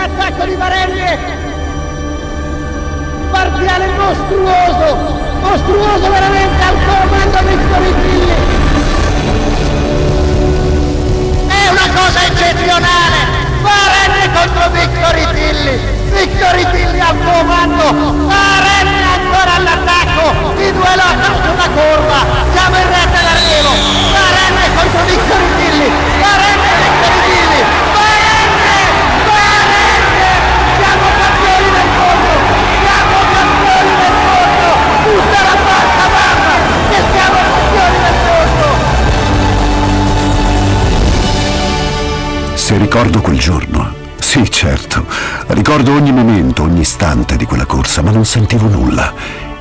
l'attacco di Varenne! Marziale mostruoso veramente al comando Victory Tilly! È una cosa eccezionale! Varenne contro Victory Tilly al comando! Varenne ancora all'attacco! Il duello attraverso una curva! Siamo in retta d'arrivo! Varenne contro Victory Tilly! Varenne e Victory Tilly! Varenne! Siamo campioni del mondo! Siamo campioni del mondo! Tutta la bassa mamma! Che siamo campioni del mondo! Se ricordo quel giorno, sì, certo, ricordo ogni momento, ogni istante di quella corsa, ma non sentivo nulla.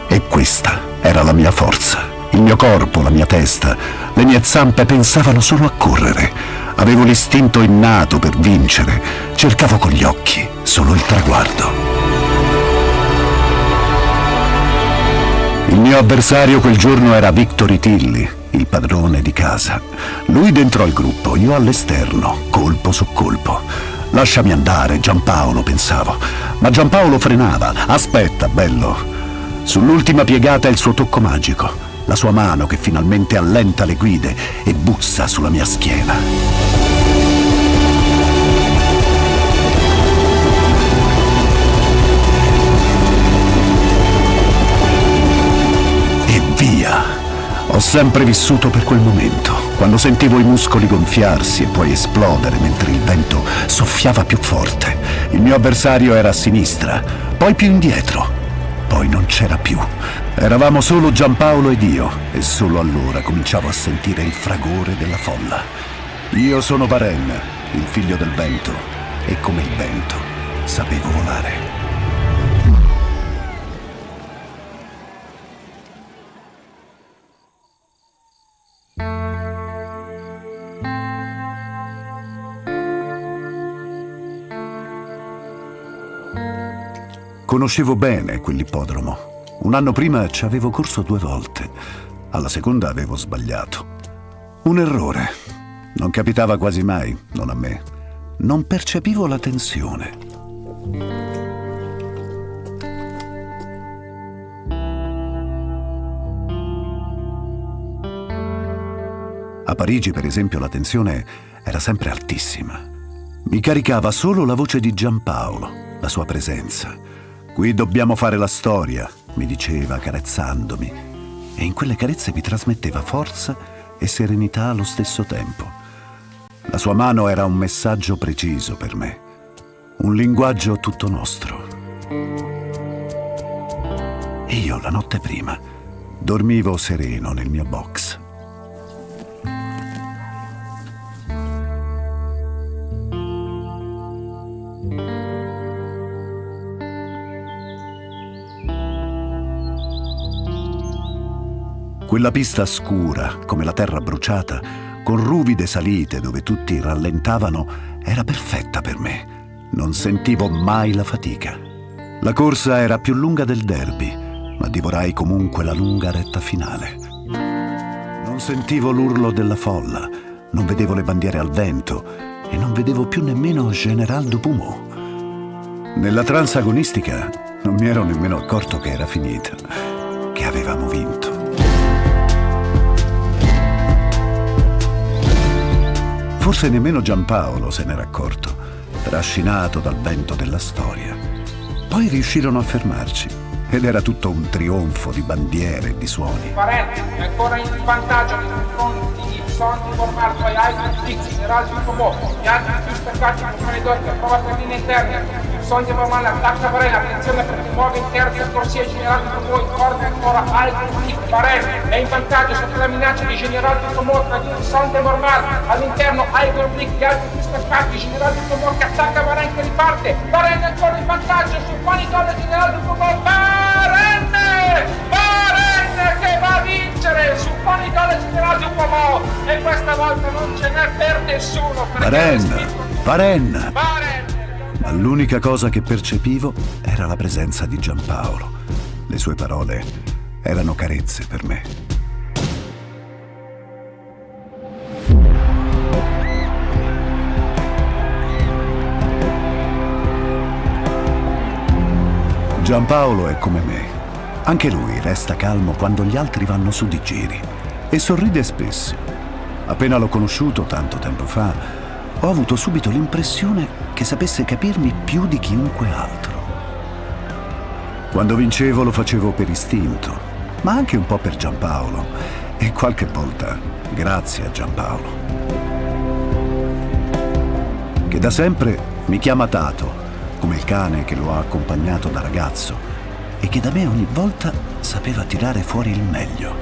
E questa era la mia forza. Il mio corpo, la mia testa, le mie zampe pensavano solo a correre. Avevo l'istinto innato per vincere. Cercavo con gli occhi solo il traguardo. Il mio avversario quel giorno era Victory Tilly, il padrone di casa. Lui dentro al gruppo, io all'esterno, colpo su colpo. Lasciami andare, Giampaolo, pensavo. Ma Giampaolo frenava. Aspetta, bello. Sull'ultima piegata il suo tocco magico, la sua mano che finalmente allenta le guide e bussa sulla mia schiena. E via! Ho sempre vissuto per quel momento, quando sentivo i muscoli gonfiarsi e poi esplodere mentre il vento soffiava più forte. Il mio avversario era a sinistra, poi più indietro, poi non c'era più. Eravamo solo Giampaolo ed io, e solo allora cominciavo a sentire il fragore della folla. Io sono Varenne, il figlio del vento, e come il vento sapevo volare. Conoscevo bene quell'ippodromo. Un anno prima ci avevo corso 2 volte. Alla seconda avevo sbagliato. Un errore. Non capitava quasi mai, non a me. Non percepivo la tensione. A Parigi, per esempio, la tensione era sempre altissima. Mi caricava solo la voce di Giampaolo, la sua presenza. «Qui dobbiamo fare la storia», mi diceva carezzandomi, e in quelle carezze mi trasmetteva forza e serenità allo stesso tempo. La sua mano era un messaggio preciso per me, un linguaggio tutto nostro. E io, la notte prima, dormivo sereno nel mio box. Quella pista scura, come la terra bruciata, con ruvide salite dove tutti rallentavano, era perfetta per me. Non sentivo mai la fatica. La corsa era più lunga del derby, ma divorai comunque la lunga retta finale. Non sentivo l'urlo della folla, non vedevo le bandiere al vento e non vedevo più nemmeno General Dupumont. Nella trance agonistica non mi ero nemmeno accorto che era finita, che avevamo vinto. Forse nemmeno Giampaolo se n'era accorto, trascinato dal vento della storia. Poi riuscirono a fermarci, ed era tutto un trionfo di bandiere e di suoni. Varenne è ancora in vantaggio nei confronti di Sonti formato ai altri General Dupumont, gli altri più staccati comprenditori, prova per linea interna. Sonti formale attacca Varenne, attenzione perché muove in terza corsia General Dupumont, in corda ancora altri Varenne è in vantaggio sotto la minaccia di General Dupumont tra Sonti e Mormal, all'interno Igor Blick, gli altri più staccati, General Dupumont che attacca Varenne che riparte, Varenne ancora in vantaggio sul panitone General Dupumont, Varenne che va a vincere sul panitone General Dupumont e questa volta non ce n'è per nessuno. Varenne. Ma l'unica cosa che percepivo era la presenza di Giampaolo. Le sue parole erano carezze per me. Giampaolo è come me. Anche lui resta calmo quando gli altri vanno su di giri e sorride spesso. Appena l'ho conosciuto tanto tempo fa, ho avuto subito l'impressione che sapesse capirmi più di chiunque altro. Quando vincevo lo facevo per istinto, ma anche un po' per Giampaolo e qualche volta grazie a Giampaolo, che da sempre mi chiama Tato, come il cane che lo ha accompagnato da ragazzo e che da me ogni volta sapeva tirare fuori il meglio.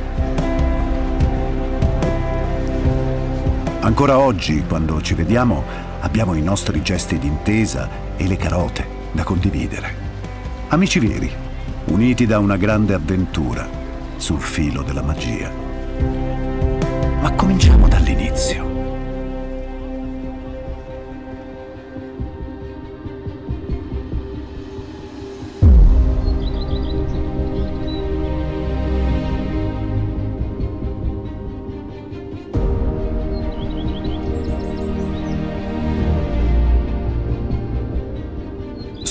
Ancora oggi, quando ci vediamo, abbiamo i nostri gesti d'intesa e le carote da condividere. Amici veri, uniti da una grande avventura sul filo della magia. Ma cominciamo dall'inizio.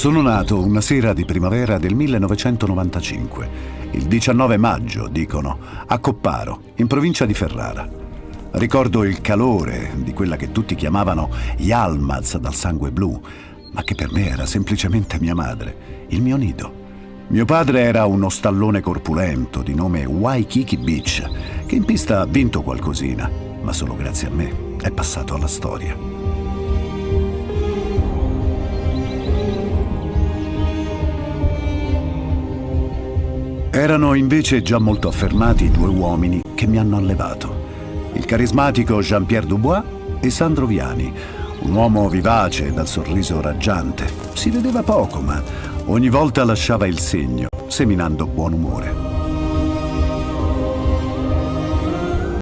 Sono nato una sera di primavera del 1995, il 19 maggio, dicono, a Copparo, in provincia di Ferrara. Ricordo il calore di quella che tutti chiamavano Yalmaz dal sangue blu, ma che per me era semplicemente mia madre, il mio nido. Mio padre era uno stallone corpulento di nome Waikiki Beach, che in pista ha vinto qualcosina, ma solo grazie a me è passato alla storia. Erano invece già molto affermati i due uomini che mi hanno allevato. Il carismatico Jean-Pierre Dubois e Sandro Viani, un uomo vivace dal sorriso raggiante. Si vedeva poco, ma ogni volta lasciava il segno, seminando buon umore.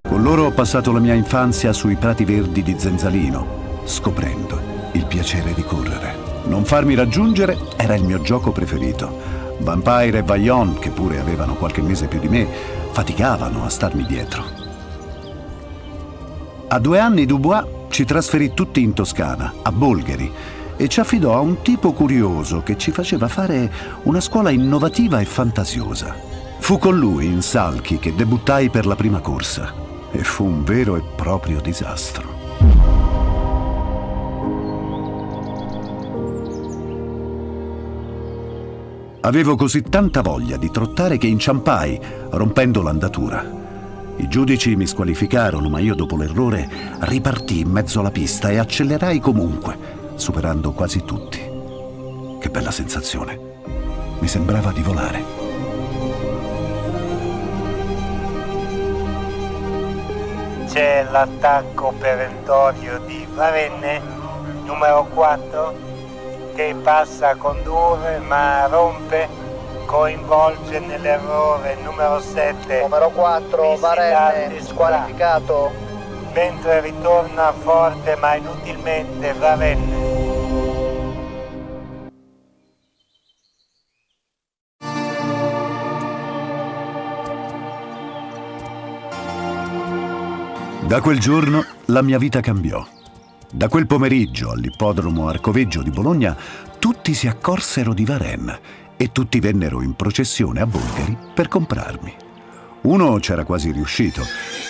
Con loro ho passato la mia infanzia sui prati verdi di Zenzalino, scoprendo il piacere di correre. Non farmi raggiungere era il mio gioco preferito. Vampire e Vaillant, che pure avevano qualche mese più di me, faticavano a starmi dietro. A 2 anni Dubois ci trasferì tutti in Toscana, a Bolgheri, e ci affidò a un tipo curioso che ci faceva fare una scuola innovativa e fantasiosa. Fu con lui in Salchi che debuttai per la prima corsa, e fu un vero e proprio disastro. Avevo così tanta voglia di trottare che inciampai, rompendo l'andatura. I giudici mi squalificarono, ma io dopo l'errore ripartii in mezzo alla pista e accelerai comunque, superando quasi tutti. Che bella sensazione. Mi sembrava di volare. C'è l'attacco perentorio di Varenne, numero 4, che passa a condurre ma rompe, coinvolge nell'errore numero 7. Numero 4, Varenne, squalificato. Mentre ritorna forte ma inutilmente Varenne. Da quel giorno la mia vita cambiò. Da quel pomeriggio all'ippodromo Arcoveggio di Bologna tutti si accorsero di Varenne e tutti vennero in processione a Bolgheri per comprarmi. Uno c'era quasi riuscito,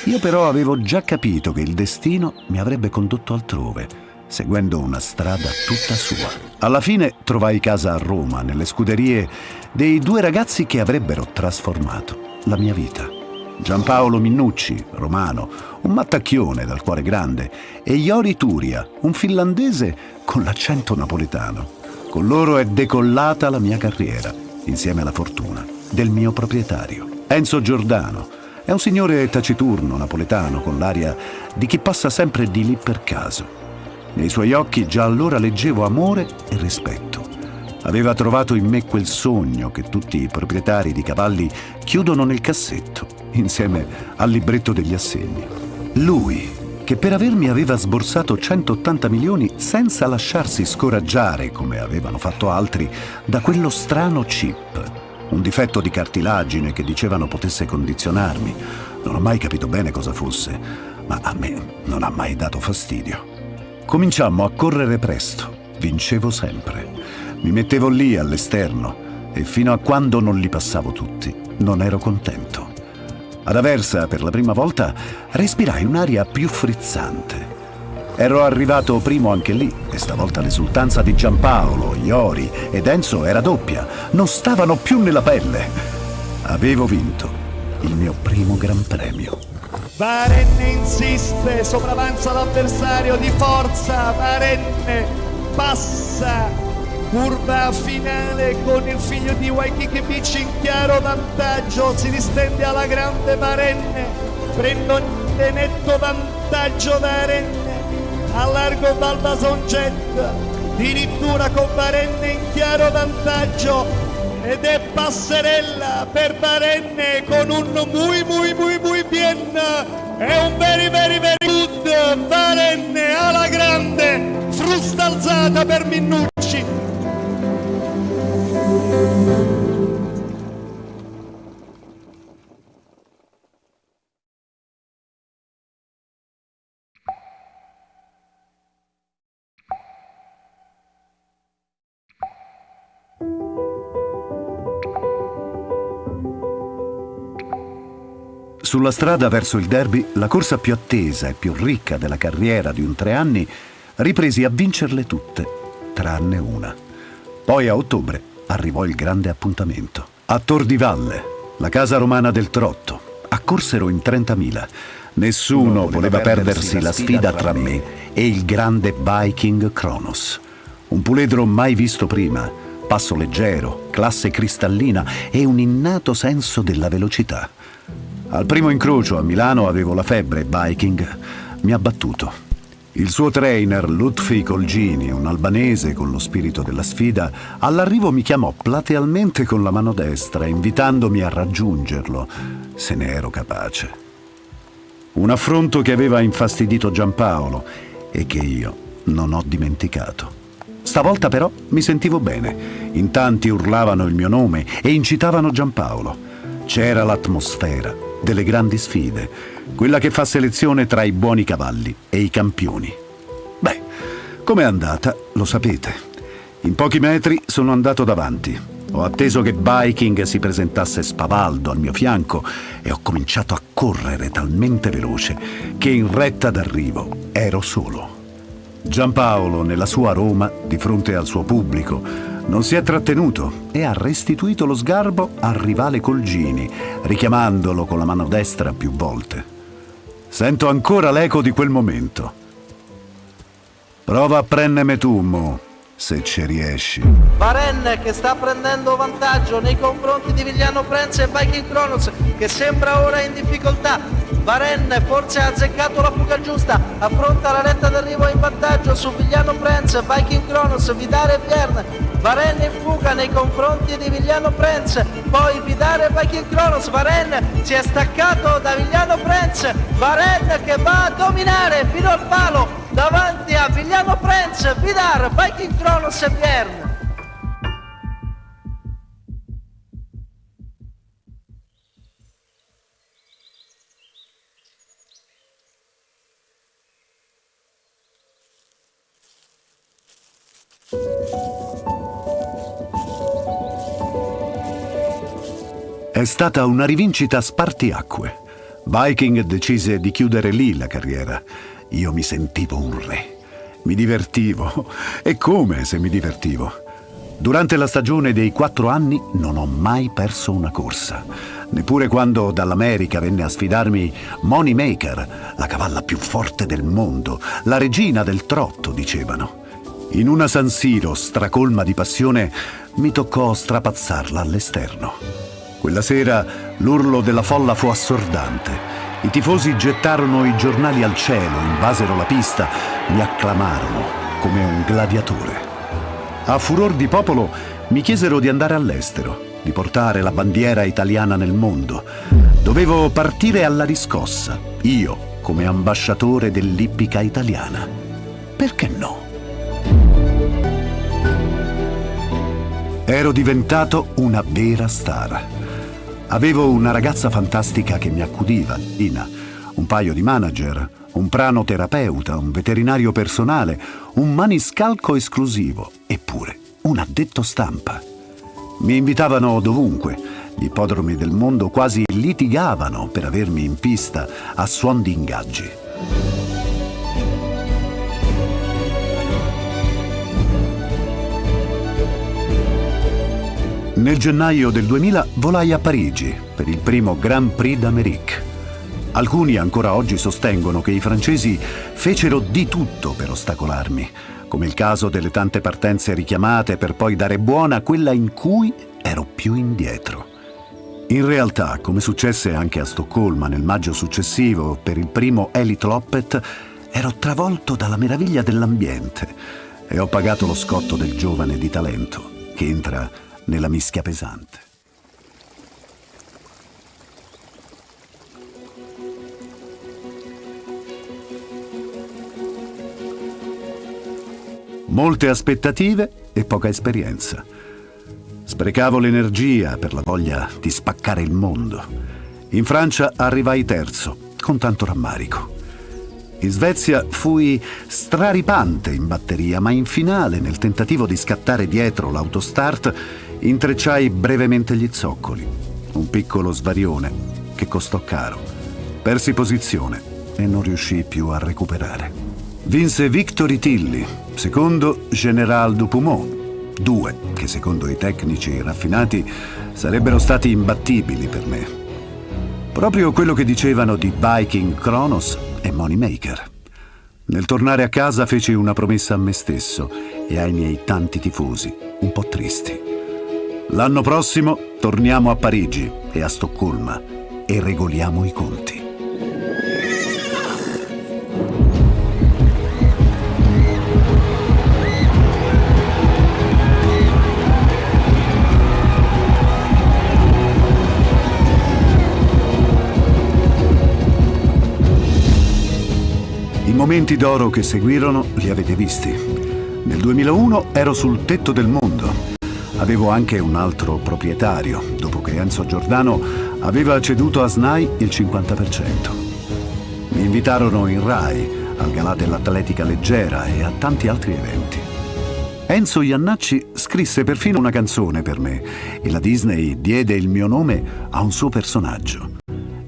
io però avevo già capito che il destino mi avrebbe condotto altrove, seguendo una strada tutta sua. Alla fine trovai casa a Roma, nelle scuderie dei 2 ragazzi che avrebbero trasformato la mia vita. Giampaolo Minnucci, romano, un mattacchione dal cuore grande, e Jori Turia, un finlandese con l'accento napoletano. Con loro è decollata la mia carriera, insieme alla fortuna del mio proprietario. Enzo Giordano è un signore taciturno napoletano con l'aria di chi passa sempre di lì per caso. Nei suoi occhi già allora leggevo amore e rispetto. Aveva trovato in me quel sogno che tutti i proprietari di cavalli chiudono nel cassetto, insieme al libretto degli assegni. Lui, che per avermi aveva sborsato 180 milioni senza lasciarsi scoraggiare, come avevano fatto altri, da quello strano chip, un difetto di cartilagine che dicevano potesse condizionarmi. Non ho mai capito bene cosa fosse, ma a me non ha mai dato fastidio. Cominciammo a correre presto, vincevo sempre. Mi mettevo lì all'esterno, e fino a quando non li passavo tutti non ero contento. Ad Aversa, per la prima volta, respirai un'aria più frizzante. Ero arrivato primo anche lì e stavolta l'esultanza di Giampaolo, Iori ed Enzo era doppia. Non stavano più nella pelle. Avevo vinto il mio primo Gran Premio. Varenne insiste, sopravanza l'avversario di forza, Varenne passa, curva finale con il figlio di Waikiki Beach in chiaro vantaggio, si distende alla grande Varenne, prende netto vantaggio Varenne, a largo Baldason Jet, addirittura con Varenne in chiaro vantaggio, ed è passerella per Varenne con un muy bien, è un very good Varenne alla grande, frusta alzata per Minnucci. Sulla strada verso il derby, la corsa più attesa e più ricca della carriera di un 3 anni, ripresi a vincerle tutte, tranne una. Poi a ottobre arrivò il grande appuntamento. A Tor di Valle, la casa romana del trotto, accorsero in 30.000. Nessuno voleva perdersi la sfida tra me e il grande Viking Kronos. Un puledro mai visto prima, passo leggero, classe cristallina e un innato senso della velocità. Al primo incrocio a Milano avevo la febbre e Viking mi ha battuto. Il suo trainer Lutfi Colgini, un albanese con lo spirito della sfida, all'arrivo mi chiamò platealmente con la mano destra, invitandomi a raggiungerlo, se ne ero capace. Un affronto che aveva infastidito Giampaolo e che io non ho dimenticato. Stavolta però mi sentivo bene. In tanti urlavano il mio nome e incitavano Giampaolo. C'era l'atmosfera delle grandi sfide, quella che fa selezione tra i buoni cavalli e i campioni. Beh, com'è andata, lo sapete. In pochi metri sono andato davanti. Ho atteso che Viking si presentasse spavaldo al mio fianco e ho cominciato a correre talmente veloce che in retta d'arrivo ero solo. Giampaolo, nella sua Roma, di fronte al suo pubblico, non si è trattenuto e ha restituito lo sgarbo al rivale Colgini, richiamandolo con la mano destra più volte. Sento ancora l'eco di quel momento. Prova a prendere tu, mo, se ci riesci. Varenne che sta prendendo vantaggio nei confronti di Vigliano Prenze e Viking Kronos, che sembra ora in difficoltà. Varenne forse ha azzeccato la fuga giusta, affronta la retta d'arrivo in vantaggio su Vigliano Prenze, Viking Kronos, Vidare e Vierne. Varenne in fuga nei confronti di Vigliano Prenze, poi Vidare e Viking Kronos. Varenne si è staccato da Vigliano Prenze, Varenne che va a dominare fino al palo davanti a Vigliano Prenze, Vidare, Viking Kronos e Vierne. È stata una rivincita spartiacque. Viking decise di chiudere lì la carriera. Io mi sentivo un re. Mi divertivo. E come se mi divertivo? Durante la stagione dei 4 anni non ho mai perso una corsa. Neppure quando dall'America venne a sfidarmi Moneymaker, la cavalla più forte del mondo, la regina del trotto, dicevano. In una San Siro stracolma di passione mi toccò strapazzarla all'esterno. Quella sera l'urlo della folla fu assordante. I tifosi gettarono i giornali al cielo, invasero la pista, mi acclamarono come un gladiatore. A furor di popolo mi chiesero di andare all'estero, di portare la bandiera italiana nel mondo. Dovevo partire alla riscossa, io come ambasciatore dell'ippica italiana. Perché no? Ero diventato una vera star. Avevo una ragazza fantastica che mi accudiva, Ina, un paio di manager, un pranoterapeuta, un veterinario personale, un maniscalco esclusivo, eppure un addetto stampa. Mi invitavano dovunque. Gli ippodromi del mondo quasi litigavano per avermi in pista a suon di ingaggi. Nel gennaio del 2000 volai a Parigi per il primo Grand Prix d'Amérique. Alcuni ancora oggi sostengono che i francesi fecero di tutto per ostacolarmi, come il caso delle tante partenze richiamate per poi dare buona quella in cui ero più indietro. In realtà, come successe anche a Stoccolma nel maggio successivo per il primo Elite Loppet, ero travolto dalla meraviglia dell'ambiente e ho pagato lo scotto del giovane di talento che entra nella mischia pesante. Molte aspettative e poca esperienza. Sprecavo l'energia per la voglia di spaccare il mondo. In Francia arrivai terzo, con tanto rammarico. In Svezia fui straripante in batteria, ma in finale, nel tentativo di scattare dietro l'autostart, intrecciai brevemente gli zoccoli. Un piccolo svarione che costò caro. Persi posizione e non riuscii più a recuperare. Vinse Victory Tilly, secondo Général Dupumont, due che secondo i tecnici raffinati sarebbero stati imbattibili per me. Proprio quello che dicevano di Viking Kronos e Moneymaker. Nel tornare a casa feci una promessa a me stesso e ai miei tanti tifosi, un po' tristi. L'anno prossimo torniamo a Parigi e a Stoccolma e regoliamo i conti. I momenti d'oro che seguirono li avete visti. Nel 2001 ero sul tetto del mondo. Avevo anche un altro proprietario, dopo che Enzo Giordano aveva ceduto a SNAI il 50%. Mi invitarono in Rai, al galà dell'atletica leggera e a tanti altri eventi. Enzo Iannacci scrisse perfino una canzone per me e la Disney diede il mio nome a un suo personaggio.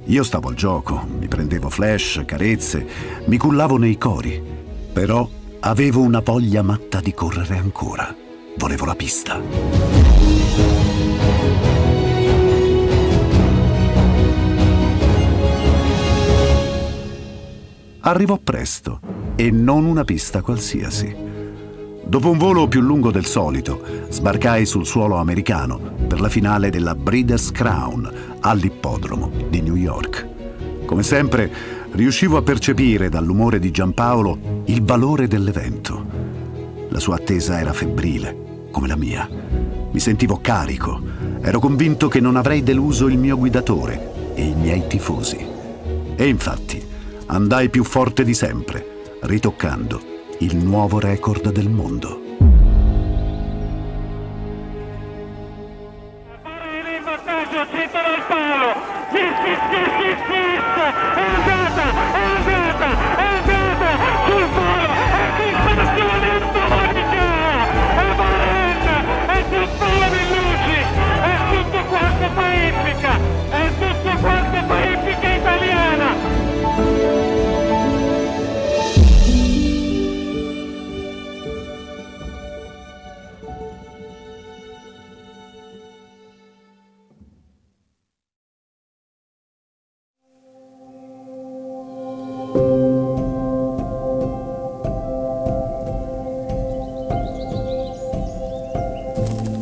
Io stavo al gioco, mi prendevo flash, carezze, mi cullavo nei cori. Però avevo una voglia matta di correre ancora. Volevo la pista. Arrivò presto e non una pista qualsiasi. Dopo un volo più lungo del solito, sbarcai sul suolo americano per la finale della Breeders' Crown all'ippodromo di New York. Come sempre, riuscivo a percepire dall'umore di Giampaolo il valore dell'evento. La sua attesa era febbrile, come la mia. Mi sentivo carico. Ero convinto che non avrei deluso il mio guidatore e i miei tifosi. E infatti, andai più forte di sempre, ritoccando il nuovo record del mondo. In vantaggio, centro dal palo. Yes, è andata sul palo, è sensazione automatica. È Varenne, è tutto la Bellucci, è tutto quanto Paifica, è tutto quanto Paifica italiana.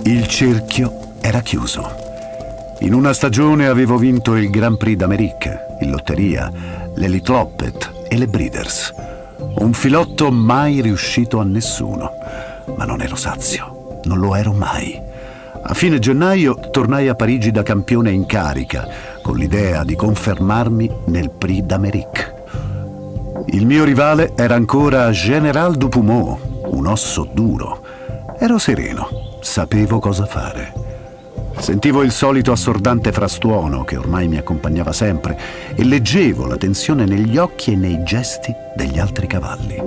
Il cerchio era chiuso. In una stagione avevo vinto il Grand Prix d'Amérique, il Lotteria, l'Elite Loppet e le Breeders. Un filotto mai riuscito a nessuno. Ma non ero sazio, non lo ero mai. A fine gennaio tornai a Parigi da campione in carica, con l'idea di confermarmi nel Prix d'Amérique. Il mio rivale era ancora Général Dupumont, un osso duro. Ero sereno. Sapevo cosa fare. Sentivo il solito assordante frastuono che ormai mi accompagnava sempre e leggevo la tensione negli occhi e nei gesti degli altri cavalli.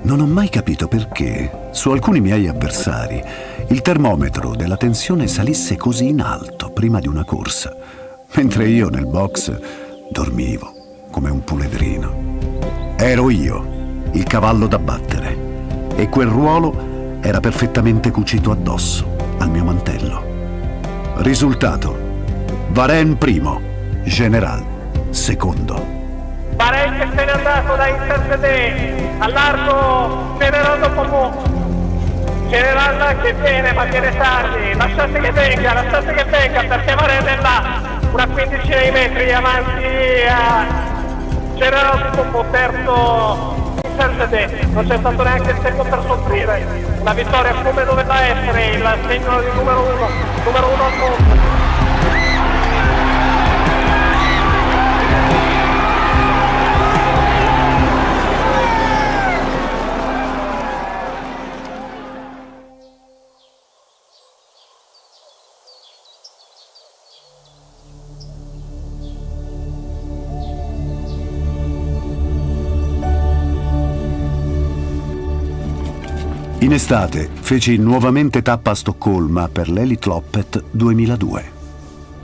Non ho mai capito perché su alcuni miei avversari il termometro della tensione salisse così in alto prima di una corsa, mentre io nel box dormivo come un puledrino. Ero io, il cavallo da battere, e quel ruolo era perfettamente cucito addosso al mio mantello. Risultato: Varenne primo, General secondo. Varenne che se n'è andato da Intercede, a largo General dopo General che viene ma viene tardi, lasciate che venga perché Varenne è là, una quindicina di metri avanti a General dopo terzo Intercede, non c'è stato neanche il tempo per soffrire, la vittoria come doveva essere, il segno di numero uno al mondo. In estate feci nuovamente tappa a Stoccolma per l'Elite Loppet 2002.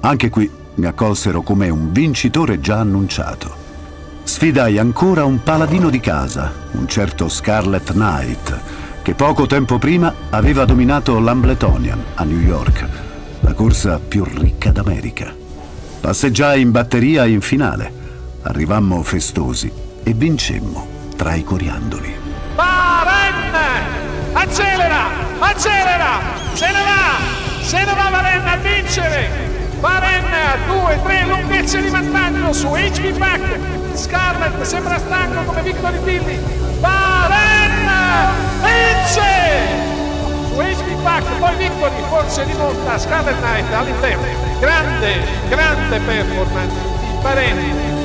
Anche qui mi accolsero come un vincitore già annunciato. Sfidai ancora un paladino di casa, un certo Scarlet Knight, che poco tempo prima aveva dominato l'Ambletonian a New York, la corsa più ricca d'America. Passeggiai in batteria in finale, arrivammo festosi e vincemmo tra i coriandoli. Varenne! Accelera! Se ne va Varenne a vincere! Varenne a 2-3 lunghezze di vantaggio su HP Pack. Scarlett sembra stanco come Victory Tilly. Varenne vince! Su HP Pack, poi Victory forse rimonta Scarlet Knight all'interno. Grande performance di Varenne.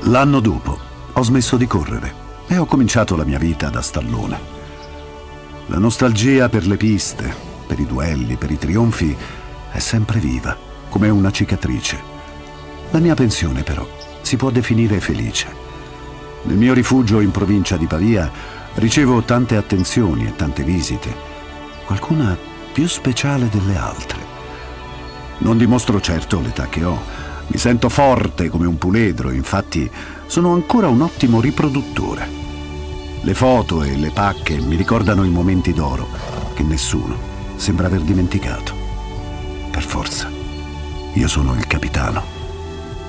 L'anno dopo ho smesso di correre e ho cominciato la mia vita da stallone. La nostalgia per le piste, per i duelli, per i trionfi è sempre viva, come una cicatrice. La mia pensione però si può definire felice. Nel mio rifugio in provincia di Pavia ricevo tante attenzioni e tante visite, qualcuna più speciale delle altre. Non dimostro certo l'età che ho. Mi sento forte come un puledro, infatti sono ancora un ottimo riproduttore. Le foto e le pacche mi ricordano i momenti d'oro che nessuno sembra aver dimenticato. Per forza, io sono il capitano.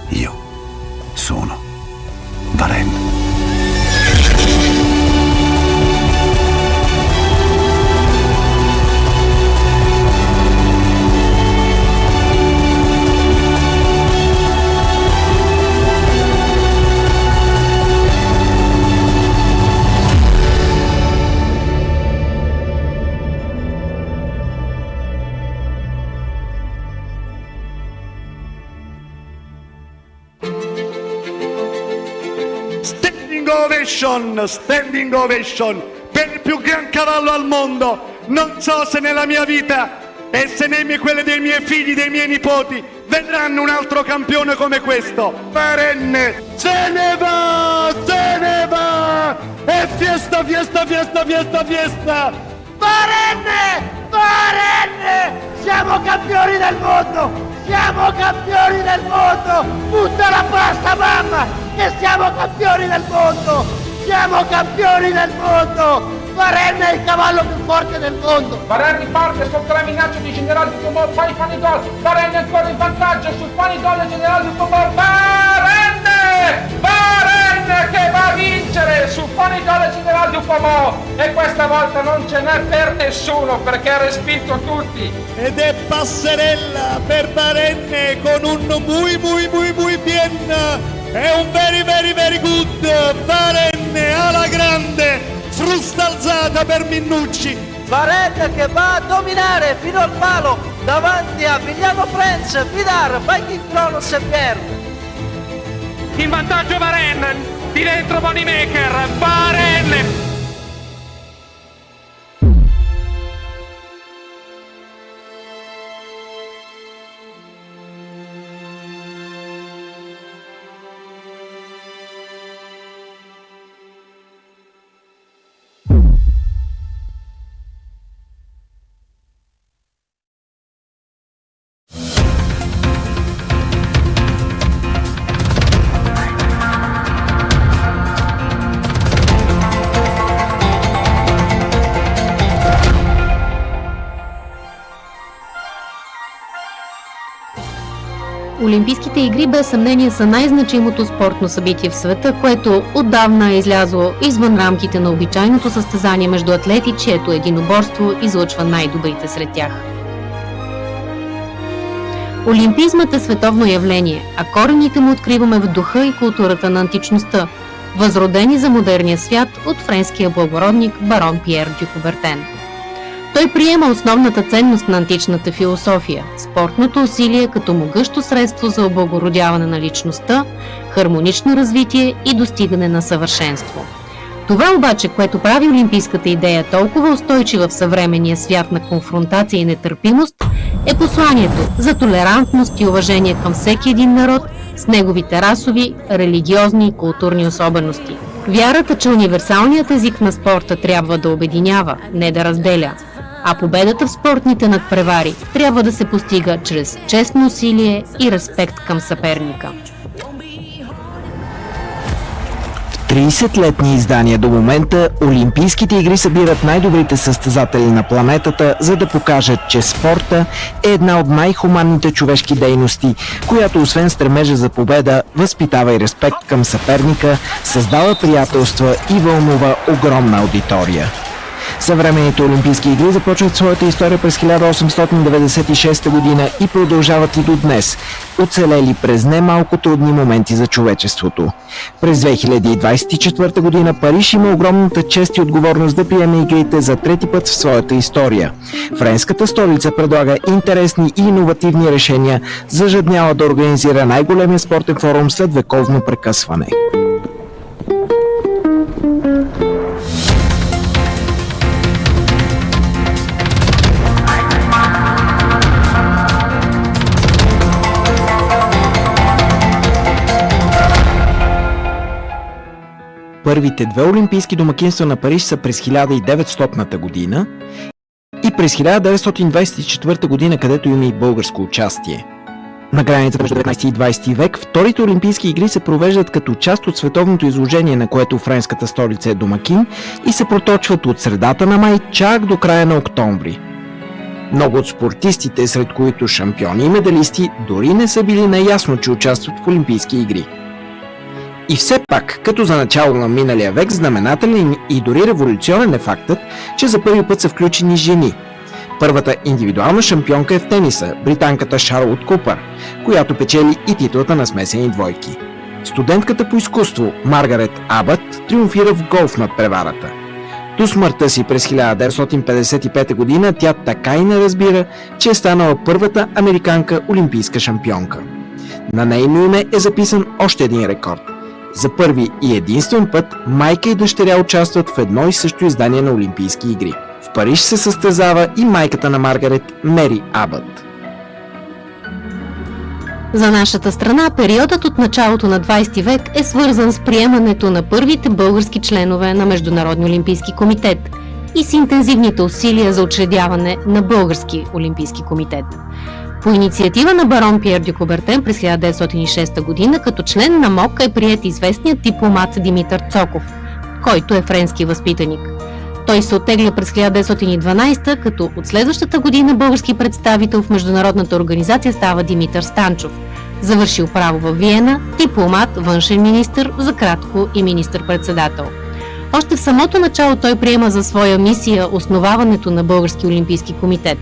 Io sono Varenne. Standing ovation per il più gran cavallo al mondo. Non so se nella mia vita e se nemmeno quelle dei miei figli, dei miei nipoti vedranno un altro campione come questo. Varenne se ne va! E fiesta! Varenne! Siamo campioni del mondo! Tutta la pasta, mamma! Che siamo campioni del mondo! Varenne è il cavallo più forte del mondo! Varenne parte sotto la minaccia di General di Tumor, poi Fanidol. Varenne ancora in vantaggio su Fanidol e General di Tumor. Varenne che va a vincere su Fanidol e General di Tumor. E questa volta non ce n'è per nessuno perché ha respinto tutti. Ed è passerella per Varenne con un muy bien. È un very good. Varenne alla grande, frusta alzata per Minnucci. Varenne che va a dominare fino al palo davanti a Vigliano Prince, Vidar, Viking Kronos e Pierre. In vantaggio Varenne, di dentro Moneymaker, Varenne. Олимпийските игри без съмнение са най-значимото спортно събитие в света, което отдавна е излязло извън рамките на обичайното състезание между атлети, чието единоборство излъчва най-добрите сред тях. Олимпизмът е световно явление, а корените му откриваме в духа и културата на античността, възродени за модерния свят от френския благородник барон Пиер дю Кубертен. Той приема основната ценност на античната философия – спортното усилие като могъщо средство за облагородяване на личността, хармонично развитие и достигане на съвършенство. Това обаче, което прави олимпийската идея толкова устойчива в съвременния свят на конфронтация и нетърпимост, е посланието за толерантност и уважение към всеки един народ с неговите расови, религиозни и културни особености. Вярата, че универсалният език на спорта трябва да обединява, не да разделя, а победата в спортните надпревари трябва да се постига чрез честно усилие и респект към съперника. 30-летни издания до момента Олимпийските игри събират най-добрите състезатели на планетата, за да покажат, че спорта е една от най-хуманните човешки дейности, която освен стремежа за победа, възпитава и респект към съперника, създава приятелства и вълнува огромна аудитория. Съвременните Олимпийски игри започват своята история през 1896 година и продължават и до днес, оцелели през немалко трудни моменти за човечеството. През 2024 година Париж има огромната чест и отговорност да приеме игрите за трети път в своята история. Френската столица предлага интересни и иновативни решения, зажадняла да организира най-големия спортен форум след вековно прекъсване. Първите две олимпийски домакинства на Париж са през 1900 година и през 1924 година, където има и българско участие. На границата между 19 и 20 век вторите олимпийски игри се провеждат като част от световното изложение, на което френската столица е домакин, и се проточват от средата на май чак до края на октомври. Много от спортистите, сред които шампиони и медалисти, дори не са били наясно, че участват в олимпийски игри. И все пак, като за начало на миналия век, знаменателен и дори революционен е фактът, че за първи път са включени жени. Първата индивидуална шампионка е в тениса, британката Шарлот Купър, която печели и титлата на смесени двойки. Студентката по изкуство Маргарет Абът триумфира в голф над преварата. До смъртта си през 1955 година тя така и не разбира, че е станала първата американка олимпийска шампионка. На нейно име е записан още един рекорд. За първи и единствен път майка и дъщеря участват в едно и също издание на Олимпийски игри. В Париж се състезава и майката на Маргарет, Мери Абът. За нашата страна периодът от началото на 20 век е свързан с приемането на първите български членове на Международния олимпийски комитет и с интензивните усилия за учредяване на Български олимпийски комитет. По инициатива на барон Пиер дю Кубертен през 1906 година като член на МОК е приет известният дипломат Димитър Цоков, който е френски възпитаник. Той се оттегля през 1912, като от следващата година български представител в Международната организация става Димитър Станчов. Завършил право във Виена, дипломат, външен министър, за кратко и министър-председател. Още в самото начало той приема за своя мисия основаването на Български олимпийски комитет.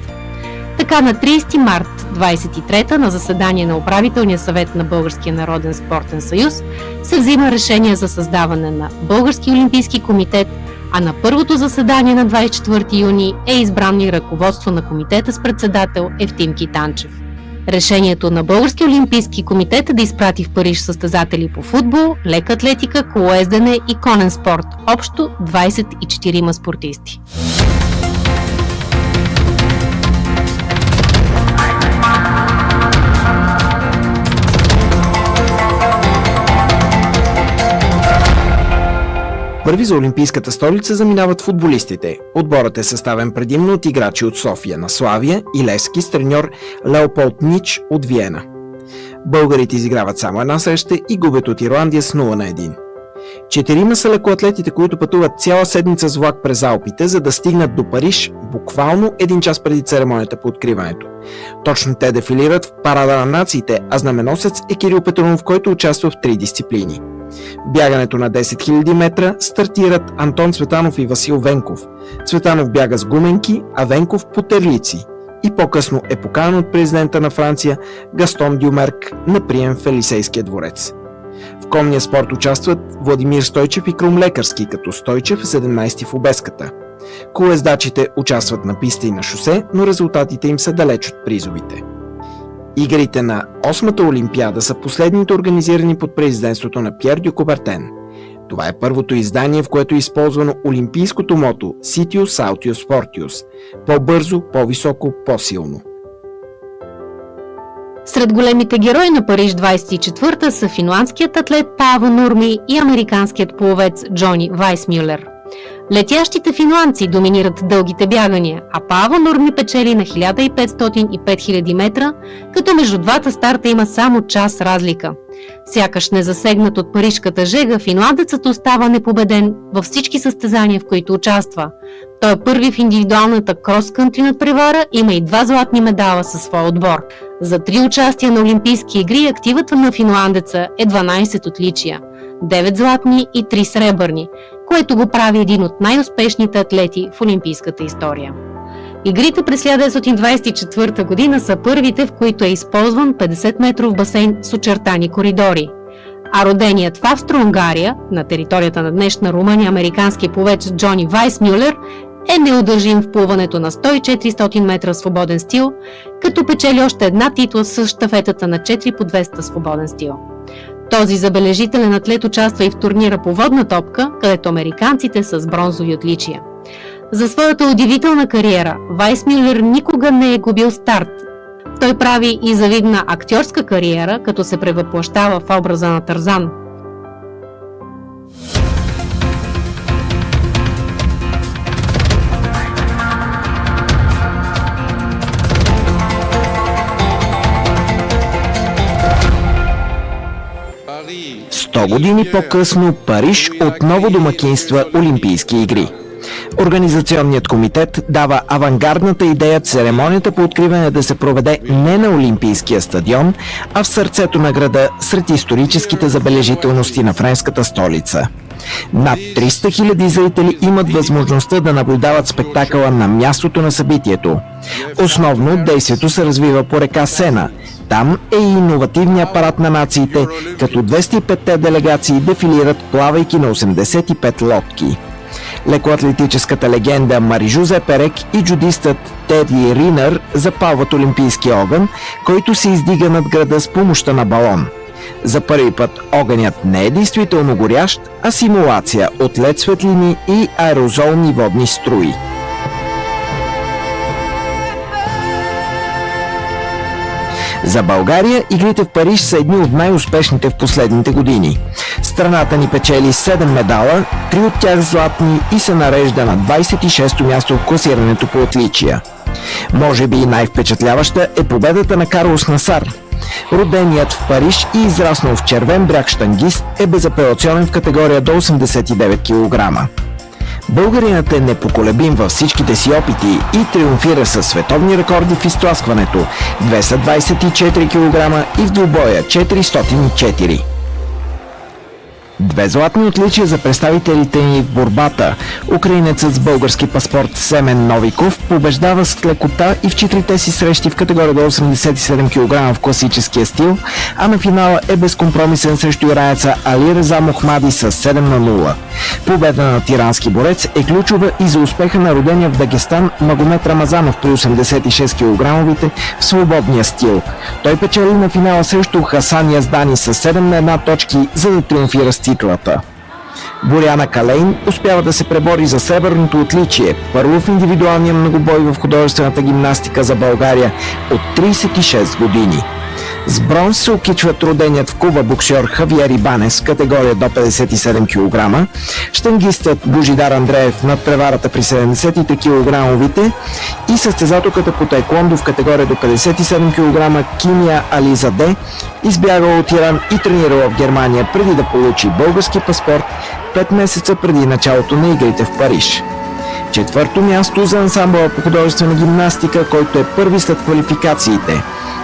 Така на 30 март 23-та на заседание на управителния съвет на Българския народен спортен съюз се взима решение за създаване на Български олимпийски комитет, а на първото заседание на 24 юни е избрано и ръководство на комитета с председател Евтим Танчев. Решението на Български олимпийски комитет е да изпрати в Париж състезатели по футбол, лека атлетика, колоездене и конен спорт, общо 24 спортисти. Първи за олимпийската столица заминават футболистите. Отборът е съставен предимно от играчи от София на Славия и Левски с треньор Леополд Нич от Виена. Българите изиграват само една среща и губят от Ирландия с 0-1. 4 са лекоатлетите, които пътуват цяла седмица с влак през Алпите, за да стигнат до Париж буквално 1 час преди церемонията по откриването. Точно те дефилират в Парада на нациите, а знаменосец е Кирил Петрунов, който участва в 3 дисциплини. В бягането на 10 000 метра стартират Антон Цветанов и Васил Венков. Цветанов бяга с гуменки, а Венков по терлици. И по-късно е поканен от президента на Франция Гастон Дюмерк на прием в Елисейския дворец. В конния спорт участват Владимир Стойчев и Крум Лекарски, като Стойчев е 17 в обеската. Колездачите участват на писта и на шосе, но резултатите им са далеч от призовите. Игрите на 8-та Олимпиада са последните организирани под президентството на Пьер Дю Кубертен. Това е първото издание, в което е използвано олимпийското мото Sitius Altius Fortius – по-бързо, по-високо, по-силно. Сред големите герои на Париж 24-та са финландският атлет Пааво Нурми и американският пловец Джони Вайсмюлер. Летящите финландци доминират дългите бягания, а Пааво Нурми печели на 1500 и 5000 метра, като между двата старта има само час разлика. Сякаш незасегнат от парижката жега, финландецът остава непобеден във всички състезания, в които участва. Той е първи в индивидуалната крос-кънтри надпревара, има и 2 златни медала със своя отбор. За 3 участия на Олимпийски игри активът на финландеца е 12 отличия, 9 златни и 3 сребърни, което го прави един от най-успешните атлети в олимпийската история. Игрите през 1924 година са първите, в които е използван 50-метров басейн с очертани коридори. А роденият в Австро-Унгария, на територията на днешна Румъния, американски пловец Джони Вайсмюлер е неудържим в плуването на 100-400 метра свободен стил, като печели още една титла с щафетата на 4 по 200 свободен стил. Този забележителен атлет участва и в турнира по водна топка, където американците са с бронзови отличия. За своята удивителна кариера Вайсмюлер никога не е губил старт. Той прави и завидна актьорска кариера, като се превъплъщава в образа на Тарзан. Сто години по-късно Париж отново домакинства Олимпийски игри. Организационният комитет дава авангардната идея церемонията по откриване да се проведе не на Олимпийския стадион, а в сърцето на града сред историческите забележителности на френската столица. Над 300 000 зрители имат възможността да наблюдават спектакъла на мястото на събитието. Основно действието се развива по река Сена. Там е и иновативният парад на нациите, като 205-те делегации дефилират, плавайки на 85 лодки. Лекоатлетическата легенда Мари-Жузе Перек и джудистът Теди Ринър запалват олимпийски огън, който се издига над града с помощта на балон. За първи път огънят не е действително горящ, а симулация от лед светлини и аерозолни водни струи. За България игрите в Париж са едни от най-успешните в последните години. Страната ни печели 7 медала, 3 от тях златни и се нарежда на 26-то място в класирането по отличия. Може би най-впечатляваща е победата на Карлос Насар. Роденият в Париж и израснал в Червен бряг щангист е безапелационен в категория до 89 кг. Българинът е непоколебим във всичките си опити и триумфира със световни рекорди в изтласкването 224 кг и в двубоя 404. 2 златни отличия за представителите ни в борбата. Украинецът с български паспорт Семен Новиков побеждава с лекота и в 4-те си срещи в категория до 87 кг в класическия стил, а на финала е безкомпромисен срещу ираеца Али Реза Мохмади с 7-0. Победа на тирански борец е ключова и за успеха на родения в Дагестан Магомед Рамазанов при 86 кг в свободния стил. Той печели на финала срещу Хасан Яздани с 7-1 точки, за да триумфира с титлата. Боряна Калейн успява да се пребори за сребърното отличие, първо в индивидуалния многобой в художествената гимнастика за България от 36 години. С бронз се окичват роденият в Куба боксер Хавиер Ибанес, категория до 57 кг, щангистът Божидар Андреев над преварата при 73 кг и състезателката по таеквондо в категория до 57 кг Киния Ализаде, избягала от Иран и тренирала в Германия преди да получи български паспорт 5 месеца преди началото на игрите в Париж. Четвърто място за ансамбъла по художествена гимнастика, който е първи след квалификациите.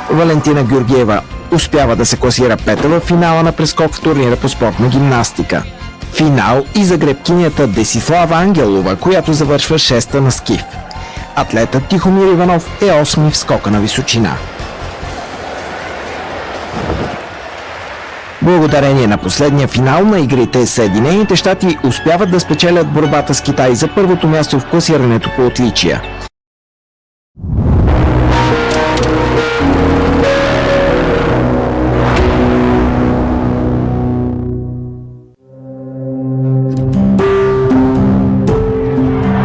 Валентина Георгиева успява да се класира пета в финала на прескок в турнира по спортна гимнастика. Финал и за гребкинята Десислава Ангелова, която завършва шеста на скиф. Атлетът Тихомир Иванов е 8 в скока на височина. Благодарение на последния финал на игрите, Съединените щати успяват да спечелят борбата с Китай за първото място в класирането по отличия.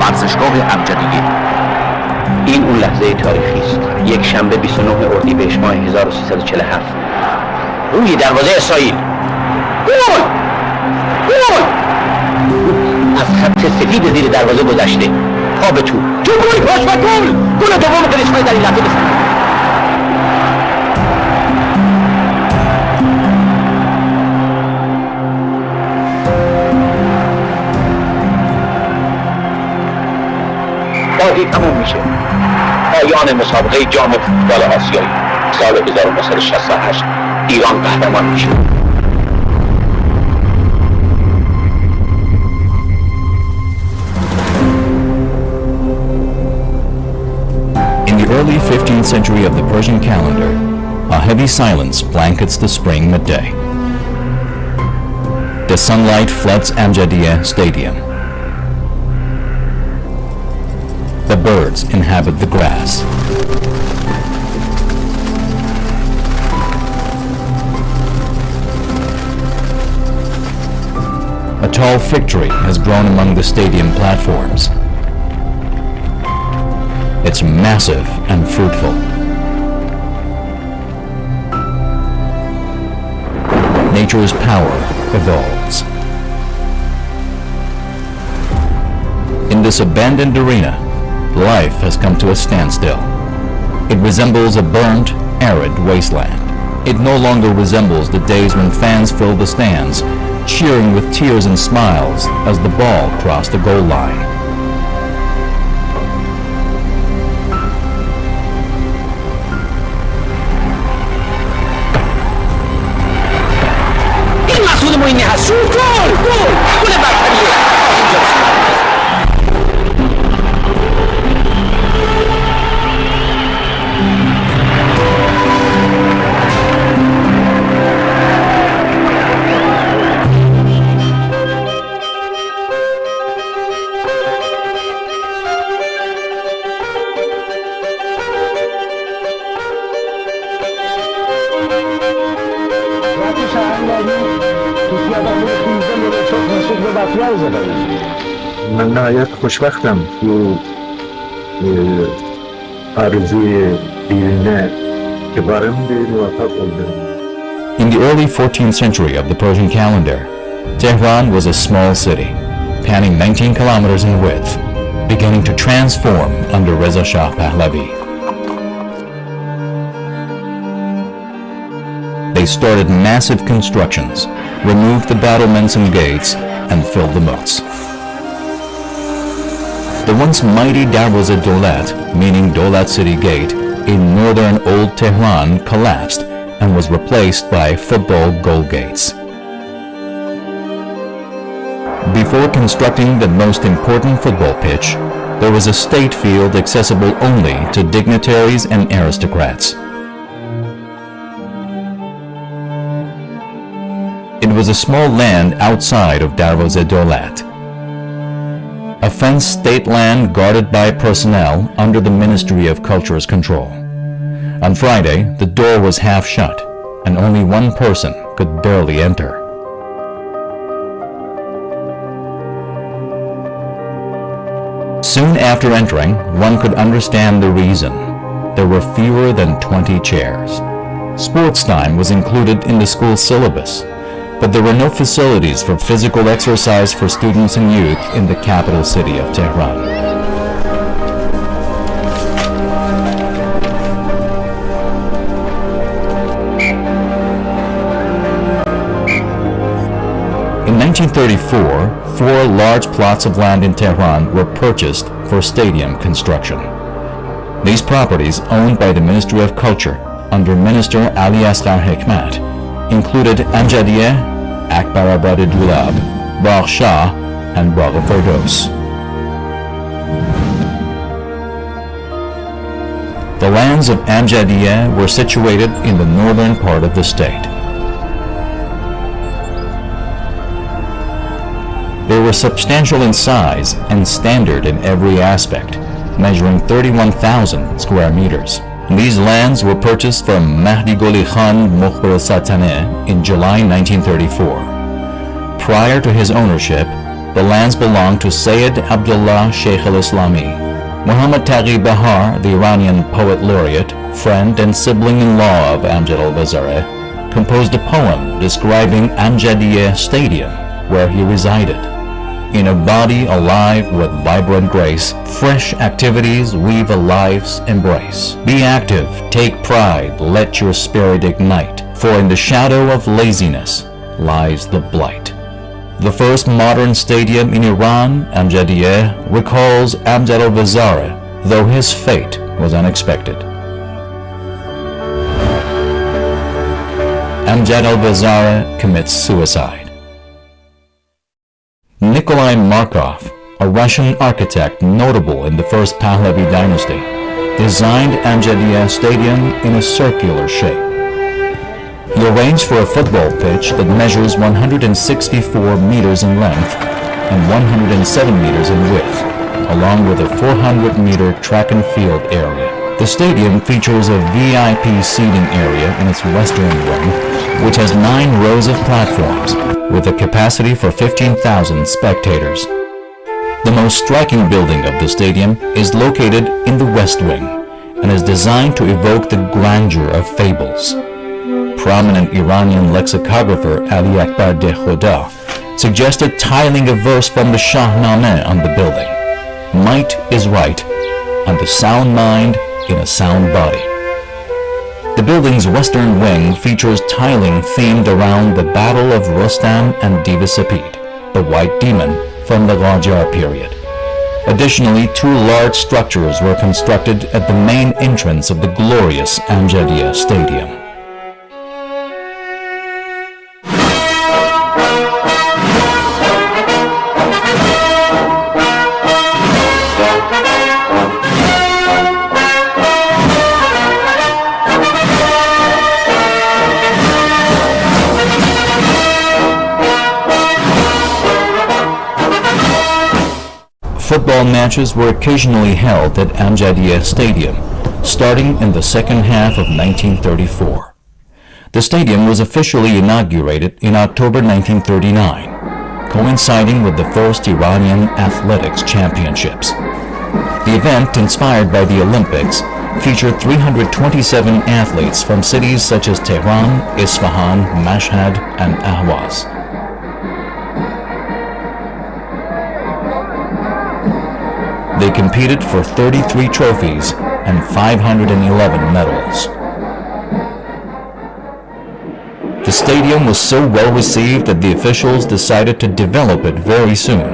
ورزشگاه امجدیه این اون لحظه تاریخی است. یک شنبه 29 اردیبهشت ماه 1347 روی دروازه اسرائیل گل از خط سفید زیر دروازه گذشته پا به تو گل پاس و گل دوم قلیچ‌های در این لحظه بزنه. بازی تموم میشه. پایان مسابقه جام فوتبال آسیایی سال 1968 ایران قهرمان میشه. In the early 15th century of the Persian calendar, a heavy silence blankets the spring midday. The sunlight floods Amjadiyeh Stadium. The birds inhabit the grass. A tall fig tree has grown among the stadium platforms. It's massive and fruitful. Nature's power evolves. In this abandoned arena, life has come to a standstill. It resembles a burnt, arid wasteland. It no longer resembles the days when fans filled the stands, cheering with tears and smiles as the ball crossed the goal line. این مسئول ما اینه هست. شوت گل برتریه. من نهایت خوشبختم تو آرزوی دیرینه که بارم به موفق oldum. In the early 14th century of the Persian calendar, Tehran was a small city, panning 19 kilometers in width, beginning to transform under Reza Shah Pahlavi. They started massive constructions, removed the battlements and gates, and filled the moats. The once mighty Darvoz-e-Dolat, meaning Dolat City Gate, in northern Old Tehran collapsed and was replaced by football goal gates. Before constructing the most important football pitch, there was a state field accessible only to dignitaries and aristocrats. It was a small land outside of Darvoz-e-Dolat. A fenced state land guarded by personnel under the Ministry of Culture's control. On Friday, the door was half shut, and only one person could barely enter. Soon after entering, one could understand the reason. There were fewer than 20 chairs. Sports time was included in the school syllabus, but there were no facilities for physical exercise for students and youth in the capital city of Tehran. In 1934, 4 large plots of land in Tehran were purchased for stadium construction. These properties, owned by the Ministry of Culture under Minister Ali Asghar Hekmat, included Amjadiyeh, Akbarabad Dulab, Bagh Shah, and Bagh Firdos. The lands of Amjadiyeh were situated in the northern part of the state. They were substantial in size and standard in every aspect, measuring 31,000 square meters. These lands were purchased from Mahdi Goli Khan Mukhbar Sataneh in July 1934. Prior to his ownership, the lands belonged to Sayyid Abdullah Sheikh al-Islami. Muhammad Taghi Bahar, the Iranian poet laureate, friend and sibling-in-law of Amjad al-Vazareh, composed a poem describing Amjadiyeh Stadium, where he resided. In a body alive with vibrant grace, fresh activities weave a life's embrace. Be active, take pride, let your spirit ignite, for in the shadow of laziness lies the blight. The first modern stadium in Iran, Amjadiyeh, recalls Amjad al-Vazareh, though his fate was unexpected. Amjad al-Vazareh commits suicide. Nikolai Markov, a Russian architect notable in the First Pahlavi dynasty, designed Amjadiyeh Stadium in a circular shape. He arranged for a football pitch that measures 164 meters in length and 107 meters in width, along with a 400-meter track and field area. The stadium features a VIP seating area in its western wing, which has 9 rows of platforms, with a capacity for 15,000 spectators. The most striking building of the stadium is located in the West Wing and is designed to evoke the grandeur of fables. Prominent Iranian lexicographer Ali Akbar de Khoda suggested tiling a verse from the Shahnameh on the building. Might is right, and the sound mind in a sound body. The building's western wing features tiling themed around the Battle of Rostam and Diva Sapid, the White Demon from the Qajar period. Additionally, 2 large structures were constructed at the main entrance of the glorious Amjadiyeh Stadium. Football matches were occasionally held at Amjadiyeh Stadium, starting in the second half of 1934. The stadium was officially inaugurated in October 1939, coinciding with the first Iranian Athletics Championships. The event, inspired by the Olympics, featured 327 athletes from cities such as Tehran, Isfahan, Mashhad, and Ahwaz. They competed for 33 trophies and 511 medals. The stadium was so well received that the officials decided to develop it very soon.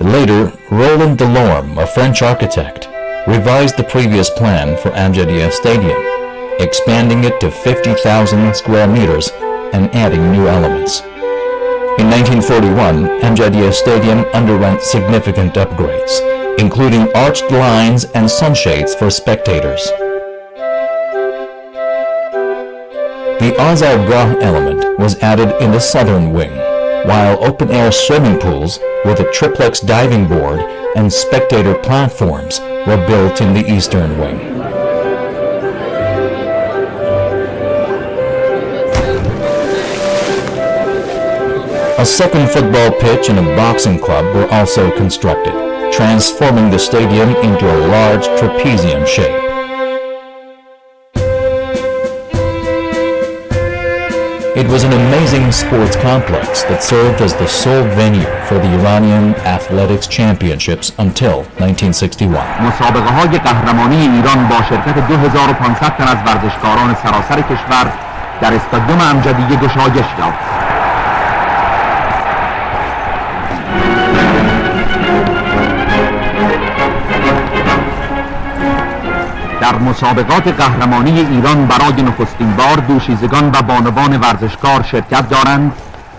Later, Roland Delorme, a French architect, revised the previous plan for Amjadiyeh Stadium, expanding it to 50,000 square meters and adding new elements. In 1941, Amjadiyeh Stadium underwent significant upgrades, including arched lines and sunshades for spectators. The Azargah element was added in the southern wing, while open-air swimming pools with a triplex diving board and spectator platforms were built in the eastern wing. A second football pitch and a boxing club were also constructed, transforming the stadium into a large trapezium shape. It was an amazing sports complex that served as the sole venue for the Iranian Athletics Championships until 1961. مسابقه‌های قهرمانی ایران با شرکت 2500 تن از ورزشکاران سراسر کشور در استادیوم امجدیه گشایش یافت. در مسابقات قهرمانی ایران برای نخستین بار دوشیزگان و بانوان ورزشکار شرکت دارند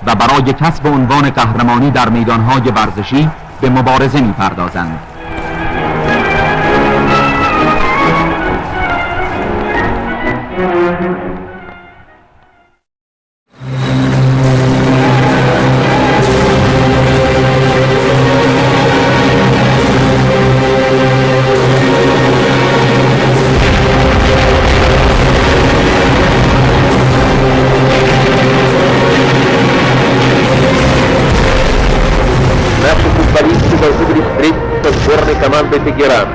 و برای کسب عنوان قهرمانی در میدانهای ورزشی به مبارزه می‌پردازند. Команды Тегеран.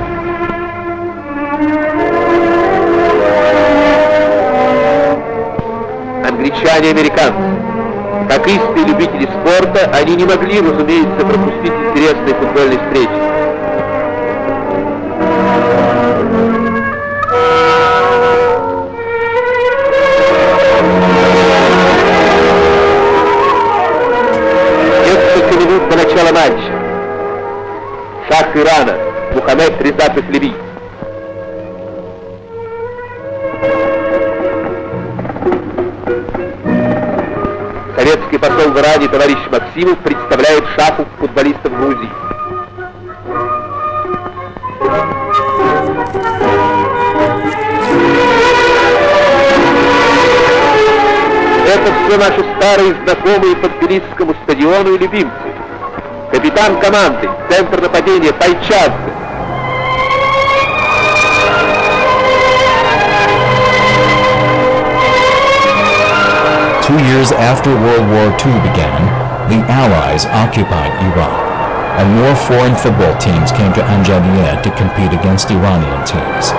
Англичане и американцы. Как истые любители спорта, они не могли, разумеется, пропустить интересные футбольные встречи. Несколько минут до начала матча. Шах Ирана, Мухаммед Реза Пехлеви. Советский посол в Иране товарищ Максимов представляет шаху футболистов Грузии. Это все наши старые знакомые по Тбилисскому стадиону и любимцы. Капитан команды, центр нападения Пайчадзе. Two years after World War II began, the Allies occupied Iraq, and more foreign football teams came to Anjaliyeh to compete against Iranian teams.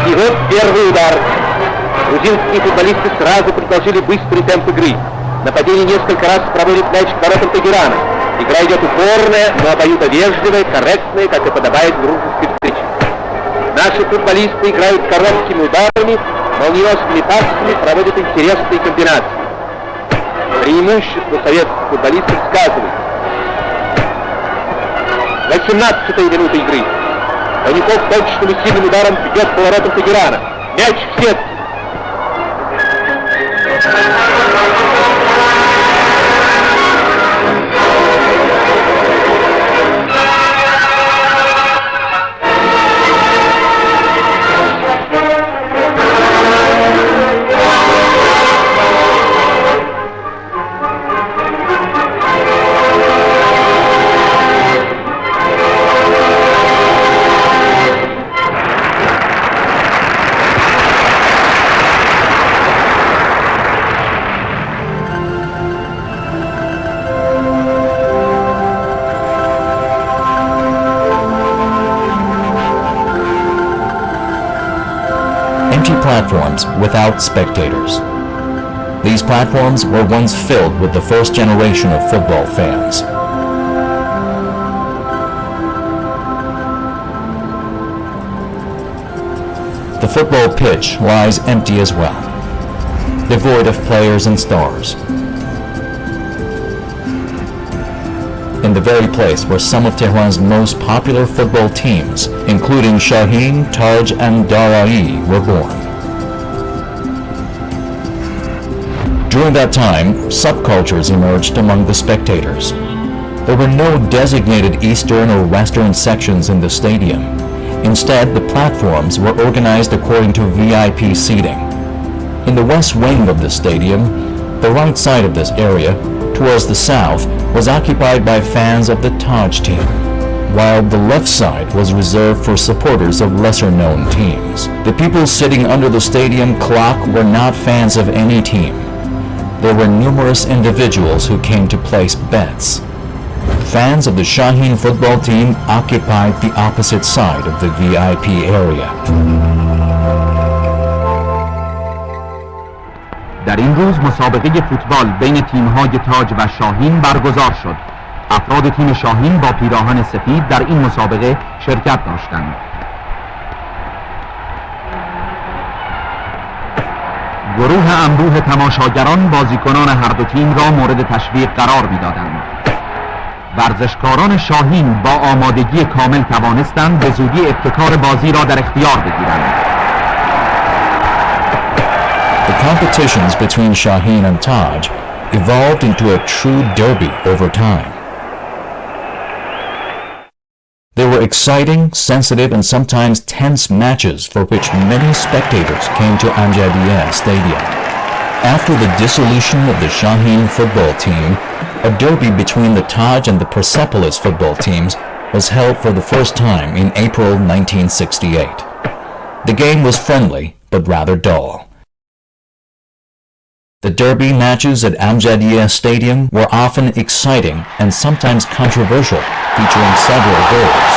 И вот первый удар. Грузинские футболисты сразу предложили быстрый темп игры. Нападение несколько раз проводит мяч к воротам Тегерана. Игра идет упорная, но обоюдовежливая, корректная, как и подобает грузинской встрече. Наши футболисты играют короткими ударами, молниеносными пасами, проводят интересные комбинации. Преимущество советских футболистов сказывается. 18-я минута игры. Ваников точным и сильным ударом бьет по воротам Тегерана. Мяч в сетку. Empty platforms without spectators. These platforms were once filled with the first generation of football fans. The football pitch lies empty as well, devoid of players and stars. In the very place where some of Tehran's most popular football teams, including Shaheen, Taj and Darai, were born. During that time, subcultures emerged among the spectators. There were no designated eastern or western sections in the stadium. Instead, the platforms were organized according to VIP seating. In the west wing of the stadium, the right side of this area, towards the south, was occupied by fans of the Taj team, while the left side was reserved for supporters of lesser-known teams. The people sitting under the stadium clock were not fans of any team. There were numerous individuals who came to place bets. Fans of the Shaheen football team occupied the opposite side of the VIP area. در این روز مسابقه فوتبال بین تیم‌های تاج و شاهین برگزار شد. افراد تیم شاهین با پیراهن سفید در این مسابقه شرکت داشتند. گروه انبوه تماشاگران بازیکنان هر دو تیم را مورد تشویق قرار می‌دادند. ورزشکاران شاهین با آمادگی کامل توانستند به زودی ابتکار بازی را در اختیار بگیرند. The competitions between Shaheen and Taj evolved into a true derby over time. They were exciting, sensitive, and sometimes tense matches for which many spectators came to Amjadiyeh Stadium. After the dissolution of the Shaheen football team, a derby between the Taj and the Persepolis football teams was held for the first time in April 1968. The game was friendly, but rather dull. The derby matches at Amjadiyeh Stadium were often exciting and sometimes controversial, featuring several goals.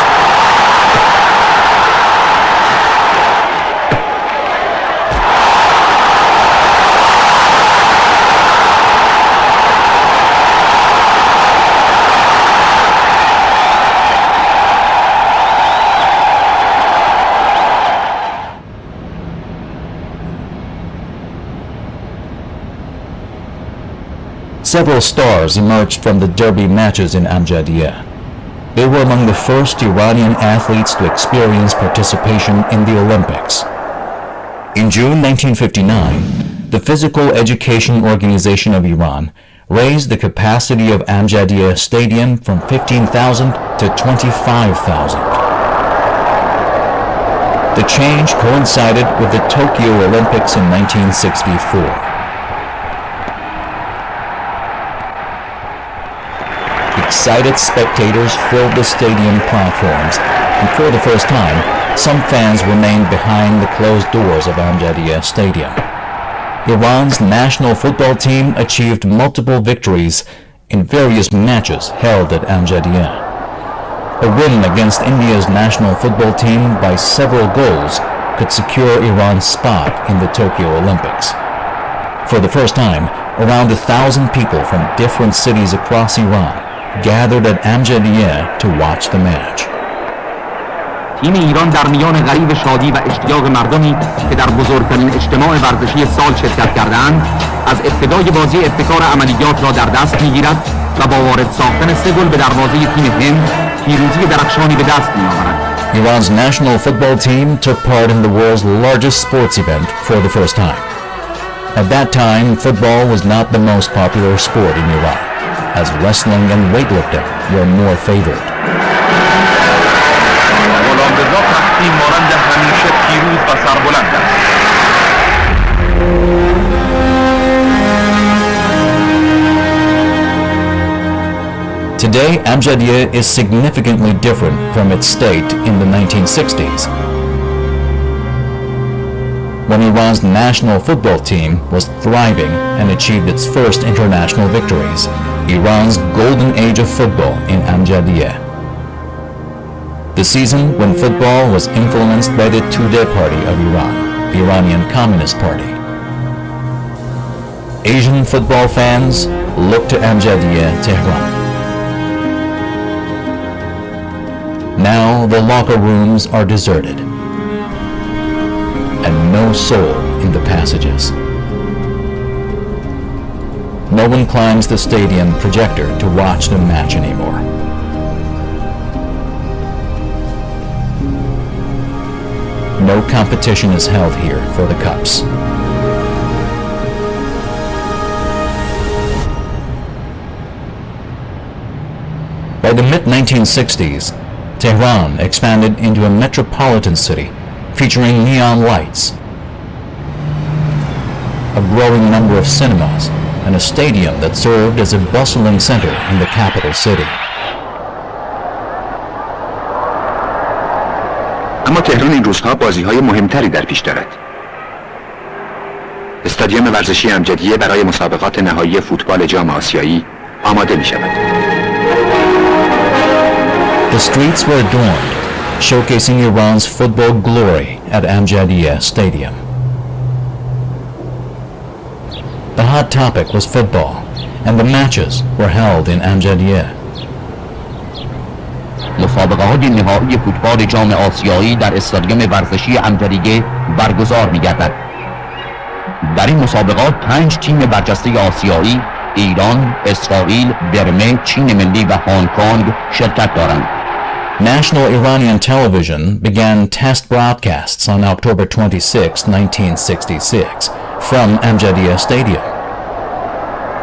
Several stars emerged from the derby matches in Amjadiyeh. They were among the first Iranian athletes to experience participation in the Olympics. In June 1959, the Physical Education Organization of Iran raised the capacity of Amjadiyeh Stadium from 15,000 to 25,000. The change coincided with the Tokyo Olympics in 1964. Excited spectators filled the stadium platforms, and for the first time, some fans remained behind the closed doors of Amjadiyeh Stadium. Iran's national football team achieved multiple victories in various matches held at Amjadiyeh. A win against India's national football team by several goals could secure Iran's spot in the Tokyo Olympics. For the first time, around 1,000 people from different cities across Iran gathered at Amjadiyeh to watch the match. تیم ایران در میان غریو شادی و اشتیاق مردمی که در بزرگترین اجتماع ورزشی سال شرکت کردند، از ابتدای بازی ابتکار عملیات را در دست می‌گیرد و با وارد ساختن 3 گل به دروازه تیم هند پیروزی درخشانی به دست می‌آورد. Iran's national football team took part in the world's largest sports event for the first time. At that time, football was not the most popular sport in Iran, as wrestling and weightlifting were more favored. غلامرضا تختی مانند همیشه پیروز و سربلند است. Today, Amjadiyeh is significantly different from its state in the 1960s, when Iran's national football team was thriving and achieved its first international victories, Iran's golden age of football in Amjadiyeh. The season when football was influenced by the Tudeh Party of Iran, the Iranian Communist Party. Asian football fans looked to Amjadiyeh, Tehran. Now the locker rooms are deserted, and no soul in the passages. No one climbs the stadium projector to watch the match anymore. No competition is held here for the cups. By the mid-1960s, Tehran expanded into a metropolitan city featuring neon lights, a growing number of cinemas, and a stadium that served as a bustling center in the capital city. اما تهران این روزها بازی‌های مهمتری در پیش دارد. استادیوم ورزشی امجدیه برای مسابقات نهایی فوتبال جام آسیایی آماده می شود. The streets were adorned, showcasing Iran's football glory at Amjadiyeh Stadium. The hot topic was football, and the matches were held in Amjadiyeh. مسابقات نهایی فوتبال جام آسیایی در استادیوم ورزشی امجدیه برگزار می‌گردد. در این مسابقات 5 تیم برجسته آسیایی، ایران، اسرائیل، برمه، چین ملی و هنگ کنگ شرکت دارند. National Iranian television began test broadcasts on October 26, 1966, from Amjadiyeh Stadium,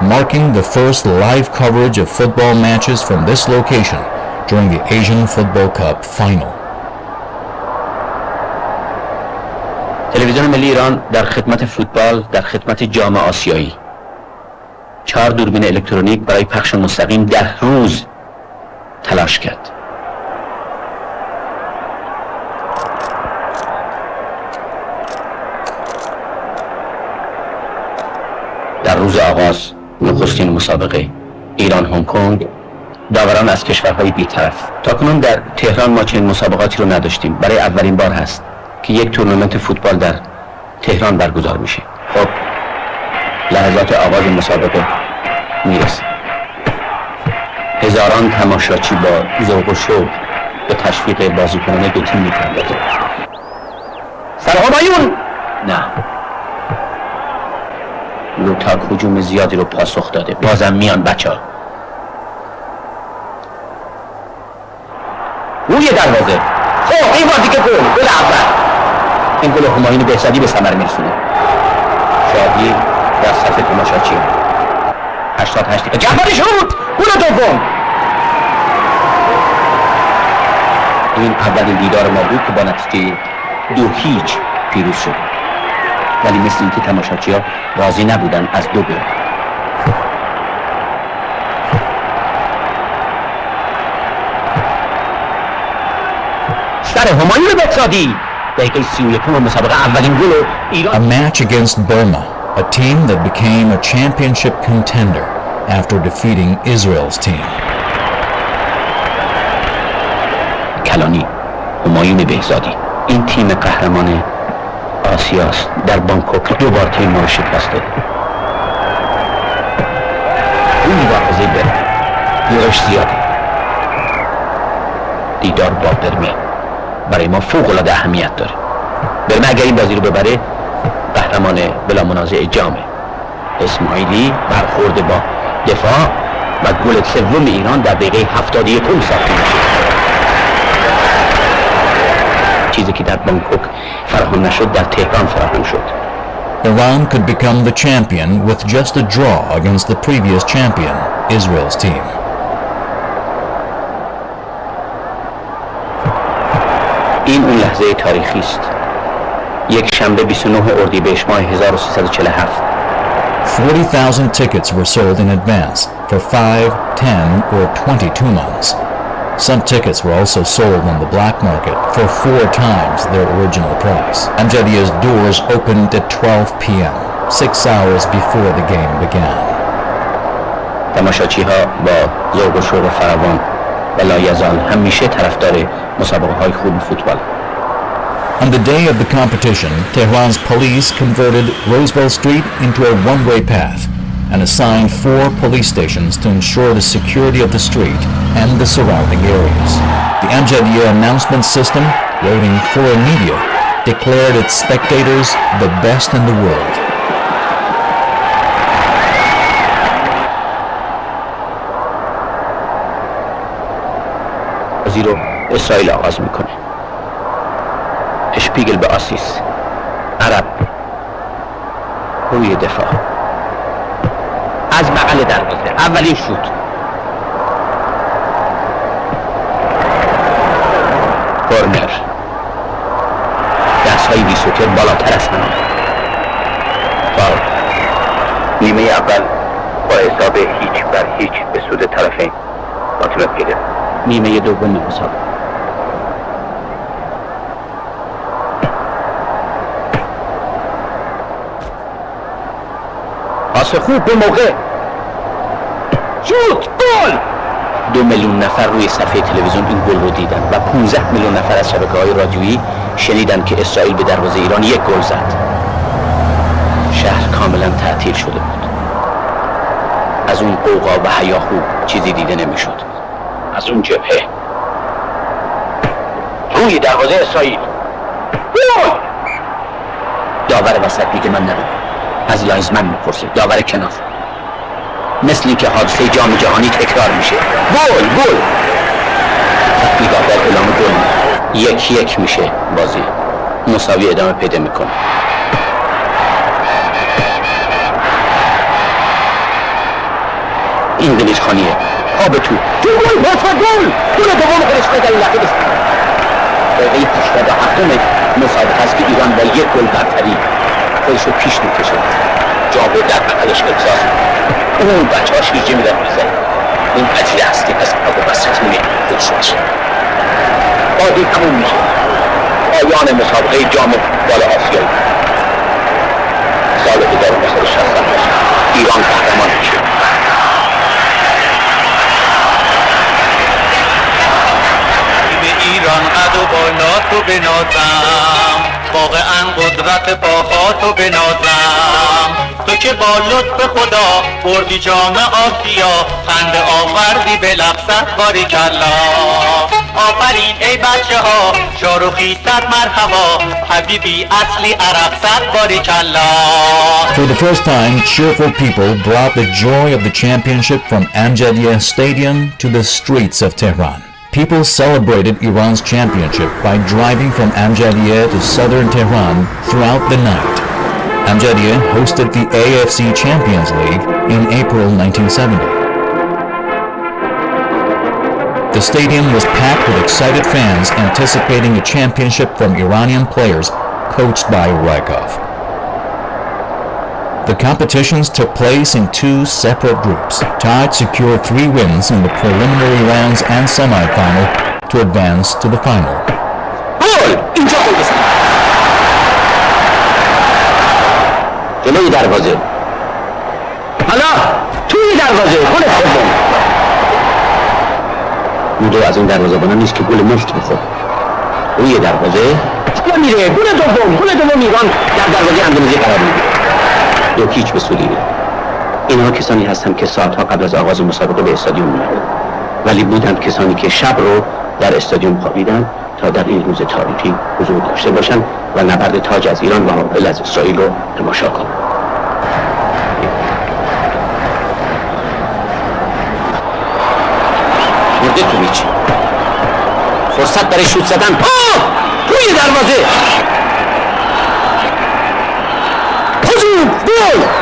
marking the first live coverage of football matches from this location during the Asian Football Cup final. تلویزیون ملی ایران در خدمت فوتبال در خدمت جام آسیایی. 4 دوربین الکترونیک برای پخش مستقیم در روز تلاش کرد. در روز آغاز نخستین مسابقه ایران هنگ کنگ، داوران از کشورهای بی‌طرف. تاکنون در تهران ما چنین مسابقاتی رو نداشتیم. برای اولین بار هست که یک تورنمنت فوتبال در تهران برگزار میشه. خب لحظات آغاز مسابقه میرسه. هزاران تماشاچی با ذوق و شوق به تشویق بازیکنان دو تیم میپردازه. همایون نه، لوتاک هجوم زیادی رو پاسخ داده. بازم میان بچه‌ها روی دروازه. خب این بازی که گل اول، این گل همایون بهزادی به ثمر میرسونه. شادی در صف تماشاچی. 88 دقیقه جعفری شوت، گل دوم. این اولین دیدار ما بود که با نتیجه 2-0 پیروز شد، ولی مثل اینکه تماشاچی‌ها راضی نبودن از 2 گل. سر همایون بهزادی دقیقه 31 مسابقه اولین گل ایران. A match against Burma, a team that became a championship contender after defeating Israel's team. کلانی، همایون بهزادی، این تیم قهرمان آسیاست. در بانکوک 2 بار تیم ما رو شکست داد. این مبارزه بره یورش زیاده. دیدار با برمه برای ما فوق‌العاده اهمیت داره. برمه اگر این بازی رو ببره قهرمان بلا منازع جامه. اسماعیلی برخورد با دفاع و گل سوم ایران در دقیقه 71 ساخته میشه. چیزی که در بانکوک فراهم نشد در تهران فراهم شد. Iran could become the champion with just a draw against the previous champion, Israel's team. این اون لحظه تاریخی است. یک شنبه 29 اردیبهشت ماه 1347. 40,000 tickets were sold in advance for 5, 10, or 22 months. Some tickets were also sold on the black market for 4 times their original price. Amjadiyeh's doors opened at 12 p.m., 6 hours before the game began. تماشاچی‌ها با ذوق و شوق فراوان و لایزال همیشه طرفدار مسابقه‌های خوب فوتبال. On the day of the competition, Tehran's police converted Roosevelt Street into a one-way path and assigned 4 police stations to ensure the security of the street and the surrounding areas. The Amjadiyeh announcement system, waiting for a media, declared its spectators the best in the world. بازی رو اسرائیل آغاز میکنه. اشپیگل به آسیس، عرب روی دفاع از بغل دروازه. اولین شوت کورنر، دستهای ویسوتر بالاتر از همه. فاول. نیمه اول با حساب 0-0 به سود طرفین ماتمت گرفت. نیمه دوم مسابقه پاس خوب به موقع. شوت گل. 2 میلیون نفر روی صفحه تلویزیون این گل رو دیدن و 15 میلیون نفر از شبکه‌های رادیویی شنیدن که اسرائیل به دروازه ایران 1 گل زد. شهر کاملا تعطیل شده بود. از اون قوقا و هیاهو چیزی دیده نمیشد. از اون جبهه روی دروازه اسرائیل گل. داور وسط میگه من ندارم. از لایزمن میپرسه، داور کنار. مثل این که حادثه جام جهانی تکرار میشه. گل. وقتی داور اعلام گل 1-1 میشه بازی. مساوی ادامه پیدا میکنه. این دلیش خانیه. آب تو. گل پاس گل. گل دوم فرشته در لحظه است. دقیقه 87 مسابقه است که ایران با 1 گل برتری خودش رو پیش میکشه. جابر در بغلش احساس اون بچه‌هاش هیچی میدن میزنه. این عجله هستی پس پاک وسط میگه خودش بازی تموم میشه. پایان مسابقه جام فوتبال آسیایی سال 1968 ایران قهرمان میشه. به ایران قد و بالا تو بنازم، واقعا قدرت پاها تو بنازم. تو که با لطف خدا بردی جام آسیا، خنده آوردی به لبست باریکلا. آفرین ای بچه ها، شاروخی صد مرحبا، حبیبی اصلی عرب صد باریکلا. For the first time, cheerful people brought the joy of the championship from Amjadieh Stadium to the streets of Tehran. People celebrated Iran's championship by driving from Amjadieh to southern Tehran throughout the night. Amjadieh hosted the AFC Champions League in April 1970. The stadium was packed with excited fans anticipating a championship from Iranian players coached by Rykov. The competitions took place in 2 separate groups. Tide secured 3 wins in the preliminary rounds and semi-final to advance to the final. جلوی دروازه. حالا توی دروازه گل سوم. مدو از این دروازه‌بانا نیست که گل مفت بخوره. روی دروازه گل میره. گل دوم ایران در دروازه اندونزی قرار میگیره. 2-0 به سود ایران. اینها کسانی هستند که ساعتها قبل از آغاز مسابقه به استادیوم می‌آمدند، ولی بودند کسانی که شب رو در استادیوم خوابیدند تا در این روز تاریخی حضور داشته باشند و نبرد تاج از ایران و حاصل از اسرائیل رو تماشا کنند. مرده تو میچی فرصت برای شوت زدن. روی دروازه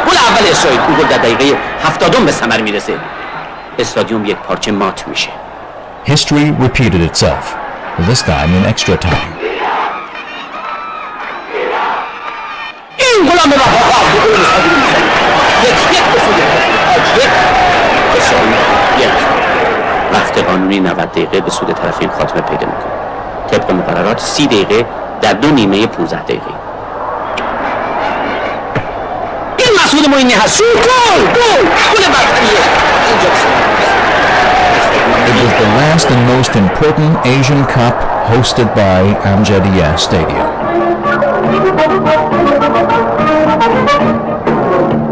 گل اول اسرائیل. این گل در دقیقه 70 به ثمر میرسه. استادیوم یک پارچه مات میشه. History repeated itself, this time in extra time. این گل هم به وقت قانونی 90 دقیقه به سود طرفین خاتمه پیدا میکنه. طبق مقررات 30 دقیقه در 2 نیمه 15 دقیقه. مسعود معینی هست. گل برتریه. It was the last and most important Asian Cup hosted by Amjadieh Stadium.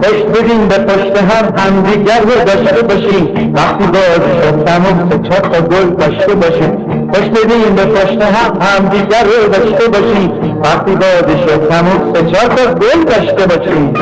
پشت بدیم به پشت هم دیگر رو داشته باشیم. وقتی باز شد تمام 3-4 تا گل داشته باشیم. پشت بدیم به پشت هم دیگر رو داشته باشیم. وقتی باز شد تمام 3-4 تا گل داشته باشیم.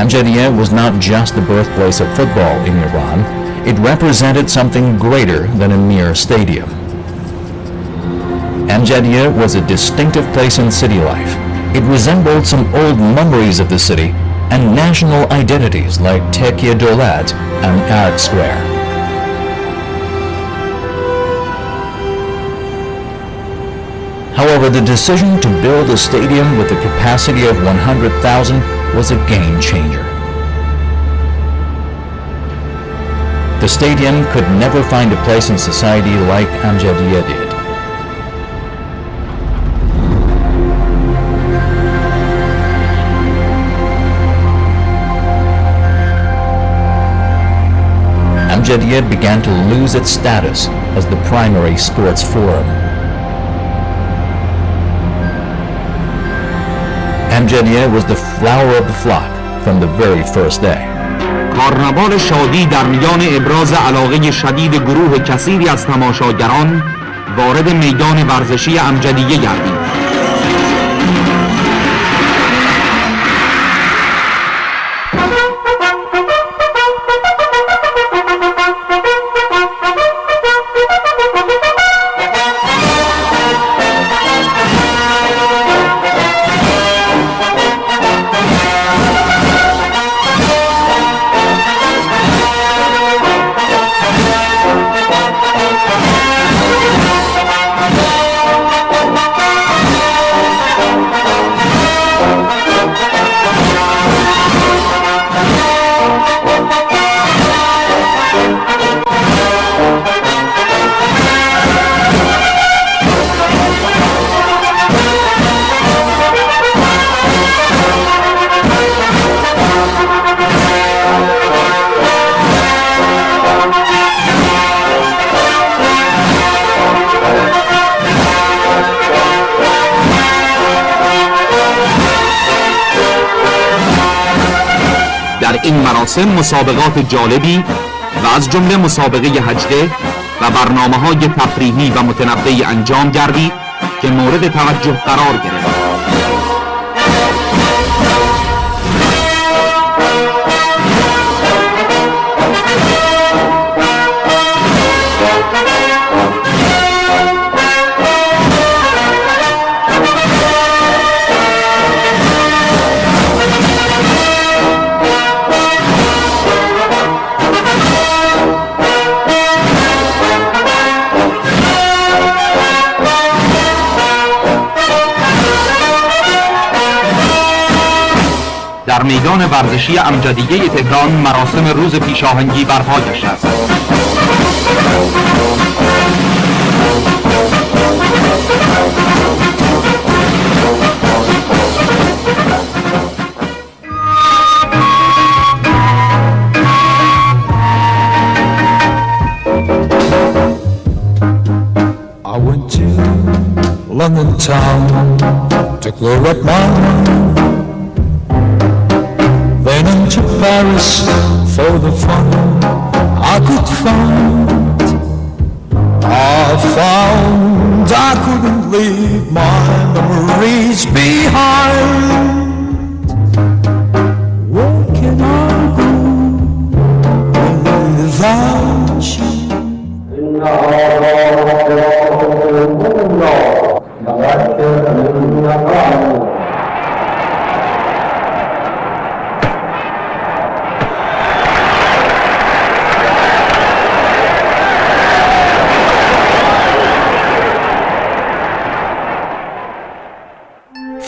Amjadieh was not just the birthplace of football in Iran, it represented something greater than a mere stadium. Amjadieh was a distinctive place in city life. It resembled some old memories of the city and national identities like Tekia Dolat and Ark Square. However, the decision to build a stadium with a capacity of 100,000 was a game changer. The stadium could never find a place in society like Amjadiya did. Amjadiya began to lose its status as the primary sports forum. Amjadiya was the flower of the flock from the very first day. کارناوال شادی در میان ابراز علاقه شدید گروه کثیری از تماشاگران وارد میدان ورزشی امجدیه گردید. این مراسم مسابقات جالبی و از جمله مسابقه هجده و برنامه‌های تفریحی و متنوعی انجام گردید که مورد توجه قرار گرفت. در میدان ورزشی امجدیه تهران مراسم روز پیشاهنگی برپا گشته است. I went to London town to clear up my mind. Then into Paris for the fun I could find. I found I couldn't leave my memories behind. Where can I go without you?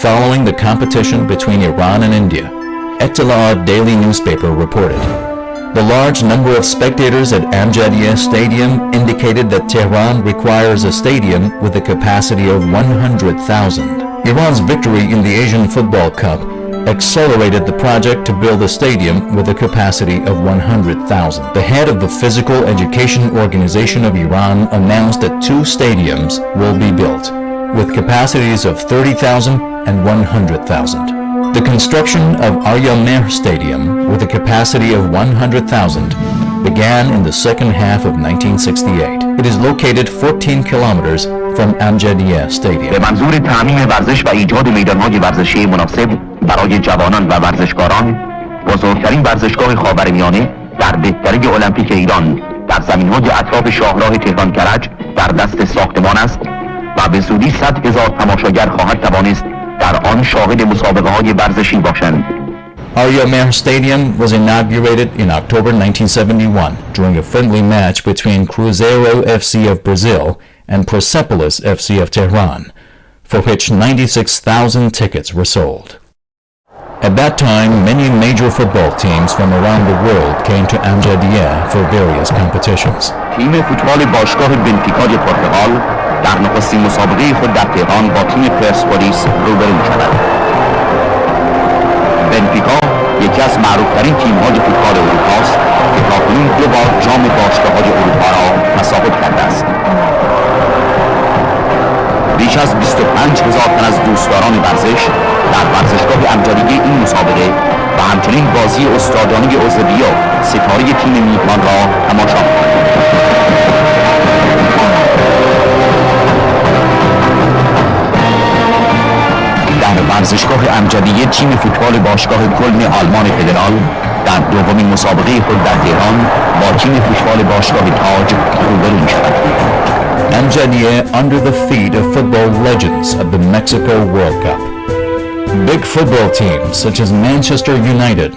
Following the competition between Iran and India, Ettelaat daily newspaper reported, the large number of spectators at Amjadiya Stadium indicated that Tehran requires a stadium with a capacity of 100,000. Iran's victory in the Asian Football Cup accelerated the project to build a stadium with a capacity of 100,000. The head of the Physical Education Organization of Iran announced that 2 stadiums will be built, with capacities of 30,000 and 100,000. The construction of Arya Mehr Stadium, with a capacity of 100,000, began in the second half of 1968. It is located 14 kilometers from Amjadiya Stadium. به منظور تأمین ورزش و ایجاد میدان‌های ورزشی مناسب برای جوانان و ورزشکاران، بزرگترین ورزشگاه خاورمیانه در بهترین المپیک ایران در زمین‌های اطراف شاهراه تهران کرج در دست ساختمان است و به زودی 100,000 تماشاگر خواهد توانست در آن شاهد مسابقه‌های ورزشی باشند. Arya Mehr Stadium was inaugurated in October 1971 during a friendly match between Cruzeiro FC of Brazil and Persepolis FC of Tehran, for which 96,000 tickets were sold. At that time, many major football teams from around the world came to Amjadieh for various competitions. تیم فوتبال باشگاه بنفیکای پرتغال در نخستین مسابقه خود در تهران با تیم پرسپولیس روبرو می‌شود. بنفیکا یکی از معروف‌ترین تیم‌های فوتبال اروپا است که تاکنون 2 بار جام باشگاه‌های اروپا را تصاحب کرده است. بیش از 25,000 تن از دوستداران ورزش در ورزشگاه امجدیه این مسابقه و همچنین بازی استادانه اوزبیا ستاره تیم میهمان را تماشا می‌کنند. در ورزشگاه امجدیه تیم فوتبال باشگاه کلن آلمان فدرال در دومین مسابقه خود در تهران با تیم فوتبال باشگاه تاج روبرو می‌شود. Amjadieh under the feet of football legends of the Mexico World Cup. Big football teams such as Manchester United,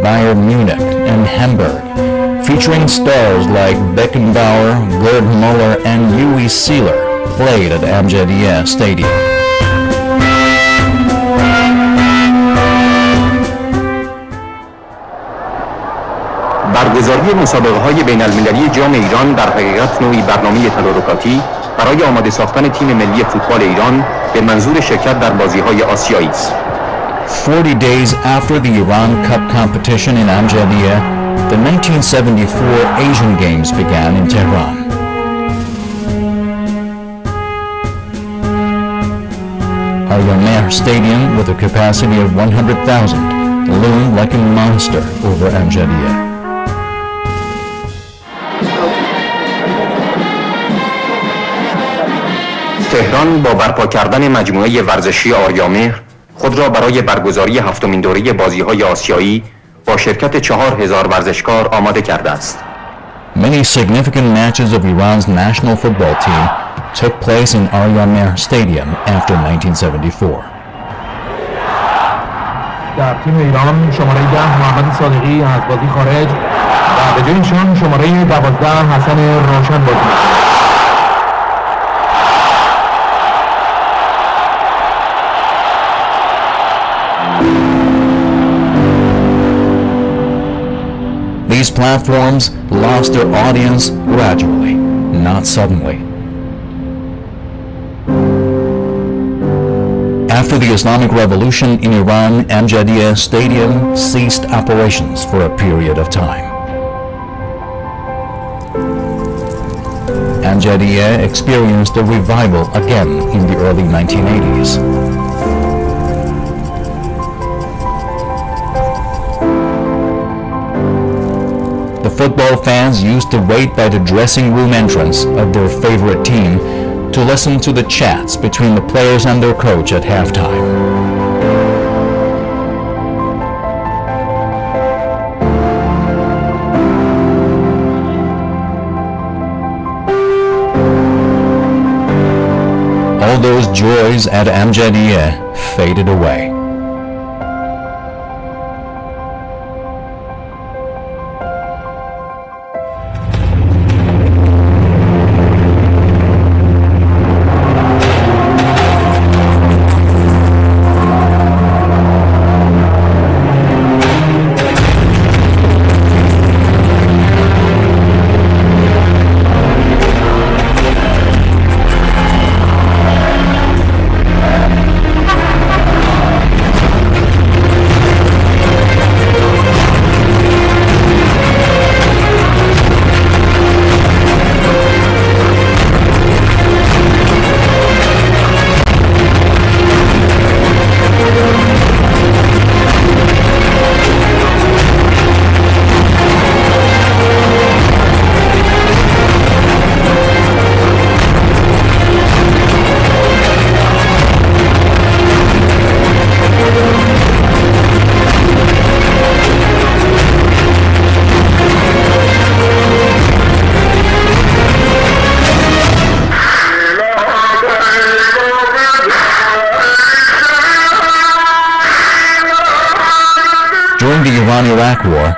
Bayern Munich, and Hamburg, featuring stars like Beckenbauer, Gerd Muller, and Uwe Seeler, played at Amjadieh Stadium. برگزاری مسابقه‌های بین‌المللی جام ایران در حقیقت نوعی برنامه تدارکاتی برای آماده ساختن تیم ملی فوتبال ایران به منظور شرکت در بازی‌های آسیایی است. 40 days after the Iran Cup competition in Amjadieh, the 1974 Asian Games began in Tehran. Aryamer Stadium, with a capacity of 100,000, loomed like a monster over Amjadieh. تهران با برپا کردن مجموعه ورزشی آریامهر خود را برای برگزاری 7مین دوره بازی‌های آسیایی با شرکت 4,000 ورزشکار آماده کرده است. Many significant matches of Iran's national football team took place in Aryamer Stadium after 1974. در تیم ایران شماره 10 محمد صادقی از بازی خارج و به جای ایشان شماره 12 حسن روشن بازی می‌کند. These platforms lost their audience gradually, not suddenly. After the Islamic Revolution in Iran, Amjadieh Stadium ceased operations for a period of time. Amjadieh experienced a revival again in the early 1980s. The football fans used to wait by the dressing room entrance of their favorite team to listen to the chats between the players and their coach at halftime. All those joys at Amjadieh faded away. During the Iran-Iraq War,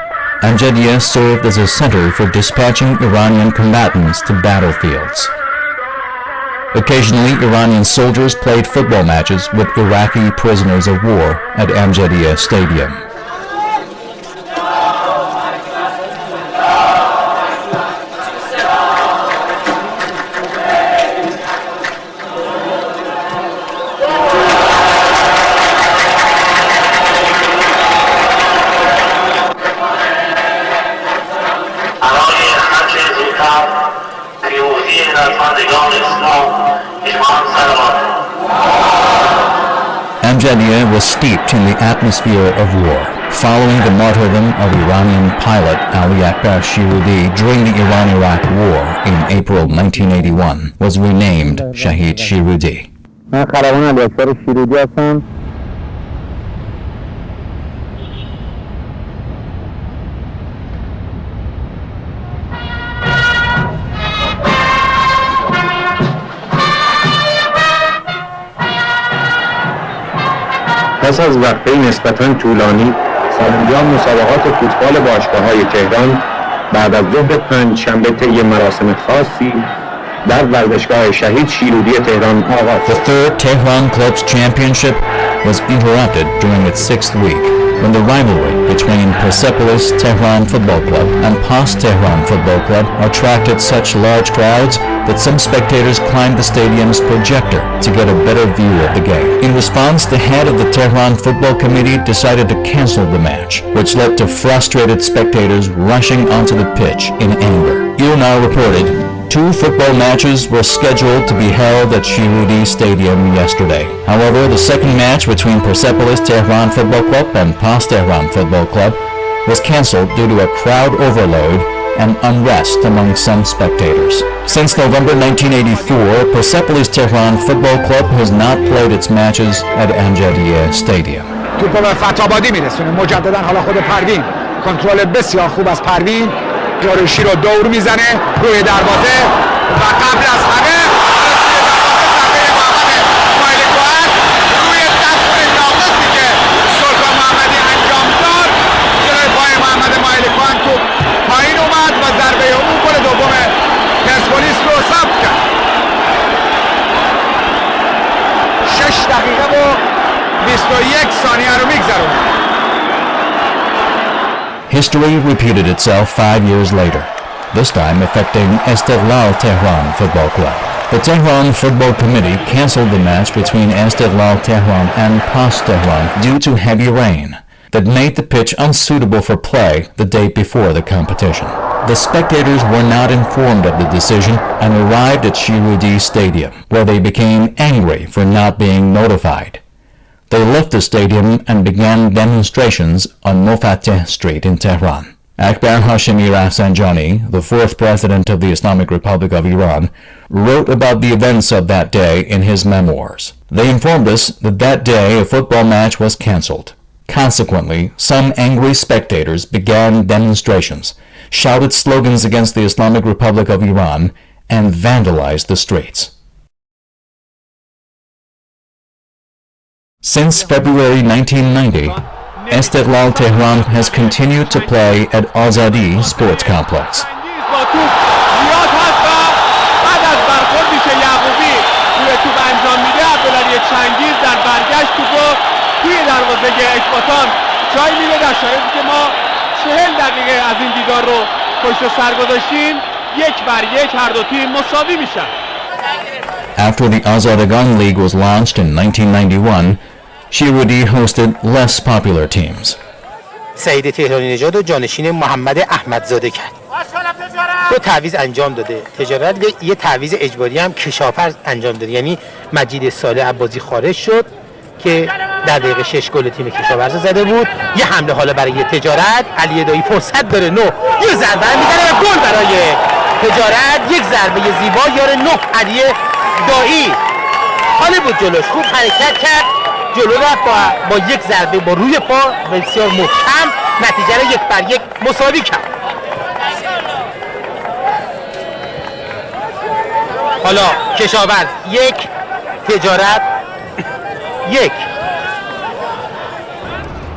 Amjadieh served as a center for dispatching Iranian combatants to battlefields. Occasionally, Iranian soldiers played football matches with Iraqi prisoners of war at Amjadieh Stadium. Amjadieh was steeped in the atmosphere of war. Following the martyrdom of Iranian pilot Ali Akbar Shirudi during the Iran-Iraq War in April 1981, was renamed Shahid Shirudi. من خلبان علی اکبر شیرودی هستم. پس از وقفه نسبتاً طولانی، سرانجام مسابقات فوتبال باشگاه‌های تهران بعد از ظهر پنجشنبه طی مراسم خاصی در ورزشگاه شهید شیرودی تهران آغاز شد. The third Tehran Club's championship was interrupted during its sixth week when the rivalry between Persepolis Tehran Football Club and PAS Tehran Football Club attracted such large crowds that some spectators climbed the stadium's projector to get a better view of the game. In response, the head of the Tehran Football Committee decided to cancel the match, which led to frustrated spectators rushing onto the pitch in anger. IRNA reported 2 football matches were scheduled to be held at Shirudi Stadium yesterday. However, the second match between Persepolis Tehran Football Club and PAS Tehran Football Club was cancelled due to a crowd overload and unrest among some spectators. Since November 1984, Persepolis Tehran Football Club has not played its matches at Amjadieh Stadium. توپ به فتح‌آبادی میرسونه مجددا. حالا خود پروین کنترل بسیار خوب از پروین، قریشی رو دور میزنه روی دروازه و قبل از همه روی دست ناقصی که سلطان محمدی انجام داد جلوی پای محمد مایلکوان توپ پایین اومد و ضربه اون گل دوم پرسپولیس رو ثبت کرد. 6 دقیقه و 21 ثانیه رو میگذرونه. History repeated itself 5 years later, this time affecting Istiqlal Tehran Football Club. The Tehran Football Committee cancelled the match between Istiqlal Tehran and PAS Tehran due to heavy rain that made the pitch unsuitable for play the day before the competition. The spectators were not informed of the decision and arrived at Shirudi Stadium, where they became angry for not being notified. They left the stadium and began demonstrations on Mofatteh Street in Tehran. Akbar Hashemi Rafsanjani, the 4th President of the Islamic Republic of Iran, wrote about the events of that day in his memoirs. They informed us that that day a football match was cancelled. Consequently, some angry spectators began demonstrations, shouted slogans against the Islamic Republic of Iran, and vandalized the streets. Since February 1990, Istiqlal Tehran has continued to play at Azadi Sports Complex. After the Azadagan League was launched in 1991, Shirudi hosted less popular teams. سعید تهرانی نژاد و جانشین محمد احمدزاده کرد. 2 تعویض انجام داده. تجارت یه تعویض اجباری هم کشاورز انجام داده. یعنی مجید صالح عباسی خارج شد که در دقیقه 6 گل تیم کشاورز زده بود. یه حمله حالا برای تجارت، علی دایی فرصت داره نو یه ضربه میزنه و گل برای تجارت. یک ضربه زیبا یار نو علی دایی. حالا بود جلوش خوب حرکت کرد. جلو رفت با یک ضربه با روی پا بسیار محکم نتیجه رو 1-1 مساوی کرد. حالا کشاورز 1 تجارت 1.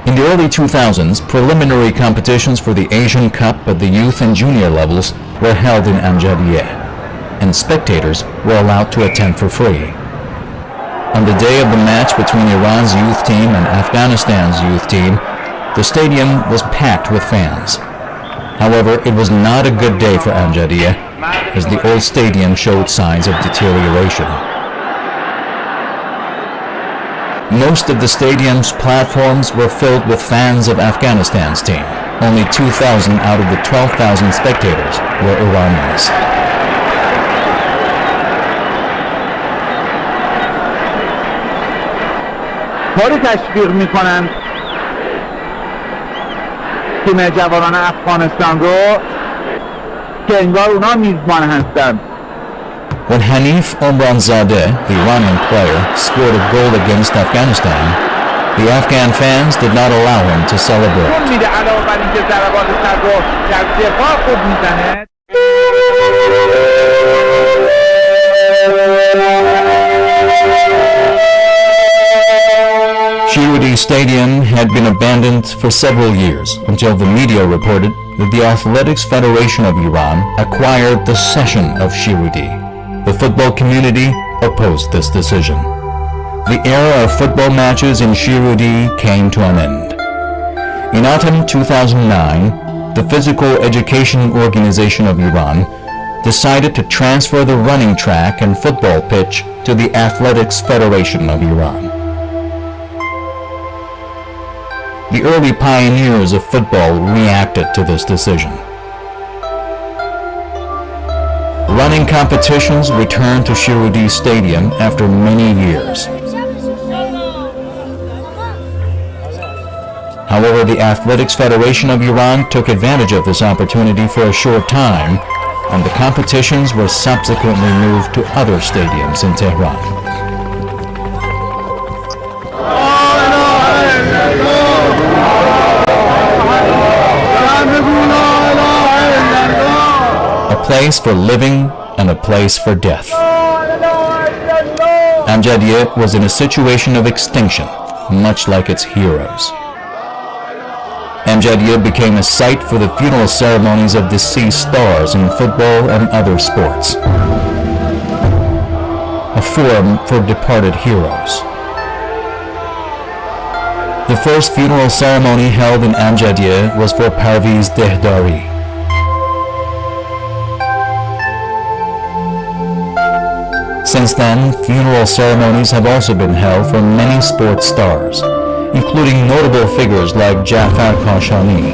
In the early 2000s, preliminary competitions for the Asian Cup at the youth and junior levels were held in Amjadieh. and spectators were allowed to attend for free. On the day of the match between Iran's youth team and Afghanistan's youth team, the stadium was packed with fans. However, it was not a good day for Amjadiyeh, as the old stadium showed signs of deterioration. Most of the stadium's platforms were filled with fans of Afghanistan's team. Only 2,000 out of the 12,000 spectators were Iranians. طوری تشویق میکنن تیم جوانان افغانستان رو که انگار اونا میزبان هستن. When Hanif Omranzadeh, the Iranian player, scored a goal against Afghanistan, the Afghan fans did not allow him to celebrate. میده علاوه بر اینکه ضربات سر رو در دفاع خوب میزنه. Shirudi Stadium had been abandoned for several years until the media reported that the Athletics Federation of Iran acquired the cession of Shirudi. The football community opposed this decision. The era of football matches in Shirudi came to an end. In autumn 2009, the Physical Education Organization of Iran decided to transfer the running track and football pitch to the Athletics Federation of Iran. The early pioneers of football reacted to this decision. Running competitions returned to Shirudi Stadium after many years. However, the Athletics Federation of Iran took advantage of this opportunity for a short time, and the competitions were subsequently moved to other stadiums in Tehran. A place for living and a place for death. Amjadiyeh was in a situation of extinction, much like its heroes. Amjadiyeh became a site for the funeral ceremonies of deceased stars in football and other sports. A forum for departed heroes. The first funeral ceremony held in Amjadiyeh was for Parviz Dehdari. Since then, funeral ceremonies have also been held for many sports stars, including notable figures like Jafar Kashani,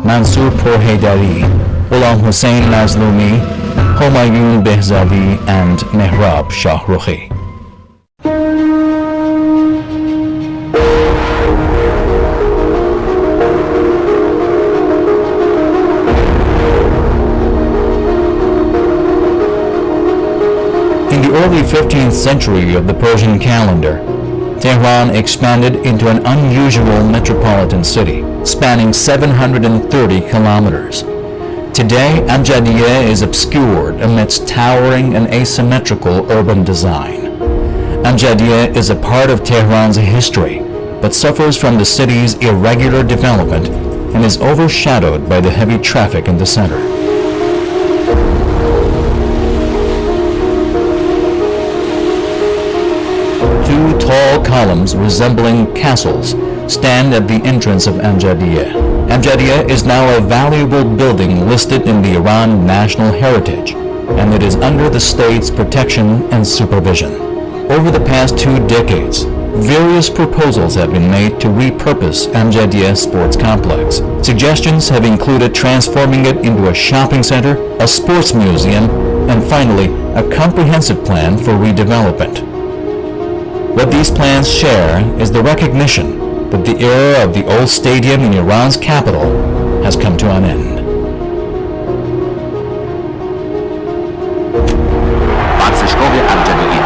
Mansour Pourhaidari, Ghulam Hussain Mazloumi, Homayun Behzadi, and Mehrab Shahrukhi. In the early 15th century of the Persian calendar, Tehran expanded into an unusual metropolitan city, spanning 730 kilometers. Today, Amjadiyeh is obscured amidst towering and asymmetrical urban design. Amjadiyeh is a part of Tehran's history, but suffers from the city's irregular development and is overshadowed by the heavy traffic in the center. Two tall columns resembling castles stand at the entrance of Amjadiyeh. Amjadiyeh is now a valuable building listed in the Iran National Heritage, and it is under the state's protection and supervision. Over the past 2 decades, various proposals have been made to repurpose Amjadiyeh Sports Complex. Suggestions have included transforming it into a shopping center, a sports museum, and finally, a comprehensive plan for redevelopment. What these plans share is the recognition that the era of the old stadium in Iran's capital has come to an end. ورزشگاه امجدیه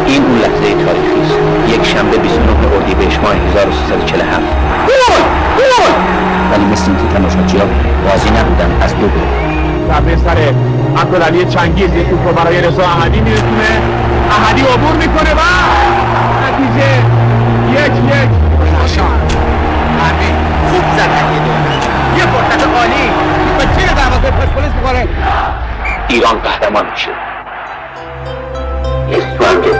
این اون لحظه تاریخی است. یک شنبه 29 اردیبهشت ماه 1347. ولی مثل اینکه تماشاچی‌ها راضی نبودن از دو گل. در سر عبدالعلی چنگیز یک توپ رو برای رضا احدی میرسونه. احدی عبور میکنه و نتیجه 1-1. پروین خوب زدن یه فرصت عالی و تیر دروازه پرسپولیس می‌خوره. ایران قهرمان شما میشه. Es tu anche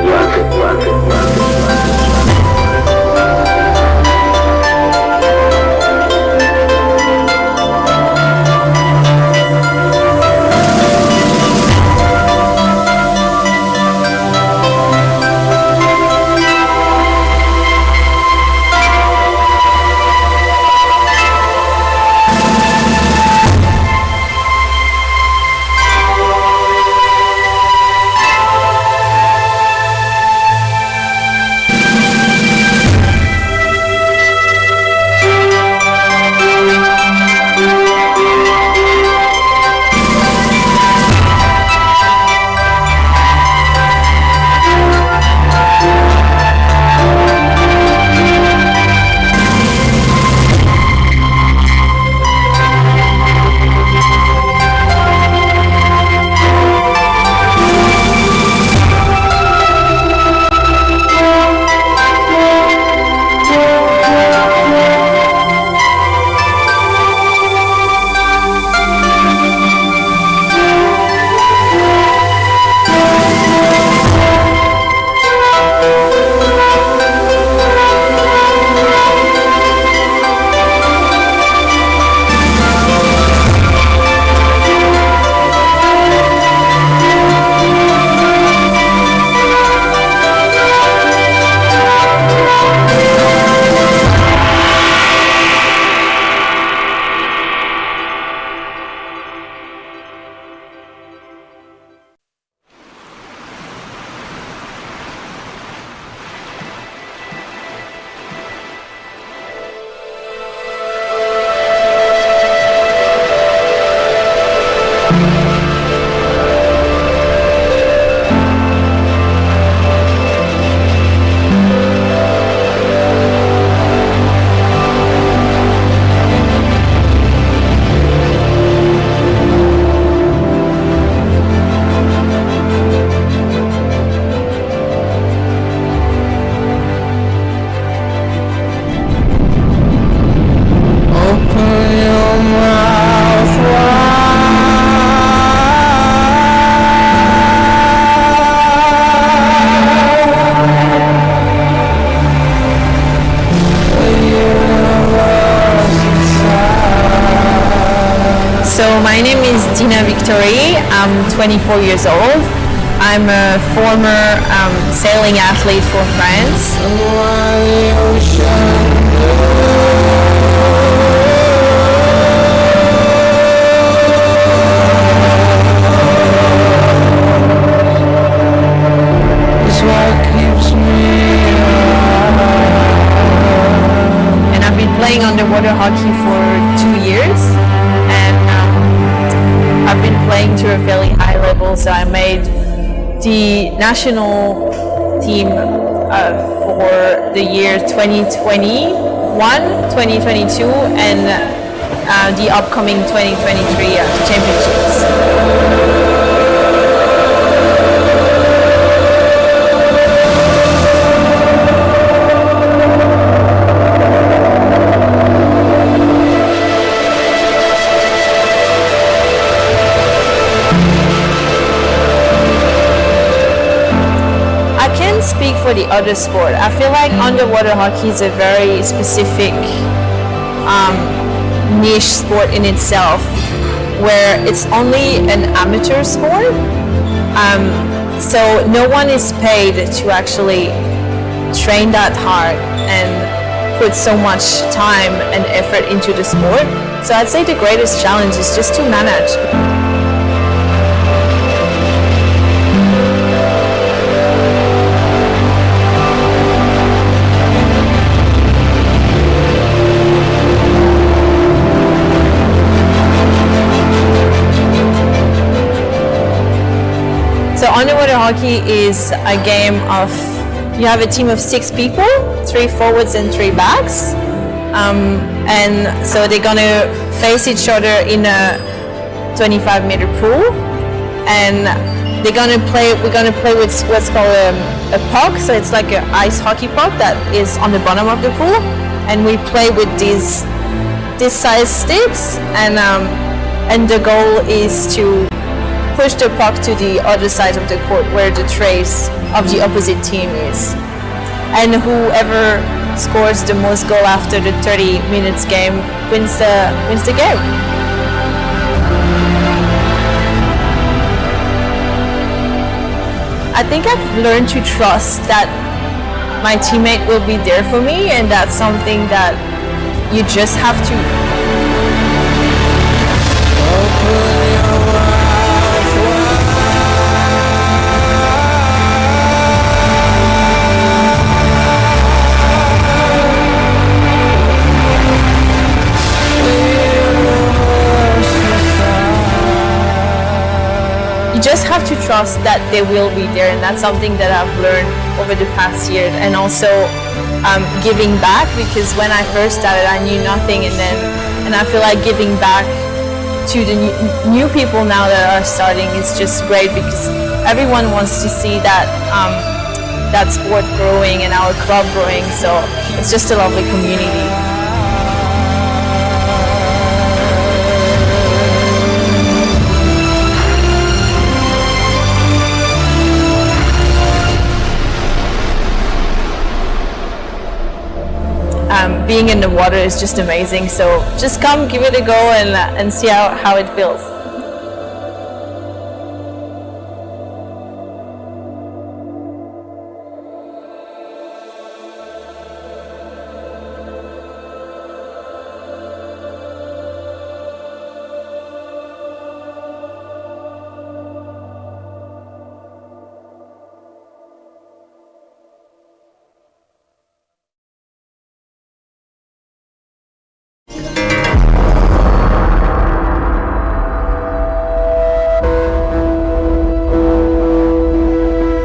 My name is Dina Victory. I'm 24 years old. I'm a former sailing athlete for France. And I've been playing underwater hockey for 2 years. I've been playing to a fairly high level, so I made the national team for the year 2021, 2022, and the upcoming 2023 championships. Speak for the other sport. I feel like underwater hockey is a very specific niche sport in itself, where it's only an amateur sport. So no one is paid to actually train that hard and put so much time and effort into the sport. So I'd say the greatest challenge is just to manage. So underwater hockey is a game of, you have a team of 6 people, 3 forwards and 3 backs. And so they're gonna face each other in a 25-meter pool. And we're gonna play with what's called a puck. So it's like an ice hockey puck that is on the bottom of the pool. And we play with these size sticks. And the goal is to push the puck to the other side of the court where the trace of the opposite team is. And whoever scores the most goal after the 30 minutes game wins the game. I think I've learned to trust that my teammate will be there for me, and that's something that you just have to. You just have to trust that they will be there, and that's something that I've learned over the past year. And also giving back, because when I first started I knew nothing, and I feel like giving back to the new people now that are starting is just great, because everyone wants to see that that sport growing and our club growing, so it's just a lovely community. Being in the water is just amazing, so just come, give it a go, and see how it feels.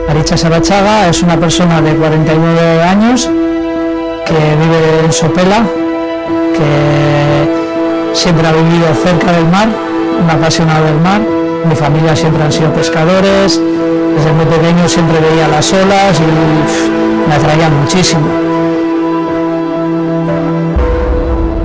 Aritxa Sarachaga es una persona de 49 años que vive en Sopela, que siempre ha vivido cerca del mar, un apasionado del mar. Mi familia siempre han sido pescadores, desde muy pequeño siempre veía las olas y me atraían muchísimo.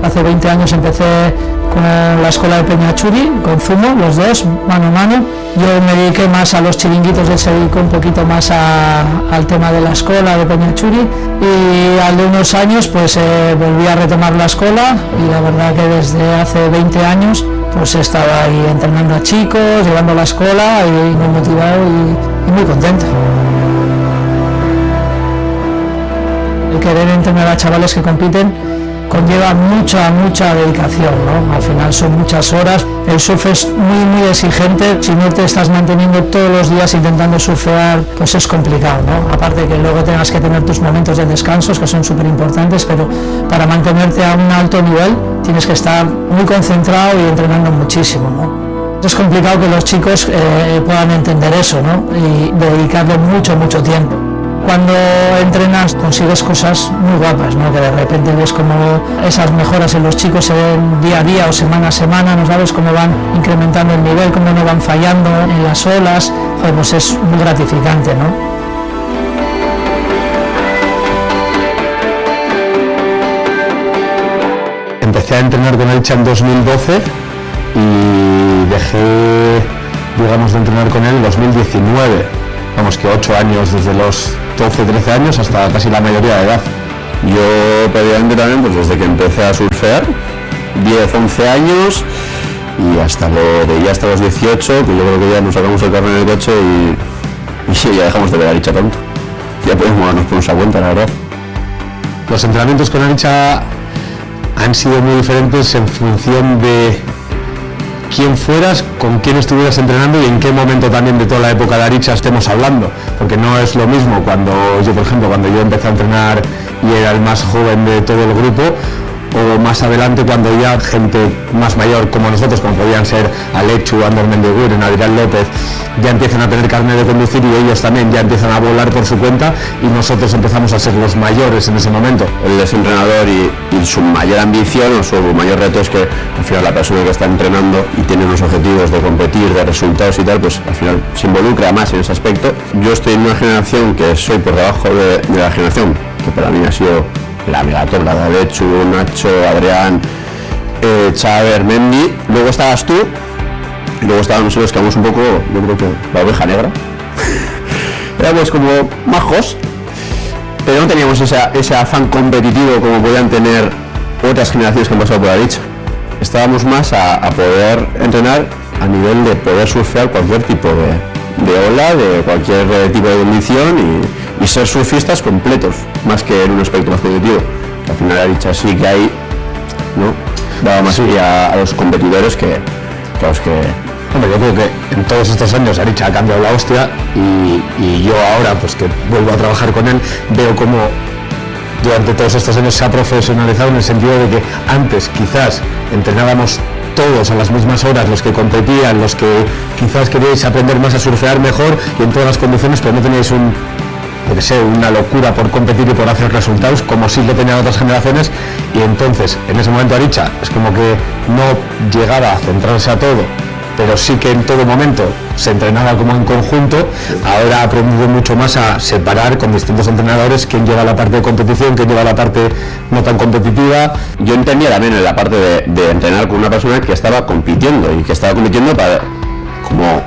Hace 20 años empecé con la escuela de Peñachuri, con Zumo, los dos, mano a mano. Yo me dediqué más a los chiringuitos, él se dedicó un poquito más al tema de la escuela de Peñachuri, y al de unos años pues volví a retomar la escuela, y la verdad que desde hace 20 años pues he estado ahí entrenando a chicos, llevando a la escuela, y muy motivado y muy contento. El querer entrenar a chavales que compiten conlleva mucha dedicación, ¿no? Al final son muchas horas, el surf es muy exigente, si no te estás manteniendo todos los días intentando surfear, pues es complicado, ¿no? Aparte que luego tengas que tener tus momentos de descansos, que son súper importantes, pero para mantenerte a un alto nivel tienes que estar muy concentrado y entrenando muchísimo, ¿no? Es complicado que los chicos puedan entender eso, ¿no? Y dedicarle mucho tiempo. Cuando entrenas consigues cosas muy guapas, ¿no? Que de repente ves como esas mejoras en los chicos se ven día a día o semana a semana, no sabes cómo van incrementando el nivel, cómo no van fallando en las olas, pues es muy gratificante, ¿no? Empecé a entrenar con Aritxa en 2012 y dejé, digamos, de entrenar con él en 2019. Vamos, que 8 años, desde los 12-13 años hasta casi la mayoría de edad. Yo prácticamente también, pues desde que empecé a surfear, 10-11 años, y hasta los 18, que yo creo que ya nos sacamos el carnet del coche y ya dejamos de ver a Aritxa tanto. Ya podemos movernos por nuestra cuenta, la verdad. Los entrenamientos con Aritxa han sido muy diferentes en función de quién fueras, con quién estuvieras entrenando y en qué momento también de toda la época de Aritxa estemos hablando, porque no es lo mismo cuando yo, por ejemplo, cuando yo empecé a entrenar y era el más joven de todo el grupo, o más adelante cuando ya gente más mayor como nosotros, como podían ser Alechu, Ander Mendeguren, Adrián López, ya empiezan a tener carnet de conducir y ellos también ya empiezan a volar por su cuenta, y nosotros empezamos a ser los mayores en ese momento. Él es entrenador y su mayor ambición o su mayor reto es que al final la persona que está entrenando y tiene unos objetivos de competir, de resultados y tal, pues al final se involucra más en ese aspecto. Yo estoy en una generación que soy por debajo de la generación que para mí ha sido la mega top, la de Alechu, Nacho, Adrián, Xaver, Mendy. Luego estabas tú, Y luego estábamos los que éramos un poco, yo creo que la oveja negra. Éramos como majos, pero no teníamos ese afán competitivo como podían tener otras generaciones que han pasado por Aricha. Estábamos más a poder entrenar a nivel de poder surfear cualquier tipo de ola, de cualquier tipo de condición y ser surfistas completos, más que en un aspecto más competitivo. Al final Aricha sí que hay, ¿no? Daba más a los competidores que a los que... Hombre, yo creo que en todos estos años Aricha ha cambiado la hostia y yo ahora, pues que vuelvo a trabajar con él, veo como durante todos estos años se ha profesionalizado en el sentido de que antes quizás entrenábamos todos a las mismas horas, los que competían, los que quizás queríais aprender más a surfear mejor y en todas las condiciones, pero no teníais una locura por competir y por hacer resultados como sí lo tenían otras generaciones, y entonces en ese momento Aricha es como que no llegaba a centrarse a todo, pero sí que en todo momento se entrenaba como en conjunto. Ahora ha aprendido mucho más a separar con distintos entrenadores quién lleva la parte de competición, quién lleva la parte no tan competitiva. Yo entendía también en la parte de entrenar con una persona que estaba compitiendo y que estaba compitiendo para, como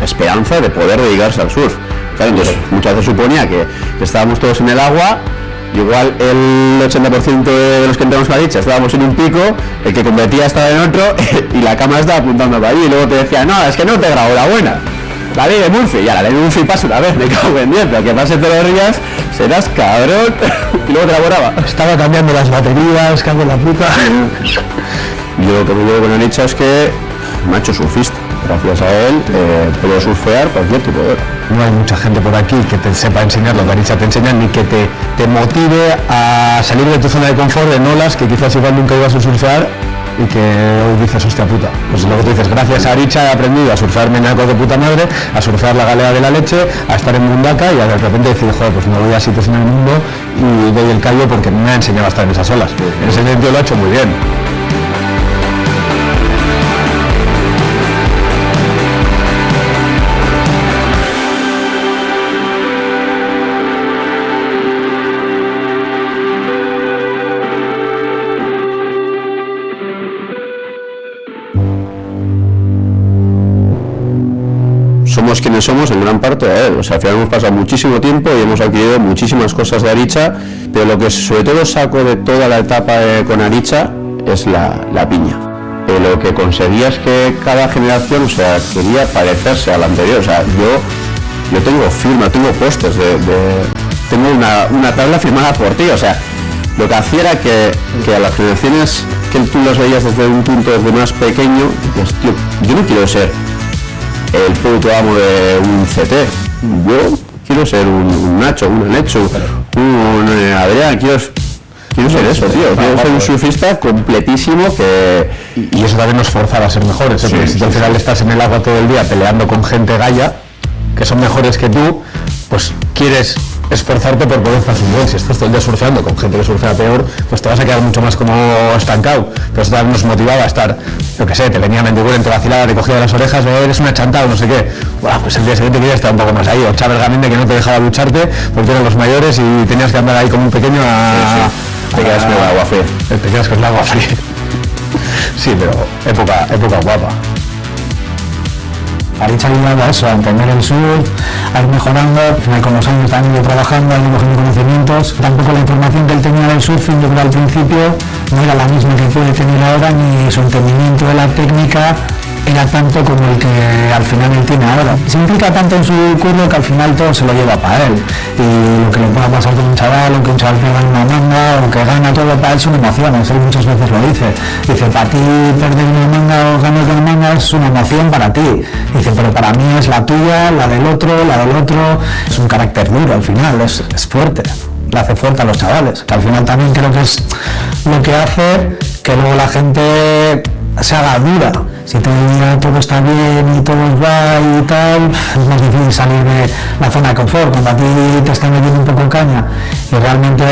esperanza de poder dedicarse al surf. Claro, entonces muchas veces suponía que estábamos todos en el agua. Igual el 80% de los que entramos con Aricha estábamos en un pico, el que competía estaba en otro y la cámara estaba apuntando para allí y luego te decía, no, es que no te grabo la buena. La ley de Murphy, ya la ley de Murphy pasa una vez, me cago en 10, pero que pase todos los días, serás cabrón, y luego te la borraba. Estaba cambiando las baterías, cago en la puta. Yo lo que me llevo con Aricha es que me ha hecho surfista. Gracias a él puedo surfear cualquier tipo de... No hay mucha gente por aquí que te sepa enseñar lo que Aricha te enseña, ni que te motive a salir de tu zona de confort en olas que quizás igual nunca ibas a surfear y que hoy dices, hostia puta. Pues lo que tú dices, gracias a Aricha he aprendido a surfear menacos de puta madre, a surfear la galera de la leche, a estar en Mundaka y a de repente decir, joder, pues me voy a sitios en el mundo y doy el callo porque me ha enseñado a estar en esas olas. En ese sentido lo ha hecho muy bien. Somos quienes somos en gran parte a él, o sea, al final hemos pasado muchísimo tiempo y hemos adquirido muchísimas cosas de Aricha, pero lo que sobre todo saco de toda la etapa con Aricha es la piña. Lo que conseguía es que cada generación, o sea, quería parecerse a la anterior, o sea, yo tengo firma, tengo pósters tengo una tabla firmada por ti, o sea, lo que hacía era que a las generaciones que tú las veías desde un punto desde más pequeño, pues, tío, yo no quiero ser el puto amo de un CT, yo quiero ser un Nacho, un Alecho, un Adrián, quiero ser eso, tío, quiero ser un surfista completísimo que... Y eso también nos forzaba a ser mejores, ¿eh? Porque si tú al final estás en el agua todo el día peleando con gente gaya, que son mejores que tú, pues quieres esforzarte por poder estar bien. Si estás todo el día surfeando con gente que surfea peor, pues te vas a quedar mucho más como estancado. Pero eso también nos motivaba a estar, yo qué sé, te venía Mendiguren, te vacilaba, te cogía de las orejas, eres una chantada o no sé qué. Bueno, pues el día siguiente querías estar un poco más ahí. O Chávez Gaminde, que no te dejaba lucharte porque eran los mayores y tenías que andar ahí como un pequeño a... Te quedas con el agua fría. Te quedas con el agua fría. Sí, pero época guapa. Aricha ha ayudado a eso, a entender el surf, a ir mejorando. Con los años también he ido trabajando, he ido cogiendo conocimientos. Tampoco la información que él tenía del surfing, yo creo al principio no era la misma que puede tener ahora, ni su entendimiento de la técnica era tanto como el que al final él tiene ahora. Se implica tanto en su curro que al final todo se lo lleva para él. Y lo que le pueda pasar con un chaval, o que un chaval pierda una manga, o que gana, todo para él son emociones. Él muchas veces lo dice. Dice, para ti perder una manga o ganar una manga es una emoción para ti. Dice, pero para mí es la tuya, la del otro. Es un carácter duro al final, es fuerte. Le hace fuerte a los chavales. Que al final también creo que es lo que hace que luego la gente se haga dura. Si todo está bien y todo va y tal, es más difícil salir de la zona de confort. Cuando a ti te está metiendo un poco caña y realmente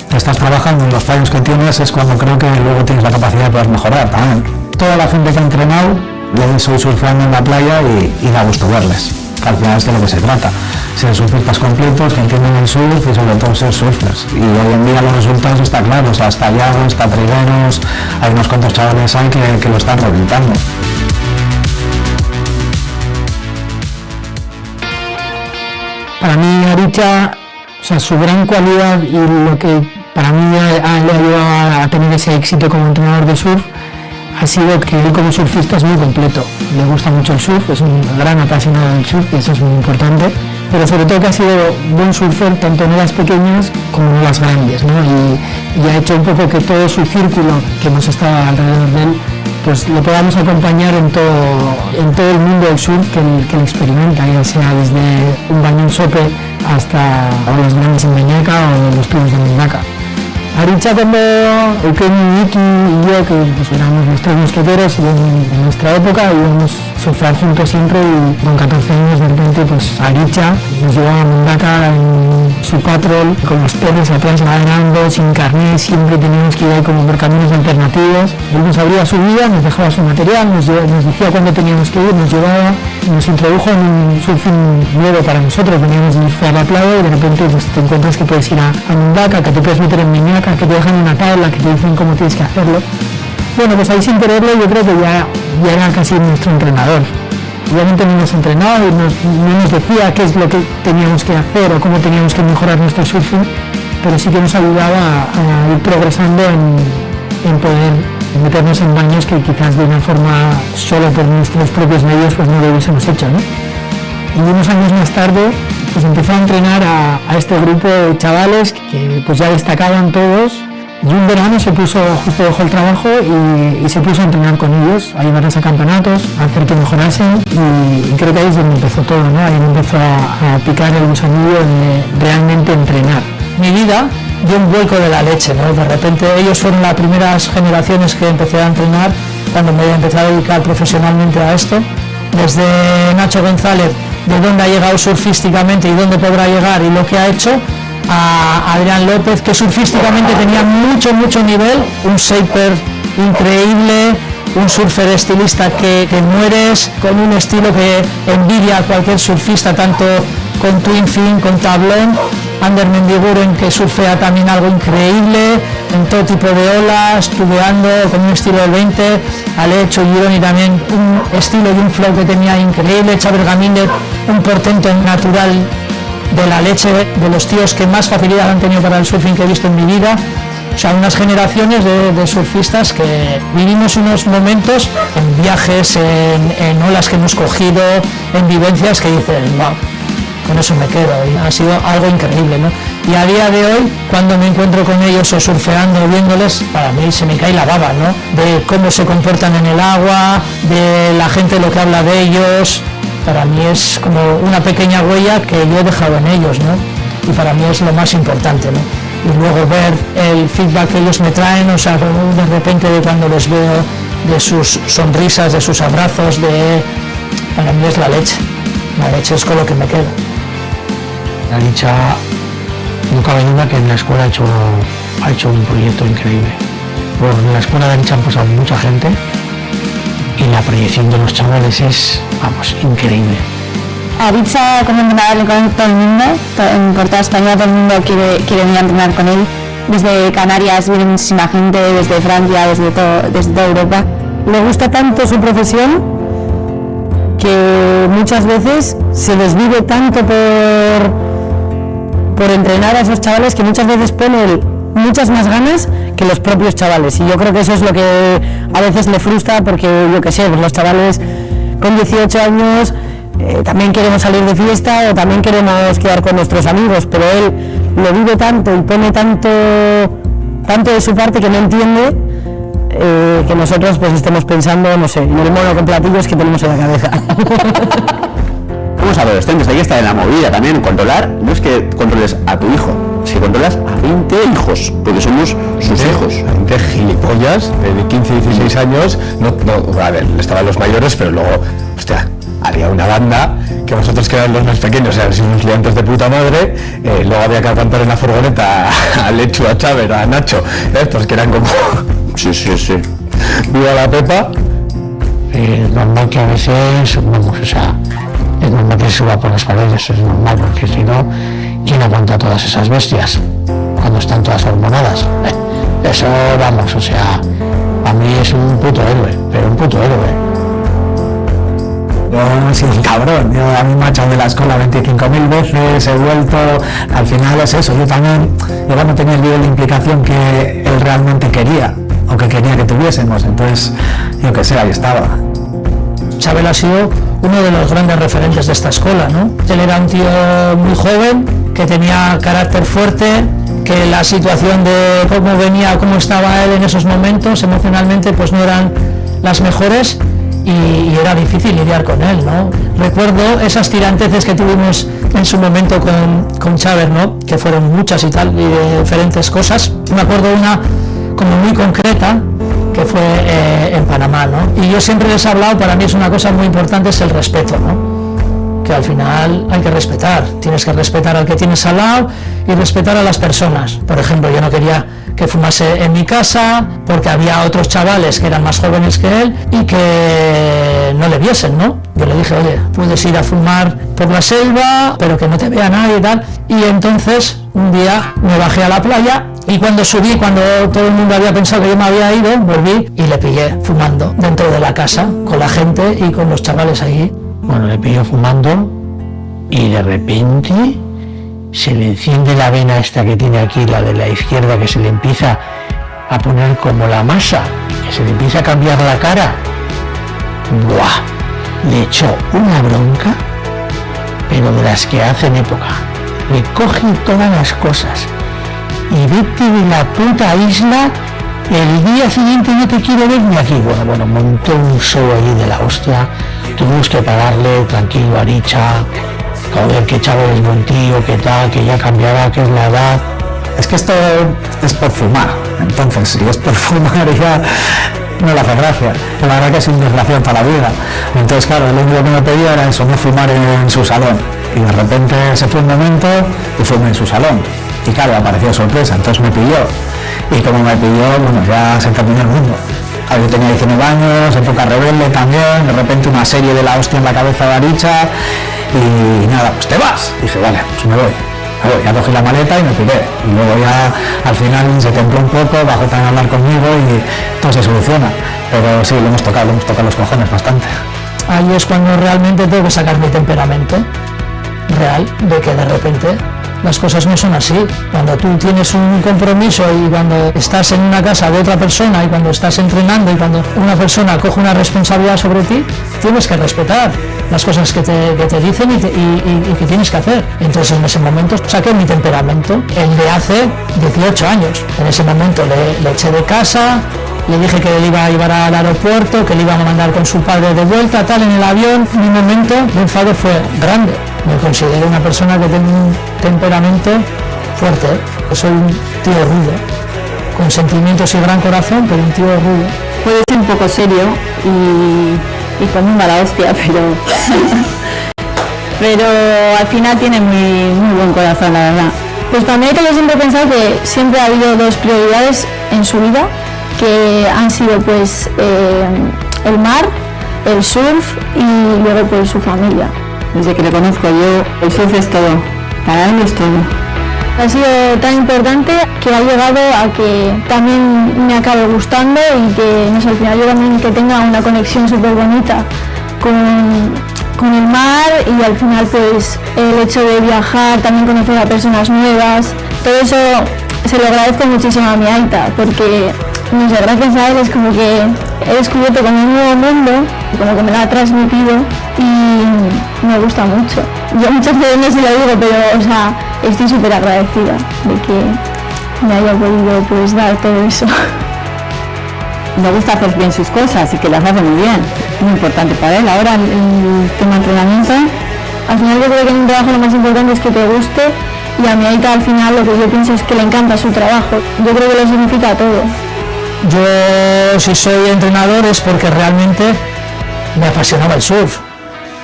te estás trabajando en los fallos que tienes, es cuando creo que luego tienes la capacidad de poder mejorar también. Toda la gente que ha entrenado, yo soy surfeando en la playa y da gusto verles. Que al final es de lo que se trata. Ser surfistas completos, que entienden el surf y sobre todo ser surfers. Y hoy en día los resultados están claros, o sea, está Yago, está Trigueros, hay unos cuantos chavales ahí que lo están reventando. Para mí Aritza, o sea, su gran cualidad y lo que para mí le ha ayudado a tener ese éxito como entrenador de surf ha sido que él como surfista es muy completo. Le gusta mucho el surf, es un gran apasionado del surf y eso es muy importante. Pero sobre todo que ha sido buen surfer tanto en olas pequeñas como en olas grandes, ¿no? Y ha hecho un poco que todo su círculo que hemos estado alrededor de él pues lo podamos acompañar en todo el mundo del surf que él experimenta, ya sea desde un baño en sope hasta olas grandes en Meñaca o los tubos de Mundaka. Aritza, cuando Eugenio, Iki y yo, que pues éramos los tres mosqueteros en nuestra época, íbamos a surfear juntos siempre y con 14 años de repente pues Aritza nos llevaba a Mundaka en su patrol con los penes atrás navegando, sin carnet, siempre teníamos que ir ahí como por caminos alternativos. Él nos abría su vida, nos dejaba su material, nos decía cuándo teníamos que ir, nos llevaba, nos introdujo en un surfing nuevo para nosotros. Veníamos de surfear la playa y de repente pues, te encuentras que puedes ir a Mundaka, que te puedes meter en Meñaca, que te dejan una tabla, que te dicen cómo tienes que hacerlo. Bueno, pues ahí sin quererlo yo creo que ya era casi nuestro entrenador. Obviamente no nos entrenaba y no nos decía qué es lo que teníamos que hacer o cómo teníamos que mejorar nuestro surfing, pero sí que nos ayudaba a ir progresando en poder meternos en baños que quizás de una forma solo por nuestros propios medios pues no lo hubiésemos hecho, ¿no? Y unos años más tarde pues empezó a entrenar a este grupo de chavales que pues ya destacaban todos y un verano se puso, justo dejó el trabajo y se puso a entrenar con ellos, a llevarles a campeonatos, a hacer que mejorasen y creo que ahí es donde empezó todo, ¿no? Ahí empezó a picar el gusanillo de realmente entrenar. Mi vida dio un vuelco de la leche, ¿no? De repente ellos fueron las primeras generaciones que empecé a entrenar cuando me empecé a dedicar profesionalmente a esto. Desde Nacho González, de dónde ha llegado surfísticamente y dónde podrá llegar y lo que ha hecho, a Adrián López, que surfísticamente tenía mucho nivel, un shaper increíble, un surfer estilista que mueres, con un estilo que envidia a cualquier surfista, tanto con twin fin, con tablón. Ander Mendiguren, que surfea también algo increíble, en todo tipo de olas, tubeando, con un estilo del 20, Alecho Gironi también un estilo y un flow que tenía increíble, Xavier Gamínez, un portento natural de la leche, de los tíos que más facilidad han tenido para el surfing que he visto en mi vida. O sea, unas generaciones de surfistas que vivimos unos momentos en viajes, en olas que hemos cogido, en vivencias que dicen, wow, con eso me quedo, y ha sido algo increíble, ¿no? Y a día de hoy, cuando me encuentro con ellos o surfeando o viéndoles, para mí se me cae la baba, ¿no? De cómo se comportan en el agua, de la gente lo que habla de ellos. Para mí es como una pequeña huella que yo he dejado en ellos, ¿no? Y para mí es lo más importante, ¿no? Y luego ver el feedback que ellos me traen, o sea, de repente de cuando les veo, de sus sonrisas, de sus abrazos, para mí es la leche es con lo que me quedo. Aritza, no cabe duda que en la escuela ha hecho un proyecto increíble. Por la escuela de Aritza han pasado mucha gente y la proyección de los chavales es, vamos, increíble. Aritza como entrenador le conoce todo el mundo, por toda España todo el mundo quiere venir a entrenar con él. Desde Canarias viene muchísima gente, desde Francia, desde toda Europa. Le gusta tanto su profesión que muchas veces se desvive tanto por entrenar a esos chavales que muchas veces pone muchas más ganas que los propios chavales, y yo creo que eso es lo que a veces le frustra, porque yo qué sé, pues los chavales con 18 años también queremos salir de fiesta o también queremos quedar con nuestros amigos, pero él lo vive tanto y pone tanto de su parte que no entiende que nosotros pues estemos pensando, no sé, en el mono con platillos que tenemos en la cabeza. Somos adolescentes, hay que estar en la movida también. Controlar no es que controles a tu hijo, es que controlas a 20 hijos, porque somos sus hijos. 20 gilipollas de 15 y 16 años, a ver, estaban los mayores, pero luego, hostia, había una banda que vosotros que eran los más pequeños, eran unos liantes de puta madre, luego había que aguantar en la furgoneta a Lechu, a Chávez, a Nacho, estos que eran como... Sí. Viva la Pepa. Es normal que a veces, vamos, o sea, es normal que se suba por las paredes, es normal, porque si no, ¿quién aguanta todas esas bestias cuando están todas hormonadas? Eso, vamos, o sea, a mí es un puto héroe, pero un puto héroe. Yo he sido un cabrón, a mí me ha echado de la escuela 25.000 veces, he vuelto, al final es eso, yo no tenía el nivel de implicación que él realmente quería, o que quería que tuviésemos, entonces, yo que sé, ahí estaba. Chabel ha sido uno de los grandes referentes de esta escuela, ¿no? Él era un tío muy joven, que tenía carácter fuerte, que la situación de cómo venía, cómo estaba él en esos momentos, emocionalmente, pues no eran las mejores, y era difícil lidiar con él, ¿no? Recuerdo esas tiranteces que tuvimos en su momento con Xaver, ¿no? Que fueron muchas y tal, y de diferentes cosas. Me acuerdo una como muy concreta, que fue en Panamá, ¿no? Y yo siempre les he hablado, para mí es una cosa muy importante, es el respeto, ¿no? Que al final hay que respetar, tienes que respetar al que tienes al lado y respetar a las personas. Por ejemplo, yo no quería que fumase en mi casa porque había otros chavales que eran más jóvenes que él y que no le viesen, ¿no? Yo le dije, oye, puedes ir a fumar por la selva, pero que no te vea nadie y tal. Y entonces un día me bajé a la playa y cuando subí, cuando todo el mundo había pensado que yo me había ido, volví y le pillé fumando dentro de la casa con la gente y con los chavales ahí. Bueno, le pilló fumando y de repente se le enciende la vena esta que tiene aquí, la de la izquierda, que se le empieza a poner como la masa, que se le empieza a cambiar la cara. ¡Buah! Le echó una bronca, pero de las que hacen época. Le coge todas las cosas y vete de la puta isla, el día siguiente no te quiero ver ni aquí. Bueno, montó un show ahí de la hostia, tuvimos que pararle, tranquilo, Aricha, joder, que Chávez es buen tío, que tal, que ya cambiará, que es la edad. Es que esto es por fumar, entonces, si es por fumar ya no le hace gracia, la verdad que es un desgraciado para la vida. Entonces, claro, lo único que me pedía era eso, no fumar en su salón. Y de repente se fue un momento y fumé en su salón. Y claro, apareció sorpresa, entonces me pilló. Y como me pilló, bueno, ya se terminó el mundo. Yo tenía 19 años, época rebelde también, de repente una serie de la hostia en la cabeza de Aricha y nada, pues te vas. Dije, vale, pues me voy. Ya cogí la maleta y me piré. Y luego ya al final se templó un poco, bajó también a hablar conmigo y todo se soluciona. Pero sí, lo hemos tocado los cojones bastante. Ahí es cuando realmente tengo que sacar mi temperamento real, de que de repente las cosas no son así. Cuando tú tienes un compromiso y cuando estás en una casa de otra persona y cuando estás entrenando y cuando una persona coge una responsabilidad sobre ti, tienes que respetar las cosas que te dicen y que tienes que hacer. Entonces en ese momento saqué mi temperamento, el de hace 18 años. En ese momento le eché de casa, le dije que le iba a llevar al aeropuerto, que le iban a mandar con su padre de vuelta, tal, en el avión. Mi momento de enfado fue grande. Me considero una persona que tiene un temperamento fuerte. Soy un tío rudo, con sentimientos y gran corazón, pero un tío rudo. Puede ser un poco serio y con muy mala hostia, pero al final tiene muy buen corazón, la verdad. Pues para mí, yo siempre he pensado que siempre ha habido dos prioridades en su vida, que han sido pues el mar, el surf y luego pues su familia. Desde que le conozco yo, el surf es todo, para él es todo. Ha sido tan importante que ha llegado a que también me acabe gustando y que no sé, al final yo también que tenga una conexión súper bonita con el mar y al final pues el hecho de viajar, también conocer a personas nuevas, todo eso se lo agradezco muchísimo a mi Aita porque no sé, gracias a él es como que he descubierto como un nuevo mundo, como que me lo ha transmitido y me gusta mucho. Yo muchas veces no se lo digo, pero o sea, estoy súper agradecida de que me haya podido pues dar todo eso. Me gusta hacer bien sus cosas y que las hace muy bien, muy importante para él. Ahora el tema de entrenamiento, al final yo creo que en un trabajo lo más importante es que te guste y a mi Aita al final lo que yo pienso es que le encanta su trabajo. Yo creo que lo significa todo. Yo si soy entrenador es porque realmente me apasionaba el surf,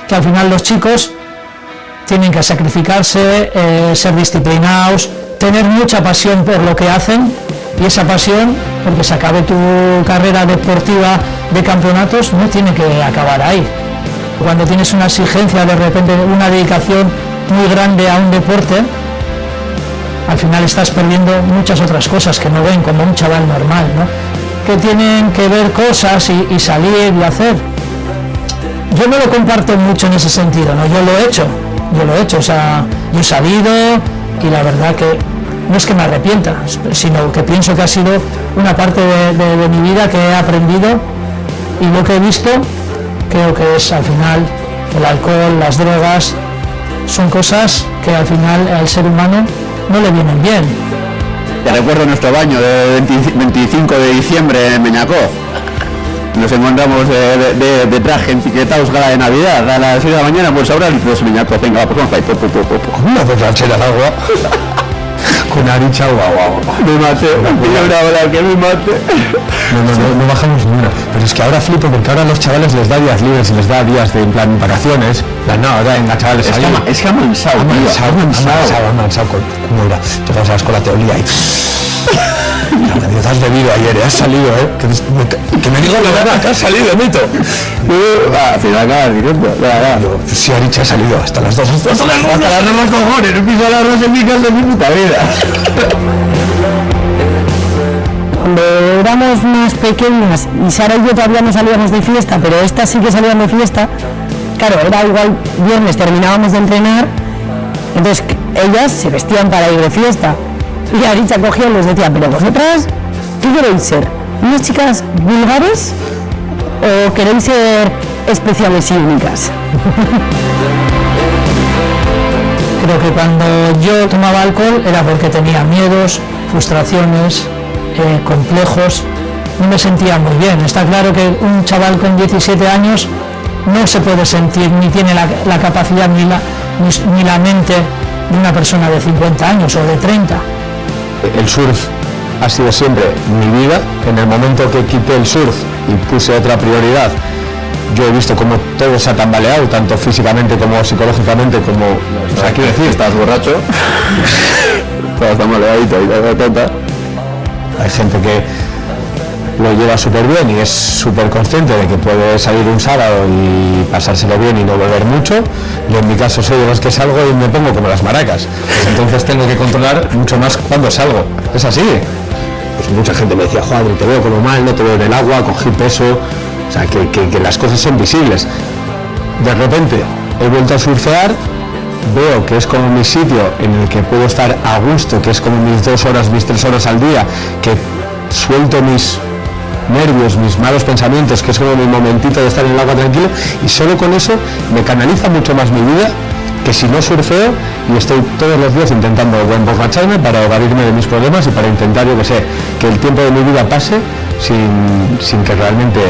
que al final los chicos tienen que sacrificarse, ser disciplinados, tener mucha pasión por lo que hacen y esa pasión, porque se acabe tu carrera deportiva de campeonatos, no tiene que acabar ahí. Cuando tienes una exigencia, de repente una dedicación muy grande a un deporte, al final estás perdiendo muchas otras cosas que no ven como un chaval normal, ¿no? Que tienen que ver cosas y salir y hacer. Yo no lo comparto mucho en ese sentido, ¿no? Yo lo he hecho, o sea, yo he salido y la verdad que no es que me arrepienta, sino que pienso que ha sido una parte de mi vida que he aprendido, y lo que he visto creo que es al final el alcohol, las drogas, son cosas que al final al ser humano no le vienen bien. Te recuerdo nuestro baño de 25 de diciembre en Meñacó. Nos encontramos de traje etiquetados gala de Navidad a las 6 de la mañana, pues ahora los Meñacó, venga, pues vamos ahí, Una borrachera al agua. Con Aritza, guau. Me maté, una hora que me mate. No bajamos ni una. Pero es que ahora flipo porque ahora a los chavales les da días libres y les da días de en plan vacaciones. No, ahora venga chavales, es que amansado, ¿cómo era? Llegamos a la escuela teolía y... Te has bebido ayer, has salido, que me digas la verdad, que has salido, Mito. Al final acabas directo. Sí, Aritza ha salido hasta las 2. Hasta las 2 cojones, no piso el arroz en mi casa de mi puta vida. Cuando éramos más pequeñas y Sara y yo todavía no salíamos de fiesta, pero estas sí que salían de fiesta, claro, era igual viernes, terminábamos de entrenar, entonces ellas se vestían para ir de fiesta. Y Aritza cogía y les decía, pero vosotras, ¿qué queréis ser? ¿Unas chicas vulgares o queréis ser especiales y únicas? Creo que cuando yo tomaba alcohol era porque tenía miedos, frustraciones, complejos, no me sentía muy bien. Está claro que un chaval con 17 años no se puede sentir, ni tiene la capacidad ni la mente de una persona de 50 años o de 30. El surf ha sido siempre mi vida. En el momento que quité el surf y puse otra prioridad, yo he visto cómo todo se ha tambaleado, tanto físicamente como psicológicamente, como... O sea, quiero decir, estás borracho, estás tambaleadito y hay gente que lo lleva súper bien y es súper consciente de que puede salir un sábado y pasárselo bien y no beber mucho. Yo en mi caso soy de los que salgo y me pongo como las maracas, pues entonces tengo que controlar mucho más cuando salgo. Es así. Pues mucha gente me decía, joder, te veo como mal, no te veo en el agua, cogí peso, o sea, que las cosas son visibles. De repente he vuelto a surfear, veo que es como mi sitio en el que puedo estar a gusto, que es como mis 2 horas, mis 3 horas al día, que suelto mis nervios, mis malos pensamientos, que es como mi momentito de estar en el agua tranquilo, y solo con eso me canaliza mucho más mi vida que si no surfeo y estoy todos los días intentando emborracharme para evadirme de mis problemas y para intentar, yo que sé, que el tiempo de mi vida pase sin que realmente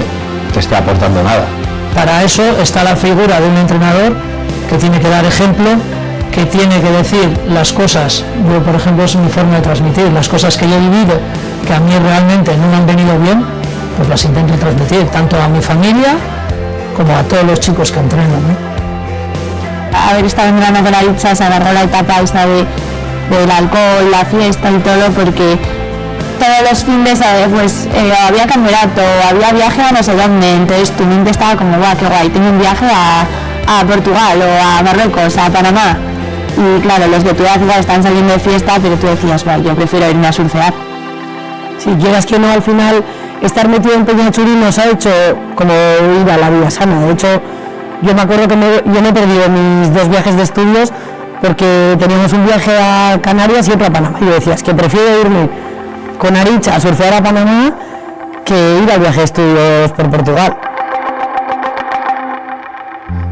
te esté aportando nada. Para eso está la figura de un entrenador que tiene que dar ejemplo, que tiene que decir las cosas. Yo, por ejemplo, es mi forma de transmitir las cosas que yo he vivido, que a mí realmente no me han venido bien, pues las intento transmitir tanto a mi familia como a todos los chicos que entreno, ¿no? Haber estado entrenando con Aritza, se agarró la etapa esta del alcohol, la fiesta y todo, porque todos los fines pues había campeonato, había viaje a no sé dónde, entonces tu mente estaba como, guau, qué guay, tengo un viaje a Portugal o a Marruecos, a Panamá. Y claro, los de tu edad igual están saliendo de fiesta, pero tú decías, bueno, yo prefiero irme a surfear. Si quieras que no, al final, estar metido en Peñachurí nos ha hecho como ir a la vida sana. De hecho, yo me acuerdo que yo me he perdido mis 2 viajes de estudios porque teníamos un viaje a Canarias y otro a Panamá. Y yo decía, es que prefiero irme con Aritza a surfear a Panamá que ir al viaje de estudios por Portugal.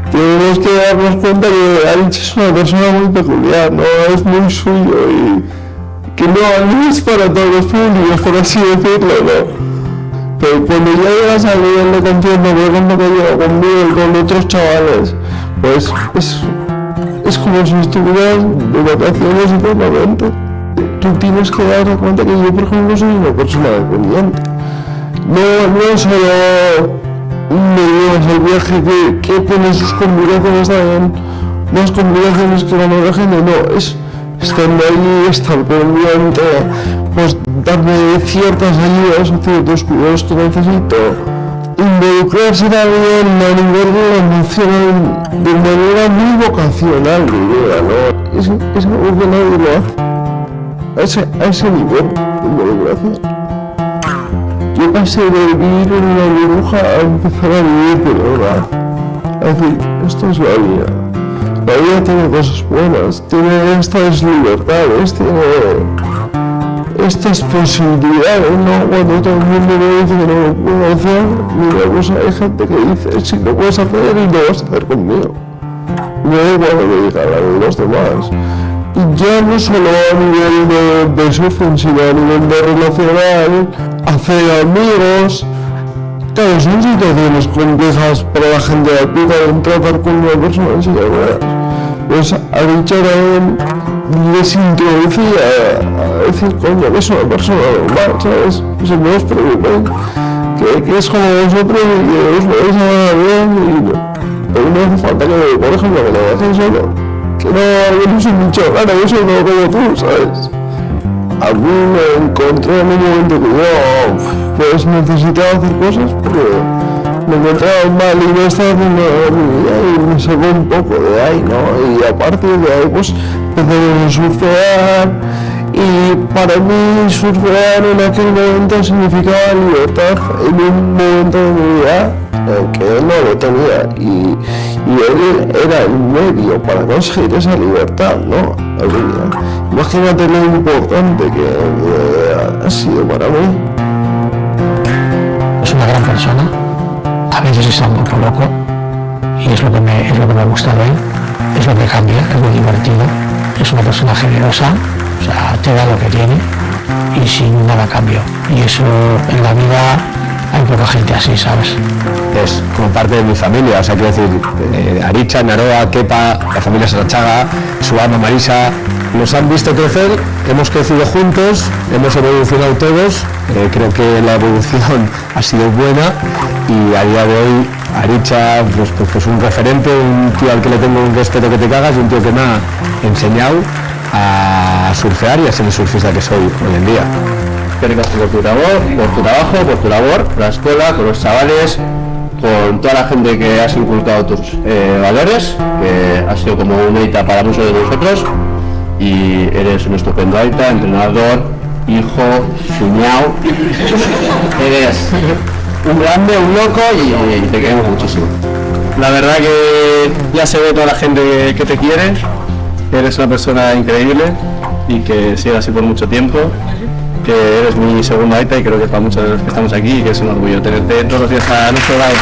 Tenemos que darnos cuenta que Aritza es una persona muy peculiar, ¿no? Es muy suyo y que no es para todos los públicos, por así decirlo, ¿no? Pero cuando ya llegas al nivel de confianza, por ejemplo, que llevo conmigo y con otros chavales, pues es como si estuvieras de vacaciones eternamente. Tú tienes que darte cuenta que yo, por ejemplo, soy una persona dependiente. No solo me llevas el viaje que tiene sus complicaciones también, las complicaciones que van a la gente, no, es estando ahí, estar pendiente, pues darme ciertas ayudas o ciertos cuidados que necesito, involucrarse también a nivel de la emoción de manera muy vocacional, diría, ¿no? Es algo que nadie lo hace, a ese nivel de involucración. Yo pasé de vivir en una burbuja a empezar a vivir de verdad. Es decir, esto es la vida. La vida tiene cosas buenas, tiene estas libertades, tiene estas posibilidades, ¿no? Cuando todo el mundo me dice que no lo puedo hacer, mira, pues hay gente que dice, si lo puedes hacer y lo vas a hacer conmigo. Me da igual lo que digan los demás. Y ya no solo a nivel de surfing, sino a nivel de relacional, hacer amigos. Claro, son situaciones complejas para la gente de aquí para tratar con una persona en silla de ruedas. Pues a Richard también les introducía a decir, coño, que es una persona normal, ¿sabes? Pues no os preocupéis, que es como vosotros y que os podéis hablar bien y no hace falta que, por ejemplo, que lo dejen solo. Que no soy mucho raro, yo soy como tú, ¿sabes? A mí me encontré en un momento que yo pues necesitaba hacer cosas porque me encontraba mal y no estaba haciendo mi vida y me sacó un poco de ahí, ¿no? Y a partir de ahí pues empecé a surfear y para mí surfear en aquel momento significaba libertad en un momento de mi vida que no lo tenía y él era el medio para conseguir esa libertad, ¿no? Imagínate lo importante que ha sido para mí. Es una gran persona, a veces está un poco loco y es lo que me gusta de él, es lo que cambia, es muy divertido, es una persona generosa, o sea, te da lo que tiene y sin nada a cambio. Y eso en la vida hay poca gente así, ¿sabes? Es como parte de mi familia, o sea, quiero decir, Aritza, Naroa, Kepa, la familia Sarachaga, su ama Marisa, nos han visto crecer, hemos crecido juntos, hemos evolucionado todos, creo que la evolución ha sido buena y a día de hoy Aritza pues un referente, un tío al que le tengo un respeto que te cagas y un tío que me ha enseñado a surfear y a ser el surfista que soy hoy en día. Gracias por tu trabajo, por tu labor, por la escuela, con los chavales, con toda la gente que has inculcado tus valores, que ha sido como un Aita para muchos de nosotros y eres un estupendo Aita, entrenador, hijo, cuñado, eres un grande, un loco y te queremos muchísimo. La verdad que ya se ve toda la gente que te quiere, eres una persona increíble y que siga así por mucho tiempo. Que eres mi segunda Aita y creo que para muchos de los que estamos aquí y que es un orgullo tenerte todos los días a nuestro lado.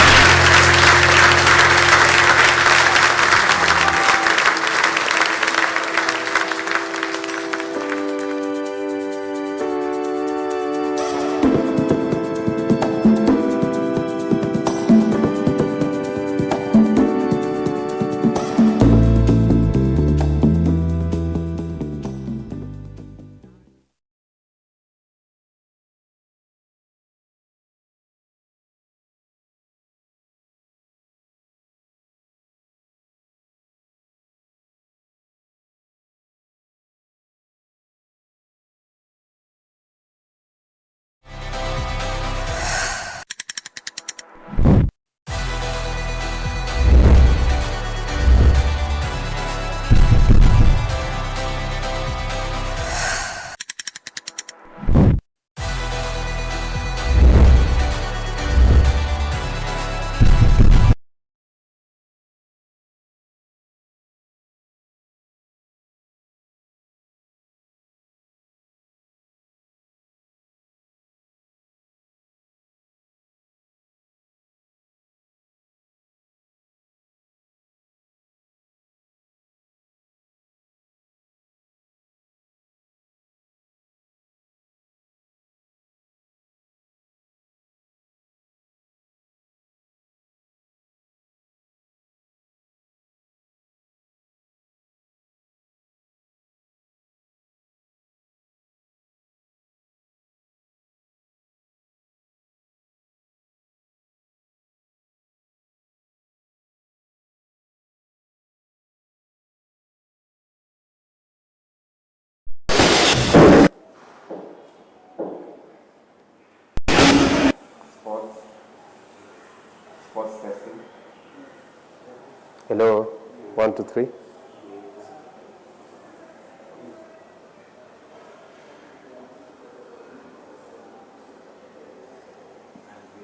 Hello, 1, 2, 3.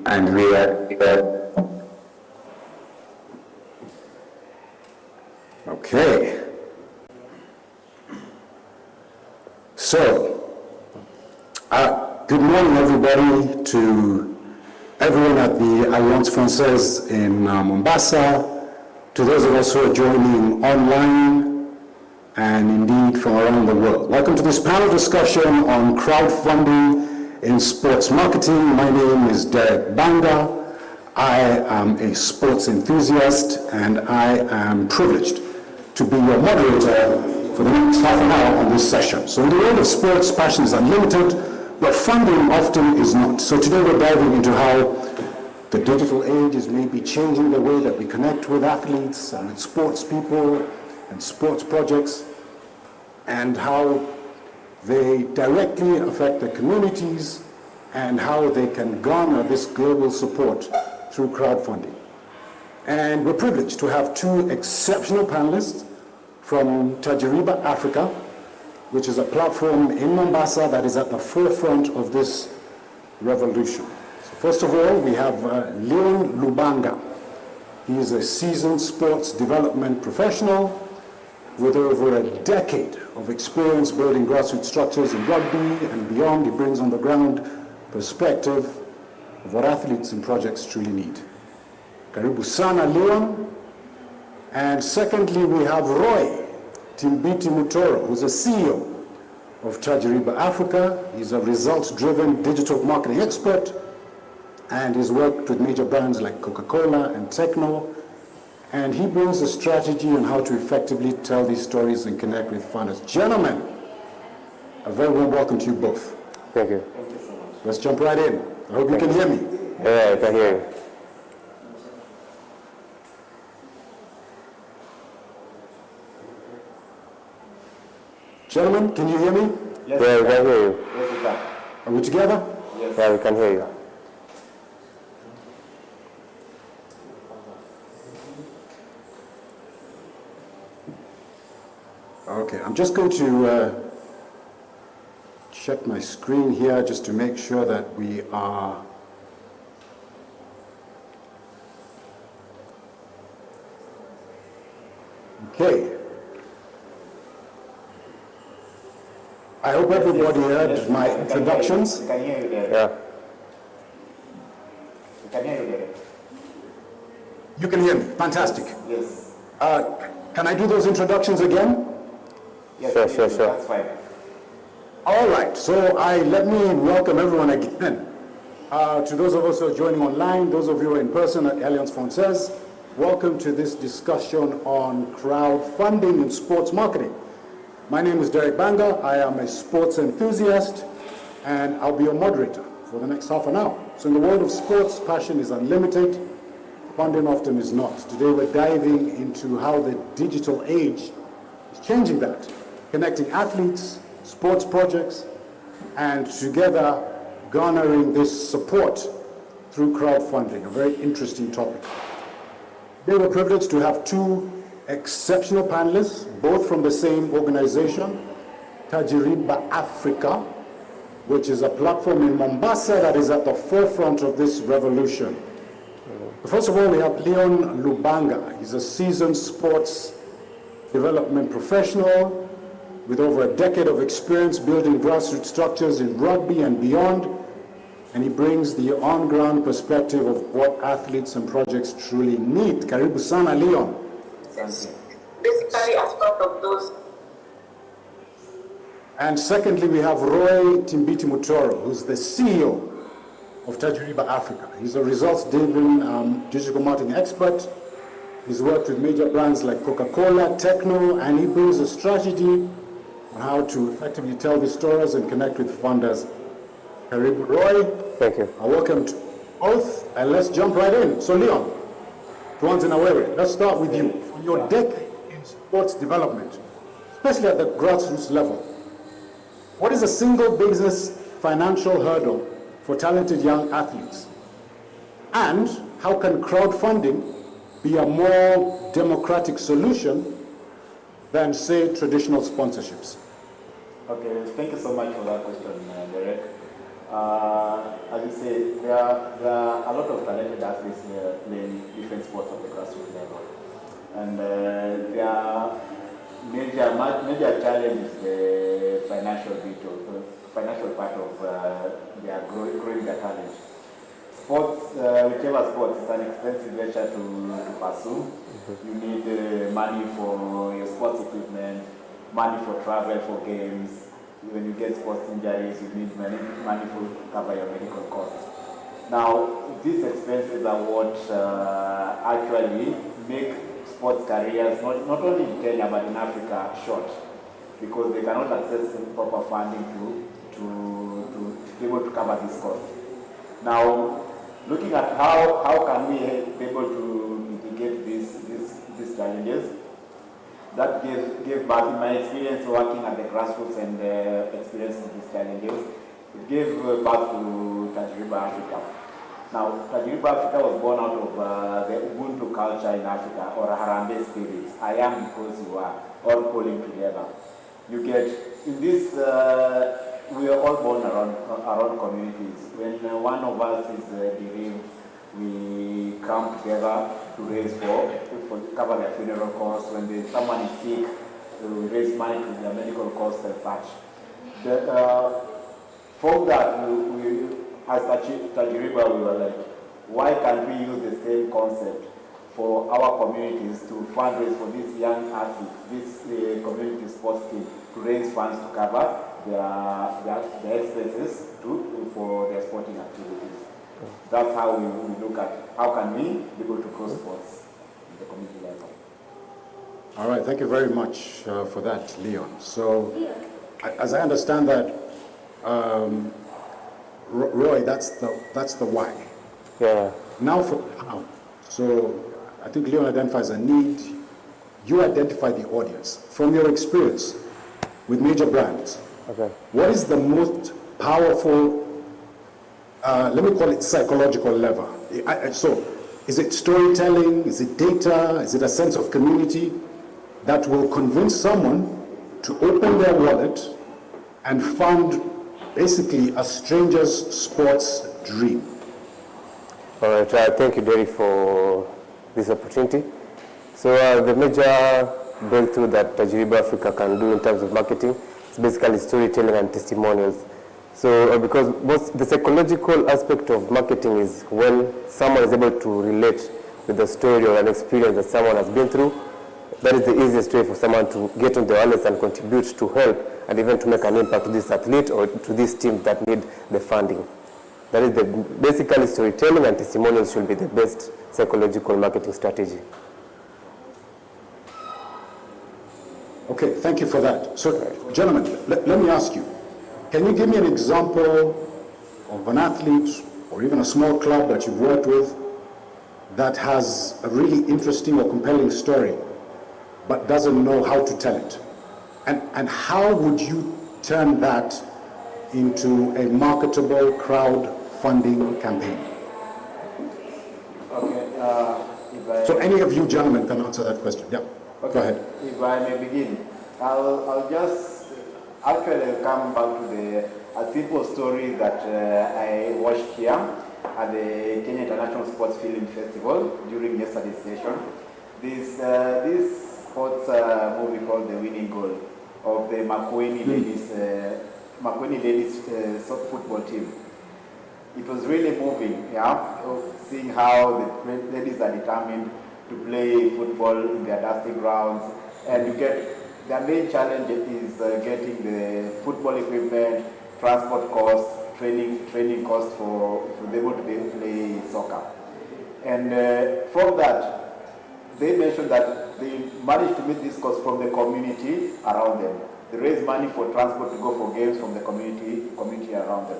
And we are Okay. So, good morning everybody, to everyone at the Alliance Francaise in Mombasa, to those of us who are joining online, and indeed from around the world. Welcome to this panel discussion on crowdfunding in sports marketing. My name is Derek Banga. I am a sports enthusiast, and I am privileged to be your moderator for the next half an hour on this session. So in the world of sports, passion is unlimited, but funding often is not. So today we're diving into how the digital age is maybe changing the way that we connect with athletes and with sports people and sports projects, and how they directly affect the communities and how they can garner this global support through crowdfunding. And we're privileged to have two exceptional panelists from Tajiriba Africa, which is a platform in Mombasa that is at the forefront of this revolution. So first of all, we have Leon Lubanga. He is a seasoned sports development professional with over a decade of experience building grassroots structures in rugby and beyond. He brings on the ground perspective of what athletes and projects truly need. Karibu sana, Leon. And secondly, we have Roy Timbiti Mutoro, who's a CEO of Tajiriba Africa. He's a results-driven digital marketing expert, and he's worked with major brands like Coca-Cola and Tecno. And he brings a strategy on how to effectively tell these stories and connect with funders. Gentlemen, a very warm welcome to you both. Thank you. Let's jump right in. I hope you can hear me. Yeah, I can hear you. Gentlemen, can you hear me? Yes, yeah, we can hear you. Yes, we can. Are we together? Yes. Yeah, we can hear you. Okay, I'm just going to check my screen here just to make sure that we are okay. I hope everybody heard my introductions. We can hear you there. Yeah. We can hear you there. You can hear me. Fantastic. Yes. Can I do those introductions again? Yes, sure. That's fine. All right, so let me welcome everyone again. To those of us who are joining online, those of you who are in person at Alliance Francaise, welcome to this discussion on crowdfunding in sports marketing. My name is Derek Banga. I am a sports enthusiast, and I'll be your moderator for the next half an hour. So in the world of sports, passion is unlimited, funding often is not. Today we're diving into how the digital age is changing that, connecting athletes, sports projects, and together garnering this support through crowdfunding, a very interesting topic. Today we're privileged to have two exceptional panelists, both from the same organization, Tajiriba Africa, which is a platform in Mombasa that is at the forefront of this revolution. First of all, we have Leon Lubanga. He's a seasoned sports development professional with over a decade of experience building grassroots structures in rugby and beyond, and he brings the on-ground perspective of what athletes and projects truly need. Karibu sana, Leon. Basically, as part of those. And secondly, we have Roy Timbiti Mutoro, who's the CEO of Tajiriba Africa. He's a results-driven digital marketing expert. He's worked with major brands like Coca-Cola, Tecno, and he brings a strategy on how to effectively tell these stories and connect with funders. Karibu, Roy. Thank you. Welcome to both, and let's jump right in. So Leon, Tuanze Nawere, let's start with you. On your decade in sports development, especially at the grassroots level, what is the single biggest financial hurdle for talented young athletes? And how can crowdfunding be a more democratic solution than, say, traditional sponsorships? Okay, thank you so much for that question, Derek. As you say, there are a lot of talented athletes playing different sports at the grassroots level. And there are major challenge is the financial financial part of their growing their talent. Sports, whichever sports, it's an expensive venture to pursue. You need money for your sports equipment, money for travel for games. When you get sports injuries, you need money to cover your medical costs. Now, these expenses are what actually make sports careers, not only in Kenya but in Africa, short, because they cannot access proper funding to be able to cover these costs. Now, looking at how can we be able to mitigate these challenges, that gave birth, in my experience working at the grassroots and experiencing these challenges, it gave birth to Tajriba Africa. Now, Tajriba Africa was born out of the Ubuntu culture in Africa, or Harambee spirits. I am because you are all pulling together. You get, in this, we are all born around communities. When one of us is bereaved, we come together to raise for cover their funeral costs. When someone is sick, we raise money to their medical costs and such. From that, as Tajriba, we were like, why can't we use the same concept for our communities to fundraise for these young athletes, this community sports team, to raise funds to cover their expenses for their sporting activities. That's how we look at how can we be able to grow sports at the community level. All right, thank you very much for that, Leon. So, as I understand that, Roy, that's the why. Yeah. Now for how. So, I think Leon identifies a need. You identify the audience from your experience with major brands. Okay. What is the most powerful? Let me call it psychological lever. So, is it storytelling? Is it data? Is it a sense of community that will convince someone to open their wallet and fund basically a stranger's sports dream? All right, thank you, Derek, for this opportunity. So the major breakthrough that Tajriba Africa can do in terms of marketing is basically storytelling and testimonials. So because both the psychological aspect of marketing is when someone is able to relate with the story or an experience that someone has been through, that is the easiest way for someone to get on the awareness and contribute to help and even to make an impact to this athlete or to this team that need the funding. That is basically storytelling and testimonials should be the best psychological marketing strategy. Okay, thank you for that. So, gentlemen, let me ask you, can you give me an example of an athlete or even a small club that you've worked with that has a really interesting or compelling story but doesn't know how to tell it? And how would you turn that into a marketable crowdfunding campaign? Okay, so any of you gentlemen can answer that question. Yeah, okay. Go ahead. If I may begin, I'll just actually come back to a simple story that I watched here at the Kenya International Sports Film Festival during yesterday's session. This sports movie called The Winning Goal of the Makueni ladies football team. It was really moving, yeah, seeing how the ladies are determined to play football in their dusty grounds, and you get their main challenge is getting the football equipment, transport costs, training costs for them to play soccer. And from that, they mentioned that they managed to meet this cost from the community around them. They raise money for transport to go for games from the community around them.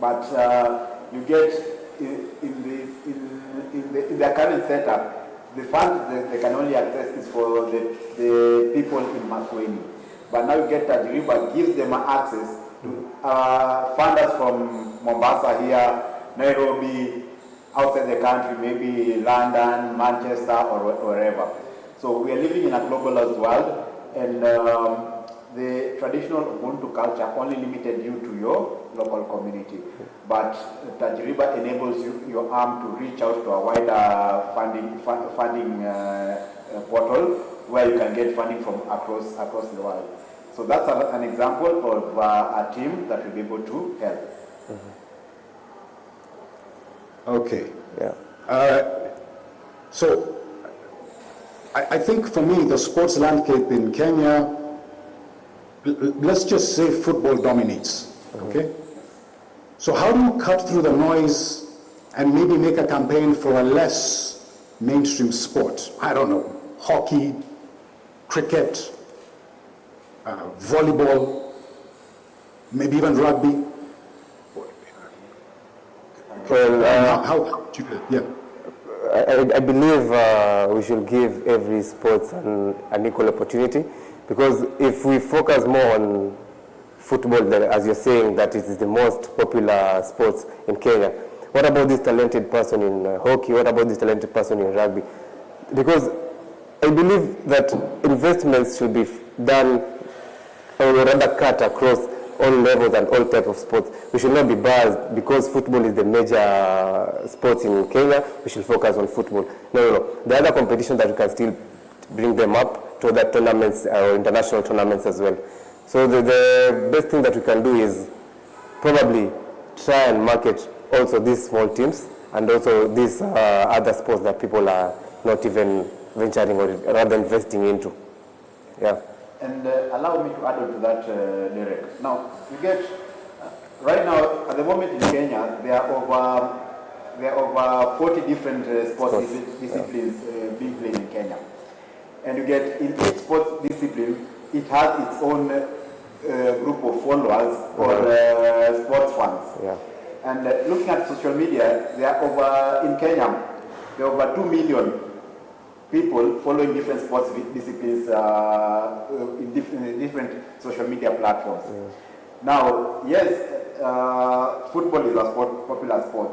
But you get in their current setup, the funds that they can only access is for the people in Makueni. But now you get Tajriba gives them access to funders from Mombasa here, Nairobi, outside the country, maybe London, Manchester, or wherever. So we are living in a globalized world, and the traditional Ubuntu culture only limited you to your local community, but Tajriba enables your arm to reach out to a wider funding portal where you can get funding from across the world. So that's an example of a team that will be able to help. Okay. Yeah. So I think for me, the sports landscape in Kenya, let's just say football dominates, okay? So how do you cut through the noise and maybe make a campaign for a less mainstream sport? I don't know, hockey, cricket, volleyball, maybe even rugby? Well, yeah. I believe we should give every sport an equal opportunity, because if we focus more on football, as you're saying, that it is the most popular sports in Kenya, what about this talented person in hockey? What about this talented person in rugby? Because I believe that investments should be done, or rather cut across all levels and all types of sports. We should not be biased because football is the major sport in Kenya. We should focus on football. No. The other competitions that we can still bring them up to other tournaments or international tournaments as well. So the best thing that we can do is probably try and market also these small teams and also these other sports that people are not even venturing or rather investing into. Yeah. And allow me to add on to that, Derek. Now, you get, right now, at the moment in Kenya, there are over 40 different sports disciplines being played in Kenya. And you get, in each sports discipline, it has its own group of followers or sports fans. Yeah. And looking at social media, there are in Kenya, there are over 2 million people following different sports disciplines in different social media platforms. Now, yes, football is a popular sport,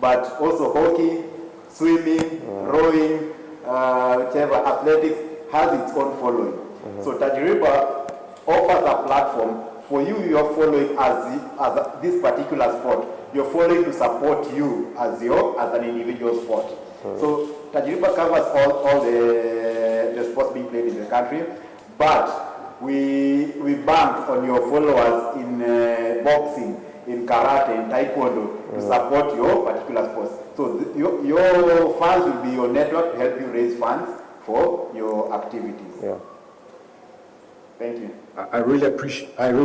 but also hockey, swimming, rowing, whichever, athletics has its own following. So Tajriba offers a platform for you are following as this particular sport. You're following to support you as an individual sport. So Tajriba covers all the sports being played in the country, but we bank on your followers in boxing, in karate, in taekwondo to support your particular sports. So your funds will be your network to help you raise funds for your activities. Yeah. Thank you. I really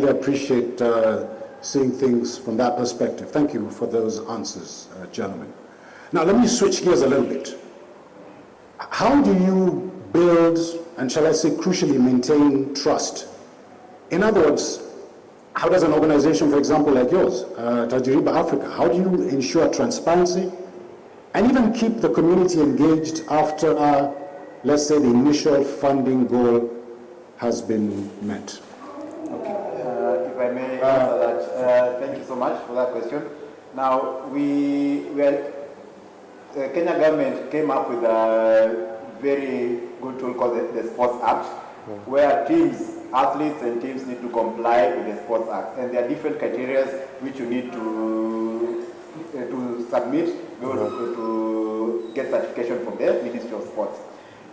appreciate seeing things from that perspective. Thank you for those answers, gentlemen. Now let me switch gears a little bit. How do you build, and shall I say crucially maintain, trust? In other words, how does an organization, for example, like yours, Tajriba Africa, how do you ensure transparency and even keep the community engaged after, let's say, the initial funding goal has been met? Okay, if I may answer that, thank you so much for that question. Now, the Kenya government came up with a very good tool called the Sports Act, where athletes and teams need to comply with the Sports Act. And there are different criteria which you need to submit to get certification from the Ministry of Sports.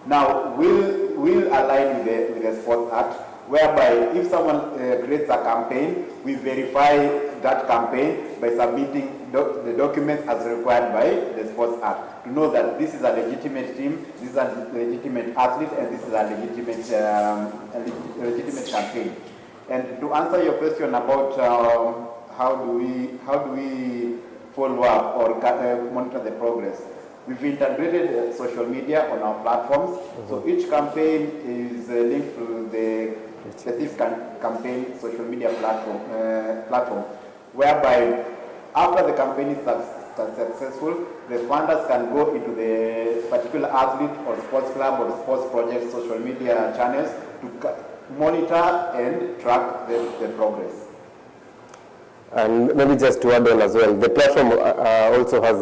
Now, we'll align with the Sports Act, whereby if someone creates a campaign, we verify that campaign by submitting the documents as required by the Sports Act to know that this is a legitimate team, this is a legitimate athlete, and this is a legitimate campaign. And to answer your question about how do we follow up or monitor the progress, we've integrated social media on our platforms. So each campaign is linked to the specific campaign social media platform, whereby after the campaign is successful, the funders can go into the particular athlete or sports club or sports project social media channels to monitor and track the progress. And maybe just to add on as well, the platform also has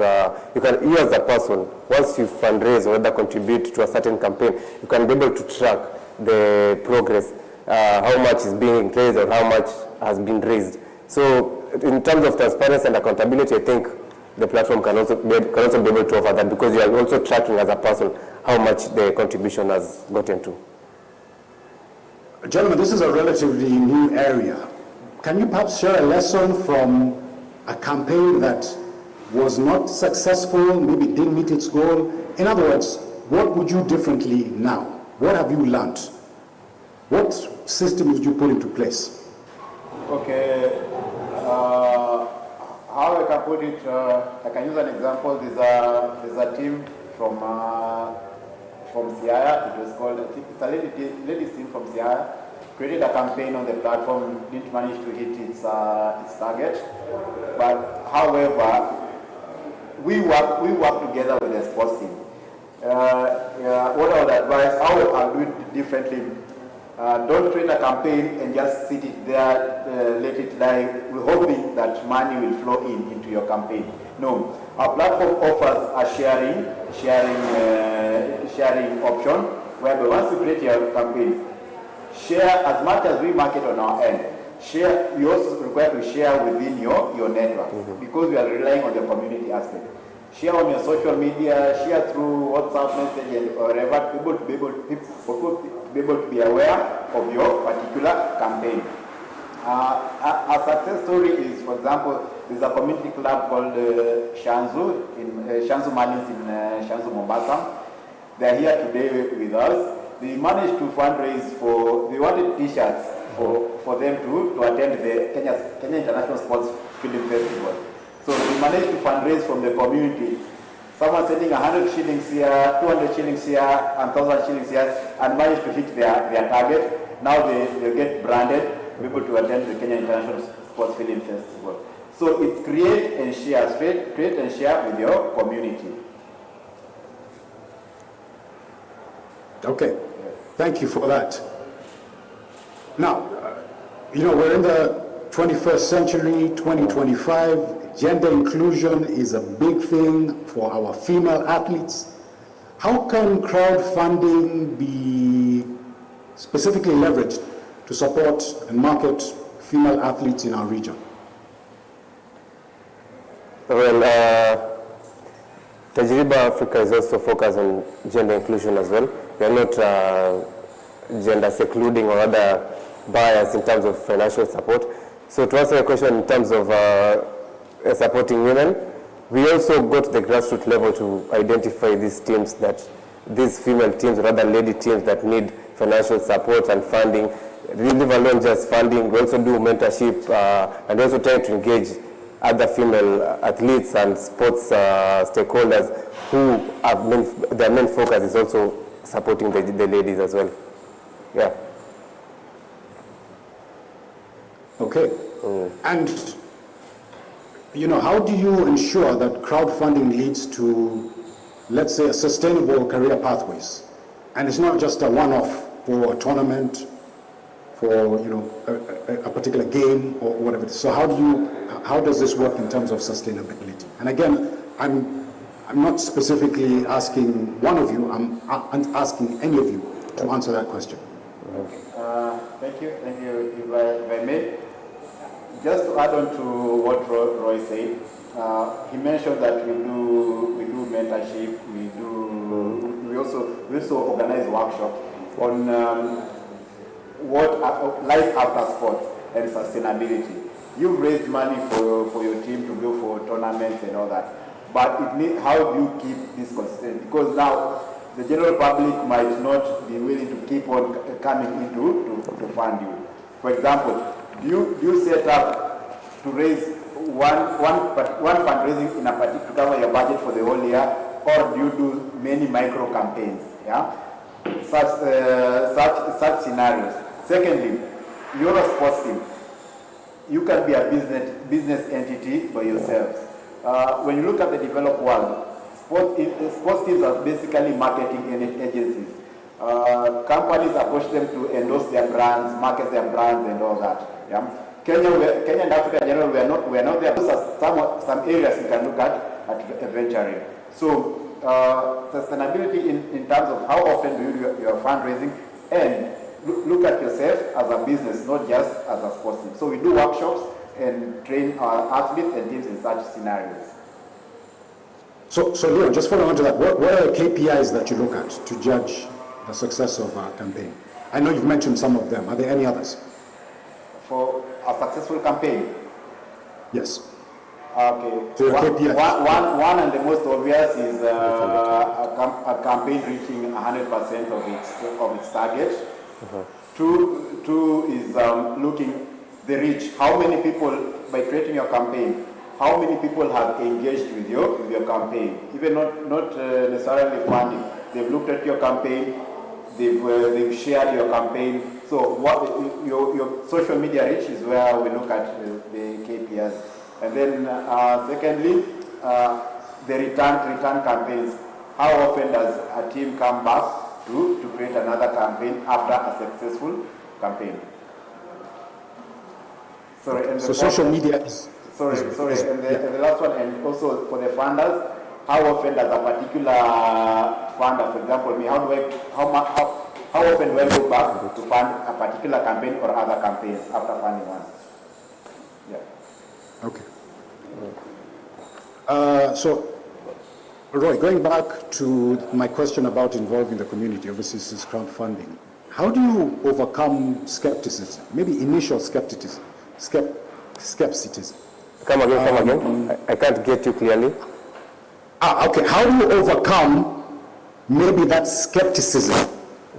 you as a person, once you fundraise or contribute to a certain campaign, you can be able to track the progress. how much is being raised or how much has been raised. So in terms of transparency and accountability, I think the platform can also be able to offer that, because you are also tracking as a person how much the contribution has gotten to. Gentlemen, this is a relatively new area. Can you perhaps share a lesson from a campaign that was not successful, maybe didn't meet its goal? In other words, what would you differently now? What have you learned? What systems would you put into place? Okay, how I can put it, I can use an example. There's a team from Siaya. It was called, it's a ladies team from Siaya. Created a campaign on the platform, didn't manage to hit its target. But however, we work together with the sports team. What I would advise, I'll do it differently. Don't create a campaign and just sit it there, let it lie, hoping that money will flow into your campaign. No, our platform offers a sharing option, whereby once you create your campaign, share as much as we market on our end. Share, you also require to share within your network, because we are relying on the community aspect. Share on your social media, share through WhatsApp message and whatever, people to be able to be aware of your particular campaign. A success story is, for example, there's a community club called Shanzu Marlins in Shanzu, Mombasa. They're here today with us. They managed to fundraise they wanted t-shirts for them to attend the Kenya International Sports Film Festival. So we managed to fundraise from the community. Someone sending 100 shillings here, 200 shillings here, and 1,000 shillings here, and managed to hit their target. Now they get branded, be able to attend the Kenya International Sports Film Festival. So it's create and share with your community. Okay, thank you for that. Now, we're in the 21st century, 2025. Gender inclusion is a big thing for our female athletes. How can crowdfunding be specifically leveraged to support and market female athletes in our region? Well, Tajriba Africa is also focused on gender inclusion as well. We are not gender secluding or other bias in terms of financial support. So to answer your question in terms of supporting women, we also go to the grassroots level to identify these teams, these female teams, rather lady teams that need financial support and funding. We leave alone just funding. We also do mentorship and also try to engage other female athletes and sports stakeholders who have their main focus is also supporting the ladies as well. Yeah. Okay. And how do you ensure that crowdfunding leads to, let's say, a sustainable career pathways? And it's not just a one-off for a tournament, for a particular game or whatever. So how does this work in terms of sustainability? And again, I'm not specifically asking one of you, I'm asking any of you to answer that question. Thank you. If I may, just to add on to what Roy said, he mentioned that we do mentorship, we also organize workshops on life after sports and sustainability. You've raised money for your team to go for tournaments and all that, but how do you keep this consistent? Because now the general public might not be willing to keep on coming into to fund you. For example, do you set up to raise one fundraising in a particular to cover your budget for the whole year, or do you do many micro campaigns? Yeah, such scenarios. Secondly, you're a sports team. You can be a business entity by yourselves. When you look at the developed world, sports teams are basically marketing agencies. Companies approach them to endorse their brands, market their brands, and all that. Yeah? Kenya and Africa in general, we are not there. Those are some areas you can look at venturing. So sustainability in terms of how often do you do your fundraising, and look at yourself as a business, not just as a sports team. So we do workshops and train our athletes and teams in such scenarios. So Leon, just following on to that, what are the KPIs that you look at to judge the success of a campaign? I know you've mentioned some of them. Are there any others? For a successful campaign? Yes. Okay. So your KPIs. One and the most obvious is a campaign reaching 100% of its target. Two is looking the reach. How many people, by creating your campaign, how many people have engaged with your campaign? Even not necessarily funding. They've looked at your campaign, they've shared your campaign. So what your social media reach is where we look at the KPIs. And then secondly, the return campaigns. How often does a team come back to create another campaign after a successful campaign? Sorry, and so social media is... Sorry, and the last one, and also for the funders, how often does a particular funder, for example, me, how often do I go back to fund a particular campaign or other campaigns after funding one? Yeah. Okay. So, Roy, going back to my question about involving the community, obviously this is crowdfunding. How do you overcome skepticism, maybe initial skepticism? Come again. I can't get you clearly. Okay. How do you overcome maybe that skepticism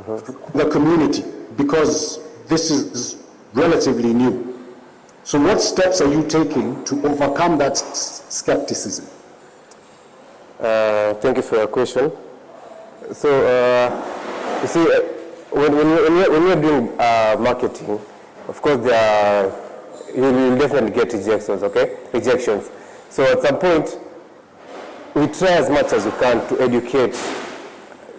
from the community? Because this is relatively new. So what steps are you taking to overcome that skepticism? Thank you for your question. So, you see, when you're doing marketing, of course you will definitely get rejections. So at some point, we try as much as we can to educate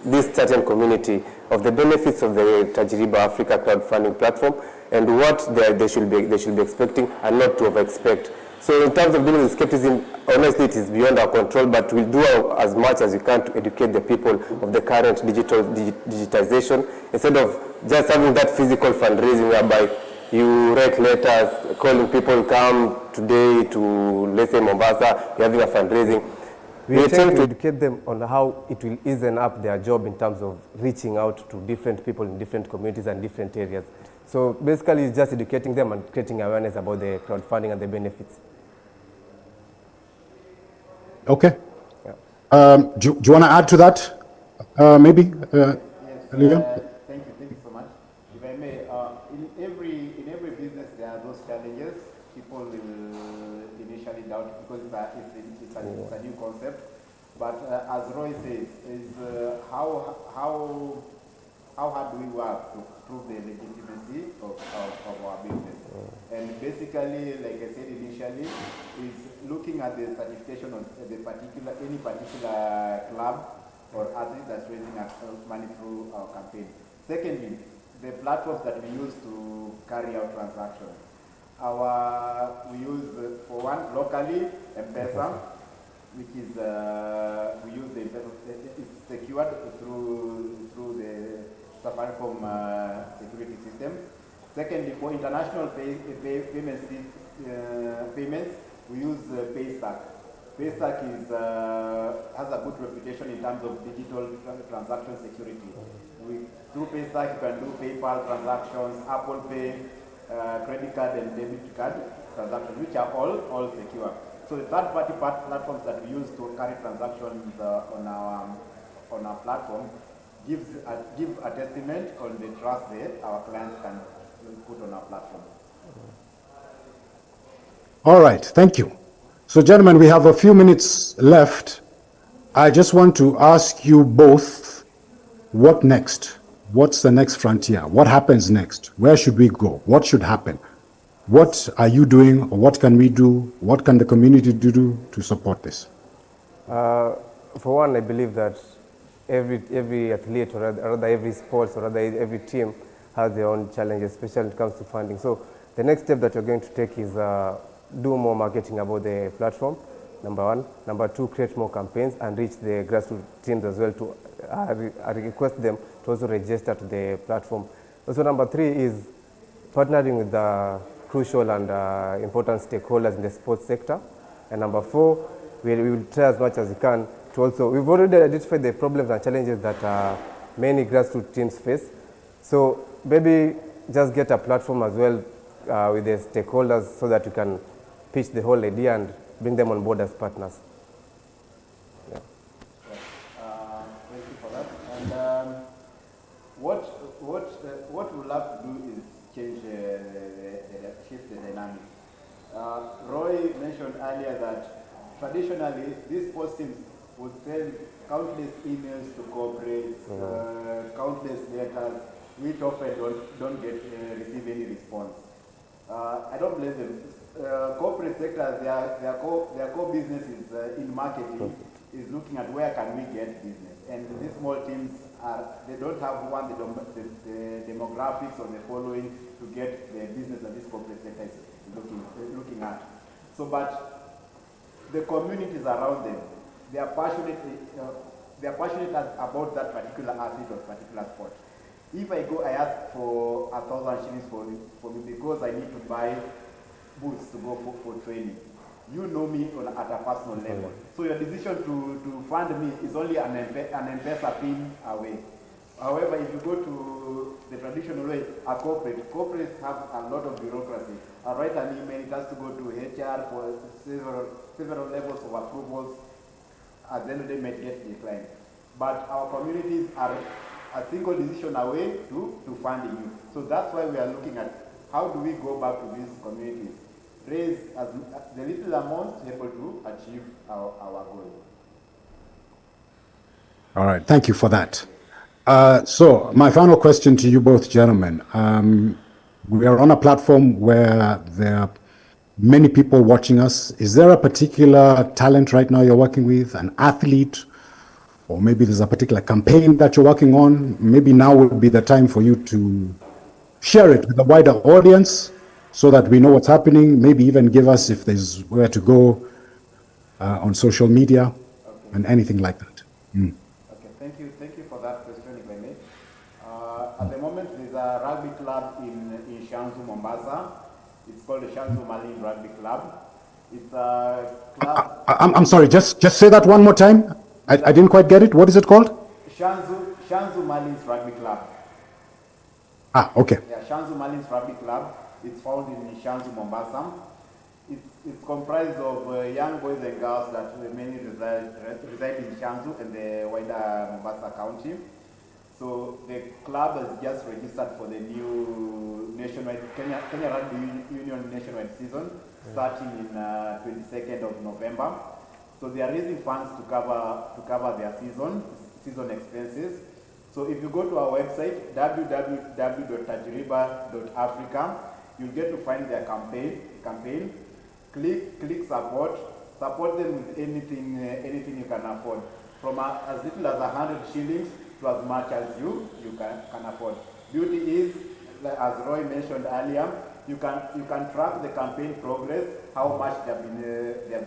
this certain community of the benefits of the Tajriba Africa crowdfunding platform and what they should be expecting and not to over-expect. So in terms of dealing with skepticism, honestly it is beyond our control, but we'll do as much as we can to educate the people of the current digitization instead of just having that physical fundraising whereby you write letters calling people come today to, let's say, Mombasa, you're having a fundraising. We are trying to educate them on how it will ease up their job in terms of reaching out to different people in different communities and different areas. So basically it's just educating them and creating awareness about the crowdfunding and the benefits. Okay. Yeah. Do you want to add to that? Maybe? Yes. Leon? Thank you so much. If I may, in every business there are those challenges. People will initially doubt because it's a new concept. But as Roy says, is how hard do we work to prove the legitimacy of our business? And basically, like I said initially, is looking at the certification of any particular club or athlete that's raising money through our campaign. Secondly, the platforms that we use to carry out transactions. We use, for one, locally, M-Pesa, which is, we use the M-Pesa, it's secured through the Safaricom security system. Secondly, for international payments, we use Paystack. Paystack has a good reputation in terms of digital transaction security. Through Paystack, you can do PayPal transactions, Apple Pay, credit card and debit card transactions, which are all secure. So the third-party platforms that we use to carry transactions on our platform give a testament on the trust that our clients can put on our platform. All right, thank you. So gentlemen, we have a few minutes left. I just want to ask you both, what next? What's the next frontier? What happens next? Where should we go? What should happen? What are you doing, or what can we do? What can the community do to support this? For one, I believe that every athlete, or rather every sports, or rather every team has their own challenges, especially when it comes to funding. So the next step that you're going to take is do more marketing about the platform, number one. Number two, create more campaigns and reach the grassroots teams as well to request them to also register to the platform. Also, number 3 is partnering with the crucial and important stakeholders in the sports sector. And number 4, we will try as much as we can to also, we've already identified the problems and challenges that many grassroots teams face. So maybe just get a platform as well with the stakeholders so that you can pitch the whole idea and bring them on board as partners. Yeah. Thank you for that. And what we'll have to do is change shift the dynamics. Roy mentioned earlier that traditionally these sports teams would send countless emails to corporates, countless letters, which often don't receive any response. I don't blame them. Corporate sectors, their core business is in marketing, is looking at where can we get business. And these small teams they don't have the demographics or the following to get the business that this corporate sector is looking at. So, but the communities around them, they are passionate about that particular athlete or particular sport. If I ask for 1,000 shillings for me because I need to buy boots to go for training, you know me at a personal level. So your decision to fund me is only an M-Pesa pin away. However, if you go to the traditional way, corporates have a lot of bureaucracy. I write an email, it has to go to HR for several levels of approvals. At the end of the day, may get declined. But our communities are a single decision away to funding you. So that's why we are looking at how do we go back to these communities, raise the little amount able to achieve our goal. All right, thank you for that. So my final question to you both gentlemen. We are on a platform where there are many people watching us. Is there a particular talent right now you're working with, an athlete, or maybe there's a particular campaign that you're working on? Maybe now would be the time for you to share it with a wider audience so that we know what's happening. Maybe even give us if there's where to go on social media and anything like that. Okay, thank you for that question, if I may. At the moment, there's a rugby club in Shanzu, Mombasa. It's called the Shanzu Marlins Rugby Club. It's a club. I'm sorry, just say that one more time. I didn't quite get it. What is it called? Shanzu Marlins Rugby Club. Okay. Yeah, Shanzu Marlins Rugby Club. It's found in Shanzu, Mombasa. It's comprised of young boys and girls that mainly reside in Shanzu and the wider Mombasa County. So the club has just registered for the new nationwide Kenya Rugby Union nationwide season starting in 22nd of November. So they are raising funds to cover their season expenses. So if you go to our website www.tajriba.africa, you'll get to find their campaign. Click support them with anything you can afford, from as little as 100 shillings to as much as you can afford. Beauty is, as Roy mentioned earlier, you can track the campaign progress, how much they have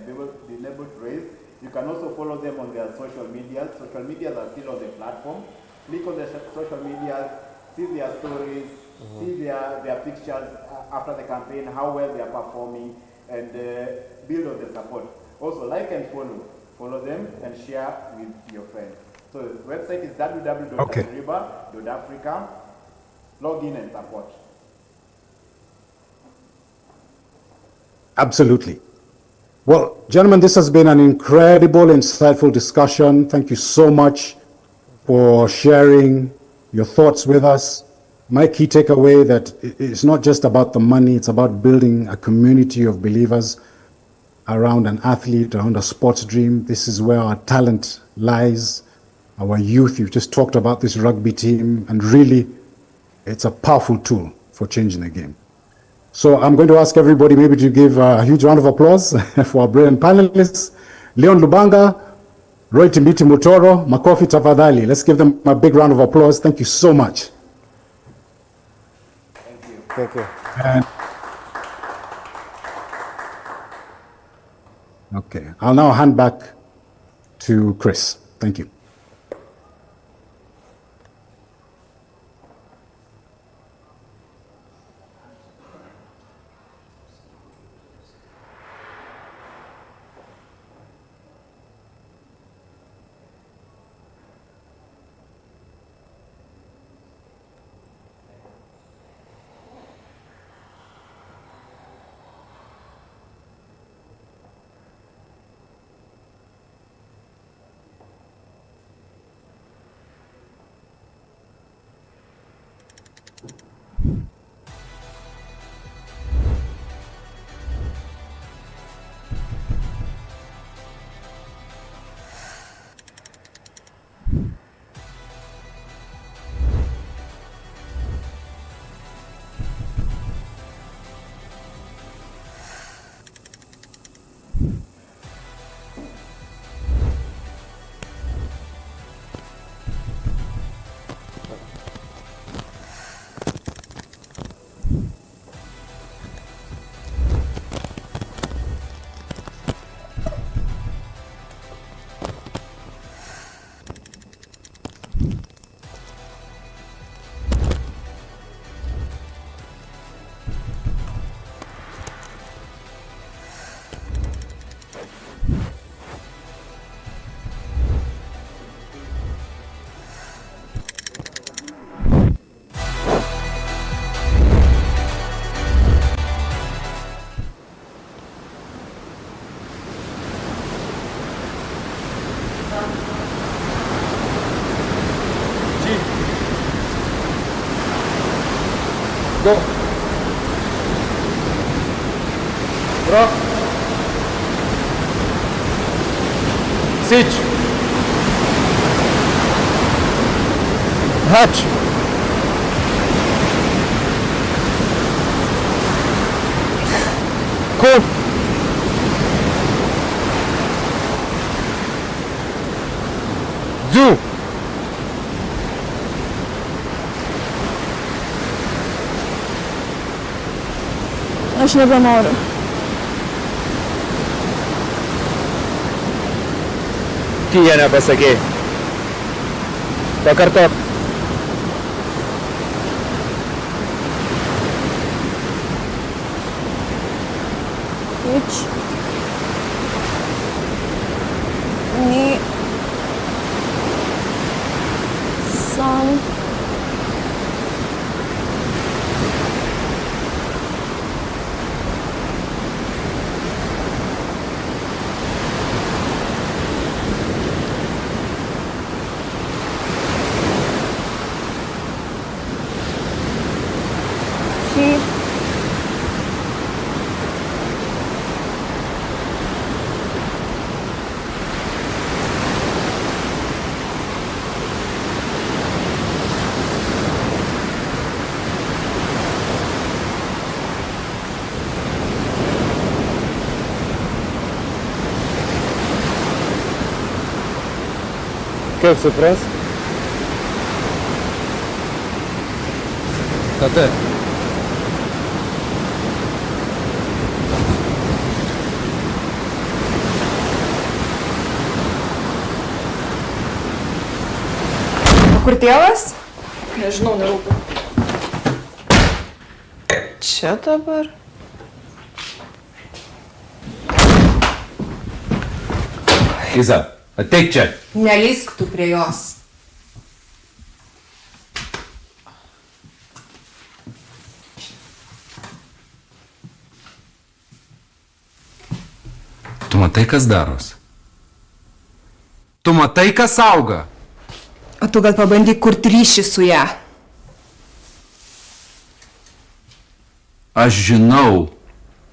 been able to raise. You can also follow them on their social medias. Social medias are still on the platform. Click on the social medias, see their stories, see their pictures after the campaign, how well they are performing, and build on the support. Also, like and follow them and share with your friends. So the website is www.tajriba.africa. Log in and support. Absolutely. Well, gentlemen, this has been an incredible, insightful discussion. Thank you so much for sharing your thoughts with us. My key takeaway that it's not just about the money, it's about building a community of believers around an athlete, around a sports dream. This is where our talent lies, our youth. You've just talked about this rugby team, and really, it's a powerful tool for changing the game. So I'm going to ask everybody maybe to give a huge round of applause for our brilliant panelists. Leon Lubanga, Roy Timbiti Mutoro, Makofi Tafadhali. Let's give them a big round of applause. Thank you so much. Thank you. Okay, I'll now hand back to Chris. Thank you. Go. Drop. Sit. Hatch. Cool. Do. Aš nebenoriu. Tyja nepasakei. Pakartok. Which? Ni. Song. Kaip suprast? Tate. Kur tėvas? Nežinau, nerūpiu. Čia dabar? Iza, ateik čia. Nelįsk tu prie jos. Tu matai, kas daros? Tu matai, kas auga? O tu gal pabandyk kurti ryšį su ją. Aš žinau,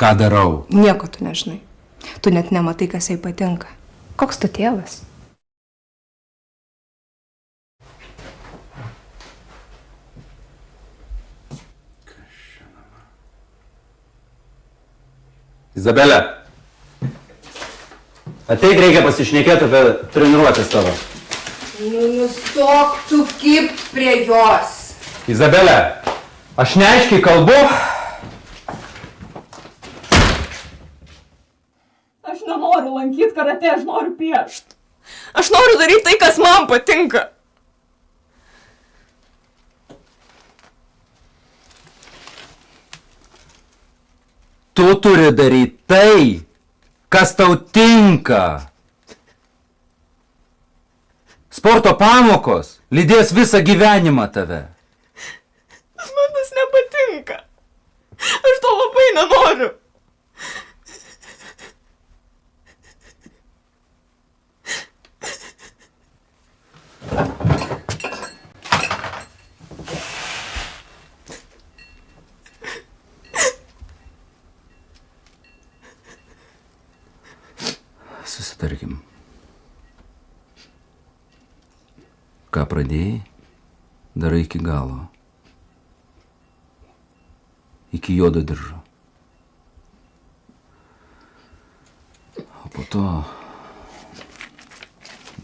ką darau. Nieko tu nežinai. Tu net nematai, kas jai patinka. Koks tu tėvas? Izabelė, ateik, reikia pasišnekėti apie treniruotės tavo. Nu, nustok tu kipt prie jos. Izabelė, aš neaiškiai kalbu. Aš nenoriu lankyti karate, aš noriu piešt. Aš noriu daryti tai, kas man patinka. Tu turi daryti tai, kas tau tinka. Sporto pamokos lydės visą gyvenimą tave. Man tas nepatinka. Aš to labai nenoriu. Susitarkim. Ką pradėjai, darai iki galo. Iki juodo diržo. O po to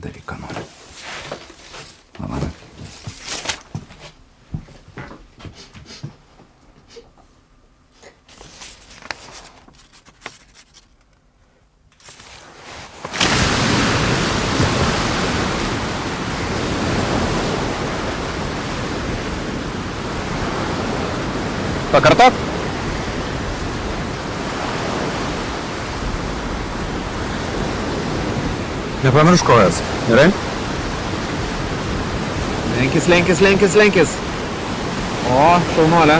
daryk, ką nori. Labą. Pakartok. Nepamiršk kojas. Gerai? Lenkis. O, šaunuolė.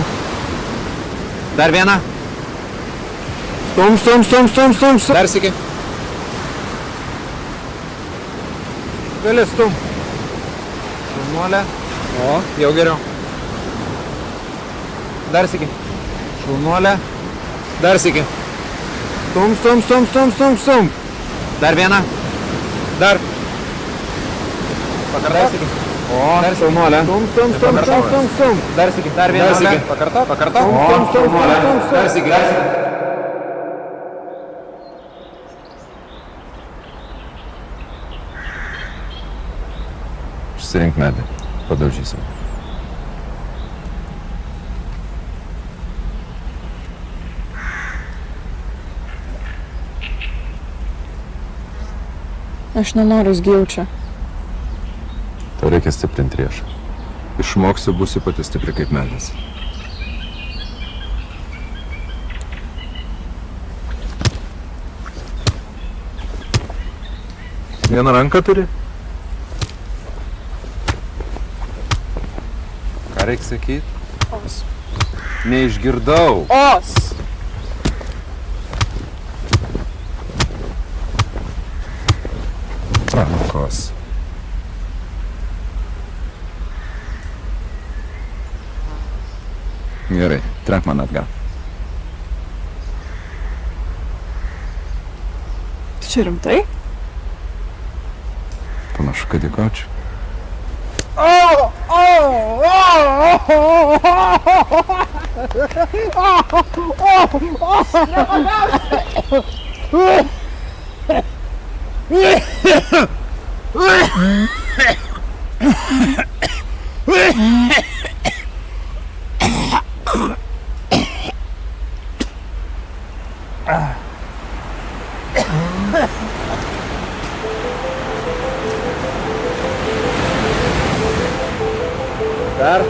Dar vieną. Stum. Dar sykį. Gali stum. Šaunuolė. O, jau geriau. Dar sykį. Šaunuolė. Dar sykį. Stum. Dar vieną. Dar. Pakartok. O, dar šaunuolė. Stum. Dar sykį. Dar vieną. Pakartok. O, šaunuolė. Dar sykį. Susirink medį. Padaužysim. Aš nenoriu sgiaučio. Tau reikia stiprinti riešą. Išmoksi, būsi pati stipri kaip medis. Vieną ranką turi? Ką reikia sakyti? Os. Neišgirdau. Os. Rankos. Gerai, trenk man atgal. Tu čia rimtai? Panašu, kad dėkočiau. Dar.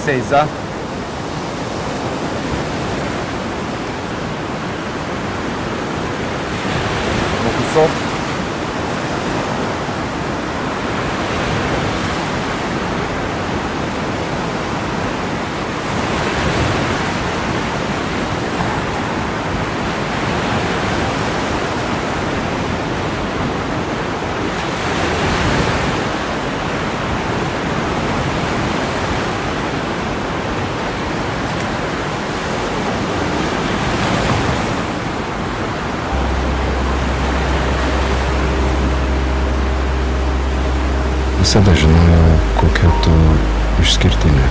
Seiza. Mokusov. Visada žinojau, kokia tu išskirtinė.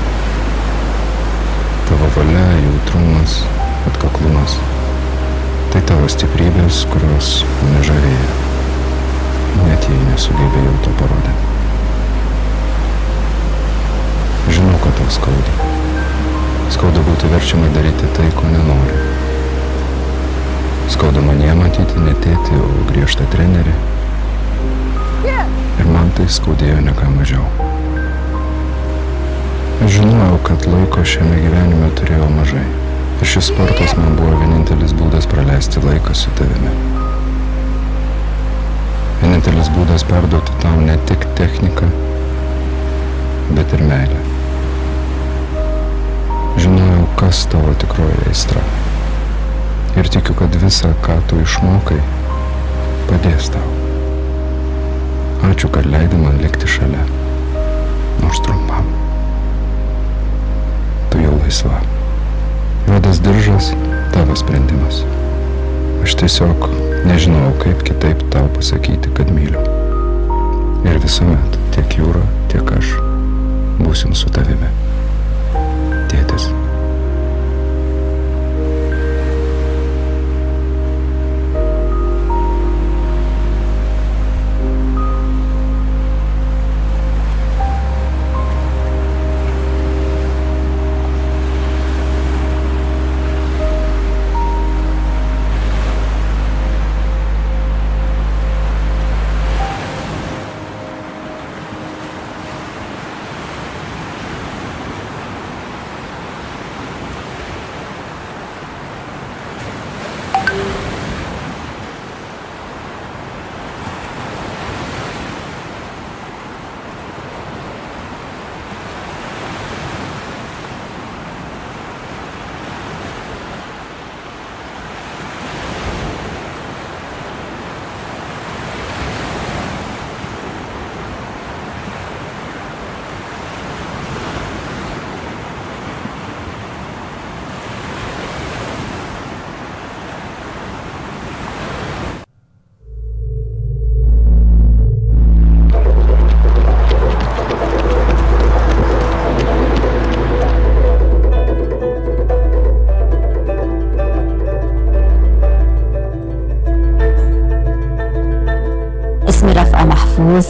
Tavo valia, jautrumas, atkaklumas. Tai tavo stiprybės, kurios mane žavėjo. Net jei nesugebėjau to parodyti. Žinau, kad tau skauda. Skauda būti verčiama daryti tai, ko nenori. Skauda mane matyti ne tėtį, o griežtą trenerį. Ir man tai skaudėjo ne ką mažiau. Aš žinojau, kad laiko šiame gyvenime turėjau mažai. Ir šis sportas man buvo vienintelis būdas praleisti laiką su tavimi. Vienintelis būdas perduoti tau ne tik techniką, bet ir meilę. Žinojau, kas tavo tikroji aistra. Ir tikiu, kad visa, ką tu išmokai, padės tau. Ačiū, kad leidai man likti šalia. Nors trumpam. Tu jau laisva. Juodas diržas – tavo sprendimas. Aš tiesiog nežinau, kaip kitaip tau pasakyti, kad myliu. Ir visuomet, tiek jūra, tiek aš, būsim su tavimi. Tėtis.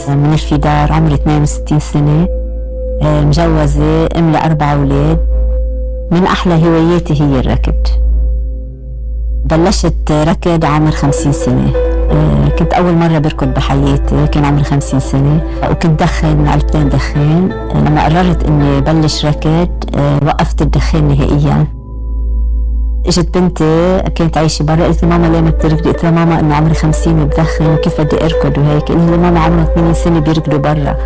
من الفدار، عمري 62 سنة، مجوزة، أم ل4 أولاد. من أحلى هواياتي هي الركض. بلشت ركض عمر 50 سنة. كنت أول مرة بركض بحياتي، كان عمري 50 سنة، وكنت دخن علبتين دخان. لما قررت إني بلش ركض وقفت الدخان نهائيا. اجت بنتي كانت عايشه برا، قلت لماما ليه ما بتركضي؟ قلت لها ماما انه عمري 50 بدخن وكيف بدي اركض وهيك. قلت لها ماما عمرها 80 سنه بيركضوا برا.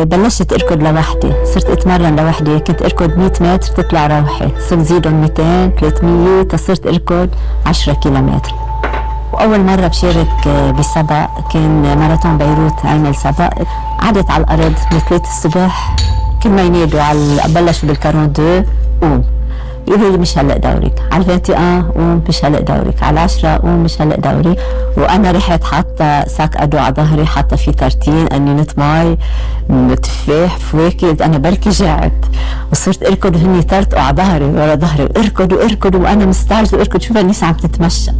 بلشت اركض لوحدي، صرت اتمرن لوحدي. كنت اركض 100 متر تطلع روحي، صرت زيدهم 200 300 تصرت اركض 10 كيلومتر. واول مره بشارك بسبق كان ماراثون بيروت، عمل سبق. قعدت على الارض من 3 الصبح، كل ما ينادوا على بلشوا بالكارون 2 قوم، يقولوا لي مش هلق دورك، على 21 قوم مش هلق دورك، على 10 قوم مش هلق دوري. وانا رحت حاطه ساك ادو على ظهري، حاطه فيه ترتين، انينه مي، تفاح، فواكه. انا بركي جعت وصرت اركض وهني يطرطقوا على ظهري ورا ظهري، واركض واركض وانا مستعجله اركض. شوف الناس عم تتمشى.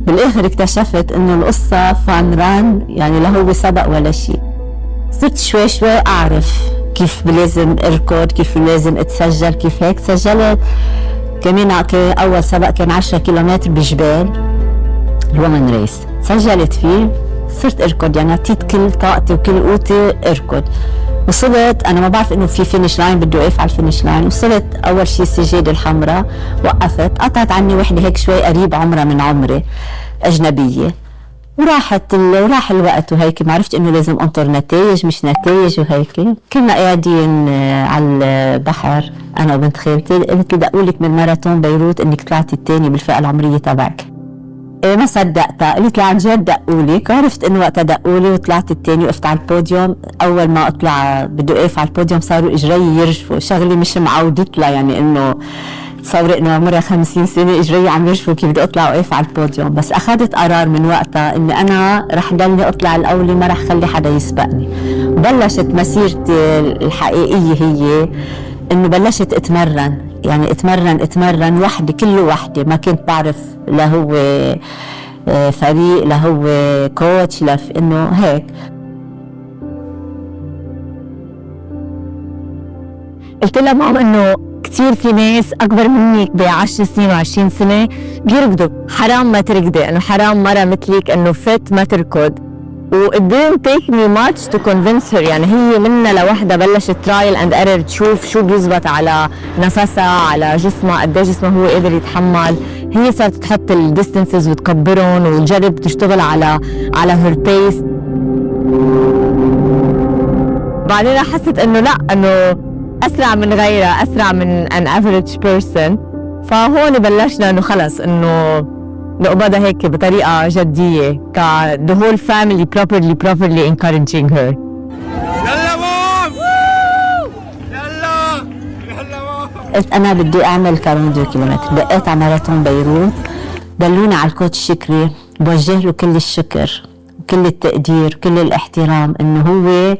بالاخر اكتشفت انه القصه فان ران، يعني لا هو سبق ولا شيء. صرت شوي شوي اعرف كيف لازم اركض، كيف لازم اتسجل، كيف هيك. سجلت كمان اول سبق كان 10 كيلومتر بجبال، الومن ريس، سجلت فيه. صرت اركض، يعني اعطيت كل طاقتي وكل قوتي اركض. وصلت، انا ما بعرف انه في فينش لاين، بدي اوقف على الفينش لاين. وصلت اول شيء السجاده الحمراء، وقفت، قطعت عني وحده هيك شوي قريب عمرها من عمري، اجنبيه. وراح الوقت وهيك، ما عرفت انه لازم انطر نتائج مش نتائج وهيك. كنا قاعدين على البحر انا وبنت خالتي، قلت لي دقولك من ماراثون بيروت انك طلعتي الثاني بالفئه العمريه تبعك. ما صدقتها، قلت لها عن جد دقولك. عرفت انه وقتها دقولي وطلعت الثاني، وقفت على البوديوم. اول ما اطلع بدي اوقف على البوديوم صاروا اجري يرجفوا، شغلي مش معودت لها، يعني انه تصوري انه عمرها 50 سنه اجري عم يرجفوا كيف بدي اطلع واقف على البوديوم. بس اخذت قرار من وقتها اني انا رح ضلني اطلع الاولى، ما رح خلي حدا يسبقني. بلشت مسيرتي الحقيقيه هي انه بلشت اتمرن، يعني اتمرن وحدي، كله وحدي. ما كنت بعرف لا هو فريق، لا هو كوتش، لا انه هيك. قلت لها ماما انه كتير في ناس أكبر منك ب10 سنين و20 سنة بيركضوا. حرام ما تركضي، إنه حرام مرة مثلك إنه فت ما تركض. و it didn't take me much to convince her. يعني هي منا لوحدة بلشت trial and error تشوف شو بيزبط على نفسها على جسمها، قد جسمها هو قادر يتحمل. هي صارت تحط الديستنسز وتكبرهم وتجرب تشتغل على her pace. بعدين حست إنه لا، إنه أسرع من غيرها، أسرع من an average person. فهون بلشنا إنه خلص إنه نقبضها هيك بطريقة جدية the whole family properly encouraging her. يلا مام يلا قلت أنا بدي أعمل 42 كيلومتر. دقيت على ماراثون بيروت، دلوني على الكوتش شكري، بوجه له كل الشكر وكل التقدير وكل الاحترام، إنه هو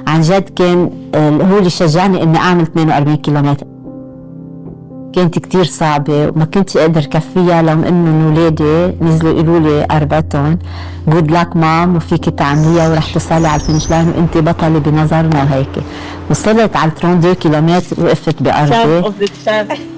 عن جد كان هو اللي شجعني إني أعمل 42 كيلومتر. كانت كتير صعبة وما كنتش أقدر كفيها، لو إنه ولادي نزلوا يقولوا لي أربعتهم good luck mom وفيكي تعمليها ورح تصلي على الفينش لاين وأنت بطلة بنظرنا وهيك. وصلت على 32 كيلومتر وقفت بأرضي،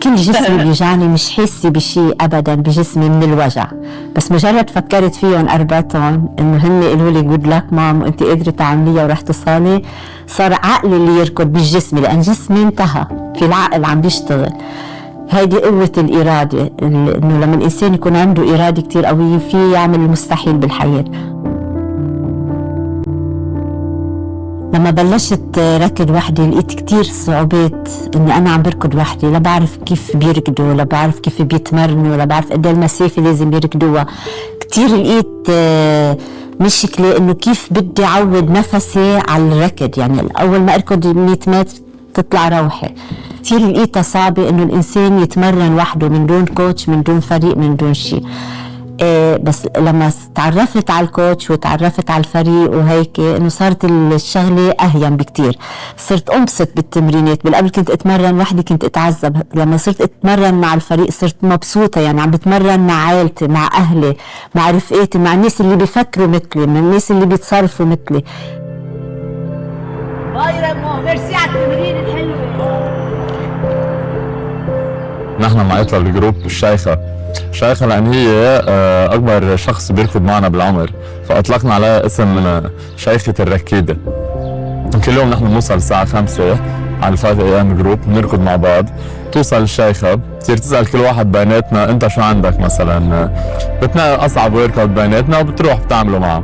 كل جسمي بيوجعني، مش حاسة بشي أبدا بجسمي من الوجع، بس مجرد فكرت فيهم أربعتهم إنه هن قالوا لي good luck mom وأنت قادرة تعمليها ورح تصلي، صار عقلي اللي يركض بالجسم، لأن جسمي انتهى، في العقل عم بيشتغل. هيدي قوة الإرادة، إنه لما الإنسان يكون عنده إرادة كتير قوية فيه يعمل المستحيل بالحياة. لما بلشت ركض وحدي لقيت كتير صعوبات إني أنا عم بركض وحدي، لا بعرف كيف بيركضوا، لا بعرف كيف بيتمرنوا، لا بعرف قد المسافة لازم يركضوها. كتير لقيت مشكلة إنه كيف بدي أعود نفسي على الركض، يعني أول ما أركض 100 متر تطلع روحي. كتير لقيتها صعبة إنه الإنسان يتمرن وحده من دون كوتش، من دون فريق، من دون شيء. بس لما تعرفت على الكوتش وتعرفت على الفريق وهيك، إنه صارت الشغلة أهين بكتير. صرت أنبسط بالتمرينات، بالقبل كنت أتمرن وحدي كنت أتعذب، لما صرت أتمرن مع الفريق صرت مبسوطة، يعني عم بتمرن مع عائلتي، مع أهلي، مع رفقاتي، مع الناس اللي بيفكروا مثلي، مع الناس اللي بيتصرفوا مثلي. باي رمو، ميرسي على التمرين الحلوة. نحن معيطلة بالجروب الشيخة لأن هي أكبر شخص بيركض معنا بالعمر، فأطلقنا على اسم شيخة الركيدة. كل يوم نحن بنوصل الساعة 5 على الفايف اي ام جروب، بنركض مع بعض. توصل الشيخة بتصير تسأل كل واحد بيناتنا أنت شو عندك مثلا، بتنقي أصعب ورك اوت بيناتنا وبتروح بتعمله معه.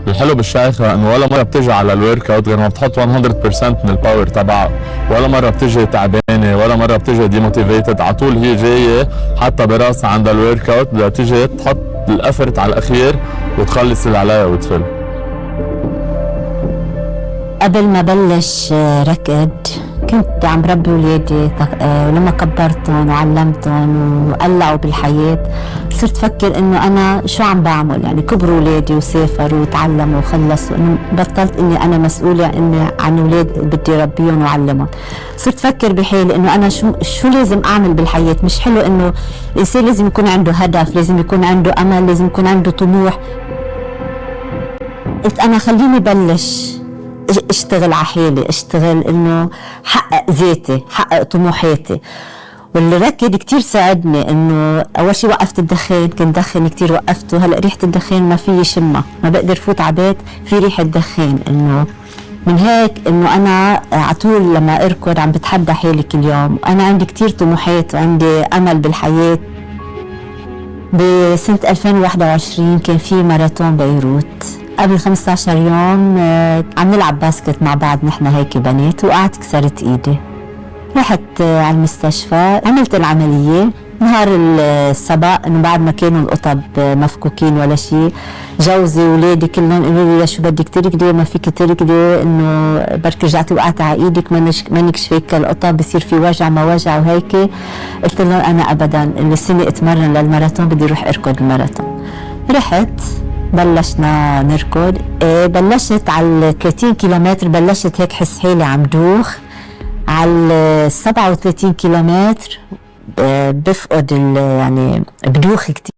الحلو بالشيخة انه ولا مرة بتجي على الورك اوت غير ما بتحط 100% من الباور تبعها، ولا مرة بتجي تعبانة، ولا مرة بتجي ديموتيفيتد، على طول هي جاية حتى براسها عند الورك اوت بدها تيجي تحط الافرت على الاخير وتخلص اللي عليها وتفل. قبل ما بلش ركض كنت عم بربي ولادي، ولما كبرتهم وعلمتهم وقلعوا بالحياة صرت فكر انه انا شو عم بعمل، يعني كبروا ولادي وسافروا وتعلموا وخلصوا، انه بطلت اني انا مسؤولة اني عن ولاد بدي ربيهم وعلمهم. صرت فكر بحالي انه انا شو لازم اعمل بالحياة. مش حلو انه الانسان لازم يكون عنده هدف، لازم يكون عنده امل، لازم يكون عنده طموح. قلت انا خليني بلش اشتغل على حالي، اشتغل انه حقق ذاتي، حقق طموحاتي. والركض كتير ساعدني، انه اول شيء وقفت الدخان، كنت دخن كتير وقفته، هلا ريحة الدخان ما في شمها، ما بقدر فوت على بيت في ريحة دخان. انه من هيك انه انا على طول لما اركض عم بتحدى حالي كل يوم. انا عندي كتير طموحات وعندي امل بالحياة. بسنة 2021 كان في ماراثون بيروت، قبل 15 يوم عم نلعب باسكت مع بعض نحن هيك بنات، وقعت كسرت ايدي. رحت على المستشفى، عملت العملية. نهار السبق انه بعد ما كانوا القطب مفكوكين ولا شيء، جوزي وولادي كلهم قالوا لي شو بدك تركضي، ما فيك تركضي، انه بركي رجعتي وقعتي على ايدك، مانك شفيك القطب، بصير في وجع ما وجع وهيك. قلت لهم انا ابدا السنة اتمرن للماراثون، بدي اروح اركض الماراثون. رحت بلشنا نركض. بلشت على 30 كيلومتر بلشت هيك حس حالي عم دوخ. على 37 كيلومتر بفقد يعني بدوخ كتير.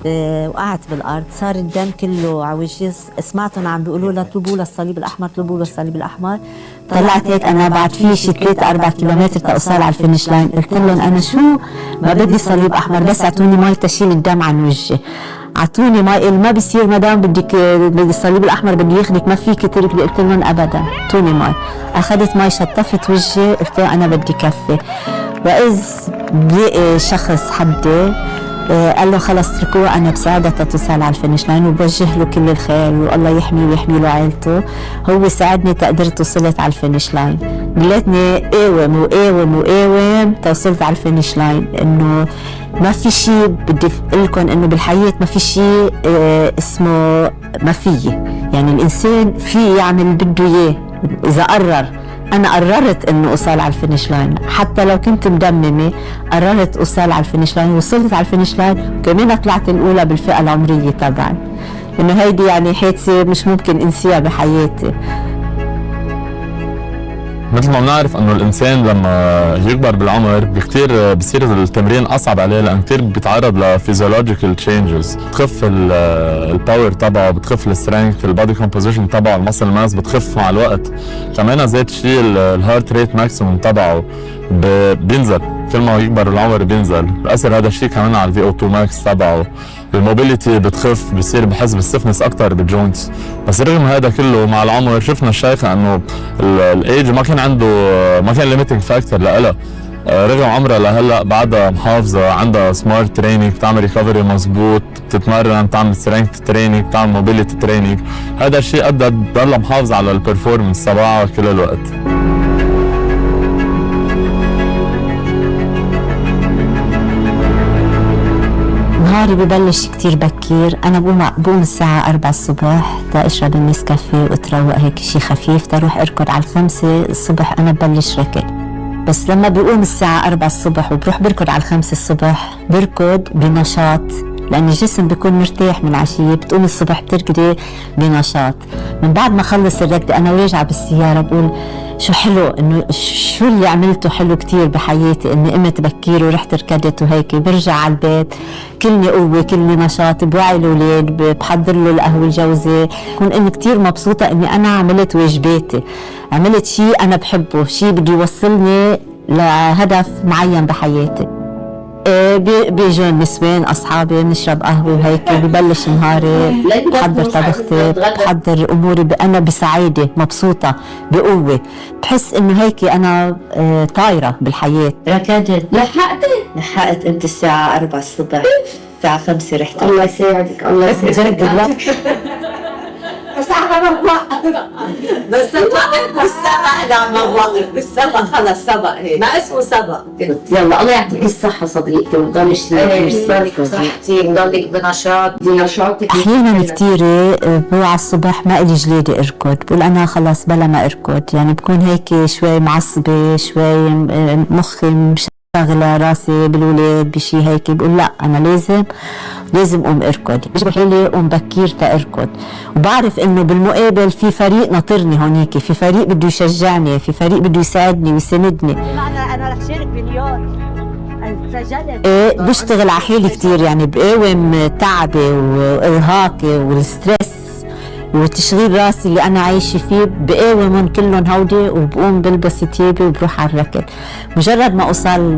وقعت بالارض، صار الدم كله على وجهي، سمعتهم عم بيقولوا لها اطلبوا للصليب الاحمر، اطلبوا للصليب الاحمر. طلعت هيك انا بعد في شي 3-4 كيلومتر توصل على الفينش لاين، قلت لهم انا شو ما بدي صليب احمر، بس اعطوني مي تشيل الدم عن وجهي، اعطوني مي. ما بيصير مدام بدك الصليب الاحمر بده ياخذك ما فيك تركضي، قلت لهم ابدا اعطوني مي. اخذت مي شطفت وجهي، قلت له انا بدي كفي. واذ بلاقي شخص حدي قال له خلص اتركوه انا بساعدها توصل على الفينش لاين، وبوجه له كل الخير والله يحميه ويحمي له عائلته. هو ساعدني تقدرت وصلت على الفينش لاين، قلتني قاوم وقاوم وقاوم توصلت على الفينش لاين. انه ما في شيء بدي اقول لكم انه بالحياه ما في شيء اسمه ما فيي، يعني الانسان في يعمل بده اياه اذا قرر. أنا قررت إنه أوصل على الفينش لاين، حتى لو كنت مدممة قررت أوصل على الفينش لاين، وصلت على الفينش لاين وكمان طلعت الأولى بالفئة العمرية تبعي. إنه هيدي يعني حادثة مش ممكن أنسيها بحياتي. مثل ما بنعرف انه الانسان لما يكبر بالعمر كثير بصير التمرين اصعب عليه، لان كثير بيتعرض لفيزيولوجيكال تشينجز، بتخف الباور تبعه، بتخف السترينث، البادي كومبوزيشن تبعه، المسل ماس بتخف مع الوقت. كمان زاد شيء الهارت ريت ماكسيموم تبعه بينزل، كل ما يكبر العمر بينزل. بأثر هذا الشيء كمان على الفي او 2 ماكس تبعه، الموبيليتي بتخف، بصير بحس بالسفنس اكثر بالجوينتس. بس رغم هذا كله مع العمر شفنا الشيخة انه الايج ما كان ليميتنج فاكتور لها، رغم عمرها لهلا بعدها محافظه، عندها سمارت تريننج، بتعمل ريكفري مزبوط، بتتمرن، بتعمل سترينث تريننج، بتعمل موبيليتي تريننج. هذا الشيء ادى تضلها محافظه على البرفورمنس تبعها كل الوقت. نهاري ببلش كتير بكير، أنا بقوم الساعة 4 الصبح تأشرب النسكافيه وأتروق هيك شي خفيف، تروح أركض على 5 الصبح أنا ببلش ركض. بس لما بقوم الساعة 4 الصبح وبروح بركض على 5 الصبح بركض بنشاط، لأن الجسم بيكون مرتاح من عشية، بتقوم الصبح بتركضي بنشاط. من بعد ما خلص الركض أنا وراجعة بالسيارة بقول شو حلو، انه شو اللي عملته حلو كتير بحياتي، اني قمت بكير ورحت ركضت وهيك. برجع على البيت كلني قوة كلني نشاط، بوعي الاولاد، بحضر له القهوة الجوزة، بكون اني كتير مبسوطة اني انا عملت واجباتي، عملت شيء انا بحبه، شيء بده يوصلني لهدف معين بحياتي. بيجوا النسوان اصحابي بنشرب قهوه وهيك، ببلش نهاري، بحضر طبختي، بحضر اموري، انا بسعاده مبسوطه بقوه، بحس انه هيك انا طايره بالحياه. ركضت لحقت انت الساعه 4 الصبح، الساعه 5 رحت. الله يساعدك، الله يساعدك. بس انا بوقف، بس لا ما بوقف، بالسبق خلص سبق هيك، ما اسمه سبق. يلا الله يعطيك الصحة صديقتي، وتضلي صحتي، وتضلك بنشاطك. أحيانا كثير بوعى الصبح ما إلي جليدي أركض، بقول أنا خلص بلا ما أركض، يعني بكون هيك شوي معصبة، شوي مخي شغلة راسي بالولاد بشي هيك، بقول لا أنا لازم أقوم أركض، بجبر حالي أقوم بكير تأركض، وبعرف إنه بالمقابل في فريق ناطرني هونيك، في فريق بده يشجعني، في فريق بده يساعدني ويساندني. أنا رح شارك باليوم. إيه بشتغل على حالي كتير، يعني بقاوم تعبي وإرهاقي والستريس وتشغيل راسي اللي أنا عايشة فيه، بقاومهم كلهم هودي، وبقوم بلبس ثيابي وبروح على الركض. مجرد ما أوصل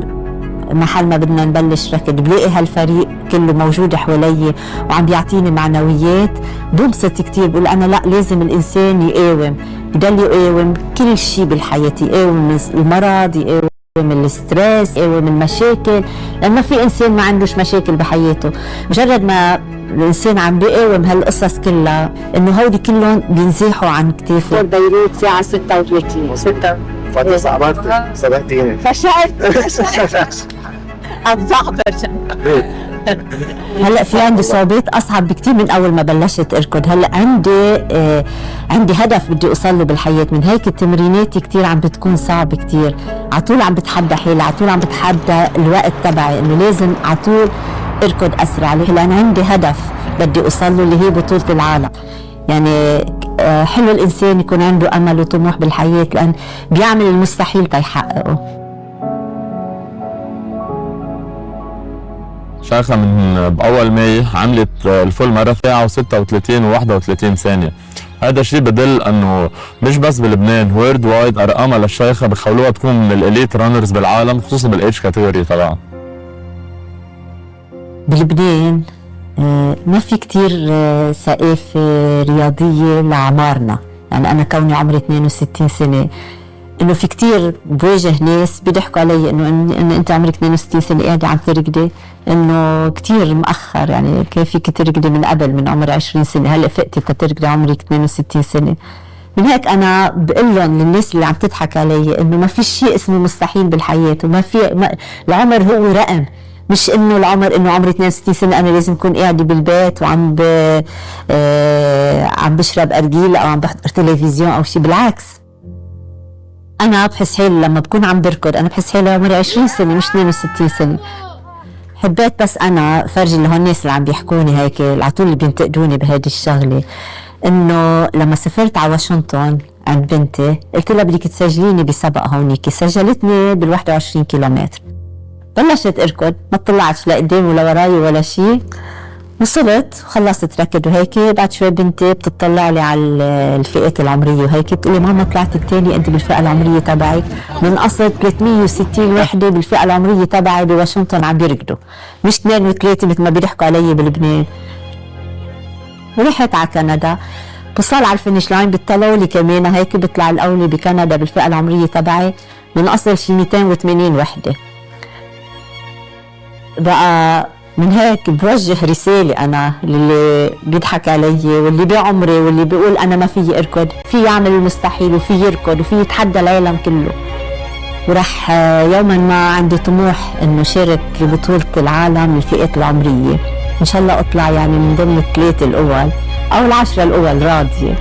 محل ما بدنا نبلش ركض بلاقي هالفريق كله موجود حوالي وعم بيعطيني معنويات، بنبسط كتير، بقول أنا لا لازم الإنسان يقاوم، يضل يقاوم كل شيء بالحياة، يقاوم المرض، يقاوم الستريس، يقاوم المشاكل، لأن ما في إنسان ما عندوش مشاكل بحياته. مجرد ما الإنسان عم بيقاوم هالقصص كلها، إنه هودي كلهم بينزاحوا عن كتافه. بيروت الساعة 36 فاتس عملت صدقتيني فشلت هلا في عندي صعوبات اصعب بكتير من اول ما بلشت اركض. هلا عندي هدف بدي اوصل له بالحياه، من هيك تمريناتي كتير عم بتكون صعبه كتير، على طول عم بتحدى حالي، على طول عم بتحدى الوقت تبعي، انه لازم على طول اركض اسرع، لان عندي هدف بدي اوصل له اللي هي بطوله العالم. يعني حلو الإنسان يكون عنده أمل وطموح بالحياة، لأن بيعمل المستحيل تيحققه. شيخة من بأول ماي عملت الفول ماراثون 36 و31 ثانية. هذا الشيء بدل انه مش بس بلبنان، وورد وايد ارقامها للشيخة بخلوها تكون من الاليت رانرز بالعالم، خصوصا بالايدج كاتيجوري تبعها. بلبنان ما في كتير ثقافة رياضية لعمارنا، يعني أنا كوني عمري 62 سنة إنه في كتير بواجه ناس بيضحكوا علي إنه أنت عمرك 62 سنة قاعدة عم ترقدي، إنه كتير مأخر، يعني كيف فيك ترقدي من قبل من عمر 20 سنة، هلأ فقتي ترقدي عمرك 62 سنة. من هيك أنا بقول لهم للناس اللي عم تضحك علي إنه ما في شيء اسمه مستحيل بالحياة، العمر هو رقم، مش انه العمر انه عمري 62 سنه انا لازم اكون قاعده بالبيت وعم عم بشرب ارجيله او عم بحضر تلفزيون او شيء. بالعكس انا بحس حالي لما بكون عم بركض انا بحس حالي عمري 20 سنه مش 62 سنه. حبيت بس انا فرجي لهون الناس اللي عم بيحكوني هيك على طول اللي بينتقدوني بهذه الشغله، انه لما سافرت على واشنطن عند بنتي قلت لها بدك تسجليني بسبق هونيك، سجلتني بال 21 كيلومتر. بلشت اركض، ما طلعتش لقدام ولا وراي ولا شيء، وصلت وخلصت ركض وهيك. بعد شوي بنتي بتطلع لي على الفئات العمريه وهيك بتقول لي ماما طلعت الثاني انت بالفئه العمريه تبعك، من اصل 360 وحده بالفئه العمريه تبعي بواشنطن عم بيركضوا، مش 2 و3 مثل ما بيضحكوا علي بلبنان. ورحت على كندا، بوصل على الفينش لاين بيطلعوا لي كمان هيك بيطلع الاولي بكندا بالفئه العمريه تبعي من اصل شي 280 وحده. بقى من هيك بوجه رسالة أنا للي بيضحك علي واللي بعمري واللي بيقول أنا ما فيي أركض، في يعمل المستحيل وفي يركض وفي يتحدى العالم كله. ورح يوما ما عندي طموح إنه شارك ببطولة العالم للفئات العمرية، إن شاء الله أطلع يعني من ضمن ال3 الأول أو ال10 الأول راضية.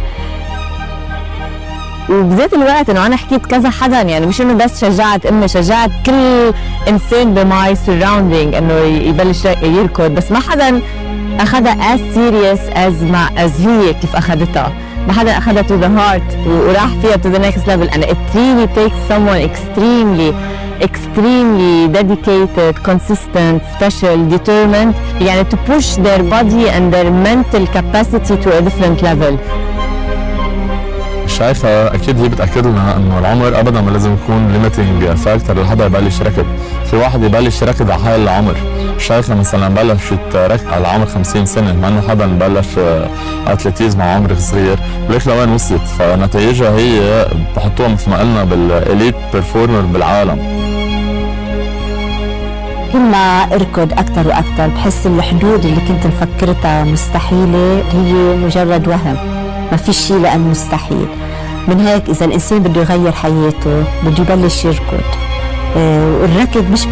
وبذات الوقت انه انا حكيت كذا حدا، يعني مش انه بس شجعت امي، شجعت كل انسان بماي سراوندينج انه يبلش يركض، بس ما حدا اخذها as serious as هي كيف اخذتها، ما حدا اخذها to the heart وراح فيها to the next level. and it really takes someone extremely dedicated, consistent, special, determined, يعني to push their body and their mental capacity to a different level. الشيخة أكيد هي بتأكد لنا إنه العمر أبداً ما لازم يكون ليميتنج فاكتور لحدا يبلش ركض. في واحد يبلش ركض على حال العمر، الشيخة مثلاً بلشت ركض على عمر 50 سنة، مع إنه حدا بلش أتلتيزم مع عمر صغير، وليك لوين وصلت، فنتائجها هي بحطوها مثل ما قلنا بالإليت بيرفورمر بالعالم. كل ما اركض أكثر وأكثر بحس الحدود اللي كنت مفكرتها مستحيلة هي مجرد وهم، ما في شيء لأنه مستحيل. من هيك إذا الإنسان بده يغير حياته بده يبلش يركض، والركض مش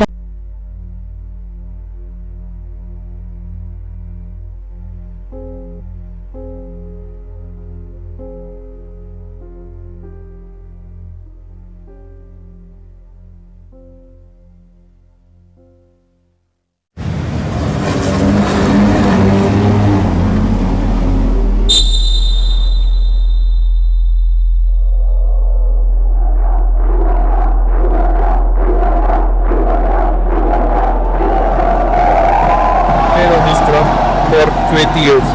for 20 years.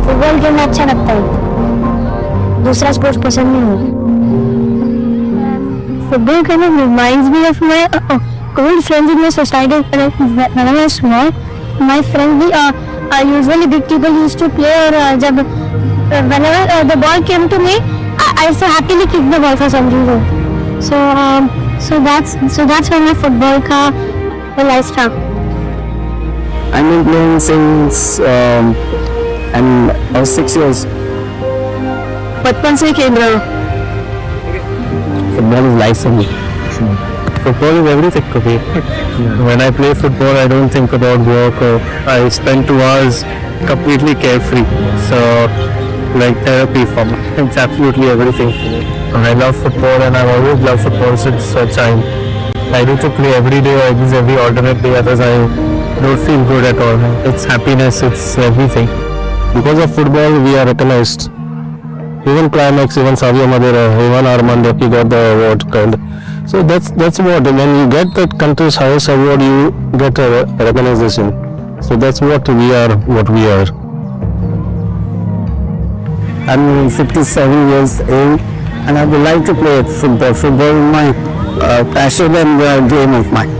Football खेलना अच्छा लगता है, दूसरा sports पसंद नहीं है। Football खेलना reminds me of my old friends in my society. When I was small, my friends usually big people used to play, or जब whenever the ball came to me, I so happily kicked the ball for some reason. So that's when my football का life started. I've been playing since I was 6 years. बचपन से खेल रहा हूँ। Football is life for me. Football is everything to me. When I play football, I don't think about work, or I spend 2 hours completely carefree. So, like therapy for me. It's absolutely everything for me. I love football and I've always loved football since a child. I need to play every day or at least every alternate day, otherwise I don't feel good at all. It's happiness, it's everything. Because of football, we are recognized. Even Climax, even Savio Madeira, even Armando, he got the award kind. So that's what, when you get the country's highest award, you get a recognition. So that's what we are. I'm 57 years old and I would like to play football. Football is my passion and dream of mine.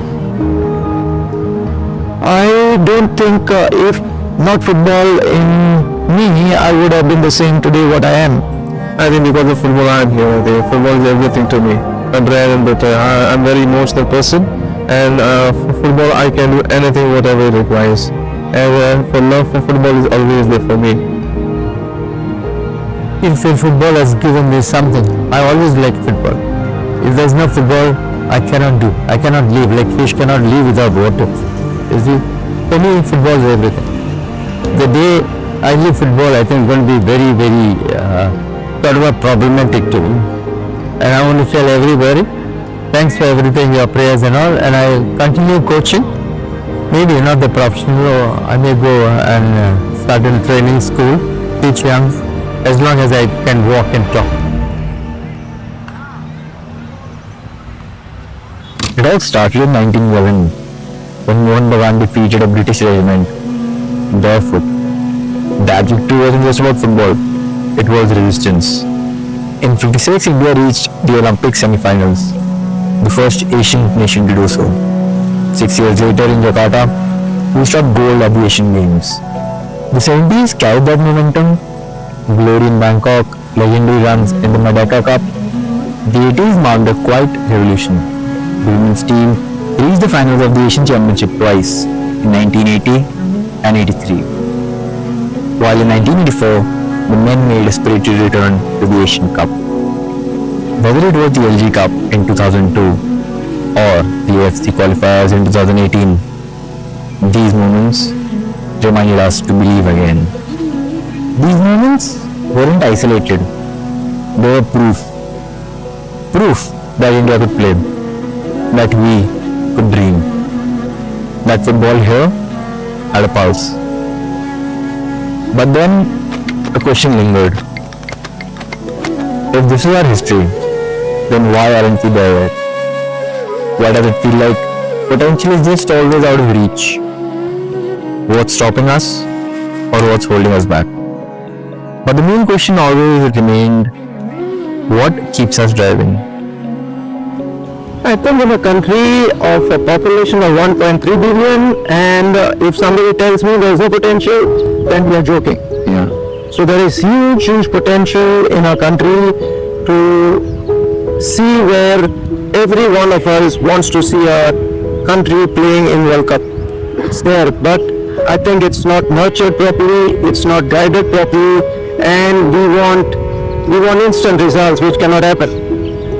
I don't think if not football in me, I would have been the same today what I am. I think because of football I am here. Football is everything to me. I'm a very emotional person, and for football I can do anything whatever it requires. And for love for football is always there for me. If football has given me something, I always like football. If there's no football, I cannot live. Like fish cannot live without water. You see, for me football is everything. The day I leave football, I think it's going to be very, very sort of problematic to me. And I want to tell everybody, thanks for everything, your prayers and all, and I continue coaching. Maybe not the professional, I may go and start in training school, teach young, as long as I can walk and talk. It all started in 1911 when Mohan Bagan defeated a British regiment, barefoot. That victory wasn't just about football, it was resistance. In 56, India reached the Olympic semi-finals, the first Asian nation to do so. 6 years later in Jakarta, we struck gold at the Asian Games. The 70s carried that momentum, glory in Bangkok, legendary runs in the Merdeka Cup. The 80s marked a quiet revolution. The women's team reached the finals of the Asian Championship twice, in 1980 and 83. While in 1984, the men made a spirited return to the Asian Cup. Whether it was the LG Cup in 2002 or the AFC qualifiers in 2018, these moments reminded us to believe again. These moments weren't isolated. They were proof that India could play, that we could dream, that football here had a pulse. But then a question lingered. If this is our history, then why aren't we there yet? Why does it feel like potential is just always out of reach? What's stopping us or what's holding us back? But the main question always remained, what keeps us driving? I think in a country of a population of 1.3 billion and if somebody tells me there is no potential, then we are joking. Yeah. So there is huge potential in our country to see where every one of us wants to see our country playing in World Cup. It's there, but I think it's not nurtured properly, it's not guided properly, and we want instant results, which cannot happen.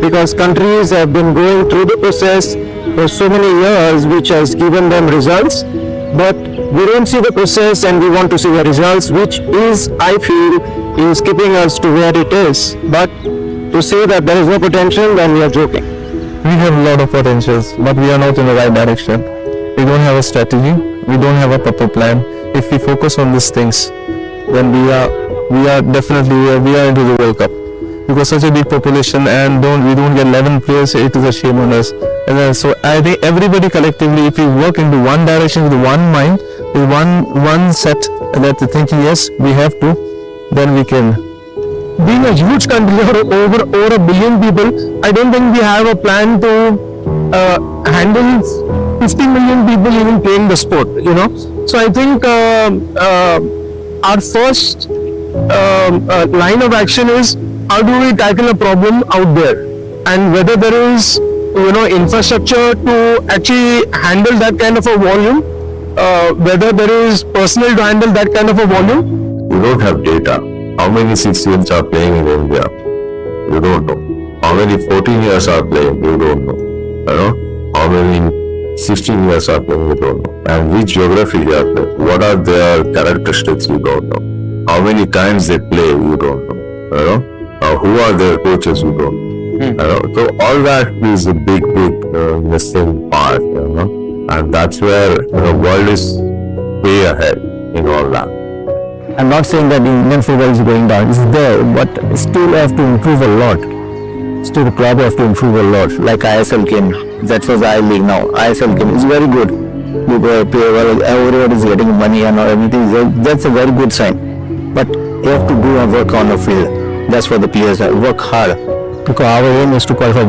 Because countries have been going through the process for so many years, which has given them results, but we don't see the process and we want to see the results, which is, I feel, is keeping us to where it is. But to say that there is no potential, then we are joking. We have a lot of potentials, but we are not in the right direction. We don't have a strategy, we don't have a proper plan. If we focus on these things, then we are definitely into the World Cup. Because such a big population and we don't get 11 players, it is a shame on us. And so I think everybody collectively, if we work into one direction with one mind, with one set, that thinking, yes, we have to, then we can. Being a huge country over a billion people, I don't think we have a plan to handle 50 million people even playing the sport, you know. So I think our first line of action is, how do we tackle a problem out there, and whether there is infrastructure to actually handle that kind of a volume, whether there is personnel to handle that kind of a volume. You don't have data. How many 16s are playing in India? You don't know. How many 14 years are playing? You don't know. How many 16 years are playing, we don't know. And which geography they are playing. What are their characteristics, we don't know. How many times they play, we don't know. You know? Who are their coaches, we don't know. You know? So all that is a big missing part, you know. And that's where the world is way ahead in all that. I'm not saying that Indian football is going down. It's there, but still have to improve a lot. Still the club have to improve a lot. Like ISL came, that was I-League now. ISL came is very good. Everyone is getting money and everything. That's a very good sign. But you have to do a work on the field. That's what the players have. Work hard. Because our aim is to qualify.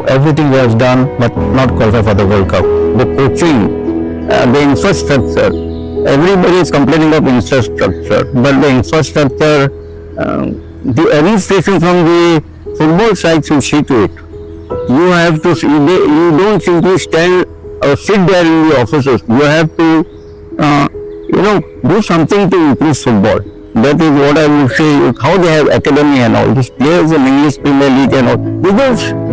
Everything we have done, but not qualify for the World Cup. The coaching, the infrastructure. Everybody is complaining of infrastructure, but the infrastructure, the administration from the football side should see to it. You have to, you don't simply stand or sit there in the offices. You have to, do something to improve football. That is what I would say, how they have academy and all. These players in English Premier League and all,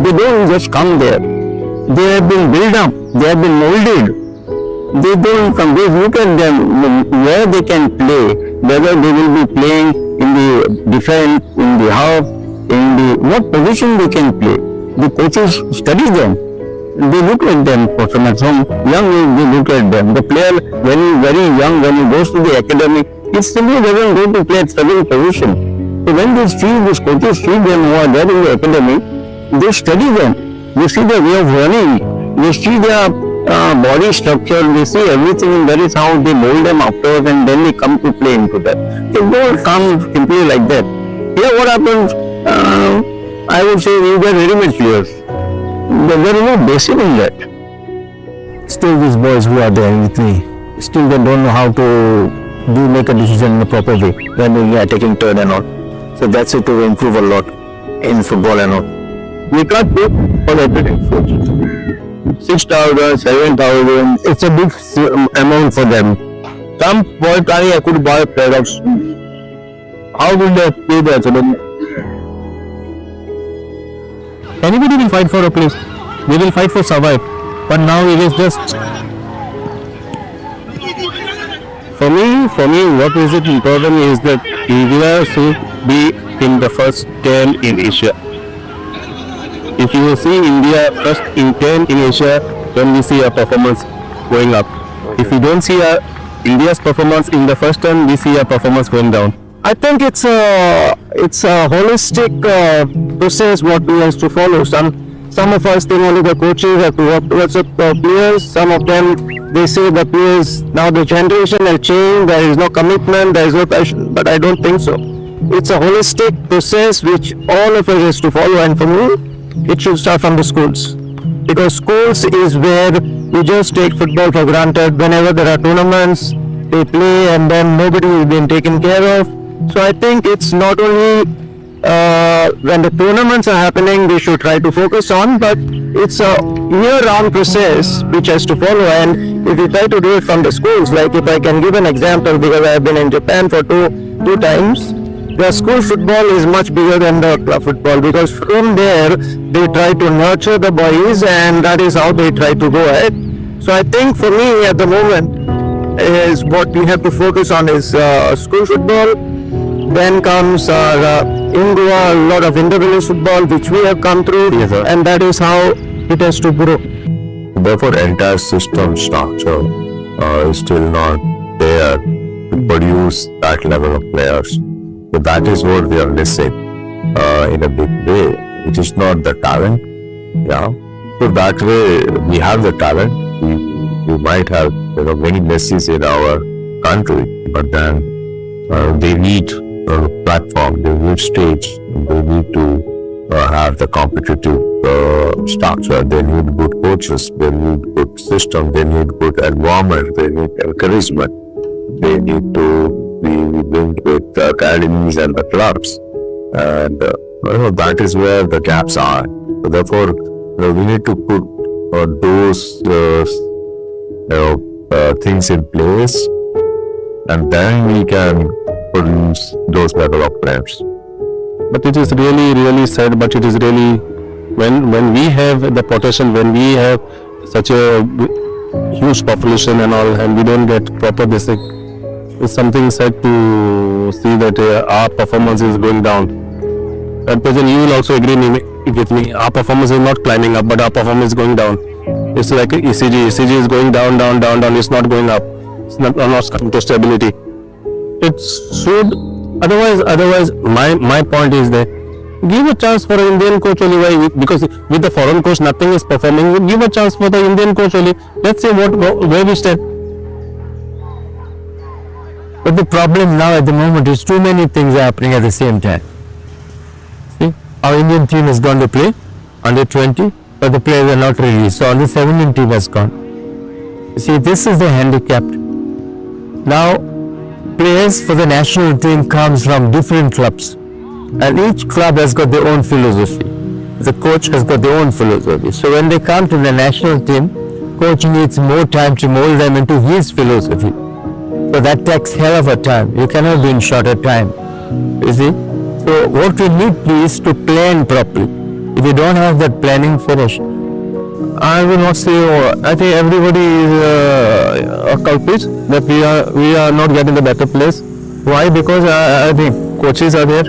they don't just come there. They have been built up, they have been molded. They don't come, they look at them, where they can play, whether they will be playing in the defense, in the half, in the, what position they can play. The coaches study them. They look at them from young age, they look at them. The player, when he is very young, when he goes to the academy, he simply doesn't go to play at certain position. So when these coaches see them who are there in the academy, they study them. They see their way of running. They see their body structure, they see everything, and that is how they mold them afterwards, and then they come to play into that. They don't come simply like that. Here what happens, I would say you get ready-made players. There is no basic in that. Still these boys who are there with me, still they don't know how to make a decision in a proper way when they are taking turn and all. So that's it to improve a lot in football and all. We can't pay for everything. 6,000, 7,000, it's a big amount for them. Some boy I could buy products. How will they pay that? Anybody will fight for a place. They will fight for survive. But now it is just... For me, what is it important is that India should be in the first 10 in Asia. If you see India first in 10 in Asia, then we see a performance going up. If you don't see India's performance in the first 10, we see a performance going down. I think it's a holistic process what we have to follow. Some of us think only the coaches have to work towards the players. Some of them, they say the players, now the generation has changed, there is no commitment, there is no passion, but I don't think so. It's a holistic process which all of us has to follow, and for me, it should start from the schools. Because schools is where we just take football for granted. Whenever there are tournaments, they play and then nobody is being taken care of. So I think it's not only when the tournaments are happening we should try to focus on, but it's a year-round process which has to follow. And if we try to do it from the schools, like if I can give an example, because I have been in Japan for two times, the school football is much bigger than the club football, because from there they try to nurture the boys and that is how they try to go ahead. So I think for me at the moment is what we have to focus on is school football. Then comes India, a lot of individual football which we have come through, and that is how it has to grow. Therefore, entire system structure is still not there to produce that level of players. So that is what we are missing in a big way. It is not the talent, yeah. So that way we have the talent. We might have many Messis in our country, but then they need a platform, they need stage, they need to have the competitive structure. They need good coaches, they need good system, they need good environment, they need encouragement. They need to be linked with the academies and the clubs, and that is where the gaps are. So therefore, we need to put those things in place, and then we can produce those level of players. But it is really sad, but it is really when we have the potential, when we have such a huge population and all, and we don't get proper basic. It's something said to see that our performance is going down. At present, you will also agree with me. Our performance is not climbing up, but our performance is going down. It's like ECG. ECG is going down, down, down, down. It's not going up. It's not coming to stability. It should. Otherwise, my point is that give a chance for an Indian coach only. Why? Because with the foreign coach, nothing is performing. Give a chance for the Indian coach only. Let's see where we stand. But the problem now at the moment is too many things are happening at the same time. See, our Indian team has gone to play under 20, but the players are not released. So under 17 team has gone. You see, this is the handicap. Now, players for the national team comes from different clubs, and each club has got their own philosophy. The coach has got their own philosophy. So when they come to the national team, coach needs more time to mold them into his philosophy. So that takes hell of a time. You cannot do in shorter time. You see? So what we need is to plan properly. If you don't have that planning finished, I will not say. I think everybody is a culprit that we are not getting the better place. Why? Because I think coaches are there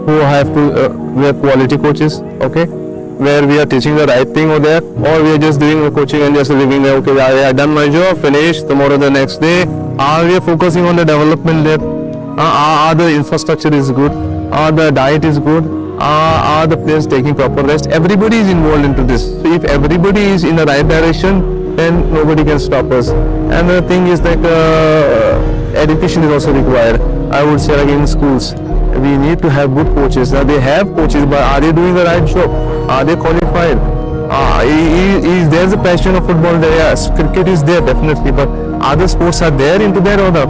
who have to we are quality coaches. Okay. Where we are teaching the right thing over there, or we are just doing the coaching and just living there. Okay, I done my job, finished. Tomorrow, the next day, are we focusing on the development there? Are the infrastructure is good? Are the diet is good? Are the players taking proper rest? Everybody is involved into this. So if everybody is in the right direction, then nobody can stop us. And the thing is that education is also required. I would say again, schools. We need to have good coaches. Now they have coaches, but are they doing the right job? Are they qualified? Is there's a passion of football there? Yes, cricket is there definitely, but other sports are there into there or not?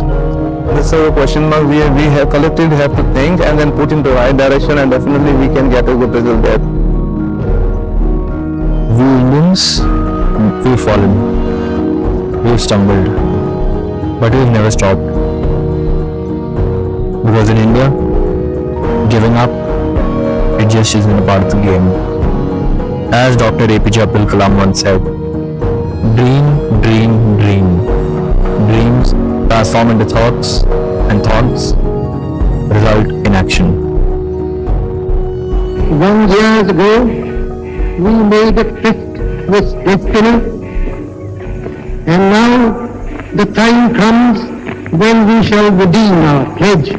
That's a question mark. We have collectively have to think and then put in the right direction, and definitely we can get a good result there. We Indians, we've fallen, we've stumbled, but we've never stopped. Because in India, giving up, it just isn't a part of the game. As Dr. APJ Abdul Kalam once said, dream, dream, dream. Dreams transform into thoughts, and thoughts result in action. 1 year ago, we made a pact with destiny, and now the time comes when we shall redeem our pledge.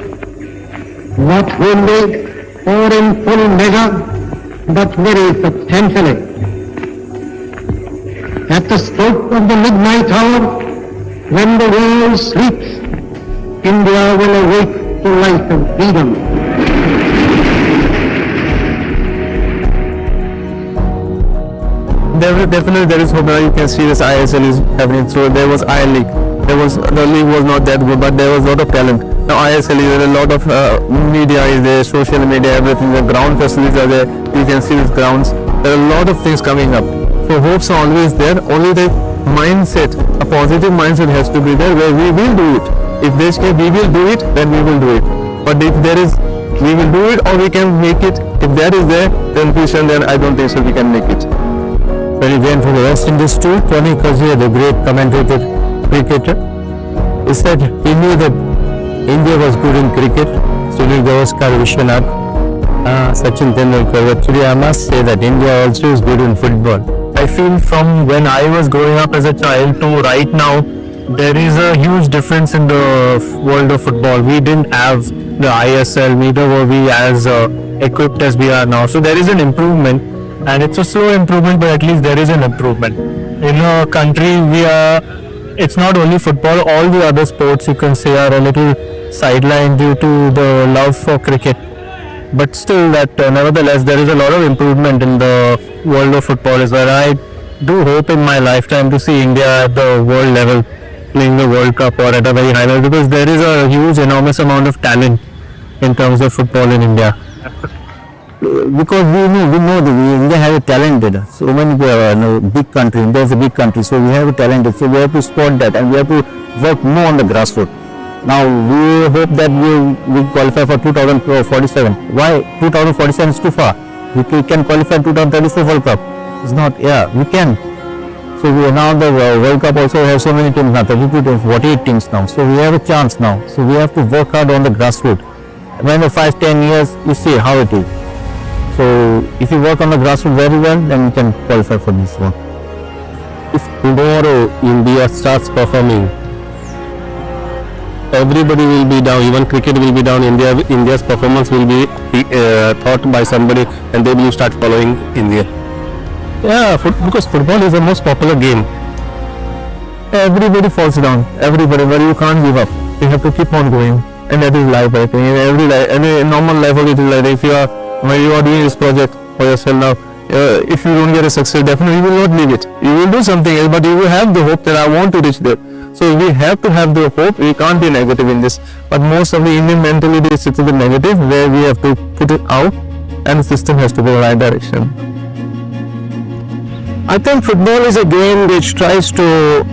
Not wholly or in full measure, but very substantially. At the stroke of the midnight hour, when the world sleeps, India will awake to life and freedom. Definitely there is hope. Now you can see this ISL is happening. So there was I League. The league was not that good, but there was a lot of talent. Now ISL is there, a lot of media is there, social media, everything. The ground facilities are there. You can see these grounds. There are a lot of things coming up. So hopes are always there. Only the mindset, a positive mindset has to be there where we will do it. If this case we will do it, then we will do it. But if there is, we will do it or we can make it. If that is there, then I don't think so we can make it. When he went for the West Indies too, Tony Kaziya, the great commentator, cricketer, he said he knew that India was good in cricket. Sunil Gavaskar, Vishwanath, Sachin Tendulkar. Actually, I must say that India also is good in football. I feel from when I was growing up as a child to right now, there is a huge difference in the world of football. We didn't have the ISL, neither were we as equipped as we are now. So there is an improvement, and it's a slow improvement, but at least there is an improvement. In a country, it's not only football, all the other sports you can say are a little sidelined due to the love for cricket. But still nevertheless, there is a lot of improvement in the world of football as well. I do hope in my lifetime to see India at the world level playing the World Cup or at a very high level, because there is a huge, enormous amount of talent in terms of football in India. Because we know that India has a talent in us. So many big country, India is a big country, so we have a talent. So we have to spot that, and we have to work more on the grassroots. Now we hope that we qualify for 2047. Why 2047 is too far? We can qualify 2034 World Cup. It's not. Yeah, we can. So now the World Cup also has so many teams now, 32 teams, 48 teams now. So we have a chance now. So we have to work hard on the grassroots. When in 5-10 years, you see how it is. So if you work on the grassroots very well, then you can qualify for this one. If tomorrow India starts performing, everybody will be down, even cricket will be down, India's performance will be thought by somebody and they will start following India. Yeah, because football is the most popular game. Everybody falls down, everybody, but you can't give up. You have to keep on going. And that is life, I think. Any normal life, it is like if you are doing this project for yourself now, if you don't get a success, definitely you will not leave it. You will do something else, but you will have the hope that I want to reach there. So we have to have the hope. We can't be negative in this. But most of the Indian mentality is the negative, where we have to put it out, and the system has to go in the right direction. I think football is a game which tries to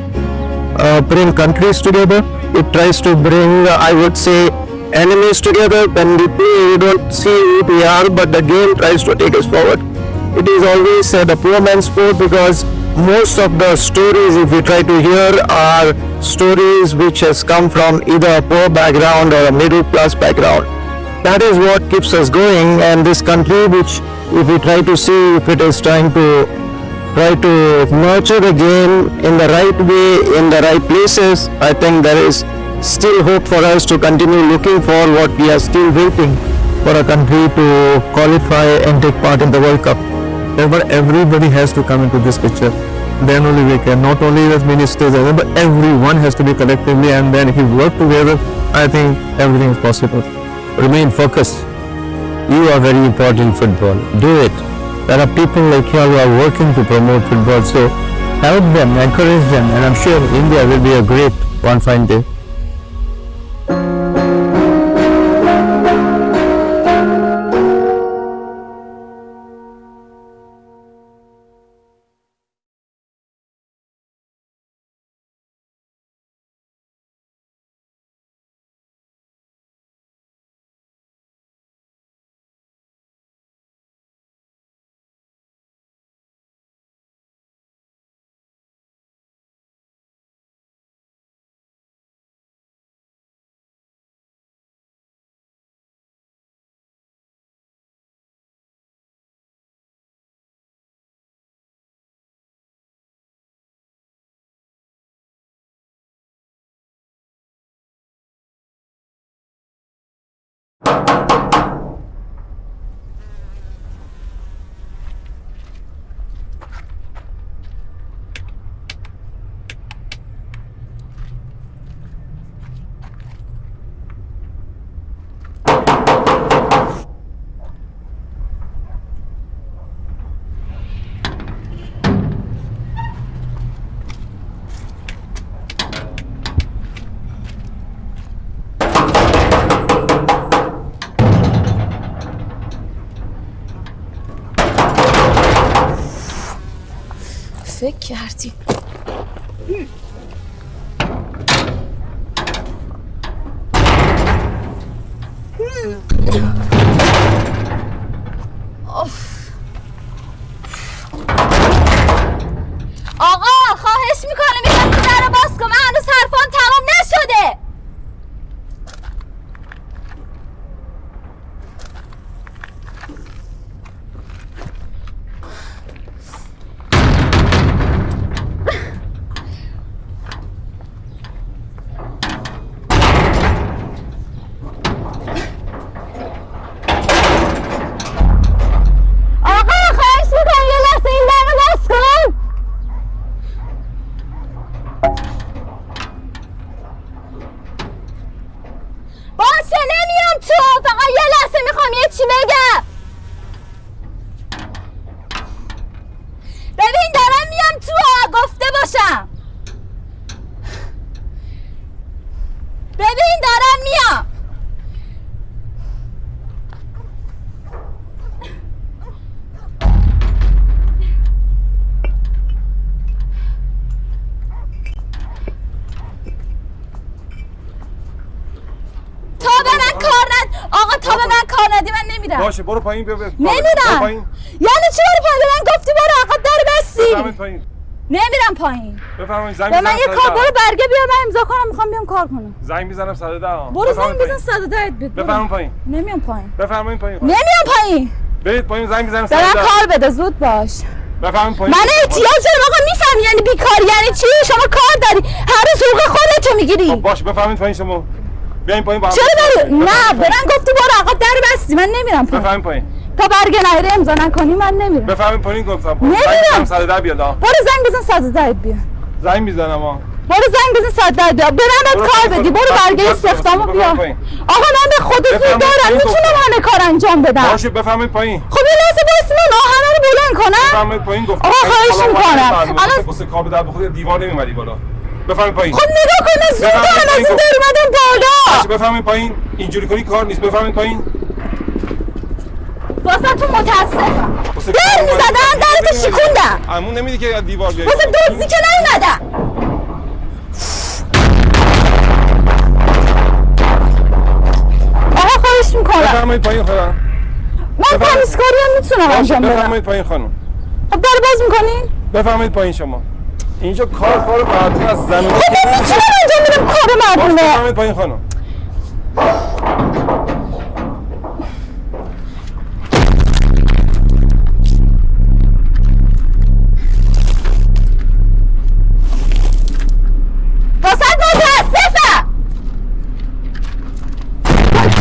bring countries together. It tries to bring, I would say, enemies together. When we play, we don't see who we are, but the game tries to take us forward. It is always the poor man's sport, because most of the stories, if we try to hear, are stories which has come from either a poor background or a middle class background. That is what keeps us going, and this country, which if we try to see if it is trying to nurture the game in the right way, in the right places, I think there is still hope for us to continue looking for what we are still waiting for a country to qualify and take part in the World Cup. But everybody has to come into this picture. Then only we can, not only as ministers, but everyone has to be collectively, and then if we work together, I think everything is possible. Remain focused. You are very important in football. Do it. There are people like you who are working to promote football, so help them, encourage them, and I'm sure India will be a great one fine day. فکر کردی آقا خواهش میکنم این در رو باز کن، من هنوز حرفام تمام نشده. باشه برو پایین بیا. نمیرم. یعنی چی برو پایین؟ من گفتی برو عقب در بسی. نمیرم پایین. بفرمایید زنگ به من یه کار برو برگه بیا من امضا کنم میخوام بیام کار کنم. زنگ میزنم 110. برو زنگ بزن 110 بیاد. بفرمایید پایین. نمیام پایین. بفرمایید پایین. نمیام پایین. برید پایین زنگ میزنم 110. برام کار بده زود باش. بفرمایید پایین. من احتیاج دارم آقا میفهمی یعنی بیکاری یعنی چی؟ شما کار داری هر روز حقوق خودتو میگیری. باش بفرمایید پایین شما. بیاین پایین با هم. چرا داری؟ نه به من گفتی برو آقا در بستی من نمیرم پایین. بفرمایید پایین. تا برگه نهره امضا نکنی من نمیرم. بفرمایید پایین گفتم. نمیرم. 110 بیاد. برو زنگ بزن 110 بیا. زنگ میزنم ها. برو زنگ بزن 110 بیا. به من کار بدی. برو برگه استخدامو بیا. آقا من به خود زود دارم میتونم همه کار انجام بدم. باشه بفرمایید پایین. خب یه لحظه وایس من آهنا رو بلند کنم. بفرمایید پایین گفتم. آقا خواهش میکنم. الان واسه کار در بخواد دیوار نمیمدی بالا. بفرمایید پایین. خب نگاه کن زود هم از این در اومدم بالا. بفرمایید پایین. اینجوری کنی کار نیست. بفرمایید پایین. واسه تو متاسفم. در میزدن درتو شکوندم. عمو نمیدی که دیوار بیای. واسه دزدی که نیومدم. آقا خواهش میکنم. بفرمایید پایین خانم. من تمیزکاری هم میتونم انجام بدم. بفرمایید پایین خانم. خب در باز میکنین؟ بفرمایید پایین شما. اینجا کار مردونه از زنونه. خب من میتونم انجام بدم کار مردونه. بفرمایید پایین خانم.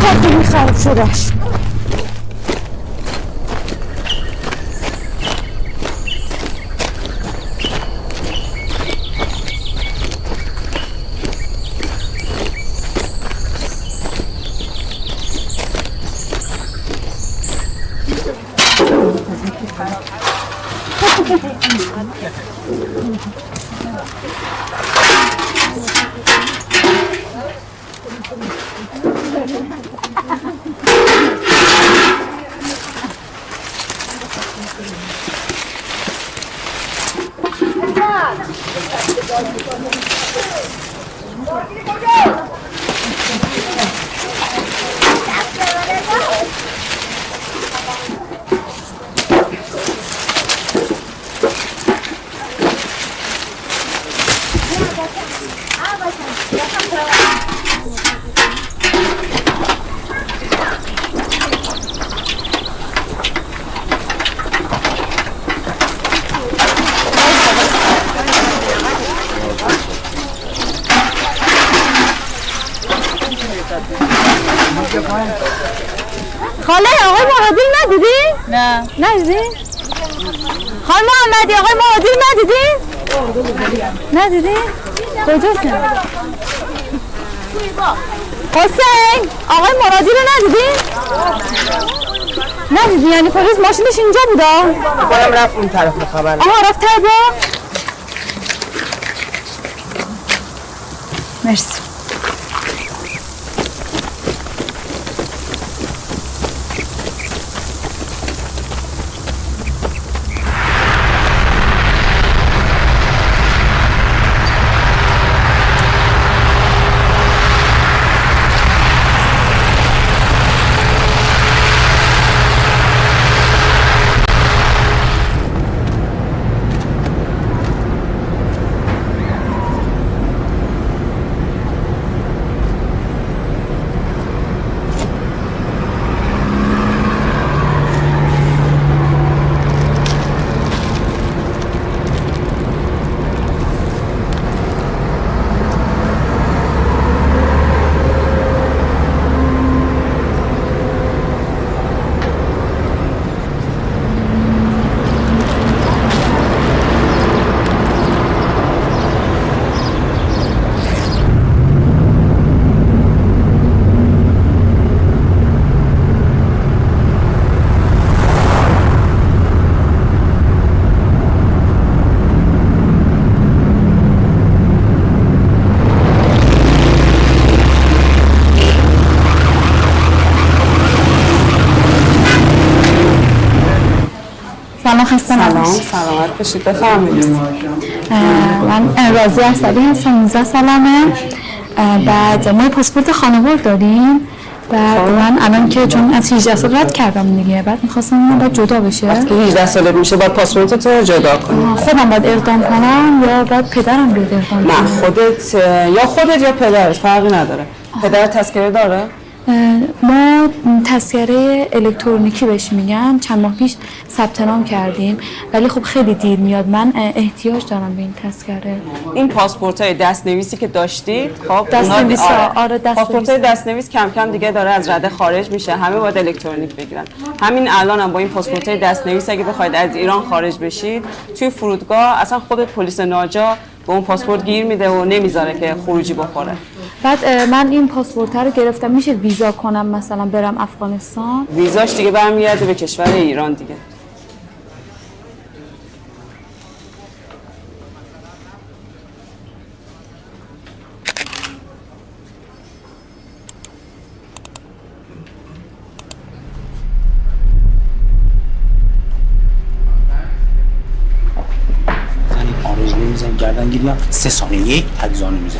کارتون خراب شدهش. خاله آقای مهادی ندیدی؟ نه ندیدی؟ خانم محمدی آقای مهادی ندیدی؟ ندیدی؟ کجاست؟ حسین آقای مرادی رو ندیدی؟ ندیدی یعنی پلیس ماشینش اینجا بودا؟ خودم رفت اون طرف خبر. آها رفت طرف با؟ مرسی. سلام خسته نباشید. سلامت باشید. بفرمایید. من راضی ارسلی هستم. 19 سالمه. بعد ما پاسپورت خانواده داریم. بعد من الان که چون از 18 سال رد کردم دیگه، بعد می‌خواستم من باید جدا بشه. وقتی 18 سالت میشه باید پاسپورت تو جدا کنی. خودم باید اقدام کنم یا باید پدرم بیاد اقدام کنه؟ نه خودت یا پدرت فرقی نداره. پدر تذکره داره؟ ما تذکره الکترونیکی بهش میگن، چند ماه پیش ثبت نام کردیم ولی خب خیلی دیر میاد. من احتیاج دارم به این تذکره. این پاسپورت‌های دست‌نویسی که داشتید خب دست‌نویس پاسپورت‌های دست‌نویس کم کم دیگه داره از رده خارج میشه، همه باید الکترونیک بگیرن. همین الان هم با این پاسپورت‌های دست‌نویس اگه بخواید از ایران خارج بشید توی فرودگاه اصلا خودت پلیس ناجا به اون پاسپورت گیر میده و نمیذاره که خروجی بخوره. بعد من این پاسپورت رو گرفتم، میشه ویزا کنم مثلا برم افغانستان؟ ویزاش دیگه برمیگرده به کشور ایران دیگه. آرزو میزن گردن گیری هم 3 ثانیه تگزانه میزن.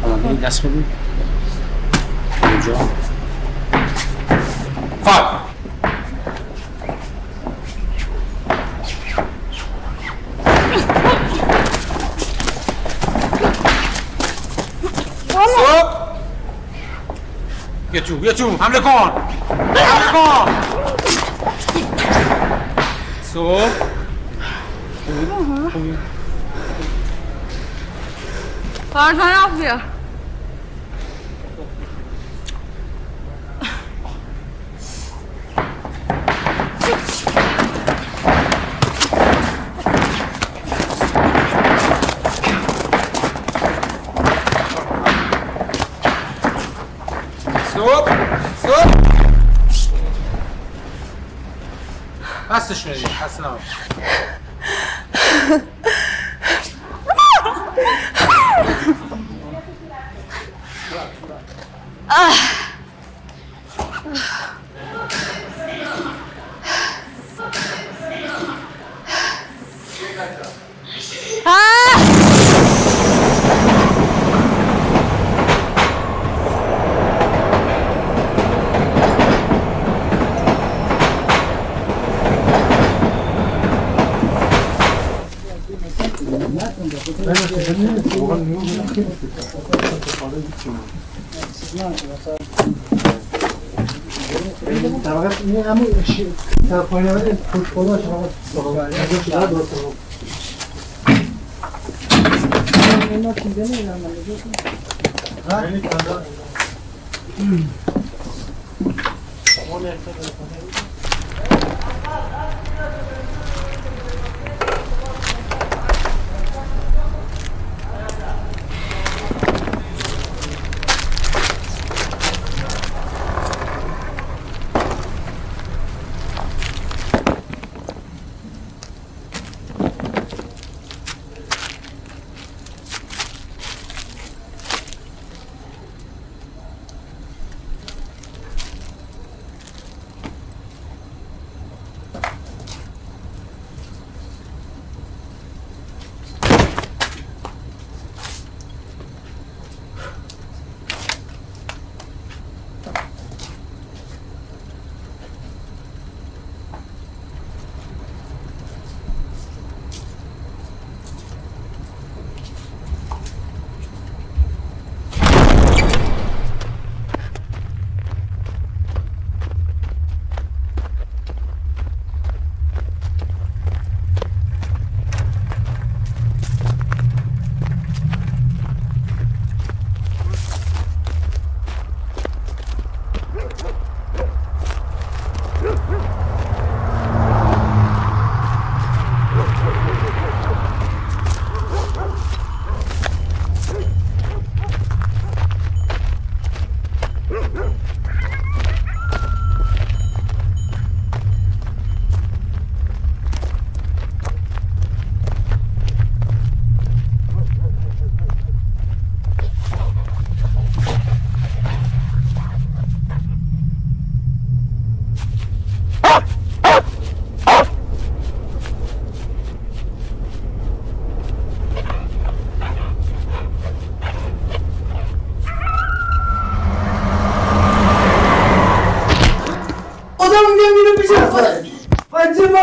الان دست بدیم اینجا فاک یه تو حمله کن Pardon abla. بستش ندید خسته نباش.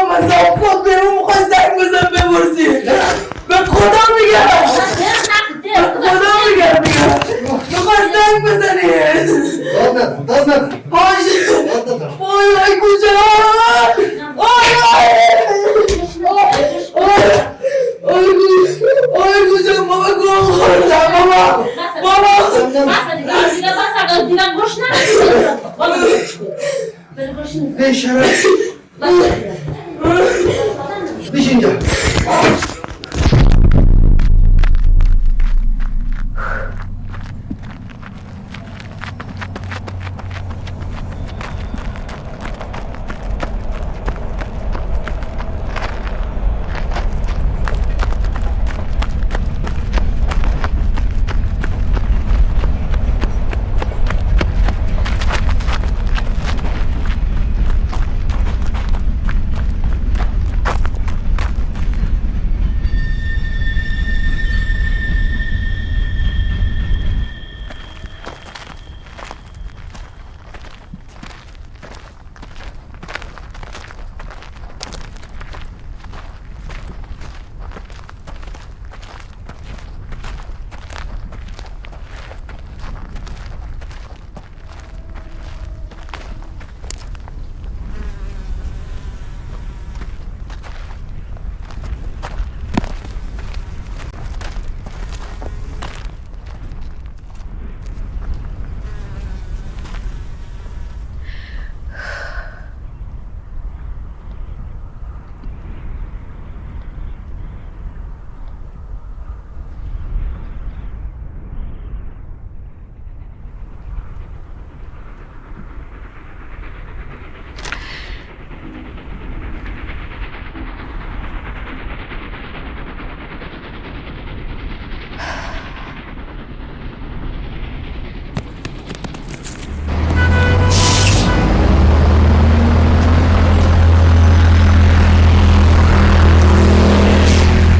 من صافات بیرون میخوای زنگ بزن بپرسی به خدا میگم خدا میگم میخوای زنگ بزنی داد نزن وای کجا آی کجا بابا گل خوردم بابا بشرف بیش اینجا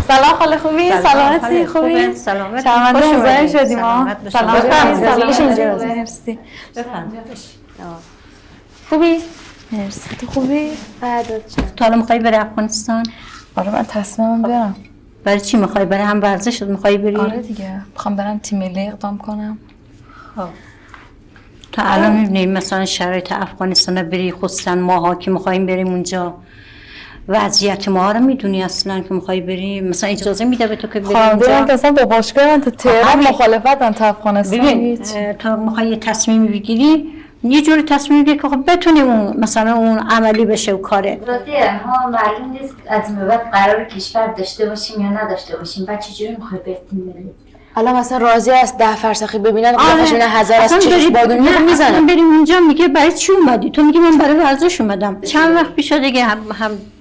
سلام خاله خوبی؟ سلامتی خوبی؟ سلامت. شرمنده مزاحم شدیم ما. سلام مرسی. خوبی؟ مرسی. تو خوبی؟ تو حالا میخوایی بری افغانستان؟ آره من تصمیمم برم. برای چی میخوای بری؟ هم ورزش میخوای بری؟ آره دیگه میخوام برم تیم ملی اقدام کنم. تا الان میبینی مثلا شرایط افغانستان بری، خصوصا ماها که میخواییم بریم اونجا وضعیت ما رو میدونی اصلا که میخوای بری؟ مثلا اجازه میده به تو که بری خانواده اونجا؟ من که اصلا با باشگاه من تا تهران مخالفتن تا افغانستان. ببین تا میخوای یه تصمیم بگیری یه جوری تصمیم بگیری که خب بتونی اون مثلا اون عملی بشه و کاره. راضیه ما معلوم نیست از این به بعد قرار کشور داشته باشیم یا نداشته باشیم. بعد چجوری میخوای بریم؟ الان مثلا راضی است 10 فرسخی ببینن قیافش ببینن هزار از چشم بادونی رو میزنه. اصلا بریم اونجا میگه برای چی اومدی؟ تو میگی من برای ورزش اومدم. چند وقت پیش دیگه هم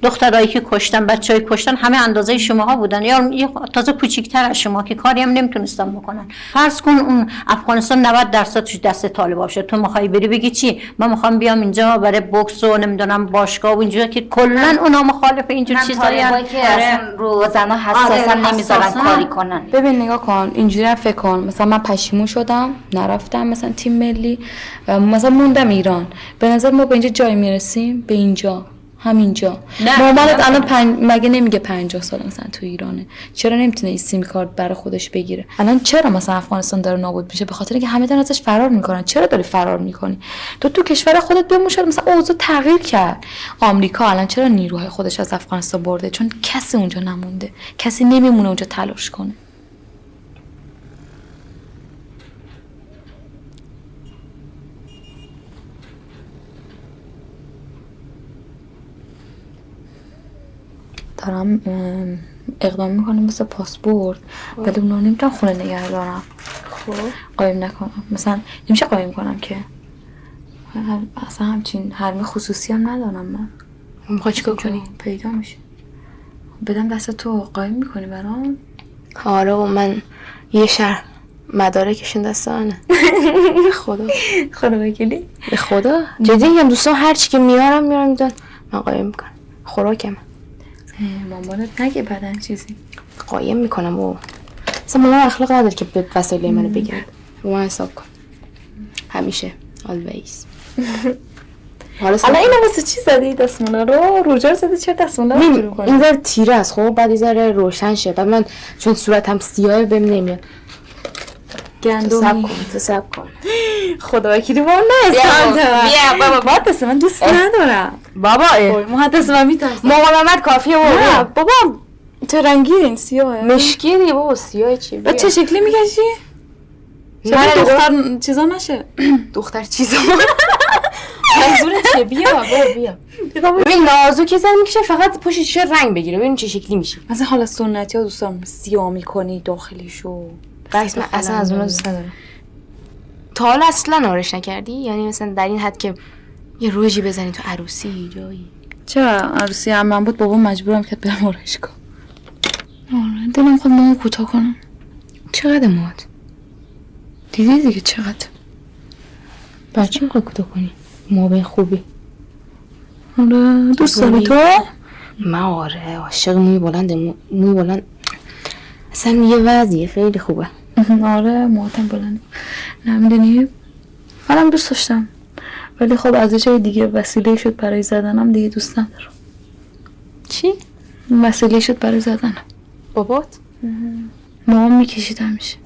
دخترایی که کشتن، بچهای کشتن همه اندازه شماها بودن یا تازه کوچیک‌تر از شما که کاری هم نمیتونستن بکنن. فرض کن اون افغانستان 90% توش دست طالبا باشه، تو میخوای بری بگی چی؟ من میخوام بیام اینجا برای بوکس و نمیدونم باشگاه و اینجا که کلا اونا مخالف اینجور چیزایی هستن که اصلا رو زنا حساسا نمیذارن کاری کنن. ببین نگاه کن اینجوری هم فکر کن، مثلا من پشیمون شدم نرفتم مثلا تیم ملی، مثلا موندم ایران. به نظر ما به اینجا جای میرسیم؟ به اینجا همینجا مامانت الان مگه نمیگه 50 سال مثلا تو ایرانه، چرا نمیتونه این سیم کارت برای خودش بگیره؟ الان چرا مثلا افغانستان داره نابود میشه؟ به خاطر اینکه همه دارن ازش فرار میکنن. چرا داری فرار میکنی؟ تو کشور خودت بمون. شاید مثلا اوضاع تغییر کرد. آمریکا الان چرا نیروهای خودش از افغانستان برده؟ چون کسی اونجا نمونده، کسی نمیمونه اونجا تلاش کنه. دارم اقدام میکنم مثل پاسپورت، ولی اونا نمیتونم خونه نگه دارم. خب قایم نکنم، مثلا نمیشه قایم کنم که اصلا همچین حرم خصوصی هم ندارم. من میخوای چیکار کنی؟ پیدا میشه بدم دست تو، قایم میکنی برام؟ آره و من یه شهر مدارکشون دست منه. خدا وکیلی. به خدا جدی میگم دوستان هر چی که میارم میدن من قایم میکنم. خوراکم مامانت نگه بدن چیزی قایم میکنم و اصلا مامان اخلاق نداره که به وسایل منو بگیرد. با من حساب کن همیشه always. حالا اینو واسه چی زدی دستمالا رو؟ روجا زدی چرا دستمالا رو جلو کنی؟ این ذره تیره است خب بعد یه ذره روشن شه بعد من چون صورتم سیاهه بهم نمیاد. گندمی سب کن خدا وکیلی ما نه بیا بابا بابا دست من دوست ندارم بابا محدث من میترسم محمد کافیه نه بابا بابا چه رنگی این سیاهه مشکی دیگه بابا سیاه چی و چه شکلی میکشی؟ چرا دختر چیزا نشه؟ دختر چیزا منظور چیه؟ بیا ببین نازوک زن میکشه فقط پوشش رنگ بگیره ببین چه شکلی میشه. مثلا حالا سنتی ها دوست دارم سیاه میکنی داخلیشو بس من اصلا از اونها دوست ندارم. تا حالا اصلا آرش نکردی؟ یعنی مثلا در این حد که یه روژی بزنی تو عروسی جایی؟ چرا عروسی عمم بود بابا مجبورم کرد برم آرایشگاه. آره دلم خواهد موهام کوتاه کنم. چقدر موهات؟ دیدی دیگه چقدر؟ بچه میخوای کوتاه کنی؟ موه خوبی. آره دوست داری تو؟ من آره عاشق موی بلند موی بلند اصلا یه وضعیه خیلی خوبه. آره موهاتم بلند نمیدونی منم دوست داشتم ولی خب از یه جای دیگه وسیله شد برای زدنم دیگه دوست ندارم. چی؟ وسیله شد برای زدنم. بابات؟ موهام میکشید همیشه.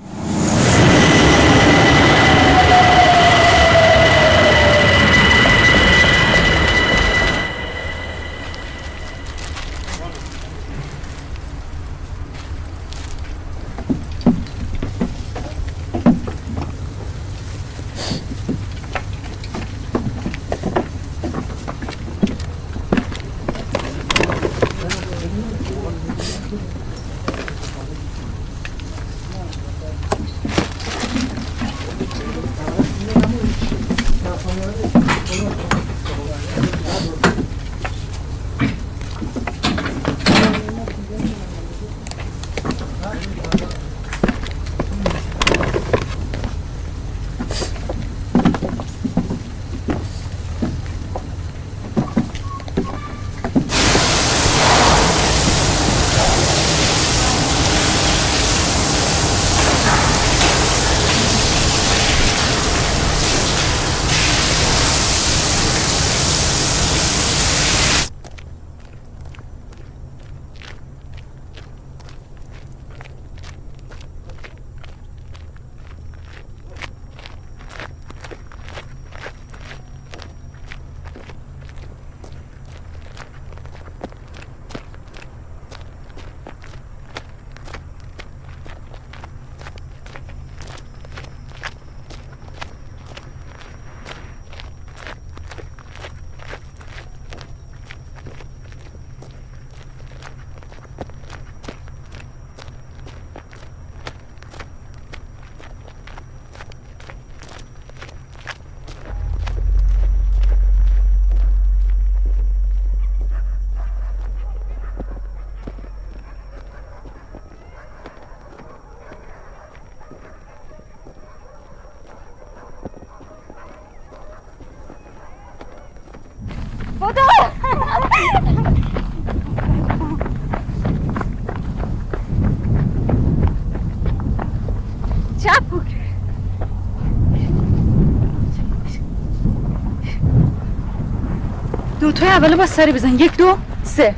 دوتای اوله باید سری بزن 1 2 3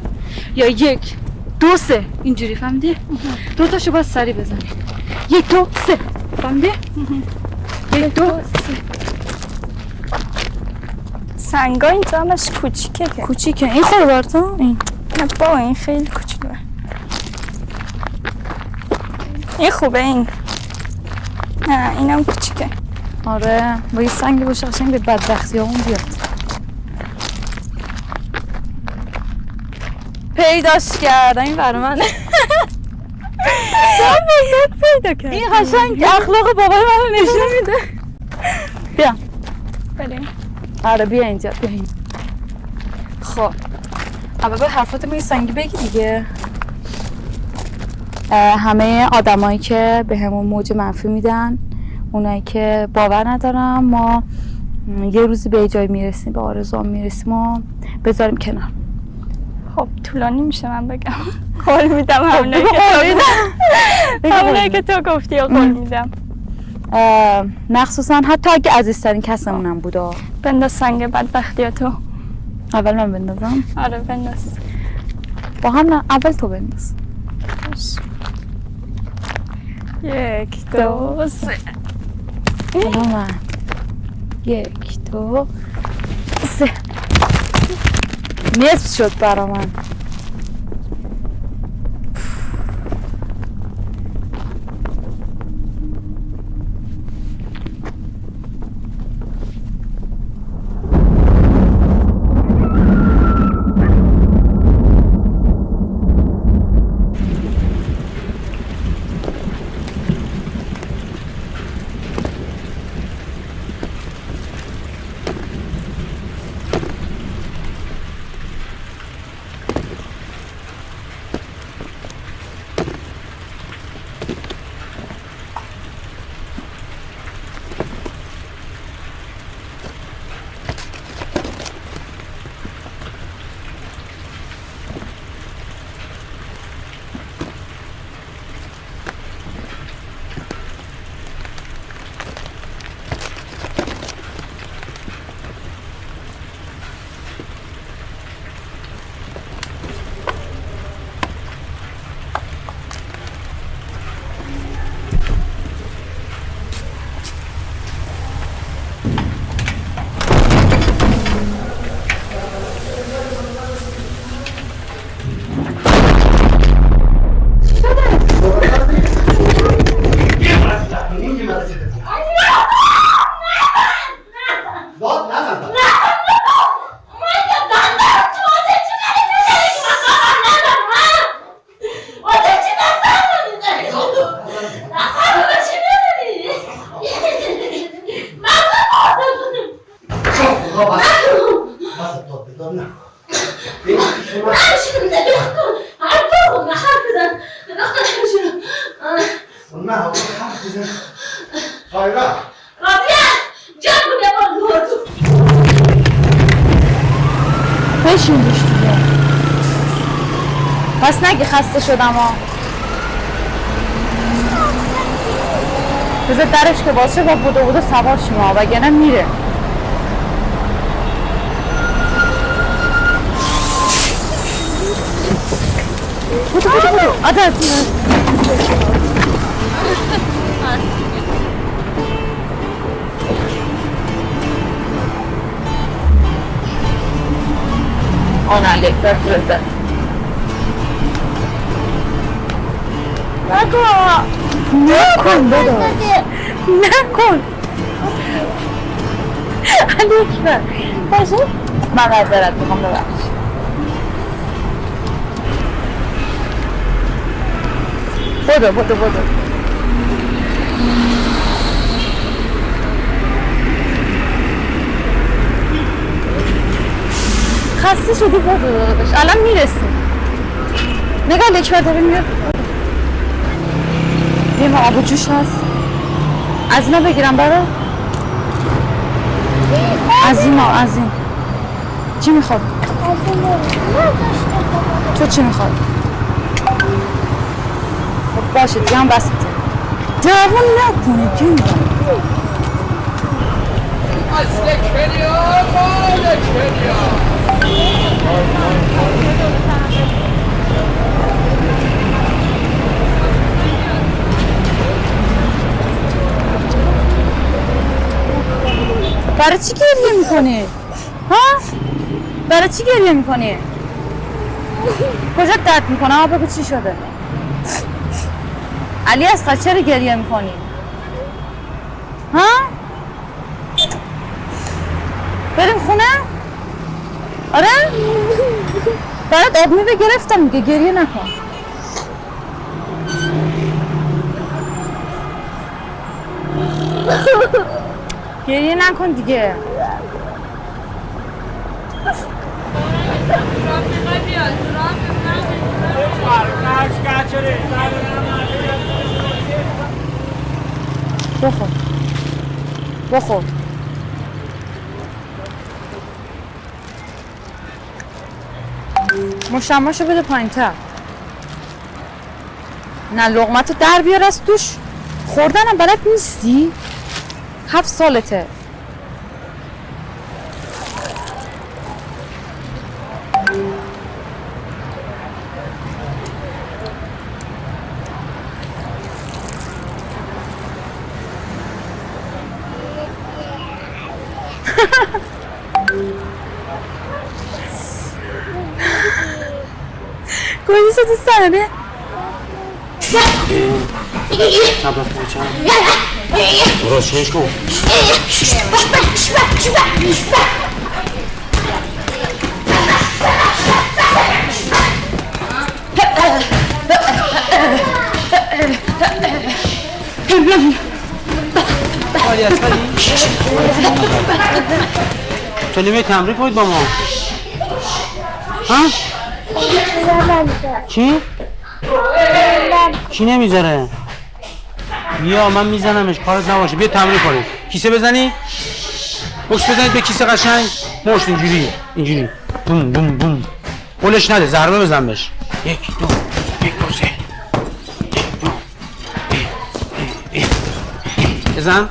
یا 1 2 3 اینجوری فهمیدی؟ دوتاشو باید سری بزنی 1 2 3 فهمیدی؟ 1 2 3 سنگا اینجا همش کوچیکه که کوچیکه این خوره براتون؟ این نه بابا این خیلی کوچیکه این خوبه این نه اینم کوچیکه آره با یه سنگی باشه قشنگ به بدبختی همون بیاد پیداش کردم این برای من پیدا کرد این قشنگ اخلاق بابای منو نشون میده بیا بریم آره بیا اینجا بیا این خب اول به حرفات یه سنگی بگی دیگه همه آدمایی که به همون موج منفی میدن اونایی که باور ندارن ما یه روزی به جای میرسیم به آرزوام میرسیم و بذاریم کنار خب طولانی میشه من بگم قول میدم همونایی که تو گفتی قول میدم مخصوصا حتی اگه عزیزترین کسمونم بودا بنداز سنگ بدبختیاتو اول من بندازم؟ آره بنداز. با هم نه، اول تو بنداز. 1 2 3. حالا من 1 2 3 نصف شد برا من. بشین دیگه. پس نگی خسته شدم ها. بذار درش که باشه با بودو سوار شما وگرنه میره. بودو عادت Ona lektor sırası. نکن بابا نکن لطفا باشه من معذرت میخوام ببخش بدو خسته شدی بدو داداش الان میرسیم نگاه لکبر داره میاد یه ما آب و جوش هست از اینا بگیرم برای از این چی میخواد؟ تو چی میخواد؟ خب باشه دیگه هم بسته دوون نکنه دیگه برای چی گریه میکنی؟ ها؟ برای چی گریه میکنی؟ کجا درد میکنه؟ بگو چی شده؟ علی اصغر چرا گریه میکنی؟ ها؟ بریم خونه؟ آره؟ برات آب میوه گرفتم میگه گریه نکن گریه نکن دیگه بخور مشماشو بده پایین تر نه لقمتو در بیار از توش خوردنم بلد نیستی 7 سالته گوشیشو دوست داره روشنش کن تو نیمه تمرین کنید با ما ها؟ چی؟ کی نمیذاره؟ بیا من میزنمش کارت نباشه بیا تمرین کنید کیسه بزنی؟ بوکس بزنید به کیسه قشنگ مشت اینجوری بوم بوم بوم قولش نده ضربه بزن بهش 1 2 1 2 3 بزن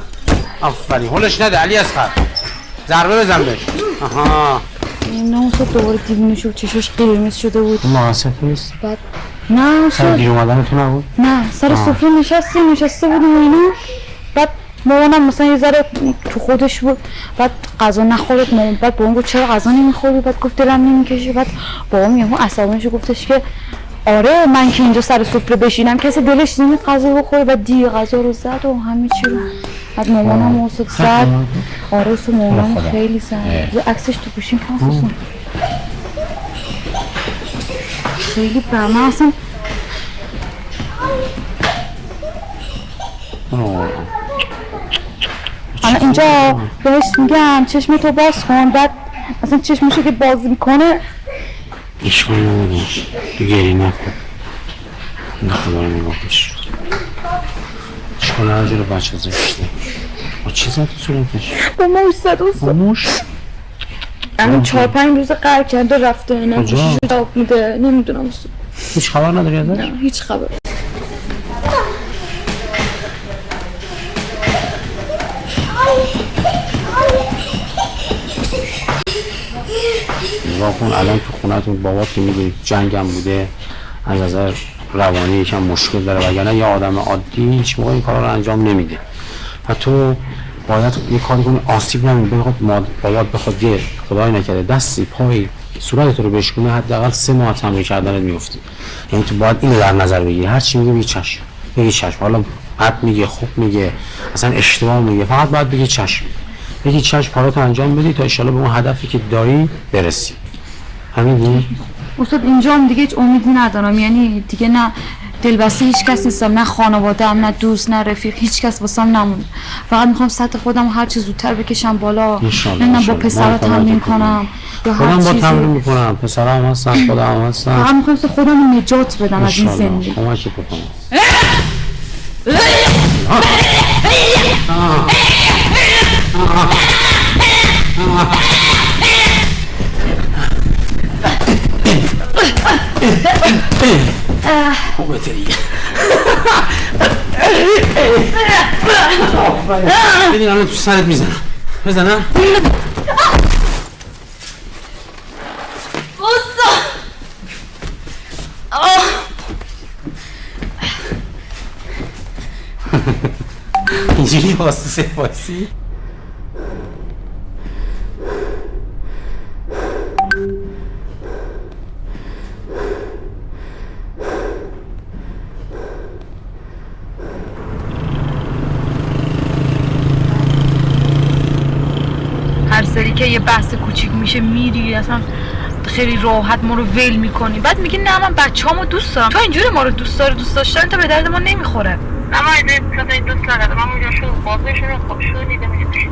آفرین هولش نده علی اصغر ضربه بزن بهش آها نه اصلا دوباره دیوونه شد چشاش قرمز شده بود مناسب نیست بعد نه سر اصلا گیر اومدن تو نبود نه سر سفره نشسته بودیم و اینا بعد مامانم مثلا یه ذره تو خودش بود بعد غذا نخورد مامان بعد بابام گفت چرا غذا نمیخوری بعد گفت دلم نمیکشه بعد بابام یهو عصبانیش گفتش که آره من که اینجا سر سفره بشینم کسی دلش نمیاد غذا بخوره بعد دیگه غذا رو زد و همه چی رو بعد مامانم اوسط زد آره اصلا مامانم خیلی زد عکسش تو گوشیم هست خیلی من اصلا حالا اینجا بهش میگم چشم تو باز کن بعد اصلا چشمشو که باز میکنه اشکال نداره تو گری نکن نخدا رو نگاه کش اشکال نداره جلو بچه زشته با چی زد تو صورتش؟ با موش زد با موش؟ الان 4-5 روز قرار کرده رفته اینا گوشیشو جواب میده نمیدونم هیچ خبر نداری ازش؟ نه هیچ خبر نگاه کن الان تو خونتون بابات که میدونی جنگ هم بوده از نظر روانی یکم مشکل داره وگرنه یه آدم عادی هیچ موقع این کارا رو انجام نمیده و تو باید یه کاری کنی آسیب نمیده بابات بخواد یه خدای نکرده دستی پایی صورتت رو بشکنه حداقل 3 ماه تمرین کردنت میفته یعنی تو باید اینو در نظر بگیری هر چی میگه بگی چشم حالا بد میگه خوب میگه اصلا اشتباه میگه فقط باید بگی چشم بگی چشم کاراتو انجام بدی تا ان شاءالله به اون هدفی که داری برسی همین دیگه استاد اینجا هم دیگه هیچ امیدی ندارم یعنی دیگه نه دلبسته هیچ کس نیستم نه خانواده‌ام نه دوست نه رفیق هیچ کس واسم نمونه فقط میخوام سطح خودم هر چه زودتر بکشم بالا نه با پسرا تمرین کنم یا هر خودم با چیزی تمرین میکنم پسرام هستن خودم هستم فقط میخوام خودم رو نجات بدم از این زندگی کمک بکنم خوبه دیگه ببین الان تو سرت میزنم بزنم اینجوری واسه وایسی هر سری که یه بحث کوچیک میشه میری اصلا خیلی راحت ما رو ول میکنی بعد میگی نه من بچه‌امو دوست دارم تو اینجوری ما رو دوست داشتن تا به درد ما نمیخوره نه من دوست ندارم من اونجا شو بازشون خوب شو دیده میشه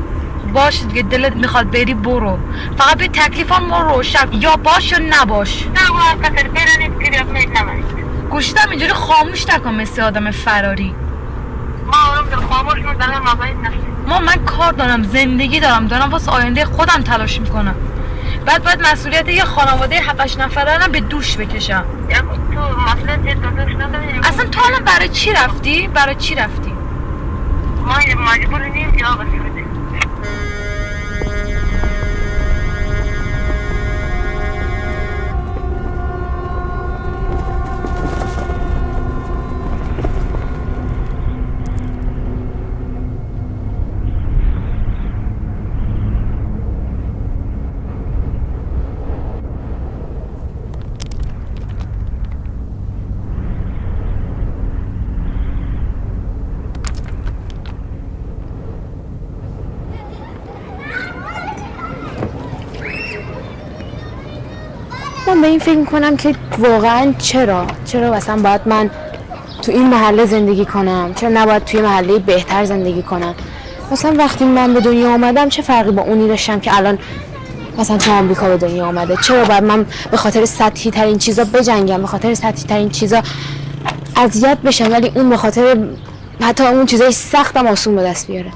باشه دیگه دلت میخواد بری برو فقط به تکلیفان ما روشن یا باش یا نباش نه ما خاطر برنید که نمید گوشتم اینجوری خاموش نکن مثل آدم فراری ما آرام خاموش می‌دارم من کار دارم زندگی دارم واسه آینده خودم تلاش میکنم بعد باید مسئولیت یه خانواده 7-8 نفره رو به دوش بکشم تو مسئله دوش نداری اصلا تو الان برای چی رفتی ما مجبور نیم جواب بدیم به این فکر میکنم که واقعا چرا مثلا باید من تو این محله زندگی کنم، چرا نباید توی محله بهتر زندگی کنم. مثلا وقتی من به دنیا آمدم چه فرقی با اونی داشتم که الان مثلا تو آمریکا به دنیا آمده؟ چرا باید من به خاطر سطحی ترین چیزا بجنگم، به خاطر سطحی ترین چیزا اذیت بشم، ولی اون به خاطر حتی اون چیزای سختم آسون به دست بیاره؟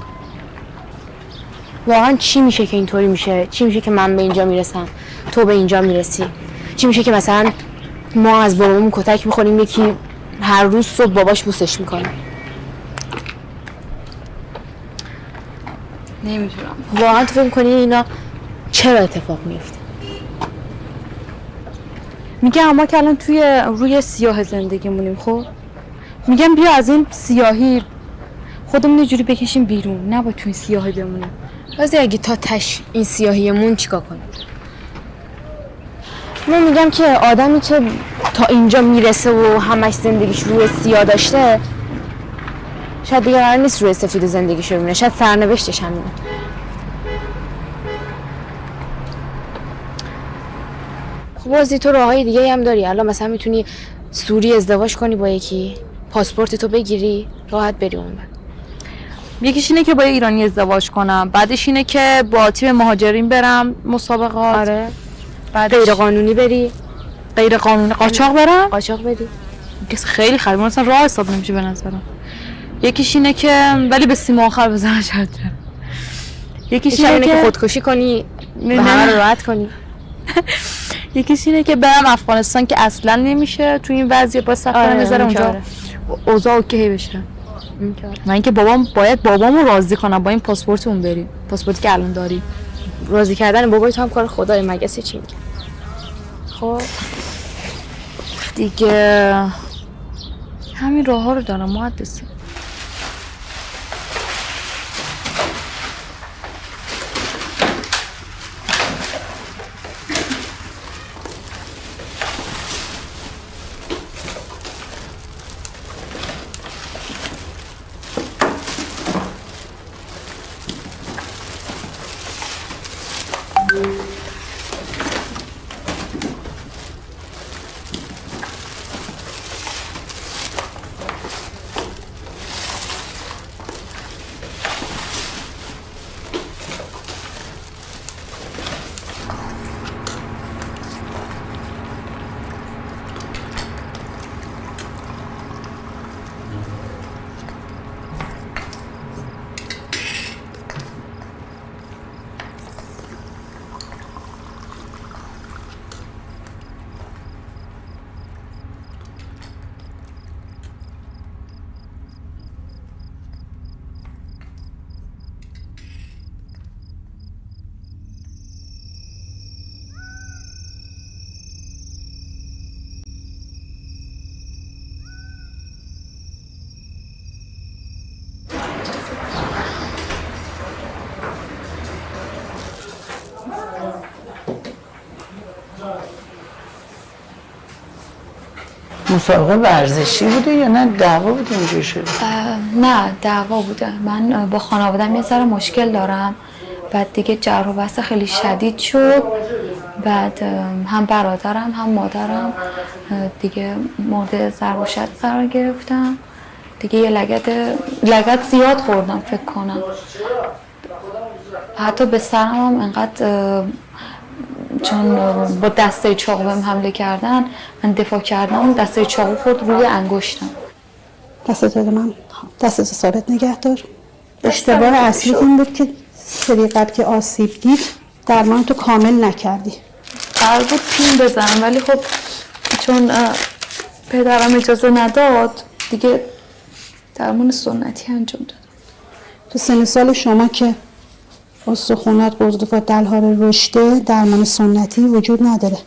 واقعا چی میشه که اینطوری میشه؟ چی میشه که من به اینجا میرسم، تو به اینجا میرسی؟ چی میشه که مثلا ما از بابامون کتک میخوریم، یکی هر روز صبح باباش بوسش میکنه؟ نمیتونم. واقعا تو فکر میکنی اینا چرا اتفاق میفته؟ میگم ما که الان روی سیاه زندگی مونیم، خب میگم بیا از این سیاهی خودمون یه جوری بکشیم بیرون، نباید تو این سیاهی بمونیم. واسه اگه تا تش این سیاهیمون چیکار کنیم؟ من میگم که آدمی که تا اینجا میرسه و همش زندگیش روی سیاه داشته، شاید دیگه قرار نیست روی سفید زندگیش رو ببینه، شاید سرنوشتش همینه. خب بازی تو راههای دیگه هم داری. الان مثلا میتونی سوری ازدواج کنی با یکی، پاسپورت تو بگیری، راحت بری اون بعد. یکیش اینه که با ایرانی ازدواج کنم، بعدش اینه که با تیم مهاجرین برم مسابقات. آره. غیر قانونی بری. غیر قانونی قاچاق برم. قاچاق بری. خیلی خرید مثلا راه حساب نمیشه به نظرم. یکیش اینه که ولی به سیم آخر بزنم شاید. یکیش اینه که خودکشی کنی، به همه رو راحت کنی. یکیش اینه که برم افغانستان که اصلا نمیشه تو این وضعیت، با سفر میذاره اونجا اوضاع اوکی بشه. من اینکه باید بابامو راضی کنم با این پاسپورت اون بریم، پاسپورتی که الان داری. راضی کردن بابای تو هم کار خدای مگسی چی میگه؟ خب دیگه همین راه ها رو دارم مهندسی. مسابقه ورزشی بوده یا نه دعوا بوده اینجوری شده؟ نه دعوا بوده. من با خانواده‌ام یه ذره مشکل دارم، بعد دیگه جر و بحث خیلی شدید شد، بعد هم برادرم هم مادرم دیگه مورد ضرب و شتم قرار گرفتم دیگه. یه لگد زیاد خوردم فکر کنم، حتی به سرم هم انقدر چون با دسته چاقو بهم حمله کردن، من دفاع کردم، دسته چاقو خورد روی انگشتم. دستت من دستت ثابت نگه دار. اشتباه اصلی این بود که سری قبل که آسیب دید درمان تو کامل نکردی. قرار بود تیم بزنم ولی خب چون پدرم اجازه نداد دیگه درمان سنتی انجام دادم. تو سن سال شما که استخونات قضلوفات دلهار رشده درمان سنتی وجود نداره.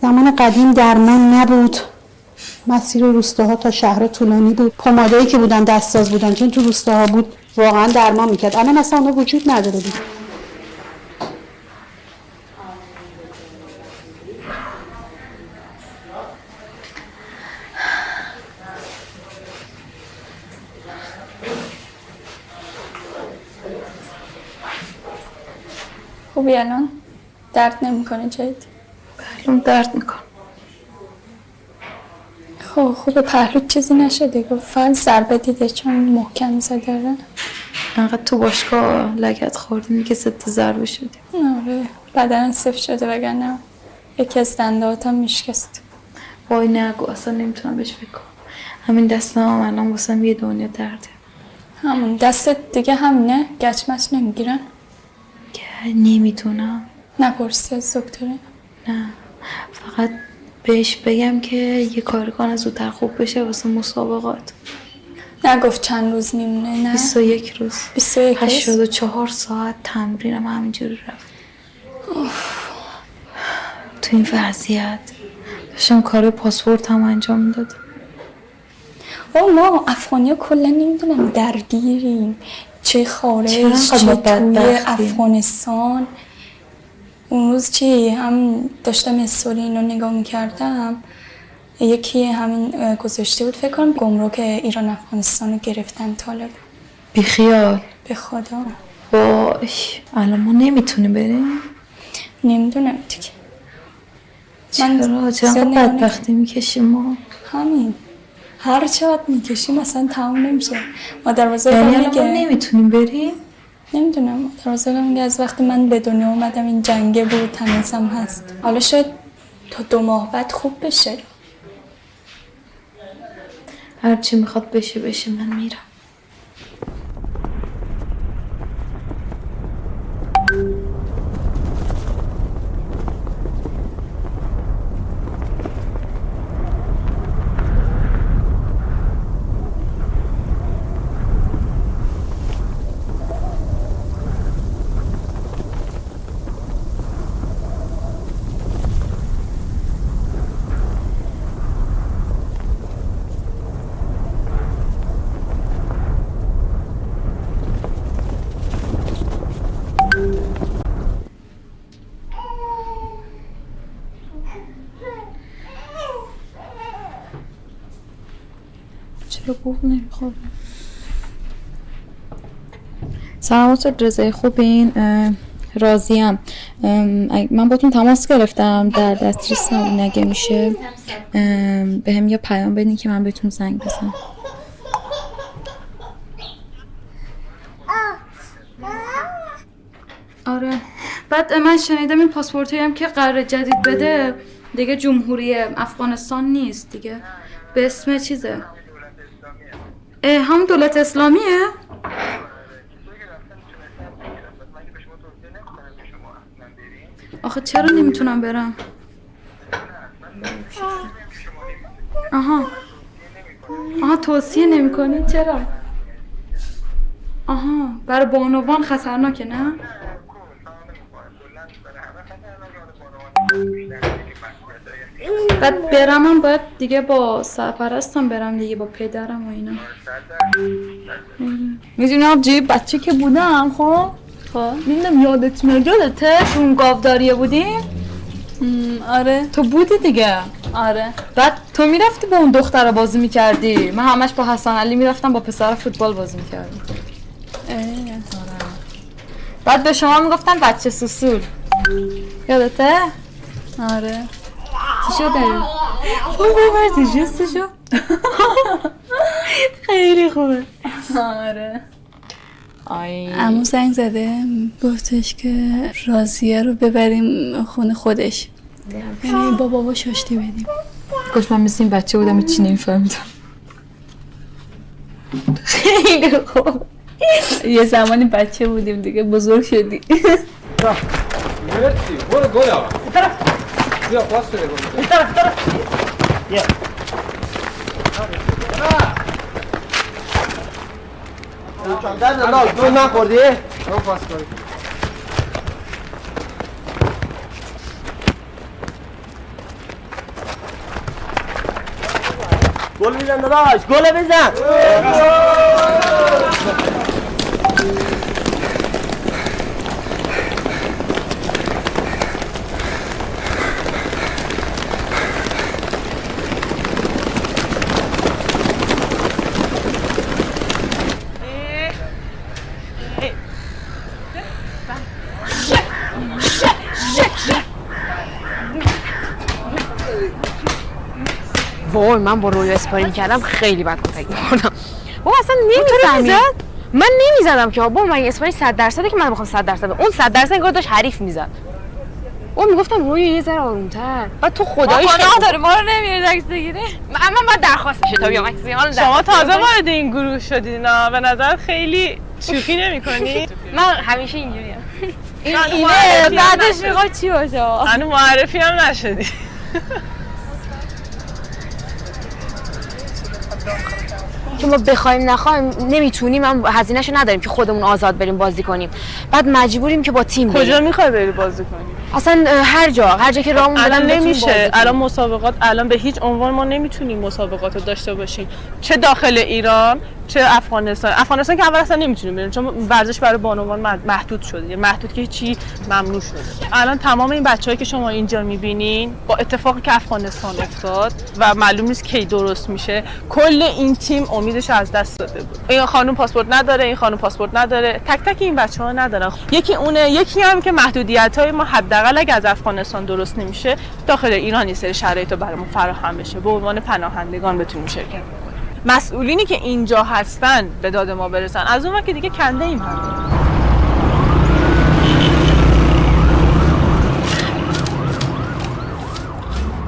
زمان قدیم درمان نبود، مسیر روستاها تا شهر طولانی بود، پمادایی که بودن دستساز بودن چون تو روستاها بود واقعا درمان میکرد. الان اصلا اونا وجود نداره دیگه. خوبی الان؟ درد نمیکنه چایت؟ الان درد میکنه. خب خوب پهلو چیزی نشده گفت فقط ضربه دیده چون محکم زده. انقدر تو باشگاه لگت خوردیم که ضد ضربه شدیم. آره بدن سفت شده وگرنه یکی از دنده‌هاتم میشکست. وای نگو اصلا نمیتونم بهش فکر کنم. همین دستم الان واسم یه دنیا درده. همون دست دیگه همینه؟ گچمش نمیگیرن؟ نمیتونم. نپرسی از دکتره؟ نه فقط بهش بگم که یه کاری کنه زودتر خوب بشه واسه مسابقات. نگفت چند روز میمونه نه؟ 21 روز. 21 روز؟ 84 ساعت تمرینم همینجوری رفت. تو این وضعیت داشتم کار پاسپورت هم انجام میدادم. ما افغانی‌ها کلا نمیدونم درگیریم، چه خارج چه توی افغانستان. اون روز هم داشتم استوری اینو نگاه میکردم، یکی همین گذاشته بود فکر کنم گمرک ایران افغانستان رو گرفتن طالب. بیخیال. به خدا. وای الان ما نمیتونیم بریم. نمیدونم دیگه. چرا بدبختی میکشیم ما؟ همین هر چقدر میکشیم اصلا تمام نمیشه. مادر بزرگم یعنی میگه ما نمیتونیم بریم؟ نمیدونم. مادر بزرگم میگه از وقتی من به دنیا اومدم این جنگه بود تمیزم هست. حالا شاید تا 2 ماه بعد خوب بشه. هرچی میخواد بشه من میرم. چرا بوق نمیخوره؟ سلام استاد رضایی خوبین؟ راضیم. من باتون تماس گرفتم در دسترس نگه میشه به هم یه پیام بدین که من بهتون زنگ بزنم. آره بعد من شنیدم این پاسپورتی هم که قرار جدید بده دیگه جمهوری افغانستان نیست دیگه، به اسم چیزه هم دولت اسلامیه؟ آخه چرا نمیتونم برم؟ آها توصیه نمیکنی چرا؟ آها برای بانوان خطرناکه نه؟ بعد برم باید دیگه با سرپرستم برم دیگه، با پدرم و اینا. میدونی آبجی بچه که بودم خب میدونم یادت میاد یادته تو اون گاوداریه بودیم؟ آره تو بودی دیگه. آره بعد تو میرفتی با اون دختر بازی میکردی، من همش با حسن علی میرفتم با پسر فوتبال بازی میکردم. بعد به شما میگفتن بچه سوسول، یادته؟ آره چی شده؟ برزی جستشو خیلی خوبه. آره عمو زنگ زده گفتش که راضیه رو ببریم خونه خودش، یعنی با بابا شاشتی بدیم. کاش من مثل این بچه بودم هیچی نمیفهمیدم. خیلی خوب. یه زمانی بچه بودیم دیگه بزرگ شدی. مرسی برو گلا بیا پاس بده گلا بیا چندان نه گل نخوردی؟ رو پاس کنی گل میزن داداش گل بزن. وای من با روی اسپارینگ کردم خیلی بد کتک می‌خوردم. بابا اصلا نمی‌زد. من نمی‌زدم که بابا من اسپارینگ 100% که من بخوام 100% اون 100% انگار داشت حریف می‌زد. او میگفتم روی یه ذره آروم‌تر. بعد تو خداییش گناه داره ما رو نمیارید عکس بگیره. من باید درخواست بشه تا بیام عکس بگیرم. شما تازه وارد این گروه شدین به نظر خیلی شوخی نمی‌کنی؟ من همیشه اینجوریم. اینه بعدش میخواد چی باشه؟ هنوز معرفی هم نشدی. که ما بخوایم نخوایم نمیتونیم، هم هزینه‌شو نداریم که خودمون آزاد بریم بازی کنیم. بعد مجبوریم که با تیم بریم. کجا میخوای بری بازی کنی؟ اصلا هر جا که راهمون الان بدن نمیشه. الان مسابقات الان به هیچ عنوان ما نمیتونیم مسابقات رو داشته باشیم، چه داخل ایران چه افغانستان که اول اصلا نمیتونیم بریم چون ورزش برای بانوان محدود شده، محدود که چی ممنوع شده. الان تمام این بچه‌هایی که شما اینجا میبینین با اتفاقی که افغانستان افتاد و معلوم نیست کی درست میشه، کل این تیم امیدش از دست داده بود. این خانم پاسپورت نداره، این خانم پاسپورت نداره، تک تک این بچه‌ها ندارن. یکی اونه، یکی هم که محدودیت‌های ما حداقل اگه از افغانستان درست نمیشه داخل ایران یه سری شرایط برامون فراهم بشه به عنوان پناهندگان بتونیم شرکت کنیم. مسئولینی که اینجا هستن به داد ما برسن، از اون وقت که دیگه کنده ایم هم.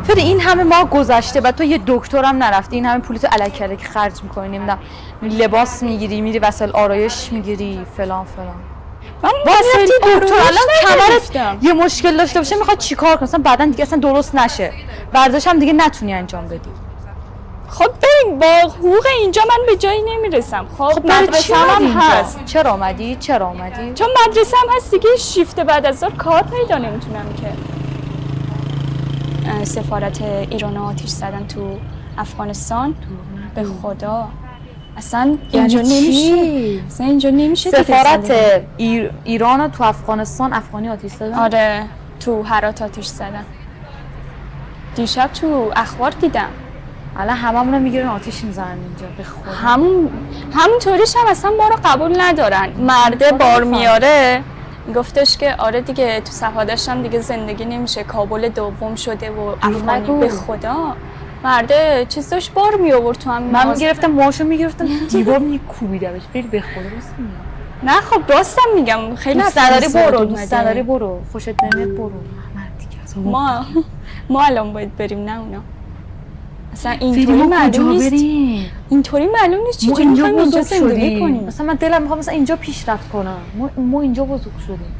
فری این همه ما گذشته و تو یه دکترم نرفتی، این همه پولتو الکی که خرج می‌کنی، نمیدونم لباس میگیری، میری وسایل آرایش میگیری، فلان واسه دکتر الان کمرت یه مشکل داشته باشه میخواد چیکار کنه؟ مثلا بعدن دیگه اصلا درست نشه، ورزش هم دیگه نتونی انجام بدی. خب ببین با حقوق اینجا من به جایی نمیرسم. خب مدرسه هم هست. چرا اومدی؟ چون مدرسه هم هست دیگه، شیفت بعد از ظهر کار پیدا نمیتونم که. سفارت ایران آتیش زدن تو افغانستان. به خدا اصلا اینجا نمیشه. اصلا اینجا نمیشه. سفارت ایران تو افغانستان افغانی آتیش زدن؟ آره تو هرات آتیش زدن. دیشب تو اخبار دیدم. الان هممون میگیرن آتیش میزنن اینجا. به خدا همونطوریش هم اصلا ما رو قبول ندارن. مرده بار میاره گفتش که آره دیگه تو صفحاتش هم دیگه زندگی نمیشه، کابل دوم شده و افغانی. به خدا مرده چیز داشت بار می آورد تو هم. من میگرفتم ماشو میگرفتم دیوار میکوبیدمش. خیلی به خدا راست میگم. نه خب راستم میگم. خیلی دوست داری برو خوشت نمیاد برو. ما الان باید بریم نه اونا. اصلا اینطوری معلوم نیست. اینطوری معلوم نیست چجوری می‌خوایم اینجا زندگی کنیم. مثلا من دلم می‌خواد مثلا اینجا پیشرفت کنم. ما اینجا بزرگ شدیم.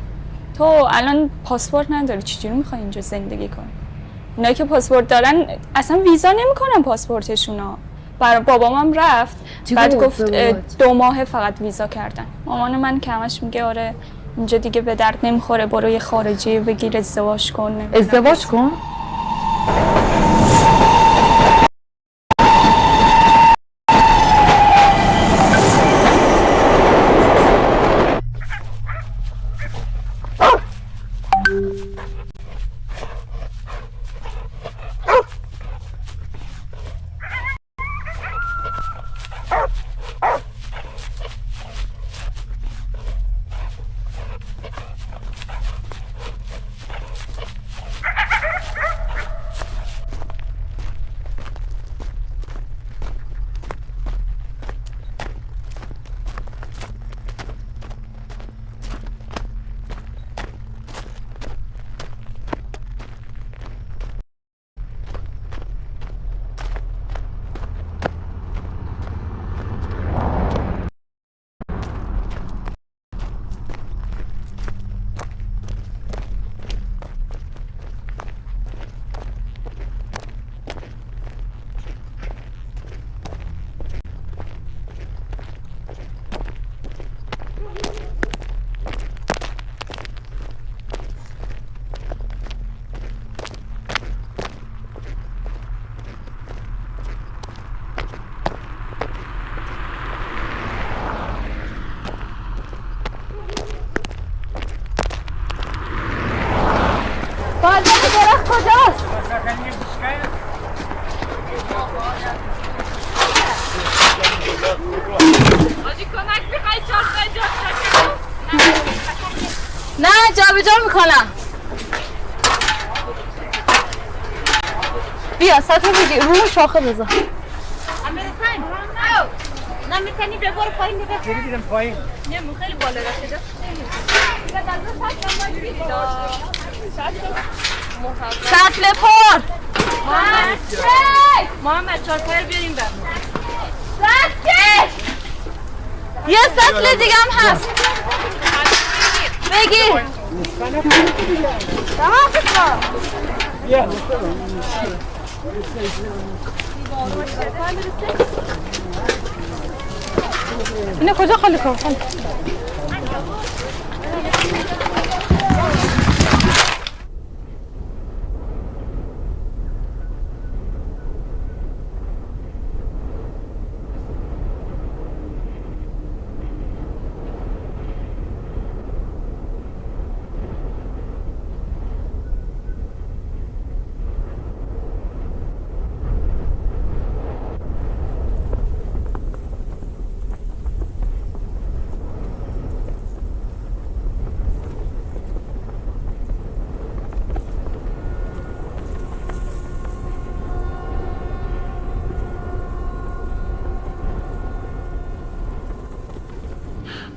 تو الان پاسپورت نداری، چجوری می‌خوای اینجا زندگی کنی؟ اونایی که پاسپورت دارن اصلا ویزا نمی‌کنن پاسپورتشونا. برای بابامم رفت بعد گفت 2 ماه فقط ویزا کردن. مامان من که همش میگه آره اینجا دیگه به درد نمیخوره، برو یه خارجی بگیر ازدواج کن. ازدواج کن؟ کجاست؟ نه جابجا میکنم. بیا سطح بگیر روی شاخه بذار. نه میتونی ببر پایین ببر. بیرم پایین. نه خیلی بالا رسیده. سطل پر. محمد چارپایر بیاریم بر. یه سطل دیگه هم هست. بگیر. بیا. اینه کجا خالی کن خالی.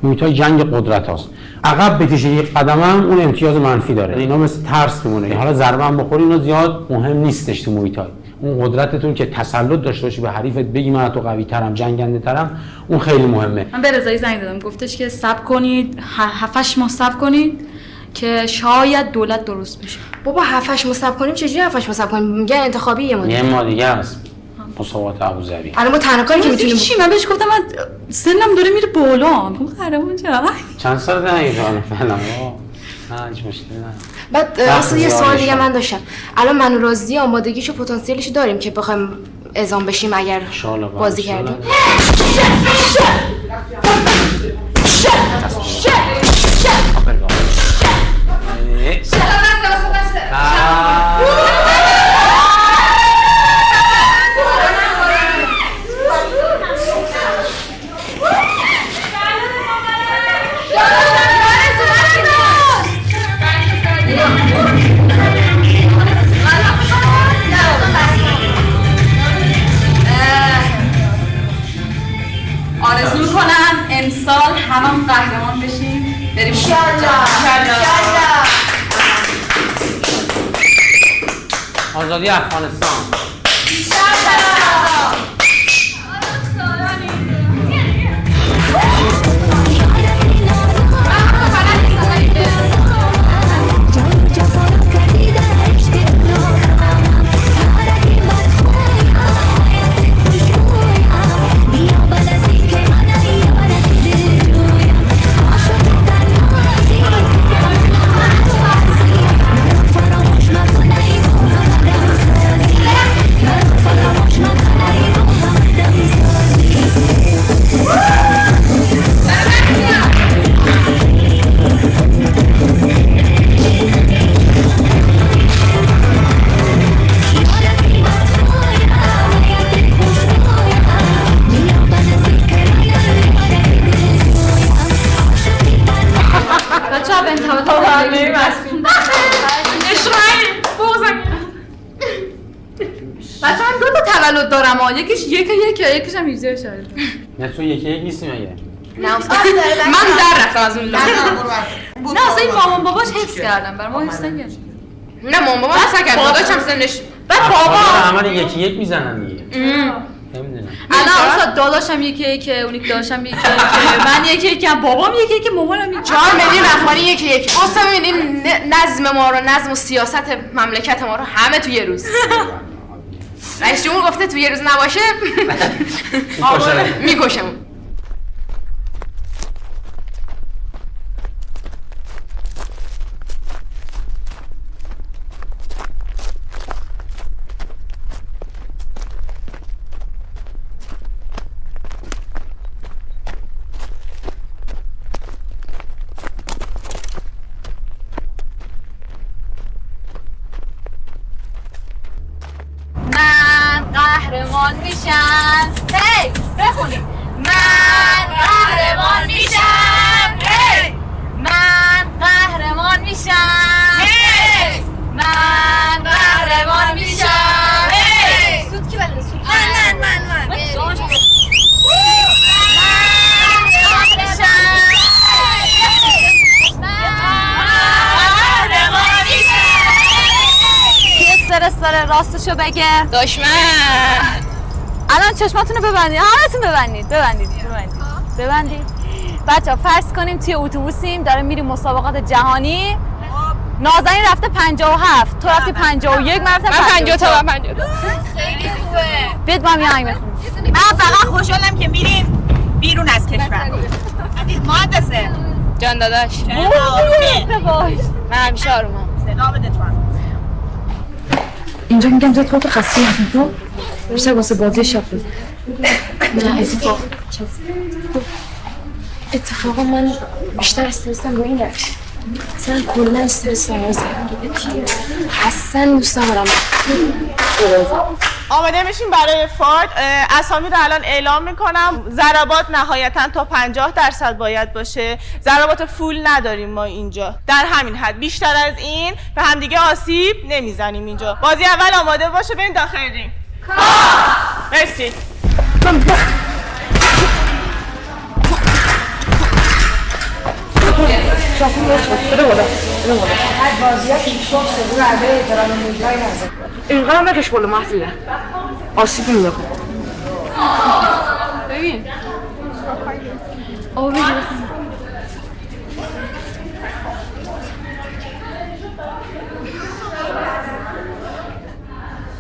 محیط‌های جنگ قدرت هاست. عقب بکشه یک قدم هم اون امتیاز منفی داره. اینا مثل ترس میمونه. حالا ضربه هم بخوری اینا زیاد مهم نیستش تو محیط‌های. اون قدرتتون که تسلط داشته باشی به حریفت بگی من تو قوی ترم جنگنده ترم اون خیلی مهمه. من به رضایی زنگ دادم گفتش که صبر کنید 7-8 ماه صبر کنید که شاید دولت درست بشه. بابا 7-8 ماه صبر کنیم چجوری 7-8 ماه صبر کنیم؟ میگن انتخابی یه ماه دیگه است. مساوات ابوظبی. الان ما تنها کاری که میتونیم چی من بهش گفتم من سنم داره میره بالا. اون قهرمان جا. چند سال دیگه فعلا نه هیچ مشکلی نه. بعد اصلا یه سوال دیگه من داشتم. الان من و رازی آمادگیشو پتانسیلشو داریم که بخوایم اعزام بشیم اگر بازی کردیم. آرزو میکنم امسال همون قهرمان بشیم بریم آزادی افغانستان. بچه هم 2 تا تولد دارم ها یکیش یکیش هم 18 شهر. نه تو یک نیستی مگه؟ نه من در رفتم از اون لحظه. نه اصلا این مامان باباش حفظ کردم برای ما حفظ نکردم. نه مامان بابا حفظ کرد داداشم سنش بعد بابا همه یک میزنن دیگه. نمیدونم. الان اصلا داداشم یکی اونی که داشتم یکی من یکی بابام یکی مامانم یکی 4 میلیون افغانی یکی اصلا ببینین نظم ما رو نظم و سیاست مملکت ما رو همه تو یه روز رئیس جمهور گفته تو یه روز نباشه میکشم. قهرمان میشم هی بخونی من قهرمان میشم هی من قهرمان میشم هی من قهرمان میشم هی داره راستشو بگه؟ دشمن. الان چشماتونو ببندید، همتون ببندید. بچه فرض کنیم توی اتوبوسیم داره میریم مسابقات جهانی. نازنین رفته 57، تو رفتی 51، من رفتم 50 تا. من 50 تا. خیلی خوبه. بیاد با هم یه آهنگ بخونیم. من فقط خوشحالم که میریم بیرون از کشور. مهندسه جان داداش. من همیشه آرومم. صدا بده تو هم. اینجا میگم زیاد خودتو خسته نکن، بیشتر واسه بازی شب بزن. نه اتفاقا من بیشتر استرسم رو این رفت. اصلا کلا استرس دارم زندگی اصلا دوست دارم. آماده میشیم برای فارت. اسامی رو الان اعلام میکنم. ضربات نهایتا تا 50% باید باشه. ضربات فول نداریم ما اینجا، در همین حد. بیشتر از این به همدیگه آسیب نمیزنیم اینجا. بازی اول آماده باشه، بریم داخل رینگ. مرسی. اینقدر نکش بالا محضیه آسیب میده. ببین آب بگیر.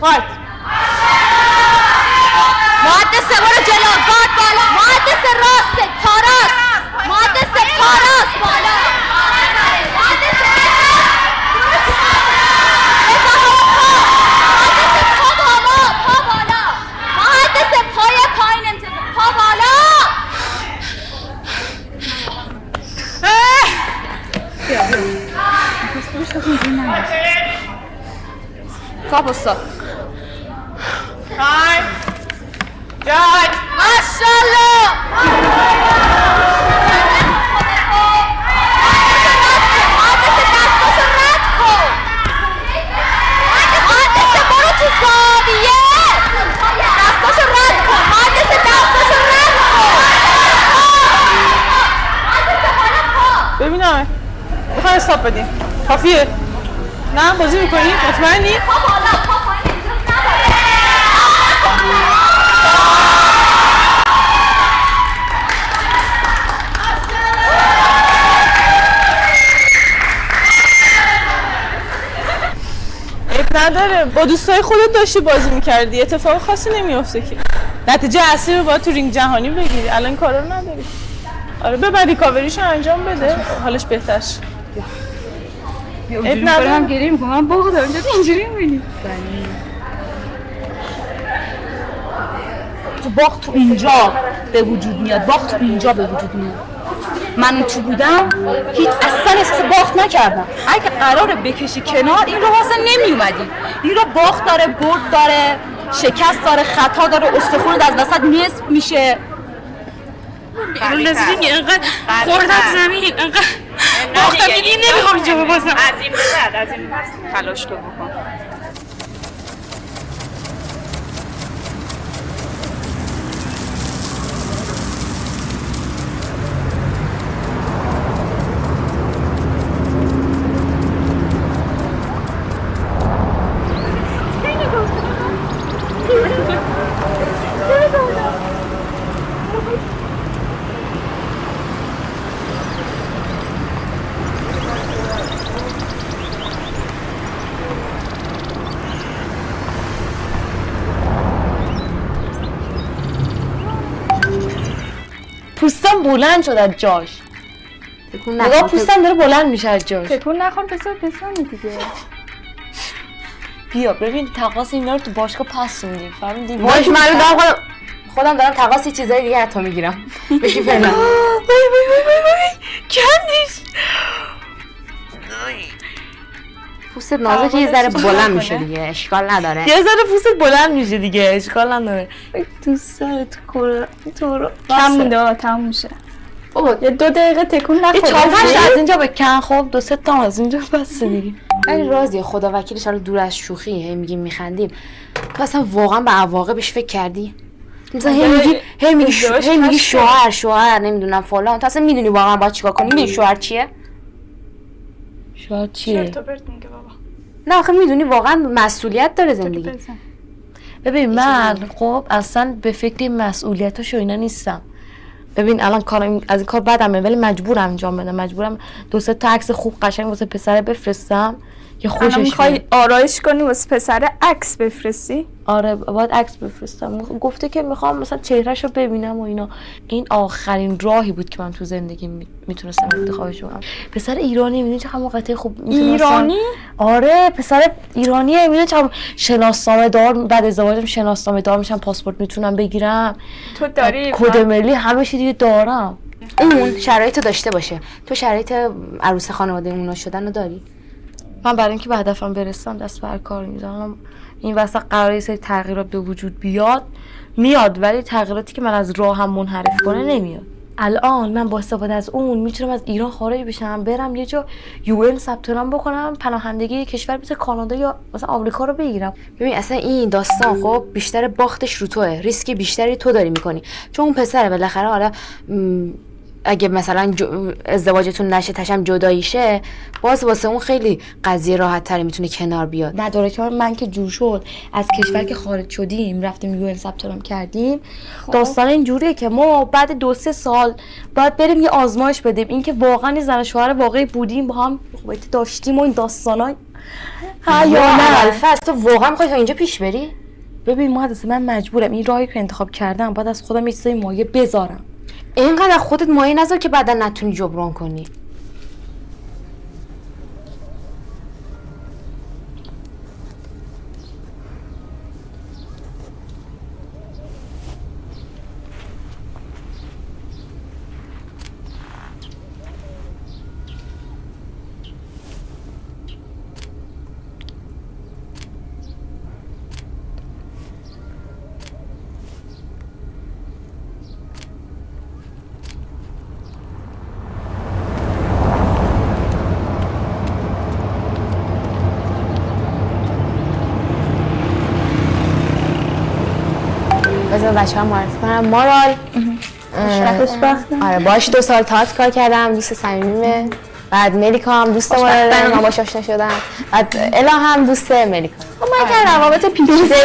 فایت. مهندسه برو جلو، گارد بالا. مهندسه راست پا راست. مهندسه پا راست بالا. کاپوستا تایم جاج ماشاءالله. مهندسه دستاشو رد کن. مهندسه برو تو زاویه. دستاشو رد کن. مهندسه دستاشو رد کن. ببینم میخوای استاپ بدیم. کافیه؟ نه بازی میکنی؟ مطمئنی؟ نداره، با دوستای خودت داشتی بازی میکردی، اتفاق خاصی نمیافته که. نتیجه اصلی رو باید تو رینگ جهانی بگیری، الان این کارا رو نداری. آره ببر ریکاوریشو انجام بده، حالش بهتر شه. اب نداره. من گریه میکنم، من باغ دارم اینجوری میبینی. تو باخت تو اینجا به وجود میاد، باخت تو اینجا به وجود میاد. من تو بودم هیچ اصلا احساس باخت نکردم. اگه قراره بکشی کنار این رو اصلا نمی اومدی. این رو باخت داره، برد داره، شکست داره، خطا داره، استخونت از وسط نصف میشه. بیرون نزدیک اینقدر خوردم زمین، اینقدر باختم دیگه نمیخوام اینجا ببازم. از این بعد تلاش تو بکن. پوستم بلند شد از جاش. نگاه پوستم داره بلند میشه از جاش. تکون نخور، بذار بزنی دیگه. بیا ببین تقاس اینا رو تو باشگاه پس میدیم. فهمیدی؟ باش من خودم دارم تقاس چیزای دیگه حتی میگیرم. بگی فعلا. وای کندیش. پوستت نازه که یه ذره بلند میشه دیگه، اشکال نداره. یه ذره پوستت بلند میشه دیگه، اشکال نداره. تو سرت کره تو رو کم مونده تموم میشه. بابا یه 2 دقیقه تکون نخور. 4-5 از اینجا بکن، خب 2-3 تا از اینجا بس دیگه. ولی رازیه خدا وکیلش، حالا دور از شوخی هی میگیم میخندیم، تو اصلا واقعا به عواقبش فکر کردی؟ مثلا هی میگی شوهر نمیدونم فلان، تو اصلا میدونی واقعا باید چیکار کنی؟ میدونی شوهر چیه؟ شوهر چیه؟ چرت و پرت میگه بابا. نه آخه میدونی واقعا مسئولیت داره زندگی. ببین من خب اصلا به فکر این مسئولیتاش و اینا نیستم. ببین الان کارم از این کار بدمه ولی مجبورم انجام بدم. مجبورم 2-3 تا عکس خوب قشنگ واسه پسر بفرستم که خوشش بیاد. میخوای آرایش کنی واسه پسر عکس بفرستی؟ آره باید عکس بفرستم. گفته که میخوام مثلا چهرهشو ببینم و اینا. این آخرین راهی بود که من تو زندگی میتونستم انتخابش کنم. پسر ایرانی میدونی چه موقعیت خوب ایرانی؟ آره پسر ایرانیه. میدونی چه شناسنامه دار بعد ازدواجم شناسنامه دار میشم، پاسپورت میتونم بگیرم، تو داری کد ملی همه چی دیگه دارم. اون شرایطو داشته باشه. تو شرایط عروس خانواده اونا شدن رو داری؟ من برای اینکه به هدفم برسم دست بر کار میذارم. این وسط قراره یه سری تغییرات به وجود میاد ولی تغییراتی که من از راهم منحرف کنه نمیاد. الان من با استفاده از اون میتونم از ایران خارج بشم، برم یه جا UN ثبت نام بکنم، پناهندگی کشور مثل کانادا یا مثلا آمریکا رو بگیرم. ببین اصلا این داستان خب بیشتر باختش رو توئه، ریسک بیشتری تو داری میکنی، چون اون پسره بالاخره حالا اگه مثلا ازدواجتون نشه تشم جداییشه، باز واسه اون خیلی قضیه راحت تری میتونه کنار بیاد. مدارک من که جور شد از کشور که خارج شدیم رفتیم UN ثبت نام کردیم. داستان اینجوریه که ما بعد 2-3 سال باید بریم یه آزمایش بدیم اینکه واقعا این زن و شوهر واقعی بودیم، با هم رابطه داشتیم و این داستانای یا نه الفاظ. تو واقعا میخوای تا اینجا پیش بری؟ ببین مهندس من مجبورم این راهی که انتخاب کردم بعد از خودم یه چیزای مایه بذارم. اینقدر خودت مایه نذار که بعدا نتونی جبران کنی. بذار بچه‌ها معرفی کنم. مارال آره باش 2 سال تئاتر کار کردم، دوست صمیمیمه. بعد ملیکا هم دوست مارال، من باهاش آشنا شدم. بعد الا هم دوست ملیکا. خب ما که روابط پیچیده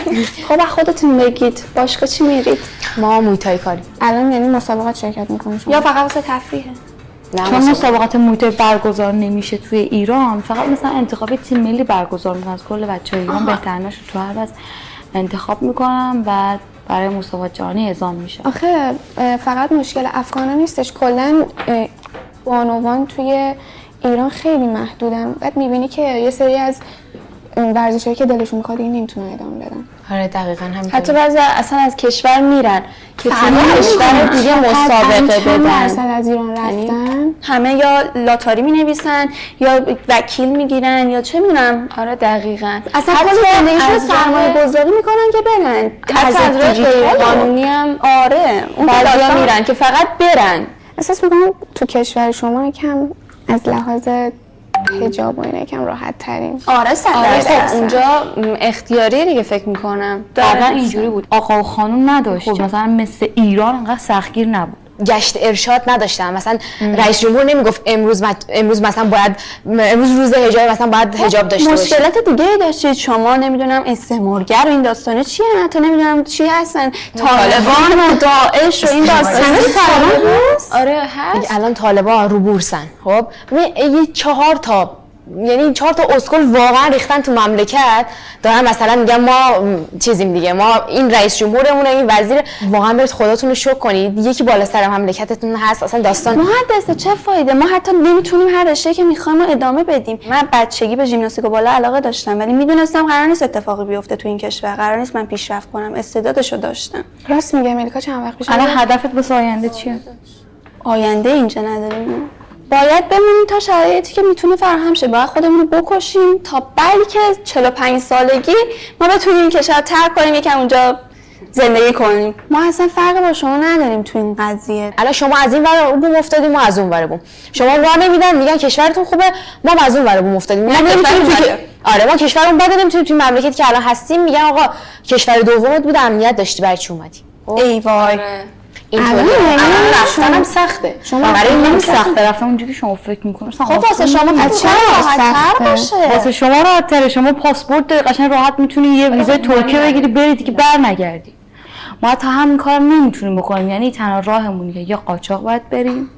ای. خب خودتون بگید باشگاه چی میرید؟ ما مویتای کاری. الان یعنی مسابقات شرکت میکنید یا فقط واسه تفریحه؟ چون مسابقات مویتای برگزار نمیشه توی ایران، فقط مثلا انتخاب تیم ملی برگزار میکنن از کل بچه‌های ایران بهتریناش تو هر وضع انتخاب میکنم بعد برای مسابقات جهانی اعزام میشه. آخه فقط مشکل افغانا نیستش، کلا بانوان توی ایران خیلی محدودن. بعد میبینی که یه سری از ورزشایی که دلشون میخواد این نمیتونن ادامه بدن. آره دقیقاً همین. حتی بعضی اصلا از کشور میرن که توی کشور دیگه مسابقه بدن. از ایران رفتن همه یا لاتاری مینویسن یا وکیل میگیرن یا چه میدونم. آره دقیقاً. اصلا کل زندگیشون سرمایه گذاری میکنن که برن. حتی از راه قانونی هم آره اون بعضیا میرن که فقط برن. احساس میکنم تو کشور شما کم از لحاظ حجاب و اینا کم راحت ترین. آره خب اونجا اختیاریه دیگه فکر میکنم. واقعا اینجوری بود. آقا و خانم نداشت. خب مثلا مثل ایران انقدر سختگیر نبود. گشت ارشاد نداشتم. مثلا رئیس جمهور نمیگفت امروز مثلا باید امروز روز حجاب مثلا باید حجاب داشته باشی. مشکلات دیگه داشتید شما، نمیدونم استعمارگر و این داستانه چیه، حتی نمیدونم چی هستن، طالبان و داعش و این داستانه هست. آره هست. الان طالبان رو بورسن. خب یه 4 تا اسکول واقعا ریختن تو مملکت دارن مثلا میگن ما چیزیم دیگه، ما این رئیس جمهورمونه، این وزیر. واقعا برید خودتون رو شوک کنید، یکی بالا سر مملکتتون هست. اصلا داستان مهندسه چه فایده؟ ما حتی نمیتونیم هر رشته‌ای که میخوایم ادامه بدیم. من بچگی به ژیمناستیک بالا علاقه داشتم ولی میدونستم قرار نیست اتفاقی بیفته تو این کشور، قرار نیست من پیشرفت کنم. استعدادشو داشتم. راست میگه ملیکا. چند وقت پیش الان هدفت واسه آینده چیه؟ آینده اینجا نداریم. باید بمونیم تا شرایطی که میتونه فراهم شه. باید خودمون رو بکشیم تا بلکه 45 سالگی ما بتونیم این کشور ترک کنیم، یکم اونجا زندگی کنیم. ما اصلا فرق با شما نداریم تو این قضیه. الان شما از این ور بوم افتادیم، ما از اون ور بوم. شما راه نمیدن میگن کشورتون خوبه، ما از اون ور بوم افتادیم. ما کشورمون بده نمیتونیم توی مملکتی که الان هستیم. میگن آقا کشور دومت بود امنیت داشتی برای چی اومدی؟ ای وای. الان رفتنم سخته. برای من سخته رفتن اونجوری که شما فکر میکنید. خب واسه شما چرا راحت‌تر باشه؟ واسه شما راحت‌تره. شما پاسپورت داری قشنگ راحت میتونی یه ویزای ترکیه بگیری بری دیگه برنگردی. ما حتی همین کار نمیتونیم بکنیم. یعنی تنها راهمونه که یا قاچاق باید بریم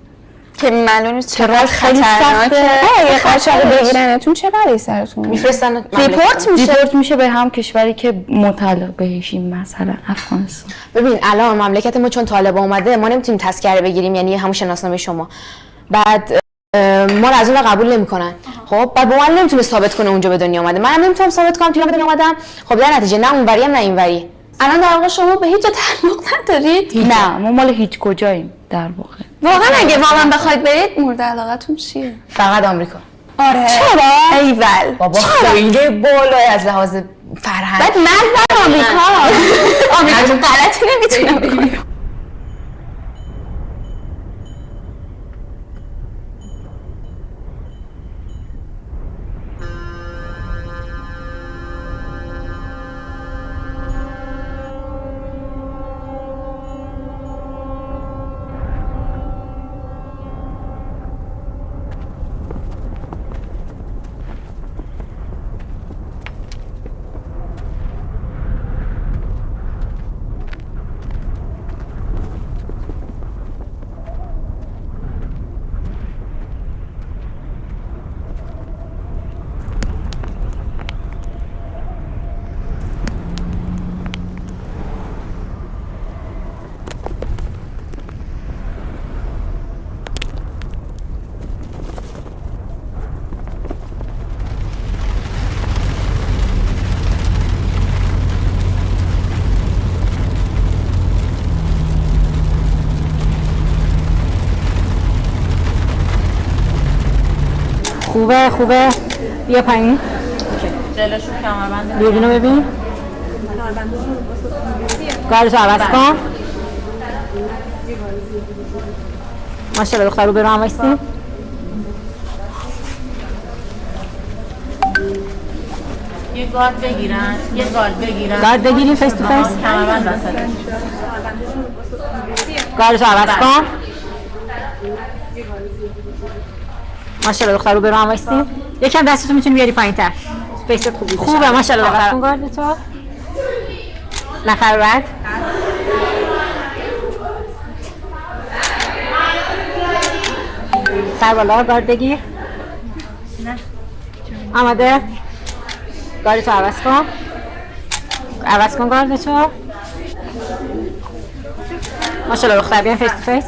که معلوم نیست چقدر خیلی خطرناکه. سخته. قاچاق بگیرنتون چه بلایی سرتون میفرستن ریپورت میشه به هم کشوری که مطلق بهشیم، مثلا افغانستان. ببین الان مملکت ما چون طالبان اومده ما نمیتونیم تذکره بگیریم، یعنی همون شناسنامه شما. بعد ما رو از اون قبول نمیکنن. خب بعد با من نمیتونه ثابت کنه اونجا به دنیا اومده، منم نمیتونم ثابت کنم که به دنیا اومدم. خب در نتیجه نه اونوری هم نه اینوری. الان در واقع شما به هیچ جا تعلق ندارید؟ نه ما مال هیچ کجاییم در واقع. واقعا اگه واقعا بخواید برید مورد علاقتون چیه؟ فقط آمریکا. آره. چرا؟ ایول. بابا خیلی بالای از لحاظ فرهنگ. بعد من آمریکا. آمریکا تو غلطی نمیتونم بگم. خوبه بیا پایین. جلوشون کمربند. دوربینو ببین. گاردتو عوض کن. ماشاءالله دختر رو برو هم وایستی. یه گارد بگیرن، یه گارد بگیرن. گارد بگیریم فیس تو فیس. کمربند وسطش. گاردتو عوض کن. ماشاءالله دختر رو برو هم وایستی. یکم دستتو میتونی بیاری پایین‌تر. فیست خوبی بشه. خوبه ماشاءالله دختر. کن گاردتو. نفر بعد. سر بالا گارد بگیر. آماده؟ گاردتو عوض کن. عوض کن گاردتو. ماشاءالله دختر بیان فیس تو فیس.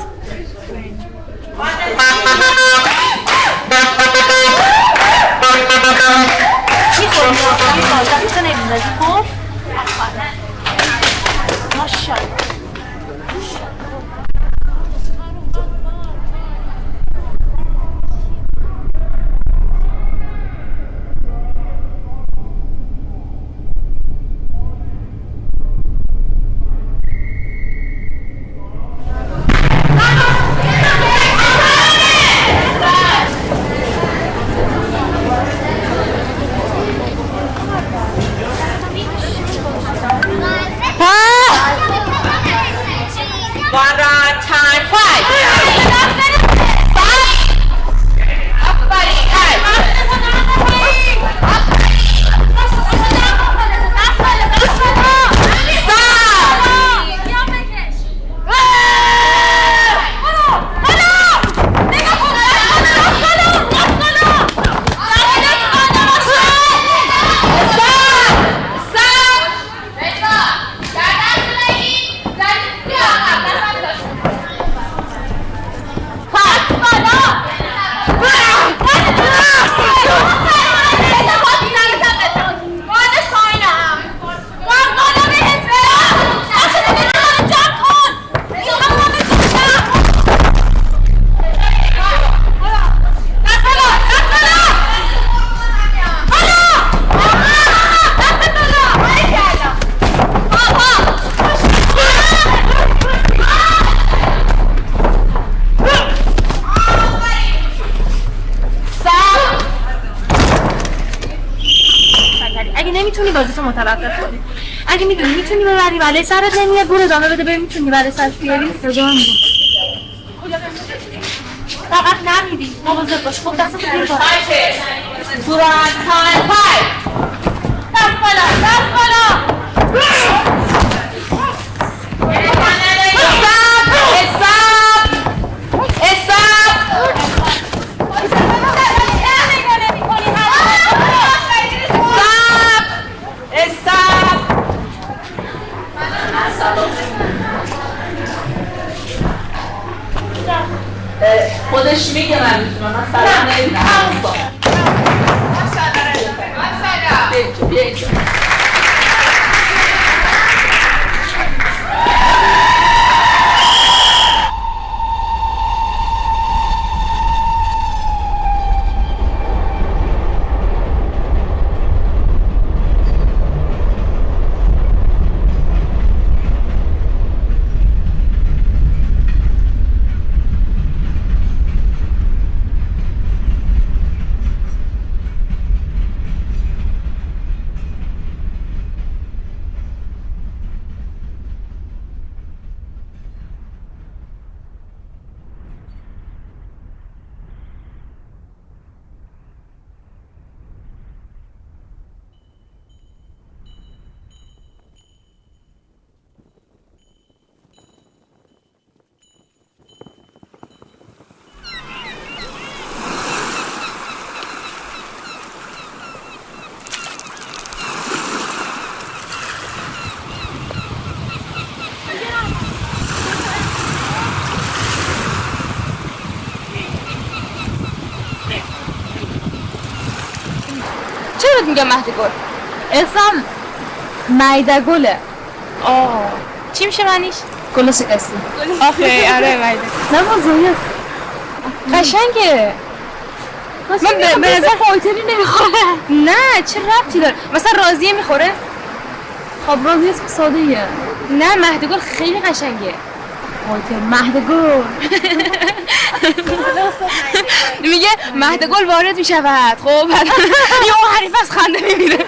اگه میدونی میتونی ببری ولی سرت نمیاد برو ادامه بده بریم میتونی برای سرت بیاری رضا فقط نمیری مواظب باش خب دستتو بگیر بالا دوران تایم 5 دست بالا خودش میگه من میتونم من سلام نمیدونم بیا اینجا چرا میگم مهد گل؟ اسم میده گله. چی میشه معنیش؟ گل شکسته. آخه آره میده. نه موضوعی است. قشنگه. من به نظر فایتری نمیخوره. نه چه ربطی داره؟ مثلا راضیه میخوره؟ خب راضیه اسم ساده ایه. نه مهد گل خیلی قشنگه. فایتر مهد گل. میگه مهد گل وارد میشود. خب بعد یه حریف از خنده میمیره.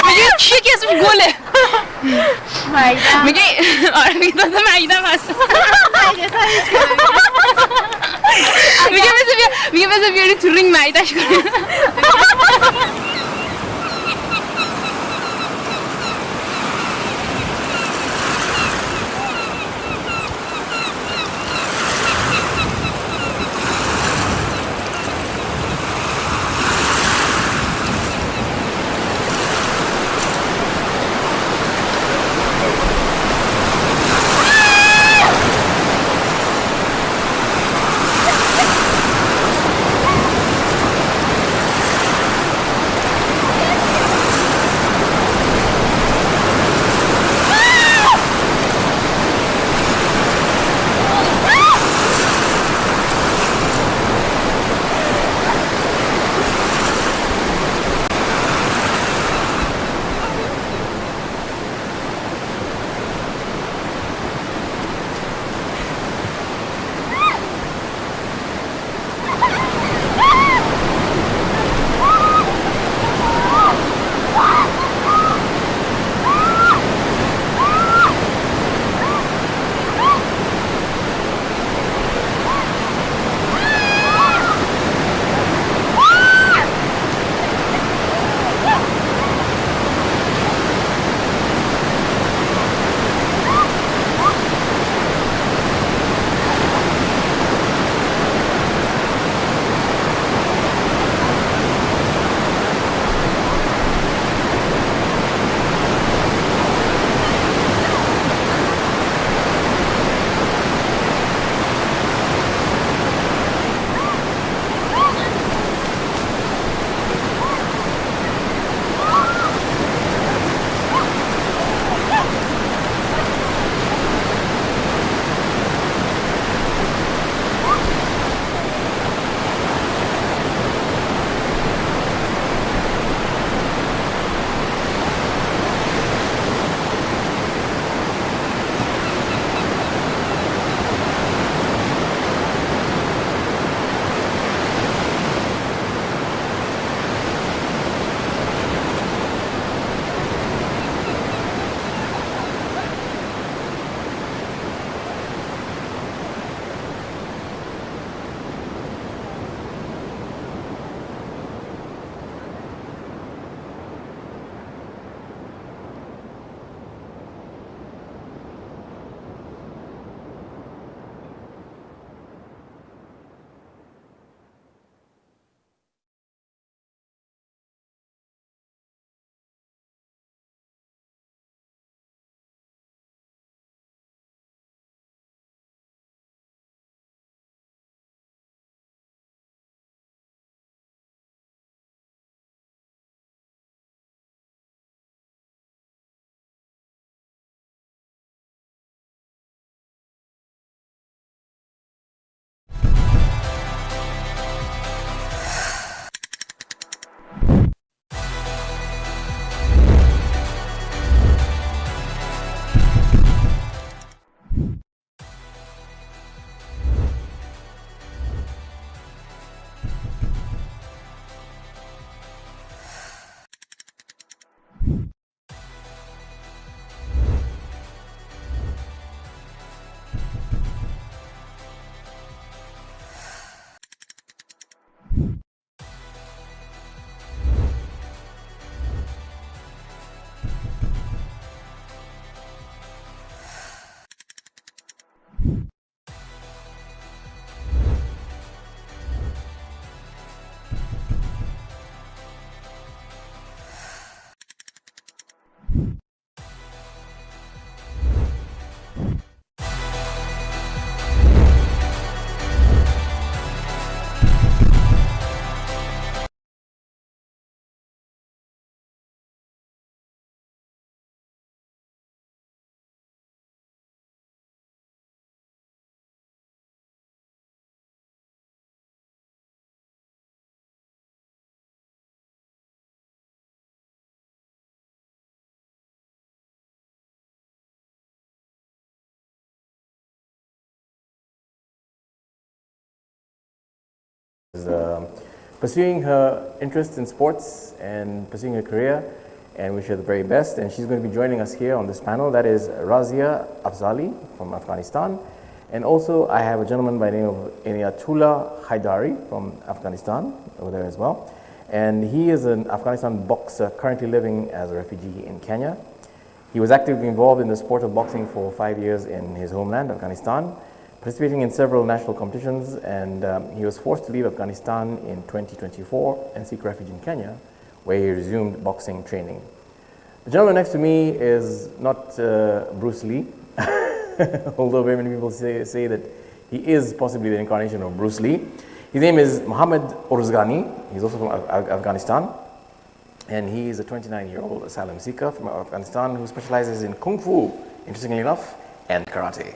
میگه چیه که اسمش گله؟ میگه آره میگه تازه معیدم هست. میگه بذار بیاری تو رینگ معیدش کنی. pursuing her interest in sports and pursuing her career, and wish her the very best. And she's going to be joining us here on this panel. That is Razia Afzali from Afghanistan. And also I have a gentleman by the name of Inayatullah Haidari from Afghanistan over there as well. And he is an Afghanistan boxer currently living as a refugee in Kenya. He was actively involved in the sport of boxing for 5 years in his homeland, Afghanistan, participating in several national competitions, and he was forced to leave Afghanistan in 2024 and seek refuge in Kenya, where he resumed boxing training. The gentleman next to me is not Bruce Lee, although very many people say that he is possibly the incarnation of Bruce Lee. His name is Mohammad Orzgani. He's also from Afghanistan, and he is a 29-year-old asylum seeker from Afghanistan who specializes in Kung Fu, interestingly enough, and Karate.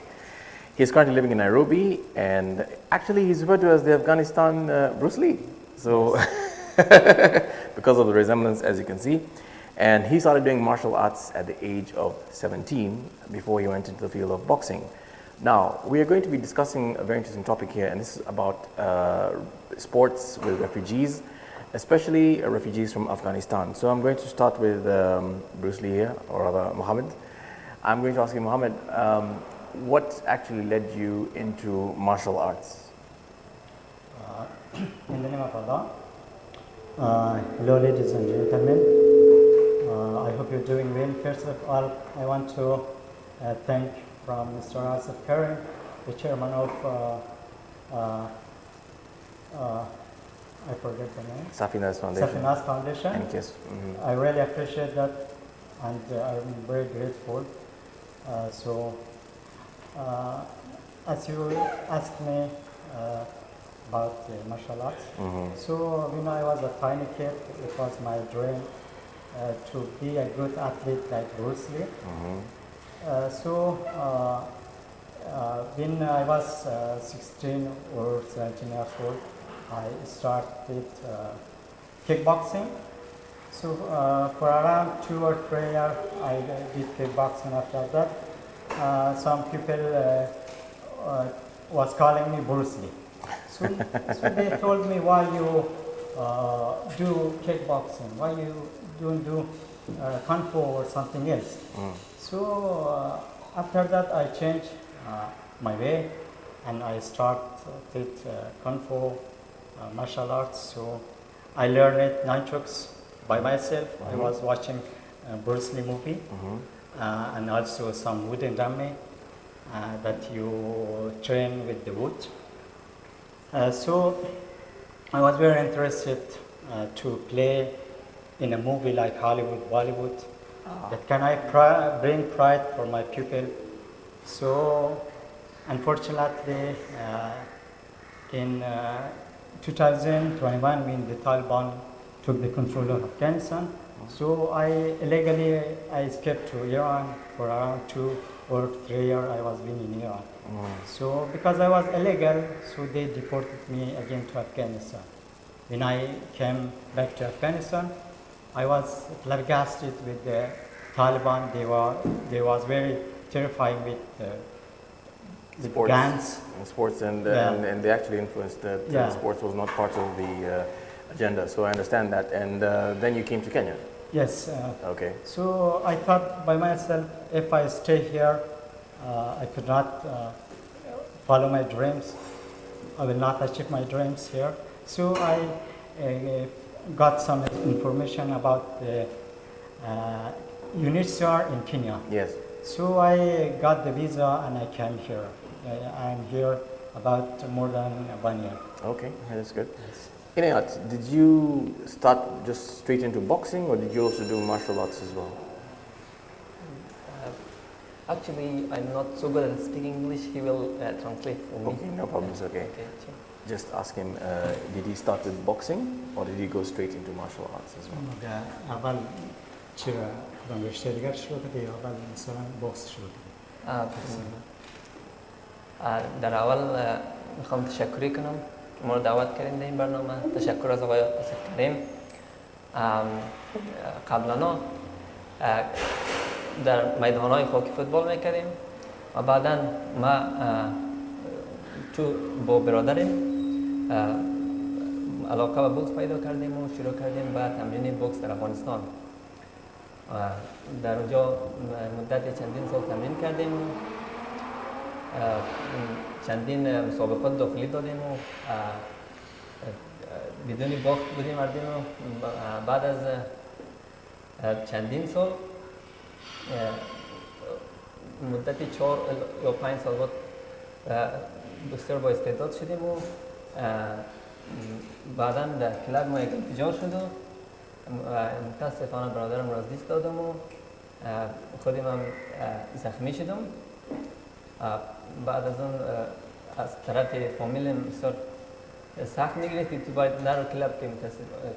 He is currently living in Nairobi, and actually he's referred to as the Afghanistan Bruce Lee. So, because of the resemblance, as you can see. And he started doing martial arts at the age of 17 before he went into the field of boxing. Now, we are going to be discussing a very interesting topic here, and this is about sports with refugees, especially refugees from Afghanistan. So I'm going to start with Bruce Lee here, or rather Mohammed. I'm going to ask you, Mohammed, what actually led you into martial arts? In the name of Allah. Hello ladies and gentlemen. I hope you're doing well. First of all, I want to thank from Mr. Asif Karim, the chairman of I forget the name. Safinas Foundation. Safinas Foundation. And yes. I really appreciate that, and I'm very grateful. As you asked me about martial arts, so when I was a tiny kid, it was my dream to be a good athlete like Bruce Lee. When I was 16 or 17 years old, I started kickboxing. So for around 2 or 3 years, I did kickboxing. After that, some people was calling me Bruce Lee. So they told me, why you do kickboxing? Why you don't do Kung Fu or something else? So after that, I changed my way, and I started Kung Fu martial arts. So I learned nunchucks by myself. I was watching Bruce Lee movie, and also some wooden dummy that you train with the wood. So I was very interested to play in a movie like Hollywood, Bollywood. That can I bring pride for my pupil. So unfortunately, in 2021, when the Taliban took the control of Afghanistan, so I illegally escaped to Iran for around 2 or 3 years. I was been in Iran. So because I was illegal, so they deported me again to Afghanistan. When I came back to Afghanistan, I was flabbergasted with the Taliban. They was very terrifying with sports, guns. And sports, and they actually influenced that sports was not part of the agenda. So I understand that. And then you came to Kenya. Yes. Okay. So I thought by myself, if I stay here, I could not follow my dreams. I will not achieve my dreams here. So I got some information about the UNHCR in Kenya. Yes. So I got the visa and I came here. I'm here about more than 1 year. Okay, that's good. Yes. Inayat, did you start just straight into boxing, or did you also do martial arts as well? Actually, I'm not so good at speaking English. He will translate for me. Okay, no problems. Okay. Just ask him, did he start with boxing, or did he go straight into martial arts as well? اول چرا رشته دیگر شروع کردی یا اول مثلا بوکس شروع کردی؟ در اول میخوام تشکری کنم که ما رو دعوت کردیم در این برنامه. تشکر از آقای آصف کریم. قبلا در میدان‌های خاکی فوتبال میکردیم و بعدا ما تو با برادریم علاقه به بوکس پیدا کردیم و شروع کردیم به تمرین بوکس در افغانستان. در اونجا مدت چندین سال تمرین کردیم، چندین مسابقات داخلی دادیم و بدون باخت بودیم مردیم و بعد از چندین سال مدتی 4 یا 5 سال بعد بسیار با استعداد شدیم و بعدا در کلاب ما یک انفجار شد و متاسفانه برادرم را از دست دادم و خودم هم زخمی شدم. بعد از اون از طرف فامیلم بسیار سخت میگرفت که تو باید نرو کلاب که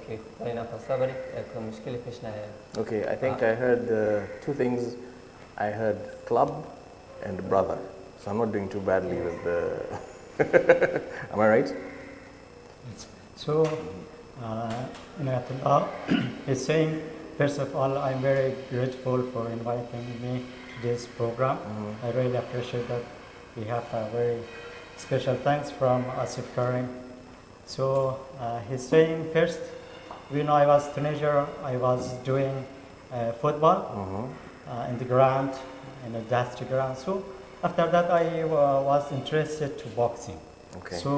که خدای نخواسته برای که مشکلی پیش نیاد. Okay, I think I heard two things. I heard club and brother. So I'm not doing too badly with the... Am I right? So, Inayatullah is saying, first of all, I'm very grateful for inviting me to this program. I really appreciate that. We have a very special thanks from Asif Karim. So, he's saying first, when I was a teenager, I was doing football in the ground, in a dusty ground. So, after that, I was interested to boxing. Okay. So,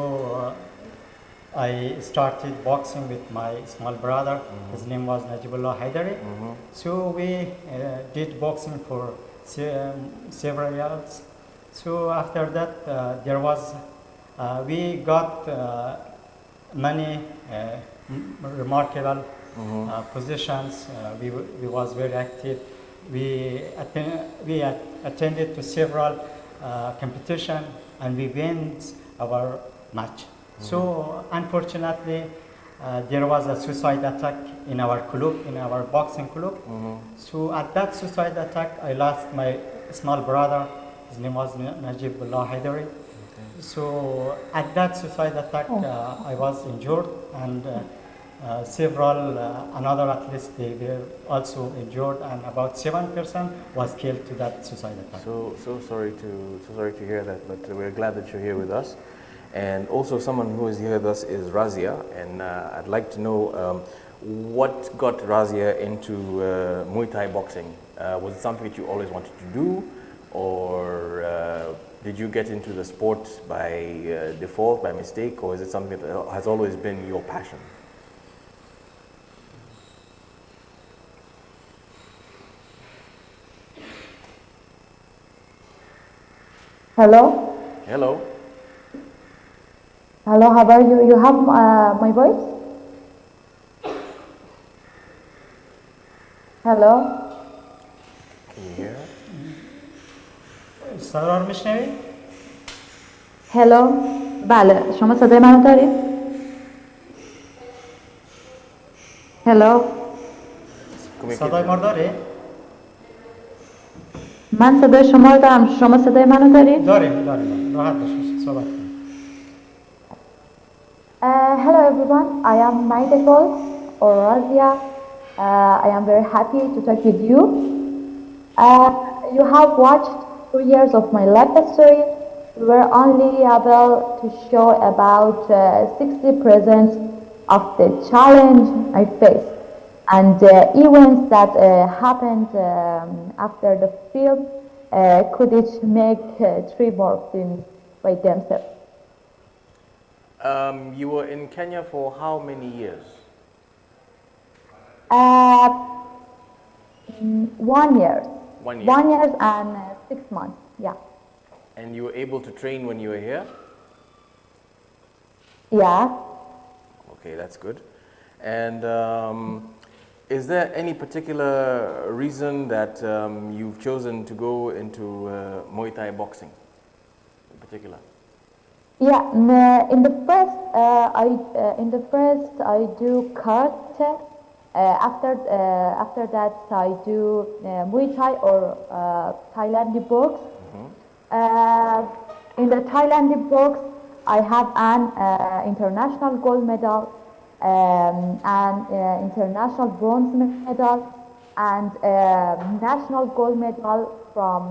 I started boxing with my small brother. His name was Najibullah Haidari. So we did boxing for several years. So after that, there was we got many remarkable positions. We was very active. We attended to several competition and we win our match. So unfortunately, there was a suicide attack in our club, in our boxing club. So at that suicide attack, I lost my small brother. His name was Najibullah Haidari. So at that suicide attack, I was injured, and several another athletes they were also injured, and about 7% was killed to that suicide attack. So sorry to hear that, but we're glad that you're here with us. And also someone who is here with us is Razia, and I'd like to know what got Razia into Muay Thai boxing. Was it something that you always wanted to do, or did you get into the sport by default, by mistake, or is it something that has always been your passion? Hello. Hello. Hello, how are you? You have my voice? Hello? Can you hear? صدا رو میشنوی؟ Hello. بله، شما صدای منو دارید؟ Hello. صدای ما رو داری؟ من صدای شما رو دارم، شما صدای منو دارید؟ داریم، راحت باشید، صحبت کنید. Hello everyone, I am Maidekol or Razia. I am very happy to talk with you. You have watched 2 years of my life story. We were only able to show about 60% of the challenge I faced and the events that happened after the film could each make 3 more films by themselves. You were in Kenya for how many years? 1 year. 1 year. 1 year and 6 months, yeah. And you were able to train when you were here? Yeah. Okay, that's good. And is there any particular reason that you've chosen to go into Muay Thai boxing in particular? Yeah, in the first I do karate. After that I do Muay Thai or Thailand box. In the Thailand box, I have an international gold medal, and international bronze medal, and national gold medal from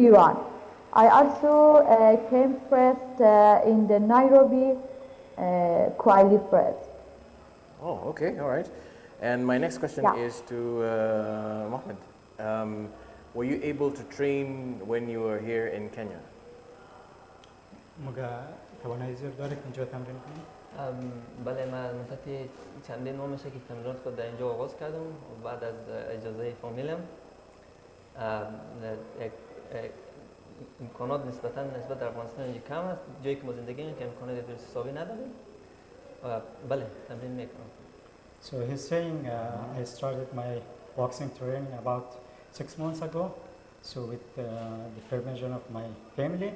Iran. I also came first in the Nairobi I live for it. Oh, okay, all right. And my next question Yeah. is to Mohammed. Were you able to train when you were here in Kenya? مگه توانایی زیاد داره که اینجا تمرین کنی؟ بله من مدت چندین ماه میشه که تمرینات خود در اینجا آغاز کردم و بعد از اجازه فامیلم یک امکانات نسبت در افغانستان اینجا کم است، جایی که ما زندگی میکنیم که امکانات درست حسابی نداریم و بله تمرین میکنم. So he's saying I started my boxing training about 6 months ago. So with the permission of my family.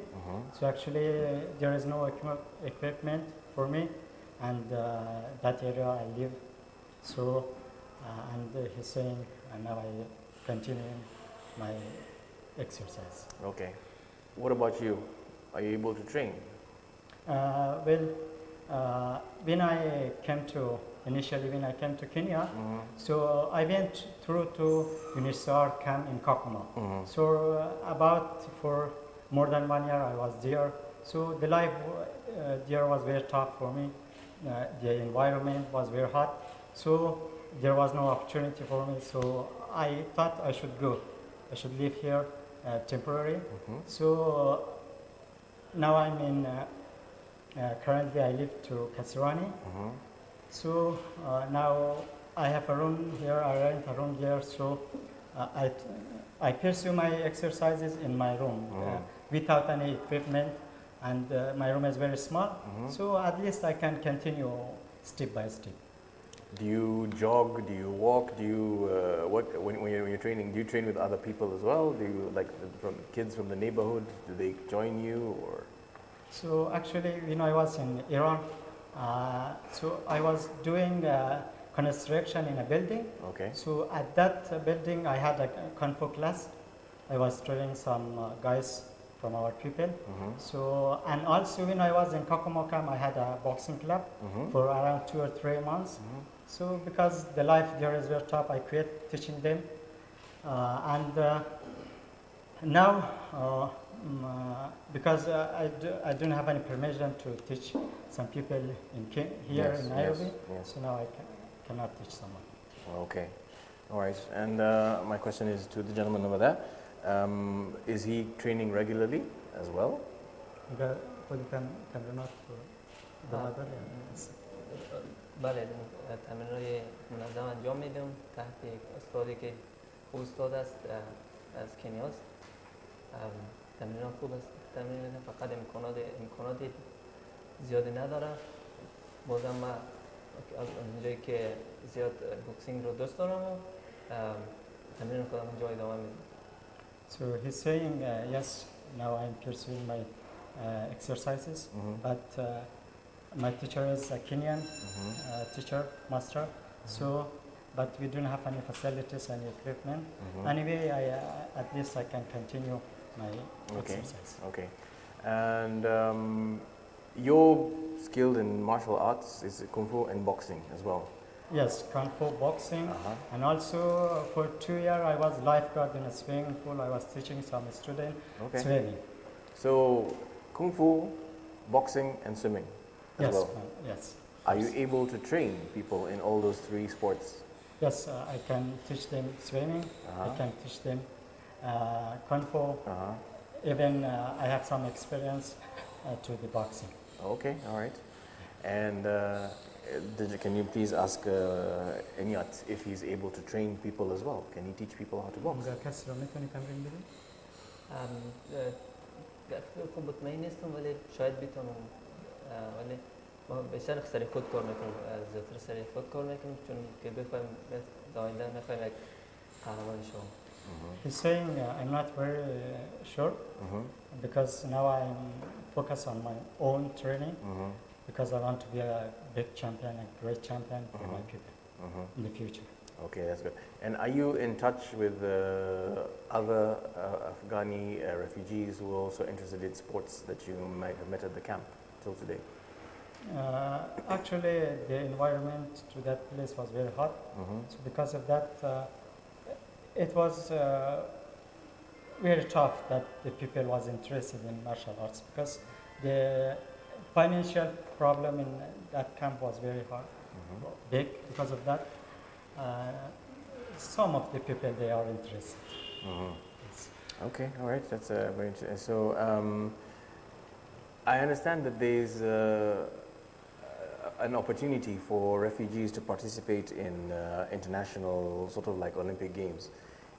So actually there is no equipment for me, and that area I live. So and he's saying, and now I continue my exercise. Okay. What about you? Are you able to train? When I came to Kenya, so I went through to UNISAR camp in Kakuma. So about for more than 1 year I was there. So the life there was very tough for me. The environment was very hot. So there was no opportunity for me. So I thought I should go. I should live here temporary. So now I'm in. Currently I live to Kasirani. So now I have a room here, I rent a room here, so I pursue my exercises in my room without any equipment, and my room is very small, so at least I can continue step by step. Do you jog? Do you walk? Do you when you're training? Do you train with other people as well? Do you like from kids from the neighborhood? Do they join you or? So actually, when I was in Iran, so I was doing construction in a building. Okay. So at that building, I had a Kung Fu class. I was training some guys from our people. So and also when I was in Kakuma camp, I had a boxing club for around 2 or 3 months. So because the life there is very tough, I quit teaching them, and now. Because I don't have any permission to teach some people here in Nairobi, so now I cannot teach someone. Okay, all right. And my question is to the gentleman over there. Is he training regularly as well? بله تمرین‌های منظم انجام میدم تحت یک استادی که خوب استاد است از کنیاست. تمرین خوب است، تمرین فقط امکانات زیادی نداره. بازم من اونجایی که زیاد بوکسینگ رو دوست دارم و تمرین خودم اونجا ادامه میدم. So he's saying yes, now I'm pursuing my exercises, but my teacher is a Kenyan teacher, master. So, but we don't have any facilities and equipment. Anyway, at least I can continue my exercise. Okay. And you're skilled in martial arts, is Kung Fu and boxing as well? Yes, Kung Fu, boxing, and also for 2 years I was lifeguard in a swimming pool. I was teaching some students swimming. So, Kung Fu, boxing and swimming as well? Yes. Are you able to train people in all those 3 sports? Yes, I can teach them swimming, I can teach them Kung Fu, even I have some experience to the boxing. Okay, all right. And can you please ask Enyat if he's able to train people as well? Can he teach people how to box? خب مطمئن نیستم ولی شاید بتونم ولی ما بیشتر سری خود کار میکنم زیادتر سری خود کار میکنم چون که بخوایم داینده میخوایم یک قهرمان شوم. He's saying I'm not very sure because now I'm focused on my own training because I want to be a big champion, a great champion for my people in the future. Okay, that's good. And are you in touch with other Afghani refugees who are also interested in sports that you might have met at the camp till today? Actually, the environment to that place was very hot. So because of that, it was very tough that the people was interested in martial arts because the financial problem in that camp was very hard, big because of that. Some of the people, they are interested. Yes. Okay, all right, that's very interesting. So I understand that there's an opportunity for refugees to participate in international sort of like Olympic Games.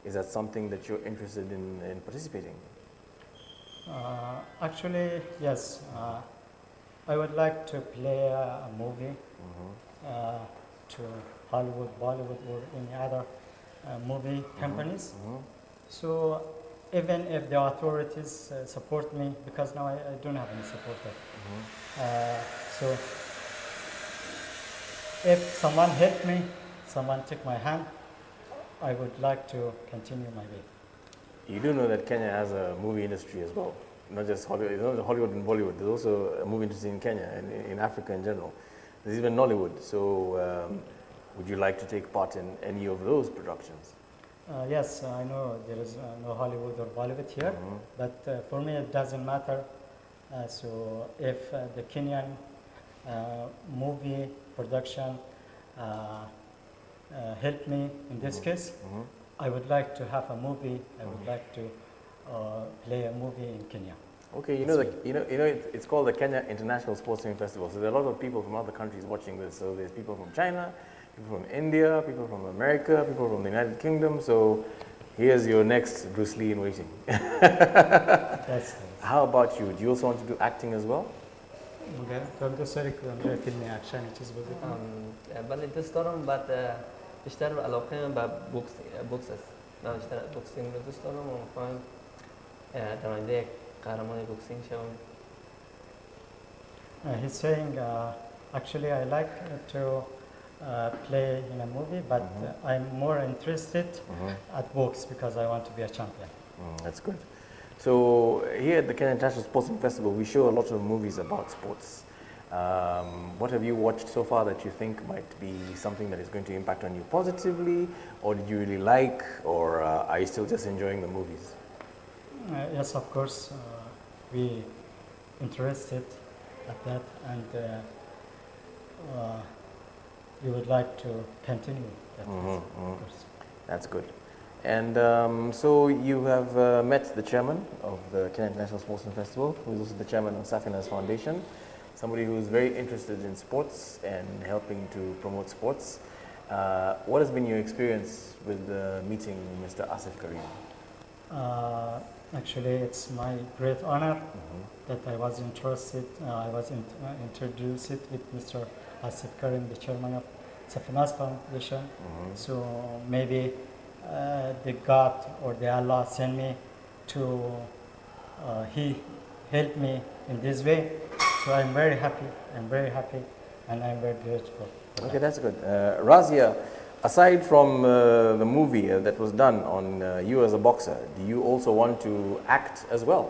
Is that something that you're interested in participating? Actually, yes. I would like to play a movie to Hollywood, Bollywood, or any other movie companies. So even if the authorities support me, because now I don't have any support there. So if someone help me, someone take my hand, I would like to continue my way. You do know that Kenya has a movie industry as well, not just Hollywood. It's not just Hollywood and Bollywood. There's also a movie industry in Kenya and in Africa in general. There's even Nollywood. So would you like to take part in any of those productions? Yes, I know there is no Hollywood or Bollywood here, but for me it doesn't matter. So if the Kenyan movie production help me in this case, I would like to have a movie. I would like to play a movie in Kenya. Okay, it's called the Kenya International Sports Film Festival. So there are a lot of people from other countries watching this. So there's people from China, people from India, people from America, people from the United Kingdom. So here's your next Bruce Lee in waiting. Yes. How about you? Do you also want to do acting as well? Okay. فیلم اکشن چیز بازی کنم. بله دوست دارم بعد بیشتر علاقه به بوکس است. من بیشتر بوکسینگ رو دوست دارم و می‌خوام در آینده یک قهرمان بوکسینگ شوم. He's saying, actually I like to play in a movie, but I'm more interested at box because I want to be a champion. That's good. So here at the Kenya International Sports Festival, we show a lot of movies about sports. What have you watched so far that you think might be something that is going to impact on you positively, or did you really like, or are you still just enjoying the movies? Yes, of course, we interested at that, and we would like to continue that, of course. That's good. And so you have met the chairman of the Kenya International Sports Festival, who is also the chairman of Safina's Foundation, somebody who is very interested in sports and helping to promote sports. What has been your experience with meeting Mr. Asif Karim? Actually, it's my great honor that I was interested. I was introduced with Mr. Asif Karim, the chairman of Safina's Foundation. So maybe the God or the Allah sent me to, he helped me in this way. So I'm very happy, and I'm very grateful. Okay, that's good. Razia, aside from the movie that was done on you as a boxer, do you also want to act as well?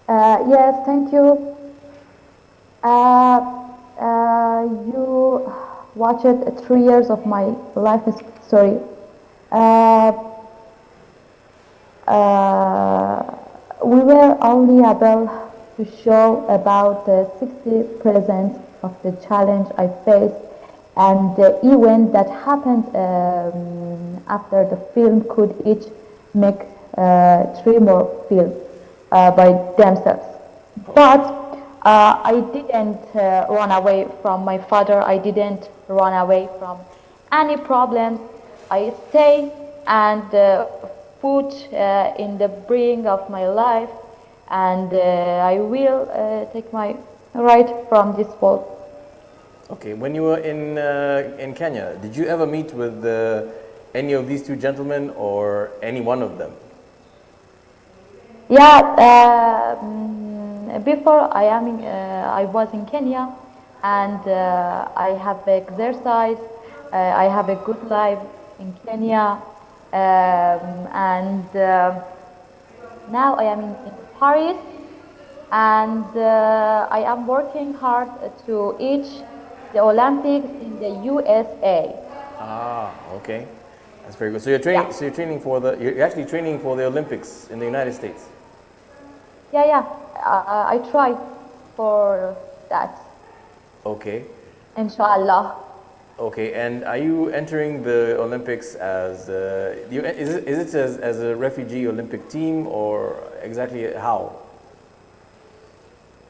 Yes, thank you. You watched 3 years of my life story. We were only able to show about 60% of the challenge I faced and the event that happened after the film could each make 3 more films by themselves. But I didn't run away from my father. I didn't run away from any problems. I stay and put in the bring of my life, and I will take my right from this world. Okay, when you were in Kenya, did you ever meet with any of these 2 gentlemen or any one of them? Yeah, before I was in Kenya, and I have exercise. I have a good life in Kenya, and now I am in Paris, and I am working hard to reach the Olympics in the USA. Ah, okay, that's very good. So you're training. Yeah. So you're actually training for the Olympics in the United States. yeah. I try for that, Okay. inshallah. Okay, and are you entering the Olympics as is it as a refugee Olympic team or exactly how?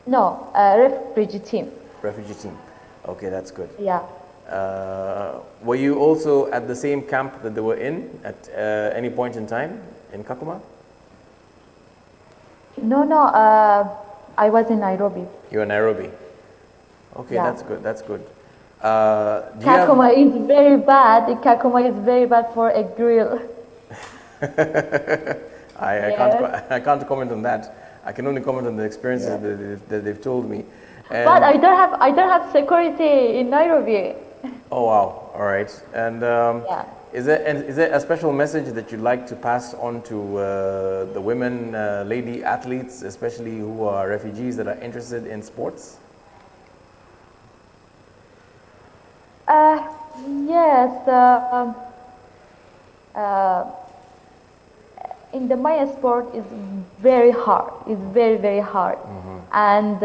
No, refugee team. Refugee team. Okay, that's good. Yeah. Were you also at the same camp that they were in at any point in time in Kakuma? No, I was in Nairobi. You were in Nairobi. Okay, Yeah. that's good. That's good. Do you Kakuma is very bad. Kakuma is very bad for a grill. I can't comment on that. I can only comment on the experiences that they've told me. And But I don't have security in Nairobi. oh wow! All right. And is there a special message that you'd like to pass on to the women, lady athletes, especially who are refugees that are interested in sports? Yes. In the Maya sport is very hard. It's very, very hard. And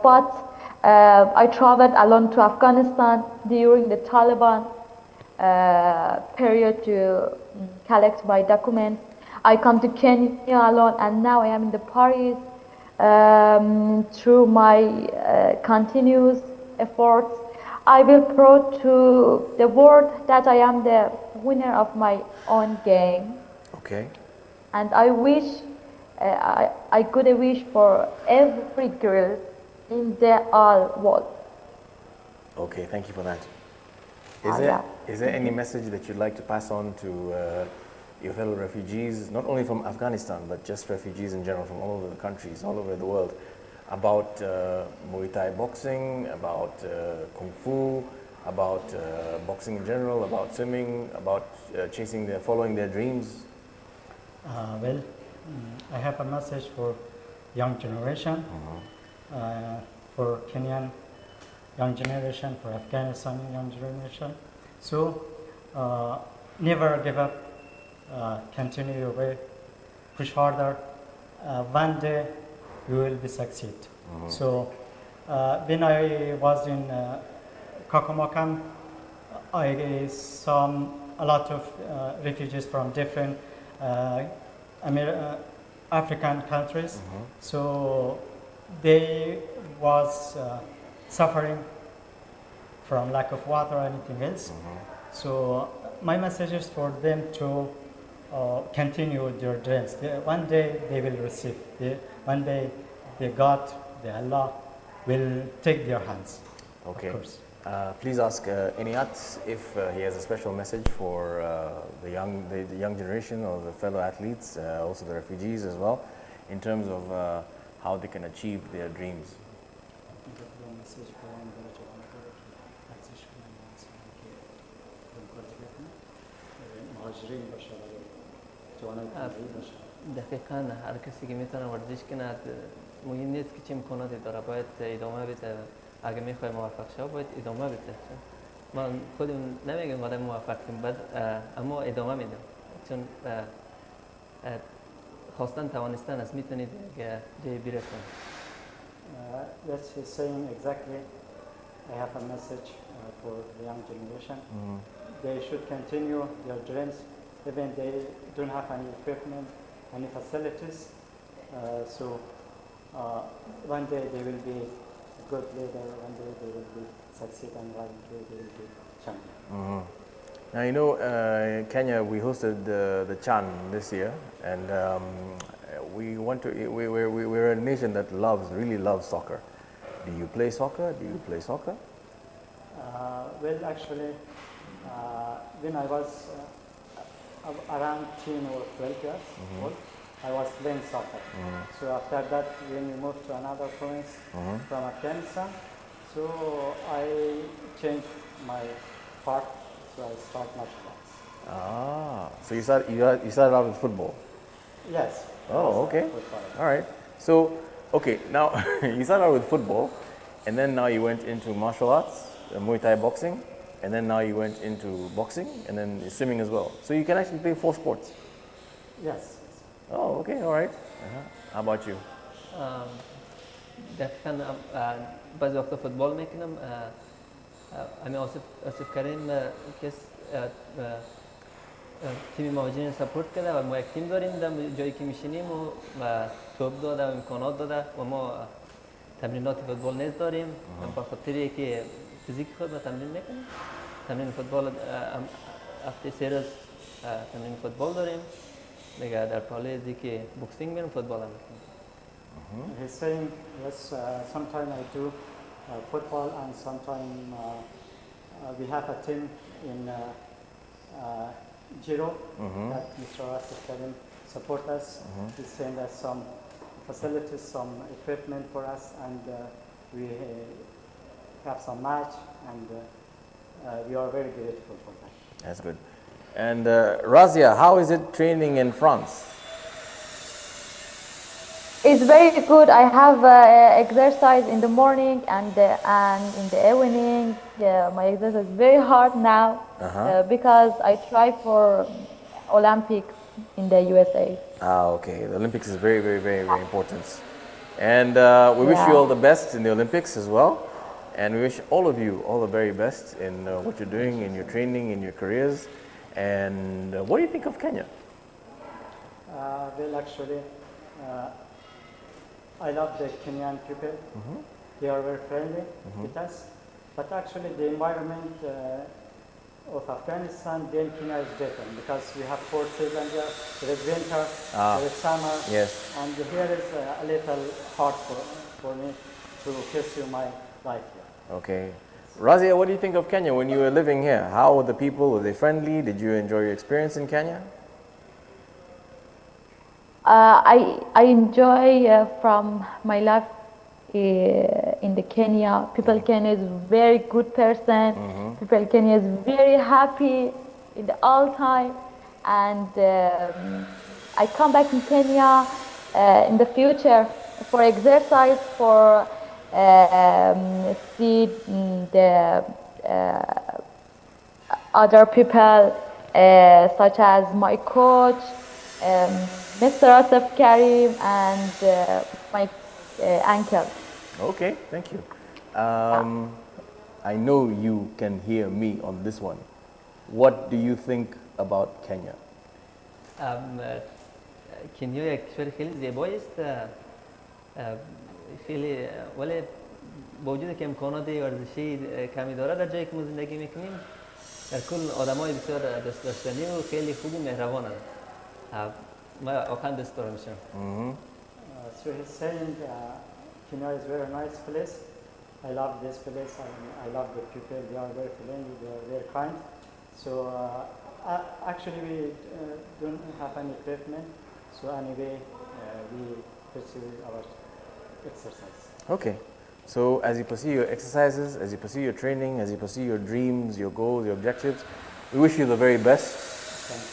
but I traveled alone to Afghanistan during the Taliban period to collect my documents. I come to Kenya alone, and now I am in the Paris through my continuous efforts. I will prove to the world that I am the winner of my own game. Okay. And I wish, I could wish for every girl in the all world. Okay, thank you for that. Yeah. Is there any message that you'd like to pass on to your fellow refugees, not only from Afghanistan, but just refugees in general from all over the countries, all over the world, about Muay Thai boxing, about Kung Fu, about boxing in general, about swimming, about following their dreams? Well, I have a message for young generation, for Kenyan young generation, for Afghanistan young generation. So never give up, continue your way, push harder. One day you will be succeed. So when I was in Kakuma camp, I saw a lot of refugees from different African countries. So they was suffering from lack of water or anything else. So my message is for them to continue their dreams. One day they will receive. One day the God, the Allah, will take their hands. Okay. Of course. Please ask Eniat if he has a special message for the young generation or the fellow athletes, also the refugees as well, in terms of how they can achieve their dreams. دقیقاً هر کسی که میتونه ورزش کنه مهم نیست که چه امکاناتی داره باید ادامه بده اگه میخوای موفق شه باید ادامه بده من خودم نمیگم آدم موفقیم بعد اما ادامه میدم چون خواستن توانستن است میتونید که جای برسید Yes, he's saying exactly. I have a message for the young generation. They should continue their dreams, even they don't have any equipment, any facilities. So one day they will be a good leader. One day they will be succeed, and one day they will be champion. Now you know, Kenya, we hosted the Chan this year, and we're a nation that really loves soccer. Do you play soccer? Well, actually, when I was around 10 or 12 years old, I was playing soccer. So after that, when we moved to another province from Afghanistan, so I changed my part, so I started martial arts. So you started out with football? Yes. Oh, okay. All right. So, okay, now you started out with football, and then now you went into martial arts, Muay Thai boxing, and then now you went into boxing, and then swimming as well. So you can actually play 4 sports. Yes. Oh, okay, all right. How about you? دقیقا بعضی وقتا فوتبال میکنم همین آصف کریم کس تیم مهاجرین سپورت کرده و ما یک تیم داریم در جایی که میشینیم و توپ داده و امکانات داده و ما تمرینات فوتبال نیز داریم به خاطر که فیزیک خود ما تمرین میکنیم تمرین فوتبال هفته 3 روز تمرین فوتبال داریم دیگه در حال ازی که بوکسینگ میرم فوتبال هم میکنیم He's saying, yes, sometimes I do football and sometimes we have a team in Giro that Mr. Asif Karim support us. He send us some facilities, some equipment for us, and we have some match, and we are very grateful for that. That's good. And Razia, how is it training in France? It's very good. I have exercise in the morning and in the evening. My exercise is very hard now because I try for Olympics in the USA. Okay. The Olympics is very, very, very, very important. And we wish you all the best in the Olympics as well. And we wish all of you all the very best in what you're doing, in your training, in your careers. And what do you think of Kenya? Well, actually, I love the Kenyan people. They are very friendly with us. But actually, the environment of Afghanistan, then Kenya is different because we have 4 seasons here. There is winter, there is summer, and here is a little hard for me to pursue my life here. Okay. Razia, what do you think of Kenya when you were living here? How were the people? Were they friendly? Did you enjoy your experience in Kenya? I enjoy from my life in the Kenya. People Kenya is very good person. People Kenya is very happy in the all time, and I come back in Kenya in the future for exercise, for see the other people such as my coach, Mr. Asif Karim, and my uncle. Okay, thank you. I know you can hear me on this one. What do you think about Kenya? کنیا یک کشور خیلی زیبایی است خیلی ولی با وجود که امکانات ورزشی کمی داره در جایی که ما زندگی میکنیم در کل آدمای بسیار دوست داشتنی و خیلی خوب و مهربانند ما واقعا دوست دارمشون So he's saying Kenya is very nice place. I love this place. I love the people. They are very friendly. They are very kind. So actually we don't have any equipment. So anyway, we pursue our exercise. Okay. So as you pursue your exercises, as you pursue your training, as you pursue your dreams, your goals, your objectives, we wish you the very best.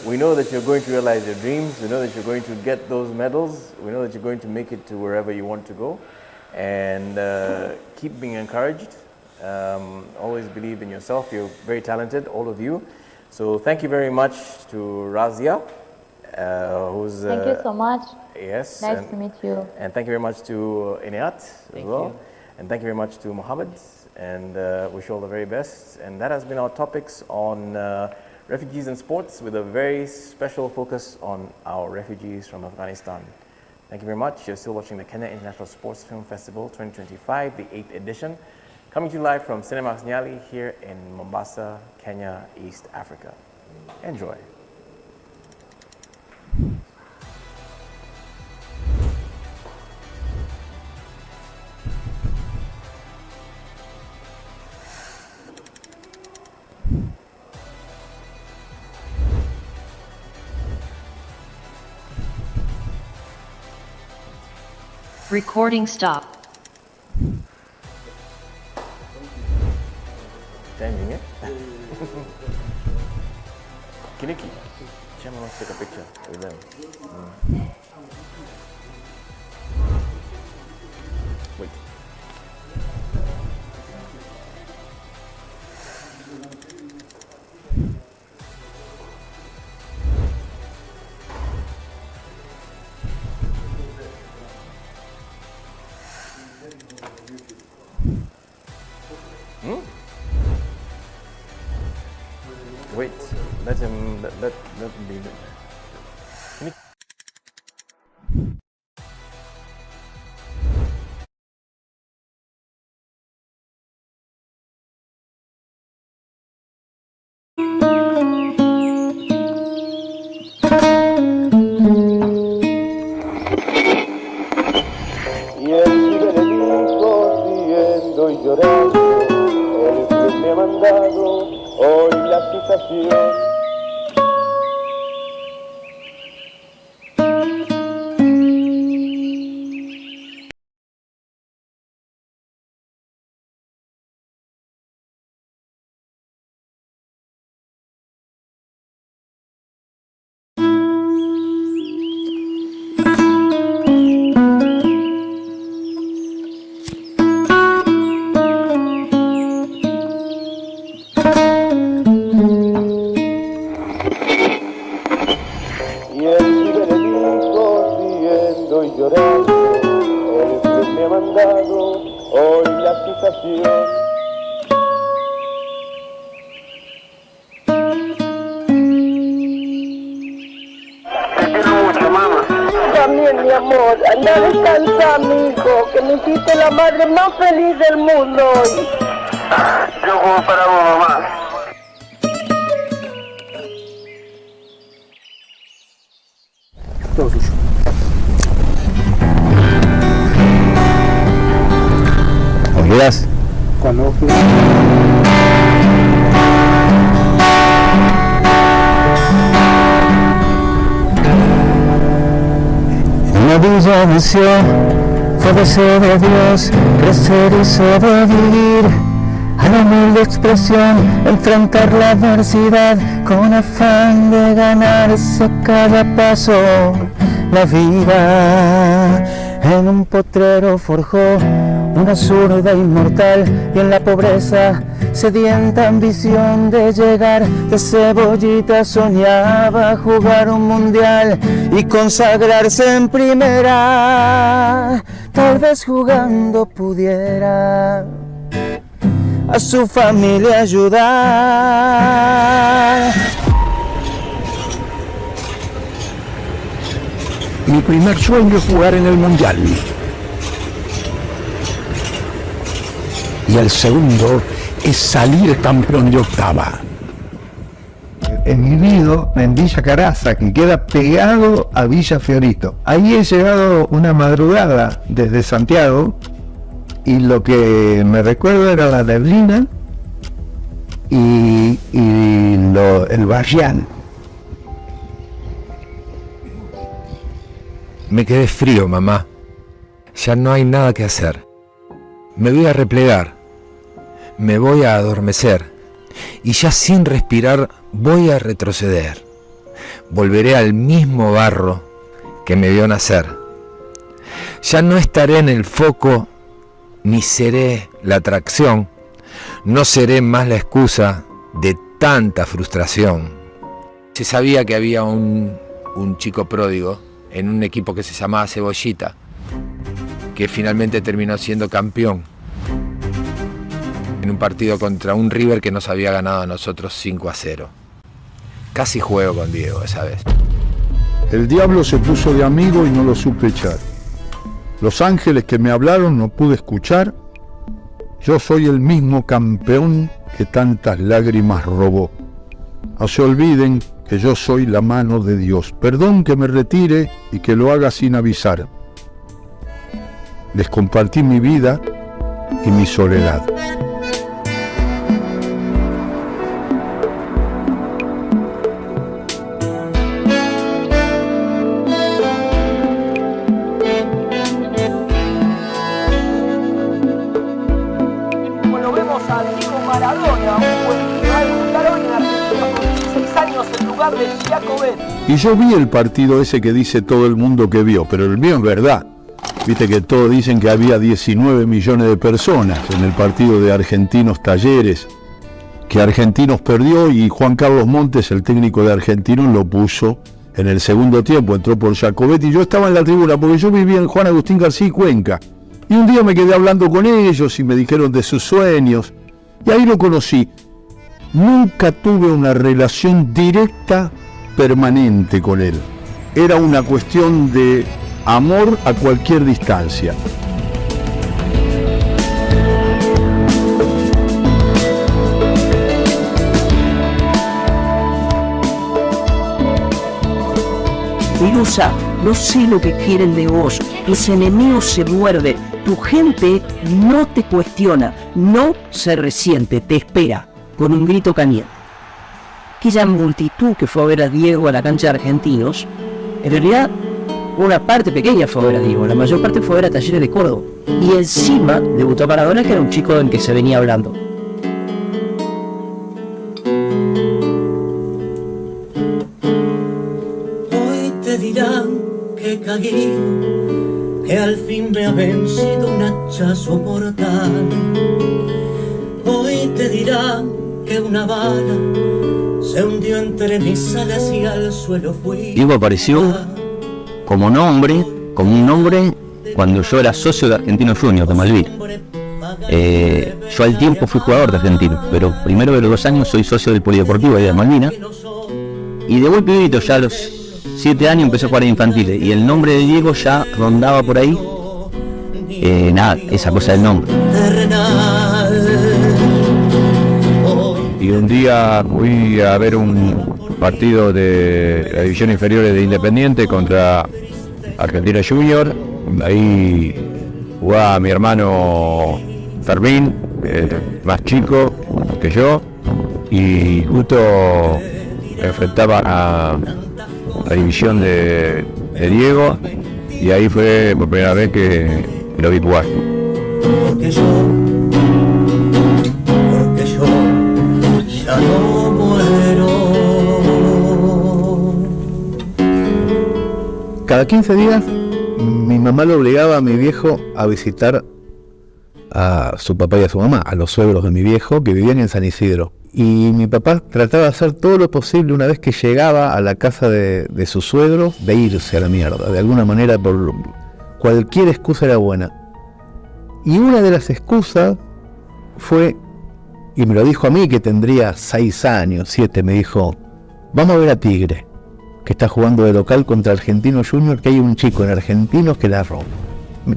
We know that you're going to realize your dreams. We know that you're going to get those medals. We know that you're going to make it to wherever you want to go. And keep being encouraged. Always believe in yourself. You're very talented, all of you. So thank you very much to Razia. Who's Thank you so much. Yes. Nice to meet you. And thank you very much to Inayat as well. And thank you very much to Mohammed. And wish you all the very best. And that has been our topics on refugees in sports, with a very special focus on our refugees from Afghanistan. Thank you very much. You're still watching the Kenya International Sports Film Festival 2025, the 8th edition, coming to you live from Cinemax Nyali here in Mombasa, Kenya, East Africa. Enjoy. Recording stop. Timing, eh? Kiniki, Chama wants to take a picture with them. Wait. Y el ciberelico riendo y llorando, el juez me ha mandado hoy la citación. Y el ciberelico riendo y llorando, el juez me ha mandado hoy la citación. También, mi amor, anda a descansar, mi hijo, que me hiciste la madre más feliz del mundo hoy. Yo juego para vos, mamá. Todo suyo. ¿Olvidas? Cuando vos Una villa nació, fue deseo de Dios, crecer y sobrevivir a la humilde expresión, enfrentar la adversidad con afán de ganarse a cada paso la vida. En un potrero forjó una zurda inmortal y en la pobreza sedienta ambición de llegar de cebollita soñaba jugar un mundial y consagrarse en primera. Tal vez jugando pudiera a su familia ayudar. Mi primer sueño es jugar en el Mundial. Y el segundo es salir campeón de octava. He vivido en Villa Caraza, que queda pegado a Villa Fiorito. Ahí he llegado una madrugada desde Santiago y lo que me recuerdo era la neblina y el barrial. Me quedé frío, mamá. Ya no hay nada que hacer. Me voy a replegar. Me voy a adormecer. Y ya sin respirar voy a retroceder. Volveré al mismo barro que me vio nacer. Ya no estaré en el foco, ni seré la atracción. No seré más la excusa de tanta frustración. Se sabía que había un chico pródigo en un equipo que se llamaba Cebollita, que finalmente terminó siendo campeón en un partido contra un River que nos había ganado a nosotros 5-0. Casi juego con Diego esa vez. El diablo se puso de amigo y no lo supe echar. Los ángeles que me hablaron no pude escuchar. Yo soy el mismo campeón que tantas lágrimas robó. No se olviden que yo soy la mano de Dios. Perdón que me retire y que lo haga sin avisar. Les compartí mi vida y mi soledad. Lo vemos a Diego Maradona, un buen que va a debutar hoy en Argentina con 16 años en lugar de Giacobetti. Y yo vi el partido ese que dice todo el mundo que vio, pero el mío es verdad. Viste que todos dicen que había 19 millones de personas en el partido de Argentinos Talleres, que Argentinos perdió y Juan Carlos Montes, el técnico de Argentinos, lo puso en el segundo tiempo, entró por Giacobetti. Y yo estaba en la tribuna porque yo vivía en Juan Agustín García y Cuenca. Y un día me quedé hablando con ellos y me dijeron de sus sueños. Y ahí lo conocí. Nunca tuve una relación directa, permanente con él. Era una cuestión de amor a cualquier distancia. Pelusa, no sé lo que quieren de vos. Tus enemigos se muerden. Tu gente no te cuestiona, no se resiente, te espera con un grito caliente. Aquella multitud que fue a ver a Diego a la cancha de Argentinos, en realidad una parte pequeña fue a ver a Diego, la mayor parte fue a ver a Talleres de Córdoba. Y encima debutó Maradona, que era un chico del que se venía hablando. Hoy te dirán que caí, que al fin me ha vencido un hachazo mortal. Hoy te dirán que una bala se hundió entre mis alas y al suelo fui. Diego apareció como un nombre cuando yo era socio de Argentinos Juniors de Malvin. Yo al tiempo fui jugador de Argentinos, pero primero de los 2 años soy socio del Polideportivo de Malvinas. Y de muy pibito, ya a los 7 años empecé a jugar en infantiles y el nombre de Diego ya rondaba por ahí. Nada, esa cosa del nombre. Y un día fui a ver un partido de la división inferior de Independiente contra Argentinos Juniors. Ahí jugaba mi hermano Fermín, más chico que yo, y justo enfrentaba a la división de Diego, y ahí fue por primera vez que lo vi jugar. Porque yo ya no muero. Cada 15 días mi mamá lo obligaba a mi viejo a visitar a su papá y a su mamá, a los suegros de mi viejo que vivían en San Isidro. Y mi papá trataba de hacer todo lo posible una vez que llegaba a la casa de sus suegros, de irse a la mierda, de alguna manera, por cualquier excusa era buena. Y una de las excusas fue, y me lo dijo a mí que tendría 6 años, 7, me dijo, vamos a ver a Tigre, que está jugando de local contra Argentinos Juniors, que hay un chico en Argentinos que la roba.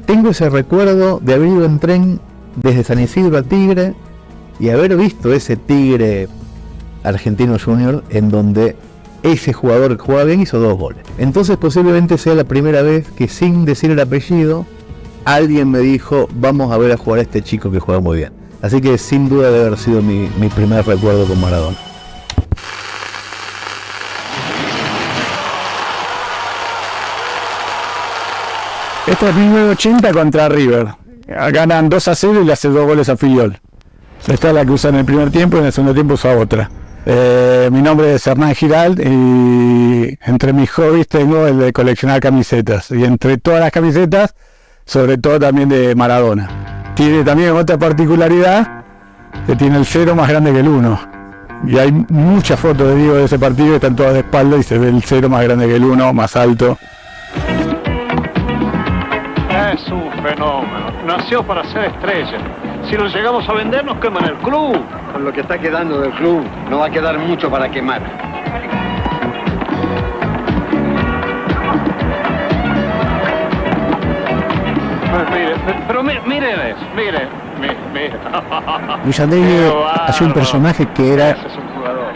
Tengo ese recuerdo de haber ido en tren desde San Isidro a Tigre y haber visto ese Tigre Argentinos Juniors en donde ese jugador que jugaba bien hizo 2 goles. Entonces posiblemente sea la primera vez que, sin decir el apellido, alguien me dijo, vamos a ver a jugar a este chico que juega muy bien. Así que sin duda debe haber sido mi primer recuerdo con Maradona. Esto es 1980 contra River. Ganan 2-0 y le hace 2 goles a Filiol. Esta es la que usa en el primer tiempo y en el segundo tiempo usa otra. Mi nombre es Hernán Giralt y entre mis hobbies tengo el de coleccionar camisetas. Y entre todas las camisetas, sobre todo también de Maradona. Tiene también otra particularidad, que tiene el 0 más grande que el 1. Y hay muchas fotos de Diego de ese partido que están todas de espalda y se ve el 0 más grande que el 1, más alto. Es un fenómeno. Nació para ser estrella. Si lo llegamos a vender, nos queman el club. Con lo que está quedando del club, no va a quedar mucho para quemar. Pero mire eso, mire. Luis Andrés hacía un personaje que era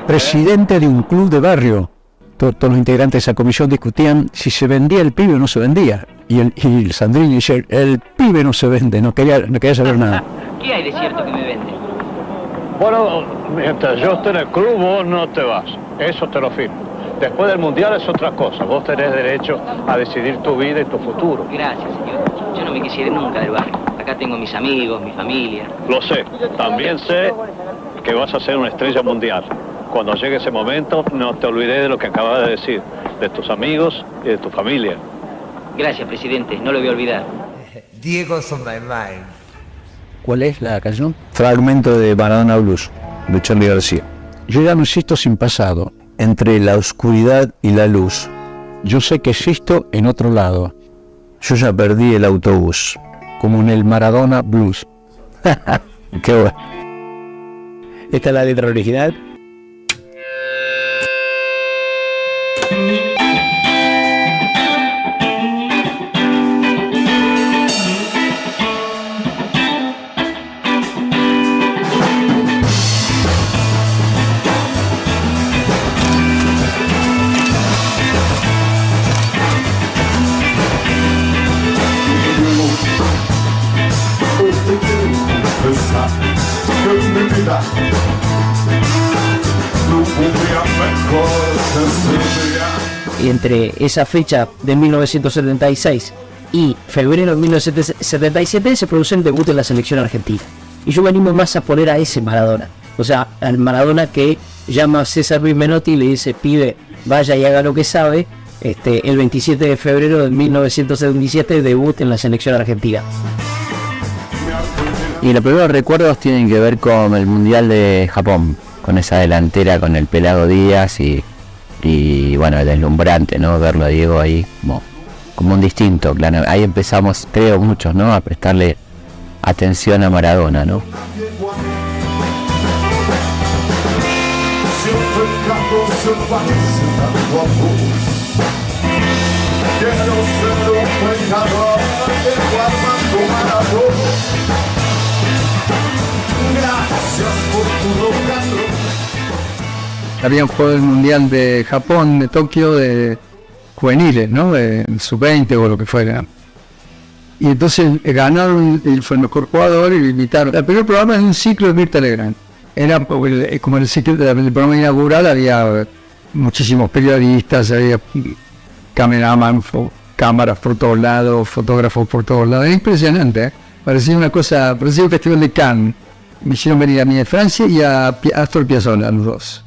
presidente de un club de barrio. Todos los integrantes de esa comisión discutían si se vendía el pibe o no se vendía. Y el Sandrini dice, el pibe no se vende, no quería saber nada. ¿Qué hay de cierto que me vende? Bueno, mientras yo esté en el club, vos no te vas. Eso te lo firmo. Después del Mundial es otra cosa. Vos tenés derecho a decidir tu vida y tu futuro. Gracias, señor. Yo no me quisiera nunca del barrio. Acá tengo mis amigos, mi familia. Lo sé. También sé que vas a ser una estrella mundial. Cuando llegue ese momento, no te olvides de lo que acabas de decir, de tus amigos y de tu familia. Gracias, presidente. No lo voy a olvidar. Diego's on my mind. ¿Cuál es la canción? Fragmento de Maradona Blues, de Charly García. Yo ya no existo sin pasado, entre la oscuridad y la luz. Yo sé que existo en otro lado. Yo ya perdí el autobús, como en el Maradona Blues. Qué bueno. Esta es la letra original. entre esa fecha de 1976 y febrero de 1977 se produce el debut en la selección argentina. Y yo venimos más a poner a ese Maradona, o sea, al Maradona que llama a César Luis Menotti y le dice: pibe, vaya y haga lo que sabe. El 27 de febrero de 1977 debut en la selección argentina. Y los primeros recuerdos tienen que ver con el Mundial de Japón, con esa delantera, con el Pelado Díaz y bueno, deslumbrante, ¿no? Verlo a Diego ahí como un distinto, claro. Ahí empezamos, creo muchos, ¿no? A prestarle atención a Maradona, ¿no? Habían jugado el Mundial de Japón, de Tokio, de juveniles, ¿no? De sub-20 o lo que fuera. Y entonces ganaron, él fue el mejor jugador y lo invitaron. El primer programa es un ciclo de Mirta Legrand. Era como el ciclo del programa inaugural, había muchísimos periodistas, había cameraman, cámaras por todos lados, fotógrafos por todos lados. Era impresionante, ¿eh? Parecía una cosa, parecía un festival de Cannes. Me hicieron venir a mí de Francia y a Astor Piazzolla, los dos.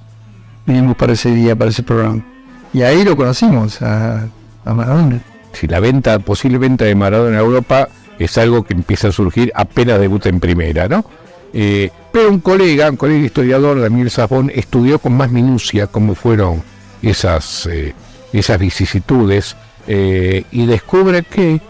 Vinimos para ese día, para ese programa. Y ahí lo conocimos, a Maradona. Si la posible venta de Maradona en Europa es algo que empieza a surgir apenas debuta en primera, ¿no? Pero un colega historiador, Daniel Safón, estudió con más minucia cómo fueron esas vicisitudes y descubre que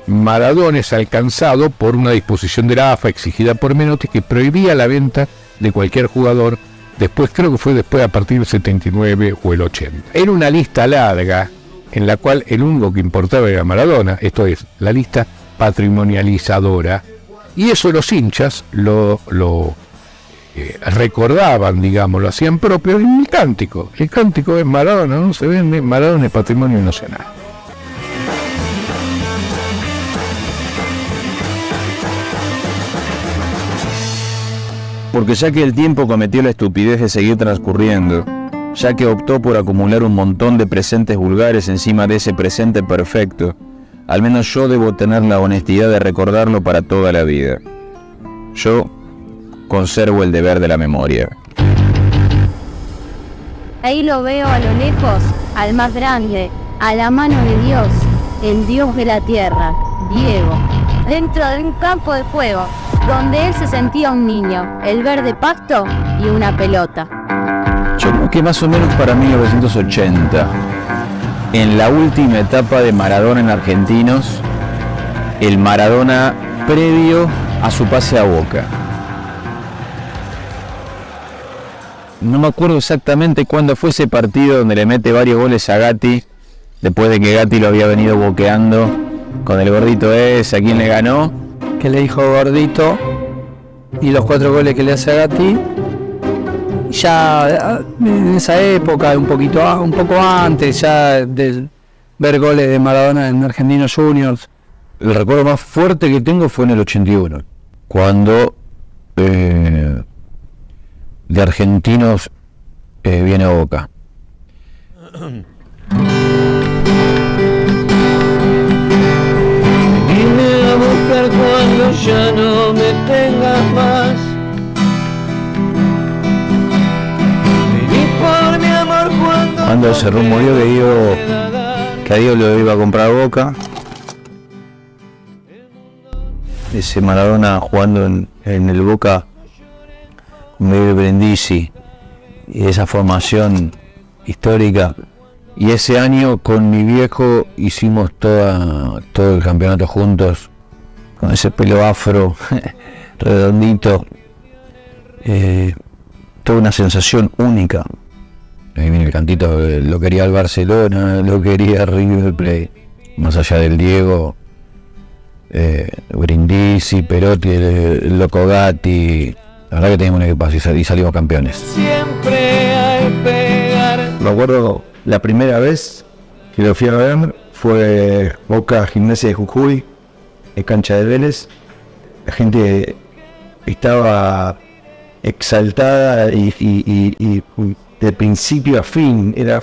Maradona es alcanzado por una disposición de la AFA exigida por Menotti que prohibía la venta de cualquier jugador. Después, creo que fue después a partir del 79 o el 80. Era una lista larga en la cual el único que importaba era Maradona, esto es, la lista patrimonializadora, y eso los hinchas lo recordaban, digamos, lo hacían propio en el cántico. El cántico es Maradona, no se vende, Maradona es patrimonio nacional. Porque ya que el tiempo cometió la estupidez de seguir transcurriendo, ya que optó por acumular un montón de presentes vulgares encima de ese presente perfecto, al menos yo debo tener la honestidad de recordarlo para toda la vida. Yo conservo el deber de la memoria. Ahí lo veo a lo lejos, al más grande, a la mano de Dios, el Dios de la tierra, Diego, dentro de un campo de juego, donde él se sentía un niño, el verde pasto y una pelota. Yo creo que más o menos para 1980, en la última etapa de Maradona en Argentinos, el Maradona previo a su pase a Boca. No me acuerdo exactamente cuándo fue ese partido donde le mete varios goles a Gatti, después de que Gatti lo había venido boqueando con el gordito ese, a quien le ganó. Que le dijo gordito, y los 4 goles que le hace a Gatti. Ya en esa época, un poco antes ya de ver goles de Maradona en Argentinos Juniors. El recuerdo más fuerte que tengo fue en el 81, cuando de Argentinos viene a Boca. Vine a buscar cuando ya no me tengas más. Vení por mi amor Cuando se rumoreó que a Diego lo iba a comprar Boca, ese Maradona jugando en el Boca con David Brindisi y esa formación histórica, y ese año con mi viejo hicimos todo el campeonato juntos con ese pelo afro redondito, toda una sensación única. Ahí viene el cantito, lo quería el Barcelona, lo quería River Plate, más allá del Diego, Brindisi, Perotti, el Loco Gatti. La verdad que teníamos un equipazo y salimos campeones. siempre hay pegar. Me acuerdo la primera vez que lo fui a ver fue Boca Gimnasia de Jujuy, en cancha de Vélez. La gente estaba exaltada y de principio a fin era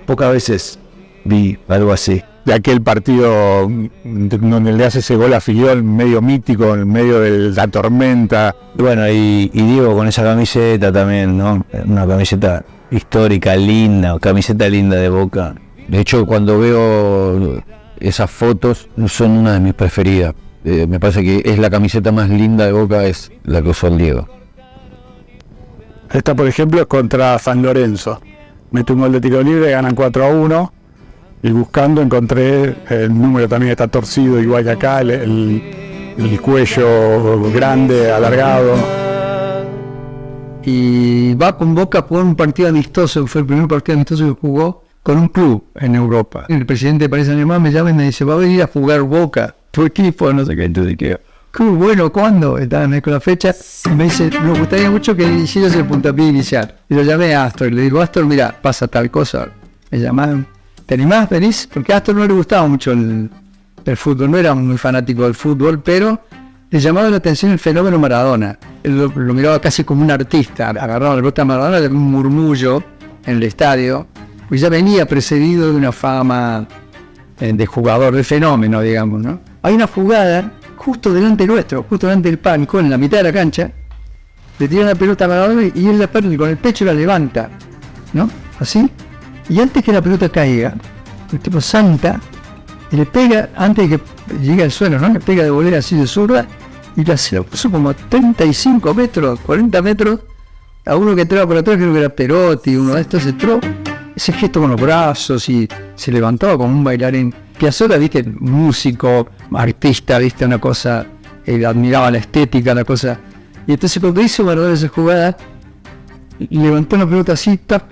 Pocas veces vi algo así. De aquel partido donde le hace ese gol a Filiol, medio mítico, en medio de la tormenta. Bueno, y Diego con esa camiseta también, ¿no? Una camiseta histórica, linda, camiseta linda de Boca. De hecho, cuando veo esas fotos, son una de mis preferidas. Me parece que es la camiseta más linda de Boca, es la que usó el Diego. Esta, por ejemplo, es contra San Lorenzo. Mete un gol de tiro libre, ganan 4-1. Y buscando encontré, el número también está torcido, igual que acá, el cuello grande, alargado. Y va con Boca a jugar un partido amistoso, fue el primer partido amistoso que jugó con un club en Europa. El presidente de Paris Saint-Germain me llama y me dice, va a venir a jugar Boca, tu equipo, no sé qué. Entonces dije, qué bueno, ¿cuándo? Estaban ahí con la fecha y me dice, nos gustaría mucho que hicieras el puntapié inicial. Y lo llamé a Astor y le digo, Astor, mira, pasa tal cosa. Me llamaron, ¿te animás, venís? Porque a Astor no le gustaba mucho el fútbol, no era muy fanático del fútbol, pero le llamaba la atención el fenómeno Maradona. Él lo miraba casi como un artista, agarraba la pelota a Maradona, de un murmullo en el estadio, pues ya venía precedido de una fama de jugador, de fenómeno, digamos, ¿no? Hay una jugada justo delante nuestro, justo delante del palco, en la mitad de la cancha, le tiran la pelota a Maradona y él la pierde con el pecho la levanta, ¿no? Así, y antes que la pelota caiga, el tipo salta y le pega, antes de que llegue al suelo, ¿no? Le pega de volea así de zurda y se lo puso como a 35 metros, 40 metros, a uno que entraba por atrás, creo que era Perotti, uno de estos entró, ese gesto con los brazos y se levantaba como un bailarín. Piazzolla, viste, músico, artista, viste, una cosa, admiraba la estética, la cosa. Y entonces cuando hizo Maradona esa jugada, levantó la pelota así, tap,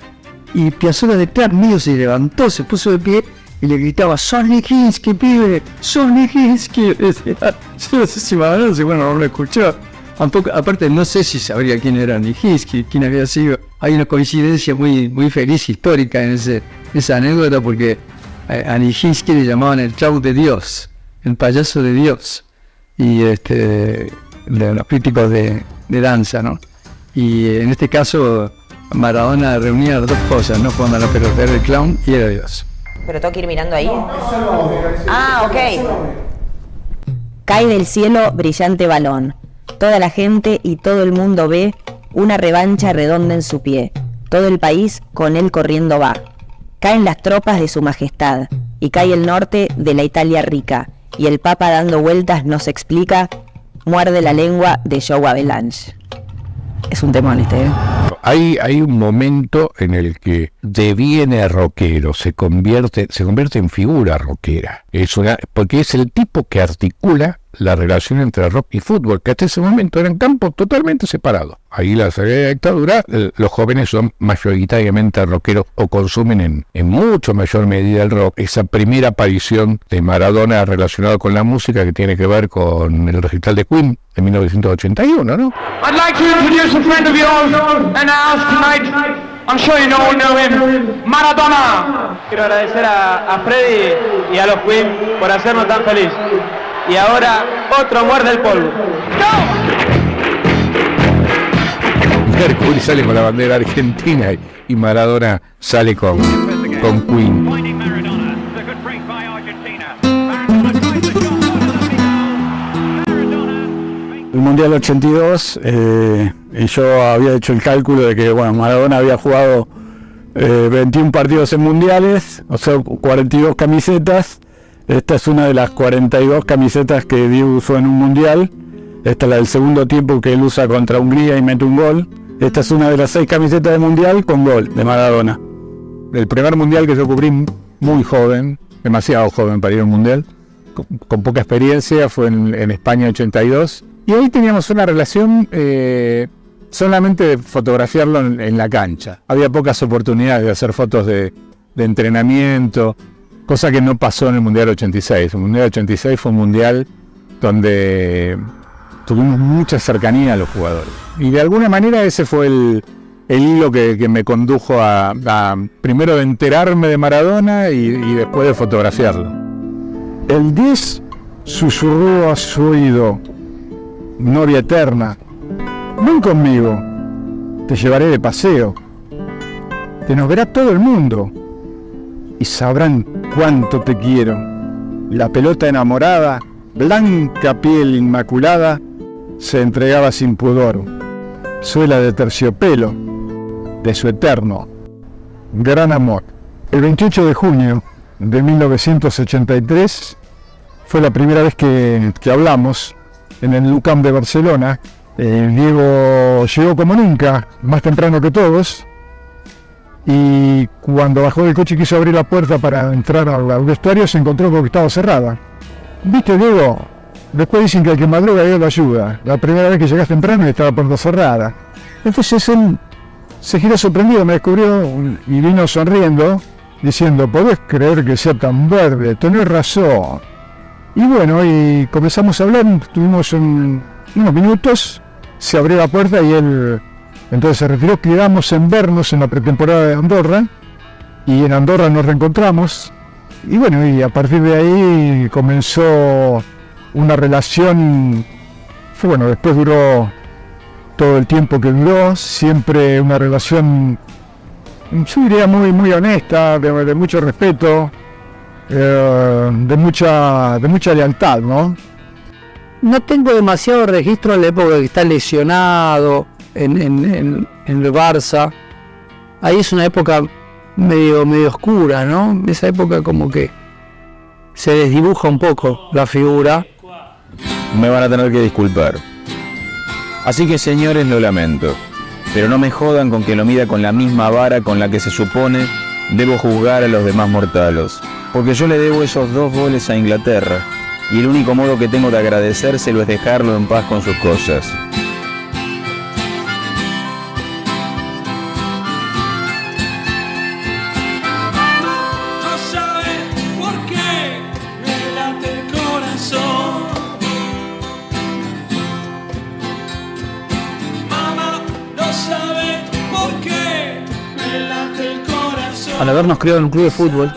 y Piazzolla detrás mío se levantó, se puso de pie y le gritaba, ¡Son Nijinsky, pibe! ¡Son Nijinsky! Yo no sé si Maradona, bueno, no lo escuchó. Tampoco, aparte no sé si sabría quién era Nijinsky, quién había sido. Hay una coincidencia muy, muy feliz, histórica en esa anécdota, porque a Nijinsky le llamaban el chau de Dios, el payaso de Dios, y de los críticos de danza, ¿no? Y en este caso Maradona reunía las dos cosas, ¿no? Cuando la pelota era el clown y era Dios. ¿Pero tengo que ir mirando ahí? Ah, ok. Cae del cielo brillante balón. Toda la gente y todo el mundo ve una revancha redonda en su pie. Todo el país con él corriendo va. Caen las tropas de su majestad y cae el norte de la Italia rica. Y el Papa dando vueltas nos explica, muerde la lengua de Joe Avalanche. Es un temón este, ¿eh? Hay un momento en el que deviene rockero, se convierte en figura rockera. Porque es el tipo que articula la relación entre rock y fútbol, que hasta ese momento eran campos totalmente separados. Ahí la salida de la dictadura, los jóvenes son mayoritariamente rockeros o consumen en mucho mayor medida el rock. Esa primera aparición de Maradona relacionada con la música que tiene que ver con el recital de Queen de 1981, ¿no? I'd like to introduce a friend of yours and ours tonight. I'm sure you all know him, Maradona. Quiero agradecer a Freddy y a los Queen por hacernos tan feliz. Y ahora otro muerde el polvo. Mercury sale con la bandera argentina y Maradona sale con Queen. El Mundial 82, y yo había hecho el cálculo de que bueno, Maradona había jugado 21 partidos en mundiales, o sea, 42 camisetas. Esta es una de las 42 camisetas que Diego usó en un mundial. Esta es la del segundo tiempo que él usa contra Hungría y mete un gol. Esta es una de las 6 camisetas de mundial con gol de Maradona. El primer mundial que yo cubrí muy joven, demasiado joven para ir a un mundial, con poca experiencia, fue en España 82. Y ahí teníamos una relación solamente de fotografiarlo en la cancha. Había pocas oportunidades de hacer fotos de entrenamiento, cosa que no pasó en el Mundial 86. El Mundial 86 fue un mundial donde tuvimos mucha cercanía a los jugadores. Y de alguna manera ese fue el hilo que me condujo a primero de enterarme de Maradona y después de fotografiarlo. El 10 susurró a su oído: novia eterna, ven conmigo, te llevaré de paseo, te nos verá todo el mundo, y sabrán cuánto te quiero. La pelota enamorada, blanca piel inmaculada, se entregaba sin pudor. Suela de terciopelo, de su eterno gran amor. El 28 de junio de 1983 fue la primera vez que hablamos en el Nou Camp de Barcelona. Diego llegó como nunca, más temprano que todos, y cuando bajó del coche y quiso abrir la puerta para entrar al vestuario, se encontró con que estaba cerrada. ¿Viste, Diego? Después dicen que el que madruga Dios lo ayuda. La primera vez que llegaste temprano estaba la puerta cerrada. Entonces él se giró sorprendido, me descubrió y vino sonriendo, diciendo: ¿podés creer que sea tan verde? Tenés razón. Y bueno, y comenzamos a hablar, tuvimos unos minutos, se abrió la puerta y él entonces se retiró. Quedamos en vernos en la pretemporada de Andorra, y en Andorra nos reencontramos, y bueno, y a partir de ahí comenzó una relación. Bueno, después duró todo el tiempo que duró, siempre una relación, yo diría muy honesta, de mucho respeto, de mucha lealtad, ¿no? No tengo demasiado registro en la época que está lesionado en el Barça. Ahí es una época medio oscura, ¿no? Esa época como que se desdibuja un poco la figura. Me van a tener que disculpar. Así que, señores, lo lamento. Pero no me jodan con que lo mida con la misma vara con la que se supone debo juzgar a los demás mortales. Porque yo le debo esos 2 goles a Inglaterra, y el único modo que tengo de agradecérselo es dejarlo en paz con sus cosas. Al habernos criado en un club de fútbol,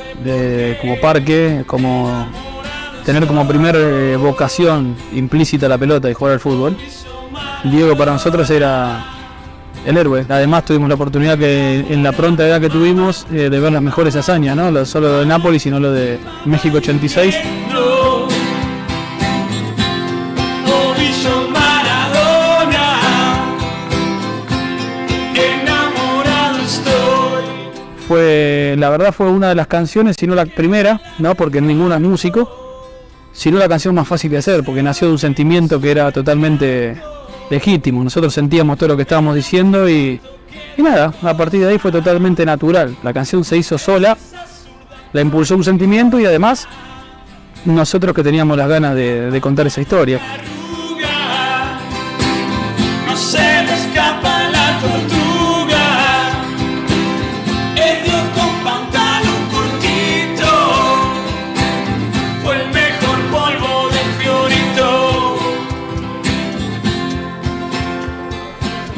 como Parque, como tener como primer vocación implícita la pelota y jugar al fútbol, Diego para nosotros era el héroe. Además tuvimos la oportunidad que en la pronta edad que tuvimos de ver las mejores hazañas, ¿no? Solo lo de Nápoles, sino lo de México 86. La verdad fue una de las canciones, si no la primera, ¿no? Porque ninguna es músico, sino la canción más fácil de hacer, porque nació de un sentimiento que era totalmente legítimo. Nosotros sentíamos todo lo que estábamos diciendo y nada, a partir de ahí fue totalmente natural. La canción se hizo sola, la impulsó un sentimiento y además nosotros que teníamos las ganas de contar esa historia. No se le escapa la tortuga.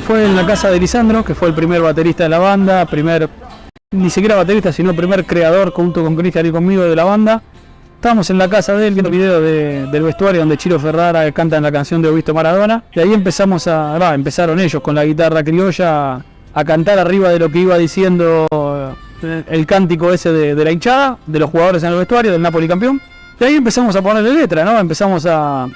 Fue en la casa de Lisandro, que fue el primer baterista de la banda, ni siquiera baterista, sino primer creador junto con Cristian y conmigo de la banda. Estábamos en la casa de él viendo el video del vestuario donde Chiro Ferrara canta la canción de Augusto Maradona. Y ahí empezaron ellos con la guitarra criolla a cantar arriba de lo que iba diciendo el cántico ese de la hinchada, de los jugadores en el vestuario, del Napoli campeón. Y ahí empezamos a ponerle letra, ¿no? Empezamos a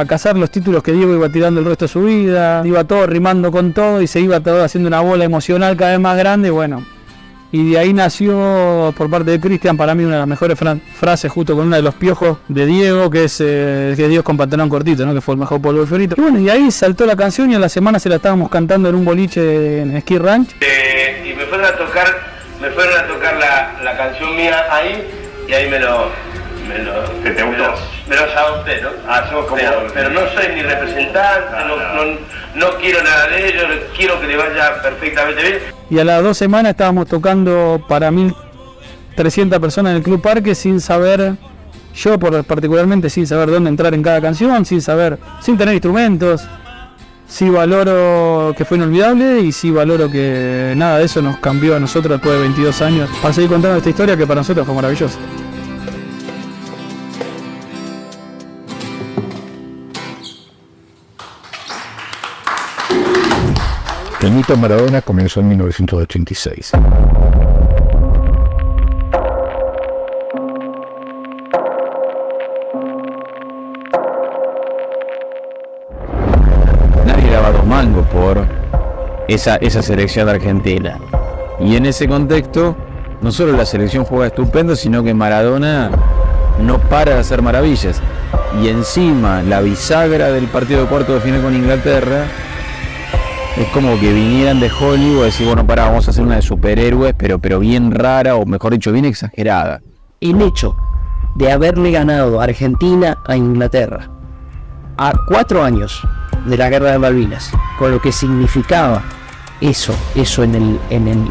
cazar los títulos que Diego iba tirando el resto de su vida, iba todo rimando con todo y se iba todo haciendo una bola emocional cada vez más grande, bueno. Y de ahí nació por parte de Cristian para mí una de las mejores frases, justo con una de los piojos de Diego, que es que Dios con pantalón cortito, ¿no? Que fue el mejor polvo de Fiorito. Y bueno, y ahí saltó la canción y a la semana se la estábamos cantando en un boliche en Ski Ranch. Y me fueron a tocar la canción mía ahí, y ahí me lo adopté, ¿no? Pero no soy ni representante, no quiero nada de ello, quiero que le vaya perfectamente bien. Y a las 2 semanas estábamos tocando para 1.300 personas en el Club Parque sin saber, yo particularmente sin saber dónde entrar en cada canción, sin tener instrumentos. Sí valoro que fue inolvidable y sí valoro que nada de eso nos cambió a nosotros después de 22 años para seguir contando esta historia que para nosotros fue maravillosa. El mito Maradona comenzó en 1986. esa selección de Argentina. Y en ese contexto, no solo la selección juega estupendo, sino que Maradona no para de hacer maravillas. Y encima, la bisagra del partido de cuarto de final con Inglaterra, es como que vinieran de Hollywood y decir, bueno, vamos a hacer una de superhéroes, pero bien rara, o mejor dicho, bien exagerada. El hecho de haberle ganado Argentina a Inglaterra a 4 años de la Guerra de Malvinas, con lo que significaba eso en el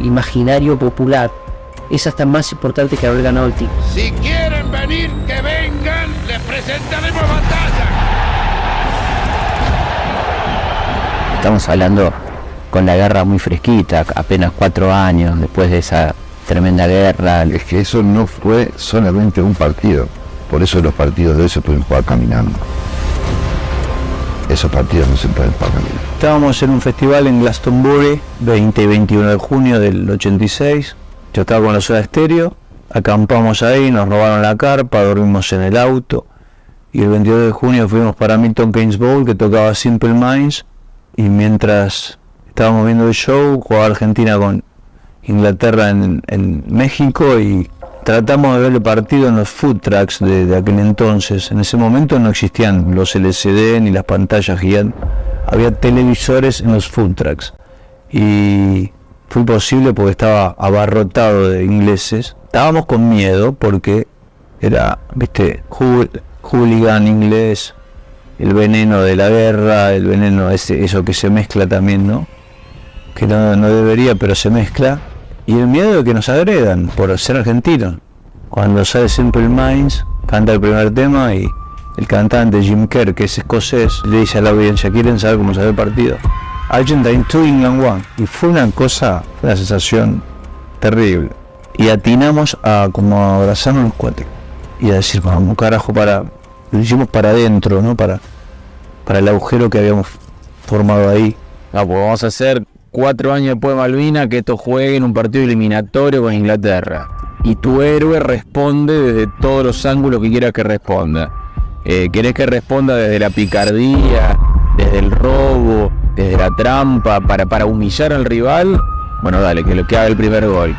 imaginario popular, es hasta más importante que haber ganado el título. Si quieren venir, que vengan, les presentaremos batalla. Estamos hablando con la guerra muy fresquita, apenas 4 años después de esa tremenda guerra. Es que eso no fue solamente un partido, por eso los partidos de hoy se pueden jugar caminando. Esos partidos no se pueden jugar caminando. Estábamos en un festival en Glastonbury, 20 y 21 de junio del 86. Yo estaba con la Soda Stereo, acampamos ahí, nos robaron la carpa, dormimos en el auto. Y el 22 de junio fuimos para Milton Keynes Bowl, que tocaba Simple Minds. Y mientras estábamos viendo el show, jugaba Argentina con Inglaterra en México, y tratamos de ver el partido en los food trucks de aquel entonces. En ese momento no existían los LCD ni las pantallas gigantes, había televisores en los food trucks. Y fue imposible porque estaba abarrotado de ingleses. Estábamos con miedo porque era, viste, hooligan inglés, el veneno de la guerra, el veneno eso que se mezcla también, ¿no? Que no debería, pero se mezcla. Y el miedo de que nos agredan por ser argentinos. Cuando sale Simple Minds, canta el primer tema y el cantante Jim Kerr, que es escocés, le dice a la audiencia, ¿quieren saber cómo sale el partido? Argentina 2, England 1. Y fue una sensación terrible. Y atinamos a como abrazarnos los cuates y a decir, vamos carajo, lo hicimos para adentro, ¿no? Para el agujero que habíamos formado ahí. Pues vamos a hacer 4 años después de Malvinas que esto juegue en un partido eliminatorio con Inglaterra. Y tu héroe responde desde todos los ángulos que quieras que responda. ¿Querés que responda desde la picardía, desde el robo, desde la trampa, para humillar al rival? Bueno, dale, que haga el primer gol.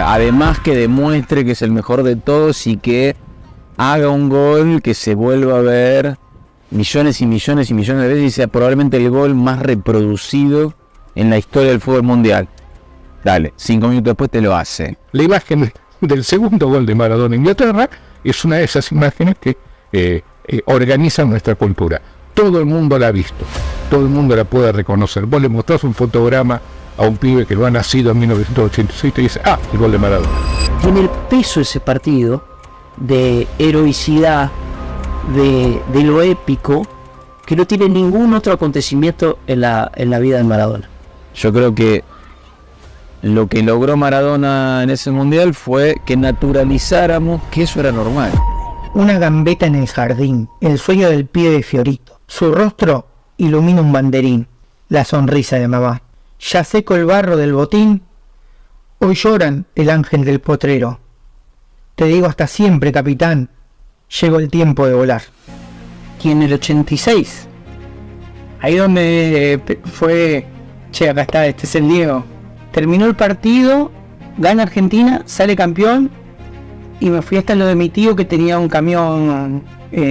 Además que demuestre que es el mejor de todos y que haga un gol que se vuelva a ver millones y millones y millones de veces y sea probablemente el gol más reproducido en la historia del fútbol mundial. Dale, 5 minutos después te lo hace. La imagen del segundo gol de Maradona en Inglaterra es una de esas imágenes que organizan nuestra cultura. Todo el mundo la ha visto, todo el mundo la puede reconocer. Vos le mostrás un fotograma a un pibe que lo ha nacido en 1986 y te dice, el gol de Maradona. Tiene el peso ese partido de heroicidad, de lo épico, que no tiene ningún otro acontecimiento en la vida de Maradona. Yo creo que lo que logró Maradona en ese mundial fue que naturalizáramos que eso era normal. Una gambeta en el jardín, el sueño del pibe de Fiorito. Su rostro ilumina un banderín, la sonrisa de mamá. Ya seco el barro del botín, hoy lloran el ángel del potrero. Te digo hasta siempre, capitán, llegó el tiempo de volar. Y en el 86, ahí donde fue, acá está, este es el Diego. Terminó el partido, gana Argentina, sale campeón, y me fui hasta lo de mi tío que tenía un camión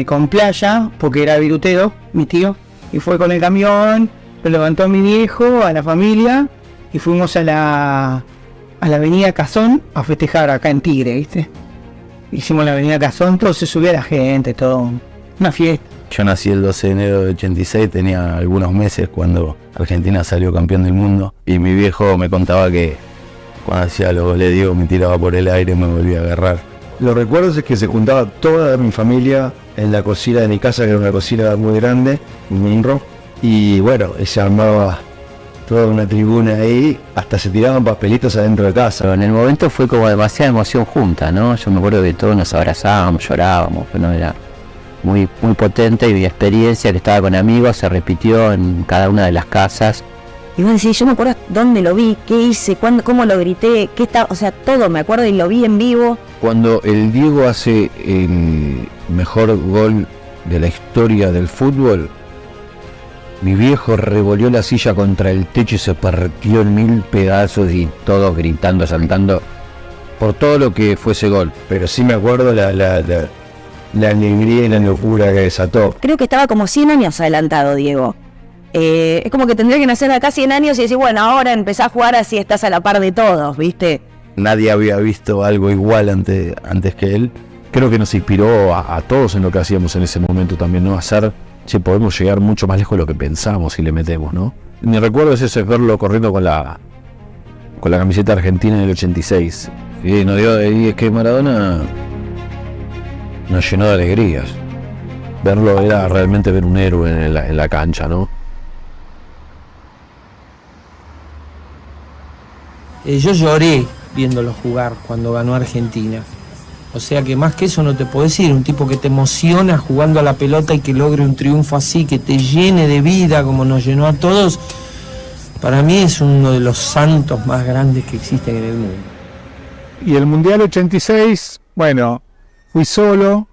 con playa, porque era virutero, mi tío, y fue con el camión, lo levantó a mi viejo, a la familia, y fuimos a la avenida Cazón a festejar acá en Tigre, ¿viste? Hicimos la avenida Cazón, todo se subía la gente, todo, una fiesta. Yo nací el 12 de enero de 86, tenía algunos meses cuando Argentina salió campeón del mundo, y mi viejo me contaba que cuando hacía los goles Diego me tiraba por el aire y me volvía a agarrar. Los recuerdos es que se juntaba toda mi familia en la cocina de mi casa, que era una cocina muy grande, un minro, y bueno, se armaba toda una tribuna ahí, hasta se tiraban papelitos adentro de casa. Pero en el momento fue como demasiada emoción junta, ¿no? Yo me acuerdo que todos nos abrazábamos, llorábamos, pero era muy, muy potente, y mi experiencia que estaba con amigos se repitió en cada una de las casas. Y vos decís, yo me acuerdo dónde lo vi, qué hice, cuándo, cómo lo grité, qué estaba, o sea, todo me acuerdo y lo vi en vivo. Cuando el Diego hace el mejor gol de la historia del fútbol, Mi viejo revolvió la silla contra el techo y se partió en 1000 pedazos y todos gritando, saltando por todo lo que fue ese gol. Pero sí me acuerdo la alegría y la locura que desató. Creo que estaba como 100 años adelantado, Diego. Es como que tendría que nacer acá 100 años y decir, bueno, ahora empezás a jugar así, estás a la par de todos, ¿viste? Nadie había visto algo igual antes que él. Creo que nos inspiró a todos en lo que hacíamos en ese momento también, ¿no? Hacer, si podemos llegar mucho más lejos de lo que pensamos y le metemos, ¿no? Mi recuerdo es ese, verlo corriendo con la camiseta argentina en el 86. Y es que Maradona nos llenó de alegrías. Verlo era realmente ver un héroe en la cancha, ¿no? Yo lloré viéndolo jugar cuando ganó Argentina. O sea que más que eso no te puedo decir. Un tipo que te emociona jugando a la pelota y que logre un triunfo así, que te llene de vida como nos llenó a todos, para mí es uno de los santos más grandes que existen en el mundo. Y el Mundial 86, bueno, fui solo,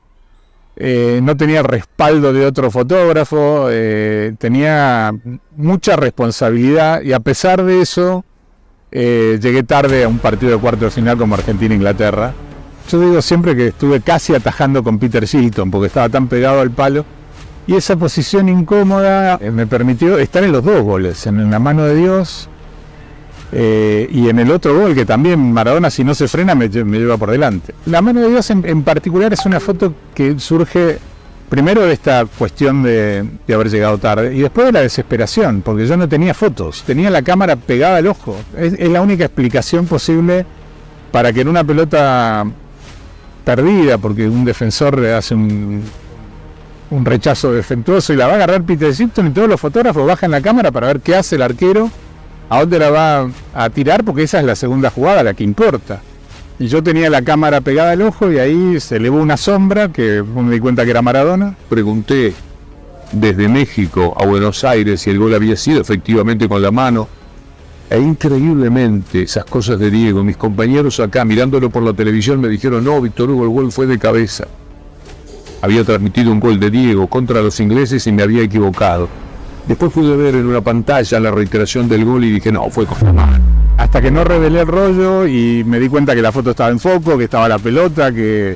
no tenía respaldo de otro fotógrafo, tenía mucha responsabilidad y a pesar de eso llegué tarde a un partido de cuarto de final como Argentina-Inglaterra. Yo digo siempre que estuve casi atajando con Peter Shilton porque estaba tan pegado al palo y esa posición incómoda me permitió estar en los dos goles, en la mano de Dios y en el otro gol que también Maradona, si no se frena, me lleva por delante. La mano de Dios en particular es una foto que surge primero de esta cuestión de haber llegado tarde y después de la desesperación, porque yo no tenía fotos, tenía la cámara pegada al ojo. Es la única explicación posible para que en una pelota perdida, porque un defensor le hace un rechazo defectuoso y la va a agarrar Peter Shilton y todos los fotógrafos bajan la cámara para ver qué hace el arquero, a dónde la va a tirar, porque esa es la segunda jugada, la que importa. Y yo tenía la cámara pegada al ojo y ahí se elevó una sombra que me di cuenta que era Maradona. Pregunté desde México a Buenos Aires si el gol había sido efectivamente con la mano. E increíblemente esas cosas de Diego, mis compañeros acá mirándolo por la televisión me dijeron, no, Víctor Hugo, el gol fue de cabeza. Había transmitido un gol de Diego contra los ingleses y me había equivocado. Después pude ver en una pantalla la reiteración del gol y dije, no, fue con la mano. Hasta que no revelé el rollo y me di cuenta que la foto estaba en foco, que estaba la pelota, que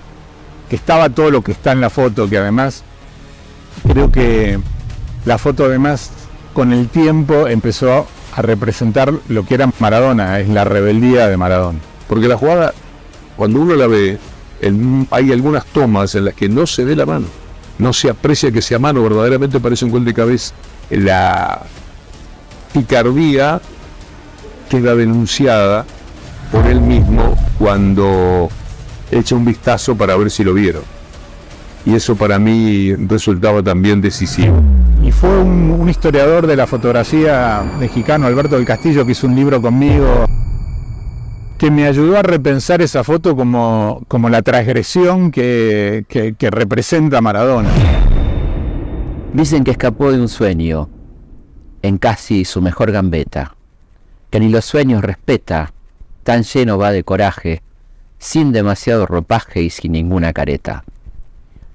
estaba todo lo que está en la foto, que además creo que la foto además con el tiempo empezó a representar lo que era Maradona, es la rebeldía de Maradona. Porque la jugada, cuando uno la ve, hay algunas tomas en las que no se ve la mano, no se aprecia que sea mano, verdaderamente parece un gol de cabeza. La picardía queda denunciada por él mismo cuando echa un vistazo para ver si lo vieron. Y eso para mí resultaba también decisivo. Y fue un historiador de la fotografía mexicano, Alberto del Castillo, que hizo un libro conmigo, que me ayudó a repensar esa foto como la transgresión que representa Maradona. Dicen que escapó de un sueño, en casi su mejor gambeta, que ni los sueños respeta, tan lleno va de coraje, sin demasiado ropaje y sin ninguna careta.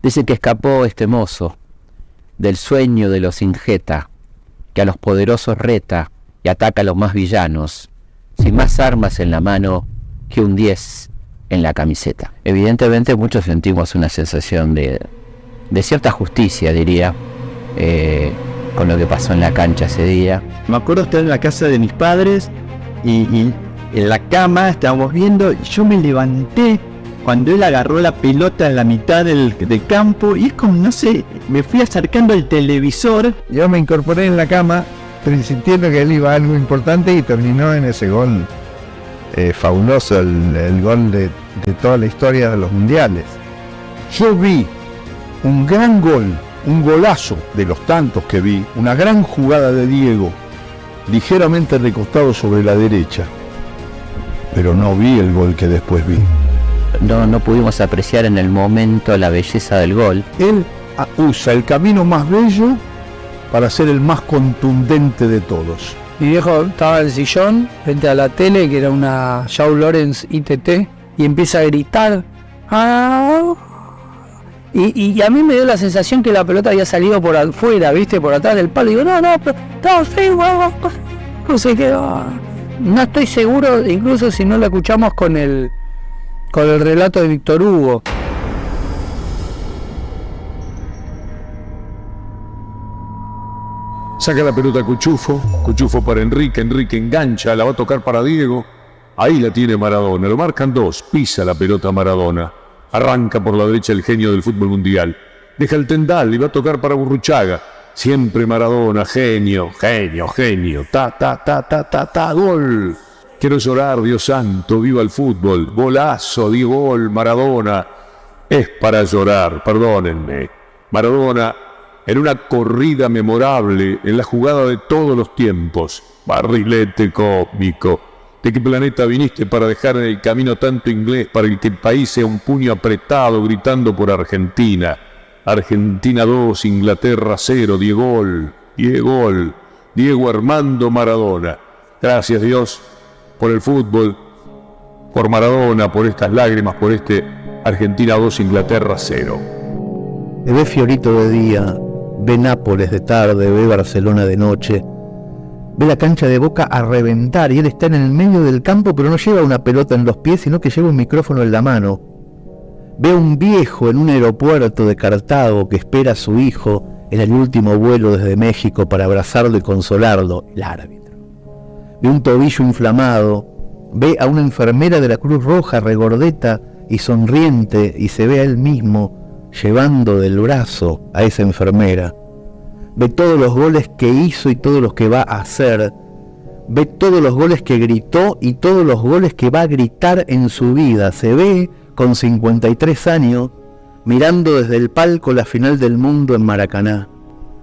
Dicen que escapó este mozo, del sueño de los ingeta, que a los poderosos reta y ataca a los más villanos, sin más armas en la mano que un 10 en la camiseta. Evidentemente muchos sentimos una sensación de cierta justicia, diría, con lo que pasó en la cancha ese día. Me acuerdo estar en la casa de mis padres y en la cama estábamos viendo y yo me levanté cuando él agarró la pelota en la mitad del campo y es como, no sé, me fui acercando al televisor. Yo me incorporé en la cama sintiendo que él iba a algo importante y terminó en ese gol fabuloso, el gol de toda la historia de los mundiales. Yo vi un gran gol, un golazo de los tantos que vi, una gran jugada de Diego, ligeramente recostado sobre la derecha, pero no vi el gol que después vi. No pudimos apreciar en el momento la belleza del gol. Él usa el camino más bello para ser el más contundente de todos. Mi viejo estaba en el sillón frente a la tele, que era una Shaw Lawrence ITT, y empieza a gritar. ¡Ah! Y a mí me dio la sensación que la pelota había salido por afuera, ¿viste? Por atrás del palo. Y digo, no, pero estaba feo. No sé qué. No estoy seguro, incluso si no lo escuchamos con el relato de Víctor Hugo. Saca la pelota Cuchufo para Enrique engancha, la va a tocar para Diego. Ahí la tiene Maradona, lo marcan dos, pisa la pelota Maradona. Arranca por la derecha el genio del fútbol mundial. Deja el tendal y va a tocar para Burruchaga. Siempre Maradona, genio. Gol. Quiero llorar, Dios santo, viva el fútbol. Golazo, Diego, gol, Maradona. Es para llorar, perdónenme. Maradona en una corrida memorable, en la jugada de todos los tiempos. Barrilete cósmico. ¿De qué planeta viniste para dejar en el camino tanto inglés para que el país sea un puño apretado gritando por Argentina? Argentina 2, Inglaterra 0, Diego Armando Maradona. Gracias Dios por el fútbol, por Maradona, por estas lágrimas, por este Argentina 2, Inglaterra 0. Ve Fiorito de día, ve Nápoles de tarde, ve Barcelona de noche. Ve la cancha de Boca a reventar y él está en el medio del campo, pero no lleva una pelota en los pies, sino que lleva un micrófono en la mano. Ve a un viejo en un aeropuerto de Cartago que espera a su hijo en el último vuelo desde México para abrazarlo y consolarlo, el árbitro. Ve un tobillo inflamado, ve a una enfermera de la Cruz Roja regordeta y sonriente y se ve a él mismo llevando del brazo a esa enfermera. Ve todos los goles que hizo y todos los que va a hacer. Ve todos los goles que gritó y todos los goles que va a gritar en su vida. Se ve con 53 años mirando desde el palco la final del mundo en Maracaná.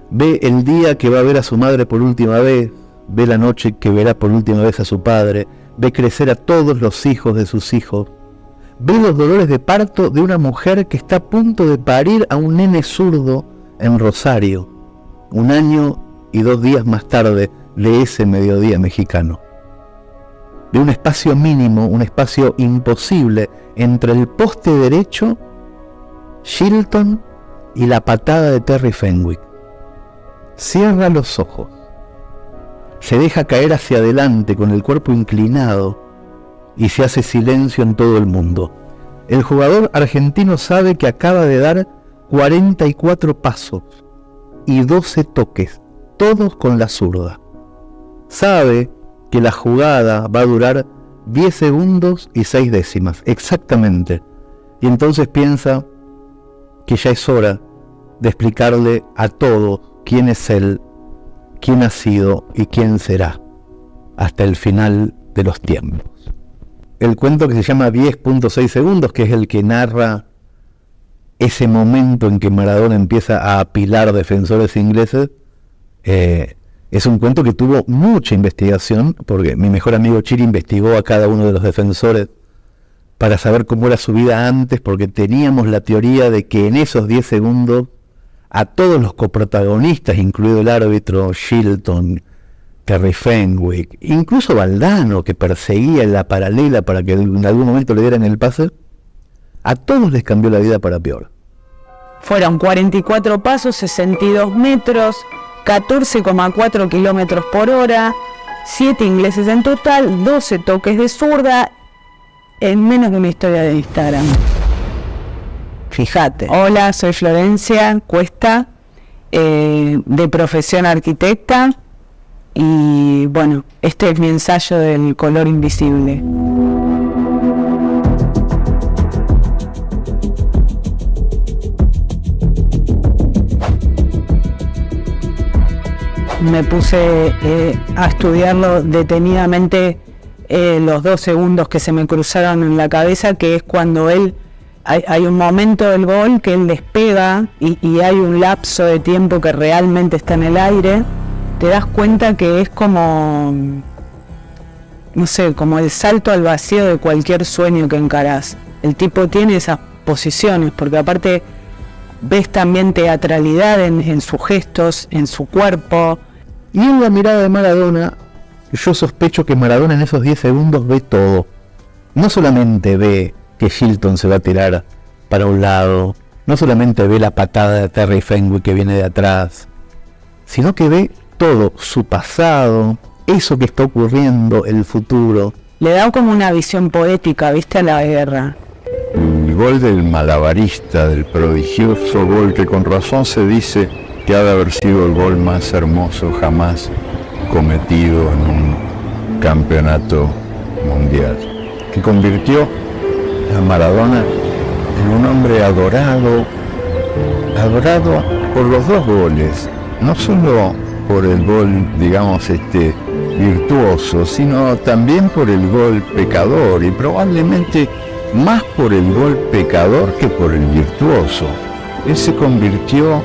Ve el día que va a ver a su madre por última vez. Ve la noche que verá por última vez a su padre. Ve crecer a todos los hijos de sus hijos. Ve los dolores de parto de una mujer que está a punto de parir a un nene zurdo en Rosario. 1 año y 2 días más tarde de ese mediodía mexicano. De un espacio mínimo, un espacio imposible entre el poste derecho, Shilton y la patada de Terry Fenwick. Cierra los ojos. Se deja caer hacia adelante con el cuerpo inclinado y se hace silencio en todo el mundo. El jugador argentino sabe que acaba de dar 44 pasos y 12 toques, todos con la zurda. Sabe que la jugada va a durar 10 segundos y 6 décimas, exactamente. Y entonces piensa que ya es hora de explicarle a todos quién es él, quién ha sido y quién será, hasta el final de los tiempos. El cuento que se llama 10.6 segundos, que es el que narra ese momento en que Maradona empieza a apilar defensores ingleses, es un cuento que tuvo mucha investigación, porque mi mejor amigo Chiri investigó a cada uno de los defensores para saber cómo era su vida antes, porque teníamos la teoría de que en esos 10 segundos a todos los coprotagonistas, incluido el árbitro Shilton, Terry Fenwick, incluso Valdano, que perseguía en la paralela para que en algún momento le dieran el pase, a todos les cambió la vida para peor. Fueron 44 pasos, 62 metros, 14,4 kilómetros por hora, 7 ingleses en total, 12 toques de zurda, en menos de una historia de Instagram. Fíjate. Hola, soy Florencia Cuesta, de profesión arquitecta, y bueno, este es mi ensayo del color invisible. Me puse a estudiarlo detenidamente, los 2 segundos que se me cruzaron en la cabeza, que es cuando hay un momento del gol que él despega y hay un lapso de tiempo que realmente está en el aire. Te das cuenta que es como, no sé, como el salto al vacío de cualquier sueño que encarás. El tipo tiene esas posiciones, porque aparte ves también teatralidad en sus gestos, en su cuerpo. Y en la mirada de Maradona, yo sospecho que Maradona en esos 10 segundos ve todo. No solamente ve que Shilton se va a tirar para un lado, no solamente ve la patada de Terry Fenwick que viene de atrás, sino que ve todo, su pasado, eso que está ocurriendo, el futuro. Le da como una visión poética, ¿viste? A la guerra. El gol del malabarista, del prodigioso gol que con razón se dice que ha de haber sido el gol más hermoso jamás cometido en un campeonato mundial, que convirtió a Maradona en un hombre adorado por los dos goles, no solo por el gol, digamos, virtuoso, sino también por el gol pecador, y probablemente más por el gol pecador que por el virtuoso. Él se convirtió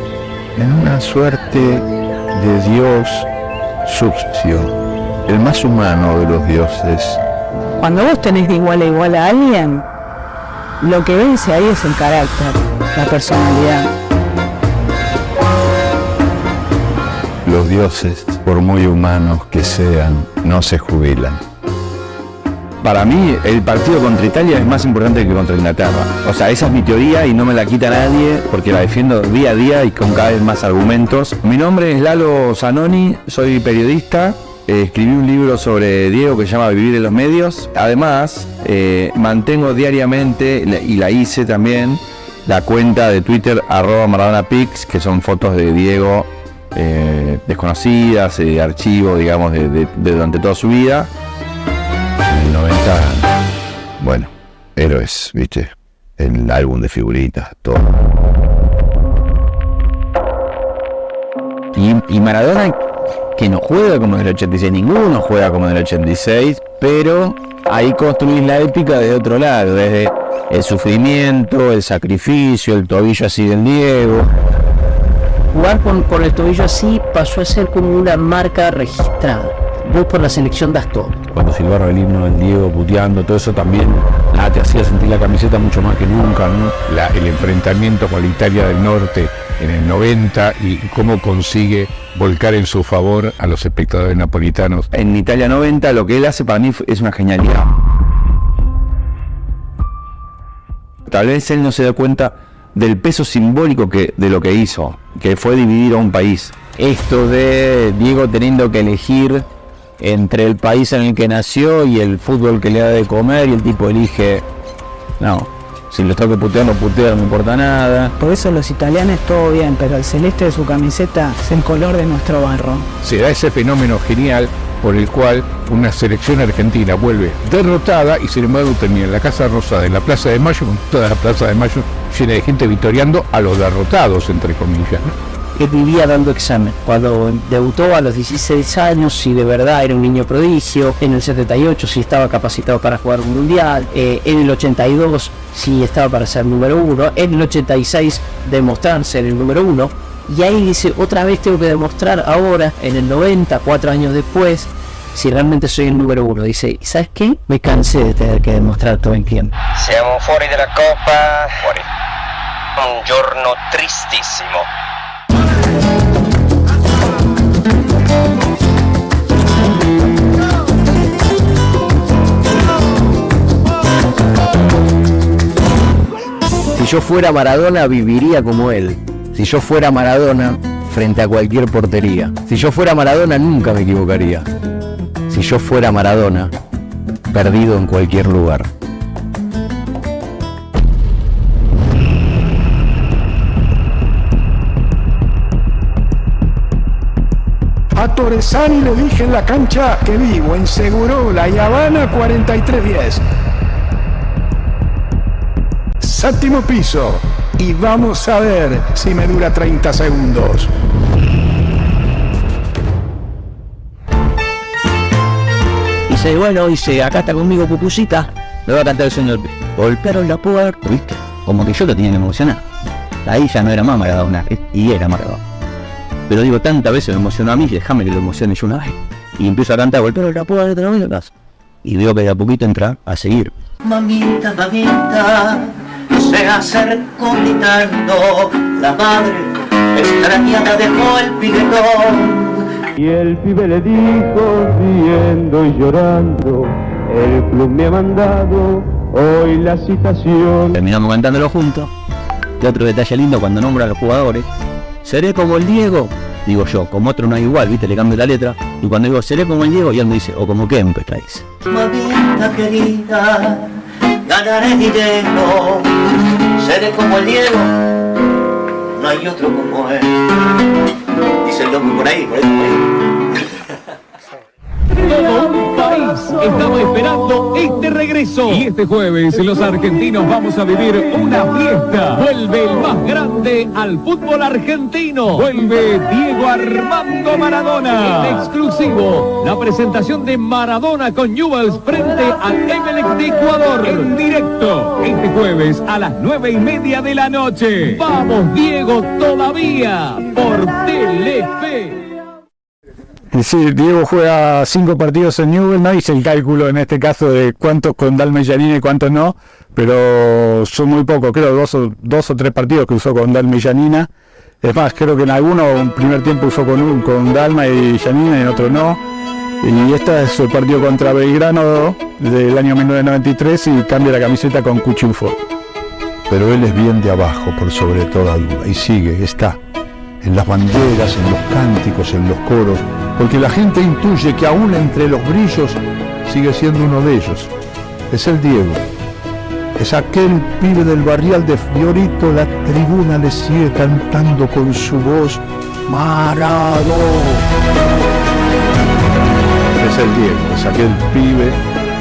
en una suerte de Dios sucio, el más humano de los dioses. Cuando vos tenés de igual a igual a alguien, lo que vence ahí es el carácter, la personalidad. Los dioses, por muy humanos que sean, no se jubilan. Para mí, el partido contra Italia es más importante que contra Inglaterra. O sea, esa es mi teoría y no me la quita nadie porque la defiendo día a día y con cada vez más argumentos. Mi nombre es Lalo Zanoni, soy periodista. Escribí un libro sobre Diego que se llama Vivir en los medios. Además, mantengo diariamente, y la hice también, la cuenta de Twitter @MaradonaPics, que son fotos de Diego desconocidas, archivo, digamos, de durante toda su vida. En el 90, bueno, héroes, ¿viste? El álbum de figuritas, todo. Y Maradona, que no juega como en el 86, ninguno juega como en el 86, pero ahí construís la épica de otro lado, desde el sufrimiento, el sacrificio, el tobillo así del Diego. Jugar con el tobillo así pasó a ser como una marca registrada. Vos por la selección das todo. Cuando silbaron el himno del Diego puteando, todo eso también te hacía sentir la camiseta mucho más que nunca, ¿no? El enfrentamiento con la Italia del Norte en el 90 y cómo consigue volcar en su favor a los espectadores napolitanos. En Italia 90 lo que él hace para mí es una genialidad. Tal vez él no se da cuenta del peso simbólico de lo que hizo, que fue dividir a un país. Esto de Diego teniendo que elegir entre el país en el que nació y el fútbol que le da de comer, y el tipo elige, no, si lo tengo que putear, no puteo, no me importa nada. Por eso los italianos todo bien, pero el celeste de su camiseta es el color de nuestro barro. Se da ese fenómeno genial por el cual una selección argentina vuelve derrotada y sin embargo termina en la Casa Rosada, en la Plaza de Mayo, con toda la Plaza de Mayo llena de gente vitoreando a los derrotados, entre comillas, ¿no? Él vivía dando examen. Cuando debutó a los 16 años, si de verdad era un niño prodigio. En el 78, si estaba capacitado para jugar un mundial. En el 82, si estaba para ser número 1. En el 86, demostrar ser el número 1. Y ahí dice, otra vez tengo que demostrar ahora, en el 90, 4 años después, si realmente soy el número 1. Dice, ¿sabes qué? Me cansé de tener que demostrar todo el tiempo. Siamo fuori della Coppa. Fuori. Un giorno tristissimo. Si yo fuera Maradona, viviría como él. Si yo fuera Maradona, frente a cualquier portería. Si yo fuera Maradona, nunca me equivocaría. Si yo fuera Maradona, perdido en cualquier lugar. A Torresani le dije en la cancha que vivo en Segurola y Habana 4310. Séptimo piso. Y vamos a ver si me dura 30 segundos. Dice, bueno, dice, acá está conmigo Pupucita. Le voy a cantar el señor. Golpearon la puerta, ¿viste? Como que yo lo tenía que emocionar. Ahí ya no era más Maradona, y era Maradona. Pero digo, tantas veces me emocionó a mí, déjame que lo emocione yo una vez. Y empiezo a cantar, golpearon la puerta, no me lo das. Y veo que de a poquito entra a seguir. Mamita, mamita, se acercó gritando, la madre extrañada dejó el piquetón. Y el pibe le dijo, riendo y llorando, el club me ha mandado hoy la citación. Terminamos cantándolo juntos. Y otro detalle lindo cuando nombra a los jugadores, seré como el Diego, digo yo, como otro no hay igual, viste, le cambio la letra, y cuando digo seré como el Diego, y él me dice, o como Kempes, dice. Mamita querida, ganaré dinero, seré como el Diego, no hay otro como él. Dice el loco por ahí, por ahí. Todo un país estaba esperando este regreso. Y este jueves los argentinos vamos a vivir una fiesta. Vuelve el más grande al fútbol argentino. Vuelve Diego Armando Maradona. En exclusivo, la presentación de Maradona con Newell's frente al Emelec de Ecuador. En directo, este jueves a las 9:30 de la noche. Vamos Diego todavía por Telefe. Sí, Diego juega 5 partidos en Newell's, no hice el cálculo en este caso de cuántos con Dalma y Giannini y cuántos no, pero son muy pocos, creo dos o tres partidos que usó con Dalma y Giannini. Es más, creo que en alguno un primer tiempo usó con Dalma y Giannini y en otro no. Y este es el partido contra Belgrano del año 1993 y cambia la camiseta con Cuchufo. Pero él es bien de abajo, por sobre toda duda, y sigue, está en las banderas, en los cánticos, en los coros, porque la gente intuye que aún entre los brillos sigue siendo uno de ellos. Es el Diego, es aquel pibe del barrial de Fiorito, la tribuna le sigue cantando con su voz, Maradona. Es el Diego, es aquel pibe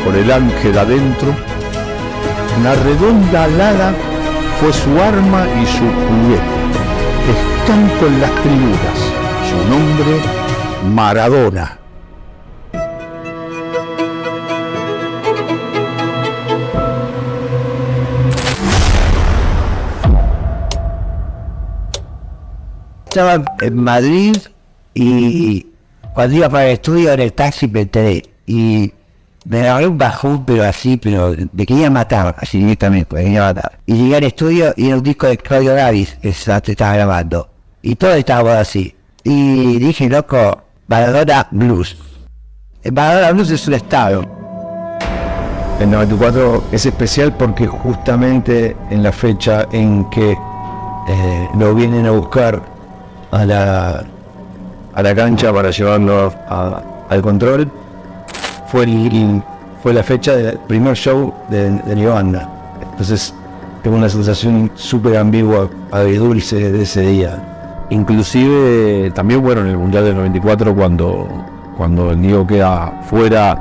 con el ángel adentro. Una redonda alada fue su arma y su juguete. Escanto en las tribunas, su nombre, Maradona. Estaba en Madrid y cuando iba para el estudio en el taxi me enteré y me agarré un bajón, pero así, pero me quería matar, así directamente, me quería matar. Y llegué al estudio y era un disco de Claudio Davis que se estaba grabando. Y todo estaba así. Y dije, loco, Maradona Blues. El Maradona Blues es un estado. El 94 es especial porque justamente en la fecha en que lo vienen a buscar a la cancha para llevarlo al control, fue la fecha del primer show de Nirvana. Entonces tengo una sensación súper ambigua, agridulce de ese día. Inclusive también bueno en el Mundial del 94 cuando el Diego queda fuera,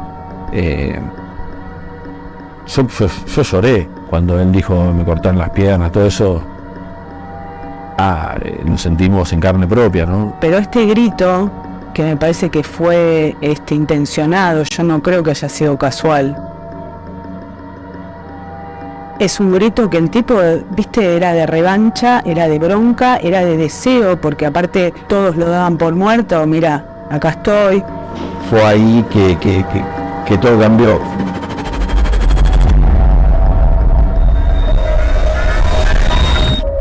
yo lloré cuando él dijo me cortaron las piernas, todo eso. Lo sentimos en carne propia, ¿no? Pero este grito, que me parece que fue intencionado, yo no creo que haya sido casual. Es un grito que el tipo, viste, era de revancha, era de bronca, era de deseo, porque aparte todos lo daban por muerto, mira, acá estoy. Fue ahí que todo cambió.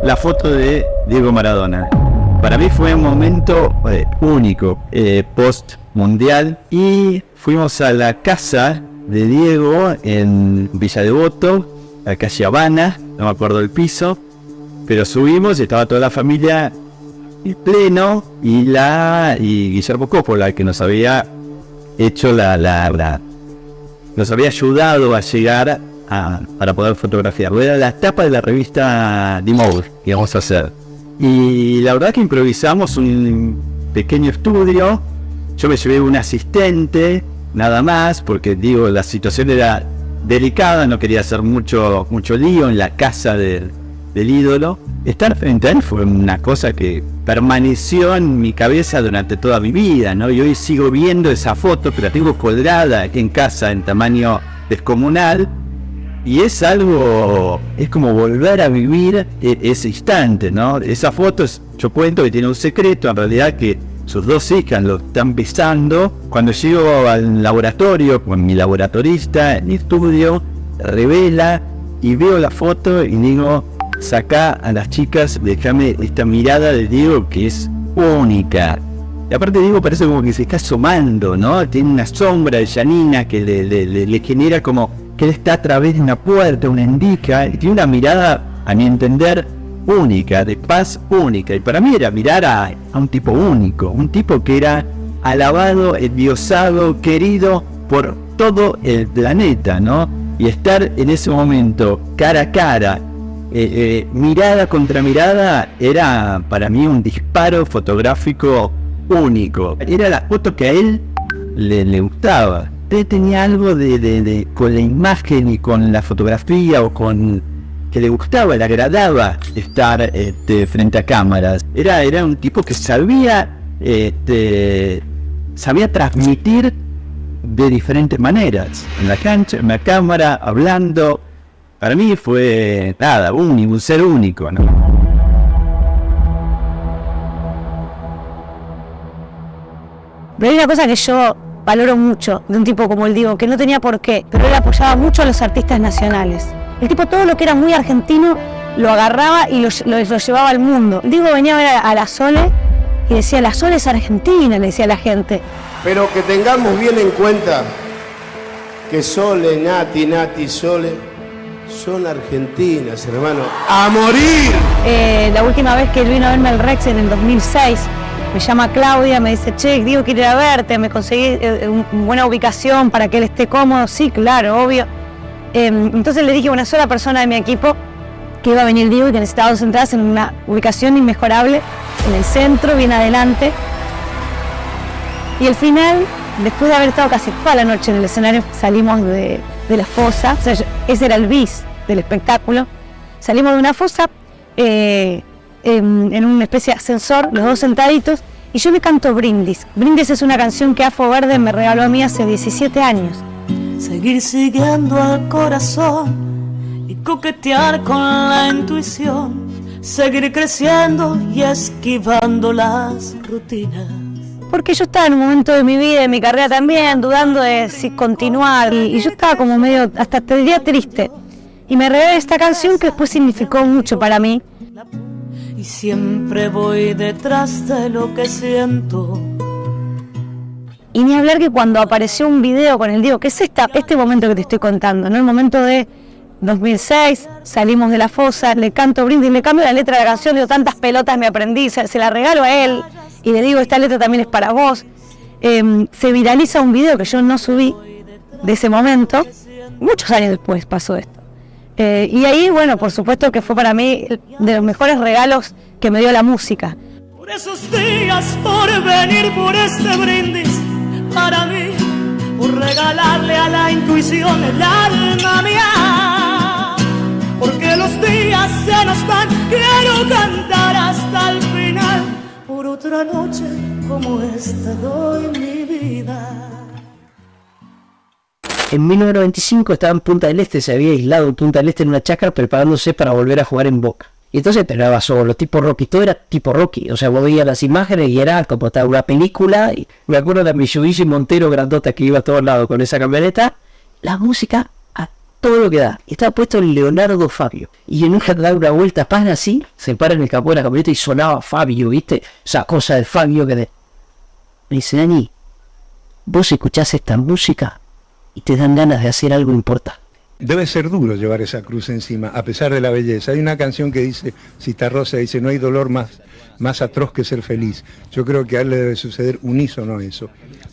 La foto de Diego Maradona. Para mí fue un momento único, post mundial, y fuimos a la casa de Diego en Villa Devoto, la calle Habana, no me acuerdo el piso, pero subimos y estaba toda la familia en pleno y Guillermo Coppola, que nos había hecho nos había ayudado a llegar para poder fotografiar. Era la tapa de la revista D-Mode que íbamos a hacer. Y la verdad que improvisamos un pequeño estudio. Yo me llevé un asistente, nada más, porque digo, la situación era delicada, no quería hacer mucho lío en la casa del ídolo. Estar frente a él fue una cosa que permaneció en mi cabeza durante toda mi vida, ¿no? Y hoy sigo viendo esa foto, pero la tengo colgada aquí en casa en tamaño descomunal. Y es algo, es como volver a vivir ese instante, ¿no? Esa foto, yo cuento que tiene un secreto, en realidad, que sus dos hijas lo están besando. Cuando llego al laboratorio, con mi laboratorista, en mi estudio, revela y veo la foto y digo, sacá a las chicas, déjame esta mirada de Diego que es única. Y aparte Diego parece como que se está asomando, ¿no? Tiene una sombra de Janina que le genera como que él está a través de una puerta, una indica, y tiene una mirada, a mi entender, única, de paz única. Y para mí era mirar a un tipo único, un tipo que era alabado, endiosado, querido por todo el planeta, ¿no? Y estar en ese momento cara a cara, mirada contra mirada, era para mí un disparo fotográfico único. Era la foto que a él le gustaba. Él tenía algo de con la imagen y con la fotografía o con que le gustaba, le agradaba estar frente a cámaras. Era un tipo que sabía transmitir de diferentes maneras, en la cancha, en la cámara, hablando. Para mí fue un ser único, ¿no? Pero hay una cosa que yo valoro mucho de un tipo como el Diego, que no tenía por qué, pero él apoyaba mucho a los artistas nacionales. El tipo todo lo que era muy argentino lo agarraba y lo llevaba al mundo. El Diego venía a ver a la Sole y decía, la Sole es argentina, le decía a la gente. Pero que tengamos bien en cuenta que Sole, Nati, Sole son argentinas, hermano. ¡A morir! La última vez que él vino a verme al Rex en el 2006, me llama Claudia, me dice, che, Diego quiere ir a verte, me conseguí una buena ubicación para que él esté cómodo. Sí, claro, obvio. Entonces le dije a una sola persona de mi equipo que iba a venir Diego y que necesitaba 2 entradas en una ubicación inmejorable, en el centro, bien adelante. Y al final, después de haber estado casi toda la noche en el escenario, salimos de la fosa, o sea, ese era el bis del espectáculo. Salimos de una fosa en una especie de ascensor, los 2 sentaditos, y yo le canto Brindis. Brindis es una canción que Afo Verde me regaló a mí hace 17 años. Seguir siguiendo al corazón y coquetear con la intuición, seguir creciendo y esquivando las rutinas. Porque yo estaba en un momento de mi vida, de mi carrera también, dudando de si continuar, y yo estaba como medio, hasta te diría triste. Y me regalé esta canción que después significó mucho para mí. Y siempre voy detrás de lo que siento. Y ni hablar que cuando apareció un video con el Diego, que es este momento que te estoy contando, ¿no? El momento de 2006, salimos de la fosa, le canto Brindis, le cambio la letra de la canción, digo, tantas pelotas me aprendí, se la regalo a él, y le digo, esta letra también es para vos. Se viraliza un video que yo no subí de ese momento, muchos años después pasó esto. Y ahí, bueno, por supuesto que fue para mí de los mejores regalos que me dio la música. Por esos días, por venir por este brindis, para mí, por regalarle a la intuición el alma mía. Porque los días se nos van, quiero cantar hasta el final. Por otra noche como esta doy mi vida. En 1995 estaba en Punta del Este, se había aislado en Punta del Este en una chacra preparándose para volver a jugar en Boca. Y entonces entrenaba solo, tipo Rocky, todo era tipo Rocky, o sea, vos veías las imágenes y era como estaba una película. Y me acuerdo de Mitsubishi Montero grandota que iba a todos lados con esa camioneta, la música a todo lo que da. Y estaba puesto el Leonardo Fabio. Y en una da una vuelta pan así, se para en el capó de la camioneta y sonaba Fabio, ¿viste? Esa cosa del Fabio que me dice, Dani, vos escuchás esta música y te dan ganas de hacer algo importante. Debe ser duro llevar esa cruz encima, a pesar de la belleza. Hay una canción que dice, Citarrosa dice, no hay dolor más atroz que ser feliz. Yo creo que a él le debe suceder unísono eso.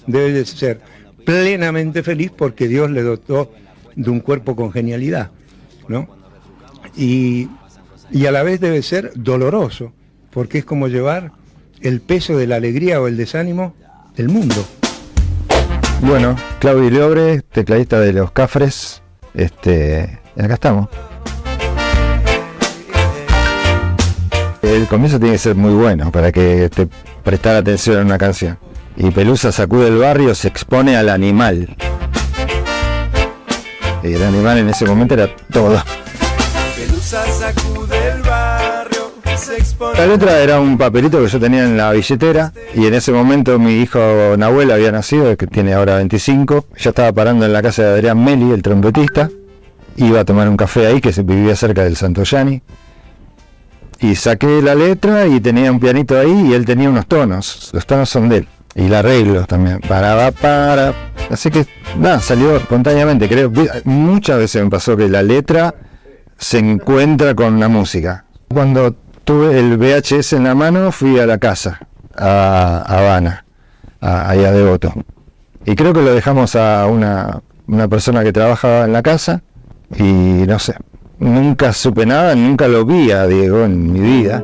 Debe de ser plenamente feliz porque Dios le dotó de un cuerpo con genialidad, ¿no? Y a la vez debe ser doloroso, porque es como llevar el peso de la alegría o el desánimo del mundo. Bueno, Claudio Leobre, tecladista de Los Cafres. Acá estamos. El comienzo tiene que ser muy bueno para que te prestar atención a una canción. Y Pelusa sacude el barrio, se expone al animal. Y el animal en ese momento era todo. Pelusa sacude el barrio, se expone. La letra era un papelito que yo tenía en la billetera. Y en ese momento mi hijo Nahuel había nacido, que tiene ahora 25. Yo estaba parando en la casa de Adrián Meli, el trompetista. Iba a tomar un café ahí, que se vivía cerca del Santoyani. Y saqué la letra y tenía un pianito ahí y él tenía unos tonos. Los tonos son de él. Y el arreglo también. Para. Así que, nada, salió espontáneamente. Creo, muchas veces me pasó que la letra se encuentra con la música. Cuando tuve el VHS en la mano, fui a la casa, a Habana, ahí a Devoto. Y creo que lo dejamos a una persona que trabajaba en la casa y no sé, nunca supe nada, nunca lo vi a Diego en mi vida.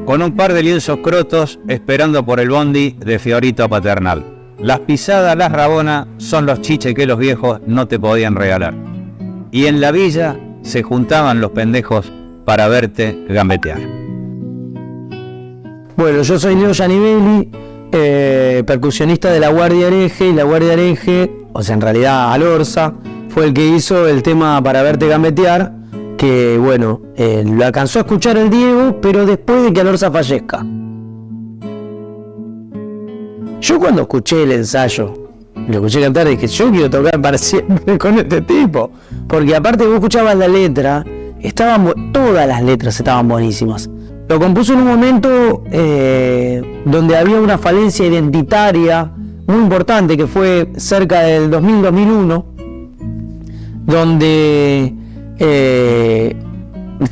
Con un par de lienzos crotos esperando por el bondi de Fiorito a Paternal. Las pisadas, las rabonas son los chiches que los viejos no te podían regalar. Y en la villa se juntaban los pendejos para verte gambetear. Bueno, yo soy Leo Gianivelli, percusionista de La Guardia Hereje, y La Guardia Hereje, o sea en realidad Alorza, fue el que hizo el tema Para Verte Gambetear, que bueno, lo alcanzó a escuchar el Diego, pero después de que Alorza fallezca. Yo cuando escuché el ensayo, lo escuché cantar, dije, yo quiero tocar para siempre con este tipo, porque aparte vos escuchabas la letra, todas las letras estaban buenísimas. Lo compuso en un momento donde había una falencia identitaria muy importante, que fue cerca del 2000-2001, donde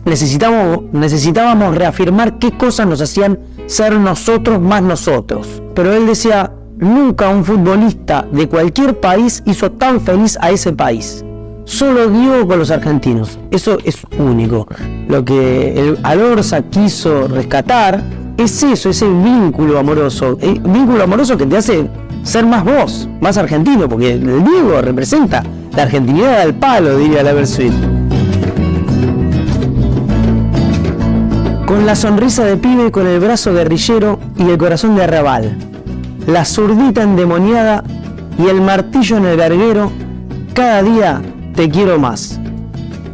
necesitábamos reafirmar qué cosas nos hacían ser nosotros más nosotros. Pero él decía, nunca un futbolista de cualquier país hizo tan feliz a ese país. Solo Diego con los argentinos. Eso es único. Lo que el Alorza quiso rescatar es eso, ese vínculo amoroso. Vínculo amoroso que te hace ser más vos, más argentino, porque el Diego representa la argentinidad al palo, diría la Versuit. Con la sonrisa de pibe, con el brazo guerrillero y el corazón de arrabal, la zurdita endemoniada y el martillo en el garguero, cada día te quiero más.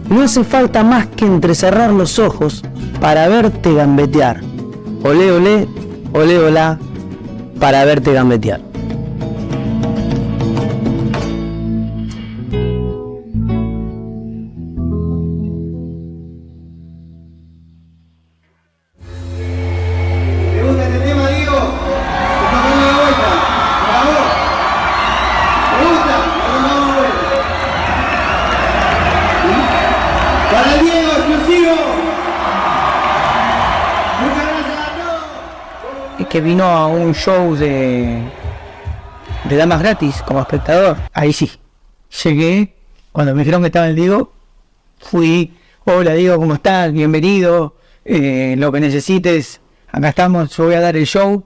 No hace falta más que entrecerrar los ojos para verte gambetear. Olé, olé, olé, olá, para verte gambetear. Que vino a un show de damas gratis como espectador. Ahí sí, llegué, cuando me dijeron que estaba el Diego, fui, hola Diego, ¿cómo estás? Bienvenido, lo que necesites, acá estamos, yo voy a dar el show.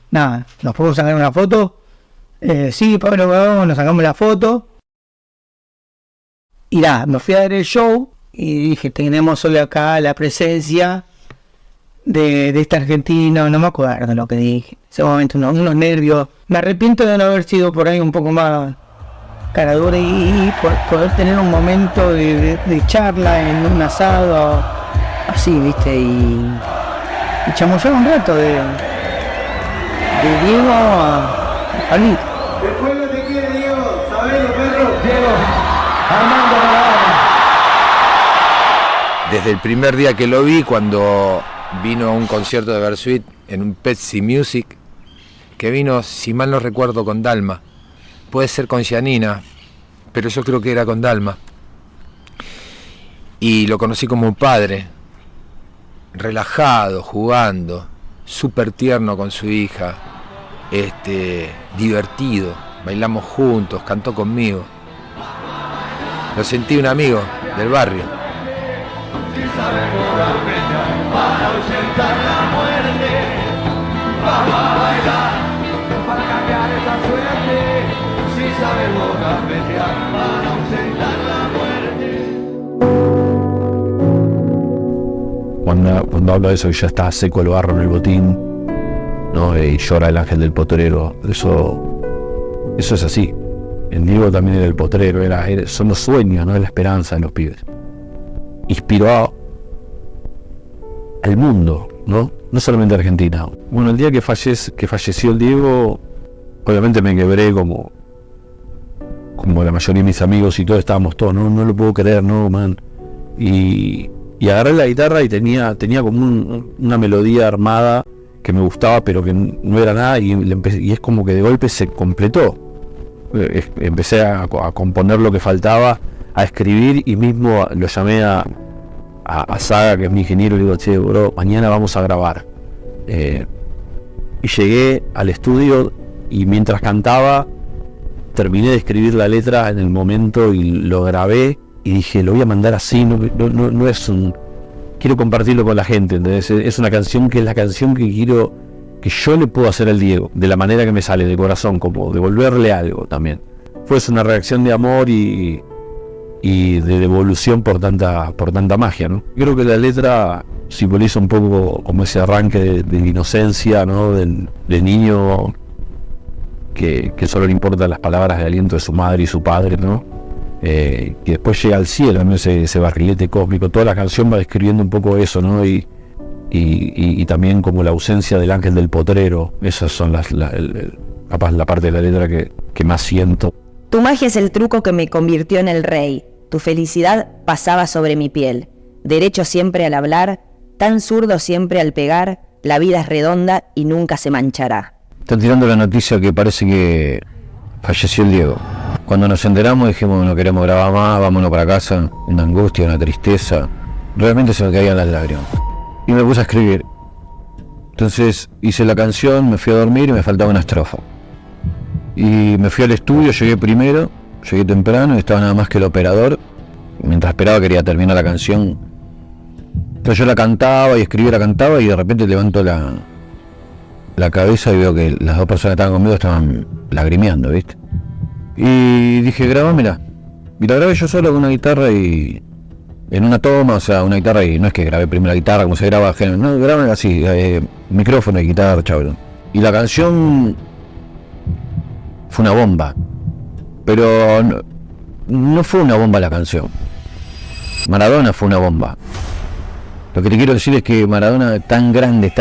Nada, ¿nos podemos sacar una foto? Sí, Pablo, vamos, nos sacamos la foto. Y nada, me fui a dar el show y dije, tenemos solo acá la presencia de este argentino, no me acuerdo lo que dije. En ese momento unos nervios. Me arrepiento de no haber sido por ahí un poco más cara dura y poder tener un momento de charla en un asado así, viste, y chamullar un rato de Diego a Pablito. El pueblo te quiere, Diego, sabelo, perro. Diego, Armando Maradona. Desde el primer día que lo vi, cuando vino a un concierto de Versuit en un Pepsi Music, que vino, si mal no recuerdo, con Dalma. Puede ser con Giannina, pero yo creo que era con Dalma. Y lo conocí como un padre, relajado, jugando, súper tierno con su hija, divertido, bailamos juntos, cantó conmigo. Lo sentí un amigo del barrio. Para ausentar la muerte, vamos a bailar para cambiar esta suerte. Si sabemos gambetear para ausentar la muerte. Cuando hablo de eso, que ya está seco el barro en el botín, ¿no? Y llora el ángel del potrero, eso es así. El Diego también era el potrero, son los sueños, ¿no? La esperanza de los pibes. Inspiró al mundo, ¿no? No solamente a Argentina. Bueno, el día que falleció el Diego, obviamente me quebré como la mayoría de mis amigos y todos estábamos todos, no lo puedo creer, no, man. Y agarré la guitarra y tenía como una melodía armada que me gustaba, pero que no era nada, y es como que de golpe se completó. Empecé a componer lo que faltaba a escribir y mismo lo llamé a Saga, que es mi ingeniero, y le digo, che, bro, mañana vamos a grabar. Y llegué al estudio y mientras cantaba terminé de escribir la letra en el momento y lo grabé y dije, lo voy a mandar así, no es un... Quiero compartirlo con la gente, ¿entendés? Es una canción que es la canción que quiero, que yo le puedo hacer al Diego, de la manera que me sale, de corazón, como devolverle algo también. Fue una reacción de amor y de devolución por tanta magia, ¿no? Creo que la letra simboliza un poco como ese arranque de inocencia, ¿no? Del niño que solo le importan las palabras de aliento de su madre y su padre, ¿no? Que después llega al cielo, ¿no? Ese barrilete cósmico. Toda la canción va describiendo un poco eso, ¿no? Y también como la ausencia del ángel del potrero. Esas son la parte de la letra que más siento. Tu magia es el truco que me convirtió en el rey. Tu felicidad pasaba sobre mi piel. Derecho siempre al hablar, tan zurdo siempre al pegar. La vida es redonda y nunca se manchará. Están tirando la noticia que parece que falleció el Diego. Cuando nos enteramos dijimos, no queremos grabar más, vámonos para casa. Una angustia, una tristeza. Realmente se me caían las lágrimas. Y me puse a escribir. Entonces hice la canción, me fui a dormir y me faltaba una estrofa. Y me fui al estudio, llegué temprano, estaba nada más que el operador. Mientras esperaba quería terminar la canción. Entonces yo la cantaba y escribía, la cantaba y de repente levanto la cabeza y veo que las dos personas que estaban conmigo estaban lagrimeando, ¿viste? Y dije, grabámela. Y la grabé yo solo con una guitarra y en una toma, o sea, una guitarra, y no es que grabé primero la guitarra como se graba, no, grabé así, micrófono y guitarra, chaval. Y la canción fue una bomba, pero no fue una bomba la canción. Maradona fue una bomba. Lo que te quiero decir es que Maradona es tan grande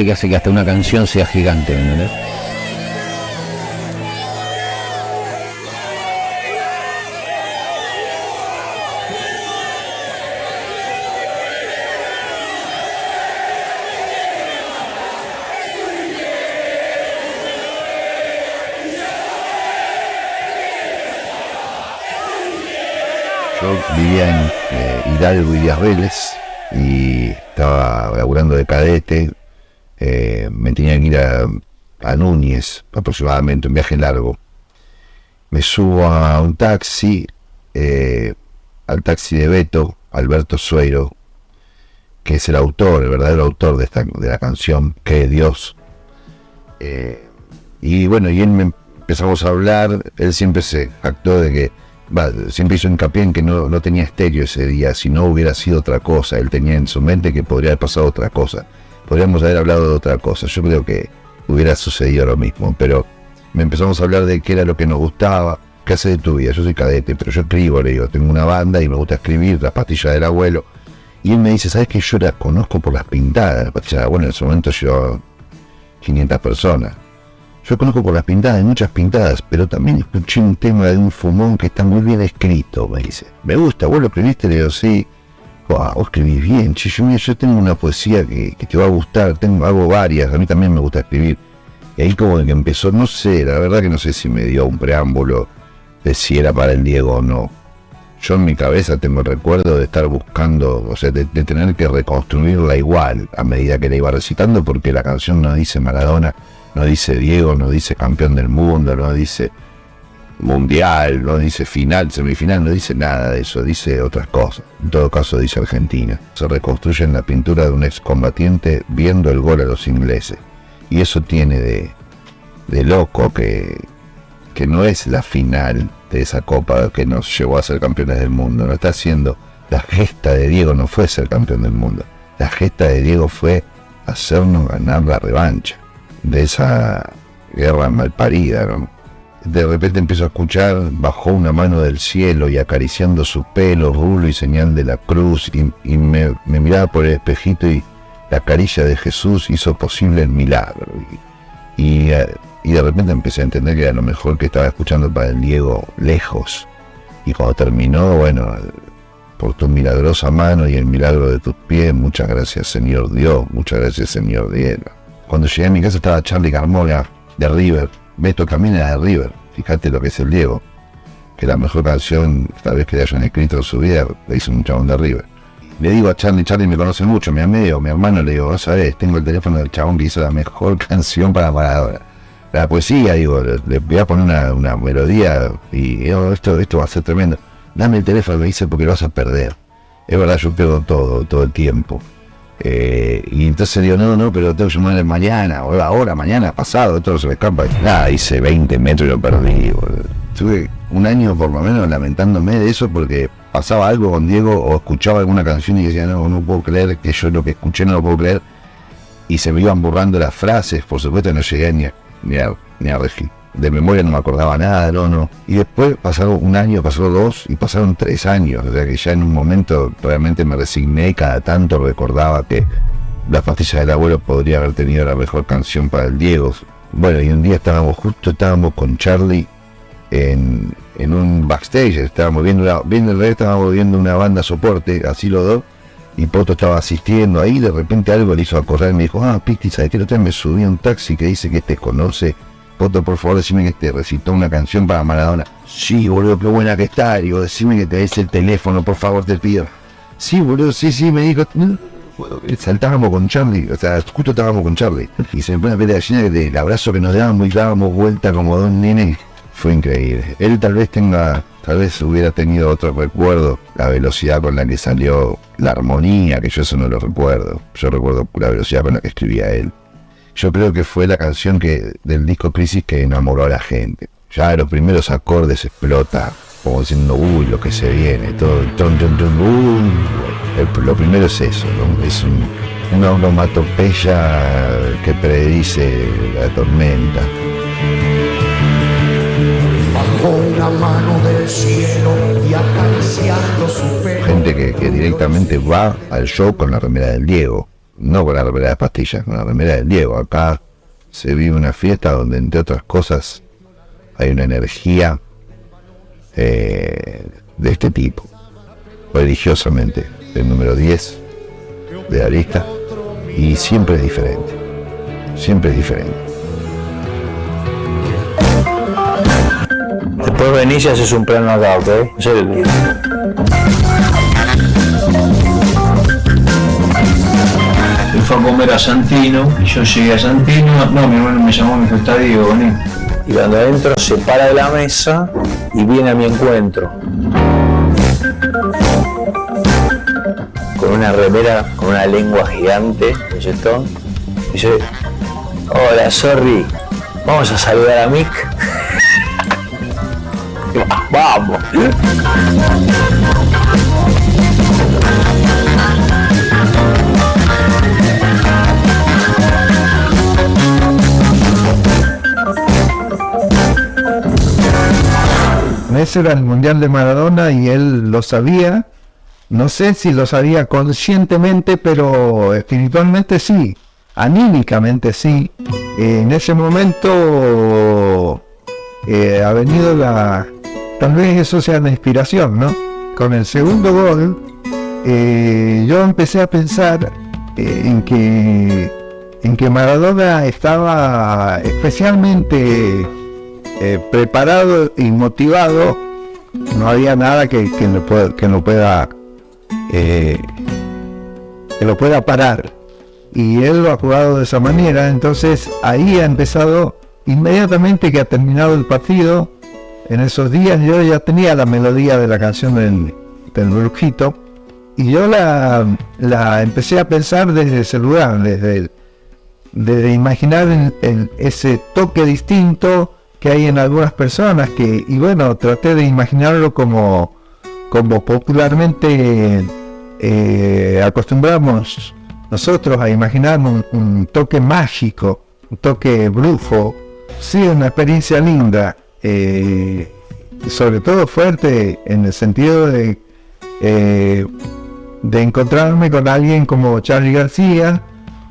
que hace que hasta una canción sea gigante, ¿entendés? Yo vivía en Hidalgo y Díaz Vélez y estaba laburando de cadete. Me tenía que ir a Núñez, aproximadamente, un viaje largo. Me subo a un taxi, al taxi de Beto, Alberto Sueiro, que es el verdadero autor de la canción, que es Dios. Y bueno, y él empezamos a hablar. Él siempre se jactó de que siempre hizo hincapié en que no tenía estéreo ese día, si no hubiera sido otra cosa. Él tenía en su mente que podría haber pasado otra cosa, podríamos haber hablado de otra cosa. Yo creo que hubiera sucedido lo mismo, pero empezamos a hablar de qué era lo que nos gustaba. ¿Qué haces de tu vida? Yo soy cadete, pero yo escribo, le digo, tengo una banda y me gusta escribir, Las Pastillas del Abuelo. Y él me dice, ¿sabes qué? Yo la conozco por las pintadas. Las Pastillas del Abuelo en ese momento llevaba 500 personas. Yo conozco por las pintadas, hay muchas pintadas, pero también escuché un tema de un fumón que está muy bien escrito, me dice. Me gusta, ¿vos lo escribiste? Le digo, sí. Vos escribís bien, che, yo tengo una poesía que te va a gustar, hago varias, a mí también me gusta escribir. Y ahí como que empezó, no sé, la verdad que no sé si me dio un preámbulo de si era para el Diego o no. Yo en mi cabeza tengo el recuerdo de estar buscando, o sea, de tener que reconstruirla igual a medida que la iba recitando, porque la canción no dice Maradona, no dice Diego, no dice campeón del mundo, no dice mundial, no dice final, semifinal, no dice nada de eso, dice otras cosas. En todo caso dice Argentina. Se reconstruye en la pintura de un excombatiente viendo el gol a los ingleses. Y eso tiene de loco que no es la final de esa copa que nos llevó a ser campeones del mundo. No está haciendo, la gesta de Diego no fue ser campeón del mundo. La gesta de Diego fue hacernos ganar la revancha de esa guerra malparida, ¿no? De repente empiezo a escuchar, bajó una mano del cielo y acariciando su pelo, rulo y señal de la cruz, y me miraba por el espejito y la caricia de Jesús hizo posible el milagro. Y de repente empecé a entender que era lo mejor que estaba escuchando para el Diego lejos. Y cuando terminó, bueno, por tu milagrosa mano y el milagro de tus pies, muchas gracias Señor Dios, muchas gracias Señor Diego. Cuando llegué a mi casa estaba Charlie Carmona de River. Beto también era de River, fíjate lo que es el Diego, que la mejor canción tal vez que le hayan escrito en su vida la hizo un chabón de River. Le digo a Charlie me conoce mucho, mi amigo, mi hermano, le digo, ¿sabes? Tengo el teléfono del chabón que hizo la mejor canción para Maradona. La poesía, digo, le voy a poner una melodía y esto va a ser tremendo. Dame el teléfono, me dice, porque lo vas a perder. Es verdad, yo pierdo todo el tiempo. Y entonces digo, no, pero tengo que llamarle mañana, o ahora, mañana, pasado, esto no se me escapa. Nada, hice 20 metros y lo perdí. Estuve un año por lo menos lamentándome de eso porque pasaba algo con Diego o escuchaba alguna canción y decía, no puedo creer que yo lo que escuché no lo puedo creer. Y se me iban borrando las frases, por supuesto no llegué ni a regir. De memoria no me acordaba nada, no. Y después pasaron un año, pasó 2 y pasaron 3 años. O sea que ya en un momento realmente me resigné y cada tanto recordaba que La pastilla del abuelo podría haber tenido la mejor canción para el Diego. Bueno, y un día estábamos con Charlie en un backstage, estábamos viendo una banda soporte, así los dos, y Poto estaba asistiendo ahí, de repente algo le hizo acordar y me dijo, Piti, ¿sabes qué? Me subí a un taxi que dice que te conoce. Poto, por favor, decime que te recitó una canción para Maradona. Sí, boludo, qué buena que está. Digo, decime que te des el teléfono, por favor, te pido. Sí, boludo, sí, me dijo. Saltábamos con Charlie, o sea, justo estábamos con Charlie. Y se me pone a pedir gallina que el abrazo que nos dábamos y dábamos vuelta como dos nenes. Fue increíble. Él tal vez hubiera tenido otro recuerdo, la velocidad con la que salió, la armonía, que yo eso no lo recuerdo. Yo recuerdo la velocidad con la que escribía él. Yo creo que fue la canción del disco Crisis que enamoró a la gente. Ya en los primeros acordes explota, como diciendo, lo que se viene, todo, lo primero es eso, ¿no? Es una onomatopeya que predice la tormenta. Bajo una mano del cielo y acariciando su pelo. Gente que directamente va al show con la remera del Diego. No con la remera de pastillas, con la remera del Diego. Acá se vive una fiesta donde, entre otras cosas, hay una energía de este tipo. Religiosamente, el número 10 de la lista. Y siempre es diferente. Siempre es diferente. Después venís y haces un plan knockout, ¿eh? Él fue a comer a Santino y yo llegué a Santino. No, mi hermano me llamó y me dijo, está Diego, vení. Y cuando entro se para de la mesa y viene a mi encuentro. Con una remera, con una lengua gigante, ¿no es cierto? Y dice, hola, sorry, vamos a saludar a Mick. ¡Vamos! Ese era el Mundial de Maradona y él lo sabía. No sé si lo sabía conscientemente, pero espiritualmente sí, anímicamente sí. En ese momento ha venido tal vez eso sea la inspiración, ¿no? Con el segundo gol, yo empecé a pensar en que Maradona estaba especialmente preparado y motivado. No había nada que lo pueda parar, y él lo ha jugado de esa manera. Entonces ahí ha empezado inmediatamente que ha terminado el partido. En esos días yo ya tenía la melodía de la canción del Brujito, y yo la empecé a pensar desde ese lugar, desde imaginar ese toque distinto que hay en algunas personas, y bueno, traté de imaginarlo como popularmente acostumbramos nosotros a imaginar un toque mágico, un toque brujo. Sí, una experiencia linda, sobre todo fuerte en el sentido de encontrarme con alguien como Charly García,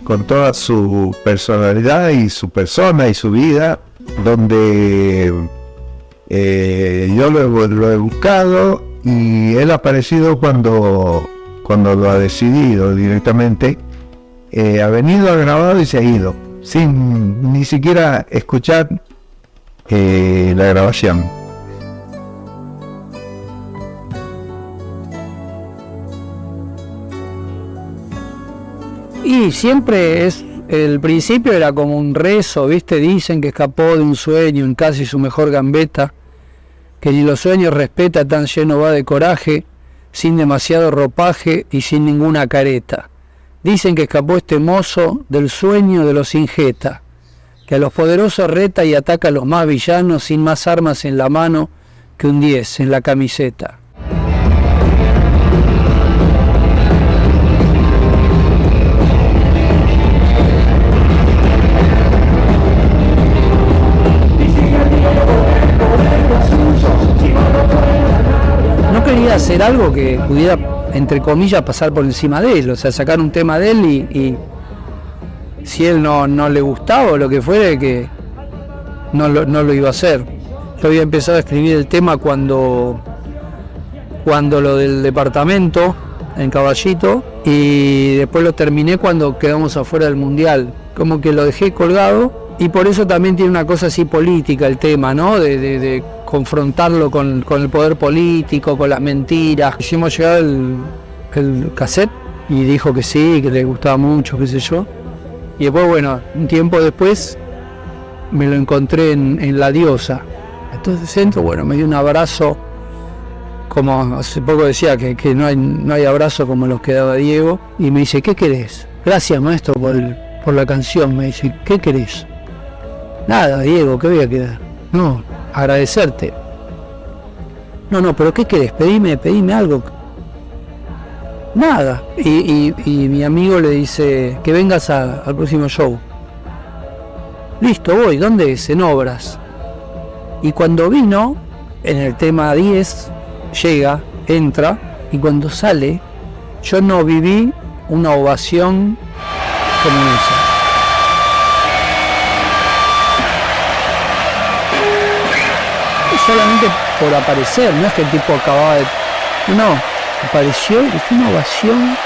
con toda su personalidad y su persona y su vida, donde yo lo he buscado y él ha aparecido cuando lo ha decidido directamente. Ha venido, ha grabado y se ha ido, sin ni siquiera escuchar la grabación. Y siempre el principio era como un rezo, ¿viste? Dicen que escapó de un sueño en casi su mejor gambeta, que ni los sueños respeta, tan lleno va de coraje, sin demasiado ropaje y sin ninguna careta. Dicen que escapó este mozo del sueño de los ingeta, que a los poderosos reta y ataca a los más villanos sin más armas en la mano que un 10 en la camiseta. No quería hacer algo que pudiera, entre comillas, pasar por encima de él, o sea, sacar un tema de él y si él no le gustaba o lo que fuere, que no lo iba a hacer. Yo había empezado a escribir el tema cuando lo del departamento en Caballito, y después lo terminé cuando quedamos afuera del Mundial. Como que lo dejé colgado, y por eso también tiene una cosa así política el tema, ¿no? De confrontarlo con el poder político, con las mentiras. Hicimos llegar el cassette y dijo que sí, que le gustaba mucho, qué sé yo. Y después, bueno, un tiempo después me lo encontré en La Diosa. Entonces entro, bueno, me dio un abrazo, como hace poco decía, que no hay abrazo como los que daba Diego. Y me dice, ¿qué querés? Gracias, maestro, por la canción. Me dice, ¿qué querés? Nada, Diego, ¿qué voy a quedar? No, agradecerte. No, pero ¿qué querés? Pedime algo. Nada. Y mi amigo le dice, que vengas al próximo show. Listo, voy. ¿Dónde es? En Obras. Y cuando vino, en el tema 10, llega, entra, y cuando sale, yo no viví una ovación como esa. Solamente por aparecer, no es que el tipo acababa de... No, apareció y fue una ovación,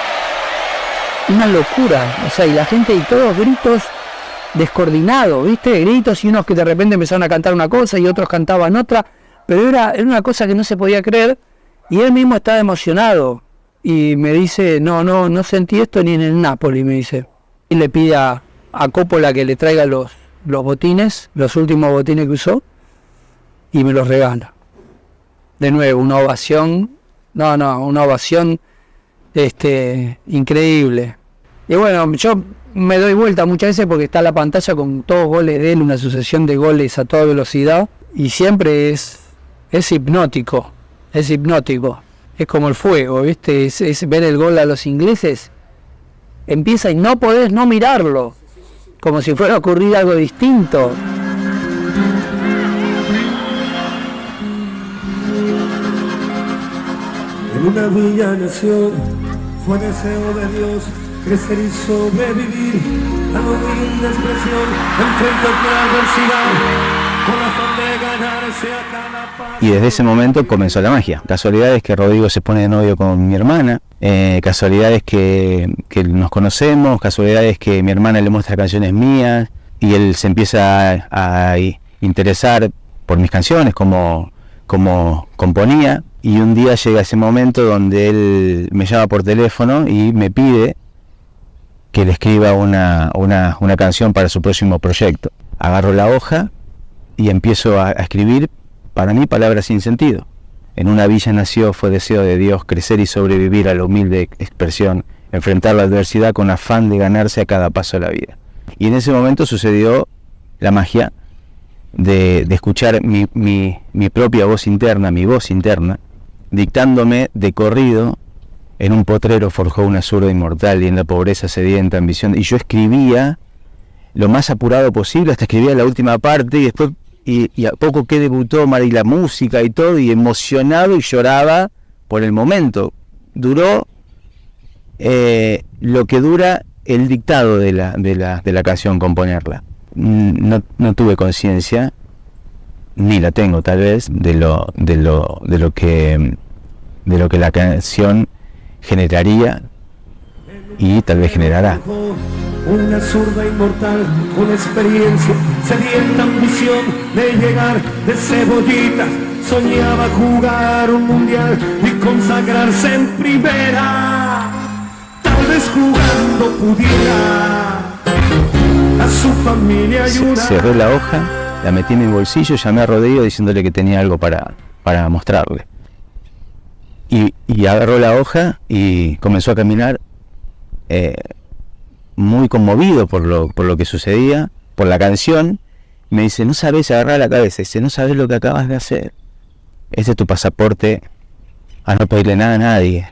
una locura. O sea, y la gente, y todos gritos descoordinados, ¿viste? Gritos, y unos que de repente empezaron a cantar una cosa y otros cantaban otra, pero era una cosa que no se podía creer, y él mismo estaba emocionado. Y me dice, no sentí esto ni en el Napoli, me dice. Y le pide a Coppola que le traiga los botines, los últimos botines que usó, y me los regala. De nuevo, una ovación, una ovación increíble. Y bueno, yo me doy vuelta muchas veces porque está la pantalla con todos goles de él, una sucesión de goles a toda velocidad, y siempre es hipnótico, es como el fuego, ¿viste? Es ver el gol a los ingleses, empieza y no podés no mirarlo, como si fuera a ocurrir algo distinto. En una villa nació, fue deseo de Dios crecer y sobrevivir a la humilde expresión, enfrente a la adversidad, con la afán de ganarse a cada paso. Y desde ese momento comenzó la magia. Casualidades que Rodrigo se pone de novio con mi hermana, casualidades que nos conocemos, casualidades que mi hermana le muestra canciones mías y él se empieza a interesar por mis canciones, como componía. Y un día llega ese momento donde él me llama por teléfono y me pide que le escriba una canción para su próximo proyecto. Agarro la hoja y empiezo a escribir, para mí, palabras sin sentido. En una villa nació, fue deseo de Dios crecer y sobrevivir a la humilde expresión, enfrentar la adversidad con afán de ganarse a cada paso de la vida. Y en ese momento sucedió la magia de escuchar mi propia voz interna, mi voz interna, dictándome de corrido: en un potrero forjó una zurda inmortal y en la pobreza sedienta ambición. Y yo escribía lo más apurado posible, hasta escribía la última parte, y después, y a poco que debutó y la música y todo, y emocionado, y lloraba por el momento. Duró lo que dura el dictado de la canción, componerla. No tuve conciencia, ni la tengo tal vez, de lo que la canción generaría y tal vez generará. Una zurda inmortal con experiencia, sedienta ambición de llegar de cebollitas, soñaba jugar un mundial y consagrarse en primera. Tal vez vez jugando pudiera a su familia ayudar. Cerré la hoja, la metí en mi bolsillo, llamé a Rodrigo diciéndole que tenía algo para mostrarle. Y agarró la hoja y comenzó a caminar muy conmovido por lo que sucedía, por la canción. Me dice, no sabes, agarrar la cabeza, dice, no sabes lo que acabas de hacer. Este es tu pasaporte a no pedirle nada a nadie.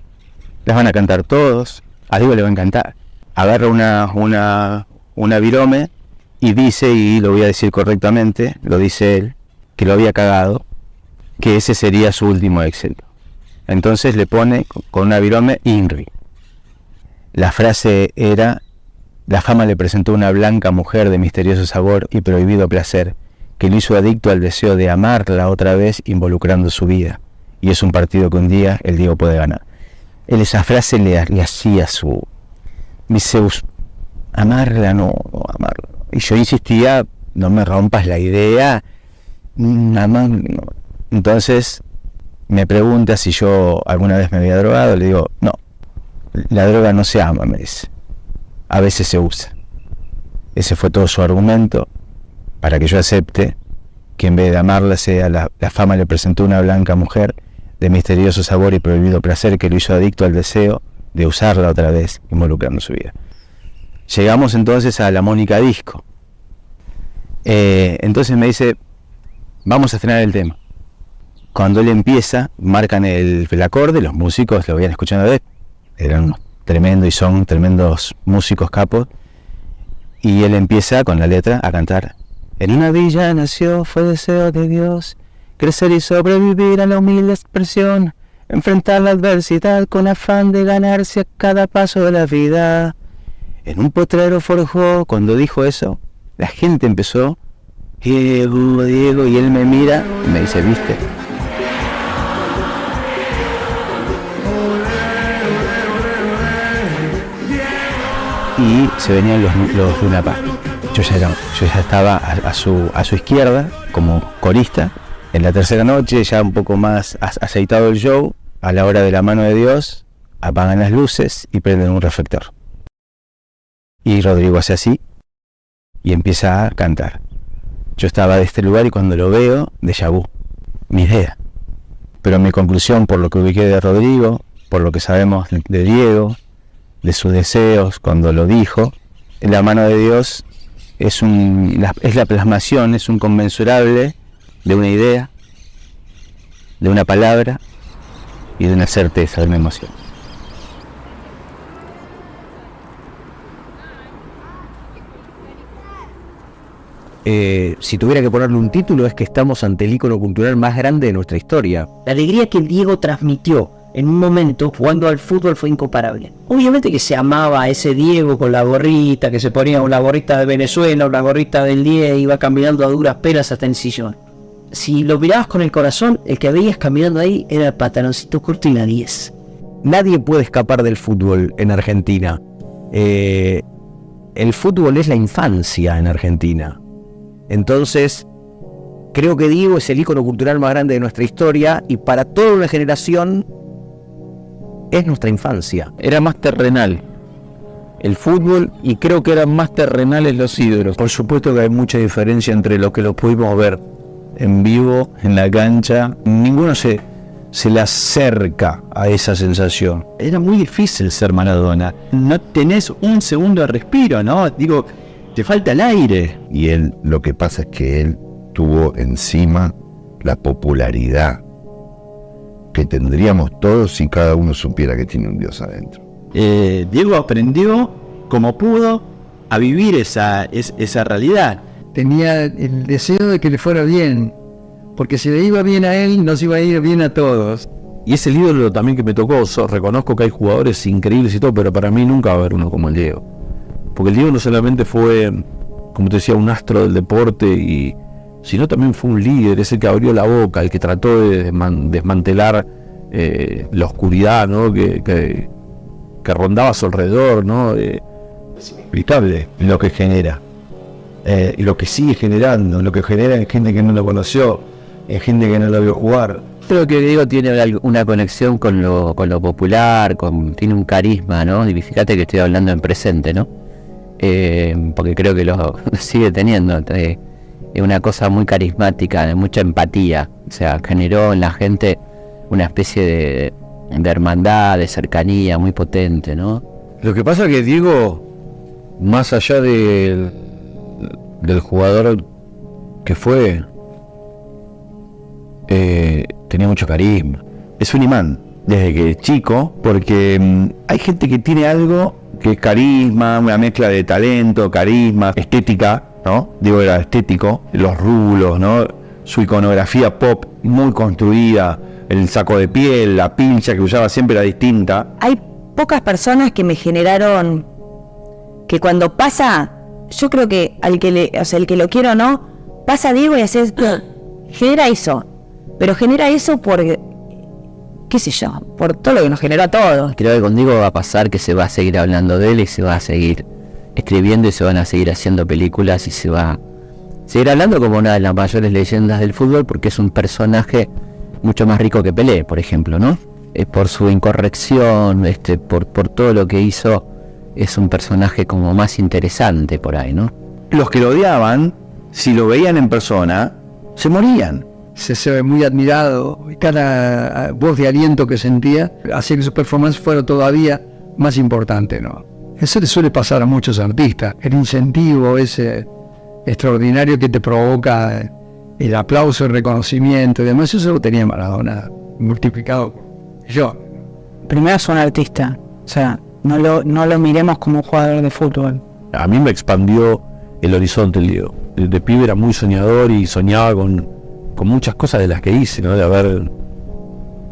Las van a cantar todos, a Diego le va a encantar. Agarra una virome y dice, y lo voy a decir correctamente, lo dice él, que lo había cagado, que ese sería su último éxito. Entonces le pone con una virome INRI. La frase era, la fama le presentó una blanca mujer de misterioso sabor y prohibido placer, que lo hizo adicto al deseo de amarla otra vez involucrando su vida. Y es un partido que un día el Diego puede ganar. Él esa frase le hacía su... Dice, amarla, no, amarla. Y yo insistía, no me rompas la idea, amarla, no. Entonces me pregunta si yo alguna vez me había drogado, le digo, no, la droga no se ama, me dice, a veces se usa. Ese fue todo su argumento para que yo acepte que en vez de amarla sea la fama le presentó una blanca mujer de misterioso sabor y prohibido placer que lo hizo adicto al deseo de usarla otra vez, involucrando su vida. Llegamos entonces a la Mónica Disco. Entonces me dice, vamos a estrenar el tema. Cuando él empieza, marcan el acorde, los músicos lo habían escuchado una vez, eran unos tremendos y son tremendos músicos capos, y él empieza con la letra a cantar. En una villa nació, fue deseo de Dios, crecer y sobrevivir a la humilde expresión, enfrentar la adversidad con afán de ganarse a cada paso de la vida. En un potrero forjó, cuando dijo eso, la gente empezó, Diego, Diego, y él me mira y me dice, ¿viste? Y se venían los Luna Park. Yo ya estaba a su izquierda como corista. En la tercera noche, ya un poco más aceitado el show, a la hora de la mano de Dios, apagan las luces y prenden un reflector. Y Rodrigo hace así y empieza a cantar. Yo estaba de este lugar y cuando lo veo, déjà vu, mi idea. Pero mi conclusión, por lo que ubiqué de Rodrigo, por lo que sabemos de Diego, de sus deseos, cuando lo dijo, la mano de Dios es la plasmación, es un conmensurable de una idea, de una palabra y de una certeza, de una emoción. Si tuviera que ponerle un título, es que estamos ante el ícono cultural más grande de nuestra historia. La alegría que el Diego transmitió en un momento jugando al fútbol fue incomparable. Obviamente que se amaba a ese Diego con la gorrita, que se ponía una gorrita de Venezuela, una gorrita del 10, iba caminando a duras penas hasta el sillón. Si lo mirabas con el corazón, el que veías caminando ahí era el pantaloncito corto y la 10. Nadie puede escapar del fútbol en Argentina. El fútbol es la infancia en Argentina. Entonces, creo que Diego es el ícono cultural más grande de nuestra historia y para toda una generación es nuestra infancia. Era más terrenal el fútbol y creo que eran más terrenales los ídolos. Por supuesto que hay mucha diferencia entre lo que lo pudimos ver en vivo, en la cancha. Ninguno se le acerca a esa sensación. Era muy difícil ser Maradona. No tenés un segundo de respiro, ¿no? Digo, te falta el aire. Y él, lo que pasa es que él tuvo encima la popularidad que tendríamos todos si cada uno supiera que tiene un Dios adentro. Diego aprendió como pudo a vivir esa realidad. Tenía el deseo de que le fuera bien, porque si le iba bien a él, nos iba a ir bien a todos. Y es el ídolo también que me tocó. Reconozco que hay jugadores increíbles y todo, pero para mí nunca va a haber uno como el Diego. Porque el Diego no solamente fue, como te decía, un astro del deporte, sino también fue un líder, ese que abrió la boca, el que trató de desmantelar la oscuridad, ¿no? que rondaba a su alrededor, ¿no? Es inexplicable lo que genera. Y lo que sigue generando, lo que genera en gente que no lo conoció, en gente que no lo vio jugar. Creo que Diego tiene una conexión con lo popular, tiene un carisma, ¿no? Y fíjate que estoy hablando en presente, ¿no? Porque creo que lo sigue teniendo. Es una cosa muy carismática, de mucha empatía. O sea, generó en la gente una especie de hermandad, de cercanía muy potente, ¿no? Lo que pasa es que Diego, más allá del jugador que fue, tenía mucho carisma. Es un imán desde que es chico, porque hay gente que tiene algo que es carisma, una mezcla de talento, carisma, estética, ¿no? Diego era estético, los rulos, ¿no? Su iconografía pop muy construida, el saco de piel, la pincha que usaba siempre era distinta. Hay pocas personas que me generaron que cuando pasa, yo creo que el que lo quiero o no, pasa Diego y haces, genera eso, pero genera eso por, qué sé yo, por todo lo que nos generó a todos. Creo que con Diego va a pasar que se va a seguir hablando de él y se va a seguir escribiendo y se van a seguir haciendo películas y se va a seguir hablando como una de las mayores leyendas del fútbol, porque es un personaje mucho más rico que Pelé, por ejemplo, ¿no? Por su incorrección, por todo lo que hizo, es un personaje como más interesante por ahí, ¿no? Los que lo odiaban, si lo veían en persona, se morían. Se ve muy admirado, cada voz de aliento que sentía hacía que su performance fuera todavía más importante, ¿no? Eso le suele pasar a muchos artistas, el incentivo ese extraordinario que te provoca el aplauso, el reconocimiento y demás, eso lo tenía Maradona multiplicado yo. Primero es un artista, o sea, no lo miremos como un jugador de fútbol. A mí me expandió el horizonte el Diego. De pibe era muy soñador y soñaba con muchas cosas de las que hice, ¿no? De haber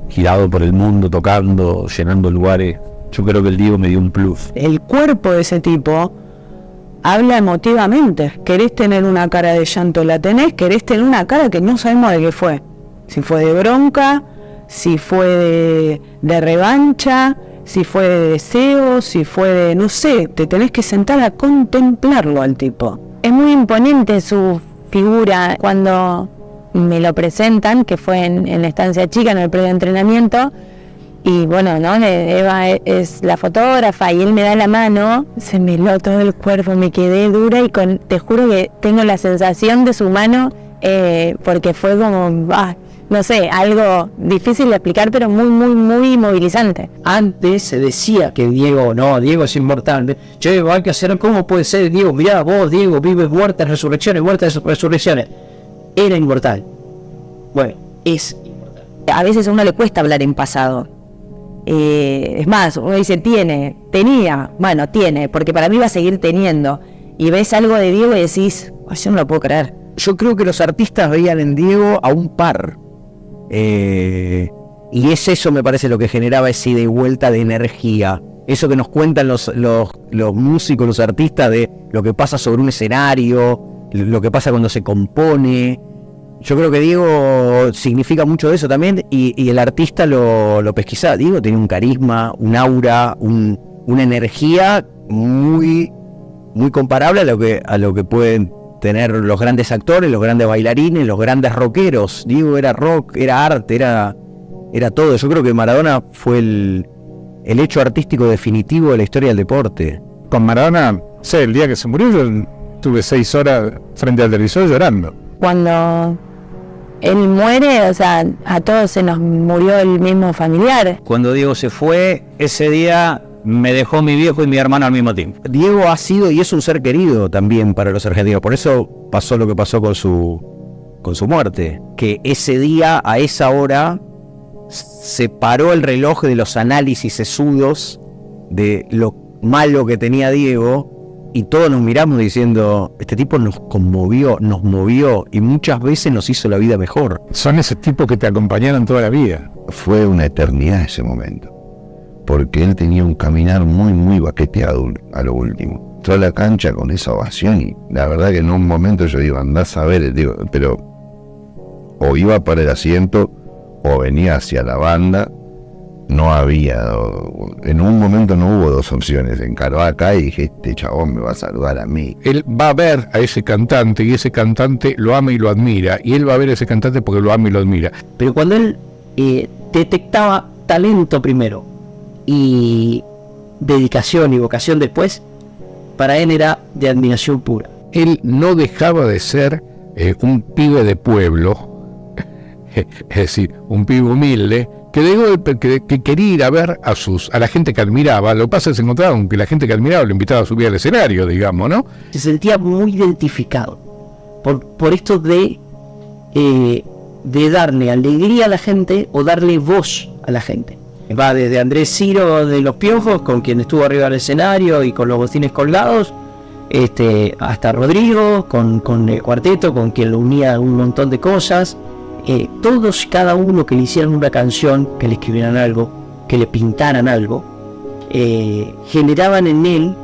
girado por el mundo, tocando, llenando lugares. Yo creo que el Diego me dio un plus. El cuerpo de ese tipo habla emotivamente. Querés tener una cara de llanto, la tenés. Querés tener una cara que no sabemos de qué fue. Si fue de bronca, si fue de revancha, si fue de deseo, si fue de, no sé, te tenés que sentar a contemplarlo al tipo. Es muy imponente su figura. Cuando me lo presentan, que fue en la estancia chica, en el predio de entrenamiento, y bueno, ¿no? Eva es la fotógrafa y él me da la mano, se me heló todo el cuerpo, me quedé dura y te juro que tengo la sensación de su mano, porque fue como, no sé, algo difícil de explicar, pero muy, muy, muy movilizante. Antes se decía que Diego es inmortal. Che, hay que hacer, ¿cómo puede ser Diego? Mirá, vos, Diego, vives muertas resurrecciones. Era inmortal. Bueno, es inmortal. A veces a uno le cuesta hablar en pasado. Es más, uno dice tiene, porque para mí va a seguir teniendo. Y ves algo de Diego y decís, yo no lo puedo creer. Yo creo que los artistas veían en Diego a un par. Y es eso, me parece, lo que generaba ese ida y vuelta de energía. Eso que nos cuentan los músicos, los artistas, de lo que pasa sobre un escenario, lo que pasa cuando se compone. Yo creo que Diego significa mucho de eso también, y el artista lo pesquisa. Diego tiene un carisma, un aura, una energía muy, muy comparable a lo que pueden tener los grandes actores, los grandes bailarines, los grandes rockeros. Diego era rock, era arte, era todo. Yo creo que Maradona fue el hecho artístico definitivo de la historia del deporte. Con Maradona, el día que se murió, yo tuve 6 horas frente al televisor llorando. Cuando él muere, o sea, a todos se nos murió el mismo familiar. Cuando Diego se fue, ese día me dejó mi viejo y mi hermano al mismo tiempo. Diego ha sido y es un ser querido también para los argentinos. Por eso pasó lo que pasó con su muerte. Que ese día, a esa hora, se paró el reloj de los análisis sesudos de lo malo que tenía Diego. Y todos nos miramos diciendo, este tipo nos conmovió, nos movió y muchas veces nos hizo la vida mejor. Son ese tipo que te acompañaron toda la vida. Fue una eternidad ese momento, porque él tenía un caminar muy, muy baqueteado a lo último. Entró a la cancha con esa ovación y la verdad que en un momento yo digo, andás a ver, pero o iba para el asiento o venía hacia la banda. No había, en un momento no hubo dos opciones, encaró acá y dije, este chabón me va a saludar a mí. Él va a ver a ese cantante y ese cantante lo ama y lo admira, y él va a ver a ese cantante porque lo ama y lo admira. Pero cuando él detectaba talento primero y dedicación y vocación después. Para él era de admiración pura. Él no dejaba de ser un pibe de pueblo, es decir, un pibe humilde, que quería ir a ver a la gente que admiraba. Lo que pasa es que se encontraba con que la gente que admiraba lo invitaba a subir al escenario, digamos, ¿no? Se sentía muy identificado por esto de darle alegría a la gente o darle voz a la gente. Va desde Andrés Ciro de Los Piojos, con quien estuvo arriba del escenario y con los bocines colgados, hasta Rodrigo, con el cuarteto, con quien lo unía un montón de cosas. Todos y cada uno que le hicieran una canción, que le escribieran algo, que le pintaran algo, generaban en él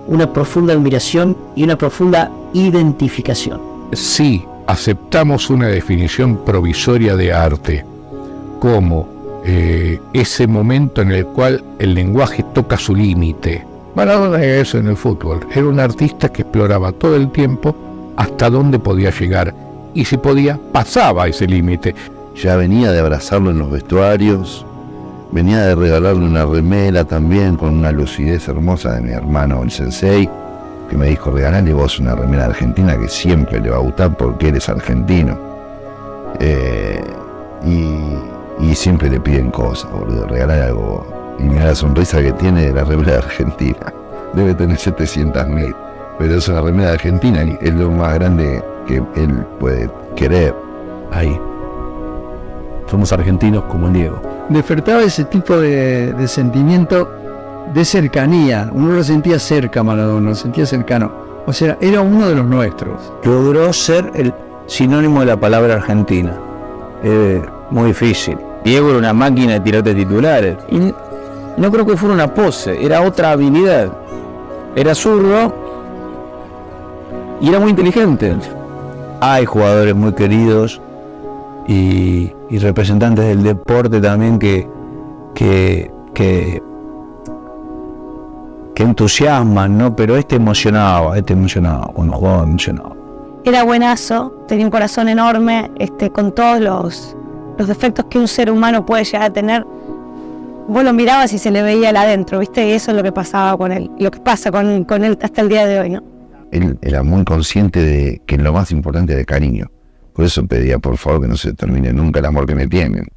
una profunda admiración y una profunda identificación. Sí, aceptamos una definición provisoria de arte como ese momento en el cual el lenguaje toca su límite. Maradona era eso en el fútbol. Era un artista que exploraba todo el tiempo hasta dónde podía llegar, y si podía, pasaba ese límite. Ya venía de abrazarlo en los vestuarios, venía de regalarle una remera también con una lucidez hermosa de mi hermano el sensei, que me dijo: regalale vos una remera argentina que siempre le va a gustar porque eres argentino. Y siempre le piden cosas, boludo, regalar algo. Y mira la sonrisa que tiene de la remera de Argentina. Debe tener 700.000, pero es una remera de Argentina y es lo más grande que él puede querer. Ahí. Somos argentinos como el Diego. Despertaba ese tipo de sentimiento de cercanía. Uno lo sentía cerca, Maradona, lo sentía cercano. O sea, era uno de los nuestros. Logró ser el sinónimo de la palabra argentina. Muy difícil. Diego era una máquina de tirarte titulares. Y no creo que fuera una pose, era otra habilidad. Era zurdo y era muy inteligente. Hay jugadores muy queridos y representantes del deporte también que entusiasman, ¿no? Pero emocionaba, cuando jugaba emocionaba. Era buenazo, tenía un corazón enorme, con todos los defectos que un ser humano puede llegar a tener. Vos lo mirabas y se le veía el adentro, ¿viste? Y eso es lo que pasaba con él, lo que pasa con él hasta el día de hoy, ¿no? Él era muy consciente de que lo más importante era el cariño. Por eso pedía, por favor, que no se termine nunca el amor que me tienen.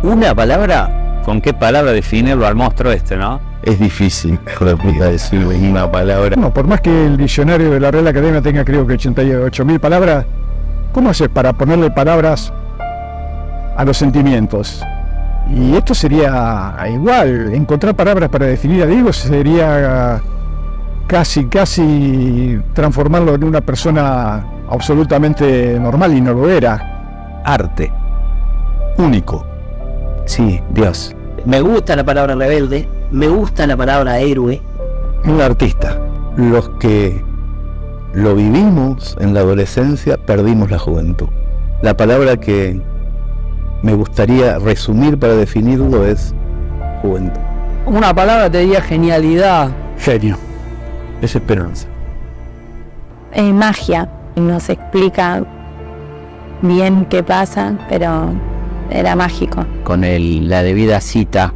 Una palabra, ¿con qué palabra definirlo al monstruo no? Es difícil decir una palabra. No, por más que el diccionario de la Real Academia tenga creo que 88.000 palabras, ¿cómo haces para ponerle palabras a los sentimientos? Y esto sería igual, encontrar palabras para definir a Diego sería casi transformarlo en una persona absolutamente normal, y no lo era. Arte. Único. Sí, Dios. Me gusta la palabra rebelde, me gusta la palabra héroe. Un artista. Los que lo vivimos en la adolescencia perdimos la juventud. La palabra que me gustaría resumir para definirlo es juventud. Una palabra te diría genialidad. Genio. Es esperanza. Magia, no se explica bien qué pasa, pero era mágico. Con la debida cita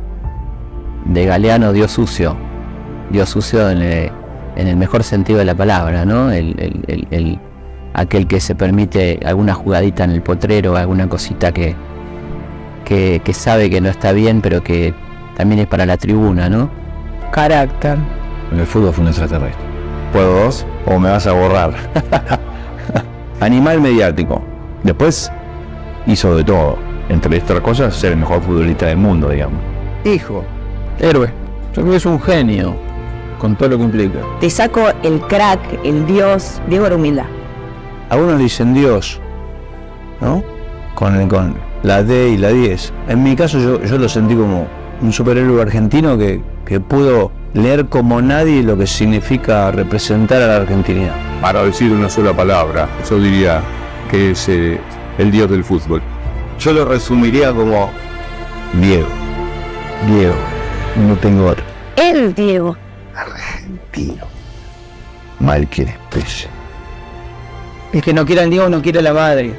de Galeano, Dios sucio en el mejor sentido de la palabra, ¿no? Aquel que se permite alguna jugadita en el potrero, alguna cosita que sabe que no está bien, pero que también es para la tribuna, ¿no? Carácter. En el fútbol fue un extraterrestre. ¿Puedo dos o me vas a borrar? Animal mediático. Después hizo de todo. Entre estas cosas, ser el mejor futbolista del mundo, digamos. Hijo. Héroe. Yo creo que es un genio, con todo lo que implica. Te saco el crack, el Dios. Diego era humildad. Algunos dicen Dios, ¿no? Con la D y la 10. En mi caso yo lo sentí como un superhéroe argentino que pudo leer como nadie lo que significa representar a la argentinidad. Para decir una sola palabra, yo diría que es el dios del fútbol. Yo lo resumiría como Diego. Diego, no tengo otro. El Diego. Argentino. Mal que especie. El que no quiere al Diego no quiere a la madre.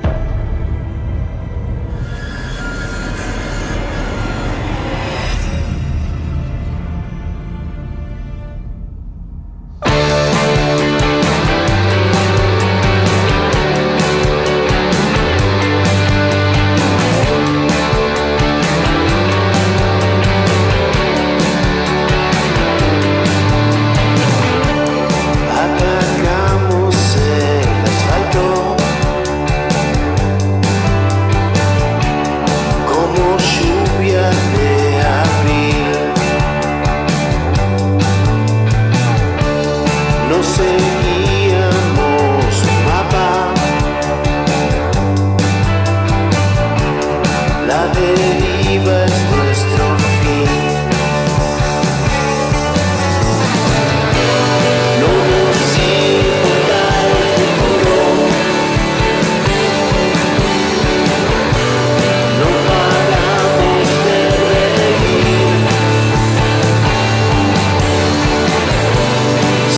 Atacamos el asfalto como lluvia de abril. No seguíamos un mapa, la deriva es nuestro fin. No nos importa el futuro, no paramos de reír.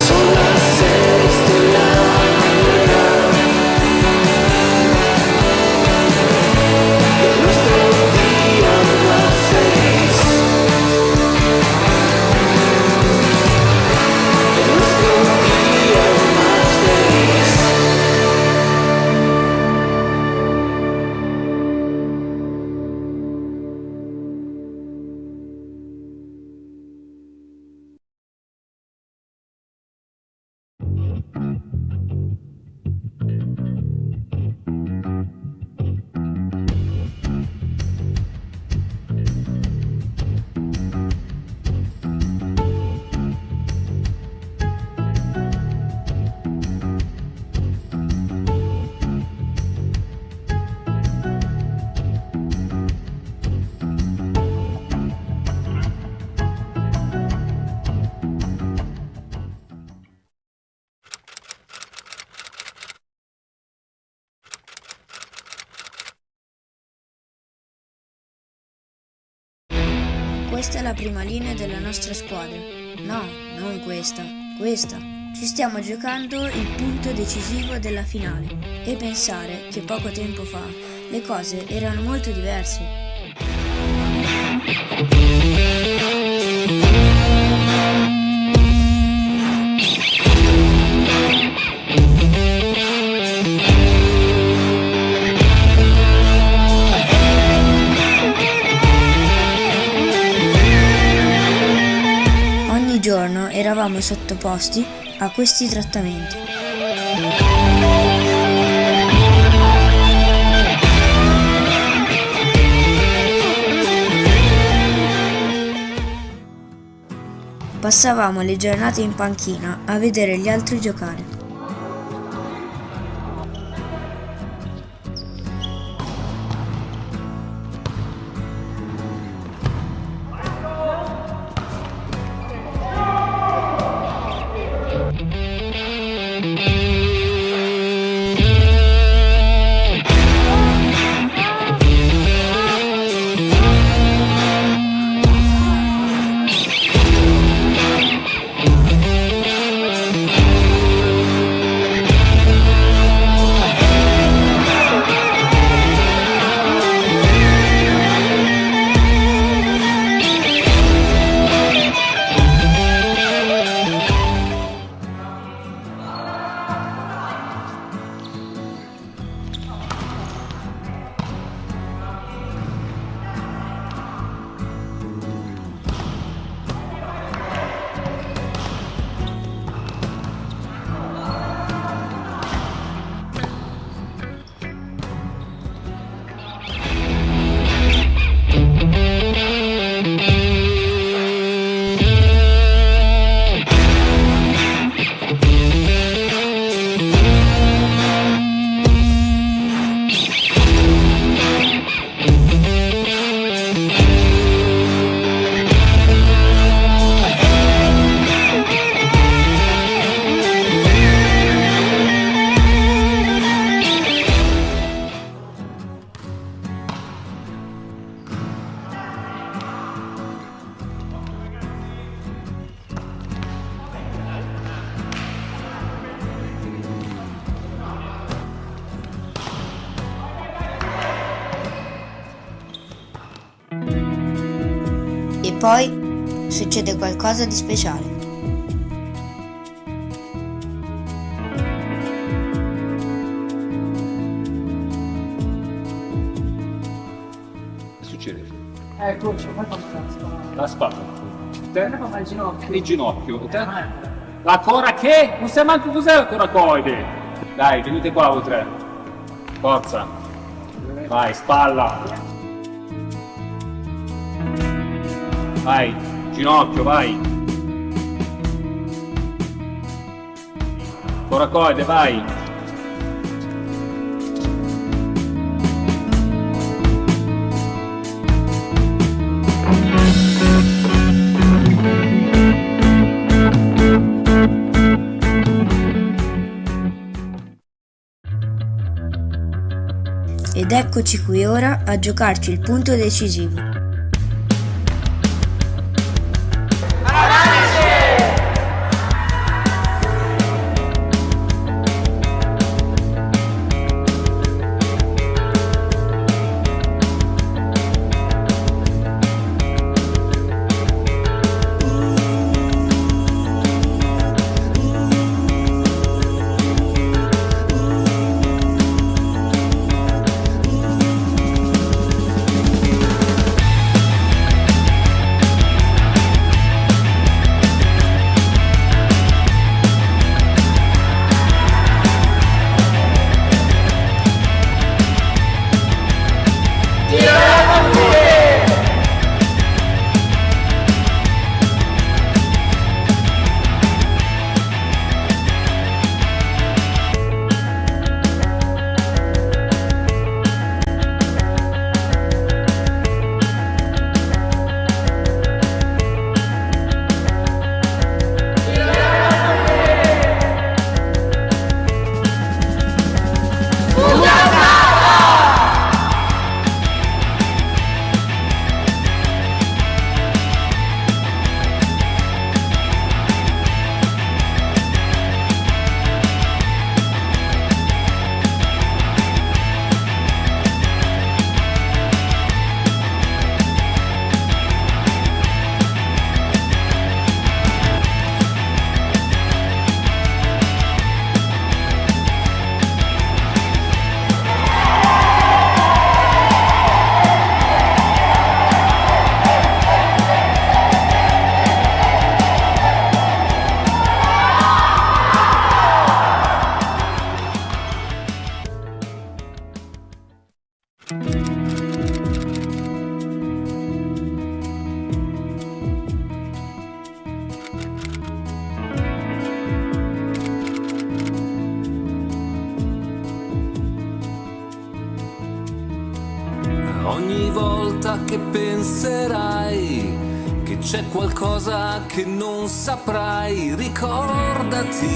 Son las 6 de la mañana de nuestro día más feliz. De nuestro día más feliz. Questa è la prima linea della nostra squadra. No, non questa, questa. Ci stiamo giocando il punto decisivo della finale. E pensare che poco tempo fa le cose erano molto diverse. Ogni giorno eravamo sottoposti a questi trattamenti. Passavamo le giornate in panchina a vedere gli altri giocare. poi succede qualcosa di speciale. Che succede? Eccoci, La spalla. Il ginocchio. La corache? Non sai manco cos'è la coracoide. Dai, venite qua voi tre. Forza. Vai, spalla. Vai, ginocchio, vai. Coracoide, vai. Ed eccoci qui ora a giocarci il punto decisivo. Ogni volta che penserai che c'è qualcosa che non saprai, ricordati,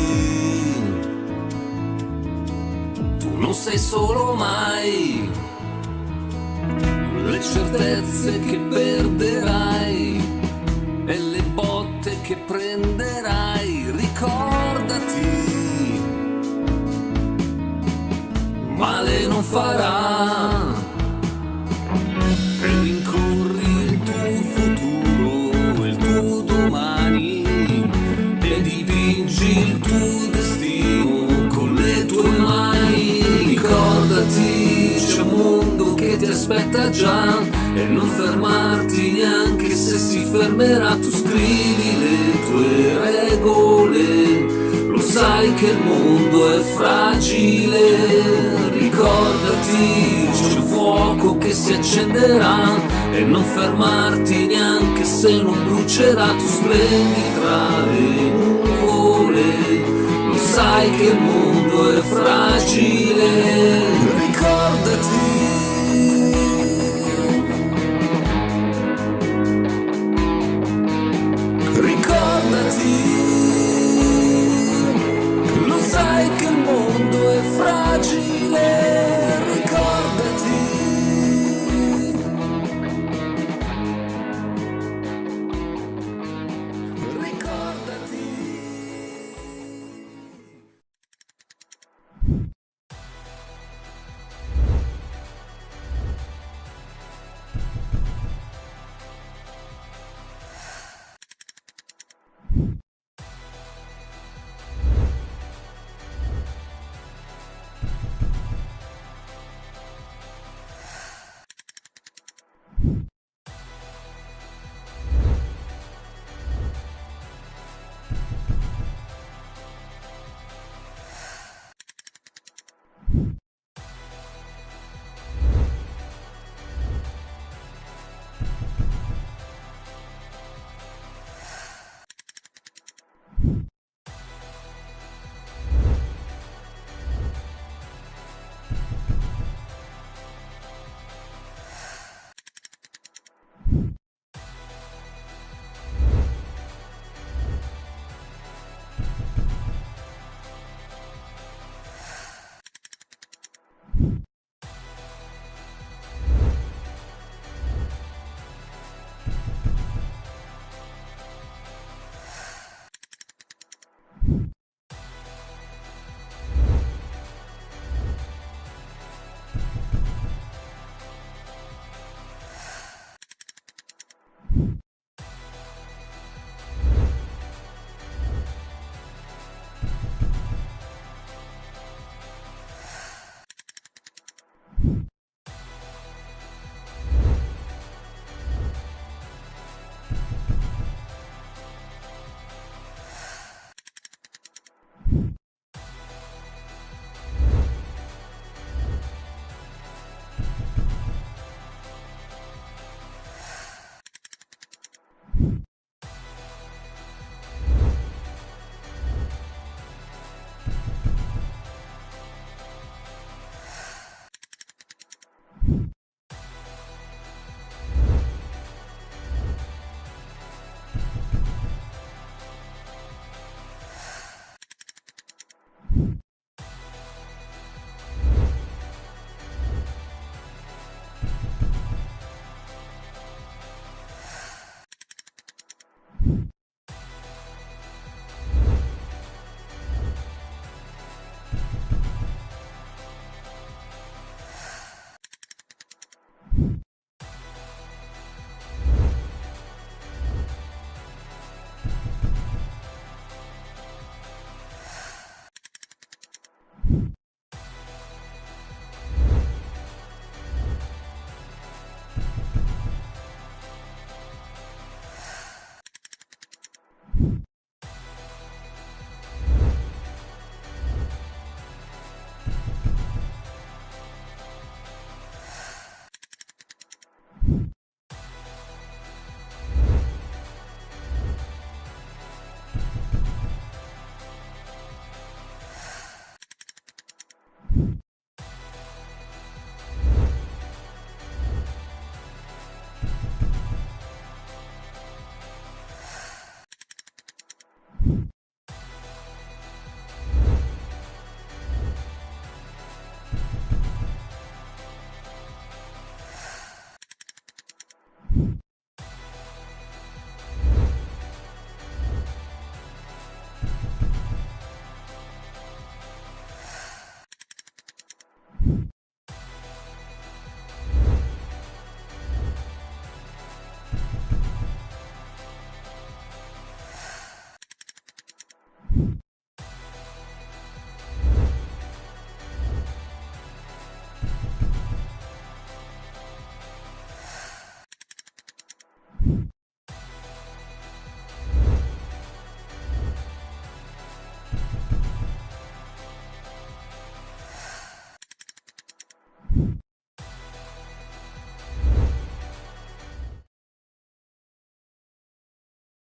tu non sei solo mai. Le certezze che perderai e le botte che prenderai, ricordati, male non farà. E rincorri il tuo futuro e il tuo domani e dipingi il tuo destino con le tue mani. Ricordati, c'è un mondo che ti aspetta già e non fermarti neanche se si fermerà. Tu scrivi le tue regole, lo sai che il mondo è fragile. Ricordati, c'è un fuoco che si accenderà e non fermarti neanche se non brucerà. Tu splendi tra le nuvole, lo sai che il mondo è fragile. Ricordati, lo sai che il mondo è fragile, ricordati.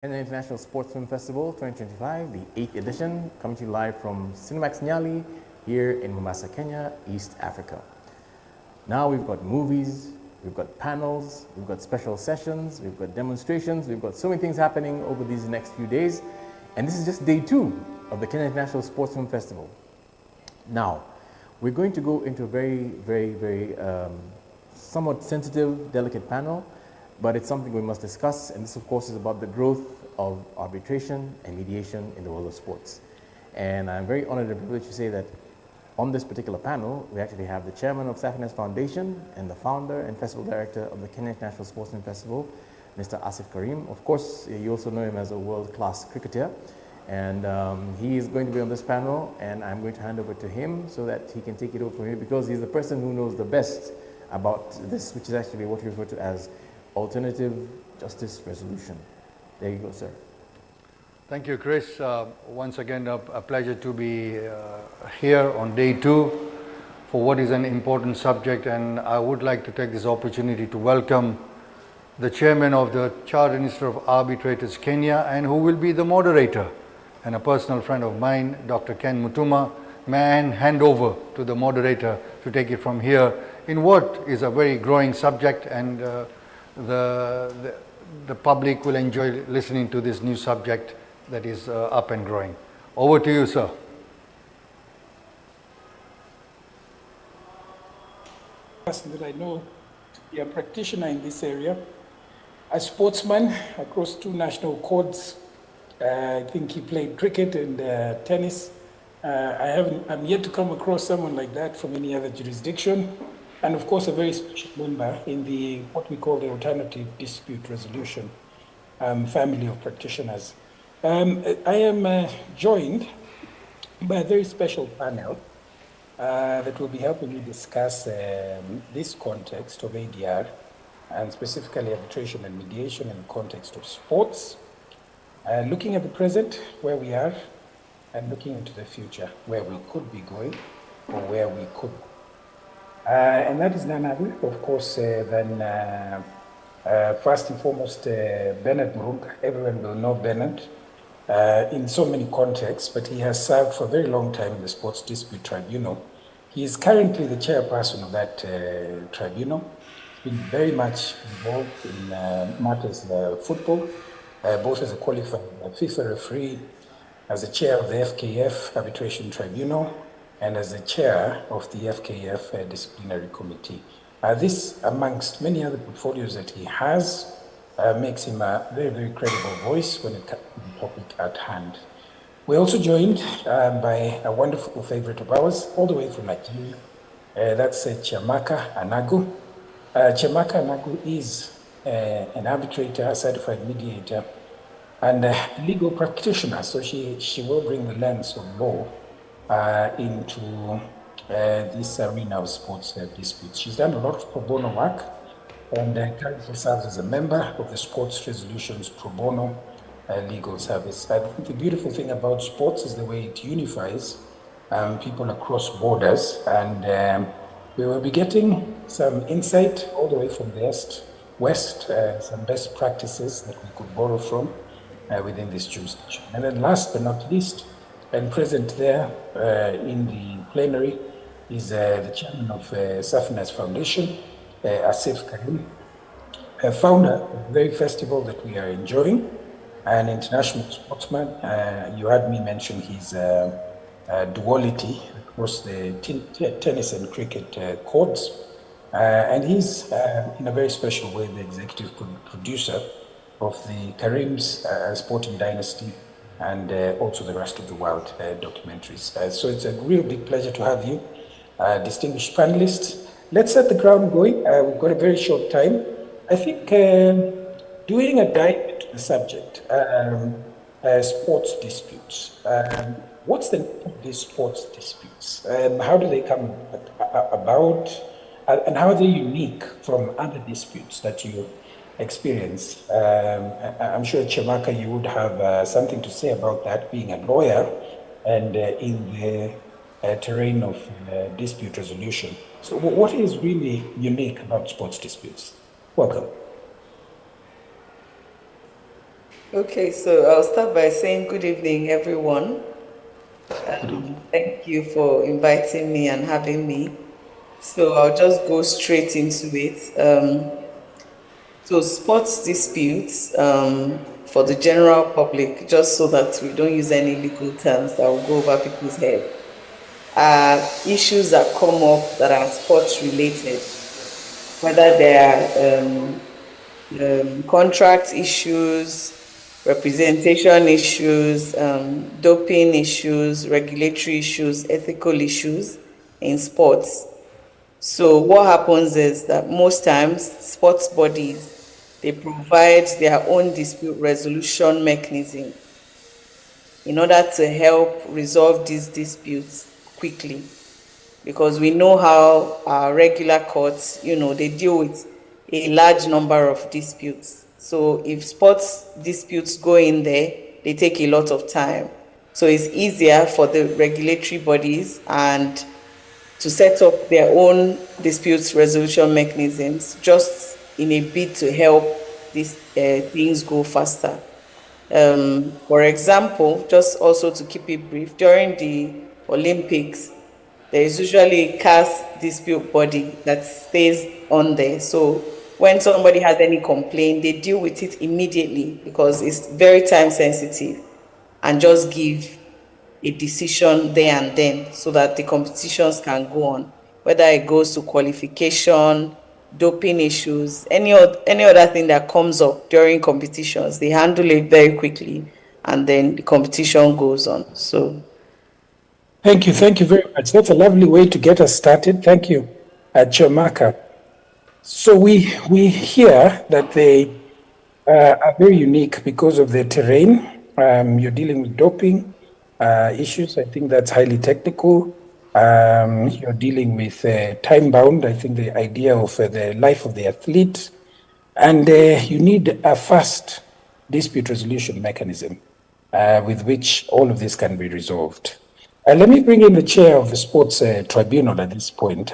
Kenya International Sports Film Festival 2025, the 8th edition, coming to you live from Cinemax Nyali here in Mombasa, Kenya, East Africa. Now we've got movies, we've got panels, we've got special sessions, we've got demonstrations, we've got so many things happening over these next few days. And this is just day 2 of the Kenya International Sports Film Festival. Now, we're going to go into a very somewhat sensitive, delicate panel, but it's something we must discuss, and this of course is about the growth of arbitration and mediation in the world of sports. And I'm very honored and privileged to say that on this particular panel, we actually have the chairman of Safinez Foundation and the founder and festival director of the Kenya International Sportsman Festival, Mr. Asif Karim. Of course, you also know him as a world-class cricketer, and he is going to be on this panel, and I'm going to hand over to him so that he can take it over from here, because he's the person who knows the best about this, which is actually what we refer to as alternative justice resolution. There you go, sir. Thank you, Chris. Once again, a pleasure to be here on day 2 for what is an important subject, and I would like to take this opportunity to welcome the chairman of the Chartered Institute of Arbitrators Kenya, and who will be the moderator, and a personal friend of mine, Dr. Ken Mutuma. May I hand over to the moderator to take it from here in what is a very growing subject, and the public will enjoy listening to this new subject that is up and growing. Over to you, sir. Person that I know to be a practitioner in this area, a sportsman across 2 national courts. I think he played cricket and tennis. I'm yet to come across someone like that from any other jurisdiction. And of course, a very special member in the what we call the Alternative Dispute Resolution family of practitioners. I am joined by a very special panel that will be helping me discuss this context of ADR, and specifically arbitration and mediation in the context of sports, looking at the present, where we are, and looking into the future, where we could be going or where we could. And that is none other, of course, than first and foremost Bernard Murunga. Everyone will know Bernard in so many contexts, but he has served for a very long time in the Sports Dispute Tribunal. He is currently the chairperson of that tribunal. He's been very much involved in matters of football, both as a qualified FIFA referee, as the chair of the FKF Arbitration Tribunal, and as the chair of the FKF Disciplinary Committee. This, amongst many other portfolios that he has, makes him a very credible voice when it comes to the topic at hand. We're also joined by a wonderful favorite of ours, all the way from Nigeria. That's Chiamaka Anagu. Chiamaka Anagu is an arbitrator, a certified mediator, and a legal practitioner, so she will bring the lens of law into this arena of sports disputes. She's done a lot of pro bono work, and currently serves as a member of the Sports Resolutions Pro Bono Legal Service. I think the beautiful thing about sports is the way it unifies people across borders, and we will be getting some insight all the way from the west, some best practices that we could borrow from within this jurisdiction. And then last but not least, and present there in the plenary is the chairman of Safinez Foundation, Asif Karim, founder of the very festival that we are enjoying, an international sportsman. You heard me mention his duality across the tennis and cricket courts. And he's, in a very special way, the executive producer of the Karim's Sporting Dynasty, and also the Rest of the World documentaries. So it's a real big pleasure to have you, distinguished panelists. Let's set the ground going. We've got a very short time. I think doing a dive into the subject, sports disputes. What's the name of these sports disputes? How do they come about? And how are they unique from other disputes that you experience? I'm sure, Chiamaka, you would have something to say about that, being a lawyer and in the terrain of dispute resolution. So what is really unique about sports disputes? Welcome. Okay, so I'll start by saying good evening, everyone. Thank you for inviting me and having me. So I'll just go straight into it. So sports disputes, for the general public, just so that we don't use any legal terms that will go over people's head, are issues that come up that are sports related, whether they are contract issues, representation issues, doping issues, regulatory issues, ethical issues in sports. So what happens is that most times sports bodies, they provide their own dispute resolution mechanism in order to help resolve these disputes quickly. Because we know how our regular courts, they deal with a large number of disputes. So if sports disputes go in there, they take a lot of time. So it's easier for the regulatory bodies and to set up their own disputes resolution mechanisms, just in a bid to help these things go faster. For example, just also to keep it brief, during the Olympics, there is usually a CAS dispute body that stays on there. So when somebody has any complaint, they deal with it immediately because it's very time sensitive, and just give a decision there and then so that the competitions can go on, whether it goes to qualification, doping issues, any other thing that comes up during competitions. They handle it very quickly, and then the competition goes on. So Thank you very much. That's a lovely way to get us started. Thank you, Chiamaka. So we hear that they are very unique because of their terrain. You're dealing with doping issues. I think that's highly technical. You're dealing with time-bound. I think the idea of the life of the athlete. And you need a fast dispute resolution mechanism with which all of this can be resolved. Let me bring in the chair of the sports tribunal at this point.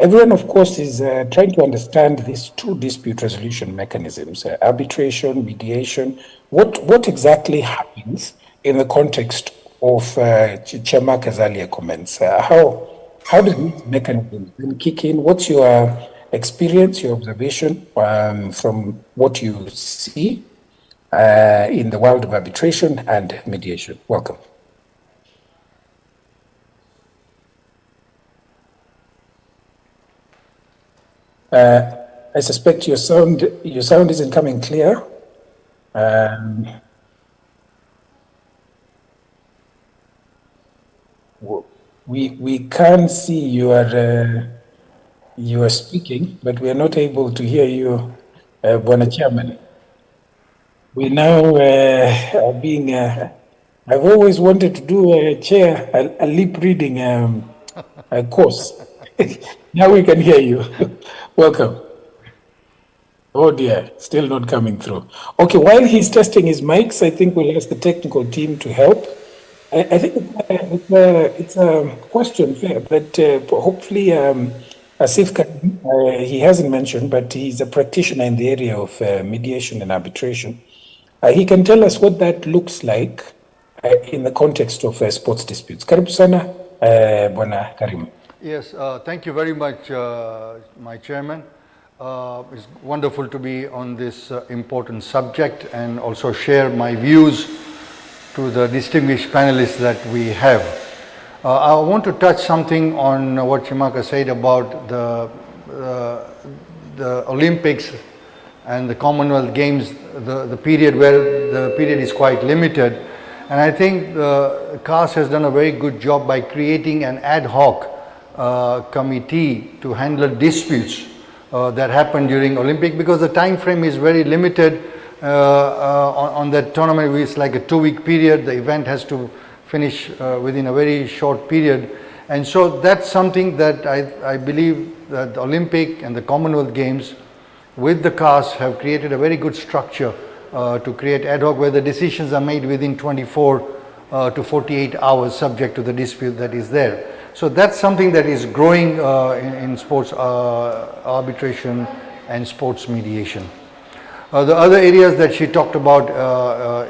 Everyone, of course, is trying to understand these two dispute resolution mechanisms, arbitration, mediation. What exactly happens in the context of Chiamaka's earlier comments? How does this mechanism kick in? What's your experience, your observation from what you see in the world of arbitration and mediation? Welcome. I suspect your sound isn't coming clear. We can see you are speaking, but we are not able to hear you, Bwana Chairman. We now are being. I've always wanted to do a lip reading course. Now we can hear you. Welcome. Oh dear, still not coming through. Okay, while he's testing his mics, I think we'll ask the technical team to help. I think it's a question that hopefully Asif can, he hasn't mentioned, but he's a practitioner in the area of mediation and arbitration. He can tell us what that looks like in the context of sports disputes. Karibu sana, Bwana Karim. Yes, thank you very much, my chairman. It's wonderful to be on this important subject and also share my views to the distinguished panelists that we have. I want to touch something on what Chiamaka said about the Olympics and the Commonwealth Games, the period where the period is quite limited. And I think the CAS has done a very good job by creating an ad hoc committee to handle disputes that happen during Olympic, because the time frame is very limited on that tournament. It's like a 2-week period. The event has to finish within a very short period, and so that's something that I believe that the Olympic and the Commonwealth Games with the CAS have created a very good structure to create ad hoc where the decisions are made within 24 to 48 hours subject to the dispute that is there. So that's something that is growing in sports arbitration and sports mediation. The other areas that she talked about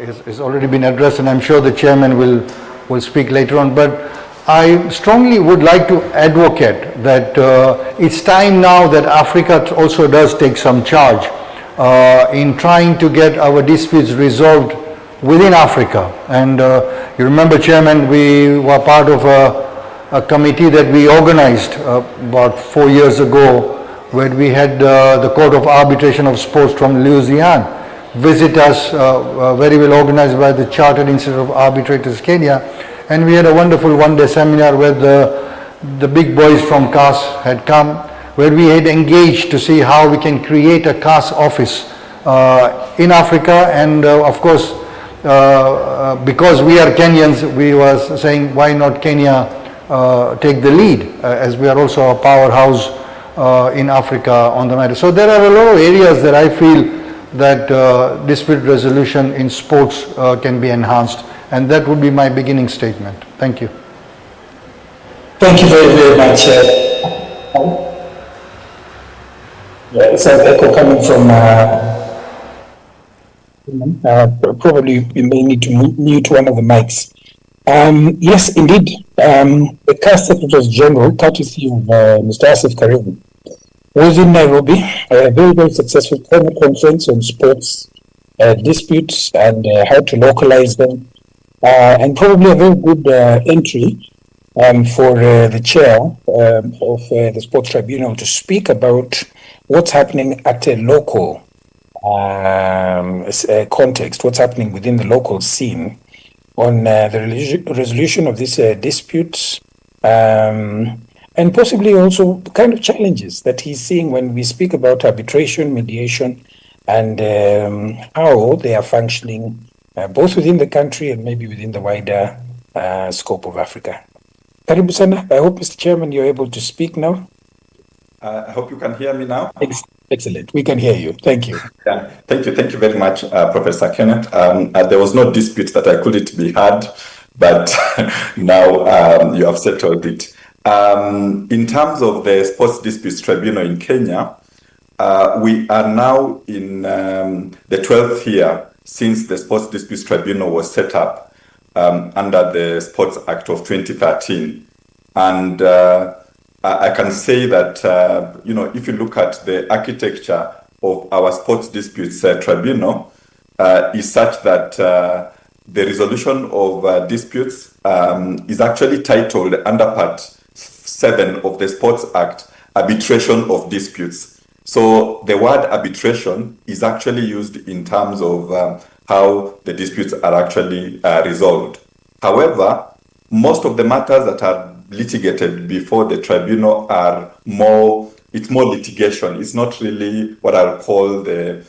is already been addressed, and I'm sure the chairman will speak later on. But I strongly would like to advocate that it's time now that Africa also does take some charge in trying to get our disputes resolved within Africa. And you remember, Chairman, we were part of a committee that we organized about 4 years ago, where we had the Court of Arbitration of Sports from Louisiana visit us, very well organized by the Chartered Institute of Arbitrators Kenya, and we had a wonderful one-day seminar where the big boys from CAS had come, where we had engaged to see how we can create a CAS office in Africa. And of course, because we are Kenyans, we were saying, why not Kenya take the lead, as we are also a powerhouse in Africa on the matter. So there are a lot of areas that I feel that dispute resolution in sports can be enhanced, and that would be my beginning statement. Thank you. Thank you very, very much. It's an echo coming from, probably we may need to mute one of the mics. Yes, indeed, the CAS Secretary General, courtesy of Mr. Asif Karimu, was in Nairobi, a very, very successful conference on sports disputes and how to localize them, and probably a very good entry for the chair of the Sports Tribunal to speak about what's happening at a local context, what's happening within the local scene on the resolution of these disputes, and possibly also the kind of challenges that he's seeing when we speak about arbitration, mediation, and how they are functioning both within the country and maybe within the wider scope of Africa. Karibu sana. I hope, Mr. Chairman, you're able to speak now. I hope you can hear me now. Excellent. We can hear you. Thank you. Yeah, thank you. Thank you very much, Professor Kenneth. There was no dispute that I couldn't be heard, but now you have settled it. In terms of the Sports Disputes Tribunal in Kenya, we are now in the 12th year since the Sports Disputes Tribunal was set up under the Sports Act of 2013. And I can say that, if you look at the architecture of our Sports Disputes Tribunal, is such that the resolution of disputes is actually titled under Part 7 of the Sports Act, Arbitration of Disputes. So the word arbitration is actually used in terms of how the disputes are actually resolved. However, most of the matters that are litigated before the tribunal are more litigation. It's not really what I'll call the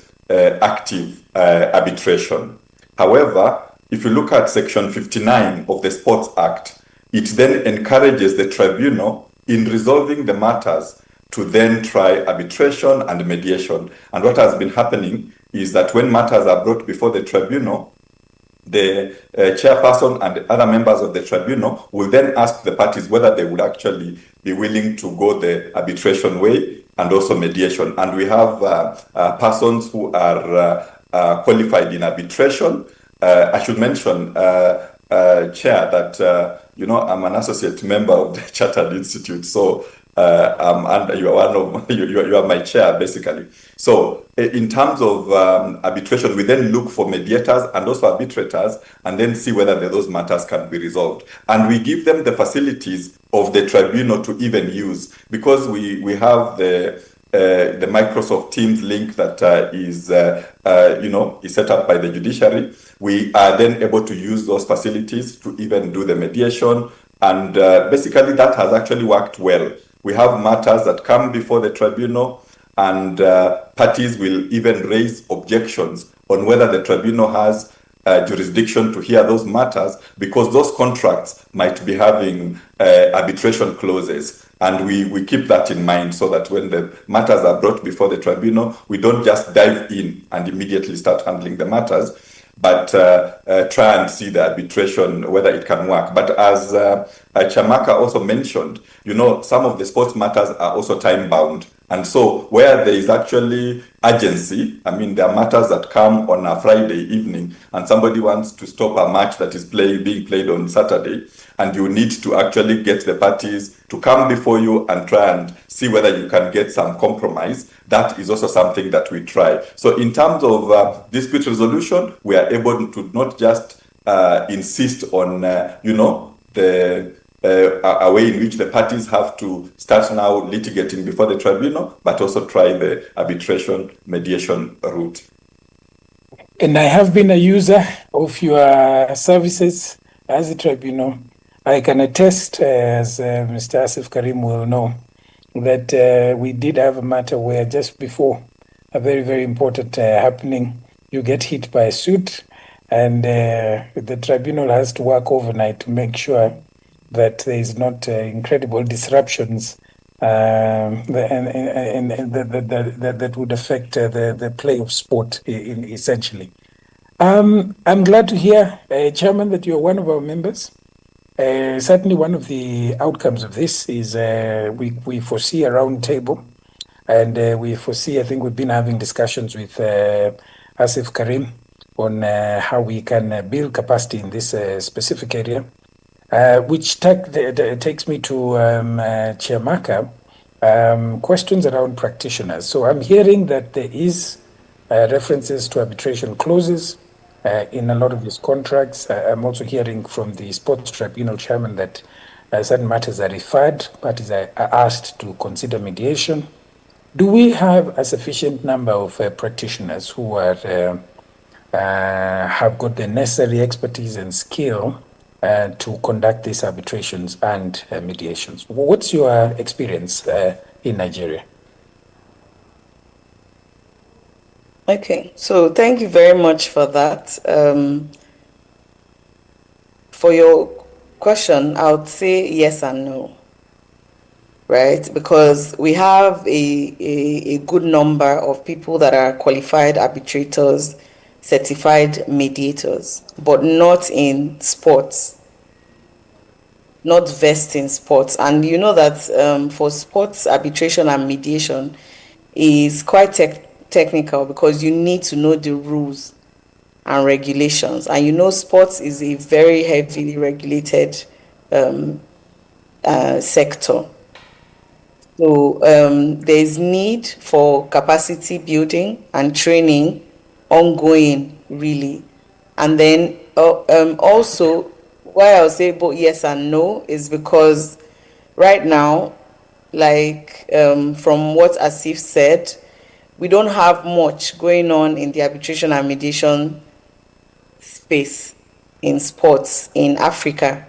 active arbitration. However, if you look at Section 59 of the Sports Act, it then encourages the tribunal in resolving the matters to then try arbitration and mediation. And what has been happening is that when matters are brought before the tribunal, the chairperson and the other members of the tribunal will then ask the parties whether they would actually be willing to go the arbitration way and also mediation. And we have persons who are qualified in arbitration. I should mention, Chair, that I'm an associate member of the Chartered Institute, so you are my chair, basically. So in terms of arbitration, we then look for mediators and also arbitrators and then see whether those matters can be resolved. And we give them the facilities of the tribunal to even use, because we have the Microsoft Teams link that is set up by the judiciary. We are then able to use those facilities to even do the mediation. And basically that has actually worked well. We have matters that come before the tribunal, and parties will even raise objections on whether the tribunal has jurisdiction to hear those matters, because those contracts might be having arbitration clauses. And we keep that in mind, so that when the matters are brought before the tribunal, we don't just dive in and immediately start handling the matters, but try and see the arbitration, whether it can work. But as Chamaka also mentioned, some of the sports matters are also time-bound. And so where there is actually urgency, I mean, there are matters that come on a Friday evening and somebody wants to stop a match that is being played on Saturday, and you need to actually get the parties to come before you and try and see whether you can get some compromise. That is also something that we try. So in terms of dispute resolution, we are able to not just insist on, a way in which the parties have to start now litigating before the tribunal, but also try the arbitration mediation route. And I have been a user of your services as a tribunal. I can attest, as Mr. Asif Karim will know, that we did have a matter where just before a very, very important happening, you get hit by a suit, and the tribunal has to work overnight to make sure that there is not incredible disruptions that would affect the play of sport, essentially. I'm glad to hear, Chairman, that you're one of our members. Certainly one of the outcomes of this is we foresee a round table, and we foresee, I think we've been having discussions with Asif Karim on how we can build capacity in this specific area. Which takes me to Chiamaka, questions around practitioners. So I'm hearing that there is references to arbitration clauses in a lot of these contracts. I'm also hearing from the Sports Tribunal Chairman that certain matters are referred, parties are asked to consider mediation. Do we have a sufficient number of practitioners who are have got the necessary expertise and skill to conduct these arbitrations and mediations? What's your experience in Nigeria? Okay, so thank you very much for that. For your question, I would say yes and no, right? Because we have a good number of people that are qualified arbitrators, certified mediators, but not in sports, not versed in sports. And you know that for sports, arbitration and mediation is quite technical because you need to know the rules and regulations. And you know, sports is a very heavily regulated sector. So there's need for capacity building and training ongoing, really. And then also, why I'll say both yes and no is because right now, like from what Asif said, we don't have much going on in the arbitration and mediation space in sports in Africa.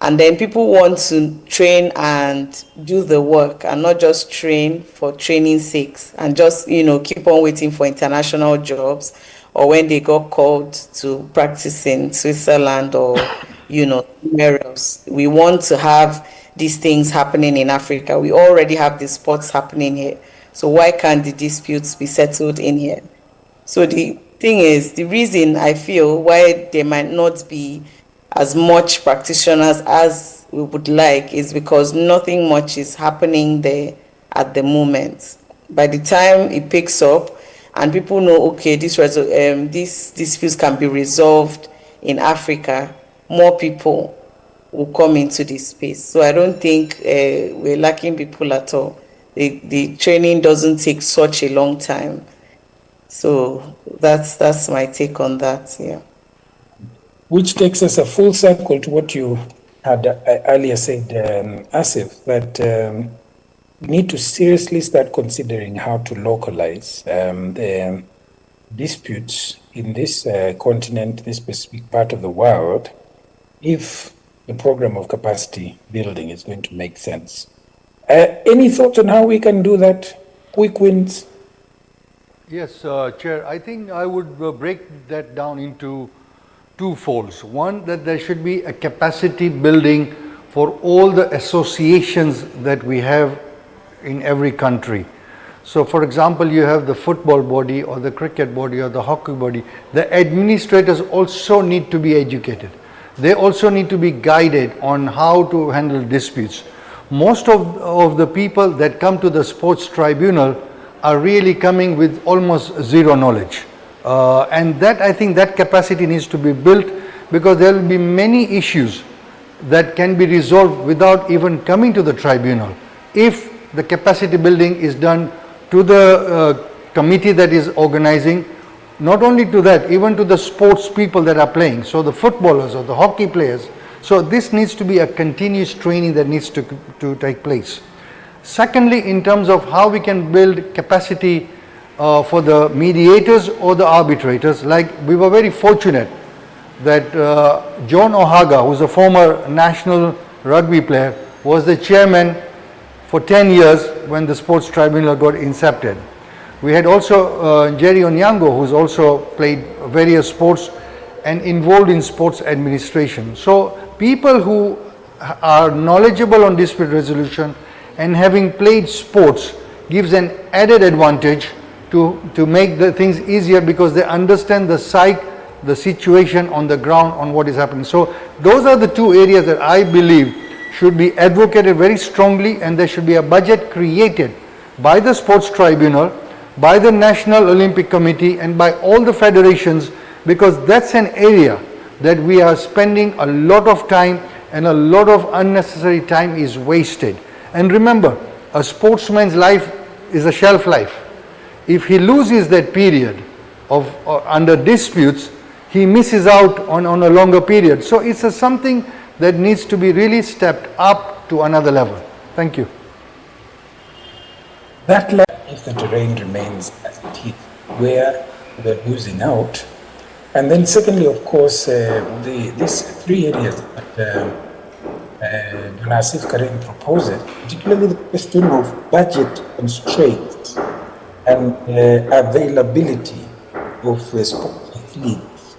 And then people want to train and do the work and not just train for training's sake and just, keep on waiting for international jobs or when they got called to practice in Switzerland or, somewhere else. We want to have these things happening in Africa. We already have the sports happening here. So why can't the disputes be settled in here? So the thing is, the reason I feel why there might not be as much practitioners as we would like is because nothing much is happening there at the moment. By the time it picks up and people know, okay, these disputes can be resolved in Africa, more people will come into this space. So I don't think we're lacking people at all. The training doesn't take such a long time. So that's my take on that, yeah. Which takes us a full circle to what you had earlier said, Asif, that we need to seriously start considering how to localize the disputes in this continent, this specific part of the world, if the program of capacity building is going to make sense. Any thoughts on how we can do that? Quick wins? Yes, Chair. I think I would break that down into two folds. One, that there should be a capacity building for all the associations that we have in every country. So, for example, you have the football body or the cricket body or the hockey body. The administrators also need to be educated. They also need to be guided on how to handle disputes. most of the people that come to the sports tribunal are really coming with almost zero knowledge. And that, I think that capacity needs to be built, because there will be many issues that can be resolved without even coming to the tribunal if the capacity building is done to the committee that is organizing. Not only to that, even to the sports people that are playing, so the footballers or the hockey players. So this needs to be a continuous training that needs to take place. Secondly, in terms of how we can build capacity for the mediators or the arbitrators, like we were very fortunate that John O'Haga, who's a former national rugby player, was the chairman for 10 years when the sports tribunal got incepted. We had also Jerry Onyango, who's also played various sports and involved in sports administration. So people who are knowledgeable on dispute resolution and having played sports gives an added advantage to make the things easier, because they understand the psyche, the situation on the ground, on what is happening. So those are the two areas that I believe should be advocated very strongly, and there should be a budget created by the sports tribunal, by the National Olympic Committee, and by all the federations, because that's an area that we are spending a lot of time, and a lot of unnecessary time is wasted. And remember, a sportsman's life is a shelf life. If he loses that period of under disputes, he misses out on a longer period. So it's something that needs to be really stepped up to another level. Thank you. That level, if the terrain remains as it is, where we're losing out. And then secondly, of course, these three areas that Asif Karim proposes, particularly the question of budget constraints and availability of sport athletes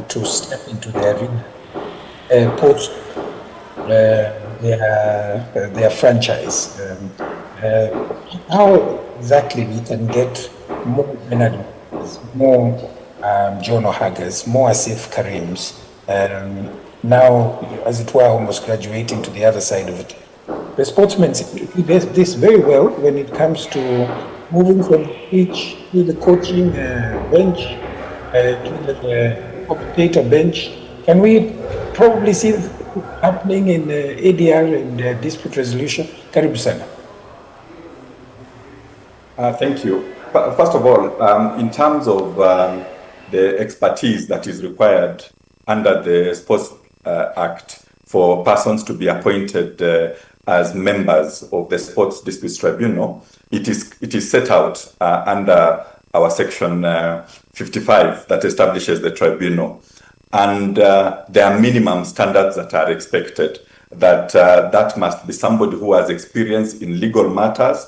to step into the arena post their franchise. How exactly we can get more Bernard, more John O'Hagas, more Asif Karims, now, as it were, almost graduating to the other side of it. The sportsmen do this very well when it comes to moving from the pitch to the coaching bench, to the commentator bench. Can we probably see this happening in ADR and dispute resolution? Karibu sana. Thank you. First of all, in terms of the expertise that is required under the Sports Act for persons to be appointed as members of the Sports Disputes Tribunal, it is set out under our section 55 that establishes the tribunal. And there are minimum standards that are expected, that must be somebody who has experience in legal matters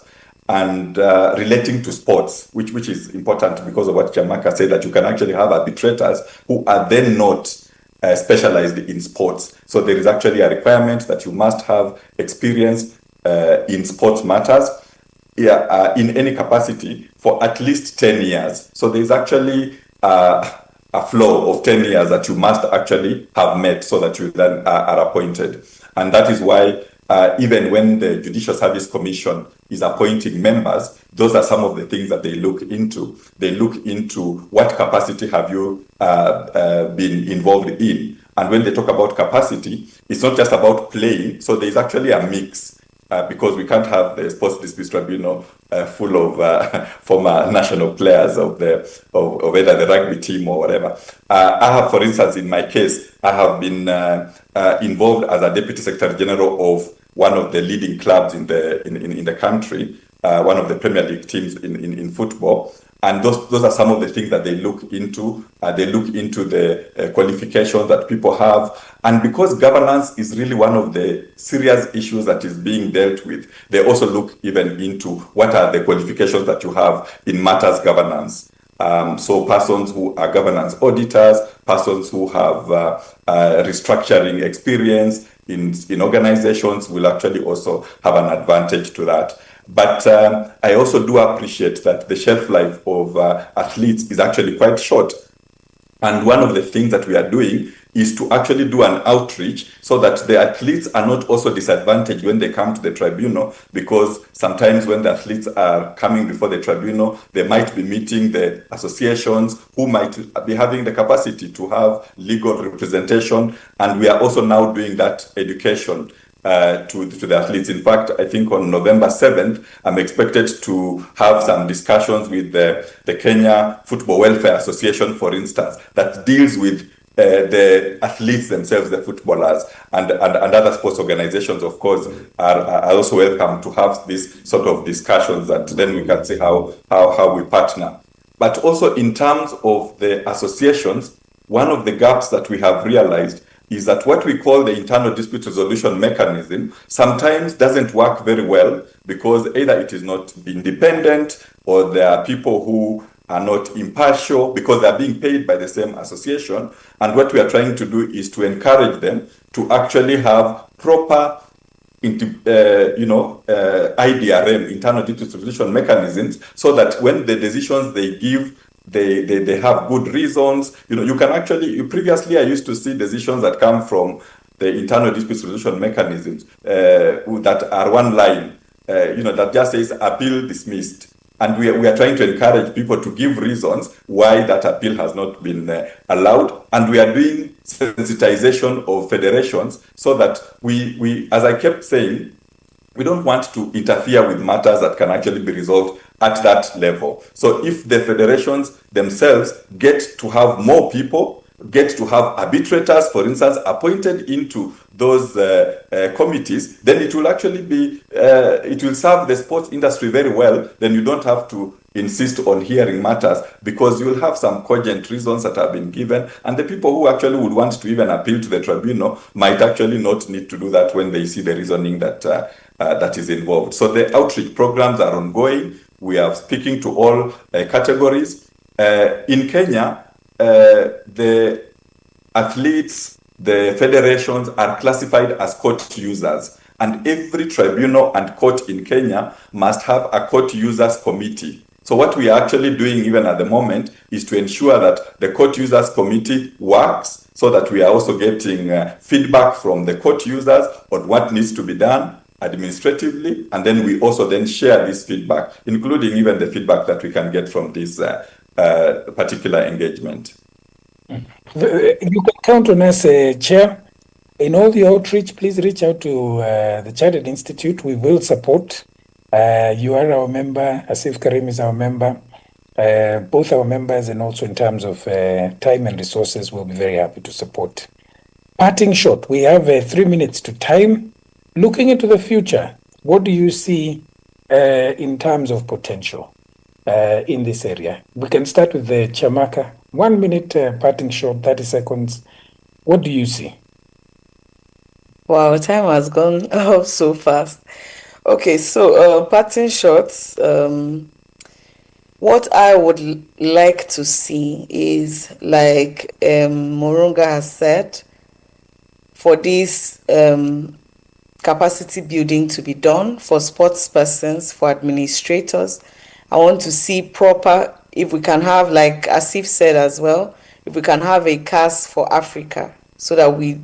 and relating to sports, which is important because of what Jamaka said, that you can actually have arbitrators who are then not specialized in sports. So there is actually a requirement that you must have experience in sports matters in any capacity for at least 10 years. So there is actually a flow of 10 years that you must actually have met so that you then are appointed. And that is why even when the Judicial Service Commission is appointing members, those are some of the things that they look into. They look into what capacity have you been involved in. And when they talk about capacity, it's not just about playing. So there's actually a mix because we can't have the Sports Disputes Tribunal full of former national players of either the rugby team or whatever. I have, for instance, in my case, I have been involved as a Deputy Secretary General of one of the leading clubs in the country, one of the Premier League teams in football. And those are some of the things that they look into. They look into the qualifications that people have. And because governance is really one of the serious issues that is being dealt with, they also look even into what are the qualifications that you have in matters governance. So persons who are governance auditors, persons who have restructuring experience in organizations will actually also have an advantage to that. But I also do appreciate that the shelf life of athletes is actually quite short. And one of the things that we are doing is to actually do an outreach so that the athletes are not also disadvantaged when they come to the tribunal, because sometimes when the athletes are coming before the tribunal, they might be meeting the associations who might be having the capacity to have legal representation. And we are also now doing that education to the athletes. In fact, I think on November 7th, I'm expected to have some discussions with the Kenya Football Welfare Association, for instance, that deals with the athletes themselves, the footballers, and other sports organizations, of course, are also welcome to have these sort of discussions, and then we can see how we partner. But also in terms of the associations, one of the gaps that we have realized is that what we call the internal dispute resolution mechanism sometimes doesn't work very well, because either it is not independent, or there are people who are not impartial because they are being paid by the same association. And what we are trying to do is to encourage them to actually have proper IDRM, internal dispute resolution mechanisms, so that when the decisions they give, they have good reasons. You can actually, previously I used to see decisions that come from the internal dispute resolution mechanisms that are one line, that just says appeal dismissed. And we are trying to encourage people to give reasons why that appeal has not been allowed. And we are doing sensitization of federations so that we, as I kept saying, we don't want to interfere with matters that can actually be resolved at that level. So if the federations themselves get to have more people, get to have arbitrators, for instance, appointed into those committees, then it will actually be, it will serve the sports industry very well. Then you don't have to insist on hearing matters, because you will have some cogent reasons that have been given, and the people who actually would want to even appeal to the tribunal might actually not need to do that when they see the reasoning that that is involved. So the outreach programs are ongoing. We are speaking to all categories. In Kenya, the athletes, the federations are classified as court users, and every tribunal and court in Kenya must have a court users committee. So what we are actually doing even at the moment is to ensure that the court users committee works, so that we are also getting feedback from the court users on what needs to be done administratively, and then we also then share this feedback, including even the feedback that we can get from this particular engagement. You can count on us, Chair. In all the outreach, please reach out to the Chartered Institute. We will support. You are our member. Asif Karim is our member. Both our members, and also in terms of time and resources, we'll be very happy to support. Parting shot, we have 3 minutes to time. Looking into the future, what do you see in terms of potential in this area? We can start with the Chamaka. 1 minute parting shot, 30 seconds. What do you see? Wow, time has gone off so fast. Okay, so parting shots. What I would like to see is, like Murunga has said, for this capacity building to be done for sports persons, for administrators. I want to see proper, if we can have, like Asif said as well, if we can have a CAS for Africa, so that we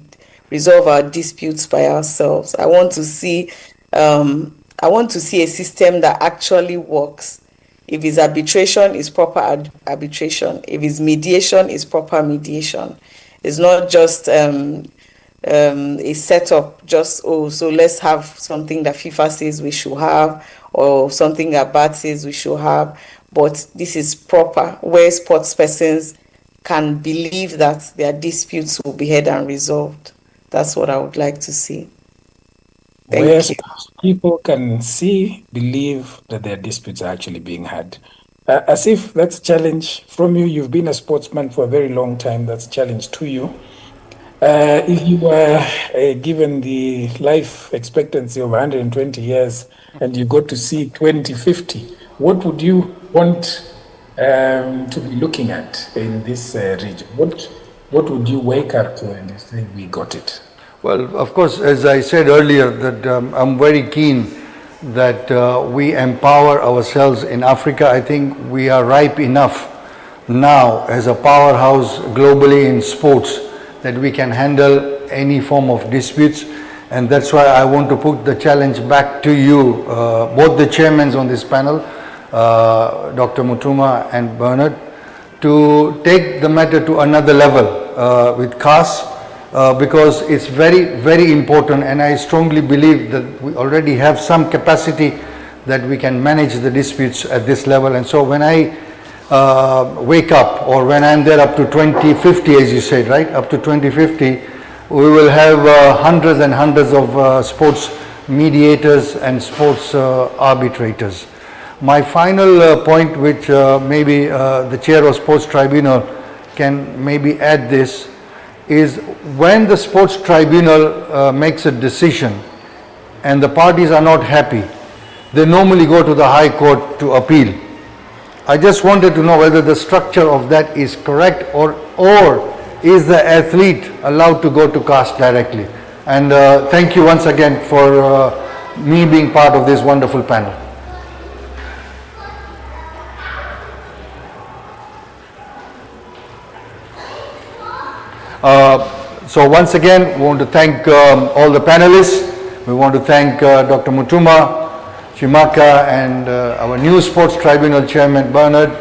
resolve our disputes by ourselves. I want to see a system that actually works. If it's arbitration, it's proper arbitration. If it's mediation, it's proper mediation. It's not just a setup, just, so let's have something that FIFA says we should have, or something that BAT says we should have. But this is proper, where sports persons can believe that their disputes will be heard and resolved. That's what I would like to see. Where people can see, believe that their disputes are actually being heard. Asif, that's a challenge from you. You've been a sportsman for a very long time. That's a challenge to you. If you were given the life expectancy of 120 years and you got to see 2050, what would you want to be looking at in this region? What would you wake up to and you say, we got it? Well, of course, as I said earlier, that I'm very keen that we empower ourselves in Africa. I think we are ripe enough now as a powerhouse globally in sports, that we can handle any form of disputes. And that's why I want to put the challenge back to you, both the chairmen on this panel, Dr. Mutuma and Bernard, to take the matter to another level with CAS, because it's very, very important, and I strongly believe that we already have some capacity that we can manage the disputes at this level. And so when I wake up, or when I'm there up to 2050, as you said, right, up to 2050, we will have hundreds and hundreds of sports mediators and sports arbitrators. My final point, which maybe the chair of Sports Tribunal can maybe add this, is when the Sports Tribunal makes a decision and the parties are not happy, they normally go to the High Court to appeal. I just wanted to know whether the structure of that is correct, or is the athlete allowed to go to CAS directly? And thank you once again for me being part of this wonderful panel. So once again, we want to thank all the panelists. We want to thank Dr. Mutuma, Chimaka, and our new Sports Tribunal Chairman Bernard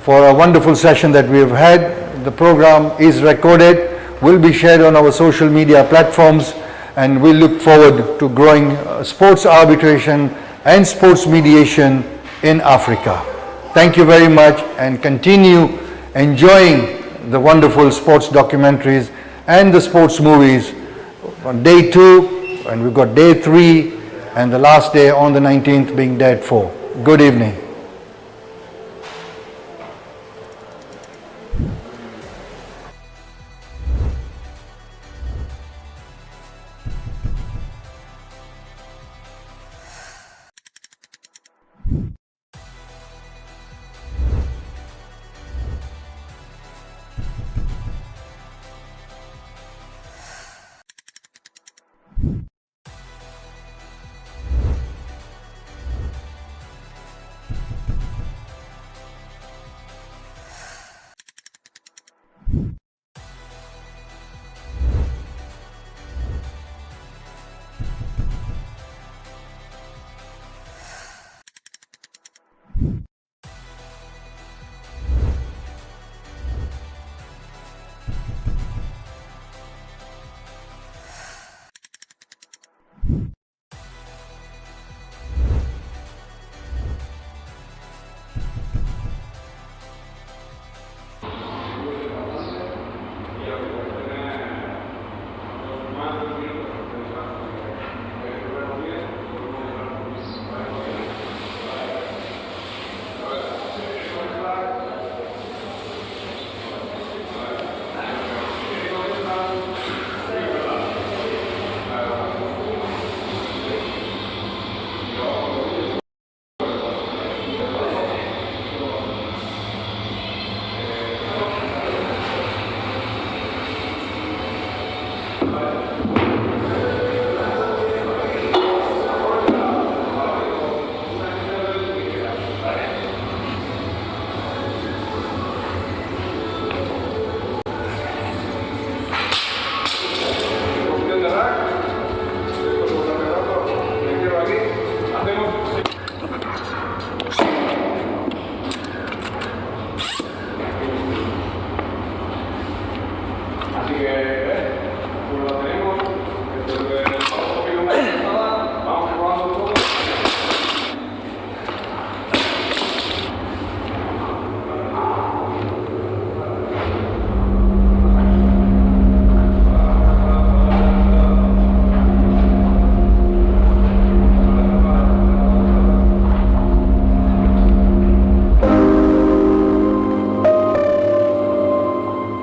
for a wonderful session that we have had. The program is recorded, will be shared on our social media platforms, and we look forward to growing sports arbitration and sports mediation in Africa. Thank you very much, and continue enjoying the wonderful sports documentaries and the sports movies on day 2, and we've got day 3, and the last day on the 19th being day 4. Good evening.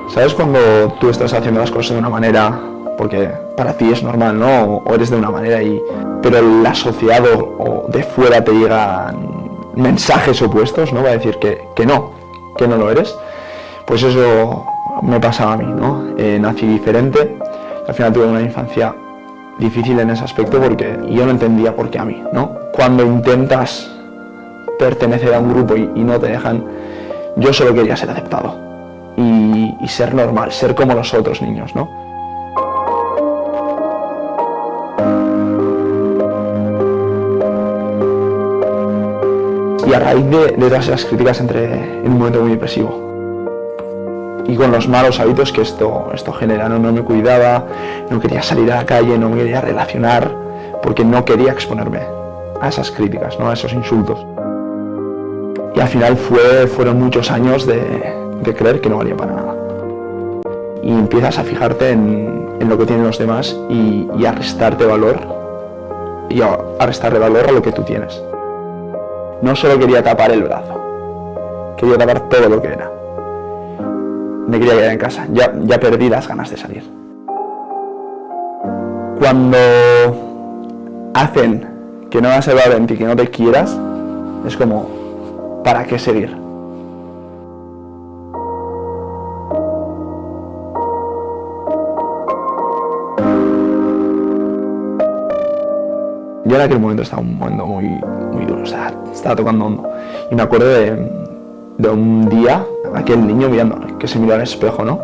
¿Sabes cuando tú estás haciendo las cosas de una manera porque para ti es normal, ¿no? O eres de una manera pero la sociedad o de fuera te llegan mensajes opuestos, ¿no? Va a decir que no lo eres. Pues eso me pasaba a mí, ¿no? Nací diferente, al final tuve una infancia difícil en ese aspecto porque yo no entendía por qué a mí, ¿no? Cuando intentas pertenecer a un grupo y no te dejan, Yo solo quería ser aceptado y ser normal, ser como los otros niños, ¿no? Y a raíz de todas las críticas entré en un momento muy depresivo. Y con los malos hábitos que esto genera, ¿no? No me cuidaba, no quería salir a la calle, no me quería relacionar, porque no quería exponerme a esas críticas, ¿no? A esos insultos. Y al final fueron muchos años de creer que no valía para nada. Y empiezas a fijarte en lo que tienen los demás y a restarte valor, y a restarle valor a lo que tú tienes. No solo quería tapar el brazo, quería tapar todo lo que era. Me quería quedar en casa, ya perdí las ganas de salir. Cuando hacen que no se valore en ti, que no te quieras, es como, ¿para qué seguir? Yo en aquel momento estaba en un momento muy duro, o sea, estaba tocando hondo. Y me acuerdo de un día, aquel niño mirando, que se miró al espejo, ¿no?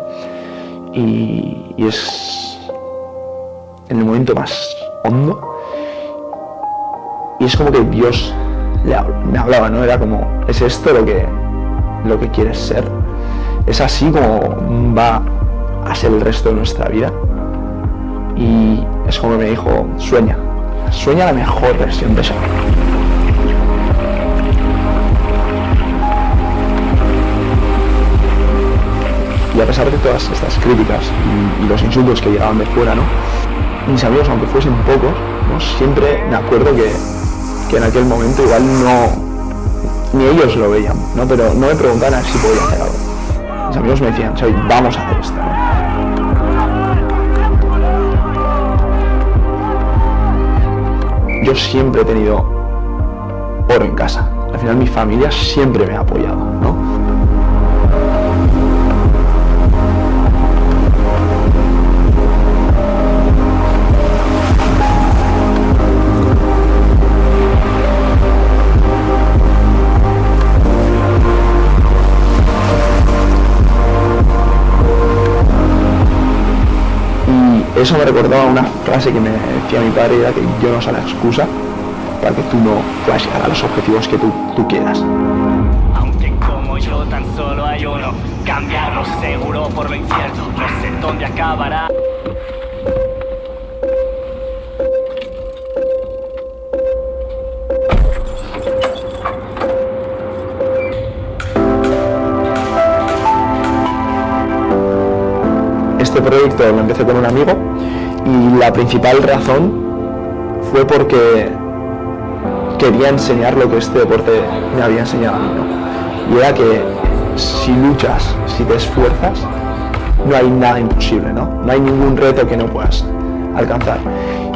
Y es en el momento más hondo. Y es como que Dios me hablaba, ¿no? Era como, ¿es esto lo que quieres ser? ¿Es así como va a ser el resto de nuestra vida? Y es como me dijo, sueña la mejor versión de eso. Y a pesar de todas estas críticas y los insultos que llegaban de fuera, ¿no? Mis amigos, aunque fuesen pocos, ¿no? Siempre me acuerdo que en aquel momento igual ni ellos lo veían, ¿no? Pero no me preguntaban a ver si podía hacer algo. Mis amigos me decían, Xavi, vamos a hacer esto, ¿no? Yo siempre he tenido oro en casa. Al final mi familia siempre me ha apoyado, ¿no? Y eso me recordaba una frase que me decía mi padre, era que yo no soy la excusa para que tú no puedas llegar a los objetivos que tú quieras. Aunque como yo tan solo hay uno, cambiarlo seguro por lo incierto, no sé dónde acabará. Este proyecto lo empecé con un amigo y la principal razón fue porque quería enseñar lo que este deporte me había enseñado a mí, ¿no? Y era que si luchas, si te esfuerzas, no hay nada imposible, ¿no? No hay ningún reto que no puedas alcanzar.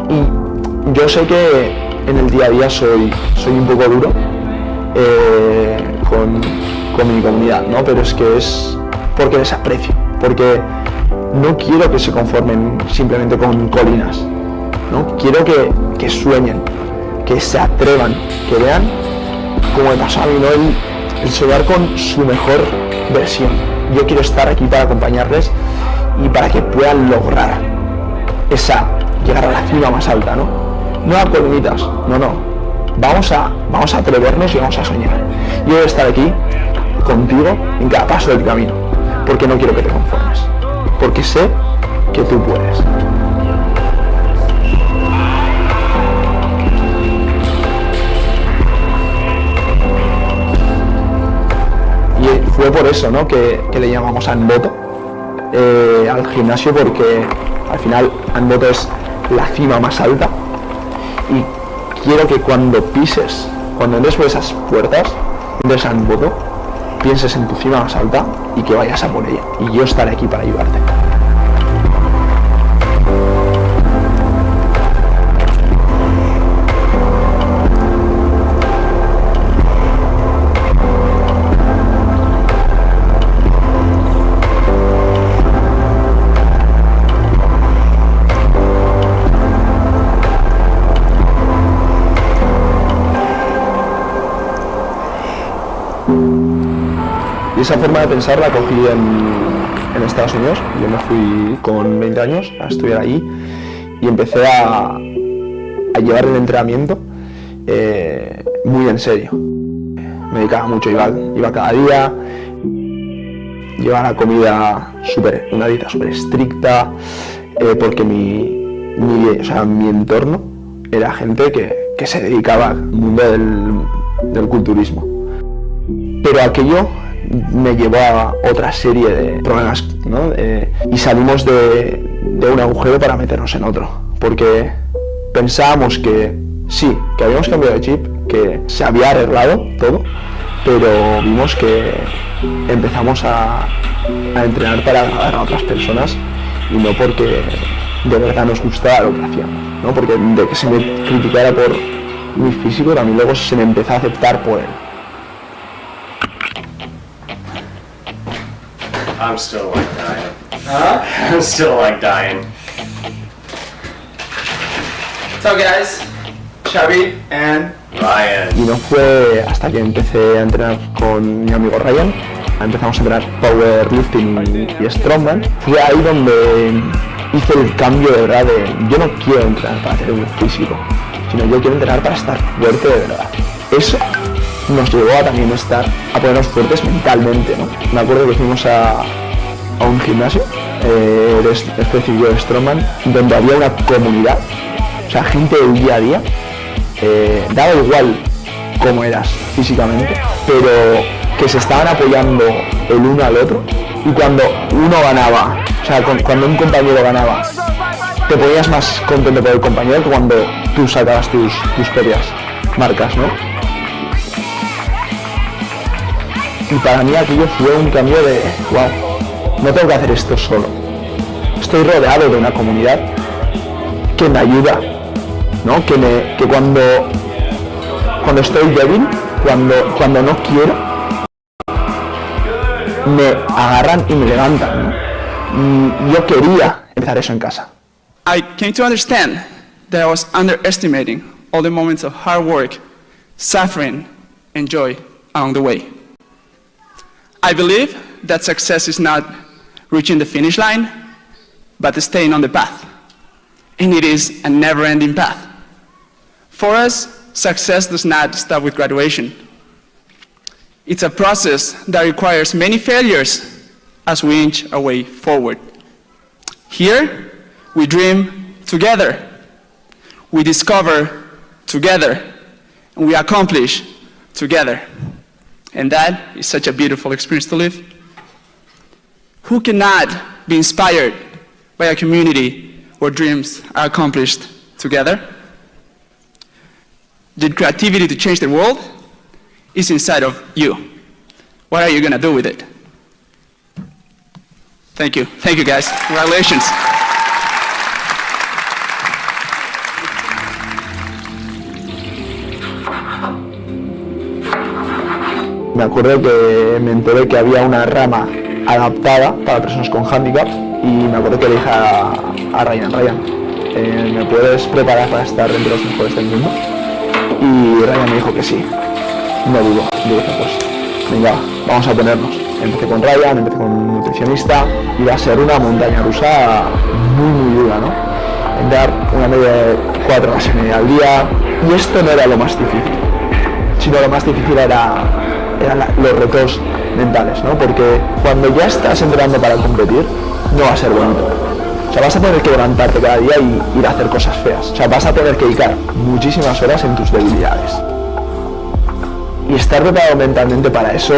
Y yo sé que en el día a día soy un poco duro con mi comunidad, ¿no? Pero es que es porque les aprecio, porque no quiero que se conformen simplemente con colinas, ¿no? Quiero que sueñen, que se atrevan, que vean, como me pasó a mí, ¿no? el soñar con su mejor versión. Yo quiero estar aquí para acompañarles y para que puedan lograr llegar a la cima más alta, ¿no? No a colinitas, no. Vamos a atrevernos y vamos a soñar. Yo voy a estar aquí contigo en cada paso del camino, porque no quiero que te conformes, porque sé que tú puedes. Y fue por eso, ¿no? que le llamamos Anboto al gimnasio, porque al final Anboto es la cima más alta y quiero que cuando entres por esas puertas, entres a Anboto, pienses en tu cima más alta y que vayas a por ella. Y yo estaré aquí para ayudarte. esa forma de pensar la cogí en Estados Unidos. Yo me fui con 20 años a estudiar allí y empecé a llevar el entrenamiento muy en serio. Me dedicaba mucho, iba cada día, llevaba la comida una dieta súper estricta, porque mi entorno era gente que se dedicaba al mundo del culturismo. Pero aquello me llevó a otra serie de problemas, ¿no? Y salimos de un agujero para meternos en otro, porque pensábamos que sí, que habíamos cambiado de chip, que se había arreglado todo, pero vimos que empezamos a entrenar para agradar a otras personas y no porque de verdad nos gustaba lo que hacíamos, ¿no? Porque de que se me criticara por mi físico, también luego se me empezó a aceptar por él. I'm still like dying. Huh? I'm still like dying. So guys, Xavi and Ryan. Y no fue hasta que empecé a entrenar con mi amigo Ryan, empezamos a entrenar powerlifting y strongman, fue ahí donde hice el cambio de verdad de yo no quiero entrenar para tener un físico, sino yo quiero entrenar para estar fuerte de verdad. Eso nos llevó a también a ponernos fuertes mentalmente, ¿no? Me acuerdo que fuimos a un gimnasio específico de strongman, donde había una comunidad, o sea, gente del día a día, daba igual cómo eras físicamente, pero que se estaban apoyando el uno al otro, y cuando uno ganaba, o sea, cuando un compañero ganaba, te ponías más contento por el compañero que cuando tú sacabas tus propias marcas, ¿no? Y para mí aquello fue un cambio de, wow, no tengo que hacer esto solo. Estoy rodeado de una comunidad que me ayuda, ¿no? Que cuando estoy débil, cuando no quiero, me agarran y me levantan, ¿no? Yo quería empezar eso en casa. I came to understand that I was underestimating all the moments of hard work, suffering, and joy along the way. I believe that success is not reaching the finish line, but staying on the path. And it is a never-ending path. For us, success does not stop with graduation. It's a process that requires many failures as we inch our way forward. Here, we dream together, we discover together, and we accomplish together. And that is such a beautiful experience to live. Who cannot be inspired by a community where dreams are accomplished together? The creativity to change the world is inside of you. What are you going to do with it? Thank you. Thank you, guys. Congratulations. Me acuerdo que me enteré que había una rama adaptada para personas con handicap y me acuerdo que le dije a Ryan, ¿me puedes preparar para estar entre los mejores del mundo? Y Ryan me dijo que sí, no dudo. Le dije, pues venga, vamos a ponernos. Empecé con Ryan, empecé con un nutricionista, iba a ser una montaña rusa muy dura, ¿no? En dar una media de 4 horas y media al día, y esto no era lo más difícil, sino lo más difícil eran los retos mentales, ¿no? Porque cuando ya estás entrenando para competir, no va a ser bonito. O sea, vas a tener que levantarte cada día y ir a hacer cosas feas. O sea, vas a tener que dedicar muchísimas horas en tus debilidades. Y estar preparado mentalmente para eso,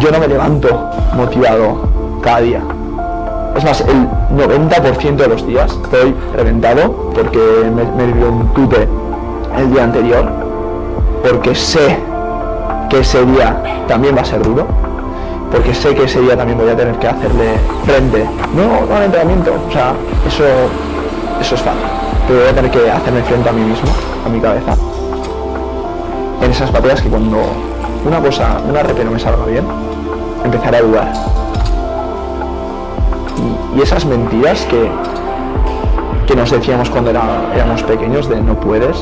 yo no me levanto motivado cada día. Es más, el 90% de los días estoy reventado porque me dio un tute el día anterior, porque sé que ese día también va a ser duro, porque sé que ese día también voy a tener que hacerle frente, no al entrenamiento, o sea, eso es fácil, pero voy a tener que hacerme frente a mí mismo, a mi cabeza, en esas batallas que cuando una rep no me salga bien, empezaré a dudar. Y esas mentiras que nos decíamos cuando éramos pequeños de no puedes,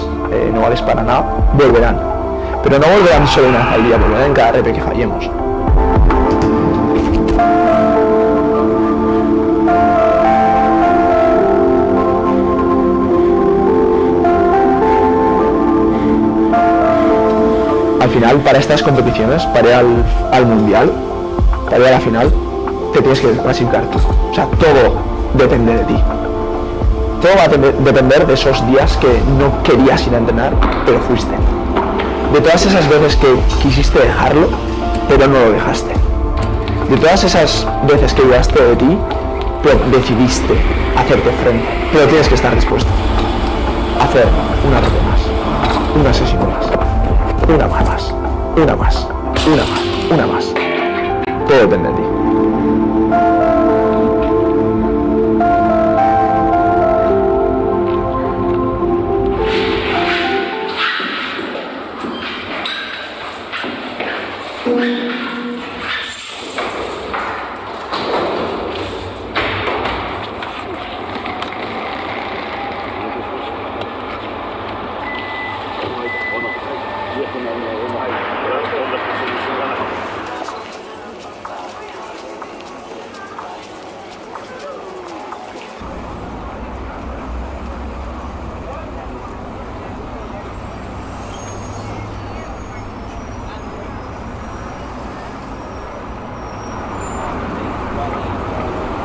no vales para nada, volverán. Pero no volverán solo una vez al día, volverán en cada rep que fallemos. final, para estas competiciones, para ir al mundial, para ir a la final, te tienes que clasificar tú. O sea, todo depende de ti. Todo va a depender de esos días que no querías ir a entrenar, pero fuiste. De todas esas veces que quisiste dejarlo, pero no lo dejaste. De todas esas veces que dudaste de ti, pero decidiste hacerte frente. Pero tienes que estar dispuesto a hacer una rep más, una sesión más, una más, una más, una más, una más. Todo depende de ti.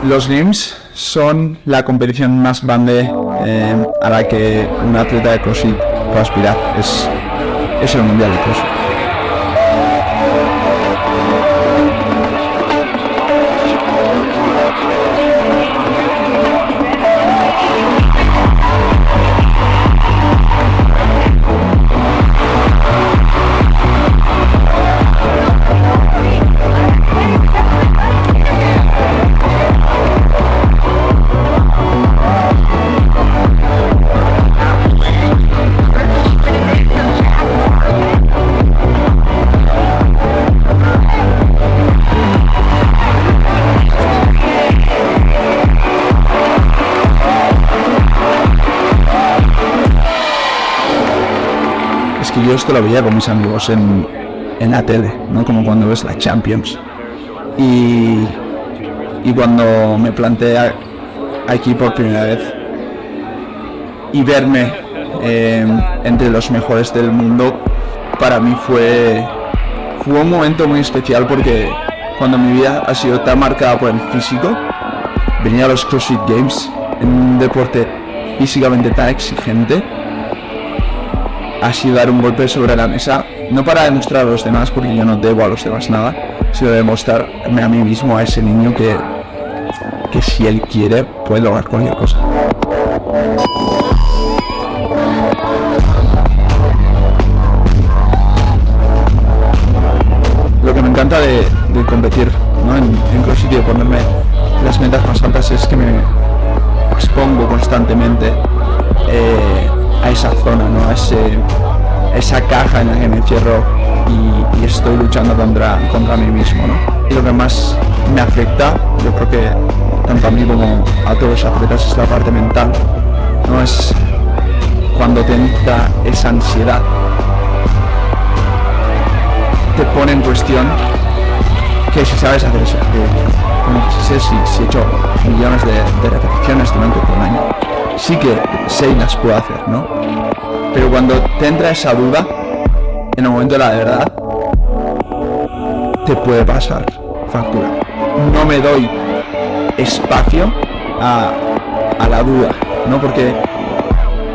Los Games son la competición más grande a la que un atleta de CrossFit puede aspirar. Es el Mundial de CrossFit. Yo esto lo veía con mis amigos en la tele, ¿no? Como cuando ves la Champions. Y cuando me planteé aquí por primera vez y verme entre los mejores del mundo, para mí fue un momento muy especial, porque cuando mi vida ha sido tan marcada por el físico, venir a los CrossFit Games, en un deporte físicamente tan exigente, así dar un golpe sobre la mesa, no para demostrar a los demás, porque yo no debo a los demás nada, sino demostrarme a mí mismo, a ese niño que si él quiere puede lograr cualquier cosa. Lo que me encanta de competir, ¿no? en CrossFit y de ponerme las metas más altas es que me expongo constantemente a esa zona, ¿no? A esa caja en la que me encierro y estoy luchando contra mí mismo, ¿no? Y lo que más me afecta, yo creo que tanto a mí como a todos los atletas, es la parte mental, ¿no? Es cuando te entra esa ansiedad, te pone en cuestión que si sabes hacer eso, que si he hecho millones de repeticiones durante todo un año, sí que sé y las puedo hacer, ¿no? Pero cuando te entra esa duda, en el momento de la verdad, te puede pasar factura. No me doy espacio a la duda, ¿no? Porque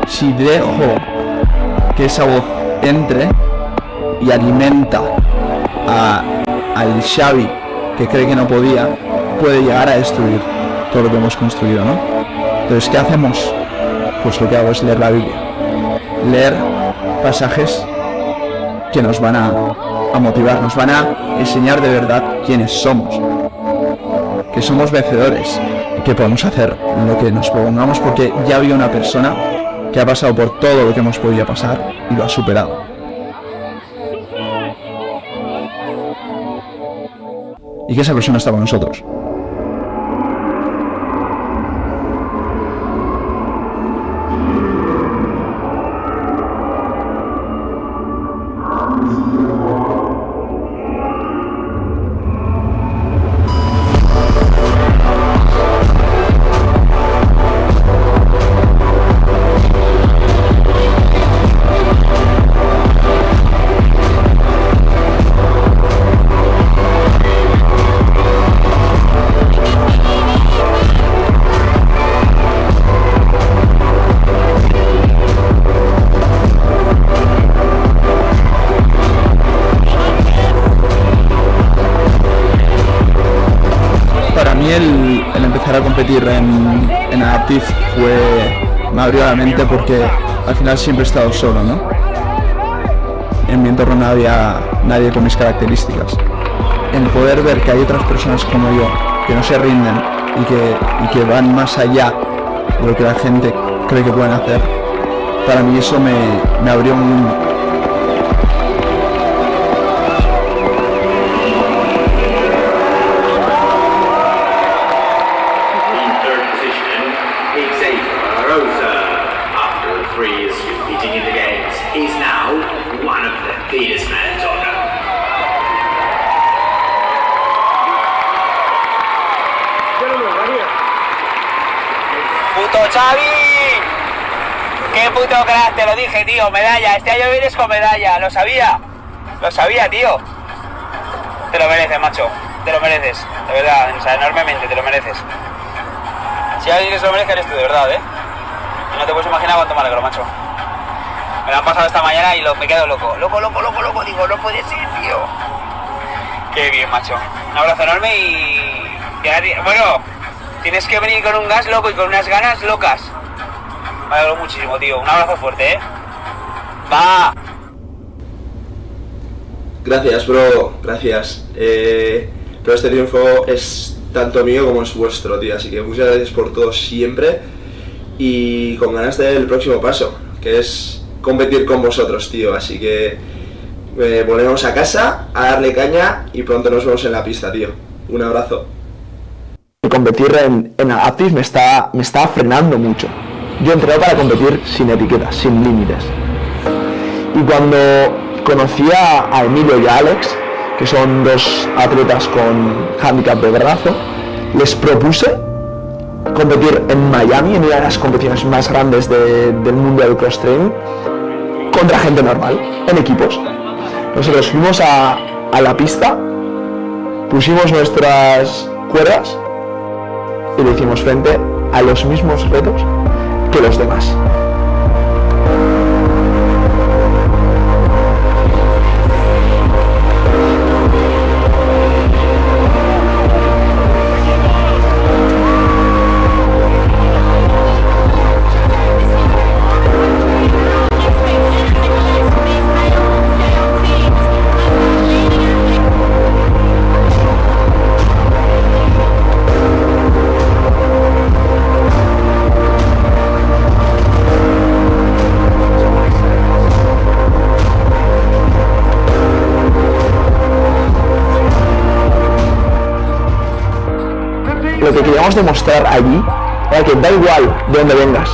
si dejo que esa voz entre y alimenta al Xavi que cree que no podía, puede llegar a destruir todo lo que hemos construido, ¿no? Entonces, ¿qué hacemos? Pues lo que hago es leer la Biblia, leer pasajes que nos van a motivar, nos van a enseñar de verdad quiénes somos, que somos vencedores y que podemos hacer lo que nos propongamos, porque ya había una persona que ha pasado por todo lo que hemos podido pasar y lo ha superado. Y que esa persona está con nosotros. el empezar a competir en Adaptive me abrió la mente porque al final siempre he estado solo, ¿no? En mi entorno no había nadie con mis características. El poder ver que hay otras personas como yo que no se rinden y que van más allá de lo que la gente cree que pueden hacer, para mí eso me abrió un mundo. ¡Puto Xavi! ¡Qué puto crack! Te lo dije, tío, medalla. Este año vienes con medalla, lo sabía, tío. Te lo mereces, macho, te lo mereces, de verdad, o sea, enormemente te lo mereces. Si alguien que se lo merece eres tú, de verdad, ¿eh? No te puedes imaginar cuánto me alegro, macho. Me lo han pasado esta mañana y me quedo loco, digo, no puede ser, tío. Qué bien, macho. Un abrazo enorme y bueno, tienes que venir con un gas loco y con unas ganas locas. Me alegro muchísimo, tío. Un abrazo fuerte, ¿eh? ¡Va! Gracias, bro. Gracias. Pero este triunfo es tanto mío como es vuestro, tío. Así que muchas gracias por todo siempre. Y con ganas del próximo paso, que es competir con vosotros, tío. Así que volvemos a casa, a darle caña y pronto nos vemos en la pista, tío. Un abrazo. Competir en Adaptive me está frenando mucho. Yo entreno para competir sin etiquetas, sin límites. Y cuando conocí a Emilio y a Alex, que son dos atletas con handicap de brazo, les propuse competir en Miami, en una de las competiciones más grandes del mundo del cross training, contra gente normal, en equipos. Nosotros fuimos a la pista, pusimos nuestras cuerdas y le hicimos frente a los mismos retos que los demás. Lo que queríamos demostrar allí era que da igual de dónde vengas,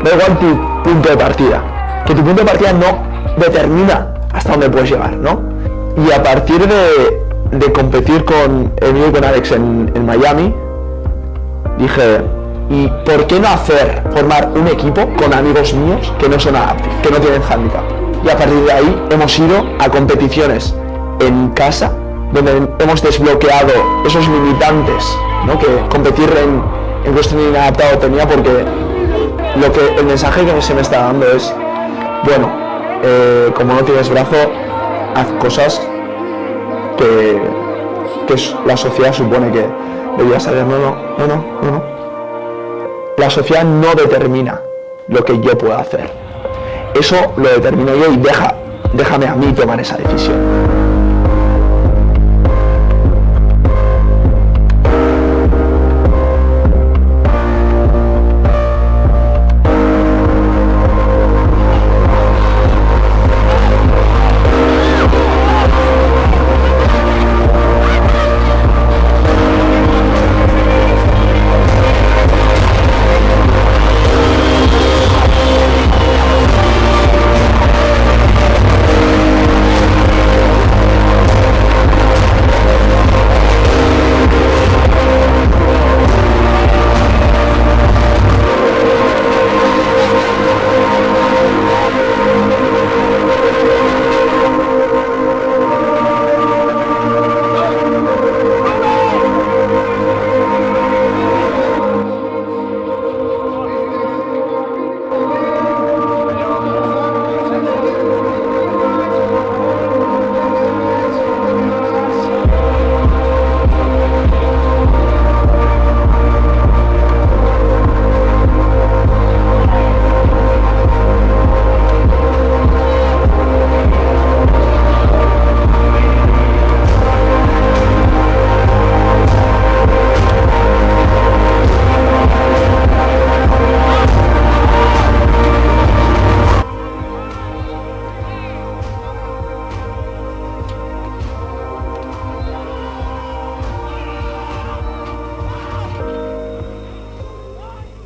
da igual tu punto de partida, que tu punto de partida no determina hasta dónde puedes llegar, ¿no? Y a partir de competir con Emilio y con Alex en Miami, dije, ¿y por qué no formar un equipo con amigos míos que no son Adaptive, que no tienen handicap? Y a partir de ahí hemos ido a competiciones en casa, donde hemos desbloqueado esos limitantes, ¿no? Que competir en cuestión inadaptado tenía, porque el mensaje que se me está dando es, bueno, como no tienes brazo, haz cosas que la sociedad supone que deberías hacer. No. La sociedad no determina lo que yo puedo hacer. Eso lo determino yo y déjame a mí tomar esa decisión.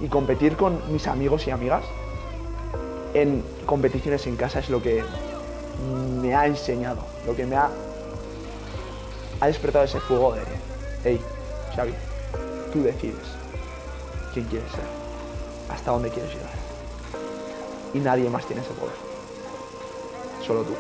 Y competir con mis amigos y amigas en competiciones en casa es lo que me ha enseñado, lo que me ha despertado ese fuego de, hey, Xavi, tú decides quién quieres ser, hasta dónde quieres llegar. Y nadie más tiene ese poder, solo tú.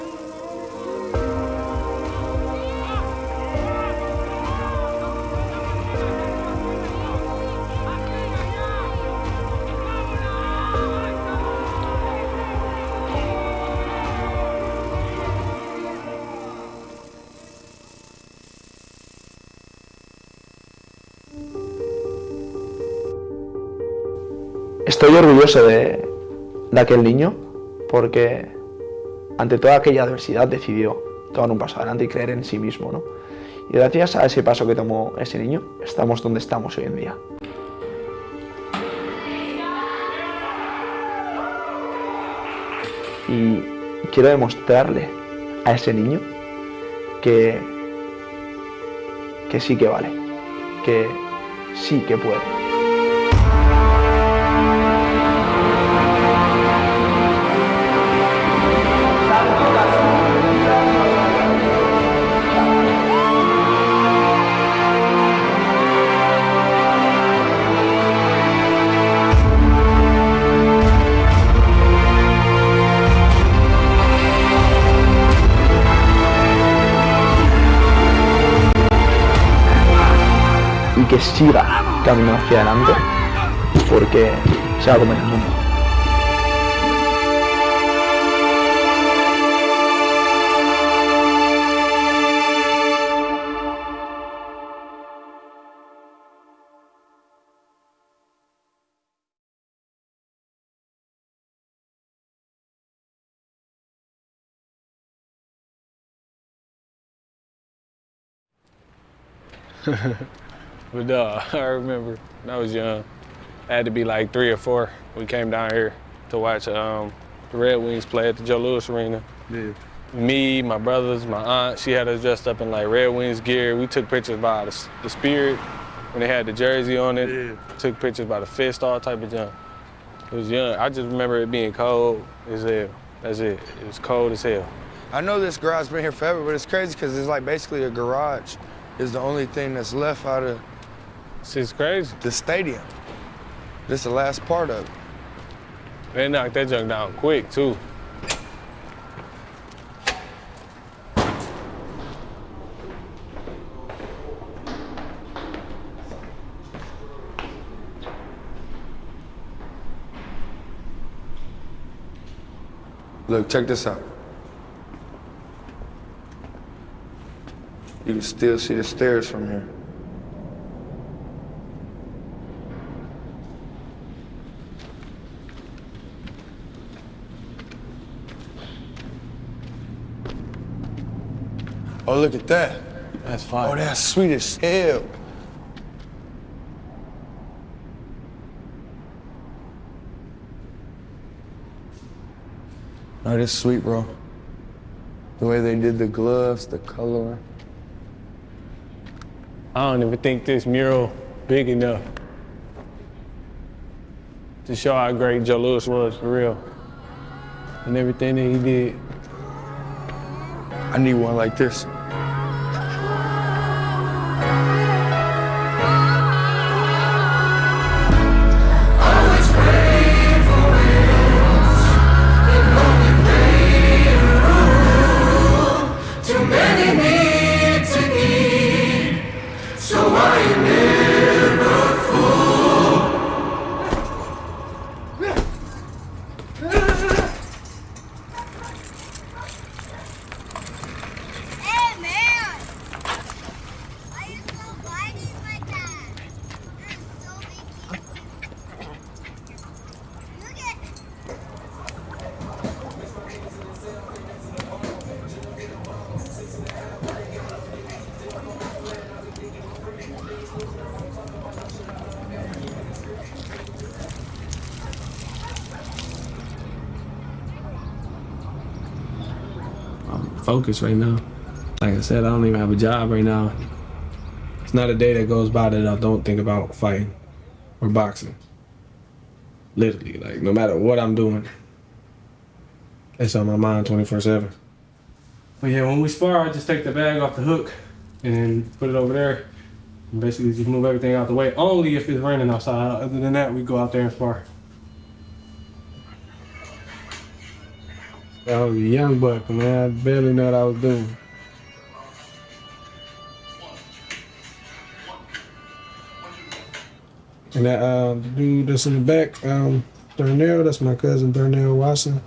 Estoy orgulloso de aquel niño porque ante toda aquella adversidad decidió tomar un paso adelante y creer en sí mismo, ¿no? Y gracias a ese paso que tomó ese niño, estamos donde estamos hoy en día. Y quiero demostrarle a ese niño que sí que vale, que sí que puede. Y que siga caminando hacia adelante porque se va a comer el mundo. But I remember when I was young, I had to be like 3 or 4. We came down here to watch the Red Wings play at the Joe Louis Arena. Yeah. Me, my brothers, my aunt, she had us dressed up in like Red Wings gear. We took pictures by the Spirit when they had the jersey on it. Yeah. Took pictures by the fist, all type of junk. It was young. I just remember it being cold as hell. That's it. It was cold as hell. I know this garage been here forever, but it's crazy because it's like basically a garage is the only thing that's left out of it's crazy. The stadium. This is the last part of it. They knocked that junk down quick, too. Look, check this out. You can still see the stairs from here. Oh, look at that. That's fine. Oh, that's sweet as hell. Oh, that's sweet, bro. The way they did the gloves, the color. I don't even think this mural big enough to show how great Joe Louis was for real and everything that he did. I need one like this. Focused right now. Like I said, I don't even have a job right now. It's not a day that goes by that I don't think about fighting or boxing. Literally, like no matter what I'm doing, it's on my mind 24/7. But yeah, when we spar, I just take the bag off the hook and put it over there. And basically just move everything out the way. Only if it's raining outside. Other than that, we go out there and spar. I was a young buck, man. I barely know what I was doing. And that the dude that's in the back, Darnell, that's my cousin Darnell Watson.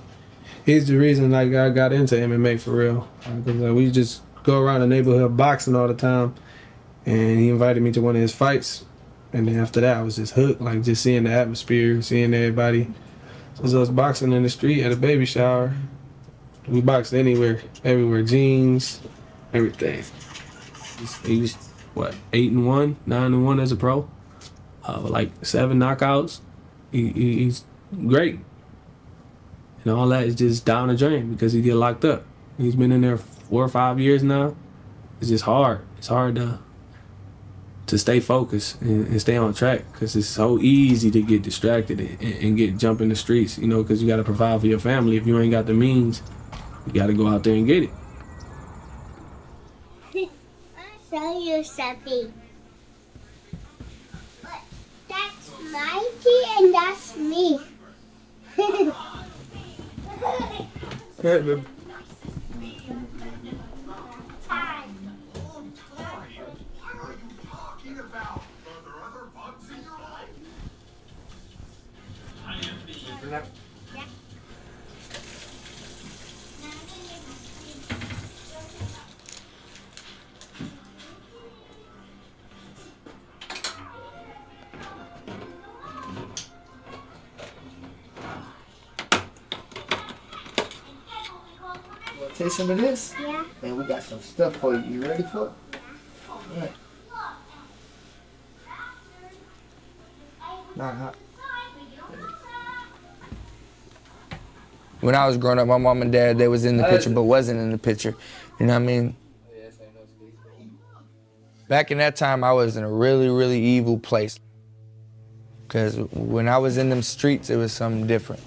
He's the reason like I got into MMA for real. Because we just go around the neighborhood boxing all the time. And he invited me to one of his fights. And then after that, I was just hooked, like just seeing the atmosphere, seeing everybody. So it was boxing in the street at a baby shower. We boxed anywhere, everywhere, jeans, everything. He was, what, 8-1, 9-1 as a pro? Like 7 knockouts. He's great. And all that is just down the drain because he get locked up. He's been in there 4 or 5 years now. It's just hard. It's hard to stay focused and stay on track because it's so easy to get distracted and jump in the streets, you know, because you got to provide for your family. If you ain't got the means, you got to go out there and get it. I'll show you something. That's my tea and that's me. Hey, baby. Taste some of this? Yeah. And we got some stuff for you. You ready for it? All right. Not hot. When I was growing up, my mom and dad, they was in the picture but wasn't in the picture. You know what I mean? Back in that time, I was in a really, really evil place. Because when I was in them streets, it was something different.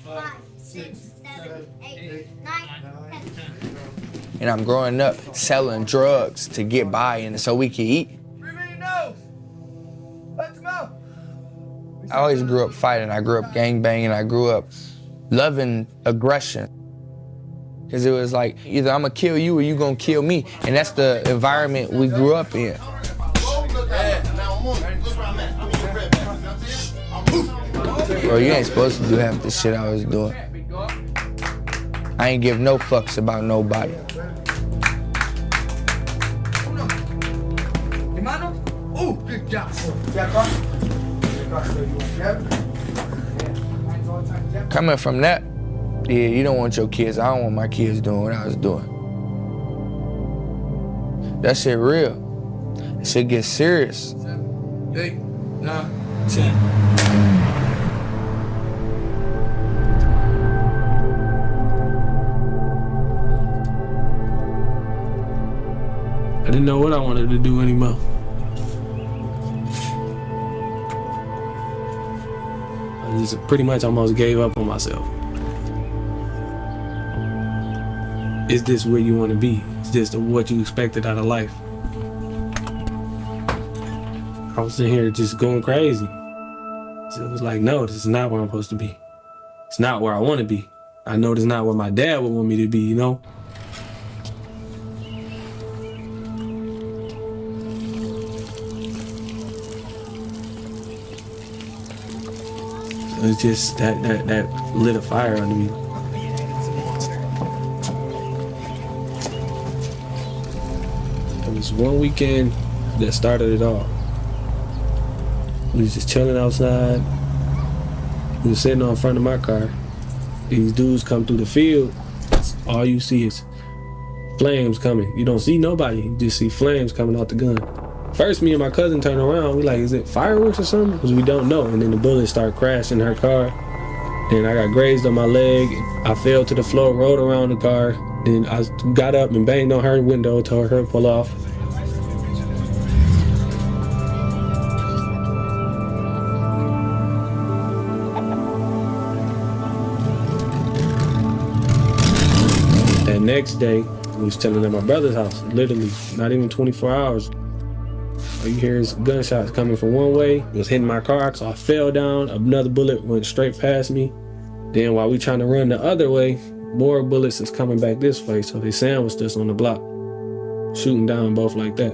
5, 6, 7, 8, 9, 10. And I'm growing up selling drugs to get by and so we could eat. I always grew up fighting. I grew up gangbanging. I grew up loving aggression. Because it was like, either I'm gonna kill you or you gonna kill me. And that's the environment we grew up in. Bro, you ain't supposed to do half the shit I was doing. I ain't give no fucks about nobody. Oh, good job. Coming from that, yeah, you don't want your kids. I don't want my kids doing what I was doing. That shit real. That shit get serious. 7, 8, 9, 10. I didn't know what I wanted to do anymore. I just pretty much almost gave up on myself. Is this where you want to be? Is this what you expected out of life? I was sitting here just going crazy. So it was like, no, this is not where I'm supposed to be. It's not where I want to be. I know this is not where my dad would want me to be, you know? It's just that lit a fire under me. It was one weekend that started it all. We was just chilling outside. We was sitting on front of my car. These dudes come through the field. All you see is flames coming. You don't see nobody. You just see flames coming out the gun. First, me and my cousin turn around. We like, is it fireworks or something? Because we don't know. And then the bullets start crashing in her car. And I got grazed on my leg. I fell to the floor, rolled around the car. Then I got up and banged on her window, told her to pull off. next day, we was chilling at my brother's house, literally, not even 24 hours. All you hear is gunshots coming from one way. It was hitting my car, so I fell down. Another bullet went straight past me. Then while we trying to run the other way, more bullets is coming back this way. So they sandwiched us on the block, shooting down both like that.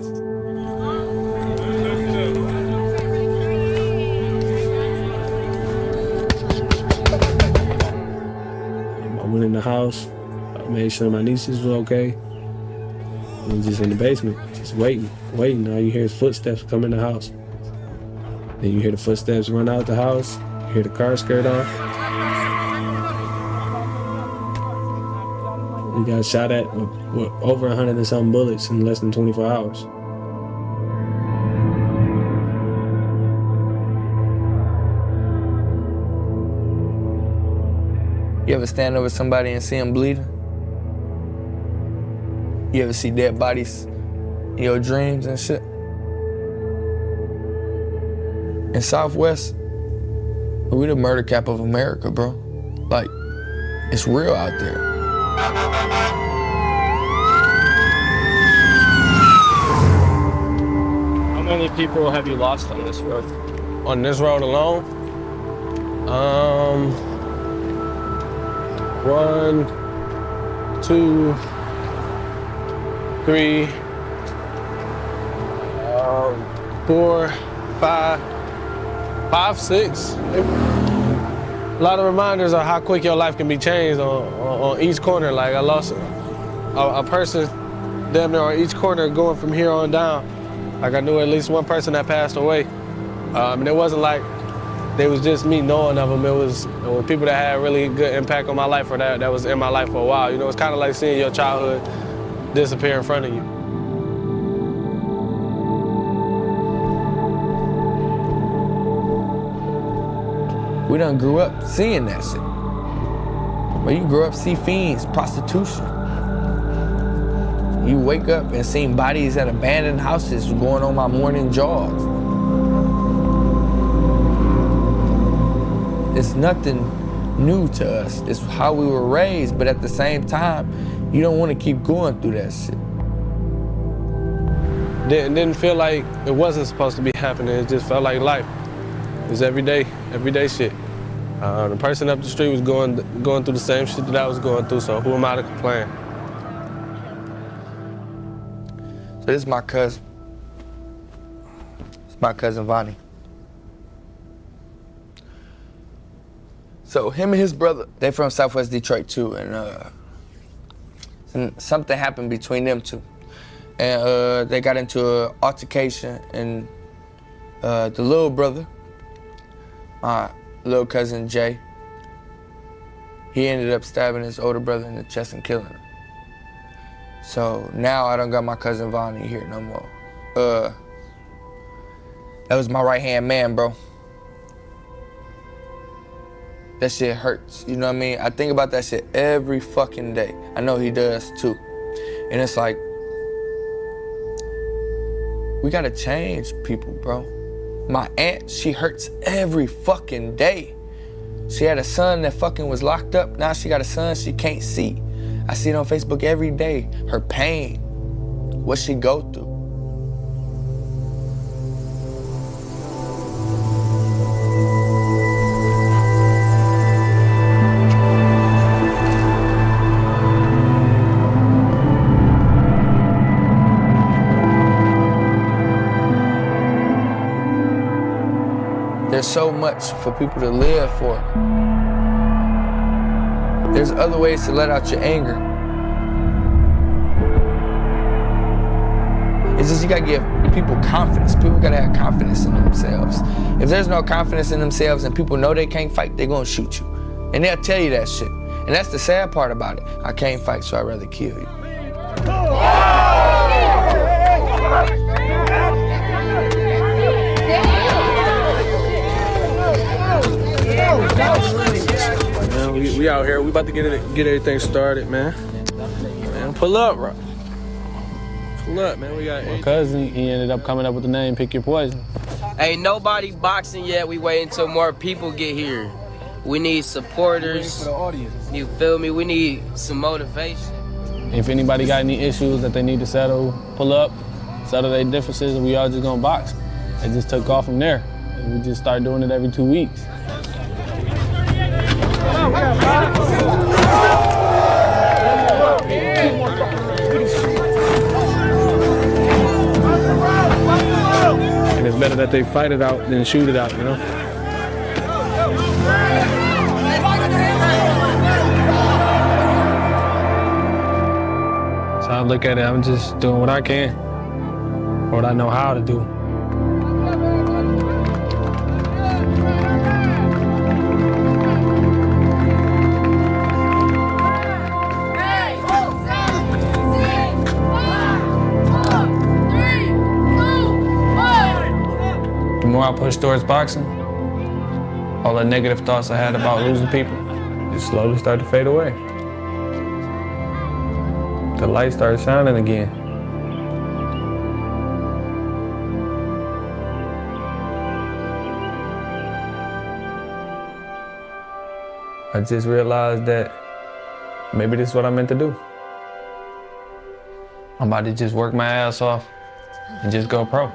I went in the house, I made sure my nieces were okay. I was just in the basement, just waiting. All you hear is footsteps come in the house. Then you hear the footsteps run out the house. You hear the car skirt off. We got shot at with over 100 and something bullets in less than 24 hours. You ever stand over somebody and see them bleeding? You ever see dead bodies in your dreams and shit? In Southwest, we the murder cap of America, bro. Like, it's real out there. How many people have you lost on this road? On this road alone? 1, 2, 3, 4, 5, 6. A lot of reminders of how quick your life can be changed on each corner. Like I lost a person damn near on each corner going from here on down. Like I knew at least one person that passed away. And it wasn't like it was just me knowing of them. It was people that had really good impact on my life or that was in my life for a while. You know, it's kind of like seeing your childhood disappear in front of you. We done grew up seeing that shit. But you grew up see fiends, prostitution. You wake up and see bodies at abandoned houses going on my morning jogs. It's nothing new to us. It's how we were raised, but at the same time, you don't want to keep going through that shit. Didn't feel like it wasn't supposed to be happening. It just felt like life. It was everyday shit. The person up the street was going through the same shit that I was going through, so who am I to complain? So this is my cousin. It's my cousin Vonnie. So him and his brother, they from Southwest Detroit too, and something happened between them two. And they got into an altercation, and the little brother, my little cousin Jay, he ended up stabbing his older brother in the chest and killing him. So now I don't got my cousin Vonnie here no more. That was my right-hand man, bro. That shit hurts, you know what I mean? I think about that shit every fucking day. I know he does too. And it's like, we gotta change people, bro. My aunt, she hurts every fucking day. She had a son that fucking was locked up. Now she got a son she can't see. I see it on Facebook every day. Her pain, what she go through. There's so much for people to live for. There's other ways to let out your anger. It's just you gotta give people confidence. People gotta have confidence in themselves. If there's no confidence in themselves and people know they can't fight, they're gonna shoot you. And they'll tell you that shit. And that's the sad part about it. I can't fight, so I'd rather kill you. Man, we out here. We about to get everything started, man. Man, pull up, bro. Pull up, man. We got my cousin. He ended up coming up with the name Pick Your Poison. Ain't nobody boxing yet. We wait until more people get here. We need supporters. For the audience. You feel me? We need some motivation. If anybody got any issues that they need to settle, pull up, settle their differences, and we all just gonna box. It just took off from there. And we just started doing it every 2 weeks. And it's better that they fight it out than shoot it out, you know? So I look at it, I'm just doing what I can, what I know how to do. The more I pushed towards boxing, all the negative thoughts I had about losing people just slowly started to fade away. The light started shining again. I just realized that maybe this is what I'm meant to do. I'm about to just work my ass off and just go pro.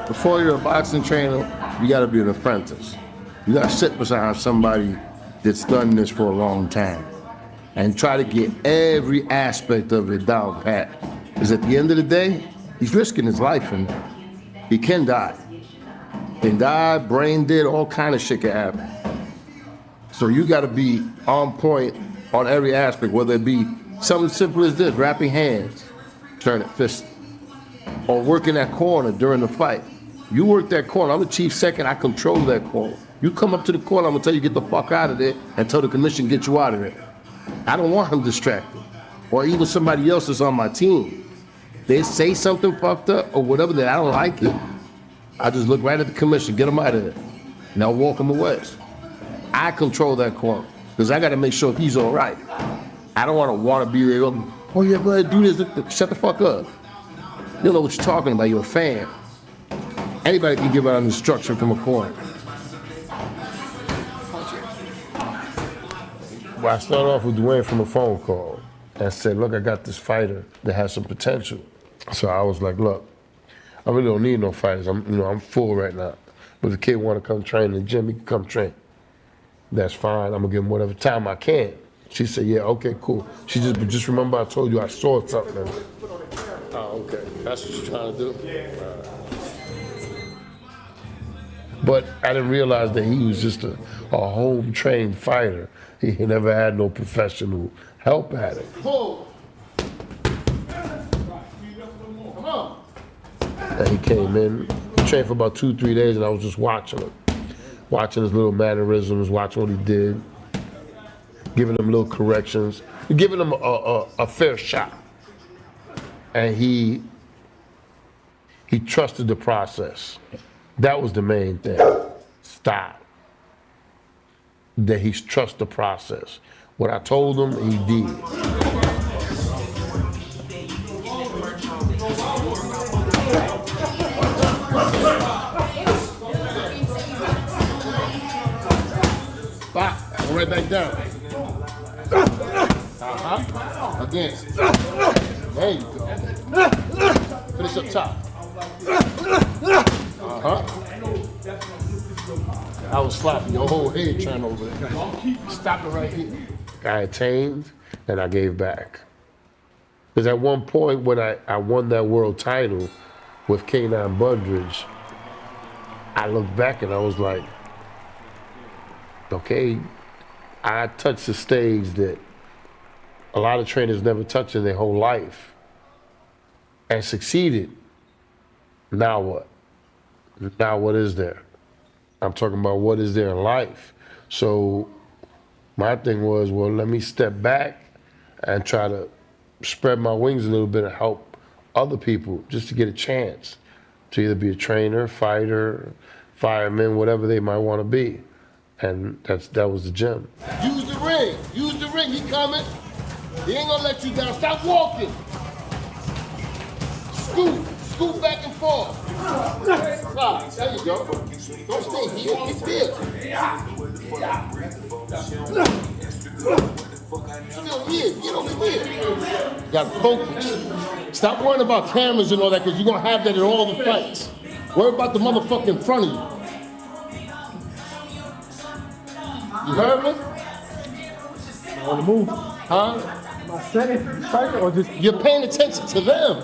Before you're a boxing trainer, you gotta be an apprentice. You gotta sit beside somebody that's done this for a long time and try to get every aspect of it down pat. Because at the end of the day, he's risking his life and he can die. Can die, brain dead, all kind of shit can happen. So you gotta be on point on every aspect, whether it be something simple as this, wrapping hands, turning fist, or working that corner during the fight. You work that corner, I'm the chief second, I control that corner. You come up to the corner, I'm gonna tell you get the fuck out of there until the commission gets you out of there. I don't want him distracted, or even somebody else that's on my team. They say something fucked up or whatever that I don't like it, I just look right at the commission, get him out of there, and I'll walk him away. I control that corner, because I gotta make sure he's all right. I don't wanna be there, oh yeah, brother, do this, shut the fuck up. You don't know what you're talking about, you're a fan. Anybody can give out an instruction from a corner. Well, I started off with Dwayne from a phone call and said, look, I got this fighter that has some potential. So I was like, look, I really don't need no fighters. I'm full right now. But if the kid want to come train in the gym, he can come train. That's fine. I'm gonna give him whatever time I can. She said, yeah, okay, cool. She just remember I told you I saw something. Oh, okay. That's what you're trying to do? Yeah. But I didn't realize that he was just a home-trained fighter. He never had no professional help at it. Come on. And he came in, trained for about 2-3 days, and I was just watching him. Watching his little mannerisms, watching what he did, giving him little corrections, giving him a fair shot. And he trusted the process. That was the main thing. Stop. That he trusts the process. What I told him, he did. Back, go right back down. Again. There you go. Finish up top. I was slapping your whole head trying over there. Stop it right here. I attained and I gave back. Because at one point when I won that world title with K9 Bundridge, I looked back and I was like, okay, I touched the stage that a lot of trainers never touch in their whole life and succeeded. Now what? Now what is there? I'm talking about what is there in life. So my thing was, well, let me step back and try to spread my wings a little bit and help other people just to get a chance to either be a trainer, fighter, fireman, whatever they might want to be. And that was the gym. Use the ring. Use the ring. He coming. He ain't gonna let you down. Stop walking. Scoot. Scoot back and forth. There you go. Don't stay here. Get there. Still here. Get over here. You gotta focus. Stop worrying about cameras and all that, because you're gonna have that in all the fights. Worry about the motherfucker in front of you. You heard me? On the move. Huh? Am I setting striker or just? You're paying attention to them.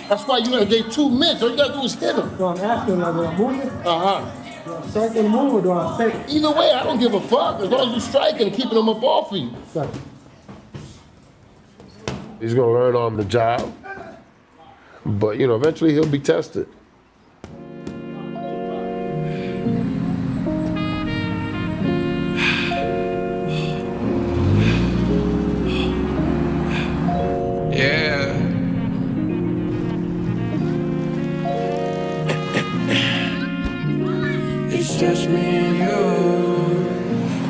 That's why you gave 2 minutes. All you gotta do is hit them. So I'm asking, like, do I move it? Do I strike and move or do I set it? Either way, I don't give a fuck. As long as you striking and keeping them up off of you. He's gonna learn on the job. But, you know, eventually he'll be tested. Yeah. It's just me and you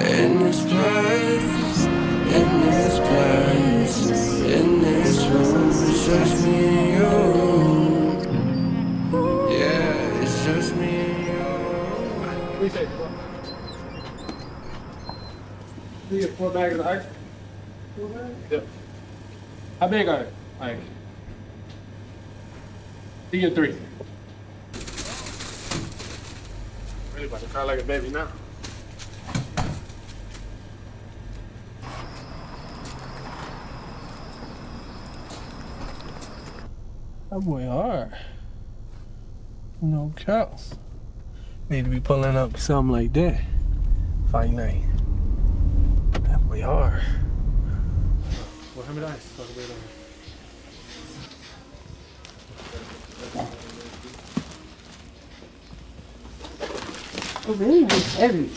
in this place, in this place, in this room. It's just me and you. Yeah, it's just me and you. You get 4 bags of ice? 4 bags? Yep. How big are they? Like, you get 3. Really about to cry like a baby now. That boy hard. No count. Need to be pulling up something like that. Fight night. That boy hard. Well, how many ice? Talk about that. Oh, really? It's heavy.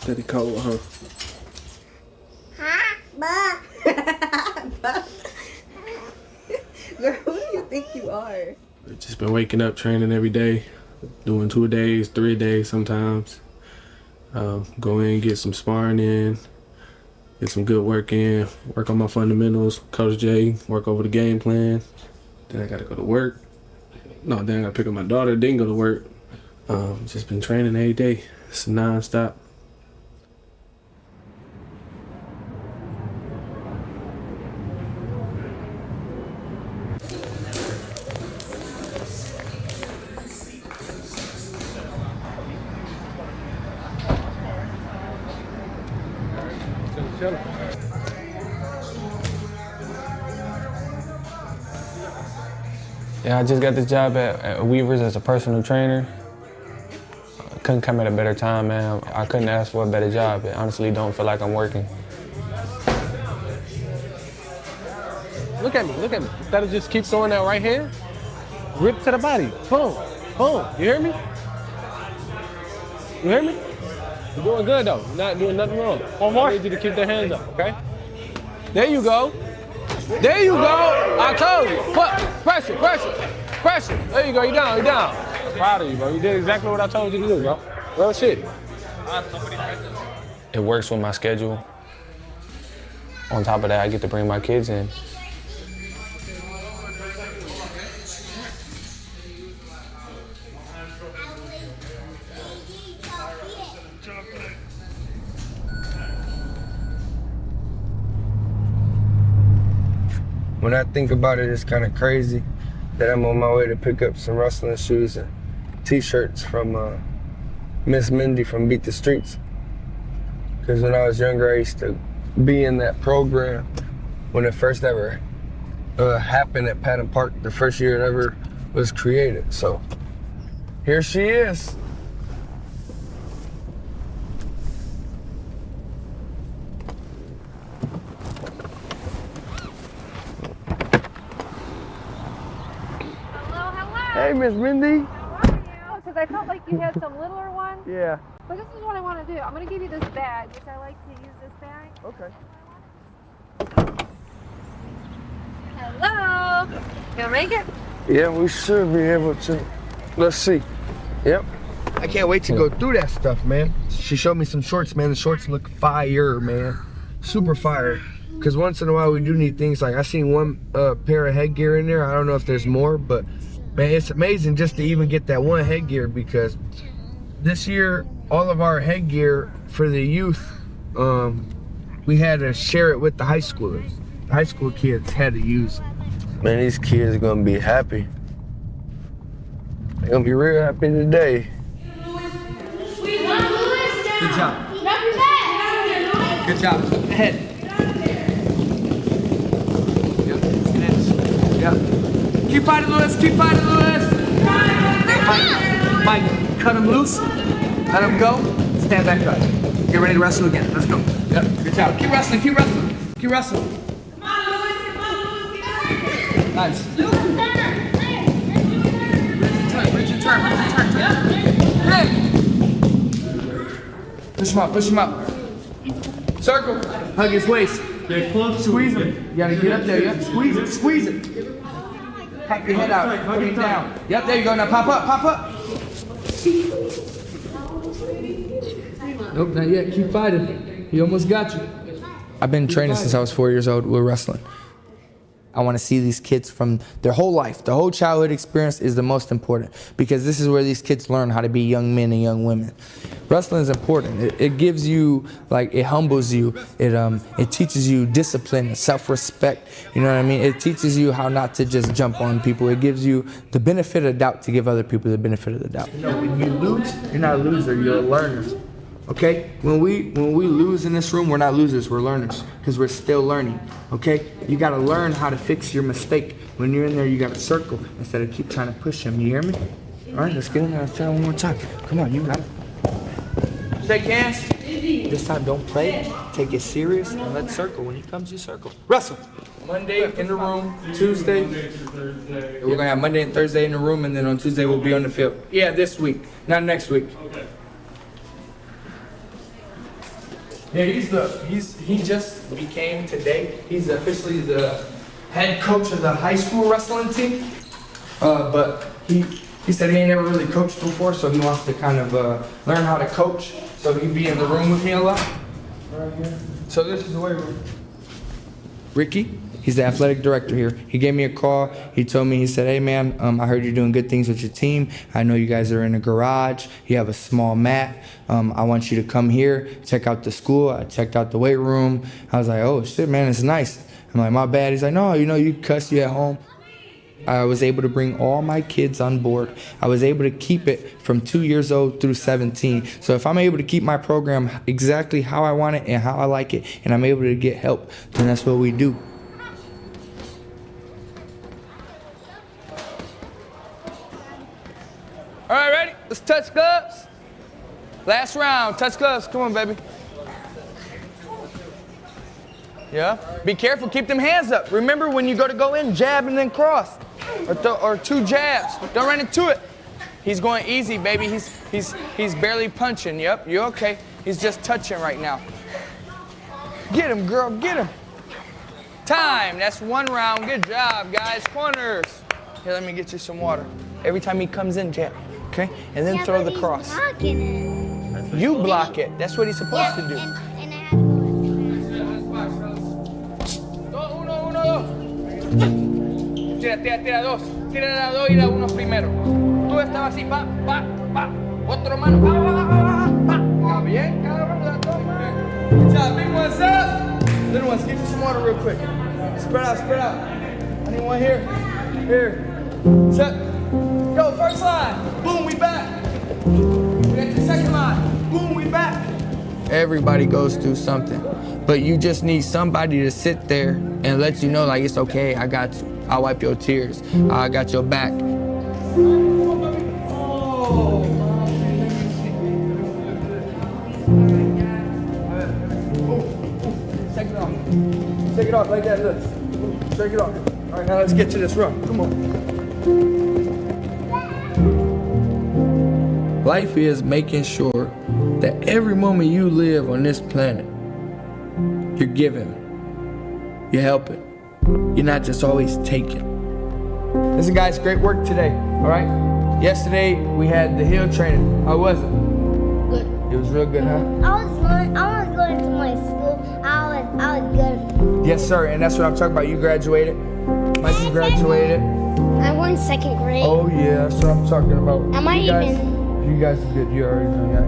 Pretty cold, huh? Girl, who do you think you are? Just been waking up, training every day, doing 2 days, 3 days sometimes. Go in, get some sparring in, get some good work in, work on my fundamentals, Coach J, work over the game plan. Then I gotta go to work. No, then I gotta pick up my daughter, then go to work. Just been training every day. It's non-stop. Yeah, I just got this job at Weavers as a personal trainer. Couldn't come at a better time, man. I couldn't ask for a better job. I honestly don't feel like I'm working. Look at me, look at me. Instead of just keep throwing that right hand, rip to the body. Boom, boom. You hear me? You hear me? You're doing good though. You're not doing nothing wrong. One more. I need you to keep the hands up, okay? There you go. There you go. I told you. Put pressure, pressure, pressure. There you go. You down, you down. I'm proud of you, bro. You did exactly what I told you to do, bro. Real shit. It works with my schedule. On top of that, I get to bring my kids in. When I think about it, it's kind of crazy that I'm on my way to pick up some wrestling shoes and t-shirts from Miss Mindy from Beat the Streets. Because when I was younger, I used to be in that program when it first ever happened at Patton Park, the first year it ever was created. So here she is. Hey, Miss Mindy. How are you? Because I felt like you had some littler ones. Yeah. But this is what I want to do. I'm going to give you this bag, which I like to use this bag. Okay. Hello. You gonna make it? Yeah, we should be able to. Let's see. Yep. I can't wait to go through that stuff, man. She showed me some shorts, man. The shorts look fire, man. Super fire. Because once in a while we do need things like, I seen one pair of headgear in there. I don't know if there's more, but man, it's amazing just to even get that one headgear, because this year, all of our headgear for the youth, we had to share it with the high schoolers. The high school kids had to use it. Man, these kids are gonna be happy. They're gonna be real happy today. Good job. Good job. Ahead. Yep. Keep fighting, Lewis. Keep fighting, Lewis. Mike, cut him loose. Let him go. Stand back up. Get ready to wrestle again. Let's go. Yep. Good job. Keep wrestling. Keep wrestling. Keep wrestling. Nice. Richard, turn. Hey. Push him up. Push him up. Circle. Hug his waist. Get close. Squeeze him. You gotta get up there. Yep. Squeeze it. Squeeze it. Pop your head out. Put him down. Yep. There you go. Now pop up. Pop up. Nope. Not yet. Keep fighting. He almost got you. I've been training since I was 4 years old with wrestling. I want to see these kids from their whole life. The whole childhood experience is the most important, because this is where these kids learn how to be young men and young women. Wrestling is important. It gives you, like, it humbles you. It teaches you discipline, self-respect. You know what I mean? It teaches you how not to just jump on people. It gives you the benefit of the doubt to give other people the benefit of the doubt. You know, when you lose, you're not a loser, you're a learner. Okay? When we lose in this room, we're not losers, we're learners, because we're still learning. Okay? You gotta learn how to fix your mistake. When you're in there, you gotta circle instead of keep trying to push him. You hear me? All right, let's get in there. Let's try one more time. Come on, you got it. Shake hands. This time, don't play. Take it serious and let's circle. When he comes, you circle. Wrestle. Monday in the room. Tuesday. We're gonna have Monday and Thursday in the room, and then on Tuesday we'll be on the field. Yeah, this week, not next week. Okay. Yeah, he just became today. He's officially the head coach of the high school wrestling team. But he said he ain't never really coached before, so he wants to kind of learn how to coach. So he'd be in the room with me a lot. Right here. So this is the weight room. Ricky, he's the athletic director here. He gave me a call. He told me, he said, hey man, I heard you're doing good things with your team. I know you guys are in a garage. You have a small mat. I want you to come here, check out the school. I checked out the weight room. I was like, oh shit, man, it's nice. I'm like, my bad. He's like, no, you know, you cuss you at home. I was able to bring all my kids on board. I was able to keep it from 2 years old through 17. So if I'm able to keep my program exactly how I want it and how I like it, and I'm able to get help, then that's what we do. All right, ready? Let's touch gloves. Last round, touch gloves. Come on, baby. Yeah, be careful, keep them hands up. Remember when you go in, jab and then cross. Or 2 jabs, don't run into it. He's going easy, baby, he's barely punching, yep, you're okay. He's just touching right now. Get him, girl, get him. Time, that's 1 round, good job, guys, corners. Here, let me get you some water. Every time he comes in, jab, okay? And then throw the cross. You block it, that's what he's supposed to do. Tira 2. Tira la 2 y la 1 primero. Tú estabas así, pa. Otro mano, pa. Está bien, cabrón. Good job, big ones up. Little ones, give me some water real quick. Spread out. I need one here. Here. Set. Go, first line. Boom, we back. We got the second line. Boom, we back. Everybody goes through something, but you just need somebody to sit there and let you know, like, it's okay, I got you. I'll wipe your tears. I got your back. Take it off like that, look. Take it off. All right, now let's get to this run. Come on. Life is making sure that every moment you live on this planet, you're giving, you're helping. You're not just always taking. Listen, guys, great work today, all right? Yesterday, we had the hill training. How was it? Good. It was real good, huh? I was going to my school. I was good. Yes, sir, and that's what I'm talking about. You graduated. Mikey graduated. I won 2nd grade. Oh, yeah, that's what I'm talking about. You guys are good. You already know that.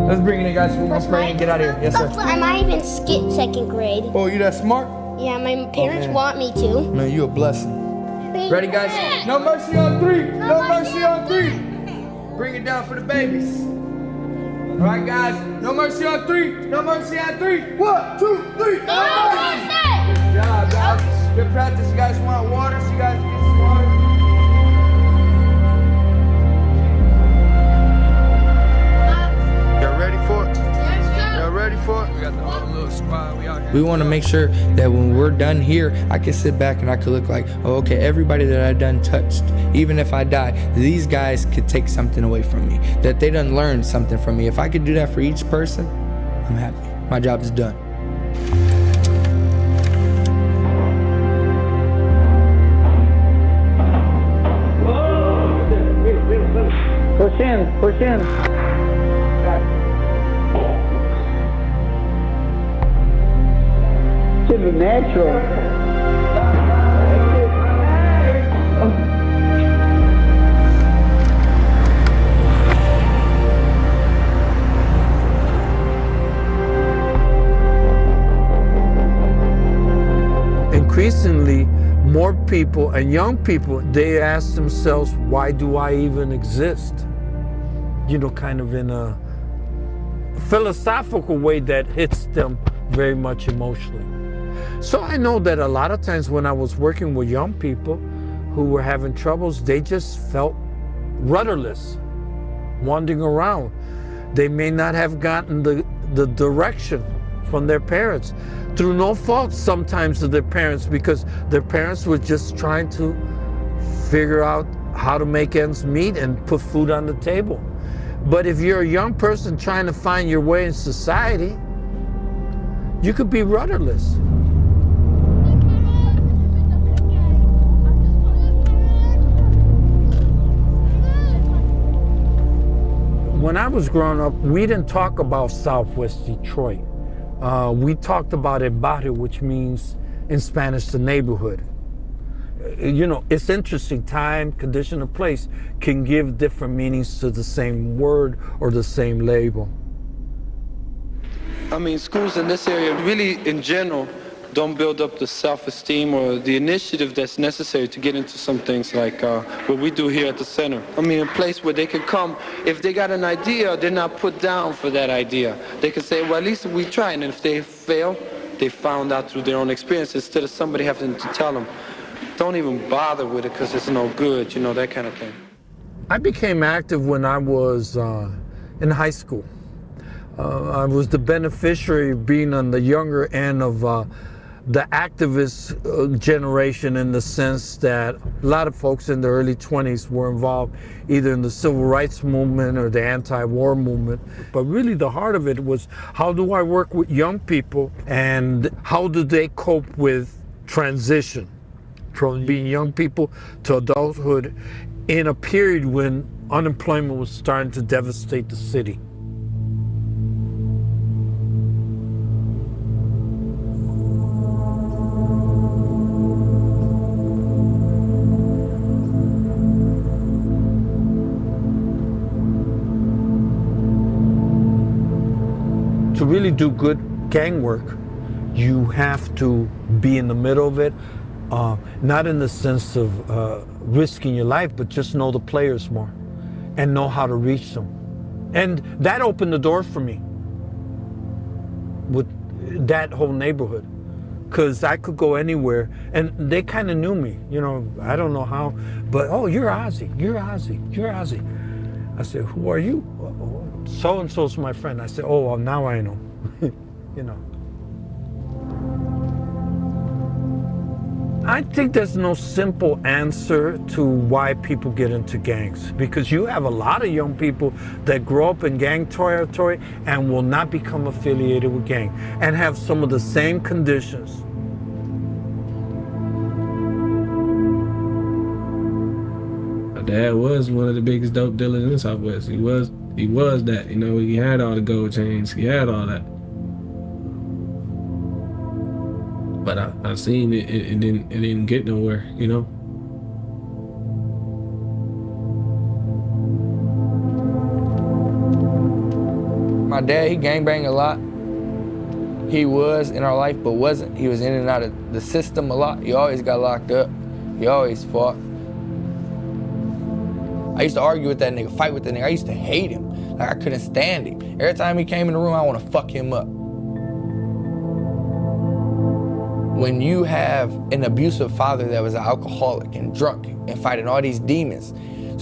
Let's bring it in, guys. We're going to spray and get out of here. Yes, sir. I might even skip 2nd grade. Oh, you that smart? Yeah, my parents want me to. Man, you a blessing. Ready, guys? No mercy on 3. No mercy on 3. Bring it down for the babies. All right, guys. No mercy on 3. No mercy on 3. 1, 2, 3. No mercy. Good job, guys. Good practice. You guys want water? So you guys get some water. Y'all ready for it? Y'all ready for it? We got the whole little squad. We out here. We want to make sure that when we're done here, I can sit back and I can look like, oh, okay, everybody that I done touched, even if I die, these guys could take something away from me, that they done learned something from me. If I could do that for each person, I'm happy. My job is done. Push in. Should be natural. Increasingly, more people and young people, they ask themselves, why do I even exist? You know, kind of in a philosophical way that hits them very much emotionally. So I know that a lot of times when I was working with young people who were having troubles, they just felt rudderless, wandering around. They may not have gotten the direction from their parents, through no fault sometimes of their parents, because their parents were just trying to figure out how to make ends meet and put food on the table. But if you're a young person trying to find your way in society, you could be rudderless. When I was growing up, we didn't talk about Southwest Detroit. we talked about el barrio, which means in Spanish the neighborhood. You know, it's interesting. Time, condition, and place can give different meanings to the same word or the same label. I mean, schools in this area really, in general, don't build up the self-esteem or the initiative that's necessary to get into some things like what we do here at the center. I mean, a place where they can come, if they got an idea, they're not put down for that idea. They can say, well, at least we tried, and if they fail, they found out through their own experience instead of somebody having to tell them, don't even bother with it because it's no good, you know, that kind of thing. I became active when I was in high school. I was the beneficiary of being on the younger end of the activist generation, in the sense that a lot of folks in the early 20s were involved either in the civil rights movement or the anti-war movement. But really the heart of it was, how do I work with young people and how do they cope with transition from being young people to adulthood in a period when unemployment was starting to devastate the city. To really do good gang work, you have to be in the middle of it, not in the sense of risking your life, but just know the players more and know how to reach them. And that opened the door for me with that whole neighborhood, because I could go anywhere and they kind of knew me, you know, I don't know how, but, oh, you're Ozzy, you're Ozzy, you're Ozzy. I said, who are you? So-and-so's my friend. I said, oh, well, now I know, you know. I think there's no simple answer to why people get into gangs, because you have a lot of young people that grow up in gang territory and will not become affiliated with gang and have some of the same conditions. My dad was one of the biggest dope dealers in the Southwest. He was that, you know, he had all the gold chains, he had all that. But I seen it didn't get nowhere, you know? My dad, he gangbanged a lot. He was in our life, but wasn't. He was in and out of the system a lot. He always got locked up. He always fought. I used to argue with that nigga, fight with that nigga. I used to hate him. Like, I couldn't stand him. Every time he came in the room, I want to fuck him up. When you have an abusive father that was an alcoholic and drunk and fighting all these demons,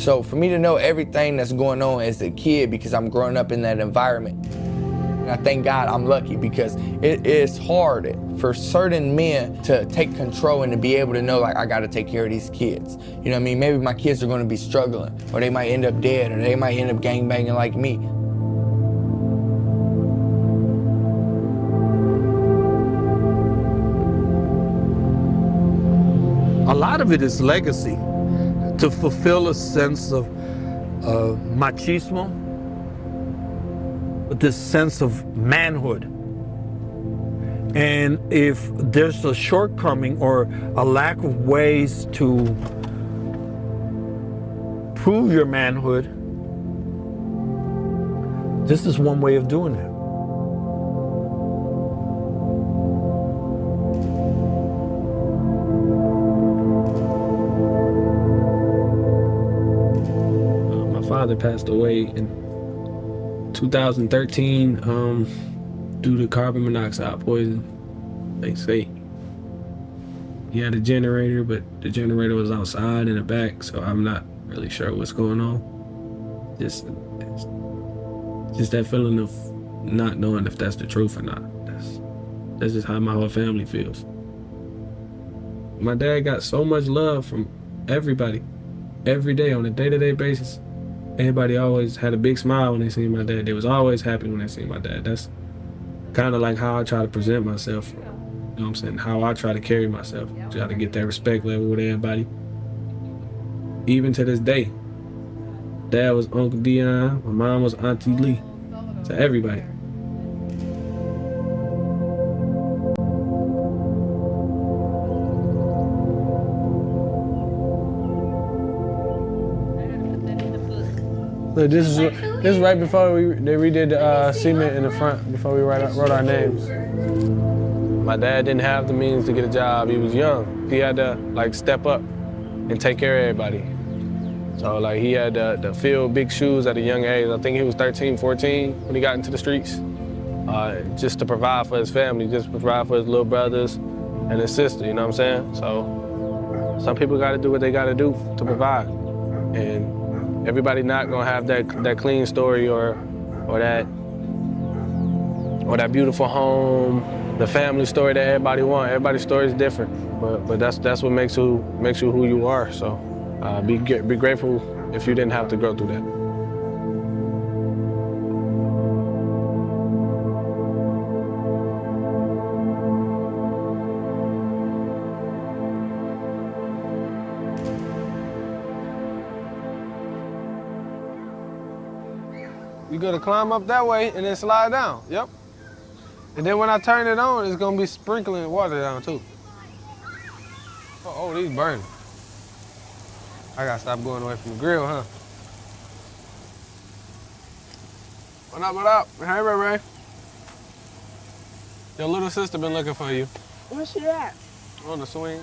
so for me to know everything that's going on as a kid, because I'm growing up in that environment, and I thank God I'm lucky, because it is hard for certain men to take control and to be able to know, like, I gotta take care of these kids. You know what I mean? Maybe my kids are gonna be struggling, or they might end up dead, or they might end up gangbanging like me. A lot of it is legacy, to fulfill a sense of machismo, this sense of manhood. And if there's a shortcoming or a lack of ways to prove your manhood, this is one way of doing it. Father passed away in 2013 due to carbon monoxide poison, they say. He had a generator, but the generator was outside in the back, so I'm not really sure what's going on. Just that feeling of not knowing if that's the truth or not. That's just how my whole family feels. My dad got so much love from everybody, every day, on a day-to-day basis. Everybody always had a big smile when they seen my dad. They was always happy when they seen my dad. That's kind of like how I try to present myself. You know what I'm saying? How I try to carry myself. Try to get that respect level with everybody. Even to this day. Dad was Uncle Dion. My mom was Auntie Lee. To everybody. Look, this is right before they redid the cement in the front, before we wrote our names. My dad didn't have the means to get a job. He was young. He had to like step up and take care of everybody. So like he had to fill big shoes at a young age. I think he was 13, 14 when he got into the streets. Just to provide for his family, just to provide for his little brothers and his sister, you know what I'm saying? So some people gotta do what they gotta do to provide. And everybody not gonna have that clean story or that beautiful home, the family story that everybody wants. Everybody's story is different, but that's what makes you who you are. So be grateful if you didn't have to go through that. You gotta climb up that way and then slide down, yep. And then when I turn it on, it's gonna be sprinkling water down too. Oh, these burning. I gotta stop going away from the grill, huh? What up, what up? Hey, Ray Ray. Your little sister been looking for you. Where's she at? On the swing.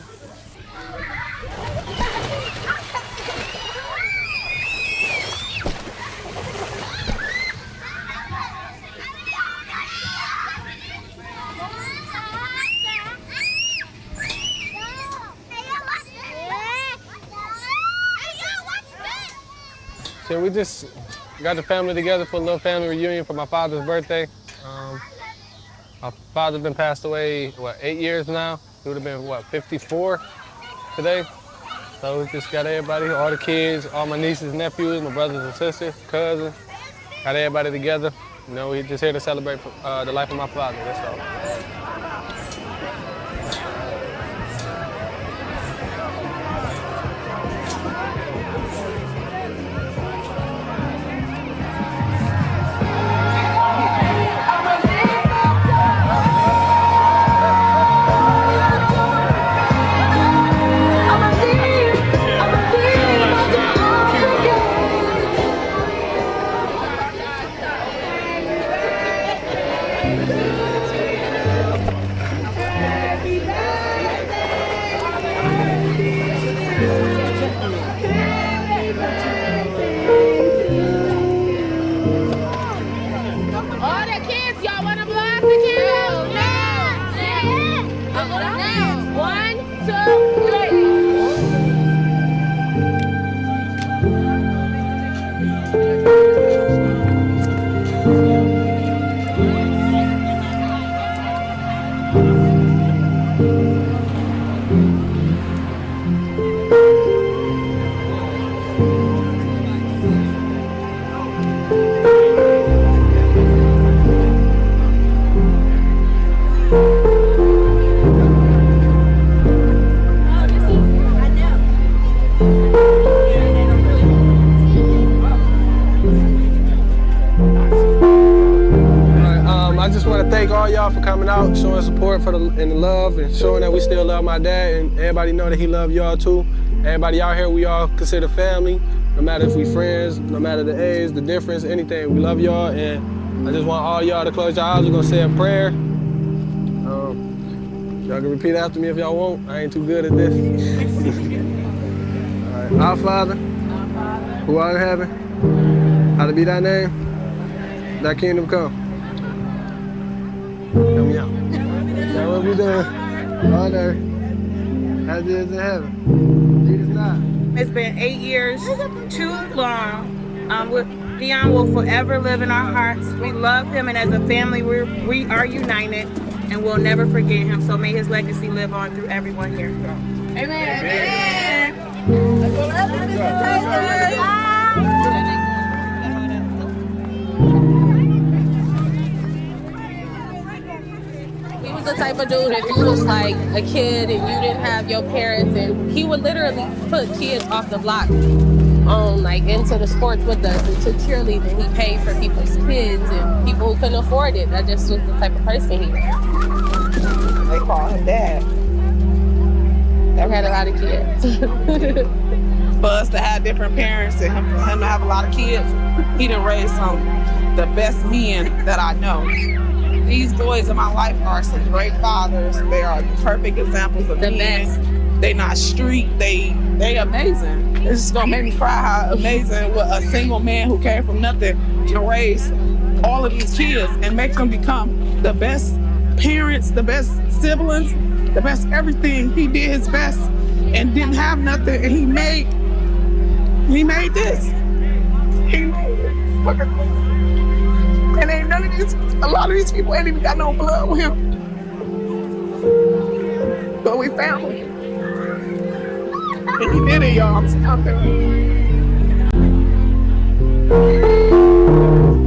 So we just got the family together for a little family reunion for my father's birthday. My father's been passed away, 8 years now? He would have been, 54 today? So we just got everybody, all the kids, all my nieces, nephews, my brothers and sisters, cousins, got everybody together. You know, we're just here to celebrate the life of my father, that's all. Showing support and the love and showing that we still love my dad and everybody know that he loved y'all too. Everybody out here, we all consider family, no matter if we friends, no matter the age, the difference, anything. We love y'all and I just want all y'all to close your eyes. We're gonna say a prayer. Y'all can repeat after me if y'all want. I ain't too good at this. All right. Our Father, who art in heaven, hallowed be thy name, thy kingdom come. Help me out. Now what we doing on earth as it is in heaven. Jesus God. It's been 8 years, too long. Dion will forever live in our hearts. We love him, and as a family, we are united, and we'll never forget him. So may his legacy live on through everyone here. Amen. Amen. He was the type of dude, if you was like a kid and you didn't have your parents, and he would literally put kids off the block like into the sports with us, into cheerleading. He paid for people's kids and people who couldn't afford it. That just was the type of person he was. They call him dad. I've had a lot of kids. for us to have different parents and him to have a lot of kids, he done raised some the best men that I know. These boys in my life are some great fathers. They are perfect examples of men. They not street. They amazing. It's just gonna make me cry how amazing what a single man who came from nothing can raise all of these kids and make them become the best parents, the best siblings, the best everything. He did his best and didn't have nothing, and he made this. He made it. And ain't none of these, a lot of these people ain't even got no blood with him. But we family. And he did it, y'all. I'm out there.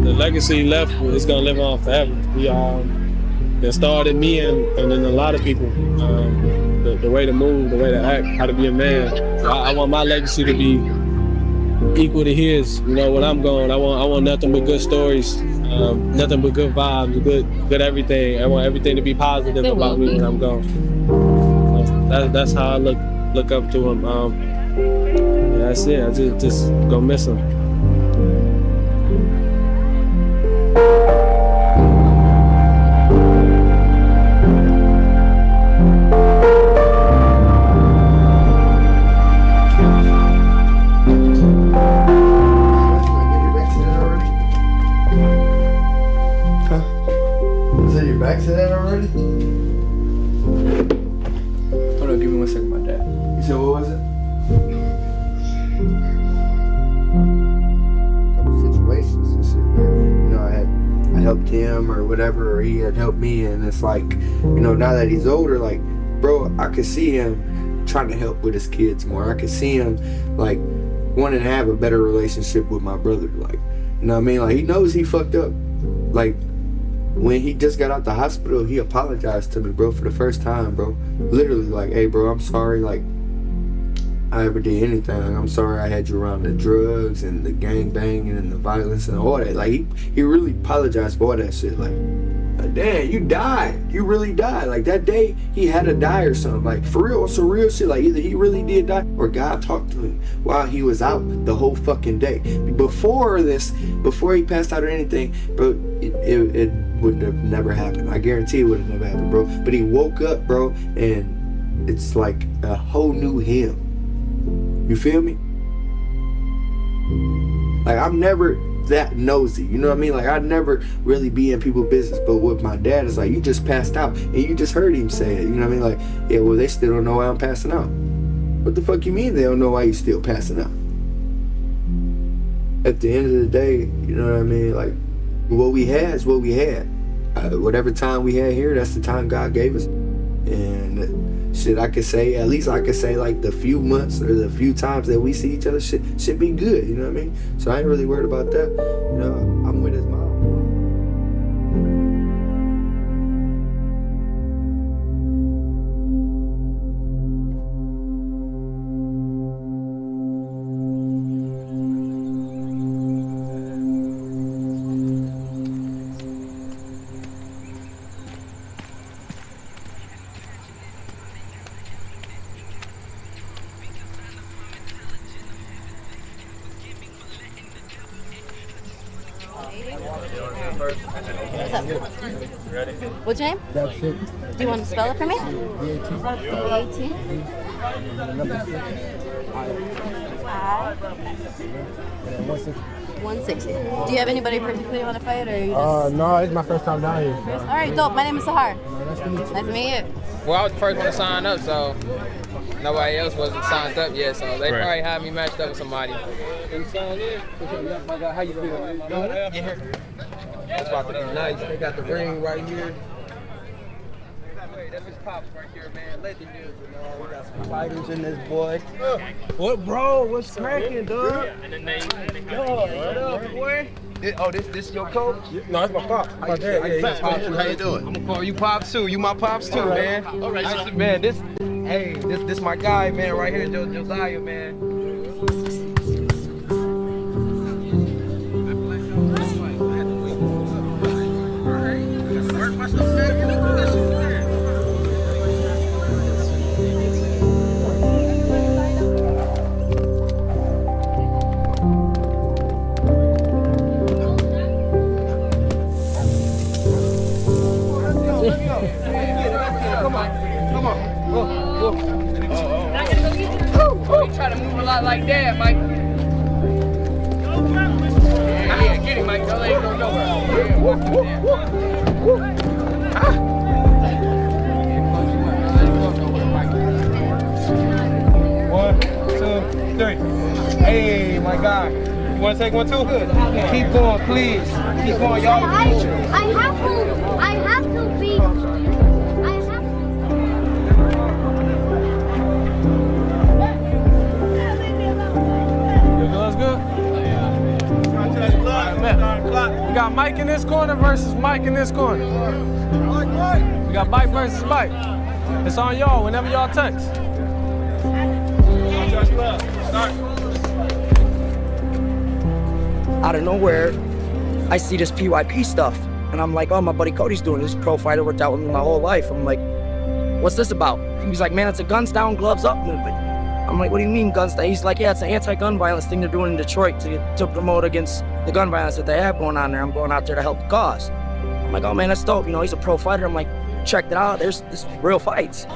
The legacy he left is gonna live on forever. He it started me and then a lot of people. The way to move, the way to act, how to be a man. I want my legacy to be equal to his. You know, when I'm gone, I want nothing but good stories, nothing but good vibes, good everything. I want everything to be positive about me when I'm gone. That's how I look up to him. Yeah, that's it. I just gonna miss him. Or he had helped me, and it's like, you know, now that he's older, like, bro, I could see him trying to help with his kids more. I could see him like wanting to have a better relationship with my brother, like, you know what I mean? Like, he knows he fucked up. Like, when he just got out the hospital, he apologized to me, bro, for the first time, bro. Literally, like, hey, bro, I'm sorry, like, I ever did anything. Like, I'm sorry I had you around the drugs and the gang banging and the violence and all that. Like, he really apologized for all that shit. Like, damn, you died. You really died. Like, that day, he had to die or something. Like, for real, some real shit. Like, either he really did die or God talked to him while he was out the whole fucking day. Before he passed out or anything, bro, it would have never happened. I guarantee it would have never happened, bro. But he woke up, bro, and it's like a whole new him. You feel me? Like, I'm never that nosy, you know what I mean? Like, I'd never really be in people's business, but with my dad, it's like, you just passed out, and you just heard him say it, you know what I mean? Like, yeah, well, they still don't know why I'm passing out. What the fuck you mean they don't know why you still passing out? At the end of the day, you know what I mean? Like, what we had is what we had. Whatever time we had here, that's the time God gave us. And shit, at least I could say like the few months or the few times that we see each other, should be good, you know what I mean? So I ain't really worried about that. You know, I'm with his mom. What's up? Ready? What's your name? That's it. Do you want to spell it for me? B-A-T. I. 160. Do you have anybody particularly you want to fight, or you just... No, it's my first time down here. All right, dope. My name is Sahar. Nice to meet you. Well, I was the first one to sign up, so nobody else wasn't signed up yet, so they probably had me matched up with somebody. How you feel? Get here. It's about to be nice. They got the ring right here. That's his pops right here, man. Legendary. We got some fighters in this boy. What, bro? What's cracking, dog? What up, boy? This your coach? No, it's my pops. How you doing? I'm gonna call you pops too. You my pops too, man. All right, man. This my guy, man, right here, Josiah, man. One, two, three. Hey, my guy. You want to take one too? Keep going, please. Keep going, y'all. I have to be. That's good? We got Mike in this corner versus Mike in this corner. We got Mike versus Mike. It's on y'all whenever y'all text. Out of nowhere, I see this PYP stuff. And I'm like, oh, my buddy Cody's doing this. Pro fighter, worked out with me my whole life. I'm like, what's this about? He's like, man, it's a guns down, gloves up movement. I'm like, what do you mean guns down? He's like, yeah, it's an anti-gun violence thing they're doing in Detroit to promote against the gun violence that they have going on there. I'm going out there to help the cause. I'm like, oh man, that's dope. You know, he's a pro fighter. I'm like, check it out. There's real fights.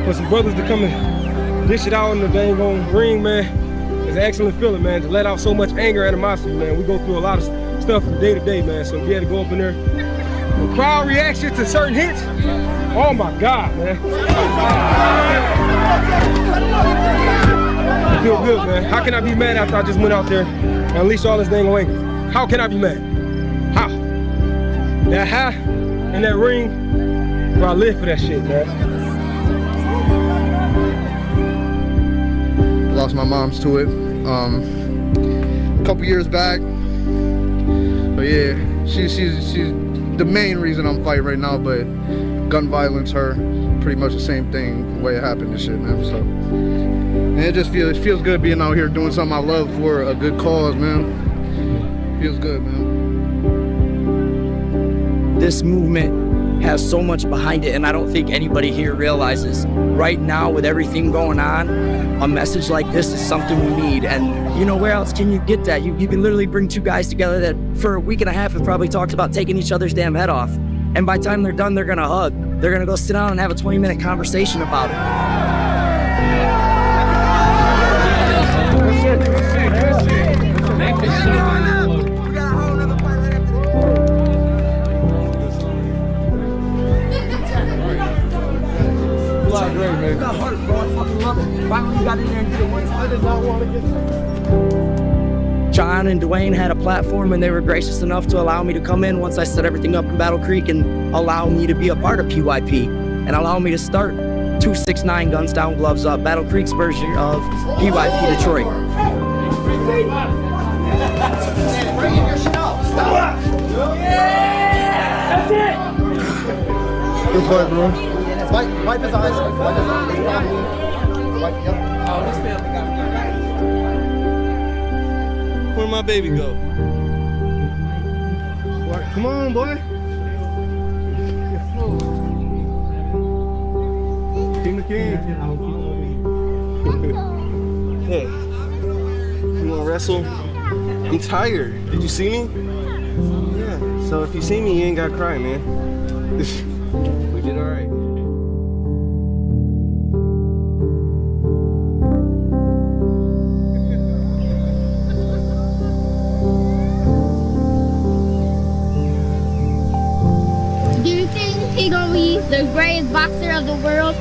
For some brothers to come and dish it out in the dang on ring, man, it's an excellent feeling, man, to let out so much anger and animosity, man. We go through a lot of stuff from day to day, man, so to be able to go up in there, the crowd reaction to certain hits, oh my God, man. I feel good, man. How can I be mad after I just went out there and unleashed all this dang anger? How can I be mad? How? That high in that ring, bro, I live for that shit, man. Lost my moms to it a couple years back, but yeah, she's the main reason I'm fighting right now. But gun violence, her, pretty much the same thing, the way it happened and shit, man. So and it just feels good being out here doing something I love for a good cause, man. Feels good, man. This movement has so much behind it, and I don't think anybody here realizes right now, with everything going on, a message like this is something we need. And you know, where else can you get that? You can literally bring two guys together that for a week and a half have probably talked about taking each other's damn head off, and by the time they're done, they're gonna hug. They're gonna go sit down and have a 20-minute conversation about it. Great, man. You got heart, bro. I fucking love it. Finally got in there and did it one time. I did not want to get John and Dwayne had a platform, and they were gracious enough to allow me to come in once I set everything up in Battle Creek and allow me to be a part of PYP and allow me to start 269 Guns Down, Gloves Up, Battle Creek's version of PYP Detroit. That's it! Good fight, bro. Wipe his eyes. Oh, this family got me. Where'd my baby go? Come on, boy. King the King. Hey, you wanna wrestle? I'm tired. Did you see me? Yeah. So if you see me, you ain't gotta cry, man. We did all right. Do you think he gonna be the greatest boxer of the world?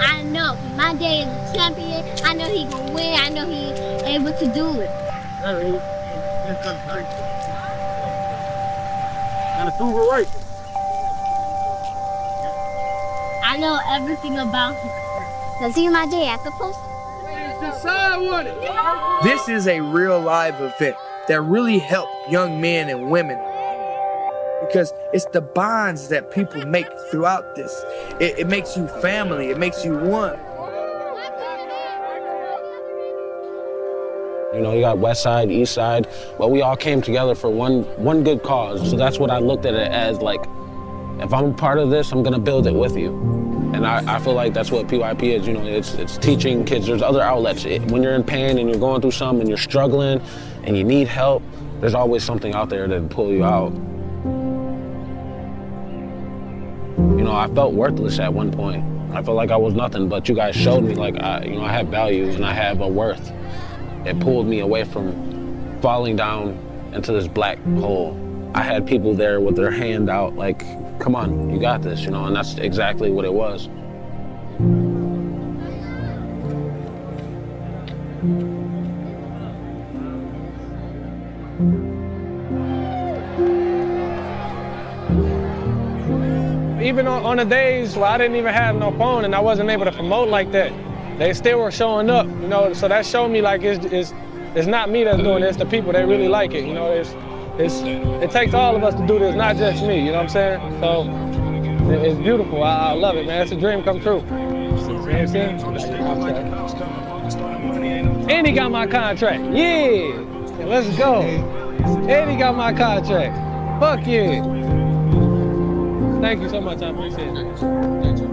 I know. My dad is a champion. I know he gonna win. I know he's able to do it. And a Cougar right. I know everything about him. Does he my dad? Supposed to? This is a real live event that really help young men and women, because it's the bonds that people make throughout this. It makes you family. It makes you one. You know, you got West Side, East Side, but we all came together for one good cause. So that's what I looked at it as, like, if I'm a part of this, I'm gonna build it with you. And I feel like that's what PYP is, you know, it's teaching kids. There's other outlets. When you're in pain and you're going through something and you're struggling and you need help, there's always something out there to pull you out. You know, I felt worthless at one point. I felt like I was nothing, but you guys showed me like, you know, I have value and I have a worth. It pulled me away from falling down into this black hole. I had people there with their hand out like, come on, you got this, you know, and that's exactly what it was. Even on the days where I didn't even have no phone and I wasn't able to promote like that, they still were showing up, you know, so that showed me like it's not me that's doing it, it's the people that really like it, you know, it takes all of us to do this, not just me, you know what I'm saying? So it's beautiful, I love it, man, it's a dream come true. You know what I'm saying? And he got my contract, yeah, let's go. And he got my contract, fuck yeah. Thank you so much, I appreciate it. Thank you.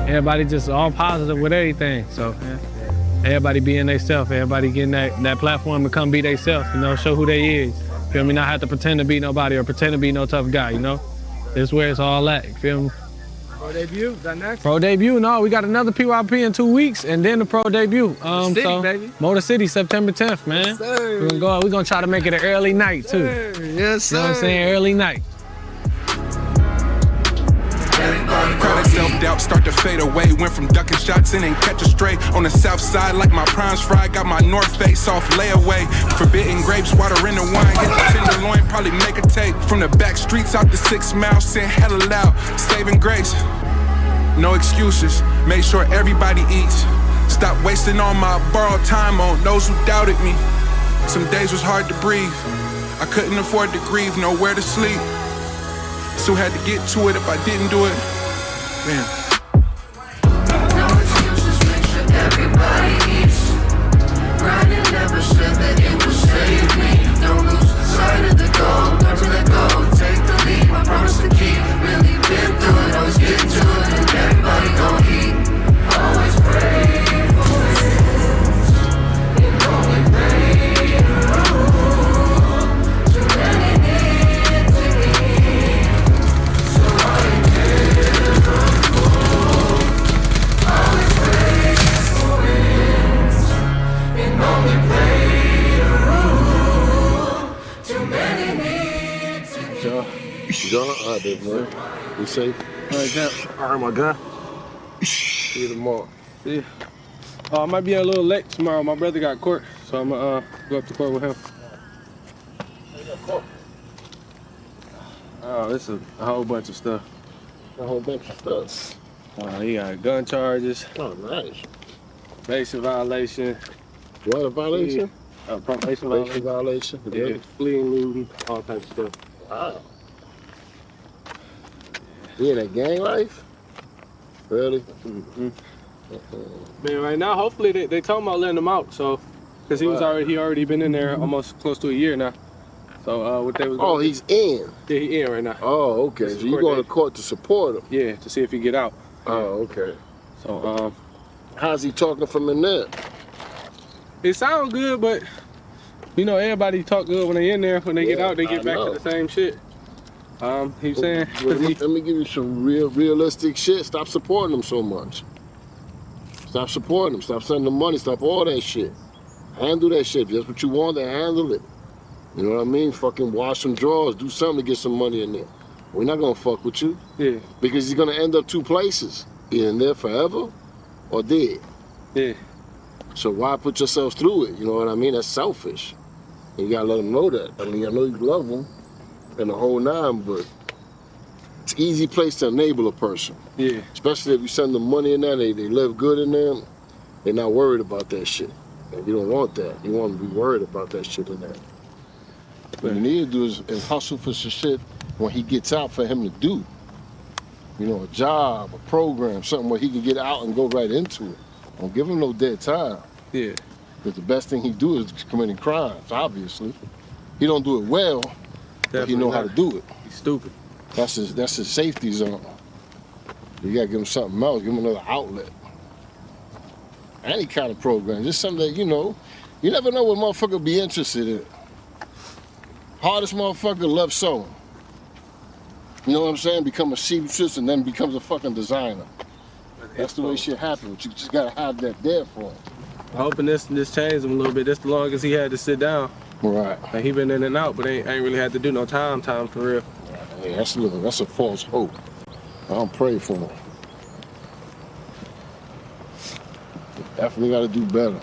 Everybody just all positive with everything, so everybody being themselves, everybody getting that platform to come be themselves, you know, show who they is. Feel me? Not have to pretend to be nobody or pretend to be no tough guy, you know? This is where it's all at, you feel me? Pro debut, is that next? Pro debut, no, we got another PYP in 2 weeks and then the pro debut. City, baby. Motor City, September 10th, man. Yes, sir. We're gonna try to make it an early night too. Yes, sir. You know what I'm saying? Early night. Crowded self-doubt start to fade away. Went from ducking shots in and catch a stray. On the south side like my prime's fried. Got my north face off layaway. Forbidden grapes, water in the wine. Hit the tenderloin, probably make a tape. From the back streets out the 6 miles. Sent hella loud, saving grace. No excuses, made sure everybody eats. Stop wasting all my borrowed time on those who doubted me. Some days was hard to breathe. I couldn't afford to grieve, nowhere to sleep. Still had to get to it if I didn't do it. Man. No excuses, make sure everybody eats. Grinding never said that it would save me. Don't lose sight of the goal, never let go. Take the lead, I promise to keep. Really been through it, always get to it. And everybody gon' eat. Always pray for it. And only pray to rule. Too many need to eat. So I did run full. Always pray for wins. And only pray to rule. Too many need to eat. John, all right, baby, man. We safe? All right, Cap. All right, my guy. See you tomorrow. See ya. I might be a little late tomorrow. My brother got court, so I'm gonna go up to court with him. Oh, it's a whole bunch of stuff. A whole bunch of stuff. He got gun charges. Oh, nice. Basic violation. What, a violation? Probation violation. Yeah, fleeing, looting, all types of stuff. Wow. You in that gang life? Really? Mm-hmm. Man, right now, hopefully they talking about letting him out. So, because he already been in there almost close to a year now. So what they was. Oh, he's in. Yeah, he in right now. Oh, okay. So you going to court to support him? Yeah, to see if he get out. Oh, okay. So how's he talking from in there? It sounds good, but you know everybody talk good when they in there. When they get out, they get back to the same shit. He's saying. Let me give you some realistic shit. Stop supporting him so much. Stop supporting him. Stop sending him money. Stop all that shit. Handle that shit. If that's what you want, then handle it. You know what I mean? Fucking wash some drawers. Do something to get some money in there. We're not gonna fuck with you. Yeah. Because he's gonna end up 2 places. Either in there forever or dead. Yeah. So why put yourself through it? You know what I mean? That's selfish. And you gotta let them know that. I mean, I know you love them and the whole nine, but it's an easy place to enable a person. Yeah. Especially if you send them money in there, they live good in there, they're not worried about that shit. And you don't want that. You want to be worried about that shit in there. What you need to do is hustle for some shit when he gets out for him to do. You know, a job, a program, something where he can get out and go right into it. Don't give him no dead time. Yeah. Because the best thing he do is committing crimes, obviously. He don't do it well, but he know how to do it. He's stupid. That's his safety zone. You gotta give him something else, give him another outlet. Any kind of program, just something that, you know, you never know what motherfucker be interested in. Hardest motherfucker loves sewing. You know what I'm saying? Become a seamstress and then becomes a fucking designer. That's the way shit happens. You just gotta have that there for him. I'm hoping this changed him a little bit. That's the longest he had to sit down. Right. Like he been in and out, but ain't really had to do no time for real. Yeah, that's a false hope. I don't pray for him. Definitely gotta do better.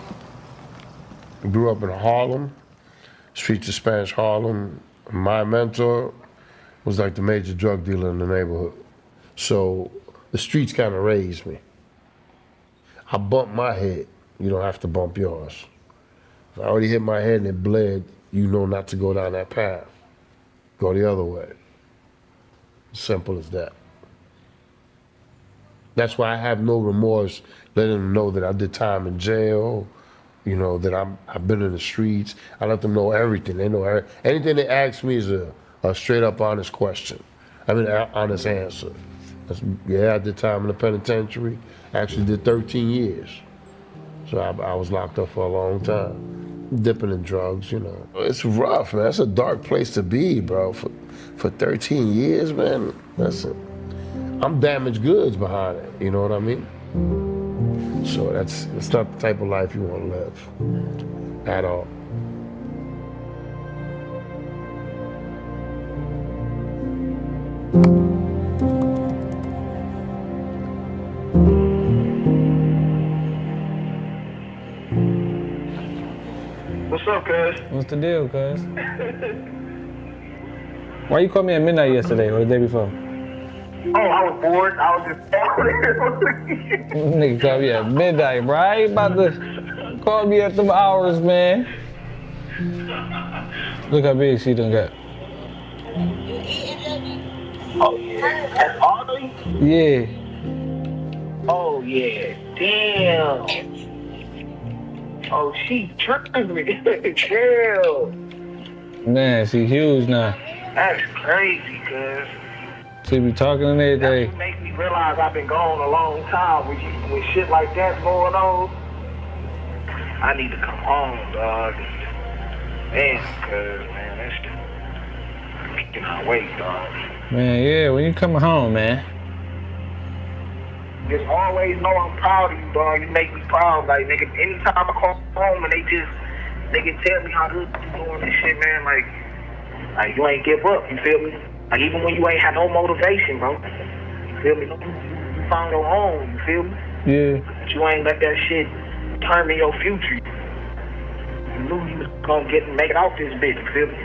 I grew up in Harlem, streets of Spanish Harlem. My mentor was like the major drug dealer in the neighborhood. So the streets kind of raised me. I bumped my head, you don't have to bump yours. If I already hit my head and it bled, you know not to go down that path. Go the other way. Simple as that. That's why I have no remorse letting them know that I did time in jail, you know, that I've been in the streets. I let them know everything. They know anything they ask me is a straight up honest question. I mean, honest answer. Yeah, I did time in the penitentiary. I actually did 13 years. So I was locked up for a long time, dipping in drugs, you know. It's rough, man. It's a dark place to be, bro. For 13 years, man, I'm damaged goods behind it, you know what I mean? So it's not the type of life you want to live at all. What's up, cuz? What's the deal, cuz? Why you called me at midnight yesterday or the day before? Oh, I was bored. I was just Nigga called me at midnight, bro. I ain't about to call me at them hours, man. Look how big she done got. Oh, yeah. That's Audrey? Yeah. Oh, yeah. Damn. Oh, she tripping me. Damn. Man, she huge now. That's crazy, cuz. She be talking and everything. That makes me realize I've been gone a long time. When shit like that going on, I need to come home, dog. Man, cuz, man, that shit, I cannot wait, dog. Man, yeah, when you coming home, man? Just always know I'm proud of you, dog. You make me proud. Like, nigga, anytime I come home and they can tell me how good you doing this shit, man, like you ain't give up, you feel me? Like, even when you ain't had no motivation, bro. You feel me? You found your own, you feel me? Yeah. But you ain't let that shit determine your future. You knew you was gonna make it out this bitch, you feel me?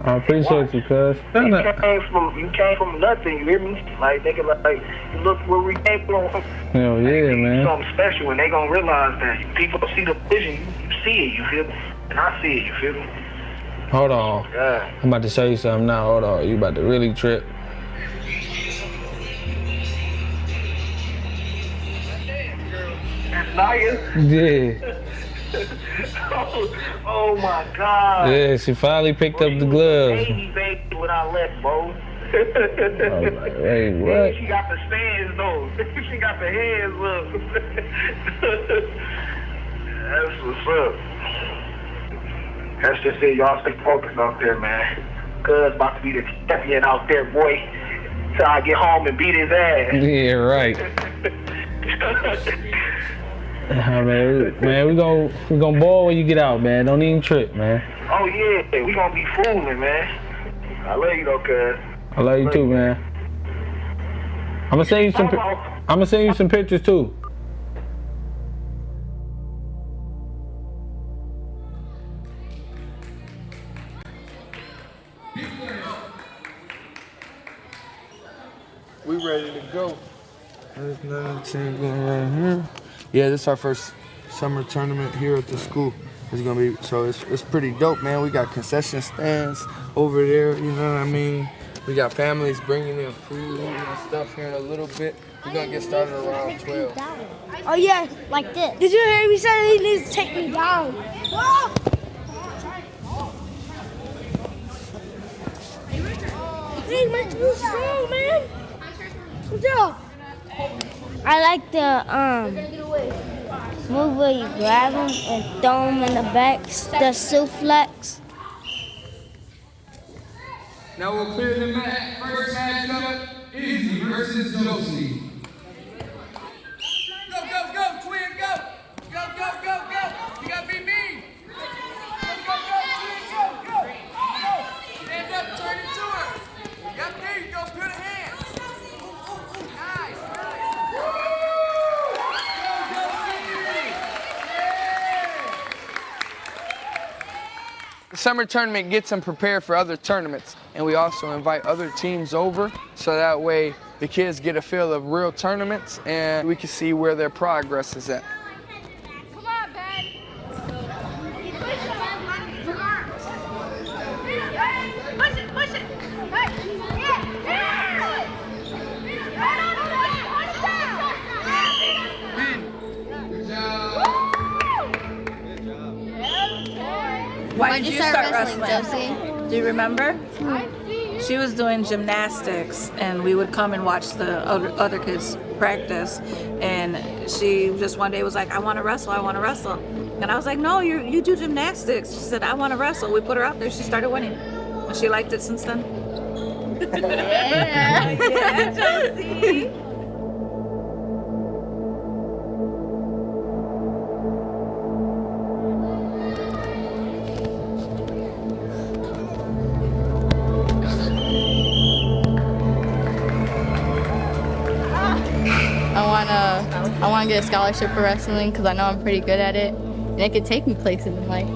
I appreciate you, cuz. You came from nothing, you hear me? Like, nigga, like, you look where we came from. Hell yeah, man. Something special, and they gonna realize that. People see the vision, you see it, you feel me? And I see it, you feel me? Hold on. Yeah. I'm about to show you something now. Hold on. You about to really trip. That's Naya? Yeah. Oh my God. Yeah, she finally picked up the gloves. Baby when I left, bro. I'm like, wait, what? She got the stands though. She got the hands up. That's what's up. That's just it. Y'all stay focused out there, man. Cuz about to be the champion out there, boy. Till I get home and beat his ass. Yeah, right. Man, we gonna ball when you get out, man. Don't even trip, man. Oh yeah, we gonna be fooling, man. I love you though, cuz. I love you too, man. I'm gonna send you some pictures too. We ready to go. There's another team going right here. Yeah, this is our first summer tournament here at the school. It's gonna be, so it's pretty dope, man. We got concession stands over there, you know what I mean? We got families bringing in food and stuff here in a little bit. We're gonna get started around 12. Oh yeah, like this. Did you hear me say he needs to take me down? Hey, my tools strong, man. Good job. I like the move where you grab them and throw them in the back, the suplex. Now we'll clear the mat. First matchup, Izzy versus Josie. Go, go, go, twin, go. Go, go, go, go. You gotta beat me. Go, go, go, twin, go, go. Go. Stand up, turn it to her. Yep, there you go, put a hand. Nice, nice. Go, Josie. The summer tournament gets them prepared for other tournaments, and we also invite other teams over so that way the kids get a feel of real tournaments and we can see where their progress is at. Come on, Ben. Push it, push it. Why did you start wrestling, Josie? Do you remember? She was doing gymnastics, and we would come and watch the other kids practice. And she just one day was like, "I want to wrestle. I want to wrestle." And I was like, "No, you do gymnastics." She said, "I want to wrestle." We put her out there. She started winning, and she liked it since then. Yeah, yeah, Josie. I want to get a scholarship for wrestling because I know I'm pretty good at it, and it could take me places in life.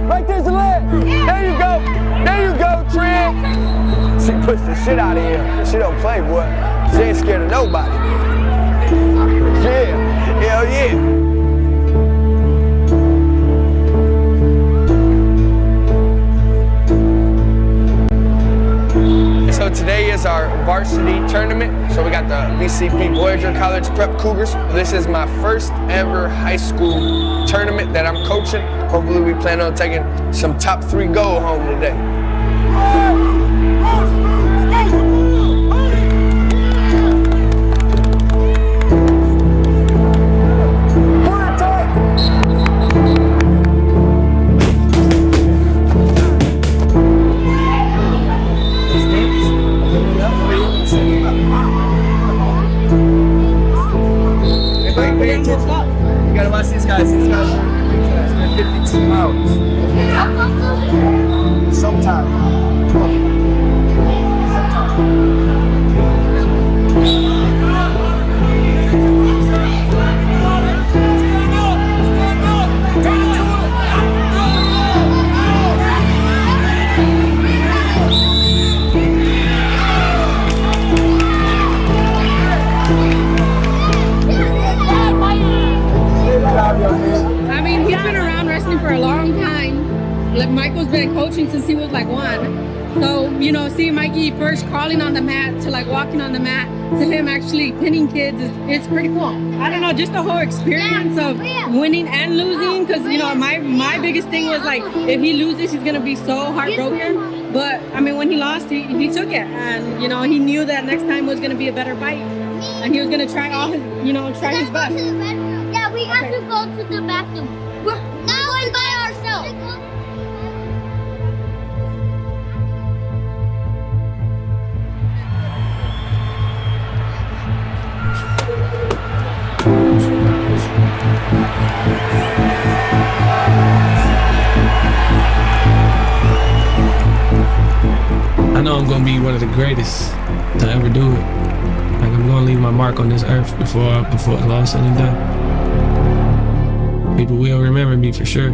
Right there's the leg. There you go. There you go, Trent. She pushed the shit out of him. She don't play, boy. She ain't scared of nobody. Yeah. Hell yeah. So today is our varsity tournament. So we got the VCP Voyager College Prep Cougars. This is my first ever high school tournament that I'm coaching. Hopefully we plan on taking some top 3 gold home today. You gotta watch these guys. These guys are 52 pounds. Sometimes. I mean, he's been around wrestling like one. So, you know, seeing Mikey first crawling on the mat to like walking on the mat to him actually pinning kids is pretty cool. I don't know, just the whole experience of winning and losing, because, you know, my biggest thing was like, if he loses, he's going to be so heartbroken. But, I mean, when he lost, he took it. And, you know, he knew that next time was going to be a better fight. And he was going to try all his, you know, try his best. Yeah, we have to go to the bathroom. We're not going by ourselves. I know I'm gonna be one of the greatest to ever do it. Like, I'm gonna leave my mark on this earth before it's all said and done. People will remember me for sure.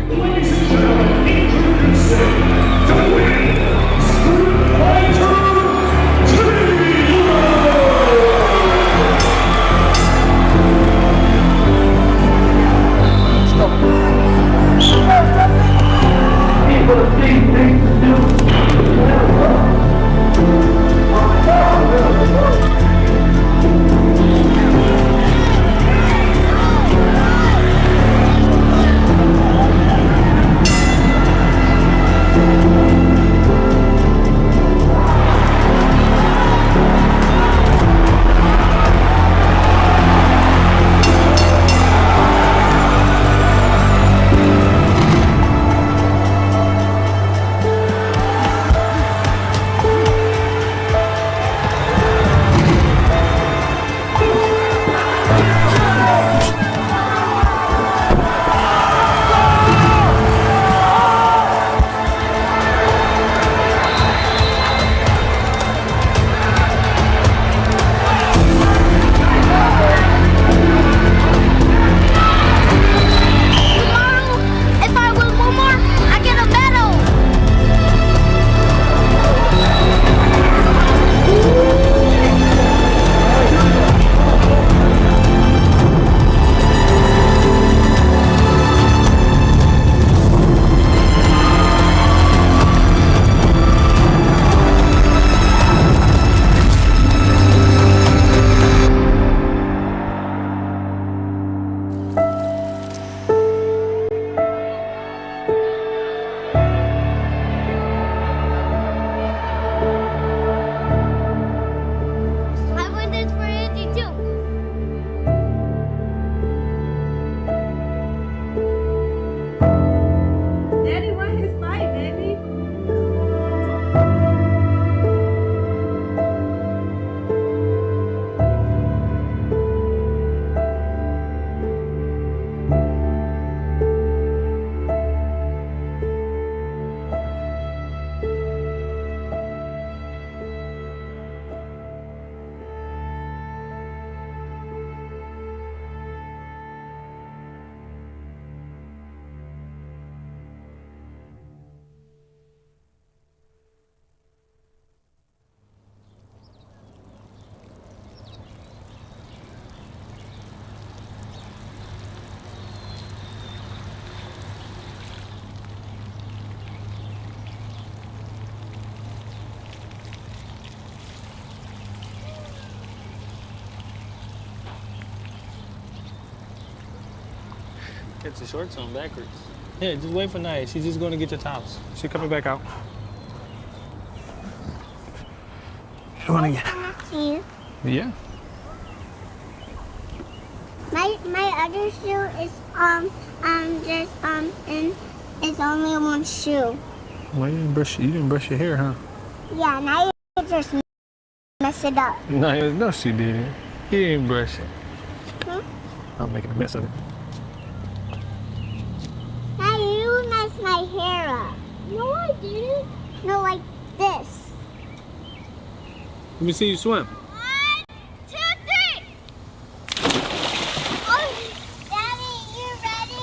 Get your shorts on backwards. Yeah, just wait for Naya. She's just going to get your towels. She's coming back out. You want to get? Here. Yeah. My other shoe is just and it's only one shoe. Well, you didn't brush your hair, huh? Yeah, now you just mess it up. No, she didn't. You didn't brush it. Hmm? I'm making a mess of it. Now you messed my hair up. No, I didn't. No, like this. Let me see you swim. 1, 2, 3. Oh, Daddy, you ready?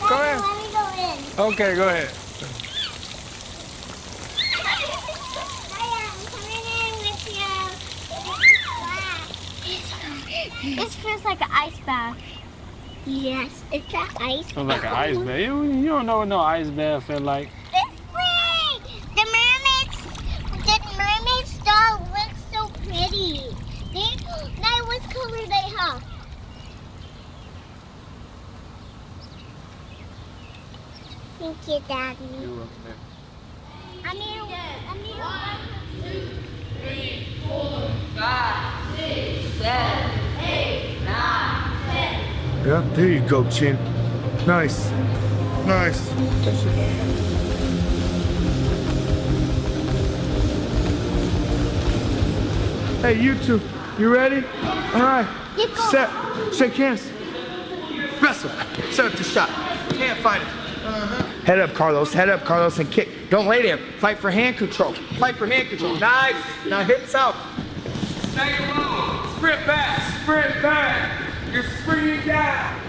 Go ahead. Let me go in. Okay, go ahead. I'm coming in with you. This feels like an ice bath. Yes, it's an ice bath. Feels like an ice bath. You don't know what no ice bath feel like. It's pretty. The mermaid's doll looks so pretty. Now what color they have? Thank you, Daddy. You're welcome. I need 1, 2, 3, 4, 5, 6, 7, 8, 9, 10. Yeah, there you go, Chin. Nice. Nice. Hey, you two, you ready? All right. Set. Shake hands. Wrestle. Set up the shot. Hand fighter. Head up, Carlos, and kick. Don't lay there. Fight for hand control. Fight for hand control. Nice. Now hips out. Stay alone. Sprint back. Sprint back. You're springing down.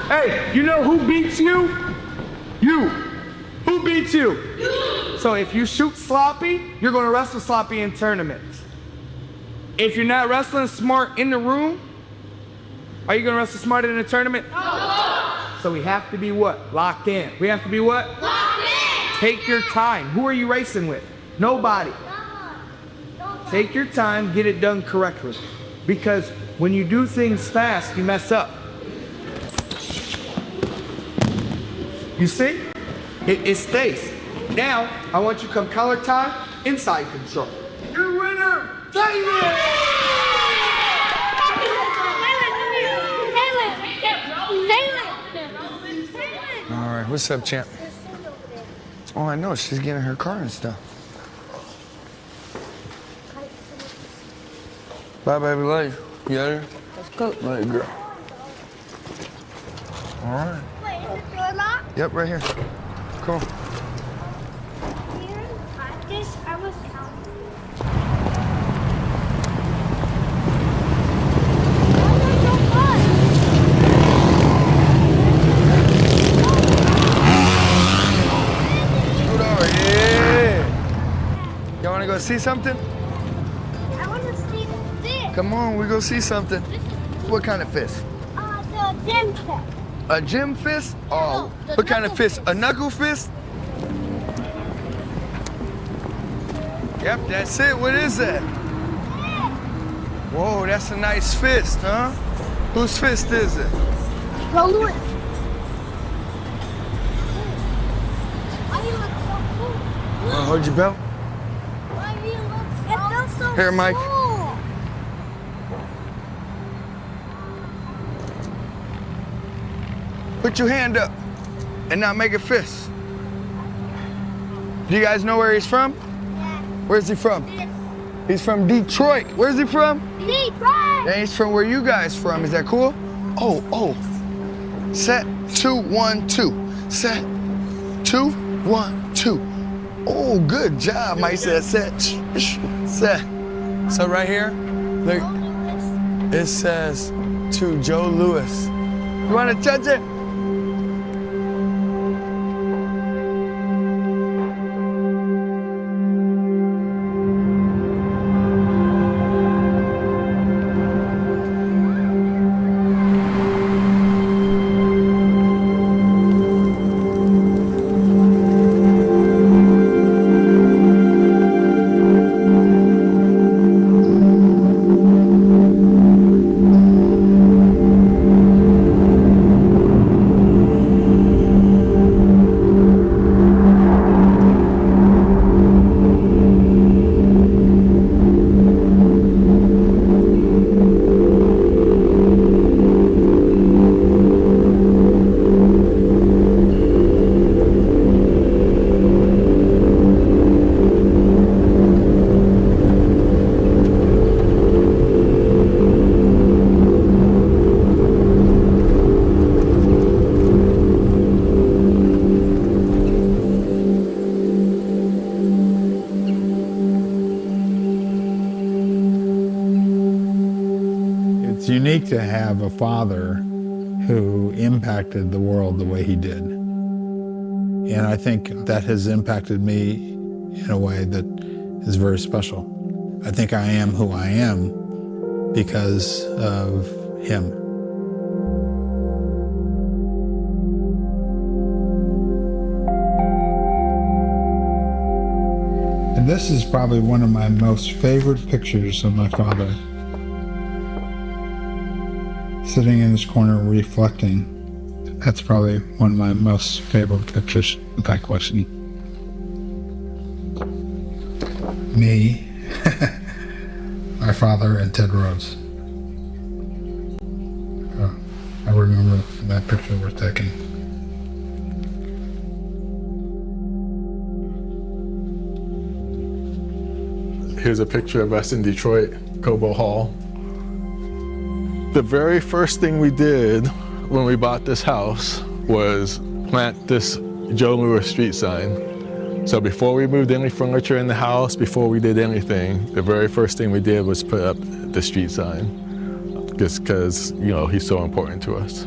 Hey, you know who beats you? You. Who beats you? You. So if you shoot sloppy, you're going to wrestle sloppy in tournaments. If you're not wrestling smart in the room, are you going to wrestle smart in a tournament? No. So we have to be what? Locked in. We have to be what? Locked in. Take your time. Who are you racing with? Nobody. Take your time, get it done correctly. Because when you do things fast, you mess up. You see? It stays. Now, I want you to come collar tie, inside control. Your winner, David! All right, what's up, champ? Oh, I know, she's getting her car and stuff. Bye, baby, love you. You got her? Let's go. Love you, girl. All right. Wait, is the door locked? Yep, right here. Cool. Here, practice, I was counting. Scoot over, yeah. Y'all wanna go see something? I want to see the fish. Come on, we go see something. What kind of fish? The gym fish. A gym fist? Oh, No, what kind of fist? A knuckle fist? Yep, that's it. What is that? Whoa, that's a nice fist, huh? Whose fist is it? Joe Louis. Why do you look so cool? Hold your belt. Why do you look so It feels so Here, Mike. cool. Put your hand up and now make a fist. Do you guys know where he's from? Yeah. Where's he from? He's from Detroit. Where's he from? Detroit. And he's from where you guys from. Is that cool? Oh. Set, 2, 1, 2. Set, 2, 1, 2. Oh, good job, Mike said set. Set. So right here, look, it says to Joe Louis. You want to touch it? It's unique to have a father who impacted the world the way he did. And I think that has impacted me in a way that is very special. I think I am who I am because of him. And this is probably one of my most favorite pictures of my father. Sitting in this corner reflecting. That's probably one of my most favorite pictures. In fact, watching me, my father, and Ted Rhodes. I remember that picture was taken. Here's a picture of us in Detroit, Cobo Hall. The very first thing we did when we bought this house was plant this Joe Louis street sign. So before we moved any furniture in the house, before we did anything, the very first thing we did was put up the street sign, just because, you know, he's so important to us.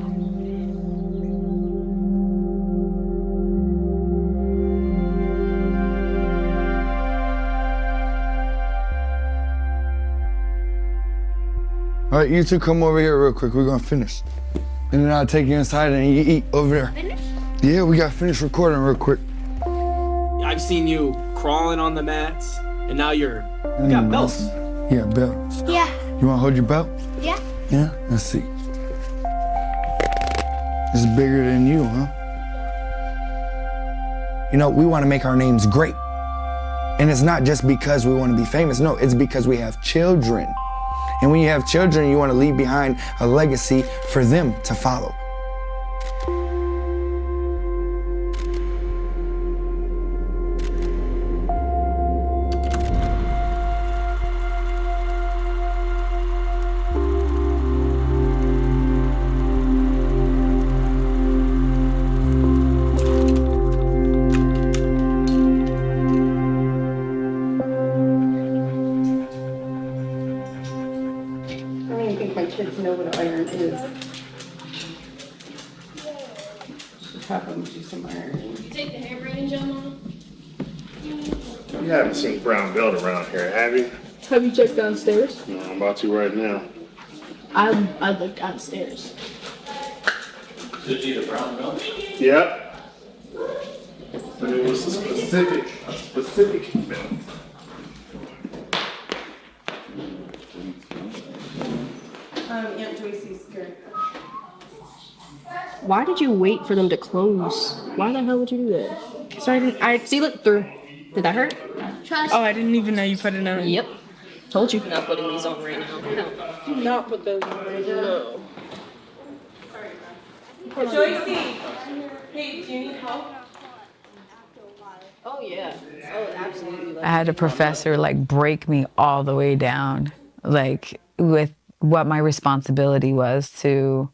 All right, you two come over here real quick. We're gonna finish. And then I'll take you inside and you eat over there. Finish? Yeah, we gotta finish recording real quick. I've seen you crawling on the mats, and now you got belts. Yeah, belts. Yeah. You wanna hold your belt? Yeah. Yeah? Let's see. It's bigger than you, huh? You know, we wanna make our names great. And it's not just because we wanna be famous. No, it's because we have children. And when you have children, you want to leave behind a legacy for them to follow. Know what iron is. Have them do some iron. You take the hair braiding gel on? You haven't seen brown belt around here, have you? Have you checked downstairs? No, I'm about to right now. I looked downstairs. Did you need a brown belt? Yep. But it was a specific belt. Aunt Joyce's scared. Why did you wait for them to close? Why the hell would you do that? Sorry, I see. Look through. Did that hurt? Trust. Oh, I didn't even know you put it on. Yep. Told you. Not putting these on right now. Do not put those on right now. No. Joycey, hey, do you need help? Oh yeah. Oh, absolutely. I had a professor like break me all the way down, like with what my responsibility was to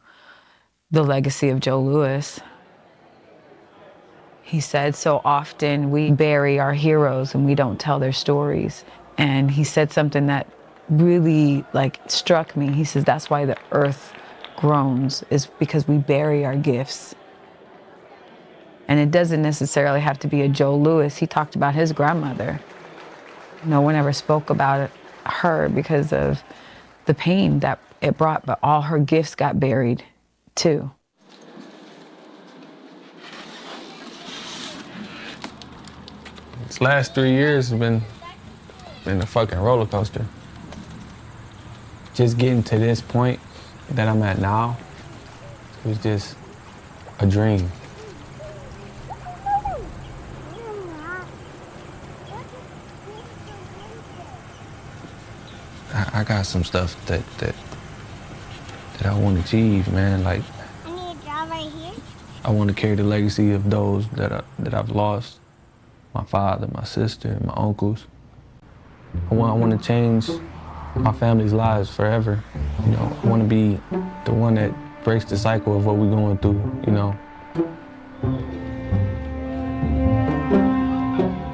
the legacy of Joe Louis. He said, so often we bury our heroes and we don't tell their stories. And he said something that really like struck me. He says, that's why the earth groans, is because we bury our gifts. And it doesn't necessarily have to be a Joe Louis. He talked about his grandmother. No one ever spoke about her because of the pain that it brought, but all her gifts got buried too. This last 3 years have been a fucking roller coaster. Just getting to this point that I'm at now was just a dream. I got some stuff that I want to achieve, man. Like, I need a job right here. I want to carry the legacy of those that I've lost. My father, my sister, my uncles. I want to change my family's lives forever. You know, I want to be the one that breaks the cycle of what we're going through, you know.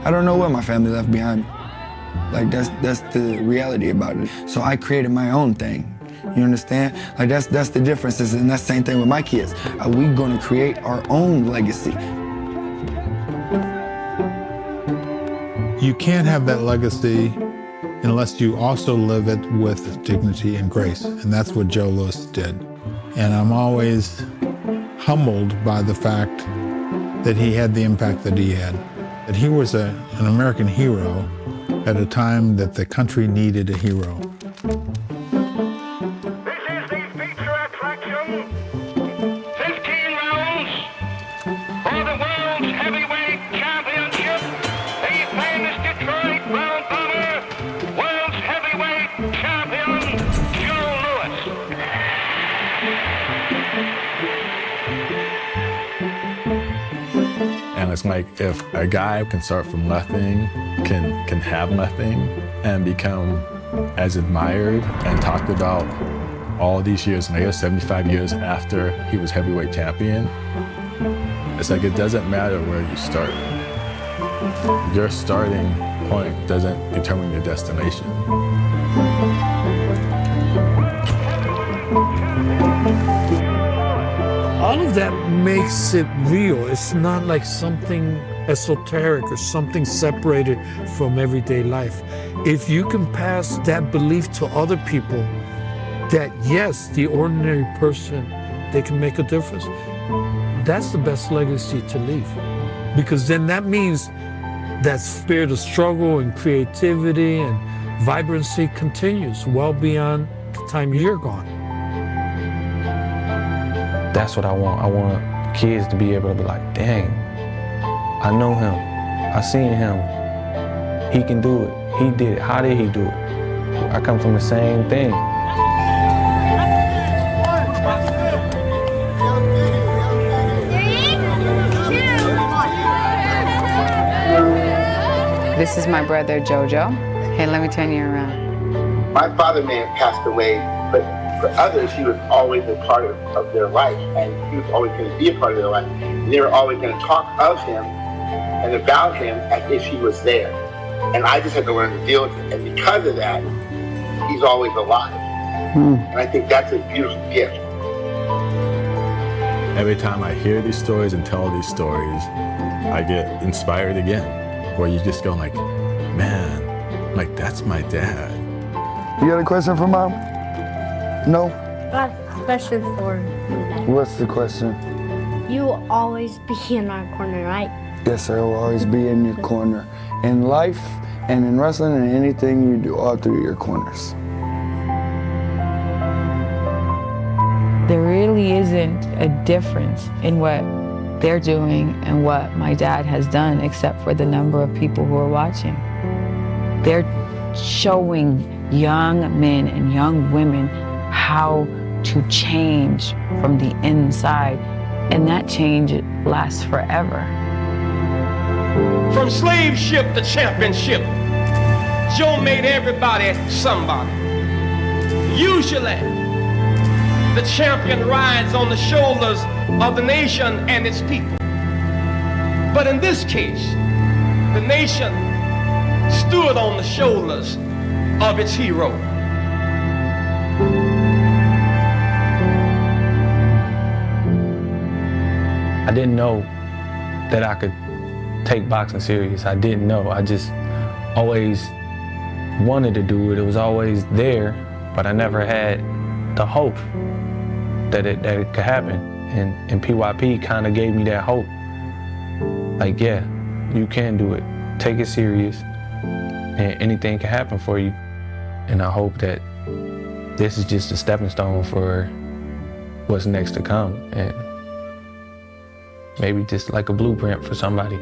I don't know what my family left behind. Like, that's the reality about it. So I created my own thing. You understand? Like, that's the differences, and that's the same thing with my kids. We're gonna create our own legacy. You can't have that legacy unless you also live it with dignity and grace. And that's what Joe Louis did. And I'm always humbled by the fact that he had the impact that he had. That he was an American hero at a time that the country needed a hero. And it's like if a guy can start from nothing, can have nothing, and become as admired and talked about all these years later, 75 years after he was heavyweight champion, it's like it doesn't matter where you start. Your starting point doesn't determine your destination. All of that makes it real. It's not like something esoteric or something separated from everyday life. If you can pass that belief to other people that yes, the ordinary person, they can make a difference, that's the best legacy to leave. Because then that means that spirit of struggle and creativity and vibrancy continues well beyond the time you're gone. That's what I want. I want kids to be able to be like, dang, I know him. I seen him. He can do it. He did it. How did he do it? I come from the same thing. This is my brother, Jojo. Hey, let me turn you around. My father may have passed away, but for others, he was always a part of their life, and he was always going to be a part of their life. And they were always going to talk of him and about him as if he was there. And I just had to learn to deal with it. And because of that, he's always alive. And I think that's a beautiful gift. Every time I hear these stories and tell these stories, I get inspired again. Where you just go like, man, like that's my dad. You got a question for Mom? No? Got a question for you. What's the question? You will always be in our corner, right? Yes, I will always be in your corner. In life and in wrestling and anything you do, all through your corners. There really isn't a difference in what they're doing and what my dad has done, except for the number of people who are watching. They're showing young men and young women how to change from the inside, and that change lasts forever. From slave ship to championship, Joe made everybody somebody. Usually, the champion rides on the shoulders of the nation and its people. But in this case, the nation stood on the shoulders of its hero. I didn't know that I could take boxing serious. I didn't know. I just always wanted to do it. It was always there, but I never had the hope that it could happen. And PYP kind of gave me that hope. Like, yeah, you can do it. Take it serious, and anything can happen for you. And I hope that this is just a stepping stone for what's next to come, and maybe just like a blueprint for somebody.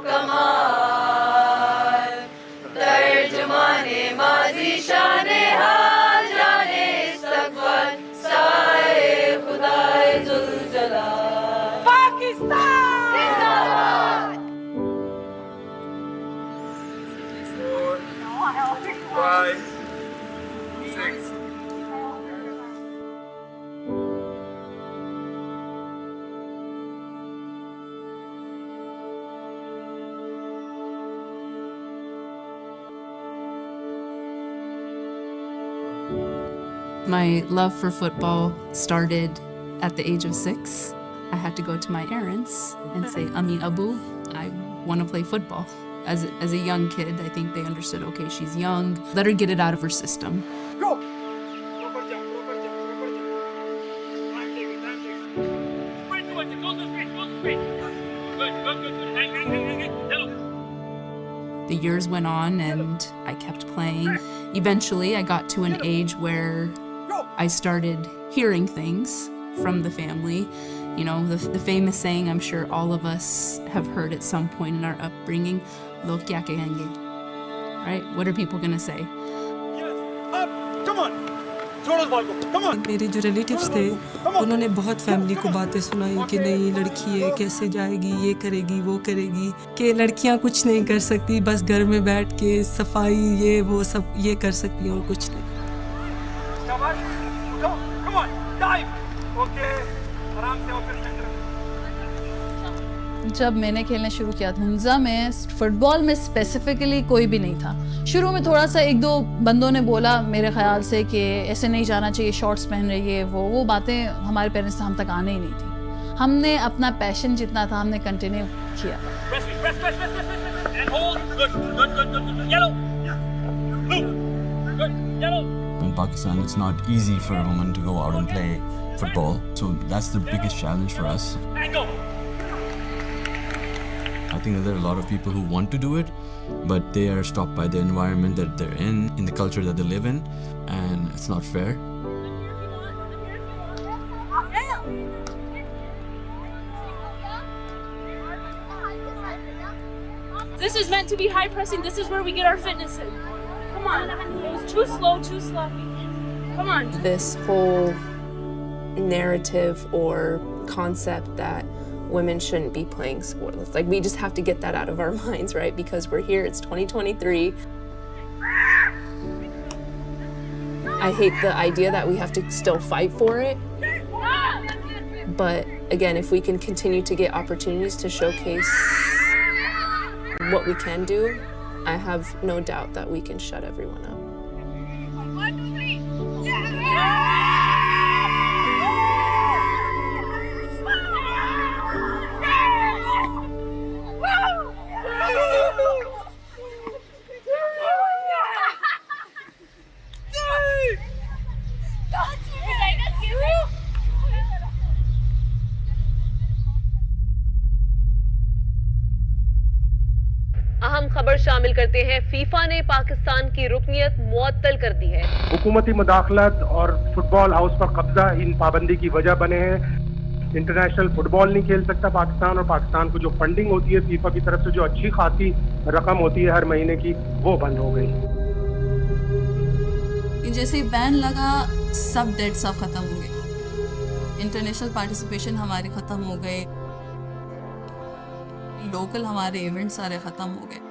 कमाल तर्जुमाने माज़ी शाने हाल जाने इस्तक़बाल साए खुदाए जुल जलाल पाकिस्तान जिंदाबाद 5, 6. My love for football started at the age of 6. I had to go to my parents and say, Ami, Abu, I want to play football. As a young kid, I think they understood, okay, she's young. Let her get it out of her system. Go! The years went on and I kept playing. Eventually, I got to an age where I started hearing things from the family. You know, the famous saying I'm sure all of us have heard at some point in our upbringing, "Log kya kahenge?" Right? What are people gonna say? Come on! मेरे जो relatives थे उन्होंने बहुत family को बातें सुनाई कि नहीं लड़की है कैसे जाएगी ये करेगी वो करेगी कि लड़कियां कुछ नहीं कर सकती बस घर में बैठ के सफाई ये वो सब ये कर सकती हैं और कुछ नहीं Come on! Dive! Okay. आराम से ओपन सेंटर जब मैंने खेलना शुरू किया था हुंजा में फुटबॉल में स्पेसिफिकली कोई भी नहीं था शुरू में थोड़ा सा एक दो बंदों ने बोला मेरे ख्याल से कि ऐसे नहीं जाना चाहिए शॉर्ट्स पहन रही है वो बातें हमारे पेरेंट्स से हम तक आने ही नहीं थी हमने अपना पैशन जितना था हमने कंटिन्यू किया In Pakistan, it's not easy for a woman to go out and play football, so that's the biggest challenge for us. I think that there are a lot of people who want to do it, but they are stopped by the environment that they're in the culture that they live in, and it's not fair. This is meant to be high pressing. This is where we get our fitness in. Come on. It was too slow, too sloppy. Come on. This whole narrative or concept that women shouldn't be playing sports. Like, we just have to get that out of our minds, right? Because we're here, it's 2023. I hate the idea that we have to still fight for it. But again, if we can continue to get opportunities to showcase what we can do, I have no doubt that we can shut everyone up. अहम खबर शामिल करते हैं FIFA ने पाकिस्तान की रुकनियत मुअत्तल कर दी है हुकूमती मुदाखलत और फुटबॉल हाउस पर कब्जा इन पाबंदी की वजह बने हैं इंटरनेशनल फुटबॉल नहीं खेल सकता पाकिस्तान और पाकिस्तान को जो फंडिंग होती है फीफा की तरफ से जो अच्छी खासी रकम होती है हर महीने की वो बंद हो गई जैसे बैन लगा सब डेट सब खत्म हो गए इंटरनेशनल पार्टिसिपेशन हमारे खत्म हो गए लोकल हमारे इवेंट सारे खत्म हो गए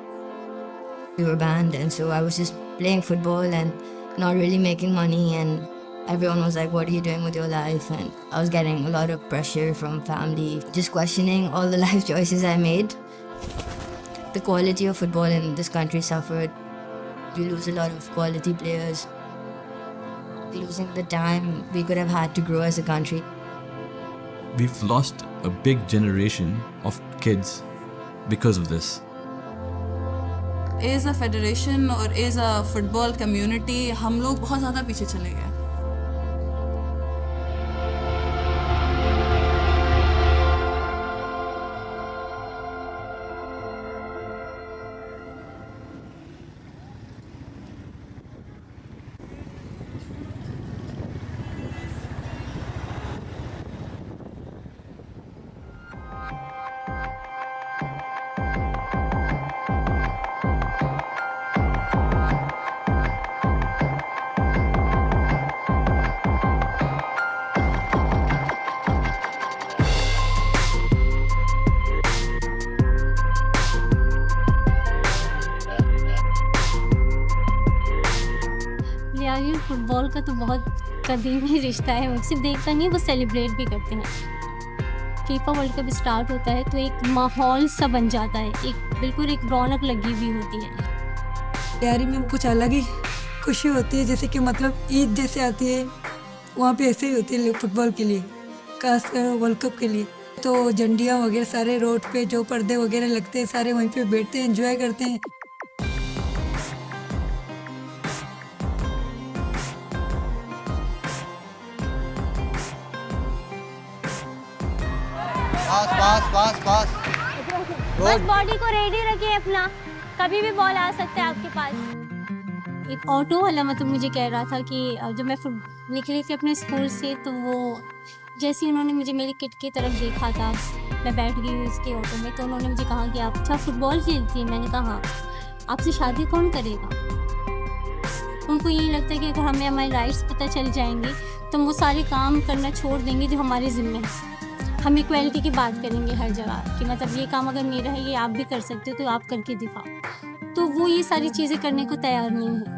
We were banned and so I was just playing football and not really making money and everyone was like, what are you doing with your life? And I was getting a lot of pressure from family, just questioning all the life choices I made. The quality of football in this country suffered. We lose a lot of quality players. Losing the time we could have had to grow as a country. We've lost a big generation of kids because of this. As a federation or as a football community, हम लोग बहुत ज़्यादा पीछे चले गए लिए football का तो बहुत कदीमी रिश्ता है, वो सिर्फ देखता नहीं, वो सेलिब्रेट भी करते हैं। फीफा वर्ल्ड कप स्टार्ट होता है तो एक माहौल सा बन जाता है, एक बिल्कुल एक रौनक लगी हुई होती है। तैयारी में कुछ अलग ही खुशी होती है, जैसे कि मतलब ईद जैसे आती है वहाँ पे ऐसे ही होती है फुटबॉल के लिए, खासकर वर्ल्ड कप के लिए। तो झंडियाँ वगैरह सारे रोड पे जो पर्दे वगैरह लगते हैं सारे वहीं पे बैठते हैं, एंजॉय करते हैं। बस बॉडी को रेडी रखिए अपना, कभी भी बॉल आ सकता है आपके पास। एक ऑटो वाला मतलब मुझे कह रहा था कि जब मैं निकली थी अपने स्कूल से तो वो जैसे उन्होंने मुझे मेरी किट की तरफ देखा था, मैं बैठ गई उसके ऑटो में, तो उन्होंने मुझे कहा कि आप अच्छा फुटबॉल खेलती हैं। मैंने कहा हाँ। आपसे शादी कौन करेगा? उनको यही लगता है कि अगर हमें हमारे राइट्स पता चल जाएंगे तो वो सारे काम करना छोड़ देंगे जो हमारे ज़िम्मे है। हम इक्वलिटी की बात करेंगे हर जगह कि मतलब ये काम अगर मेरा है ये आप भी कर सकते हो तो आप करके दिखाओ, तो वो ये सारी चीज़ें करने को तैयार नहीं है।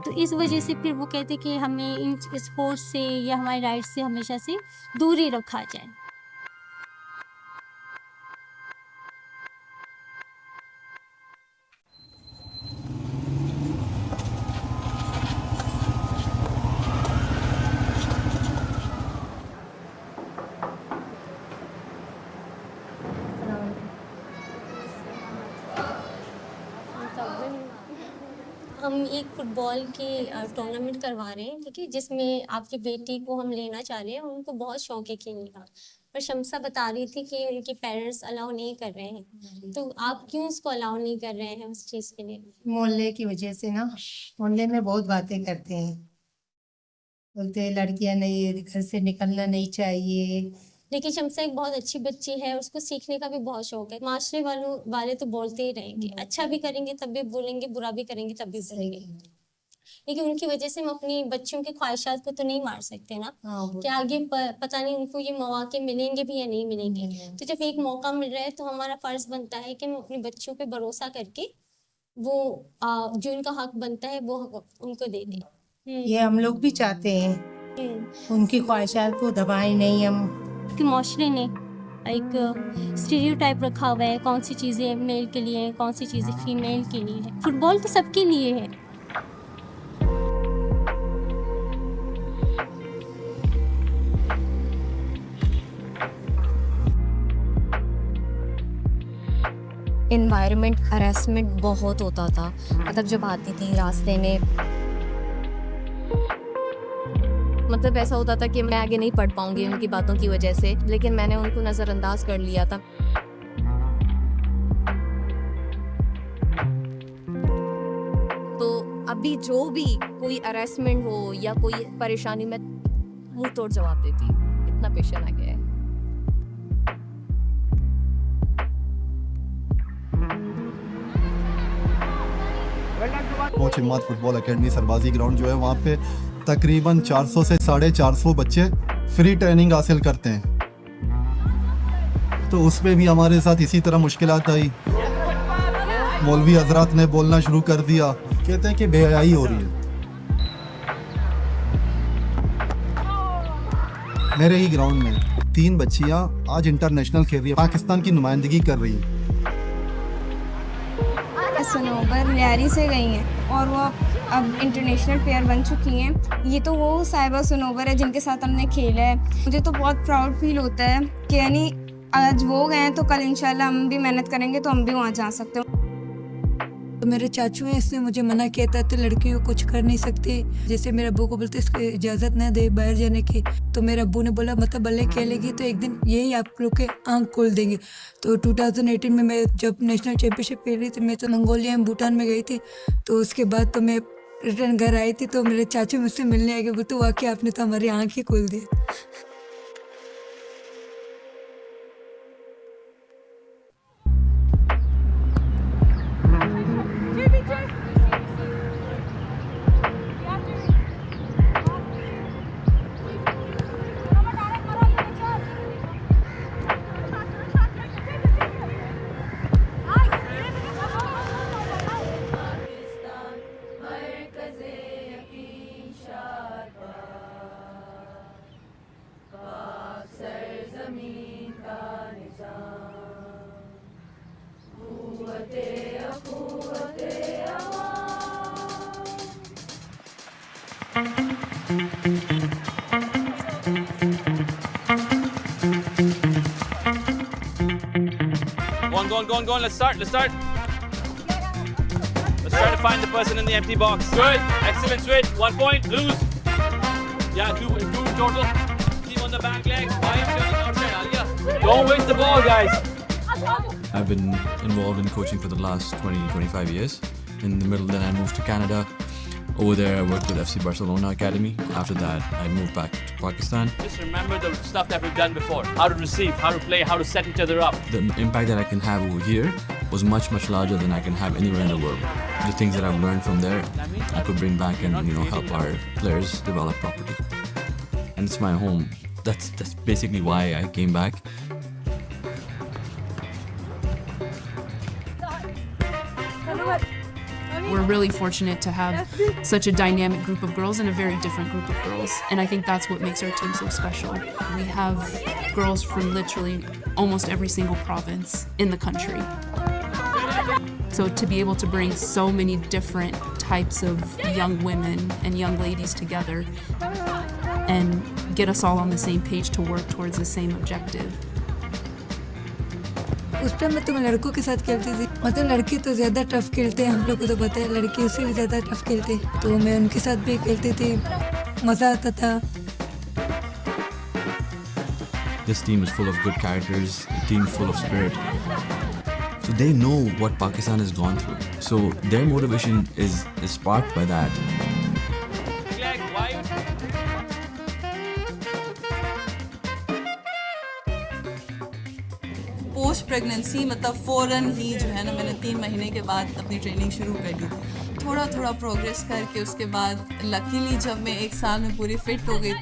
तो इस वजह से फिर वो कहते कि हमें इन स्पोर्ट्स से या हमारे राइट्स से हमेशा से दूर ही रखा जाए। हम एक फ़ुटबॉल की टूर्नामेंट करवा रहे हैं, ठीक है, जिसमें आपकी बेटी को हम लेना चाह रहे हैं। उनको बहुत शौक है खेलने का, पर शम्सा बता रही थी कि उनके पेरेंट्स अलाउ नहीं कर रहे हैं, तो आप क्यों उसको अलाउ नहीं कर रहे हैं उस चीज़ के लिए? मोहल्ले की वजह से ना, मोहल्ले में बहुत बातें करते हैं, बोलते हैं लड़कियां नहीं घर से निकलना नहीं चाहिए। लेकिन शम्सा एक बहुत अच्छी बच्ची है, उसको सीखने का भी बहुत शौक है। माशरे वाले तो बोलते ही रहेंगे, अच्छा भी करेंगे तब भी बोलेंगे, बुरा भी करेंगे तब भी बोलेंगे, लेकिन उनकी वजह से हम अपनी बच्चियों की ख्वाहिशात को तो नहीं मार सकते ना। कि आगे पता नहीं उनको ये मौके मिलेंगे भी या नहीं मिलेंगे। तो जब एक मौका मिल रहा है तो हमारा फर्ज बनता है कि हम अपनी बच्चियों पे भरोसा करके वो जो उनका हक बनता है वो उनको दे दें। ये हम लोग भी चाहते हैं, उनकी ख्वाहिशात को दबाए नहीं हम। कि माशरे ने एक स्टीरियोटाइप रखा हुआ है, कौन सी चीज़ें मेल के लिए हैं, कौन सी चीज़ें फीमेल के लिए है। फुटबॉल तो सबके लिए है। एनवायरनमेंट हरासमेंट बहुत होता था, मतलब जब आती थी रास्ते में, मतलब ऐसा होता था कि मैं आगे नहीं पढ़ पाऊंगी उनकी बातों की वजह से, लेकिन मैंने उनको नज़रअंदाज कर लिया था। तो अभी जो भी कोई हरासमेंट हो या कोई परेशानी में मुंह तोड़ जवाब देती, इतना पेशेंट आ गया है। कोच हिम्मत फुटबॉल एकेडमी सरबाजी ग्राउंड जो है वहाँ पे तकरीबन 400 से 450 बच्चे फ्री ट्रेनिंग हासिल करते हैं। तो उसमें भी हमारे साथ इसी तरह मुश्किलात आई। मौलवी हजरात ने बोलना शुरू कर दिया, कहते हैं कि बेहयाई हो रही है। मेरे ही ग्राउंड में 3 बच्चियाँ आज इंटरनेशनल खेल रही है, पाकिस्तान की नुमाइंदगी कर रही है। सनोबर लियारी से गई हैं और वो अब इंटरनेशनल प्लेयर बन चुकी हैं। ये तो वो साहिबा सनोबर है जिनके साथ हमने खेला है। मुझे तो बहुत प्राउड फील होता है कि यानी आज वो गए हैं तो कल इंशाल्लाह हम भी मेहनत करेंगे तो हम भी वहाँ जा सकते हैं। तो मेरे चाचू हैं, इसने मुझे मना किया था तो लड़कियों कुछ कर नहीं सकती। जैसे मेरे अब्बू को बोलते इसको इजाज़त न दे बाहर जाने की, तो मेरे अब्बू ने बोला मतलब भले खेलेगी तो एक दिन यही आप लोग के आँख खोल देंगे। तो 2018 में मैं जब नेशनल चैम्पियनशिप खेल रही थी, मैं तो मंगोलिया में भूटान में गई थी। तो उसके बाद तो मैं रिटर्न घर आई थी तो मेरे चाचू मुझसे मिलने आ गए, बोलते वाकई आपने तो हमारी आँख ही खोल दी। on. Let's start. Let's try to find the person in the empty box. Good. Excellent switch. 1 point. Lose. Yeah, two total. Team on the back leg. Don't waste the ball, guys. I've been involved in coaching for the last 20-25 years. In the middle, then I moved to Canada. Over there, I worked with FC Barcelona Academy. After that, I moved back to Pakistan. Just remember the stuff that we've done before. How to receive, how to play, how to set each other up. The impact that I can have over here was much, much larger than I can have anywhere in the world. The things that I've learned from there, I could bring back and help our players develop properly. And it's my home. That's basically why I came back. We're really fortunate to have such a dynamic group of girls and a very different group of girls. And I think that's what makes our team so special. We have girls from literally almost every single province in the country. So to be able to bring so many different types of young women and young ladies together and get us all on the same page to work towards the same objective. उस time में तो मैं लड़कों के साथ खेलती थी मतलब लड़के तो ज़्यादा टफ खेलते हैं हम लोग को तो पता है लड़के उससे भी ज़्यादा टफ खेलते तो मैं उनके साथ भी खेलती थी मज़ा आता था This team is full of good characters, a team full of spirit. So they know what Pakistan has gone through. So their motivation is sparked by that. Post pregnancy मतलब फ़ौरन ही जो है ना मैंने 3 महीने के बाद अपनी ट्रेनिंग शुरू कर दी थी थोड़ा थोड़ा प्रोग्रेस करके उसके बाद लकीली जब मैं 1 साल में पूरी फिट हो गई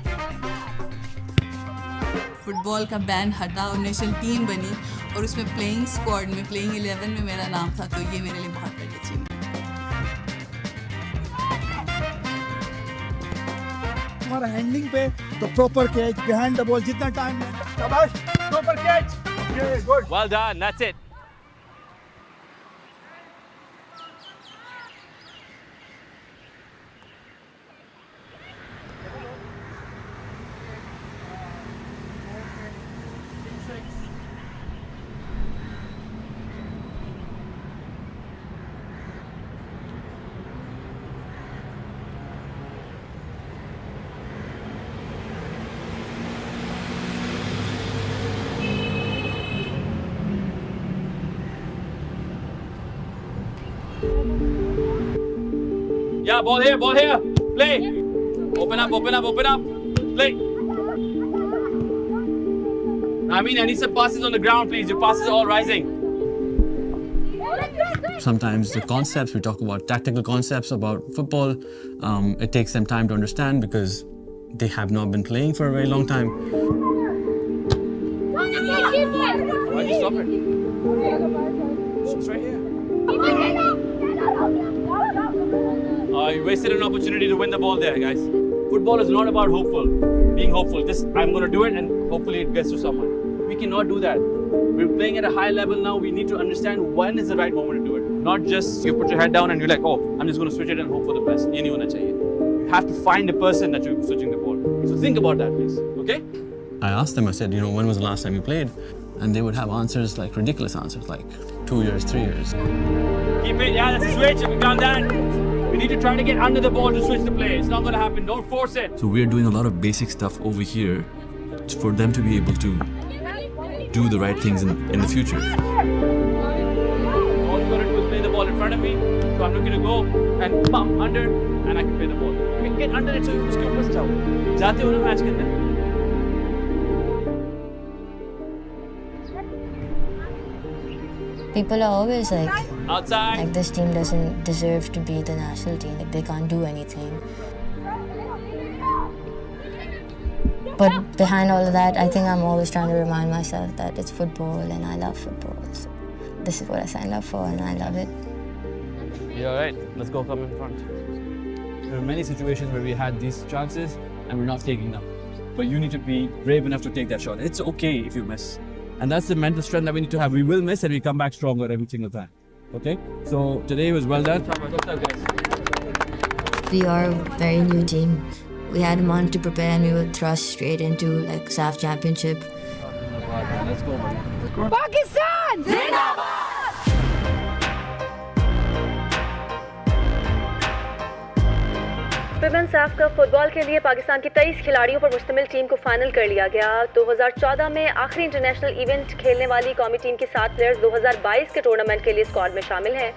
फुटबॉल का बैन हटा और नेशनल टीम बनी और उसमें प्लेइंग स्क्वाड में प्लेइंग 11 में मेरा नाम था तो ये मेरे लिए बहुत बड़ी अचीवमेंट हमारा हैंडलिंग पे तो proper catch behind the ball जितना टाइम है शाबाश proper catch Good. Well done, that's it. Yeah, ball here, play. Open up, play. I need some passes on the ground, please. Your passes are all rising. Sometimes the concepts, we talk about tactical concepts about football, it takes them time to understand because they have not been playing for a very long time. Why'd you stop it? It's right here. You wasted an opportunity to win the ball there, guys. Football is not about being hopeful. Just, I'm going to do it and hopefully it gets to someone. We cannot do that. We're playing at a high level now. We need to understand when is the right moment to do it. Not just you put your head down and you're like, oh, I'm just going to switch it and hope for the best. You have to find a person that you're switching the ball. So think about that, please. Okay? I asked them, I said, when was the last time you played? And they would have answers, like ridiculous answers, like 2 years, 3 years. Keep it, yeah, that's a switch. We've done that. We need to try to get under the ball to switch the play. It's not going to happen. Don't force it. So we're doing a lot of basic stuff over here for them to be able to do the right things in the future. All you got to do is play the ball in front of me. So I'm looking to go and bump under and I can play the ball. We can get under it so you just go first out. जाते हो ना match के अंदर. People are always like, outside. Like this team doesn't deserve to be the national team. Like they can't do anything. But behind all of that, I think I'm always trying to remind myself that it's football and I love football. So this is what I signed up for and I love it. Yeah, all right. Let's go come in front. There are many situations where we had these chances and we're not taking them. But you need to be brave enough to take that shot. It's okay if you miss. And that's the mental strength that we need to have. We will miss and we come back stronger every single time. Okay? So today was well done. We are a very new team. We had a month to prepare and we were thrust straight into like SAF championship. Let's go, buddy. Pakistan! Zindabad! Women's साफ cup football के लिए पाकिस्तान की 23 खिलाड़ियों पर मुश्तमिल team को final कर लिया गया। 2014 में आखिरी इंटरनेशनल इवेंट खेलने वाली कौमी टीम के 7 प्लेयर्स 2022 के टूर्नामेंट के लिए स्क्वाड में शामिल हैं।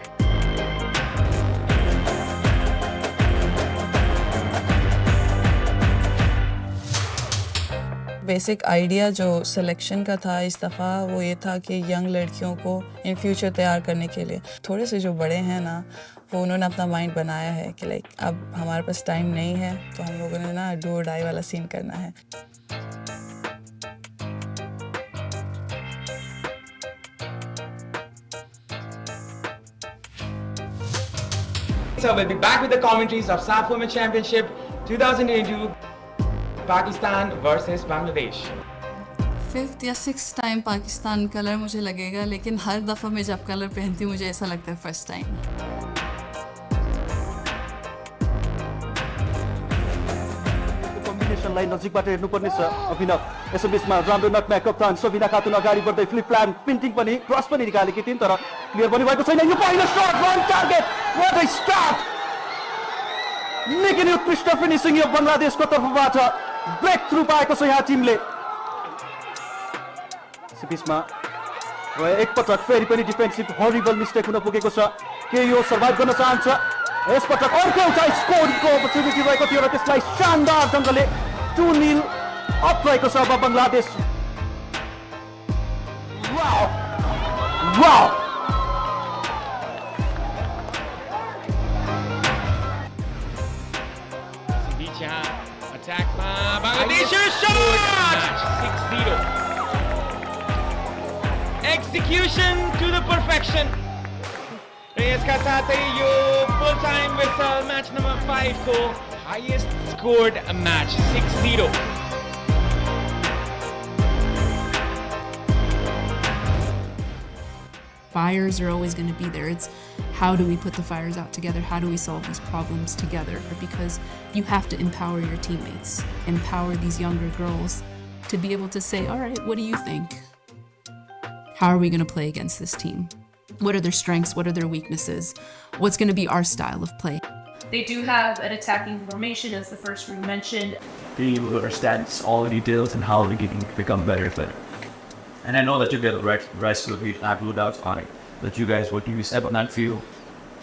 बेसिक आइडिया जो सिलेक्शन का था इस दफ़ा वो ये था कि यंग लड़कियों को इन फ्यूचर तैयार करने के लिए, थोड़े से जो बड़े हैं ना वो उन्होंने अपना माइंड बनाया है कि लाइक अब हमारे पास टाइम नहीं है तो हम लोगों ने ना डू और डाई वाला सीन करना है। So we'll be back with the commentaries of SAF Women Championship 2022, Pakistan versus Bangladesh. 5th या 6th टाइम पाकिस्तान कलर मुझे लगेगा, लेकिन हर दफ़ा मैं जब कलर पहनती हूँ मुझे ऐसा लगता है फर्स्ट टाइम। कम्बिनेसनलाई नजिकबाट हेर्नुपर्ने छ अभिनव। यसो बिचमा राम्रो नटम्या कप्तान सबिना खातुन अगाडि बढ्दै फ्लिप प्लान प्रिन्टिङ पनि क्रस पनि निकालेकी थिइन् तर क्लियर पनि भएको छैन। यो पहिलो shut one target, what a start! निकै नै उत्कृष्ट फिनिसिङ यो बङ्गलादेशको तर्फबाट, ब्रेक थ्रु पाएको छ यहाँ टिमले। यसबिचमा एकपटक फेरि पनि डिफेन्सिभ हरिबल मिस्टेक हुन पुगेको छ। के यो सर्भाइभ गर्न चाहन्छ? यसपटक अर्को एउटा स्कोरको अपर्च्युनिटी रहेको थियो र त्यसलाई शानदार ढङ्गले 2-0 अप रहेको छ अब Bangladesh. Wow wow! Attack Bangladesh shot! 6-0. Execution to the perfection. Reyes ka sath hi yo full time whistle match number 5 ko highest scored match 6-0. Fires are always going to be there. It's how do we put the fires out together? How do we solve these problems together? Because you have to empower your teammates, empower these younger girls to be able to say, all right, what do you think? How are we going to play against this team? What are their strengths? What are their weaknesses? What's going to be our style of play? They do have an attacking formation, as the first room mentioned. Being able to understand all the details and how we can become better at it. And I know that you get the rest of the beat. I have no doubts on it. That you guys, what you said, but not feel.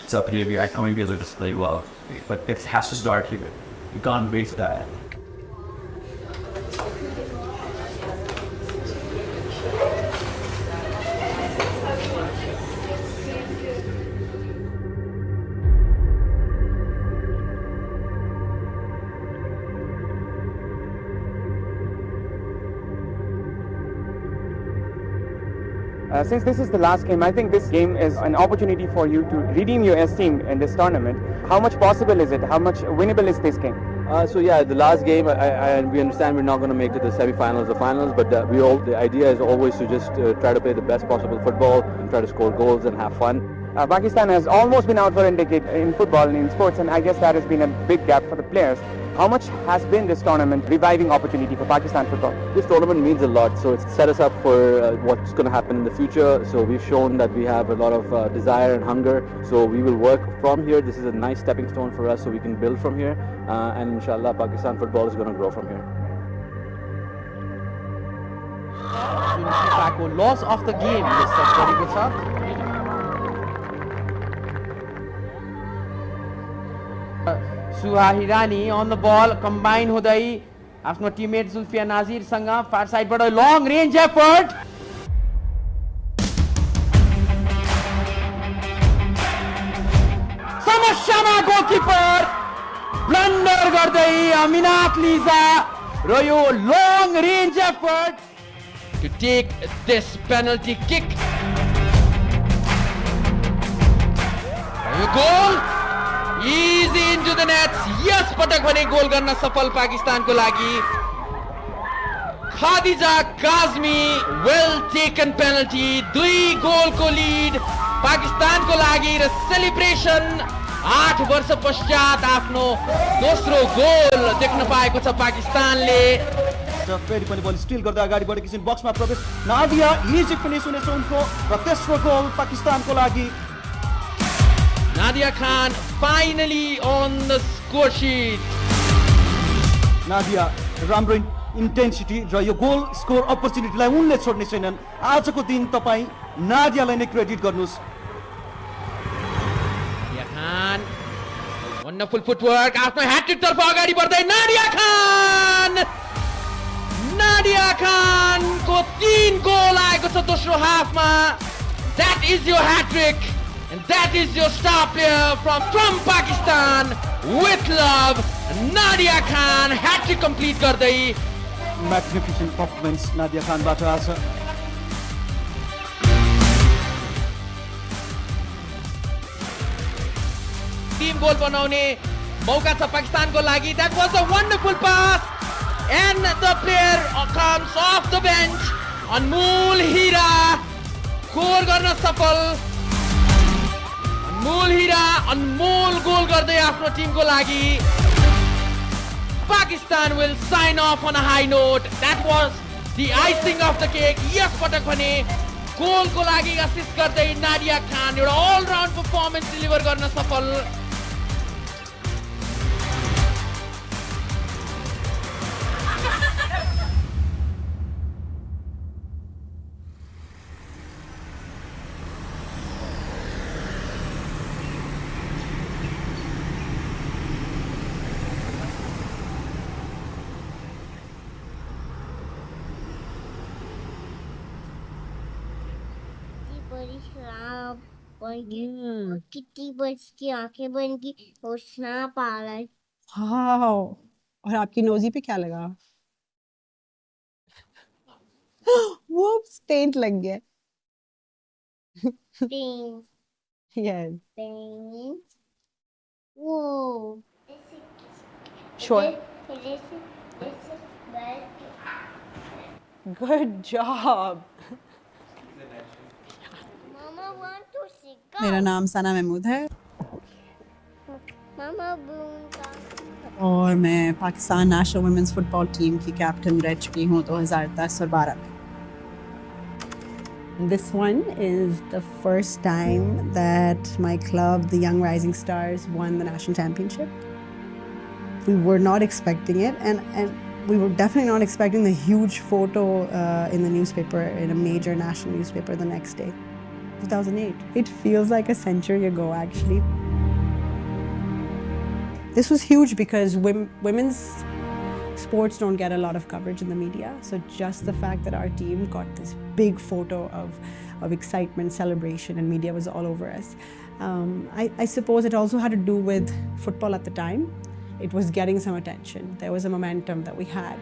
It's up here. I can't be able to play well. But it has to start here. You can't wait for that. Since this is the last game, I think this game is an opportunity for you to redeem your esteem in this tournament. How much possible is it? How much winnable is this game? So yeah, the last game, we understand we're not going to make it to the semi-finals or finals, but the idea is always to just try to play the best possible football and try to score goals and have fun. Pakistan has almost been out for a decade in football and in sports, and I guess that has been a big gap for the players. How much has been this tournament reviving opportunity for Pakistan football? This tournament means a lot, so it's set us up for what's going to happen in the future. So we've shown that we have a lot of desire and hunger, so we will work from here. This is a nice stepping stone for us, so we can build from here, and inshallah Pakistan football is going to grow from here. Loss of the game, yes, that's very good shot. Suhahirani on the ball, combine hudai आफ्नो teammate Zulfiya Nazir सँग far साइडबाट long range effort समस्यामा goalkeeper blunder गर्दै अमिनात लिजा र यो long range effort to take this penalty kick. Goal! Easy into the nets. Yes, पटक भने गोल गर्न सफल पाकिस्तानको लागि. Khadija Kazmi, well taken penalty. 2 गोलको lead पाकिस्तानको लागि र सेलिब्रेसन 8 वर्ष पश्चात आफ्नो दोस्रो गोल देख्न पाएको छ पाकिस्तानले. फेरि पनि बल स्टिल गर्दै अगाडि बढेकी छिन् बक्समा प्रवेश नादिया इजी फिनिश हुनेछ उनको र तेस्रो गोल पाकिस्तानको लागि. Nadia Khan finally on the score sheet. Nadia राम्रो इन्टेन्सिटी र यो गोल स्कोर अपर्च्युनिटीलाई उनले छोड्ने छैनन् आजको दिन तपाईँ नादियालाई नै क्रेडिट गर्नुहोस् Nadia Khan, wonderful footwork. आफ्नो ह्याट्रिक तर्फ अगाडि बढ्दै Nadia Khan को 3 गोल आएको छ दोस्रो हाफमा. That is your hat-trick and that is your star player from Pakistan with love. Nadia Khan hat-trick complete गर्दै. Magnificent performance नादिया खानबाट आज. टीम गोल बनाउने मौका छ पाकिस्तानको लागि. That was a wonderful pass and the player comes off the bench. Anmol Hira गोल गर्न सफल. Anmol Hira अनमोल गोल गर्दै आफ्नो टिमको लागि. Pakistan will sign off on a high note. That was the icing of the cake. Yes पटक भने गोलको लागि assist गर्दै नादिया खान एउटा ऑल राउन्ड परफर्मेन्स डेलिभर गर्न सफल. बड़ी शराब और कितनी बस की आंखें बन की और सांप आ रहा है. हाँ, और आपकी नोजी पे क्या लगा? वो स्टेंट लग गया. Paint. Yes. Paint. Whoa. Sure. Good job. Mama want to see. मेरा नाम सना महमूद है Mama boom. और मैं Pakistan national women's football team की कैप्टन रह चुकी हूँ 2010 और 12 में. This one is the first time that my club, the Young Rising Stars, won the national championship. We were not expecting it, and we were definitely not expecting the huge photo in the newspaper, in a major national newspaper the next day. 2008. It feels like a century ago, actually. This was huge because women's sports don't get a lot of coverage in the media. So just the fact that our team got this big photo of excitement, celebration, and media was all over us. I suppose it also had to do with football at the time. It was getting some attention. There was a momentum that we had.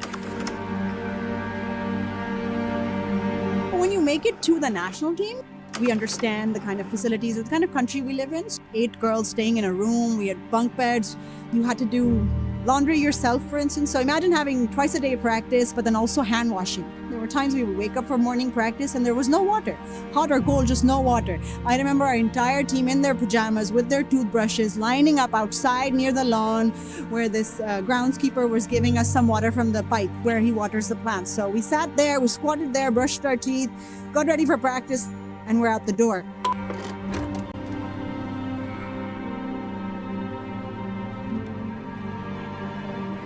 When you make it to the national team, we understand the kind of facilities, the kind of country we live in. 8 girls staying in a room, we had bunk beds. You had to do laundry yourself, for instance. So imagine having twice a day practice, but then also hand washing. There were times we would wake up for morning practice and there was no water. Hot or cold, just no water. I remember our entire team in their pajamas with their toothbrushes lining up outside near the lawn where this groundskeeper was giving us some water from the pipe where he waters the plants. So we sat there, we squatted there, brushed our teeth, got ready for practice, and we're out the door.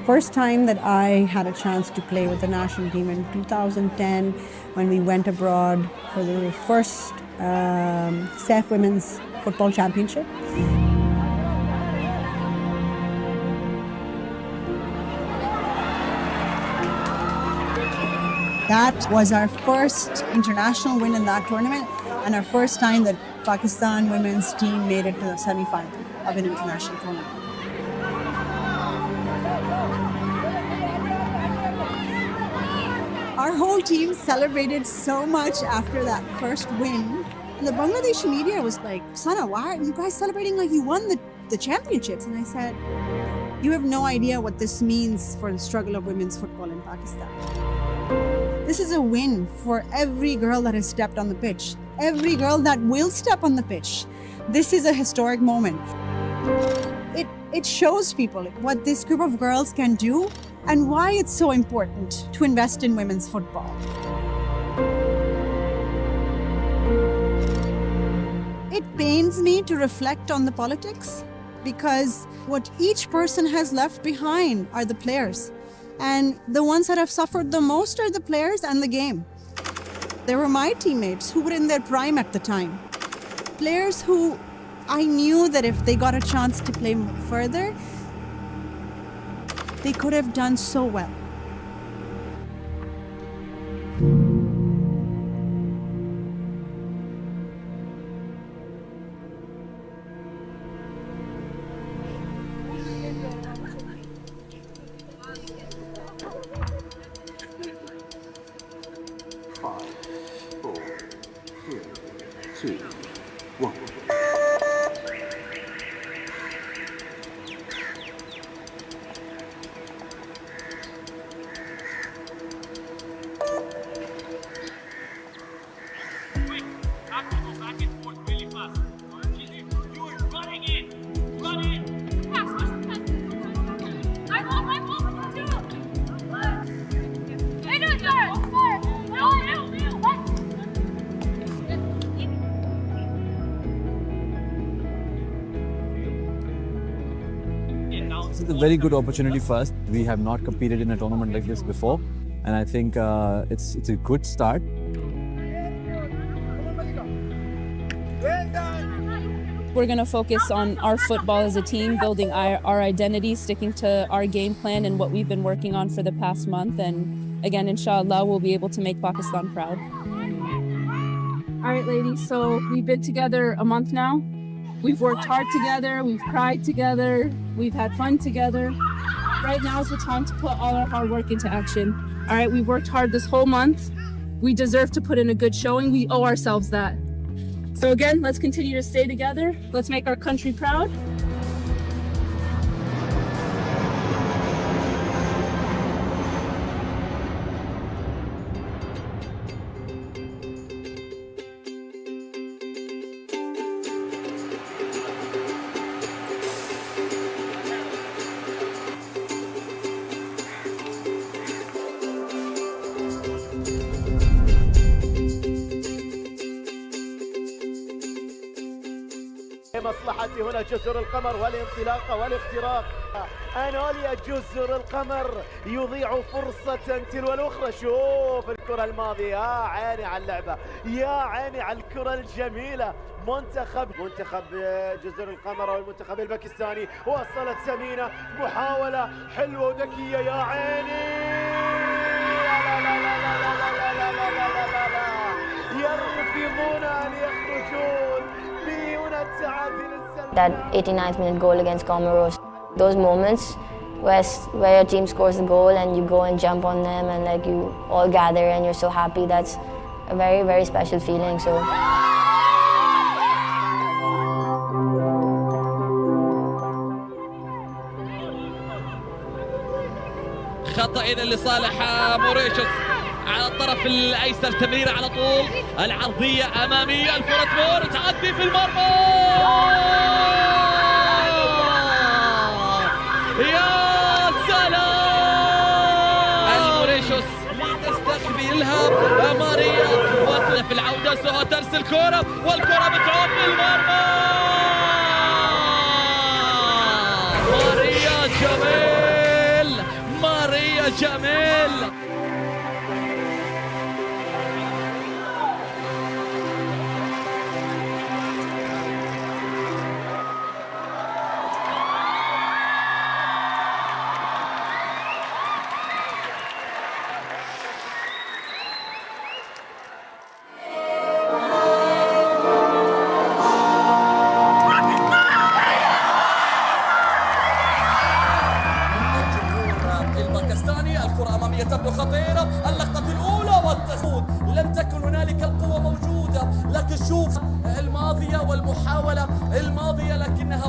First time that I had a chance to play with the national team in 2010 when we went abroad for the first SEF Women's Football Championship. That was our first international win in that tournament and our first time that Pakistan women's team made it to the semi-final of an international tournament. Our whole team celebrated so much after that first win. And the Bangladeshi media was like, Sana, why are you guys celebrating like you won the championships? And I said, you have no idea what this means for the struggle of women's football in Pakistan. This is a win for every girl that has stepped on the pitch, every girl that will step on the pitch. This is a historic moment. It shows people what this group of girls can do and why it's so important to invest in women's football. It pains me to reflect on the politics because what each person has left behind are the players. And the ones that have suffered the most are the players and the game. They were my teammates who were in their prime at the time. Players who I knew that if they got a chance to play further, they could have done so well. This is a very good opportunity for us. We have not competed in a tournament like this before, and I think it's a good start. We're going to focus on our football as a team, building our identity, sticking to our game plan and what we've been working on for the past month. And again, inshallah, we'll be able to make Pakistan proud. All right, ladies, so we've been together a month now. We've worked hard together, we've cried together, we've had fun together. Right now is the time to put all our hard work into action. All right, we've worked hard this whole month. We deserve to put in a good showing. We owe ourselves that. So again, let's continue to stay together. Let's make our country proud. مصلحتي هنا جزر القمر والانطلاق والاختراق. أنوليا جزر القمر يضيع فرصة تلو الأخرى. شوف الكرة الماضية، يا عيني على اللعبة، يا عيني على الكرة الجميلة. منتخب جزر القمر والمنتخب الباكستاني. وصلت سمينة، محاولة حلوة وذكية، يا عيني. لا لا لا لا لا لا لا لا لا لا لا. يرفضون أن يخرجون. That 89th minute goal against Comoros, those moments where your team scores the goal and you go and jump on them and like you all gather and you're so happy, that's a very, very special feeling. So. خطأ إذا لصالح موريشيوس على الطرف الايسر. تمريره على طول، العرضيه اماميه، الكره تمر تعدي في المرمى. يا سلام! الموريشيوس لتستقبلها ماريا وتلف العوده، سوى ترسل كره والكره بتعود في المرمى. ماريا جميل، ماريا جميل. الكرة أمامية تبدو خطيرة، اللقطة الأولى والتسديد، لم تكن هنالك القوة موجودة، لكن شوف الماضية والمحاولة الماضية لكنها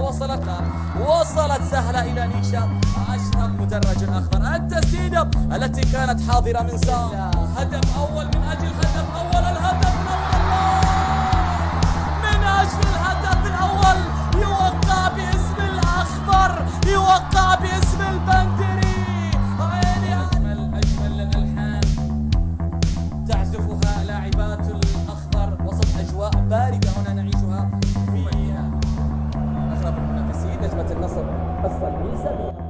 وصلت سهلة إلى نيشا. أشرف مدرج أخضر، التسديدة التي كانت حاضرة من ساعة. هدف أول من أجل هدف أول، الهدف الأول من أجل الهدف الأول يوقع باسم الأخضر، يوقع باسم البندري. أجمل الألحان تعزفها لاعبات الأخضر وسط أجواء باردة هنا نعيشها. أكيد نجمة النصر بس الميزة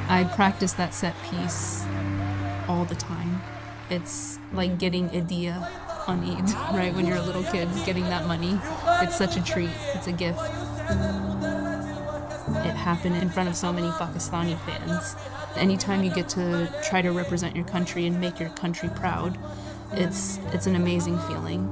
I practice that set piece all the time. It's like getting Eidiyah on Eid, right? When you're a little kid, getting that money. It's such a treat. It's a gift. It happened in front of so many Pakistani fans. Anytime you get to try to represent your country and make your country proud, it's an amazing feeling.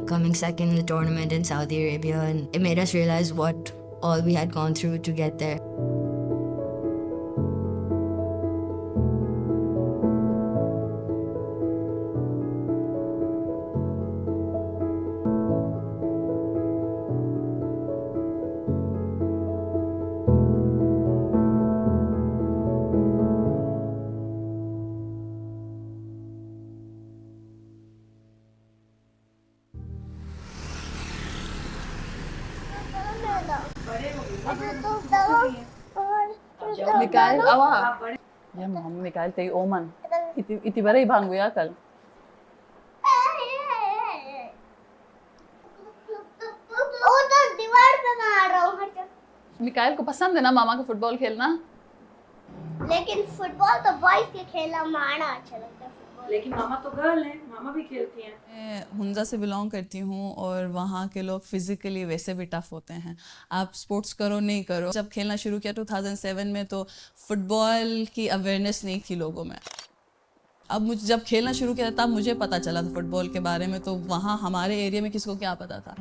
Coming second in the tournament in Saudi Arabia, and it made us realize what all we had gone through to get there. Michael आवा या mom Michael तेरी ओमन इतनी बड़ी भांग गया कल वो तो दीवार पे मार रहा हूँ मिकायल को पसंद है ना मामा का फुटबॉल खेलना लेकिन फुटबॉल तो बॉयज के खेलना माना अच्छा लगता है लेकिन मामा तो गर्ल है मामा भी खेलती हैं। मैं हुंजा से बिलोंग करती हूँ और वहाँ के लोग फिजिकली वैसे भी टफ होते हैं आप स्पोर्ट्स करो नहीं करो जब खेलना शुरू किया 2007 में तो फुटबॉल की अवेयरनेस नहीं थी लोगों में अब मुझे जब खेलना शुरू किया तब मुझे पता चला था फुटबॉल के बारे में तो वहाँ हमारे एरिया में किसको क्या पता था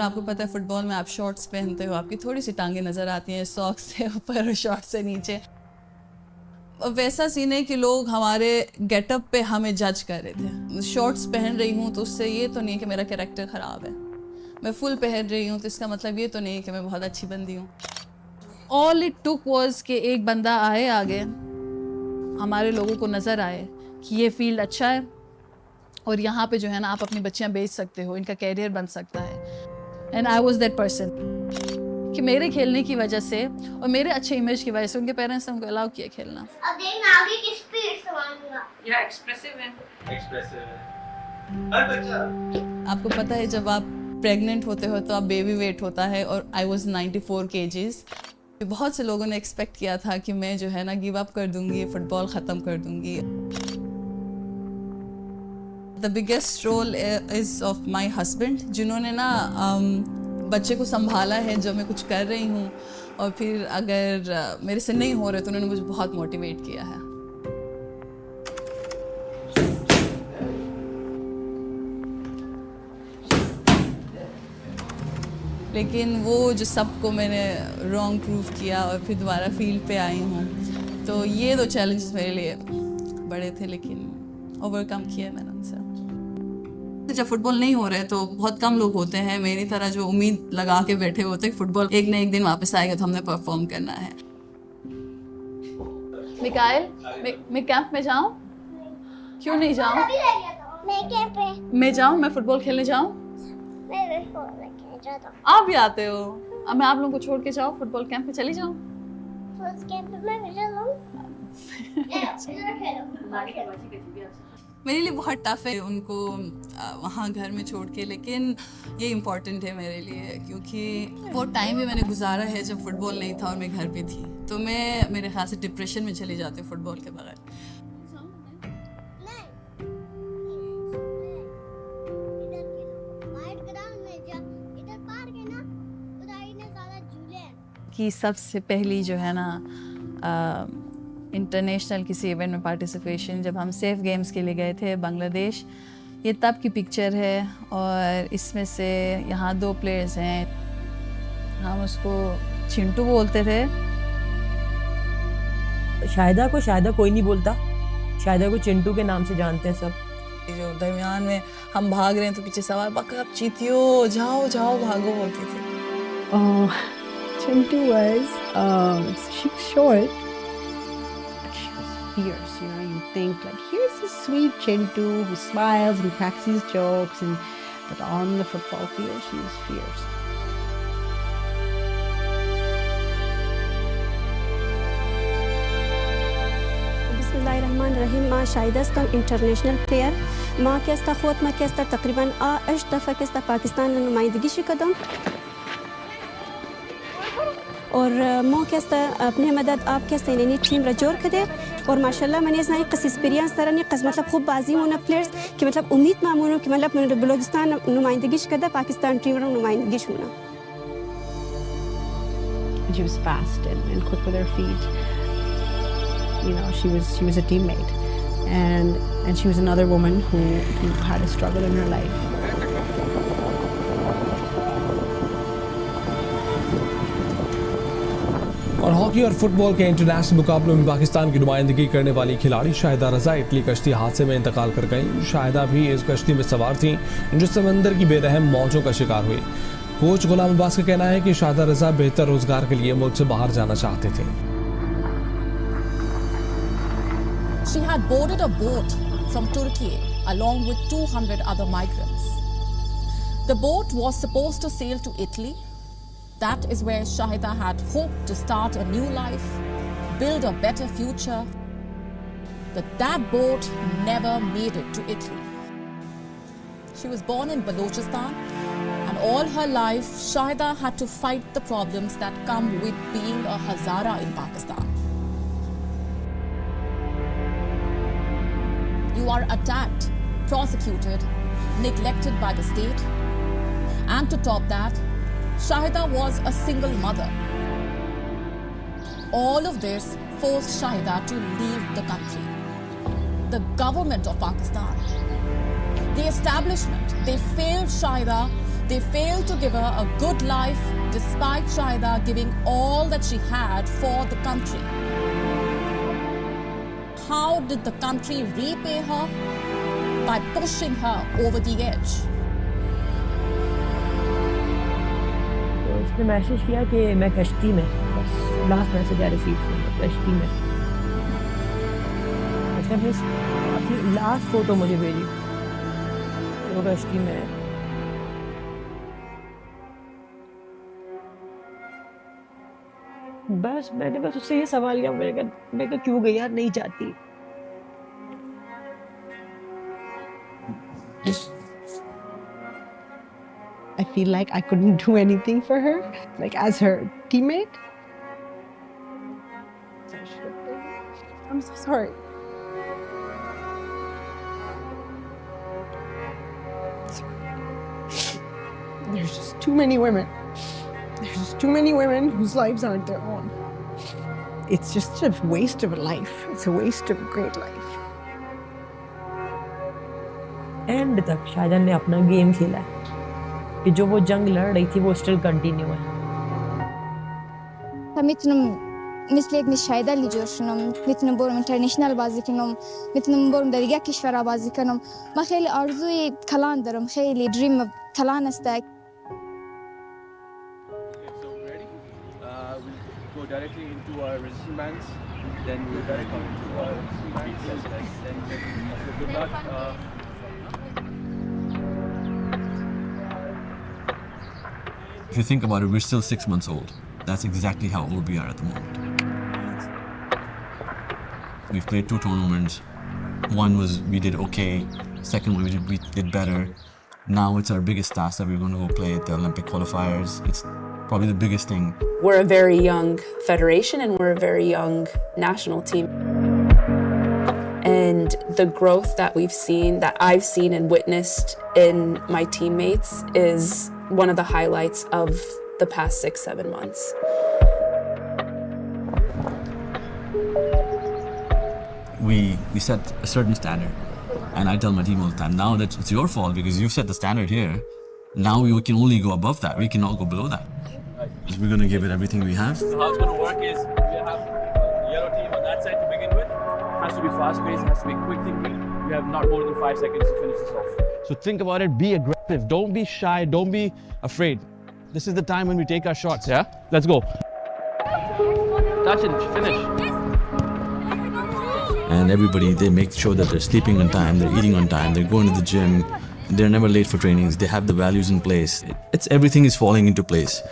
आपको पता है फुटबॉल में आप शॉर्ट्स पहनते हो आपकी थोड़ी सी टांगें नज़र आती हैं सॉक्स से ऊपर और शॉर्ट से नीचे वैसा सीन है कि लोग हमारे गेटअप पे हमें जज कर रहे थे शॉर्ट्स पहन रही हूँ तो उससे ये तो नहीं है कि मेरा कैरेक्टर ख़राब है मैं फुल पहन रही हूँ तो इसका मतलब ये तो नहीं है कि मैं बहुत अच्छी बंदी हूँ ऑल इट टुक वॉज कि एक बंदा आए आगे हमारे लोगों को नज़र आए कि ये फील्ड अच्छा है और यहाँ पे जो है ना आप अपनी बच्चियाँ बेच सकते हो इनका कैरियर बन सकता है and I was that person कि मेरे खेलने की वजह से और मेरे अच्छे इमेज की वजह से उनके पेरेंट्स ने उनको अलाउ किया खेलना अब देखना आगे किस स्पीड से मारूंगा या एक्सप्रेसिव है हर बच्चा आपको पता है जब आप प्रेग्नेंट होते हो तो आप बेबी वेट होता है और आई वाज 94 kgs बहुत से लोगों ने एक्सपेक्ट किया था कि मैं जो है ना गिव अप कर दूंगी फुटबॉल ख़त्म कर दूंगी the biggest role is of my husband जिन्होंने ना बच्चे को संभाला है जब मैं कुछ कर रही हूँ और फिर अगर मेरे से नहीं हो रहे तो उन्होंने मुझे बहुत मोटिवेट किया है लेकिन वो जो सबको मैंने रॉन्ग प्रूव किया और फिर दोबारा फील्ड पे आई हूँ तो ये दो चैलेंजेस मेरे लिए बड़े थे लेकिन ओवरकम किया मैंने उनसे जब फुटबॉल नहीं हो रहे तो बहुत कम लोग होते हैं मेरी तरह जो उम्मीद लगा के बैठे होते हैं फुटबॉल एक न एक दिन वापस आएगा तो हमने परफॉर्म करना है मिकाइल मैं कैंप में जाऊं क्यों नहीं जाऊं मैं कैंप पे मैं जाऊं मैं फुटबॉल खेलने जाऊं मैं फुटबॉल खेलने जाता हूं आप भी आते हो अब मैं आप लोगों को छोड़ के जाऊं फुटबॉल कैंप पे चली जाऊं फुटबॉल कैंप पे मैं चलूं इधर खेलो मेरे लिए बहुत टफ है उनको वहाँ घर में छोड़ के लेकिन ये इम्पॉर्टेंट है मेरे लिए क्योंकि वो टाइम भी मैंने गुजारा है जब फुटबॉल नहीं था और मैं घर पे थी तो मैं मेरे ख्याल से डिप्रेशन में चली जाती हूँ फुटबॉल के बगैर कि सबसे पहली जो है ना इंटरनेशनल किसी इवेंट में पार्टिसिपेशन जब हम सेफ गेम्स के लिए गए थे बांग्लादेश ये तब की पिक्चर है और इसमें से यहाँ 2 प्लेयर्स हैं हम उसको चिंटू बोलते थे शाहिदा को शाहिदा कोई नहीं बोलता शाहिदा को चिंटू के नाम से जानते हैं सब जो दरमियान में हम भाग रहे हैं तो पीछे सवार बका आप चीतियो जाओ जाओ भागो होती थी. Oh, Chintu was, she's short, but she was fierce, you know, you think like, here's this sweet Chintu who smiles and cracks these jokes, but on the football field, she was fierce. बिस्मिल्लाहिर्रहमानिर्रहीम. माँ Shahida international player माँ कैसा खोत माँ कैसा तकरीबन 8 दफ़ा कैसा पाकिस्तान ने नुमाइंदगी शिकदम और मो कैसा अपने मदद आप कैसा इन्हें टीम रजोर कदे और माशाल्लाह मैंने इस नई कस एक्सपीरियंस तरह ने कस मतलब खूब बाजी होना प्लेयर्स कि मतलब उम्मीद मामूलों कि मतलब मैंने बलूचिस्तान नुमाइंदगी शिकदा पाकिस्तान टीम रो नुमाइंदगी होना. She was fast and quick with her feet. You know, she was a teammate, and she was another woman who had a struggle in her life. और हॉकी और फुटबॉल के इंटरनेशनल मुकाबलों में पाकिस्तान की नुमाइंदगी करने वाली खिलाड़ी शाहिदा रजा इटली कश्ती हादसे में इंतकाल कर गई. शाहिदा भी इस कश्ती में सवार थी जो समंदर की बेरहम मौजों का शिकार हुई. कोच गुलाम अब्बास का कहना है कि शाहिदा रजा बेहतर रोजगार के लिए मुल्क से बाहर जाना चाहते थे. She had boarded a boat from Turkey along with 200 other migrants. The boat was supposed to sail to Italy. That is where Shahida had hoped to start a new life, build a better future. But that boat never made it to Italy. She was born in Balochistan, and all her life, Shahida had to fight the problems that come with being a Hazara in Pakistan. You are attacked, prosecuted, neglected by the state. And to top that, Shahida was a single mother. All of this forced Shahida to leave the country. The government of Pakistan, the establishment, they failed Shahida. They failed to give her a good life despite Shahida giving all that she had for the country. How did the country repay her? By pushing her over the edge. तो उसने message किया कि मैं कश्ती में, बस last message I receive कश्ती में. उसने अपनी लास्ट फोटो मुझे भेजी, वो कश्ती में है. बस मैंने बस उससे ये सवाल किया, मैं कहा क्यों गई यार, नहीं चाहती. I feel like I couldn't do anything for her, like as her teammate. I'm so sorry. There's just too many women. There's just too many women whose lives aren't their own. It's just a waste of a life. It's a waste of a great life. And तक शाहिदा ने अपना game खेला है कि जो वो जंग लड़ रही थी वो स्टिल कंटिन्यू है. مثل مش شايدة اللي جورشنم مثل بورم انترناشنال بازی کنم مثل بورم در یک کشور بازی کنم. ما خیلی آرزوی کلان دارم، خیلی دریم کلان است. Go directly into our resistance bands, then we'll direct come into our resistance bands. Then good luck. If you think about it, we're still 6 months old. That's exactly how old we are at the moment. We've played 2 tournaments. One was we did okay. Second one we did better. Now it's our biggest task that we're going to go play at the Olympic qualifiers. It's probably the biggest thing. We're a very young federation and we're a very young national team. And the growth that we've seen, that I've seen and witnessed in my teammates is one of the highlights of the past 6-7 months. We set a certain standard. And I tell my team all the time, now that it's your fault because you've set the standard here, now we can only go above that. We cannot go below that. We're going to give it everything we have. So how it's going to work is we have a yellow team on that side to begin with. It has to be fast-paced, it has to be quick thinking. You have not more than 5 seconds to finish this off. So think about it, be aggressive. Don't be shy, don't be afraid. This is the time when we take our shots, yeah? Let's go. Touch it, finish. And everybody, they make sure that they're sleeping on time, they're eating on time, they're going to the gym, they're never late for trainings, they have the values in place. It's everything is falling into place.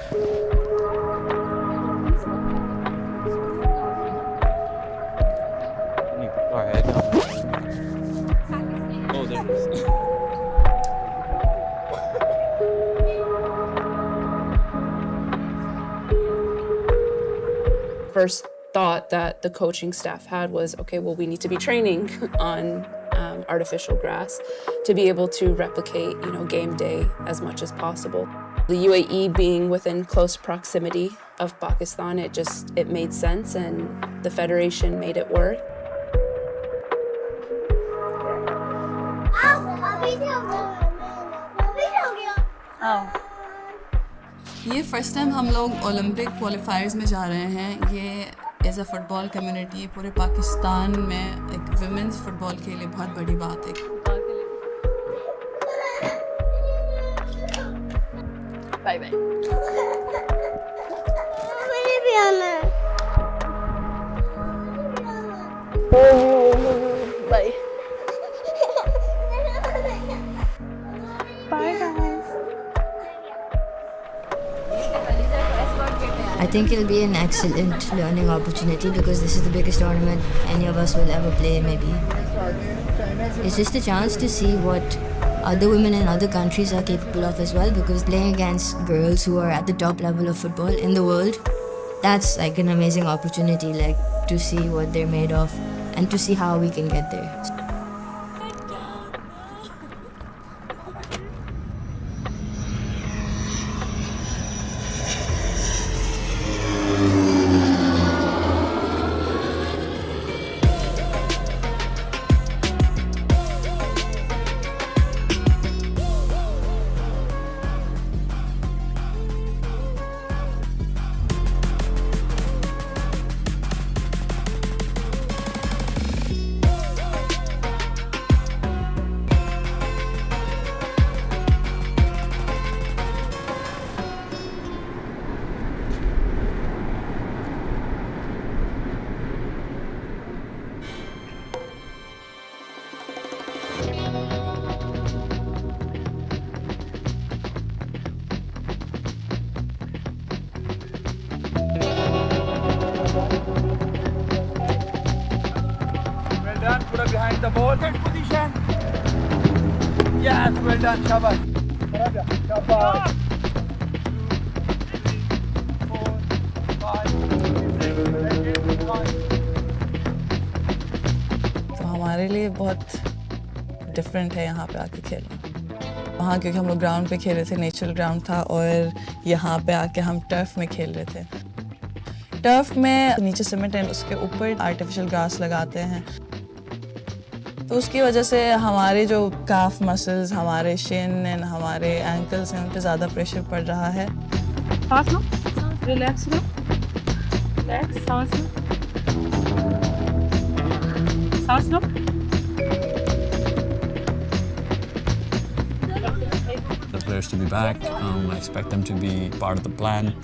Go ahead. Oh, there it is. First thought that the coaching staff had was, okay, well, we need to be training on artificial grass to be able to replicate, game day as much as possible. The UAE being within close proximity of Pakistan, it made sense, and the federation made it work. ये first time हम लोग Olympic क्वालिफायर्स में जा रहे हैं। ये as a football community पूरे पाकिस्तान में एक विमेंस फुटबॉल के लिए बहुत बड़ी बात है। Bye bye. मुझे भी आना है। Bye. Bye guys. I think it'll be an excellent learning opportunity because this is the biggest tournament any of us will ever play, maybe. It's just a chance to see what other women in other countries are capable of as well, because playing against girls who are at the top level of football in the world, that's like an amazing opportunity, like to see what they're made of and to see how we can get there. Put her behind the ball. Set position. Yes, well done, Shabash. Shabash. 2, 3, 4, 5, 6, 7, 8, 9. तो हमारे लिए बहुत different है यहाँ पे आके खेलना। वहाँ क्योंकि हम लोग ग्राउंड पे खेल रहे थे, नेचुरल ग्राउंड था, और यहाँ पे आके हम टर्फ में खेल रहे थे। टर्फ में नीचे सीमेंट है, उसके ऊपर आर्टिफिशियल घास लगाते हैं, तो उसकी वजह से हमारे जो काफ मसल्स, हमारे शिन एंड हमारे एंकल्स हैं, उन पे ज़्यादा प्रेशर पड़ रहा है। सांस लो, रिलैक्स लो, रिलैक्स, सांस लो, सांस लो। The players to be back, I expect them to be part of the plan.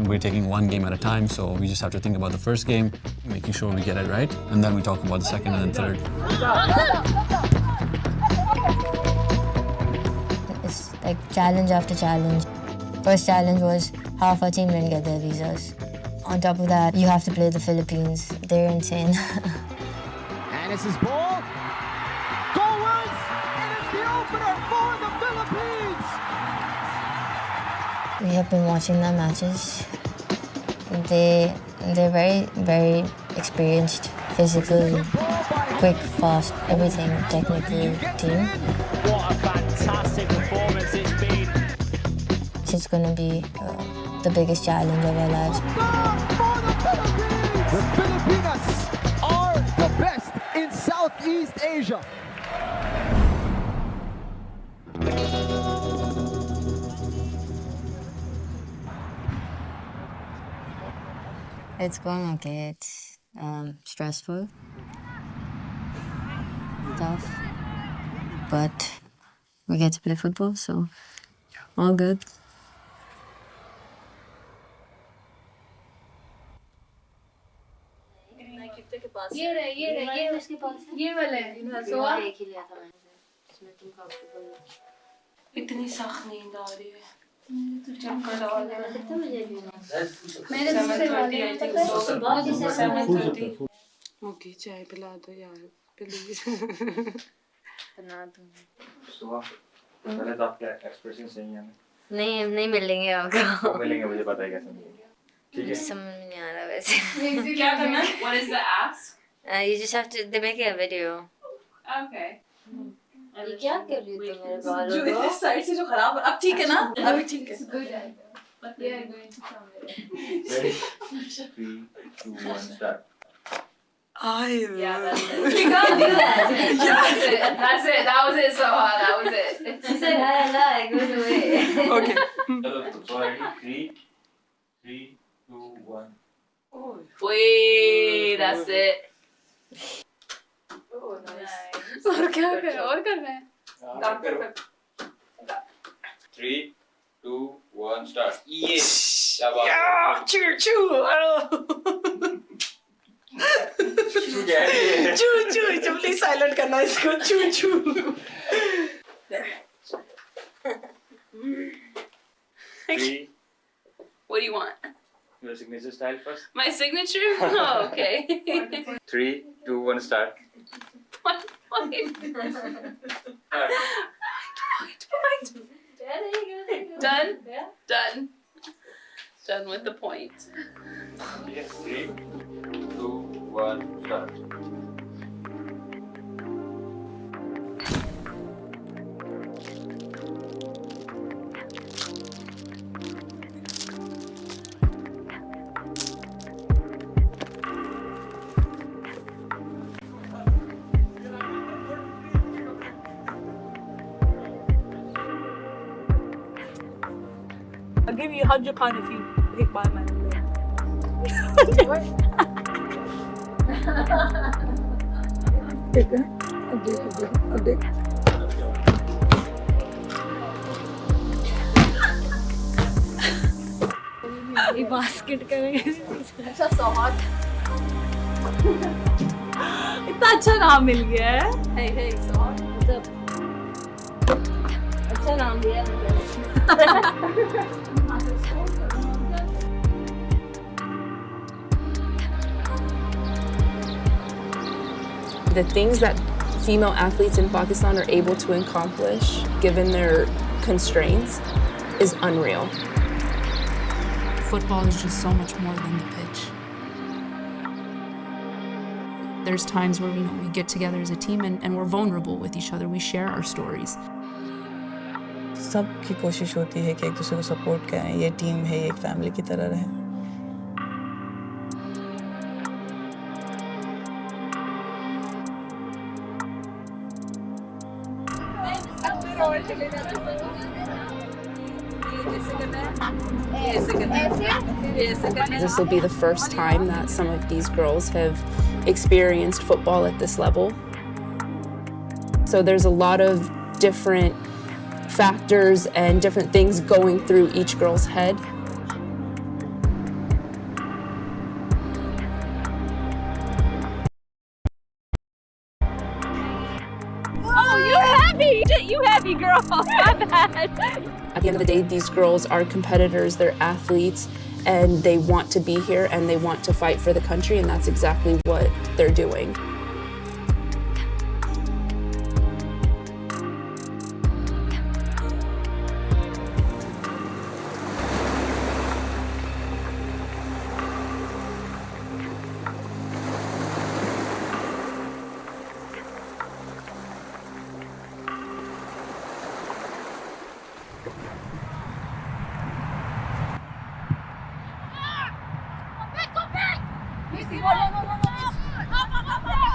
We're taking one game at a time, so we just have to think about the first game, making sure we get it right, and then we talk about the second and third. It's like challenge after challenge. First challenge was half our team didn't get their visas. On top of that, you have to play the Philippines. They're insane. And it's his ball. Goals! And it's the opener for the Philippines! We have been watching their matches. They're very, very experienced, physical, quick, fast, everything, technical team. What a fantastic performance it's been. It's going to be the biggest challenge of our lives. The Filipinas are the best in Southeast Asia. It's going okay. It's stressful. tough. But we get to play football, so all good. ये उसके पास ये वाला है सो एक ही लिया था मैंने इसमें तुम का इतनी सख्त नींद आ रही है तो चक्कर आ रहा है कितना बजे मेरे दूसरे वाले बहुत ही ओके चाय पिला दो यार प्लीज बना दो पहले तो आपके एक्सप्रेशन सही है नहीं मिलेंगे आपको मिलेंगे मुझे पता है कैसे मिलेंगे ठीक है समझ नहीं आ रहा वैसे क्या करना what is the ask you just have to they make a video okay ये क्या कर रही हो तुम मेरे बालों जो इस साइड से जो खराब अब ठीक है ना अभी ठीक है good but yeah going to come ready 3 2 1 start yeah that's it you can't do that that's it that was it so hard that was it she said hi it goes away okay so ready 3 2 1 wait that's it oh nice और क्या कर और करना है 3 2 1 start yes क्या बात है चू चू चू चू प्लीज साइलेंट करना इसको चू चू 3 what do you want your signature style first my signature oh okay 3 2 1 start Done with the point. Yes, 3 2 1 start I'll give you 100 pounds if you hit my man. ये बास्केट करेंगे अच्छा short इतना अच्छा नाम मिल गया है hey सॉट मतलब अच्छा नाम दिया The things that female athletes in Pakistan are able to accomplish, given their constraints, is unreal. Football is just so much more than the pitch. There's times where we get together as a team and we're vulnerable with each other. We share our stories. सबकी कोशिश होती है कि एक दूसरे को support करें ये टीम है ये एक फैमिली की तरह रहे This will be the first time that some of these girls have experienced football at this level. So there's a lot of different factors and different things going through each girl's head. oh you happy girl my bad At the end of the day, these girls are competitors, they're athletes, and they want to be here and they want to fight for the country, and that's exactly what they're doing. Go back!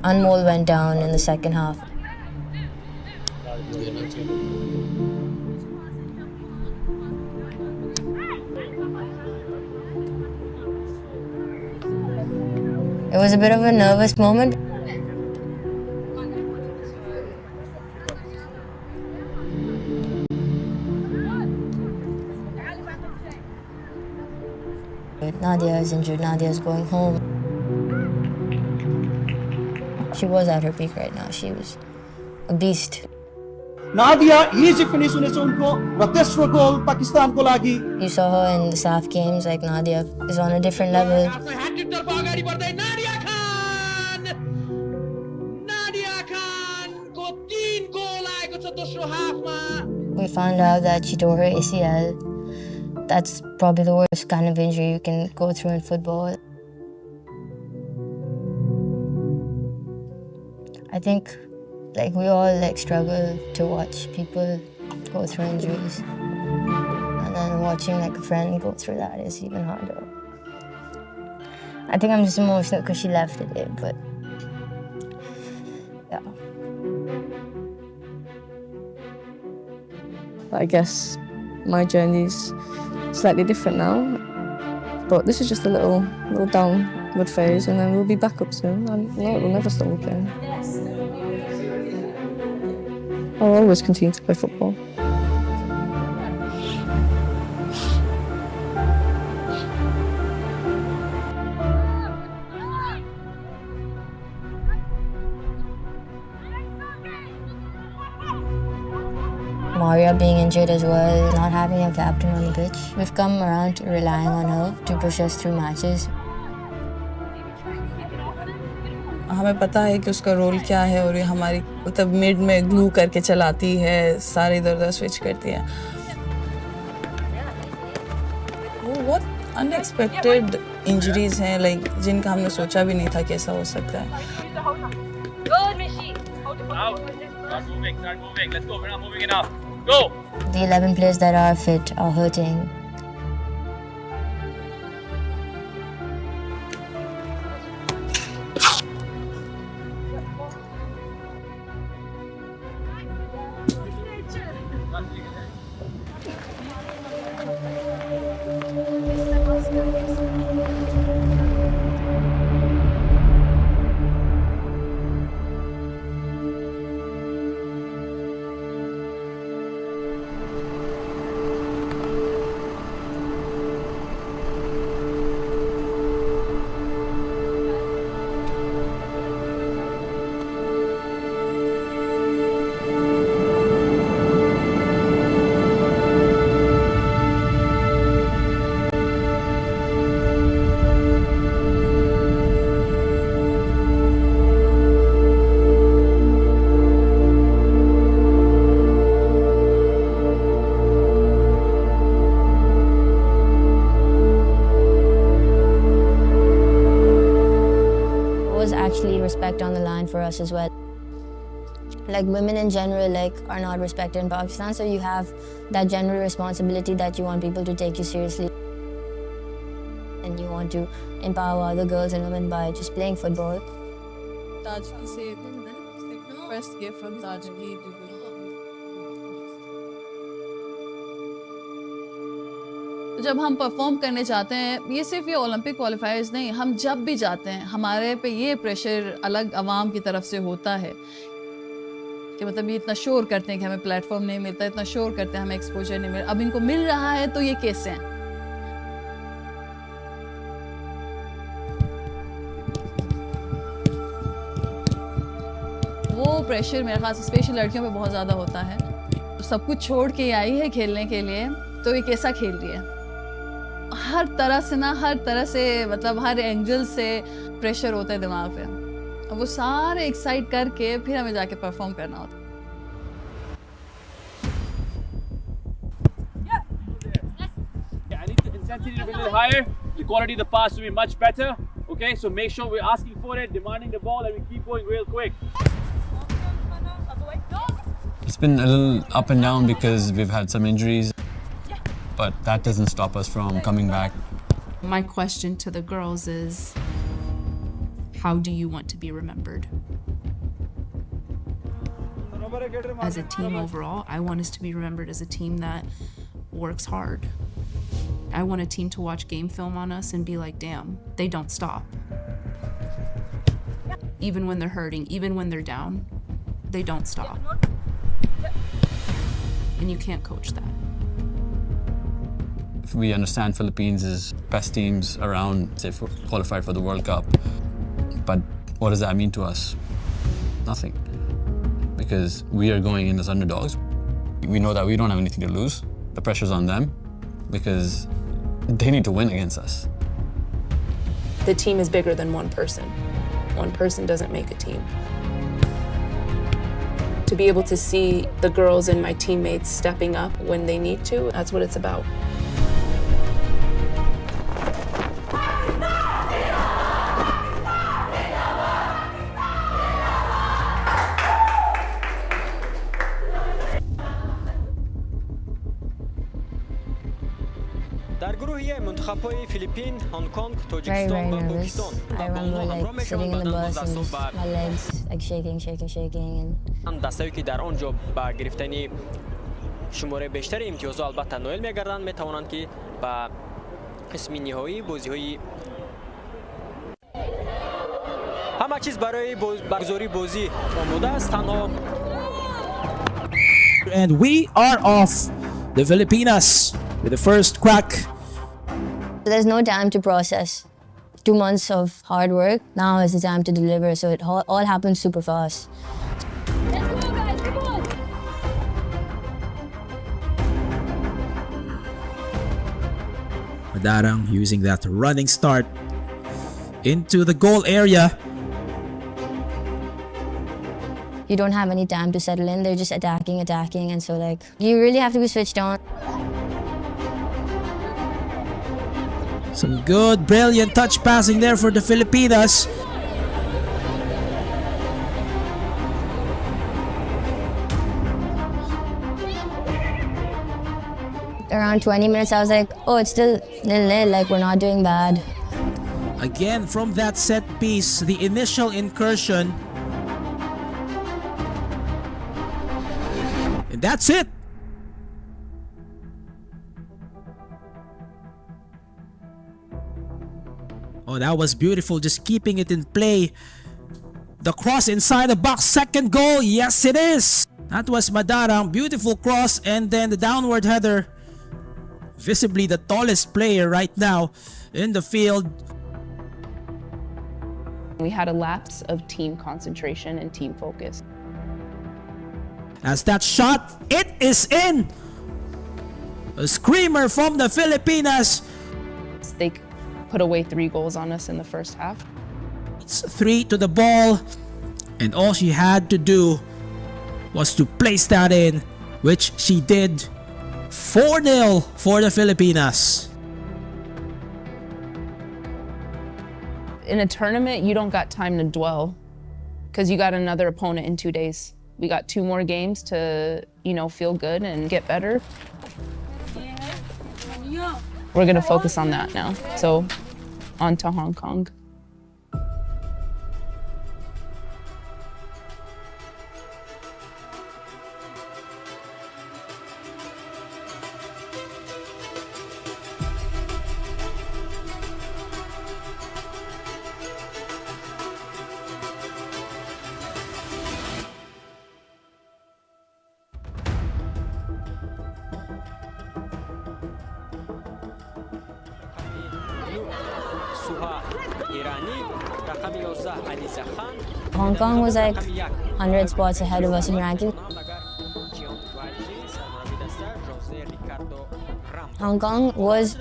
Anmol went down in the second half. It was a bit of a nervous moment. Nadia is injured. Nadia is going home. She was at her peak right now. She was a beast. Nadia easy finish हुने से उनको र तेस्रो गोल पाकिस्तानको लागि. You saw her in the SAF games. Like Nadia is on a different level. We found out that she tore her ACL. That's probably the worst kind of injury you can go through in football. I think like we all like struggle to watch people go through injuries. And then watching like a friend go through that is even harder. I think I'm just emotional because she left today, but yeah. I guess my journey's slightly different now, but this is just a little downward phase, and then we'll be back up soon. We'll never stop playing. I'll always continue to play football. Maria being injured as well, not having a captain on the pitch. We've come around to relying on her to push us through matches. हमें पता है कि उसका role क्या है और ये हमारी मतलब मिड में ग्लू करके चलाती है, सारे इधर-उधर स्विच करती है. वो बहुत अनएक्सपेक्टेड इंजरीज हैं लाइक जिनका हमने सोचा भी नहीं था कि ऐसा हो सकता है. Start moving. Let's go. We're not moving enough. Go. The 11 players that are fit are hurting. Respect on the line for us as well. Like women in general like are not respected in Pakistan, so you have that general responsibility that you want people to take you seriously. And you want to empower other girls and women by just playing football. Tajki se first gift from Tajki. जब हम perform करने जाते हैं, ये सिर्फ ये Olympic क्वालिफायर्स नहीं, हम जब भी जाते हैं हमारे पे ये प्रेशर अलग आवाम की तरफ से होता है कि मतलब ये इतना शोर करते हैं कि हमें प्लेटफॉर्म नहीं मिलता, इतना शोर करते हैं हमें एक्सपोजर नहीं मिलता. अब इनको मिल रहा है तो ये कैसे हैं. वो प्रेशर मेरे ख्याल से स्पेशल लड़कियों पे बहुत ज़्यादा होता है. सब कुछ छोड़ के आई है खेलने के लिए, तो ये कैसा खेल रही है. हर तरह से मतलब हर एंगल से प्रेशर होता है दिमाग पे. अब वो सारे एक्साइट करके फिर हमें जाके परफॉर्म करना होता है. I need the intensity to be a little higher, the quality of the pass to be much better. Okay, so make sure we're asking for it, demanding the ball, and we keep going real quick. been a little up and down because we've had some injuries, but that doesn't stop us from coming back. My question to the girls is, how do you want to be remembered? As a team overall, I want us to be remembered as a team that works hard. I want a team to watch game film on us and be like, damn, they don't stop. Even when they're hurting, even when they're down, they don't stop. And you can't coach that. We understand Philippines is best teams around, say, qualified for the World Cup. But what does that mean to us? Nothing. Because we are going in as underdogs. We know that we don't have anything to lose. The pressure's on them because they need to win against us. The team is bigger than one person. One person doesn't make a team. To be able to see the girls and my teammates stepping up when they need to, that's what it's about. Very, very nervous. I remember like sitting in the bus and just my legs like shaking. دستایی در آنجا با گرفتن شماره بیشتر امتیازها البته نایل می‌گردند می‌توانند که با قسم نهایی بازی‌های همه چیز برای برگزاری بازی آماده است تنها And we are off. The Filipinas with the first crack. There's no time to process. 2 months of hard work. Now is the time to deliver. So it all happens super fast. Madarang using that running start into the goal area. You don't have any time to settle in. They're just attacking. And so like, you really have to be switched on. Some good, brilliant touch passing there for the Filipinas. Around 20 minutes, I was like, oh, it's still 0-0, like we're not doing bad. Again, from that set piece, the initial incursion. And that's it. Oh, that was beautiful, just keeping it in play. The cross inside the box, second goal, yes it is! That was Madarang, beautiful cross, and then the downward header. Visibly the tallest player right now in the field. We had a lapse of team concentration and team focus. As that shot, it is in! A screamer from the Filipinas. They put away 3 goals on us in the first half. It's 3 to the ball, and all she had to do was to place that in, which she did. 4-0 for the Filipinas. In a tournament, you don't got time to dwell because you got another opponent in 2 days. We got 2 more games to, feel good and get better. We're gonna focus on that now. So, on to Hong Kong. Hong Kong was like 100 spots ahead of us in ranking. Hong Kong was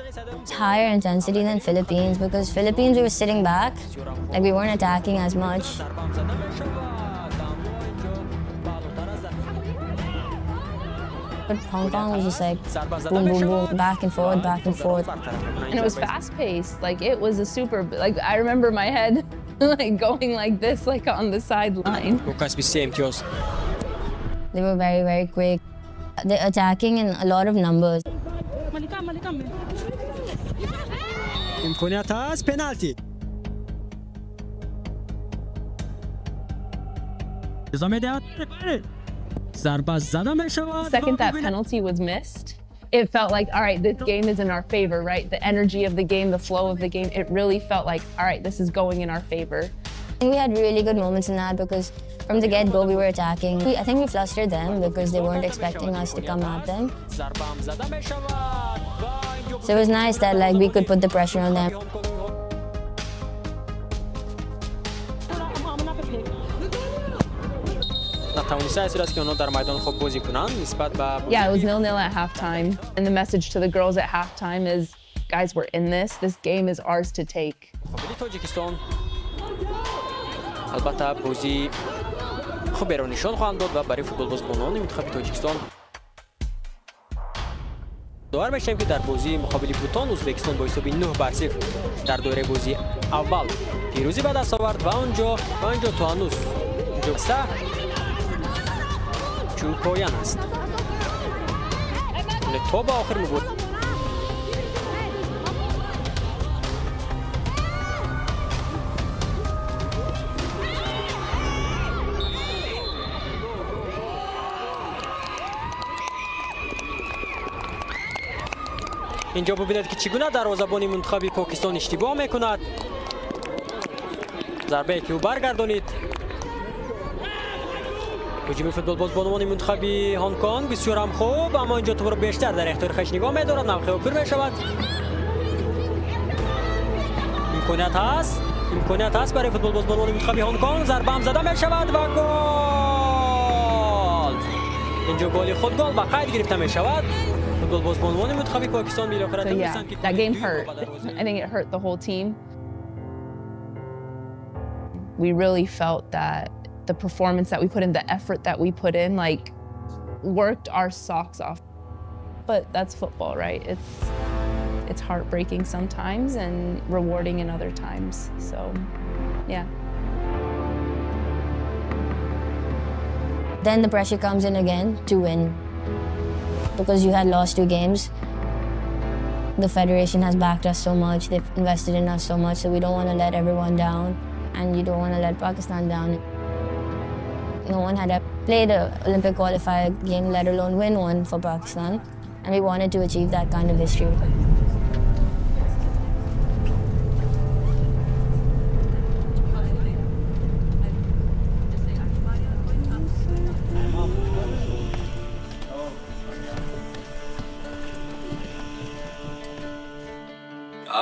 higher intensity than Philippines because Philippines we were sitting back, like we weren't attacking as much. But Hong Kong was just like boom, boom, boom, back and forth, back and forth. And it was fast paced. Like it was a super, like I remember my head like going like this, like on the sideline. They were very, very quick. They're attacking in a lot of numbers. امکانیت هست پنالتی. Second that penalty was missed, it felt like, all right, this game is in our favor, right? The energy of the game, the flow of the game, it really felt like, all right, this is going in our favor. We had really good moments in that because from the get-go we were attacking. I think we flustered them because they weren't expecting us to come at them. So it was nice that like we could put the pressure on them. Yeah, it was 0-0 at halftime. And the message to the girls at halftime is, guys, we're in this. This game is ours to take. البته بازی خوبی رو نشان خواهند داد و برای فوتبال بازیکنان منتخب تاجیکستان داور میشیم که در بازی مقابل بوتان ازبکستان با حساب 9-0 در دوره بازی اول پیروزی به دست آورد و آنجا تا هنوز جوسته چون پایان است تا به آخر میبود. اینجا ببینید که چگونه دروازه‌بان منتخب پاکستان اشتباه میکند. ضربه که او برگردانید. هجوم فوتبال بازیکنان منتخب هنگ کنگ بسیار هم خوب، اما اینجا توپ را بیشتر در اختیار خویش نگاه می‌دارد. نمخه پر می‌شود. امکانیت هست برای فوتبال بازیکنان منتخب هنگ کنگ. ضربه هم زده می‌شود و گل. اینجا گل خود گل با قید گرفته می‌شود. So yeah, that game hurt. I think it hurt the whole team. We really felt that the performance that we put in, the effort that we put in, like, worked our socks off. But that's football, right? It's heartbreaking sometimes and rewarding in other times. So, yeah. Then the pressure comes in again to win. Because you had lost 2 games, the Federation has backed us so much, they've invested in us so much, so we don't want to let everyone down, and you don't want to let Pakistan down. No one had played an Olympic qualifier game, let alone win one for Pakistan, and we wanted to achieve that kind of history.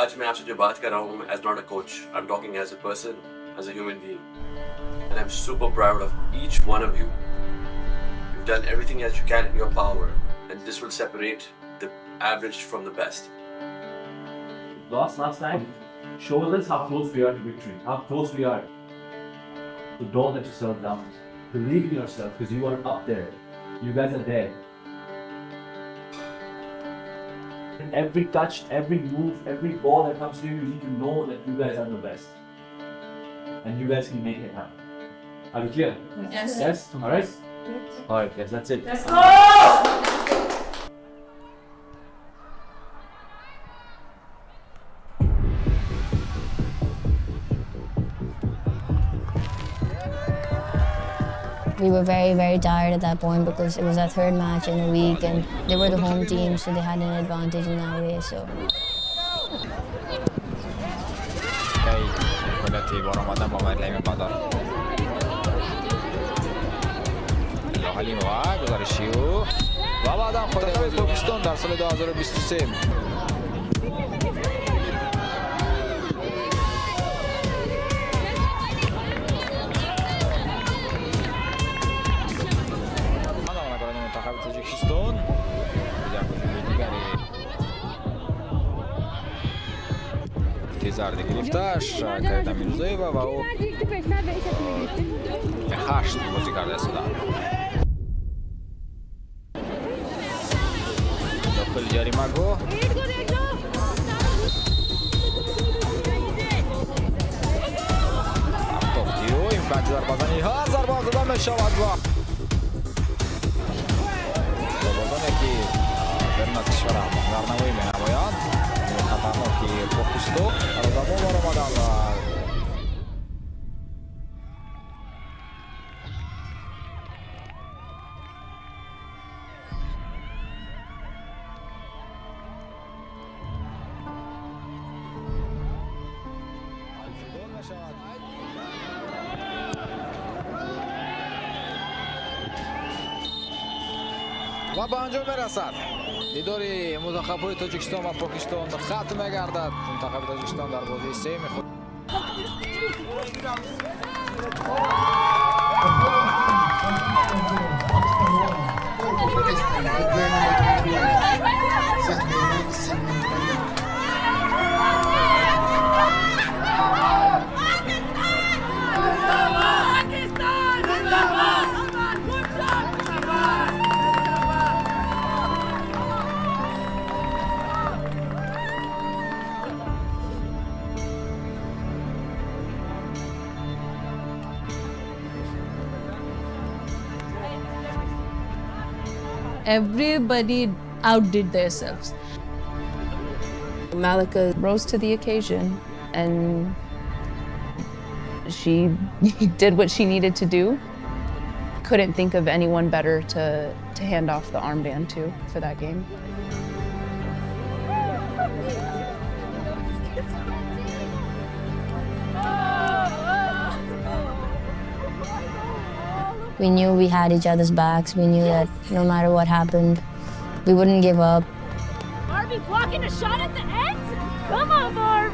आज मैं आपसे जो बात कर रहा हूँ as not a coach, I'm talking as a person, as a human being, and I'm super proud of each one of you. You've done everything as you can in your power, and this will separate the average from the best. Lost last time shows us how close we are to victory, how close we are. So don't let yourself down. Believe in yourself because you are up there. You guys are there. Every touch, every move, every ball that comes to you, you need to know that you guys are the best. And you guys can make it happen. Are we clear? Yes. Yes? Alright? Alright guys, that's it. Let's go! We were very, very tired at that point because it was our 3rd match in a week and they were the home team, so they had an advantage in that way. So. و بعدم منتخب پاکستان در سال 2023 منتخب تاجیکستان در هجوم دیگری تیزارد گرفتش کارینا میرزایeva و او به 8 بازی کرده است. داخل جریمه گو امکان ضربه زدن ها ضربه زدن می شود و ki Bernat Kishwara Garnawi Menawayan Khatano ki Pokisto Aragamo Ramadan و به انجام برسد دیداری منتخب‌های تاجیکستان و پاکستان ختم گردد. منتخب تاجیکستان در بازی سوم خود Everybody outdid themselves. Malika rose to the occasion and she did what she needed to do. Couldn't think of anyone better to hand off the armband to for that game. We knew we had each other's backs. We knew that no matter what happened, we wouldn't give up. Barbie blocking a shot at the end? Come on, Barb!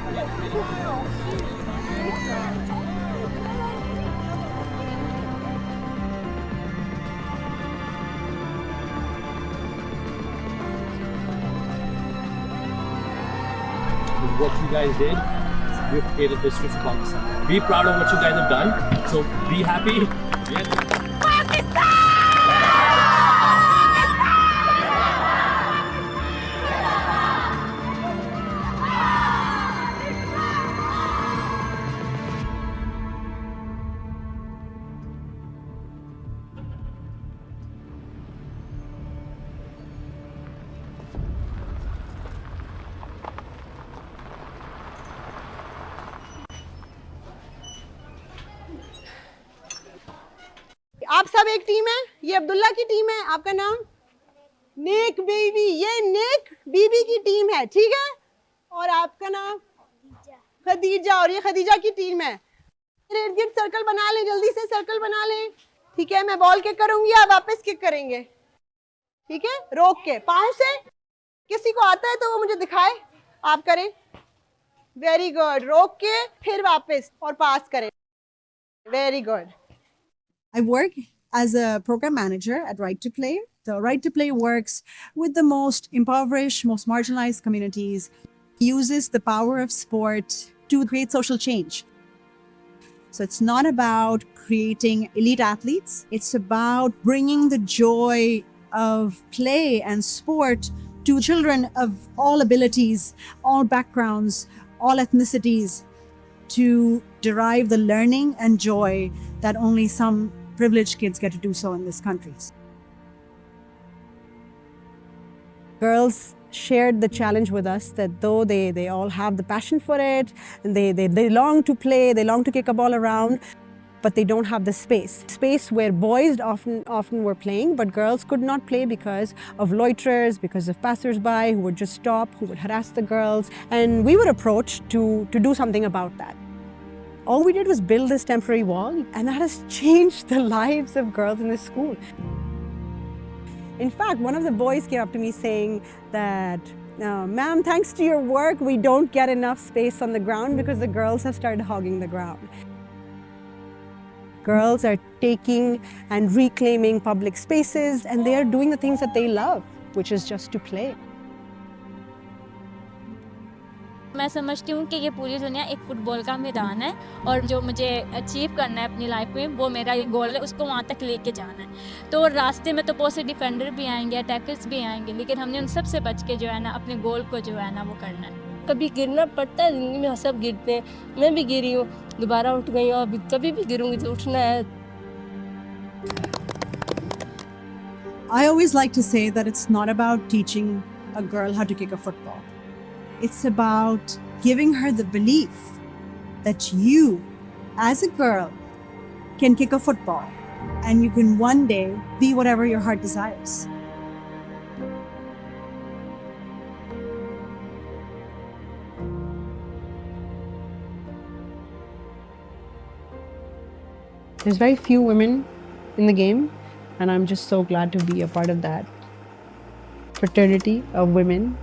What you guys did, you've created history for Pakistan. Be proud of what you guys have done. So be happy. आप सब एक team है। ये अब्दुल्ला की team है। आपका नाम? नेक baby. ये नेक बीबी की टीम है, ठीक है। और आपका नाम? खदीजा। और ये खदीजा की टीम है। इर्द गिर्द सर्कल बना लें, जल्दी से सर्कल बना लें, ठीक है। मैं बॉल किक करूंगी, आप वापस किक करेंगे, ठीक है। रोक के पाँव से। किसी को आता है तो वो मुझे दिखाए, आप करें। Very good. रोक के फिर वापस और पास करें। Very good. I work as a program manager at Right to Play. The Right to Play works with the most impoverished, most marginalized communities, uses the power of sport to create social change. So it's not about creating elite athletes. It's about bringing the joy of play and sport to children of all abilities, all backgrounds, all ethnicities, to derive the learning and joy that only some privileged kids get to do so in this country. Girls shared the challenge with us that though they all have the passion for it, and they long to play, they long to kick a ball around, but they don't have the space where boys often were playing, but girls could not play because of loiterers, because of passers-by who would just stop, who would harass the girls, and we were approached to do something about that. All we did was build this temporary wall, and that has changed the lives of girls in this school. In fact, one of the boys came up to me saying that, ma'am, thanks to your work, we don't get enough space on the ground because the girls have started hogging the ground. Girls are taking and reclaiming public spaces, and they are doing the things that they love, which is just to play. मैं समझती हूँ कि ये पूरी दुनिया एक football का मैदान है और जो मुझे अचीव करना है अपनी लाइफ में वो मेरा गोल है, उसको वहाँ तक लेके जाना है। तो रास्ते में तो बहुत से डिफेंडर भी आएंगे, अटैकर्स भी आएंगे, लेकिन हमने उन सब से बच के जो है ना अपने गोल को जो है ना वो करना है। कभी गिरना पड़ता है जिंदगी में, सब गिरते हैं। मैं भी गिरी हूँ, दोबारा उठ गई हूँ, अभी कभी भी गिरूंगी तो उठना है। I always like to say that it's not about teaching a girl how to kick a football. It's about giving her the belief that you, as a girl, can kick a football and you can one day be whatever your heart desires. There's very few women in the game, and I'm just so glad to be a part of that fraternity of women.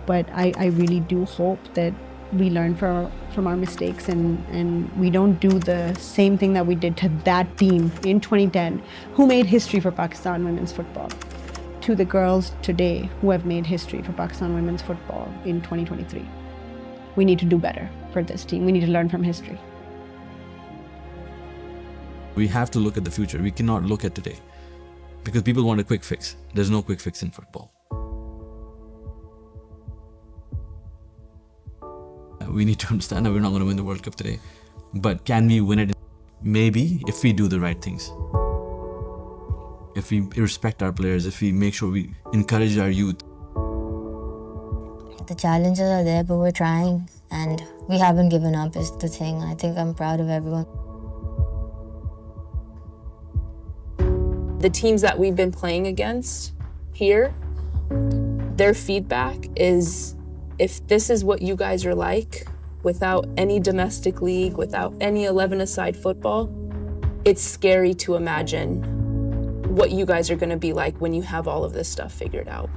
But I really do hope that we learn from our mistakes and we don't do the same thing that we did to that team in 2010 who made history for Pakistan women's football, to the girls today who have made history for Pakistan women's football in 2023. We need to do better for this team. We need to learn from history. We have to look at the future. We cannot look at today because people want a quick fix. There's no quick fix in football. We need to understand that we're not going to win the World Cup today. But can we win it? Maybe, if we do the right things. If we respect our players, if we make sure we encourage our youth. The challenges are there, but we're trying. And we haven't given up is the thing. I think I'm proud of everyone. The teams that we've been playing against here, their feedback is, if this is what you guys are like, without any domestic league, without any 11-a-side football, it's scary to imagine what you guys are going to be like when you have all of this stuff figured out.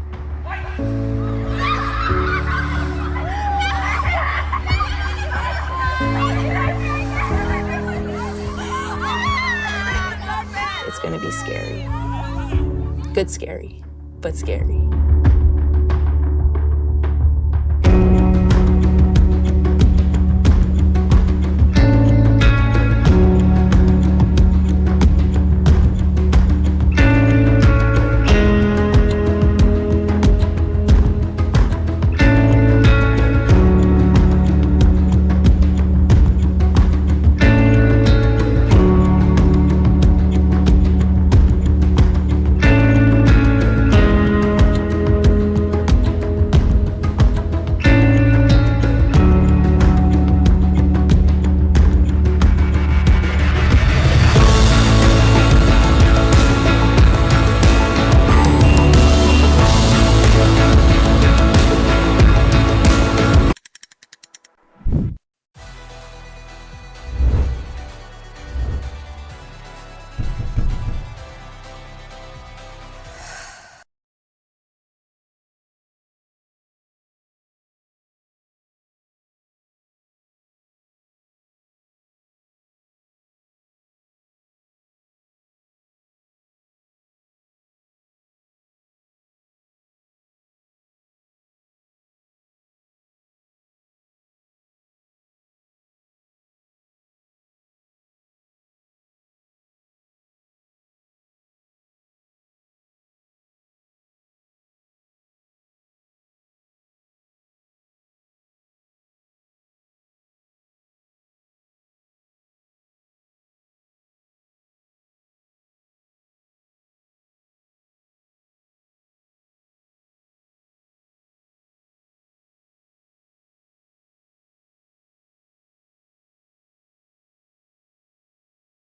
It's going to be scary. Good scary, but scary.